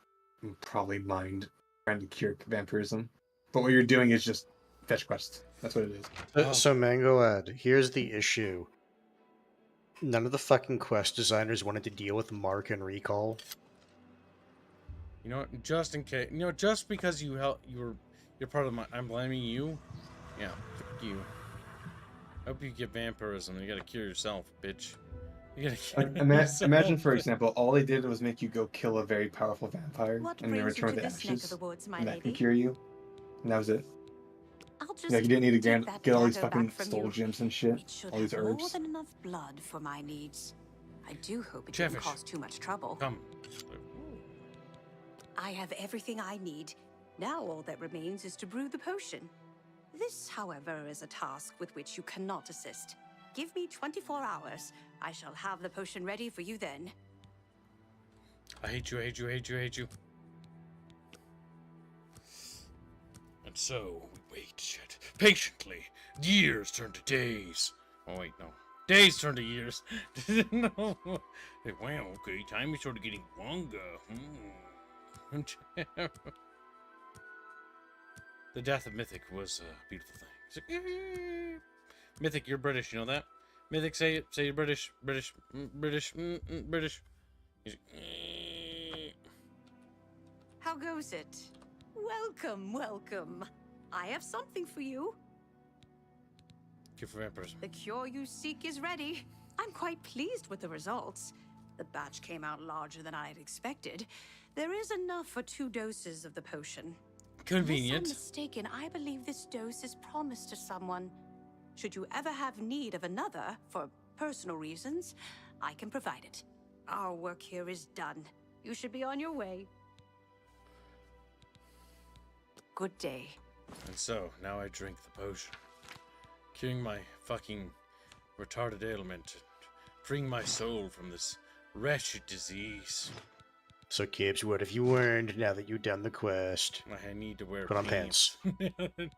probably mind trying to cure vampirism. But what you're doing is just fetch quests. That's what it is. So Mango Ad, here's the issue. None of the fucking quest designers wanted to deal with Mark and Recall. You know what? Just in case, you know, just because you're part of my, I'm blaming you. Yeah, fuck you. I hope you get vampirism. You gotta cure yourself, bitch. You gotta cure yourself. Imagine, for example, all they did was make you go kill a very powerful vampire, What and then brings you return to the this neck of ashes, the woods, my and that lady? can cure you. And that was it. I'll just Like, you didn't need to take that get all these dagger fucking back from soul you. gems and shit, It should all these have more herbs. than enough blood for my needs. I do hope it Chatfish. didn't cause too much trouble. Come. I have everything I need. Now all that remains is to brew the potion. This, however, is a task with which you cannot assist. Give me 24 hours. I shall have the potion ready for you then. I hate you, I hate you, I hate you, I hate you. And so, we wait, shit, patiently. Years turn to days. Oh, wait, no. Days turn to years. No. Wow, okay, time is sort of getting longer. The death of Mythic was a beautiful thing. He's like, "Eh." Mythic, you're British, you know that? Mythic, say it. Say you're British. British. British. British. He's like, "Eh." How goes it? Welcome, welcome. I have something for you. Cure for vampirism. The cure you seek is ready. I'm quite pleased with the results. The batch came out larger than I had expected. There is enough for 2 doses of the potion. Convenient. Unless I'm mistaken, I believe this dose is promised to someone. Should you ever have need of another, for personal reasons, I can provide it. Our work here is done. You should be on your way. Good day. And so, now I drink the potion, curing my fucking retarded ailment, and freeing my soul from this wretched disease. So, Gibbs, what have you learned now that you've done the quest? I need to wear Put on pants.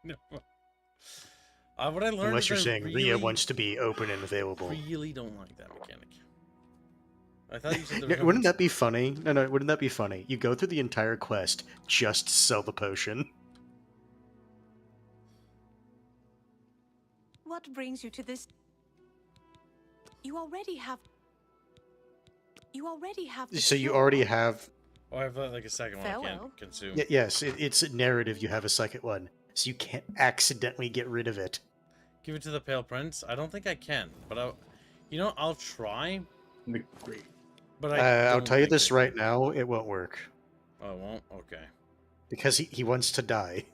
No. What I learned Unless is you're I saying really, Rhea wants to be open and available. really don't like that mechanic. I thought you said there was Wouldn't that be funny? No, wouldn't that be funny? You go through the entire quest, just sell the potion. What brings you to this? You already have. So you already have... Oh, I have like a second one I Farewell. can't consume. Yes, it's a narrative. You have a second one. So you can't accidentally get rid of it. Give it to the Pale Prince? I don't think I can, but I'll try. Great. But I'll tell you this right now, it won't work. Oh, it won't? Okay. Because he wants to die.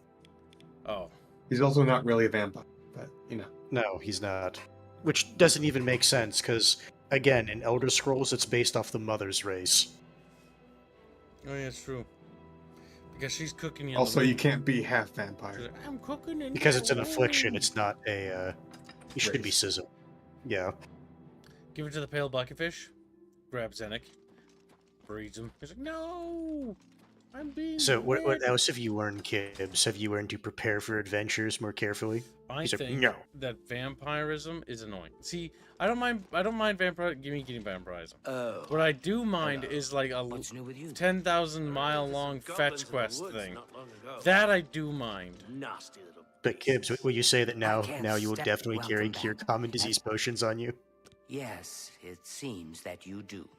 Oh. He's also not really a vampire, but, you know. No, he's not. Which doesn't even make sense, because, again, in Elder Scrolls, it's based off the Mother's race. Oh, yeah, it's true. Because she's cooking you. Also, you can't be half vampire. Like, I'm cooking in Because your it's an affliction, womb. it's not a, you should be sizzle. Yeah. Give it to the Pale Bucketfish. Grab Zenik. Breeds him. He's like, no! I'm being So, what red." else have you learned, Kibbs? Have you learned to prepare for adventures more carefully? I He's like, think no. that vampirism is annoying. See, I don't mind vampire. Give me getting vampirism. Oh. What I do mind is like a What's new with you? 10,000 mile long Goblins fetch in the quest woods thing. not long ago. That I do mind. Nasty little. But Kibbs, will you say that now can't you will step definitely welcome carry back. cure common disease potions on you? Yes, it seems that you do.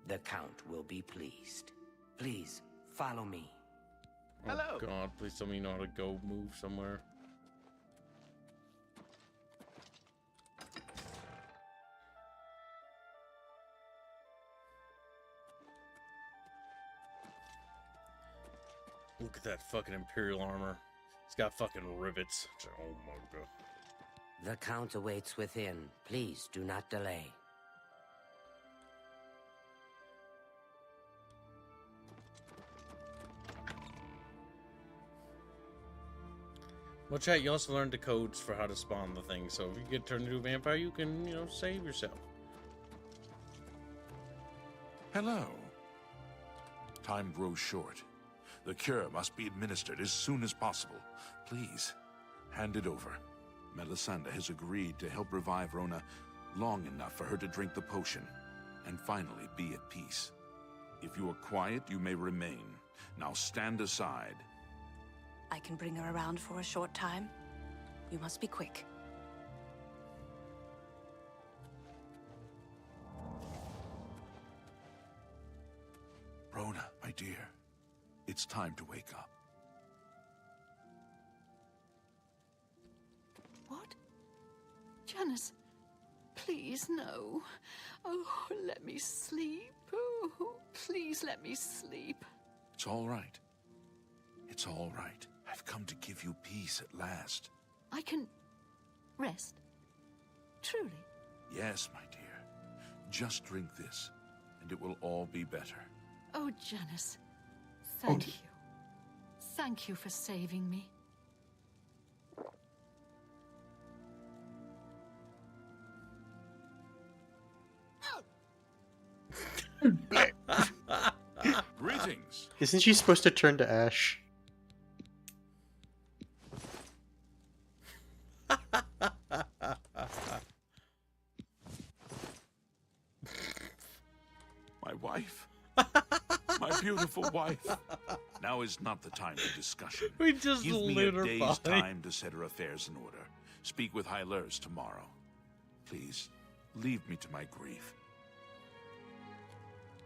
The Count will be pleased. Please, follow me. Oh Hello. God, please tell me you know how to go move somewhere. Look at that fucking Imperial armor. It's got fucking rivets. Oh my God. The Count awaits within. Please do not delay. Well, chat, you also learned the codes for how to spawn the thing, so if you get turned into a vampire, you can, save yourself. Hello. Time grows short. The cure must be administered as soon as possible. Please, hand it over. Melisande has agreed to help revive Rona long enough for her to drink the potion, and finally be at peace. If you are quiet, you may remain. Now stand aside. I can bring her around for a short time. You must be quick. Rona, my dear, it's time to wake up. What? Janice, please, no. Oh, let me sleep. Oh, please let me sleep. It's all right. It's all right. I've come to give you peace at last. I can rest. Truly. Yes, my dear. Just drink this, and it will all be better. Oh, Janice, thank you. Thank you for saving me. Greetings. Isn't she supposed to turn to ash? My wife? My beautiful wife? Now is not the time for discussion. We just Give me lit a her day's body. time to set her affairs in order. Speak with Hylers tomorrow. Please, leave me to my grief.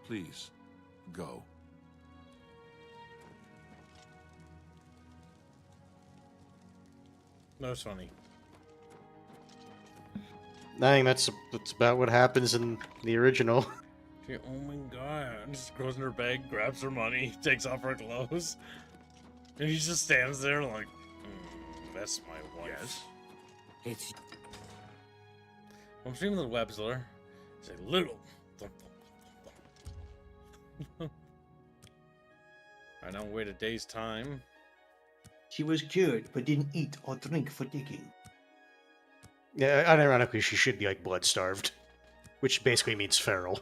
Please, go. That was funny. I think that's about what happens in the original. She, oh my God. Just goes in her bag, grabs her money, takes off her clothes. And he just stands there like, that's my wife. Yes? It's... I'm streaming the Webzler. Say, little. I now wait a day's time. She was cured, but didn't eat or drink for digging. Yeah, unironically, she should be like blood starved, which basically means feral.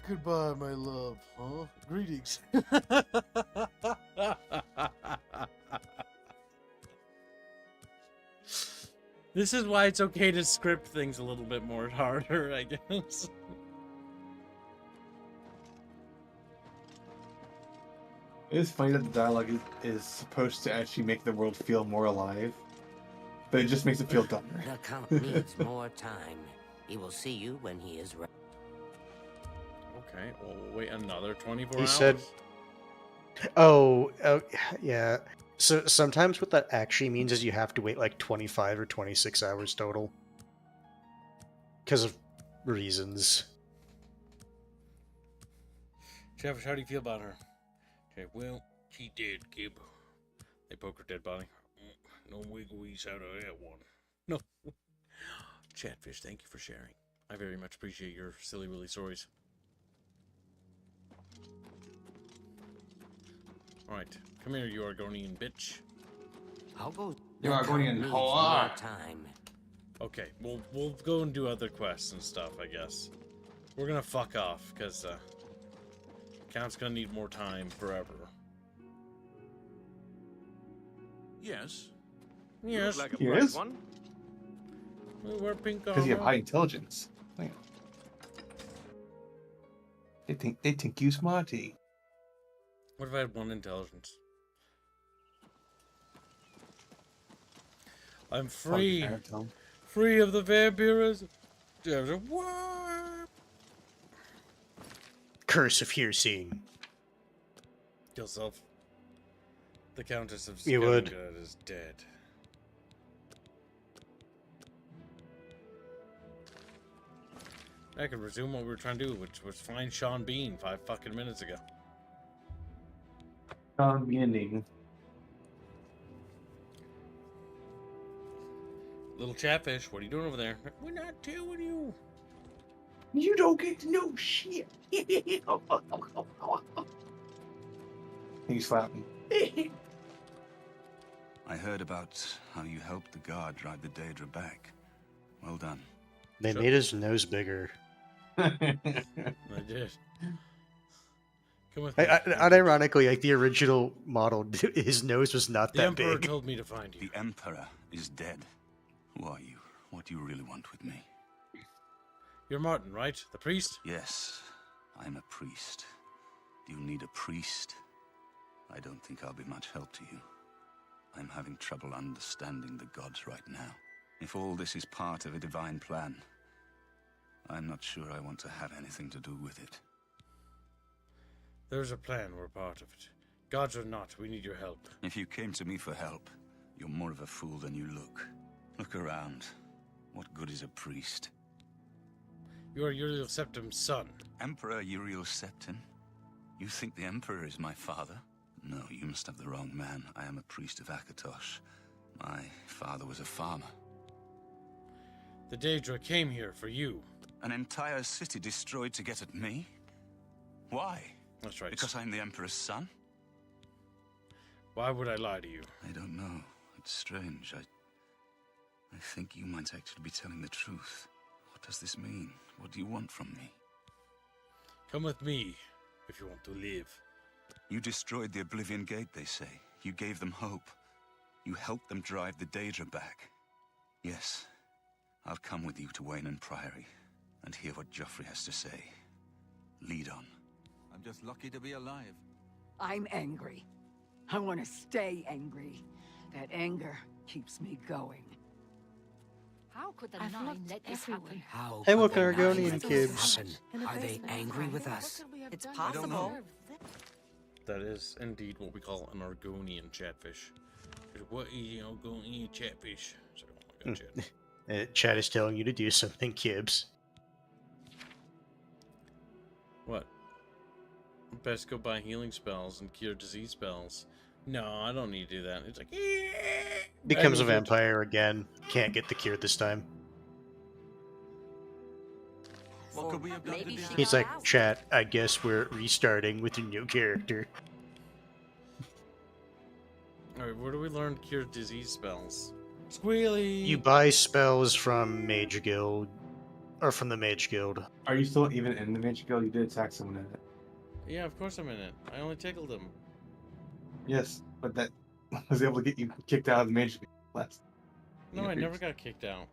Goodbye, my love, huh? Greetings. This is why it's okay to script things a little bit more harder, I guess. It's funny that the dialogue is supposed to actually make the world feel more alive, but it just makes it feel dumber. The Count needs more time. He will see you when he is ready. Okay, well, we'll wait another 24 He hours. said, oh, yeah. So sometimes what that actually means is you have to wait like 25 or 26 hours total. Because of reasons. Chatfish, how do you feel about her? Okay, well, she dead, Gib. They poke her dead body. No wigglies out of that one. No. Chatfish, thank you for sharing. I very much appreciate your silly willy stories. Alright, come here, you Argonian bitch. I'll go. You Argonian Needs whore. more time. Okay, we'll go and do other quests and stuff, I guess. We're gonna fuck off, because, Count's gonna need more time forever. Yes. Yes. Like a He bright is? one. We wear pink Because you have armor. high intelligence. Yeah. They think you smarty. What if I had 1 intelligence? I'm free. Baritone. Free of the vampirism. What? Curse of hearsaying. Kill self. The Countess of You would. Gungan is dead. I can resume what we were trying to do, which was find Sean Bean 5 fucking minutes ago. Beginning. Little Chatfish, what are you doing over there? We're not telling you. You don't get to know shit. He's flapping. I heard about how you helped the guard drive the Daedra back. Well done. They made his nose bigger. I did. Come with me. Unironically, like the original model, his nose was not The that Emperor big. told me to find you. The Emperor is dead. Who are you? What do you really want with me? You're Martin, right? The priest? Yes, I'm a priest. Do you need a priest? I don't think I'll be much help to you. I'm having trouble understanding the gods right now. If all this is part of a divine plan, I'm not sure I want to have anything to do with it. There's a plan, we're part of it. Gods or not, we need your help. If you came to me for help, you're more of a fool than you look. Look around. What good is a priest? You are Uriel Septim's son. Emperor Uriel Septim? You think the Emperor is my father? No, you must have the wrong man. I am a priest of Akatosh. My father was a farmer. The Daedra came here for you. An entire city destroyed to get at me? Why? That's right. Because I'm the Emperor's son? Why would I lie to you? I don't know. It's strange. I think you might actually be telling the truth. What does this mean? What do you want from me? Come with me, if you want to live. You destroyed the Oblivion Gate, they say. You gave them hope. You helped them drive the Daedra back. Yes, I'll come with you to Wayne Priory and hear what Joffrey has to say. Lead on. I'm just lucky to be alive. I'm angry. I want to stay angry. That anger keeps me going. How could the I've Nine looked let this everywhere. happen? How Hey, could look, the Argonian Nine kids. happen? Are they angry with us? It's I don't know. That is indeed what we call an Argonian chatfish. What is an Argonian chatfish? Sorry, oh my God, chat. Chat is telling you to do something, Kibbs. What? Best go buy healing spells and cure disease spells. No, I don't need to do that. It's like, Becomes a vampire again. Can't get the cure this time. What could we have done to Maybe she He's got like, out. chat, I guess we're restarting with a new character. Alright, where do we learn cure disease spells? Squealy! You buy spells from Mage Guild, or from the Mage Guild. Are you still even in the Mage Guild? You did attack someone in it. Yeah, of course I'm in it. I only tickled him. Yes, but that was able to get you kicked out of the Mage Guild last. No, I never got kicked out.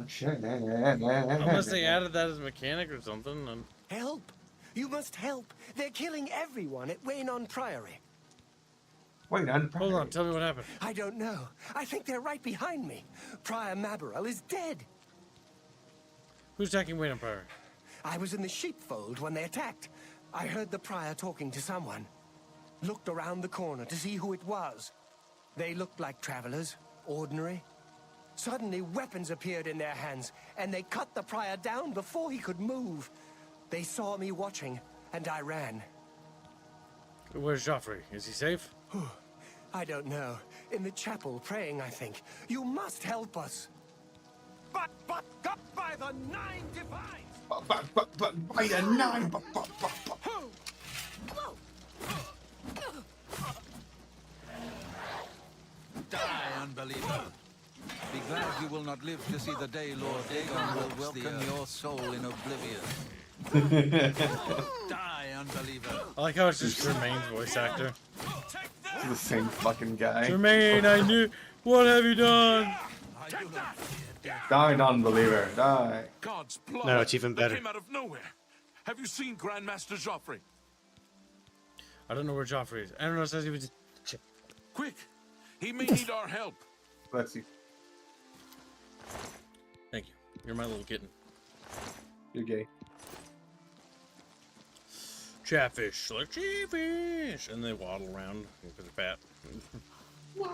Shit. Unless they added that as a mechanic or something. Help! You must help. They're killing everyone at Waynon Priory. Wait, hold on. Tell me what happened. I don't know. I think they're right behind me. Prior Mabarel is dead. Who's attacking Wayne Empire? I was in the sheepfold when they attacked. I heard the prior talking to someone. Looked around the corner to see who it was. They looked like travelers, ordinary. Suddenly, weapons appeared in their hands, and they cut the prior down before he could move. They saw me watching, and I ran. Where's Joffrey? Is he safe? I don't know. In the chapel, praying, I think. You must help us. But, up by the Nine Divines! But by the Nine... Die, unbeliever. Be glad you will not live to see the day Lord Dagon will welcome your soul in oblivion. Die, unbeliever. I like how it's just Jermaine's voice actor. It's the same fucking guy. Jermaine, I knew. What have you done? Die, non-believer. Die. God's blood. No, it's even better. That came out of nowhere. Have you seen Grandmaster Joffrey? I don't know where Joffrey is. I don't know if he was. Quick! He may need our help. Let's see. Thank you. You're my little kitten. You're gay. Chatfish, like chatfish, and they waddle around because they're fat. Your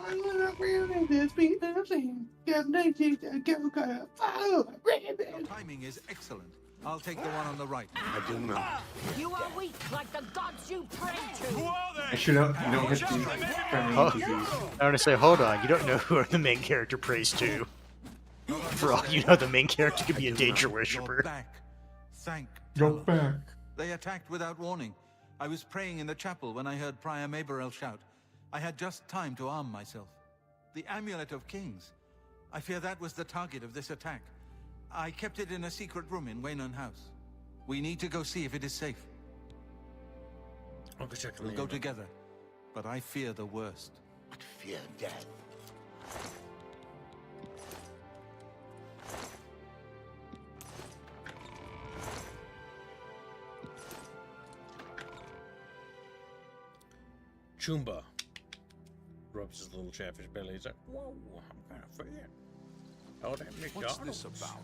timing is excellent. I'll take the one on the right. I do not. You are weak like the gods you pray to. I should know. You don't hit the friendly NPCs. I want to say, hold on. You don't know who the main character prays to. For all you know, the main character could be a danger worshiper. Thank Go Talos. back. They attacked without warning. I was praying in the chapel when I heard Prior Mabarel shout. I had just time to arm myself. The Amulet of Kings. I fear that was the target of this attack. I kept it in a secret room in Waynon House. We need to go see if it is safe. I'll go check on We'll the go email. together, but I fear the worst. Fear death. Chumba rubs his little chatfish belly. He's like, whoa, I'm kind of fat. Oh, that McDonald's. What's this about?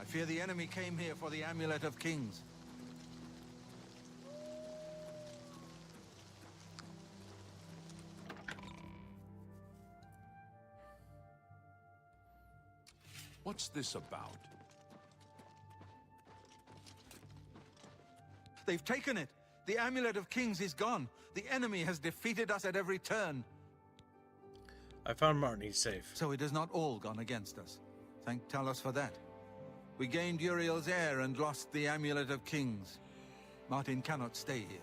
I fear the enemy came here for the Amulet of Kings. What's this about? They've taken it! The Amulet of Kings is gone! The enemy has defeated us at every turn! I found Martin. He's safe. So it has not all gone against us. Thank Talos for that. We gained Uriel's heir and lost the Amulet of Kings. Martin cannot stay here.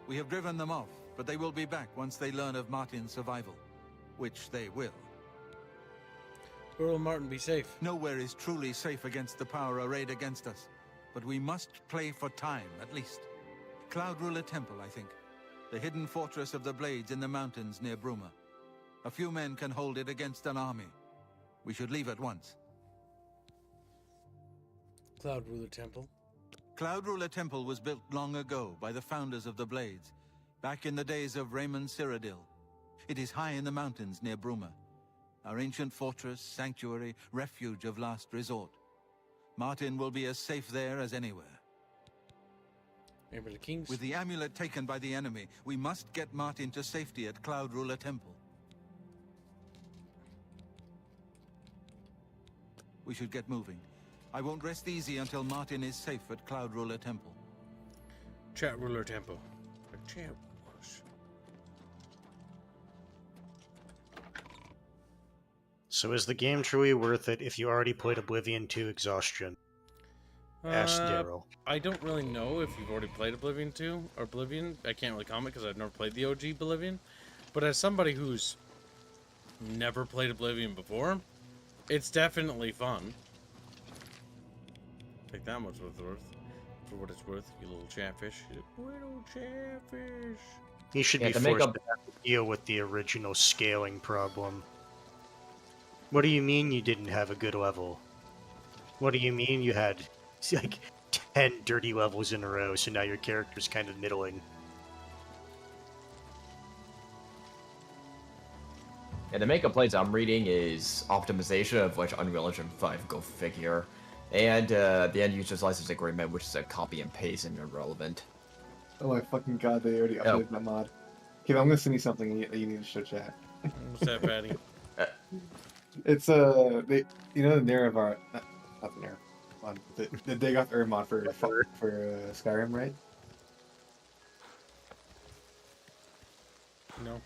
We have driven them off, but they will be back once they learn of Martin's survival. Which they will. Where will Martin be safe? Nowhere is truly safe against the power arrayed against us. But we must play for time, at least. Cloud Ruler Temple, I think. The hidden fortress of the Blades in the mountains near Bruma. A few men can hold it against an army. We should leave at once. Cloud Ruler Temple. Cloud Ruler Temple was built long ago by the founders of the Blades, back in the days of Raymond Cyrodiil. It is high in the mountains near Bruma. Our ancient fortress, sanctuary, refuge of last resort. Martin will be as safe there as anywhere. Remember the Kings? With the amulet taken by the enemy, we must get Martin to safety at Cloud Ruler Temple. We should get moving. I won't rest easy until Martin is safe at Cloud Ruler Temple. Chat Ruler Temple. Chat. So is the game truly worth it if you already played Oblivion to exhaustion? Ask Daryl. I don't really know if you've already played Oblivion 2 or Oblivion. I can't really comment because I've never played the OG Oblivion. But as somebody who's never played Oblivion before, it's definitely fun. Take that much worth for what it's worth, you little chatfish. You little chatfish. He should be forced to have to deal with the original scaling problem. What do you mean you didn't have a good level? What do you mean you had like 10 dirty levels in a row, so now your character's kind of middling? And the main complaints I'm reading is optimization, of which Unreal Engine 5, go figure, and the end user's license agreement, which is a copy and paste and irrelevant. Oh my fucking god, they already updated my mod. Okay, I'm gonna send you something that you need to show chat. What's that, Patty? It's the narrative art, not the narrative mod, the Dig Off Earth mod for Skyrim, right? No.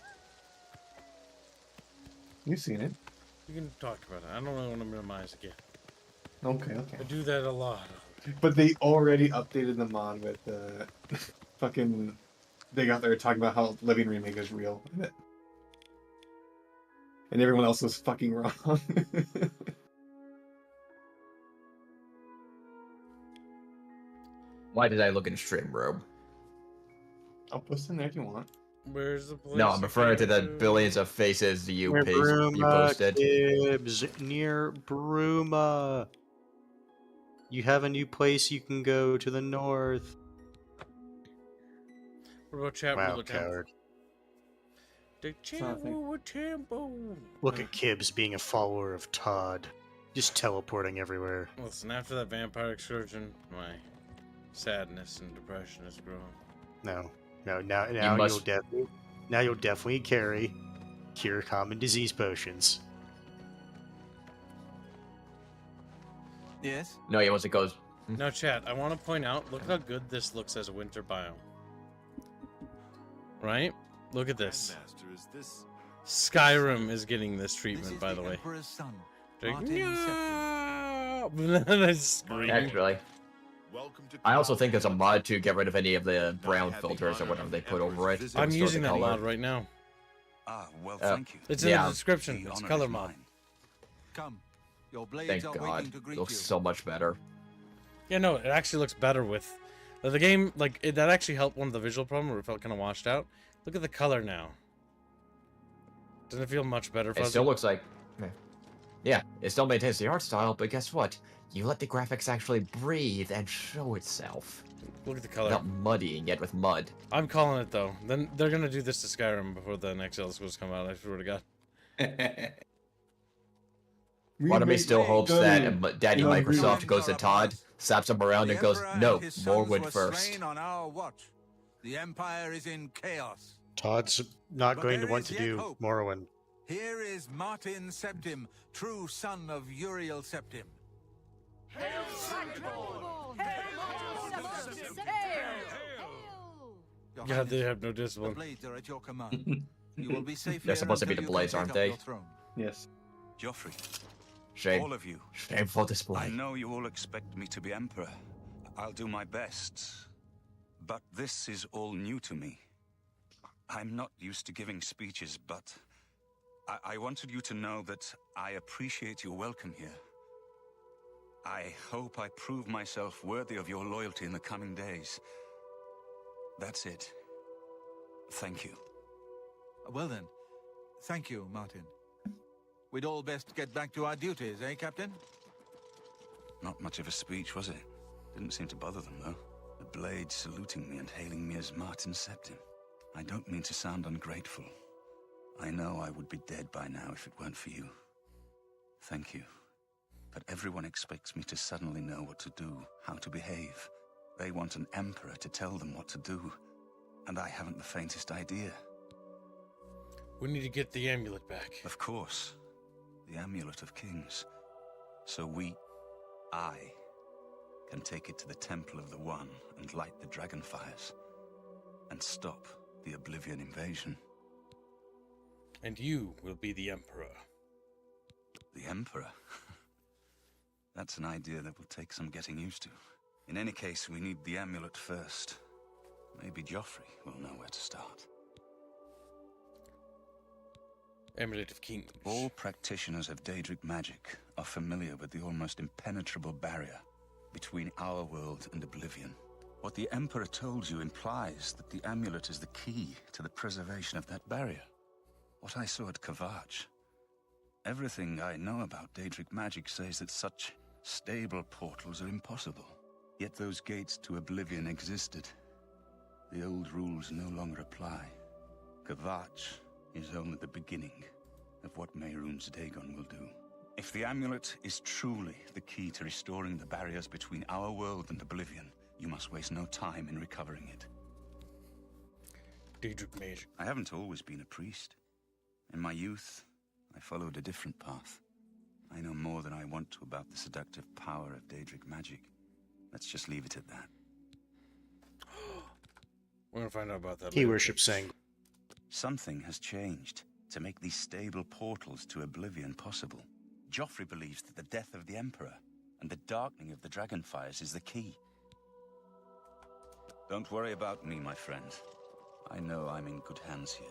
You've seen it. You can talk about it. I don't really want to minimize again. Okay. I do that a lot. But they already updated the mod with fucking Dig Off Earth talking about how Living Remake is real. And everyone else was fucking wrong. Why did I look in stream room? I'll post in there if you want. Where's the place? No, I'm referring to the billions of faces you posted. Gibbs, near Bruma. You have a new place you can go to the north. What about chat? Wow, coward. The tempo. Look at Gibbs being a follower of Todd. Just teleporting everywhere. Listen, after that vampire excursion, my sadness and depression has grown. No, now you'll definitely carry cure common disease potions. Yes? No, he wants to go. Now, chat, I want to point out, look how good this looks as a winter biome. Right? Look at this. Skyrim is getting this treatment, by the way. Actually, I also think there's a mod to get rid of any of the brown filters or whatever they put over it. I'm using that mod right now. Ah, well, thank you. It's in the description. It's color mod. Come. Your blades Thank are God. waiting to It greet looks you. so much better. Yeah, no, it actually looks better with the game. Like that actually helped one of the visual problems where it felt kind of washed out. Look at the color now. Doesn't it feel much better? It still looks like, yeah, it still maintains the art style, but guess what? You let the graphics actually breathe and show itself. Look at the color. Not muddying it with mud. I'm calling it though. Then they're gonna do this to Skyrim before the next Elder Scrolls come out. I swear to God. Part of me still hopes that Daddy Microsoft goes to Todd, slaps him around, and goes, "No, Morrowind first." On our watch. The Empire is in chaos. Todd's not going to want to do Morrowind. Here is Martin Septim, true son of Uriel Septim. Yeah, they have no discipline. The blades are at your command. You will be safe. They're supposed to be the blades, aren't they? Yes. Joffrey. Shame. All of you. Shameful display. I know you all expect me to be Emperor. I'll do my best. But this is all new to me. I'm not used to giving speeches, but I wanted you to know that I appreciate your welcome here. I hope I prove myself worthy of your loyalty in the coming days. That's it. Thank you. Well then, thank you, Martin. We'd all best get back to our duties, eh, Captain? Not much of a speech, was it? Didn't seem to bother them, though. The blades saluting me and hailing me as Martin Septim. I don't mean to sound ungrateful. I know I would be dead by now if it weren't for you. Thank you. But everyone expects me to suddenly know what to do, how to behave. They want an emperor to tell them what to do, and I haven't the faintest idea. We need to get the amulet back. Of course. The Amulet of Kings. So I, can take it to the Temple of the One and light the dragon fires. And stop the Oblivion invasion. And you will be the Emperor. The Emperor? That's an idea that will take some getting used to. In any case, we need the amulet first. Maybe Joffrey will know where to start. Amulet of Kings. All practitioners of Daedric magic are familiar with the almost impenetrable barrier between our world and Oblivion. What the Emperor told you implies that the amulet is the key to the preservation of that barrier. What I saw at Kvatch. Everything I know about Daedric magic says that such stable portals are impossible. Yet those gates to Oblivion existed. The old rules no longer apply. Kvatch is only the beginning of what Mehrunes Dagon will do. If the amulet is truly the key to restoring the barriers between our world and Oblivion, you must waste no time in recovering it. Daedric magic. I haven't always been a priest. In my youth, I followed a different path. I know more than I want to about the seductive power of Daedric magic. Let's just leave it at that. We're gonna find out about that He later. worships Sang. Something has changed to make these stable portals to Oblivion possible. Joffrey believes that the death of the Emperor and the darkening of the Dragonfires is the key. Don't worry about me, my friend. I know I'm in good hands here.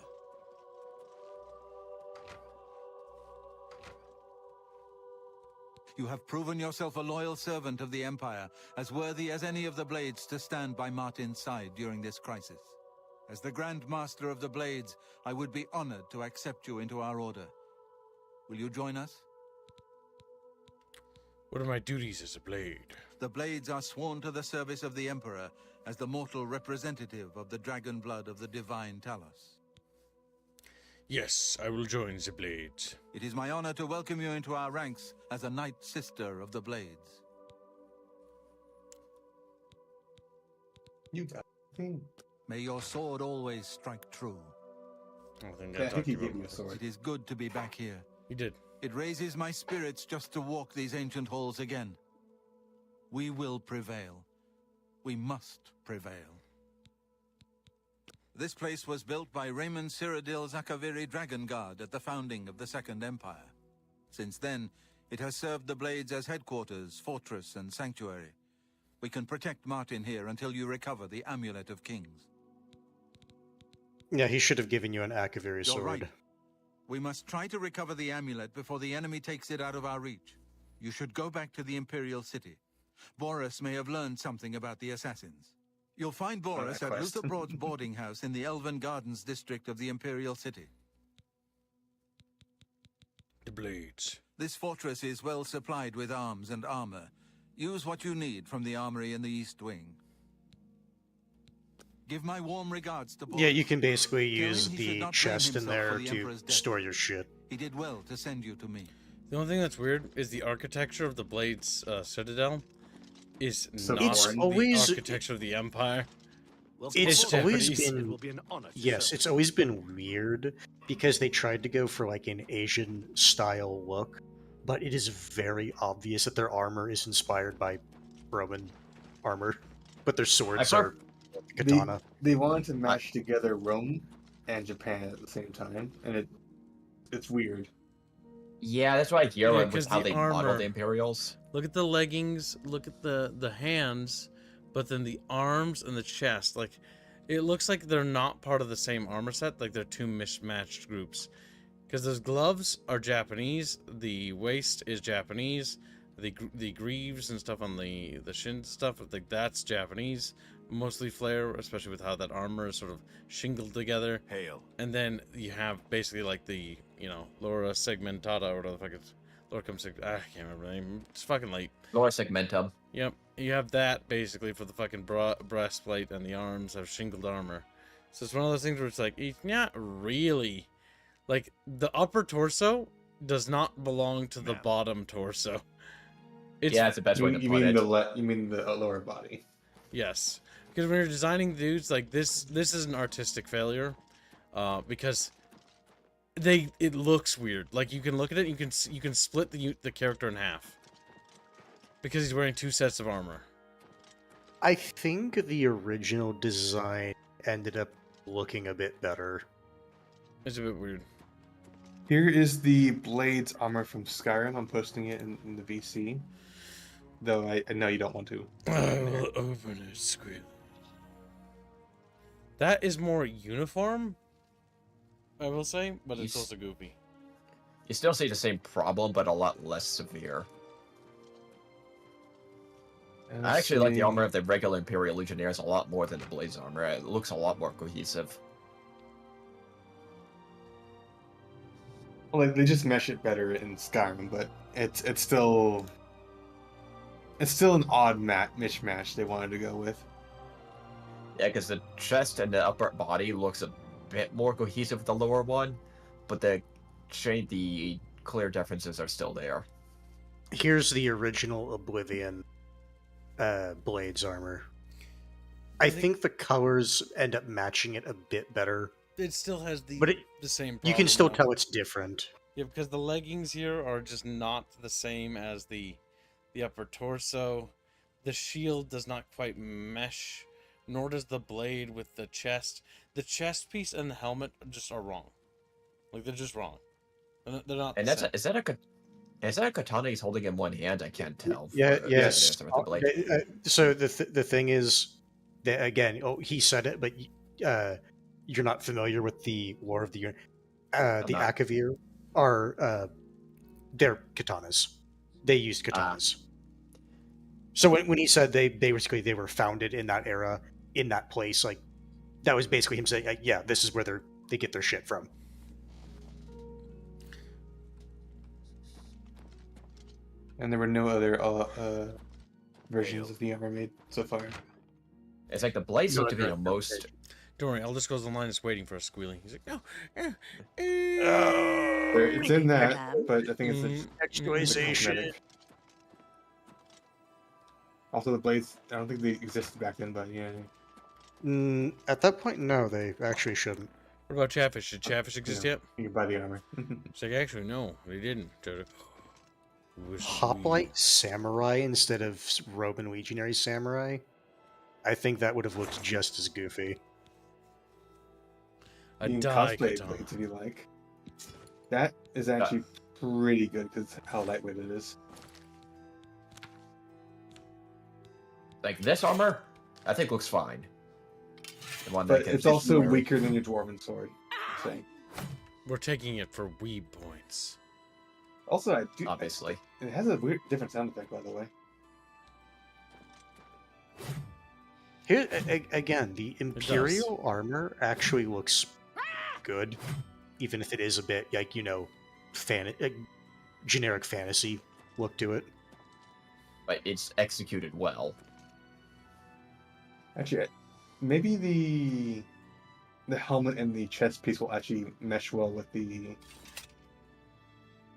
You have proven yourself a loyal servant of the Empire, as worthy as any of the Blades to stand by Martin's side during this crisis. As the Grand Master of the Blades, I would be honored to accept you into our order. Will you join us? What are my duties as a blade? The Blades are sworn to the service of the Emperor as the mortal representative of the dragon blood of the divine Talos. Yes, I will join the Blades. It is my honor to welcome you into our ranks as a Knight Sister of the Blades. You got me. May your sword always strike true. I think I think he gave me a sword. It is good to be back here. He did. It raises my spirits just to walk these ancient halls again. We will prevail. We must prevail. This place was built by Raymond Cyrodiil Zakaviri Dragon Guard at the founding of the Second Empire. Since then, it has served the Blades as headquarters, fortress, and sanctuary. We can protect Martin here until you recover the Amulet of Kings. Yeah, he should have given you an Akaviri You're sword. right. We must try to recover the amulet before the enemy takes it out of our reach. You should go back to the Imperial City. Boris may have learned something about the assassins. You'll find Boris at quest. Luther Broad's boarding house in the Elven Gardens district of the Imperial City. The Blades. This fortress is well supplied with arms and armor. Use what you need from the armory in the East Wing. Give my warm regards to Boris. Yeah, you can basically Tell him use he should the not blame chest in himself there for the to Emperor's death. store your shit. He did well to send you to me. The only thing that's weird is the architecture of the Blades Citadel is So not it's the always- architecture of the Empire. It's always Japanese. been It will be an honor to yes, serve. it's always been weird because they tried to go for like an Asian style look, but it is very obvious that their armor is inspired by Roman armor, but their swords I've are katana. They wanted to match together Rome and Japan at the same time, and it's weird. Yeah, that's what I hear Yeah, with 'cause how the they model armor- the Imperials. Look at the leggings, look at the hands, but then the arms and the chest. Like, it looks like they're not part of the same armor set. Like, they're two mismatched groups. Because those gloves are Japanese, the waist is Japanese, the greaves and stuff on the shin stuff, like that's Japanese. Mostly flare, especially with how that armor is sort of shingled together. Hail. And then you have basically like the, Laura Segmentata or whatever the fuck it's. Laura I can't remember the name. It's fucking late. Laura Segmentum. Yep. You have that basically for the fucking breastplate, and the arms have shingled armor. So it's one of those things where it's like, it's not really. Like, the upper torso does not belong to the bottom torso. Yeah, that's the best way to put it. You mean the lower body? Yes, because when you're designing dudes like this is an artistic failure, because it looks weird. Like, you can look at it, you can split the character in half because he's wearing two sets of armor. I think the original design ended up looking a bit better. It's a bit weird. Here is the Blades armor from Skyrim. I'm posting it in the VC. though I know you don't want to. I will open it, Squeal. That is more uniform, I will say, but it's also goofy. You still see the same problem, but a lot less severe. I actually like the armor of the regular Imperial Legionnaires a lot more than the Blaze armor. It looks a lot more cohesive. Well, like, they just mesh it better in Skyrim, but it's still an odd mishmash they wanted to go with. Yeah, because the chest and the upper body looks a bit more cohesive with the lower one, but the clear differences are still there. Here's the original Oblivion Blades armor. I think the colors end up matching it a bit better. It still has the same problem. You can still though. tell it's different. Yeah, because the leggings here are just not the same as the upper torso. The shield does not quite mesh, nor does the blade with the chest. The chest piece and the helmet just are wrong. Like, they're just wrong. They're not. And the same. is that a katana he's holding in one hand? I can't tell. Yeah, But, yes. it is with the blade. So the thing is that, again, he said it, but you're not familiar with the War of the Akavir are they're katanas. They used katanas. So when he said they were founded in that era, in that place, like, that was basically him saying, yeah, this is where they get their shit from. And there were no other versions of the armor made so far. It's like the blades look to be the most. Don't worry, Eldest goes online is waiting for a squealing. He's like, no. It's in that, but I think it's Textualization. Also, the blades, I don't think they existed back then, but yeah. At that point, no, they actually shouldn't. What about Chatfish? Did Chatfish exist yet? You can buy the armor. It's like, actually, no, they didn't. Hoplite Samurai instead of Roman Legionary Samurai? I think that would have looked just as goofy. A You can die cosplay katana. blades if you like. That is actually pretty good because how lightweight it is. Like this armor, I think looks fine. The one But that it's also weaker than your dwarven sword. I'm saying. We're taking it for weeb points. Also, obviously. It has a weird, different sound effect, by the way. Here again, the Imperial armor actually looks good, even if it is a bit like, generic fantasy look to it. But it's executed well. Actually, maybe the helmet and the chest piece will actually mesh well with the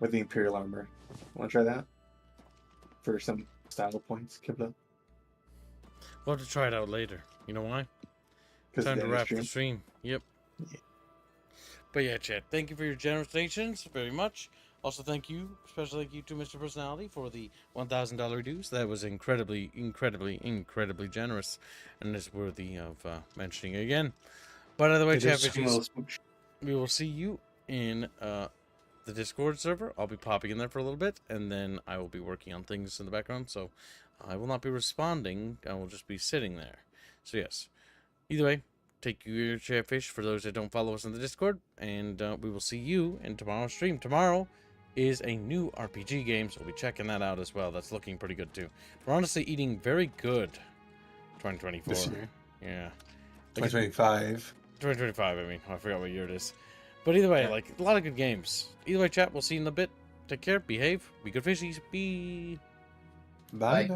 Imperial armor. Want to try that for some style points, Kibla? We'll have to try it out later. You know why? Time to wrap the stream. Yep. Yeah. But yeah, chat, thank you for your generous donations very much. Also, special thank you to Mr. Personality for the $1,000 dues. That was incredibly, incredibly, incredibly generous, and is worthy of mentioning again. But by the way, chat, we will see you in the Discord server. I'll be popping in there for a little bit, and then I will be working on things in the background, so I will not be responding. I will just be sitting there. So yes, either way, take your Chatfish for those that don't follow us in the Discord, and we will see you in tomorrow's stream. Tomorrow is a new RPG game, so we'll be checking that out as well. That's looking pretty good too. We're honestly eating very good 2024. This year. Yeah. 2025. 2025, I mean. I forgot what year it is. But either way, like, a lot of good games. Either way, chat, we'll see you in a bit. Take care, behave, be good fishies, be... Bye.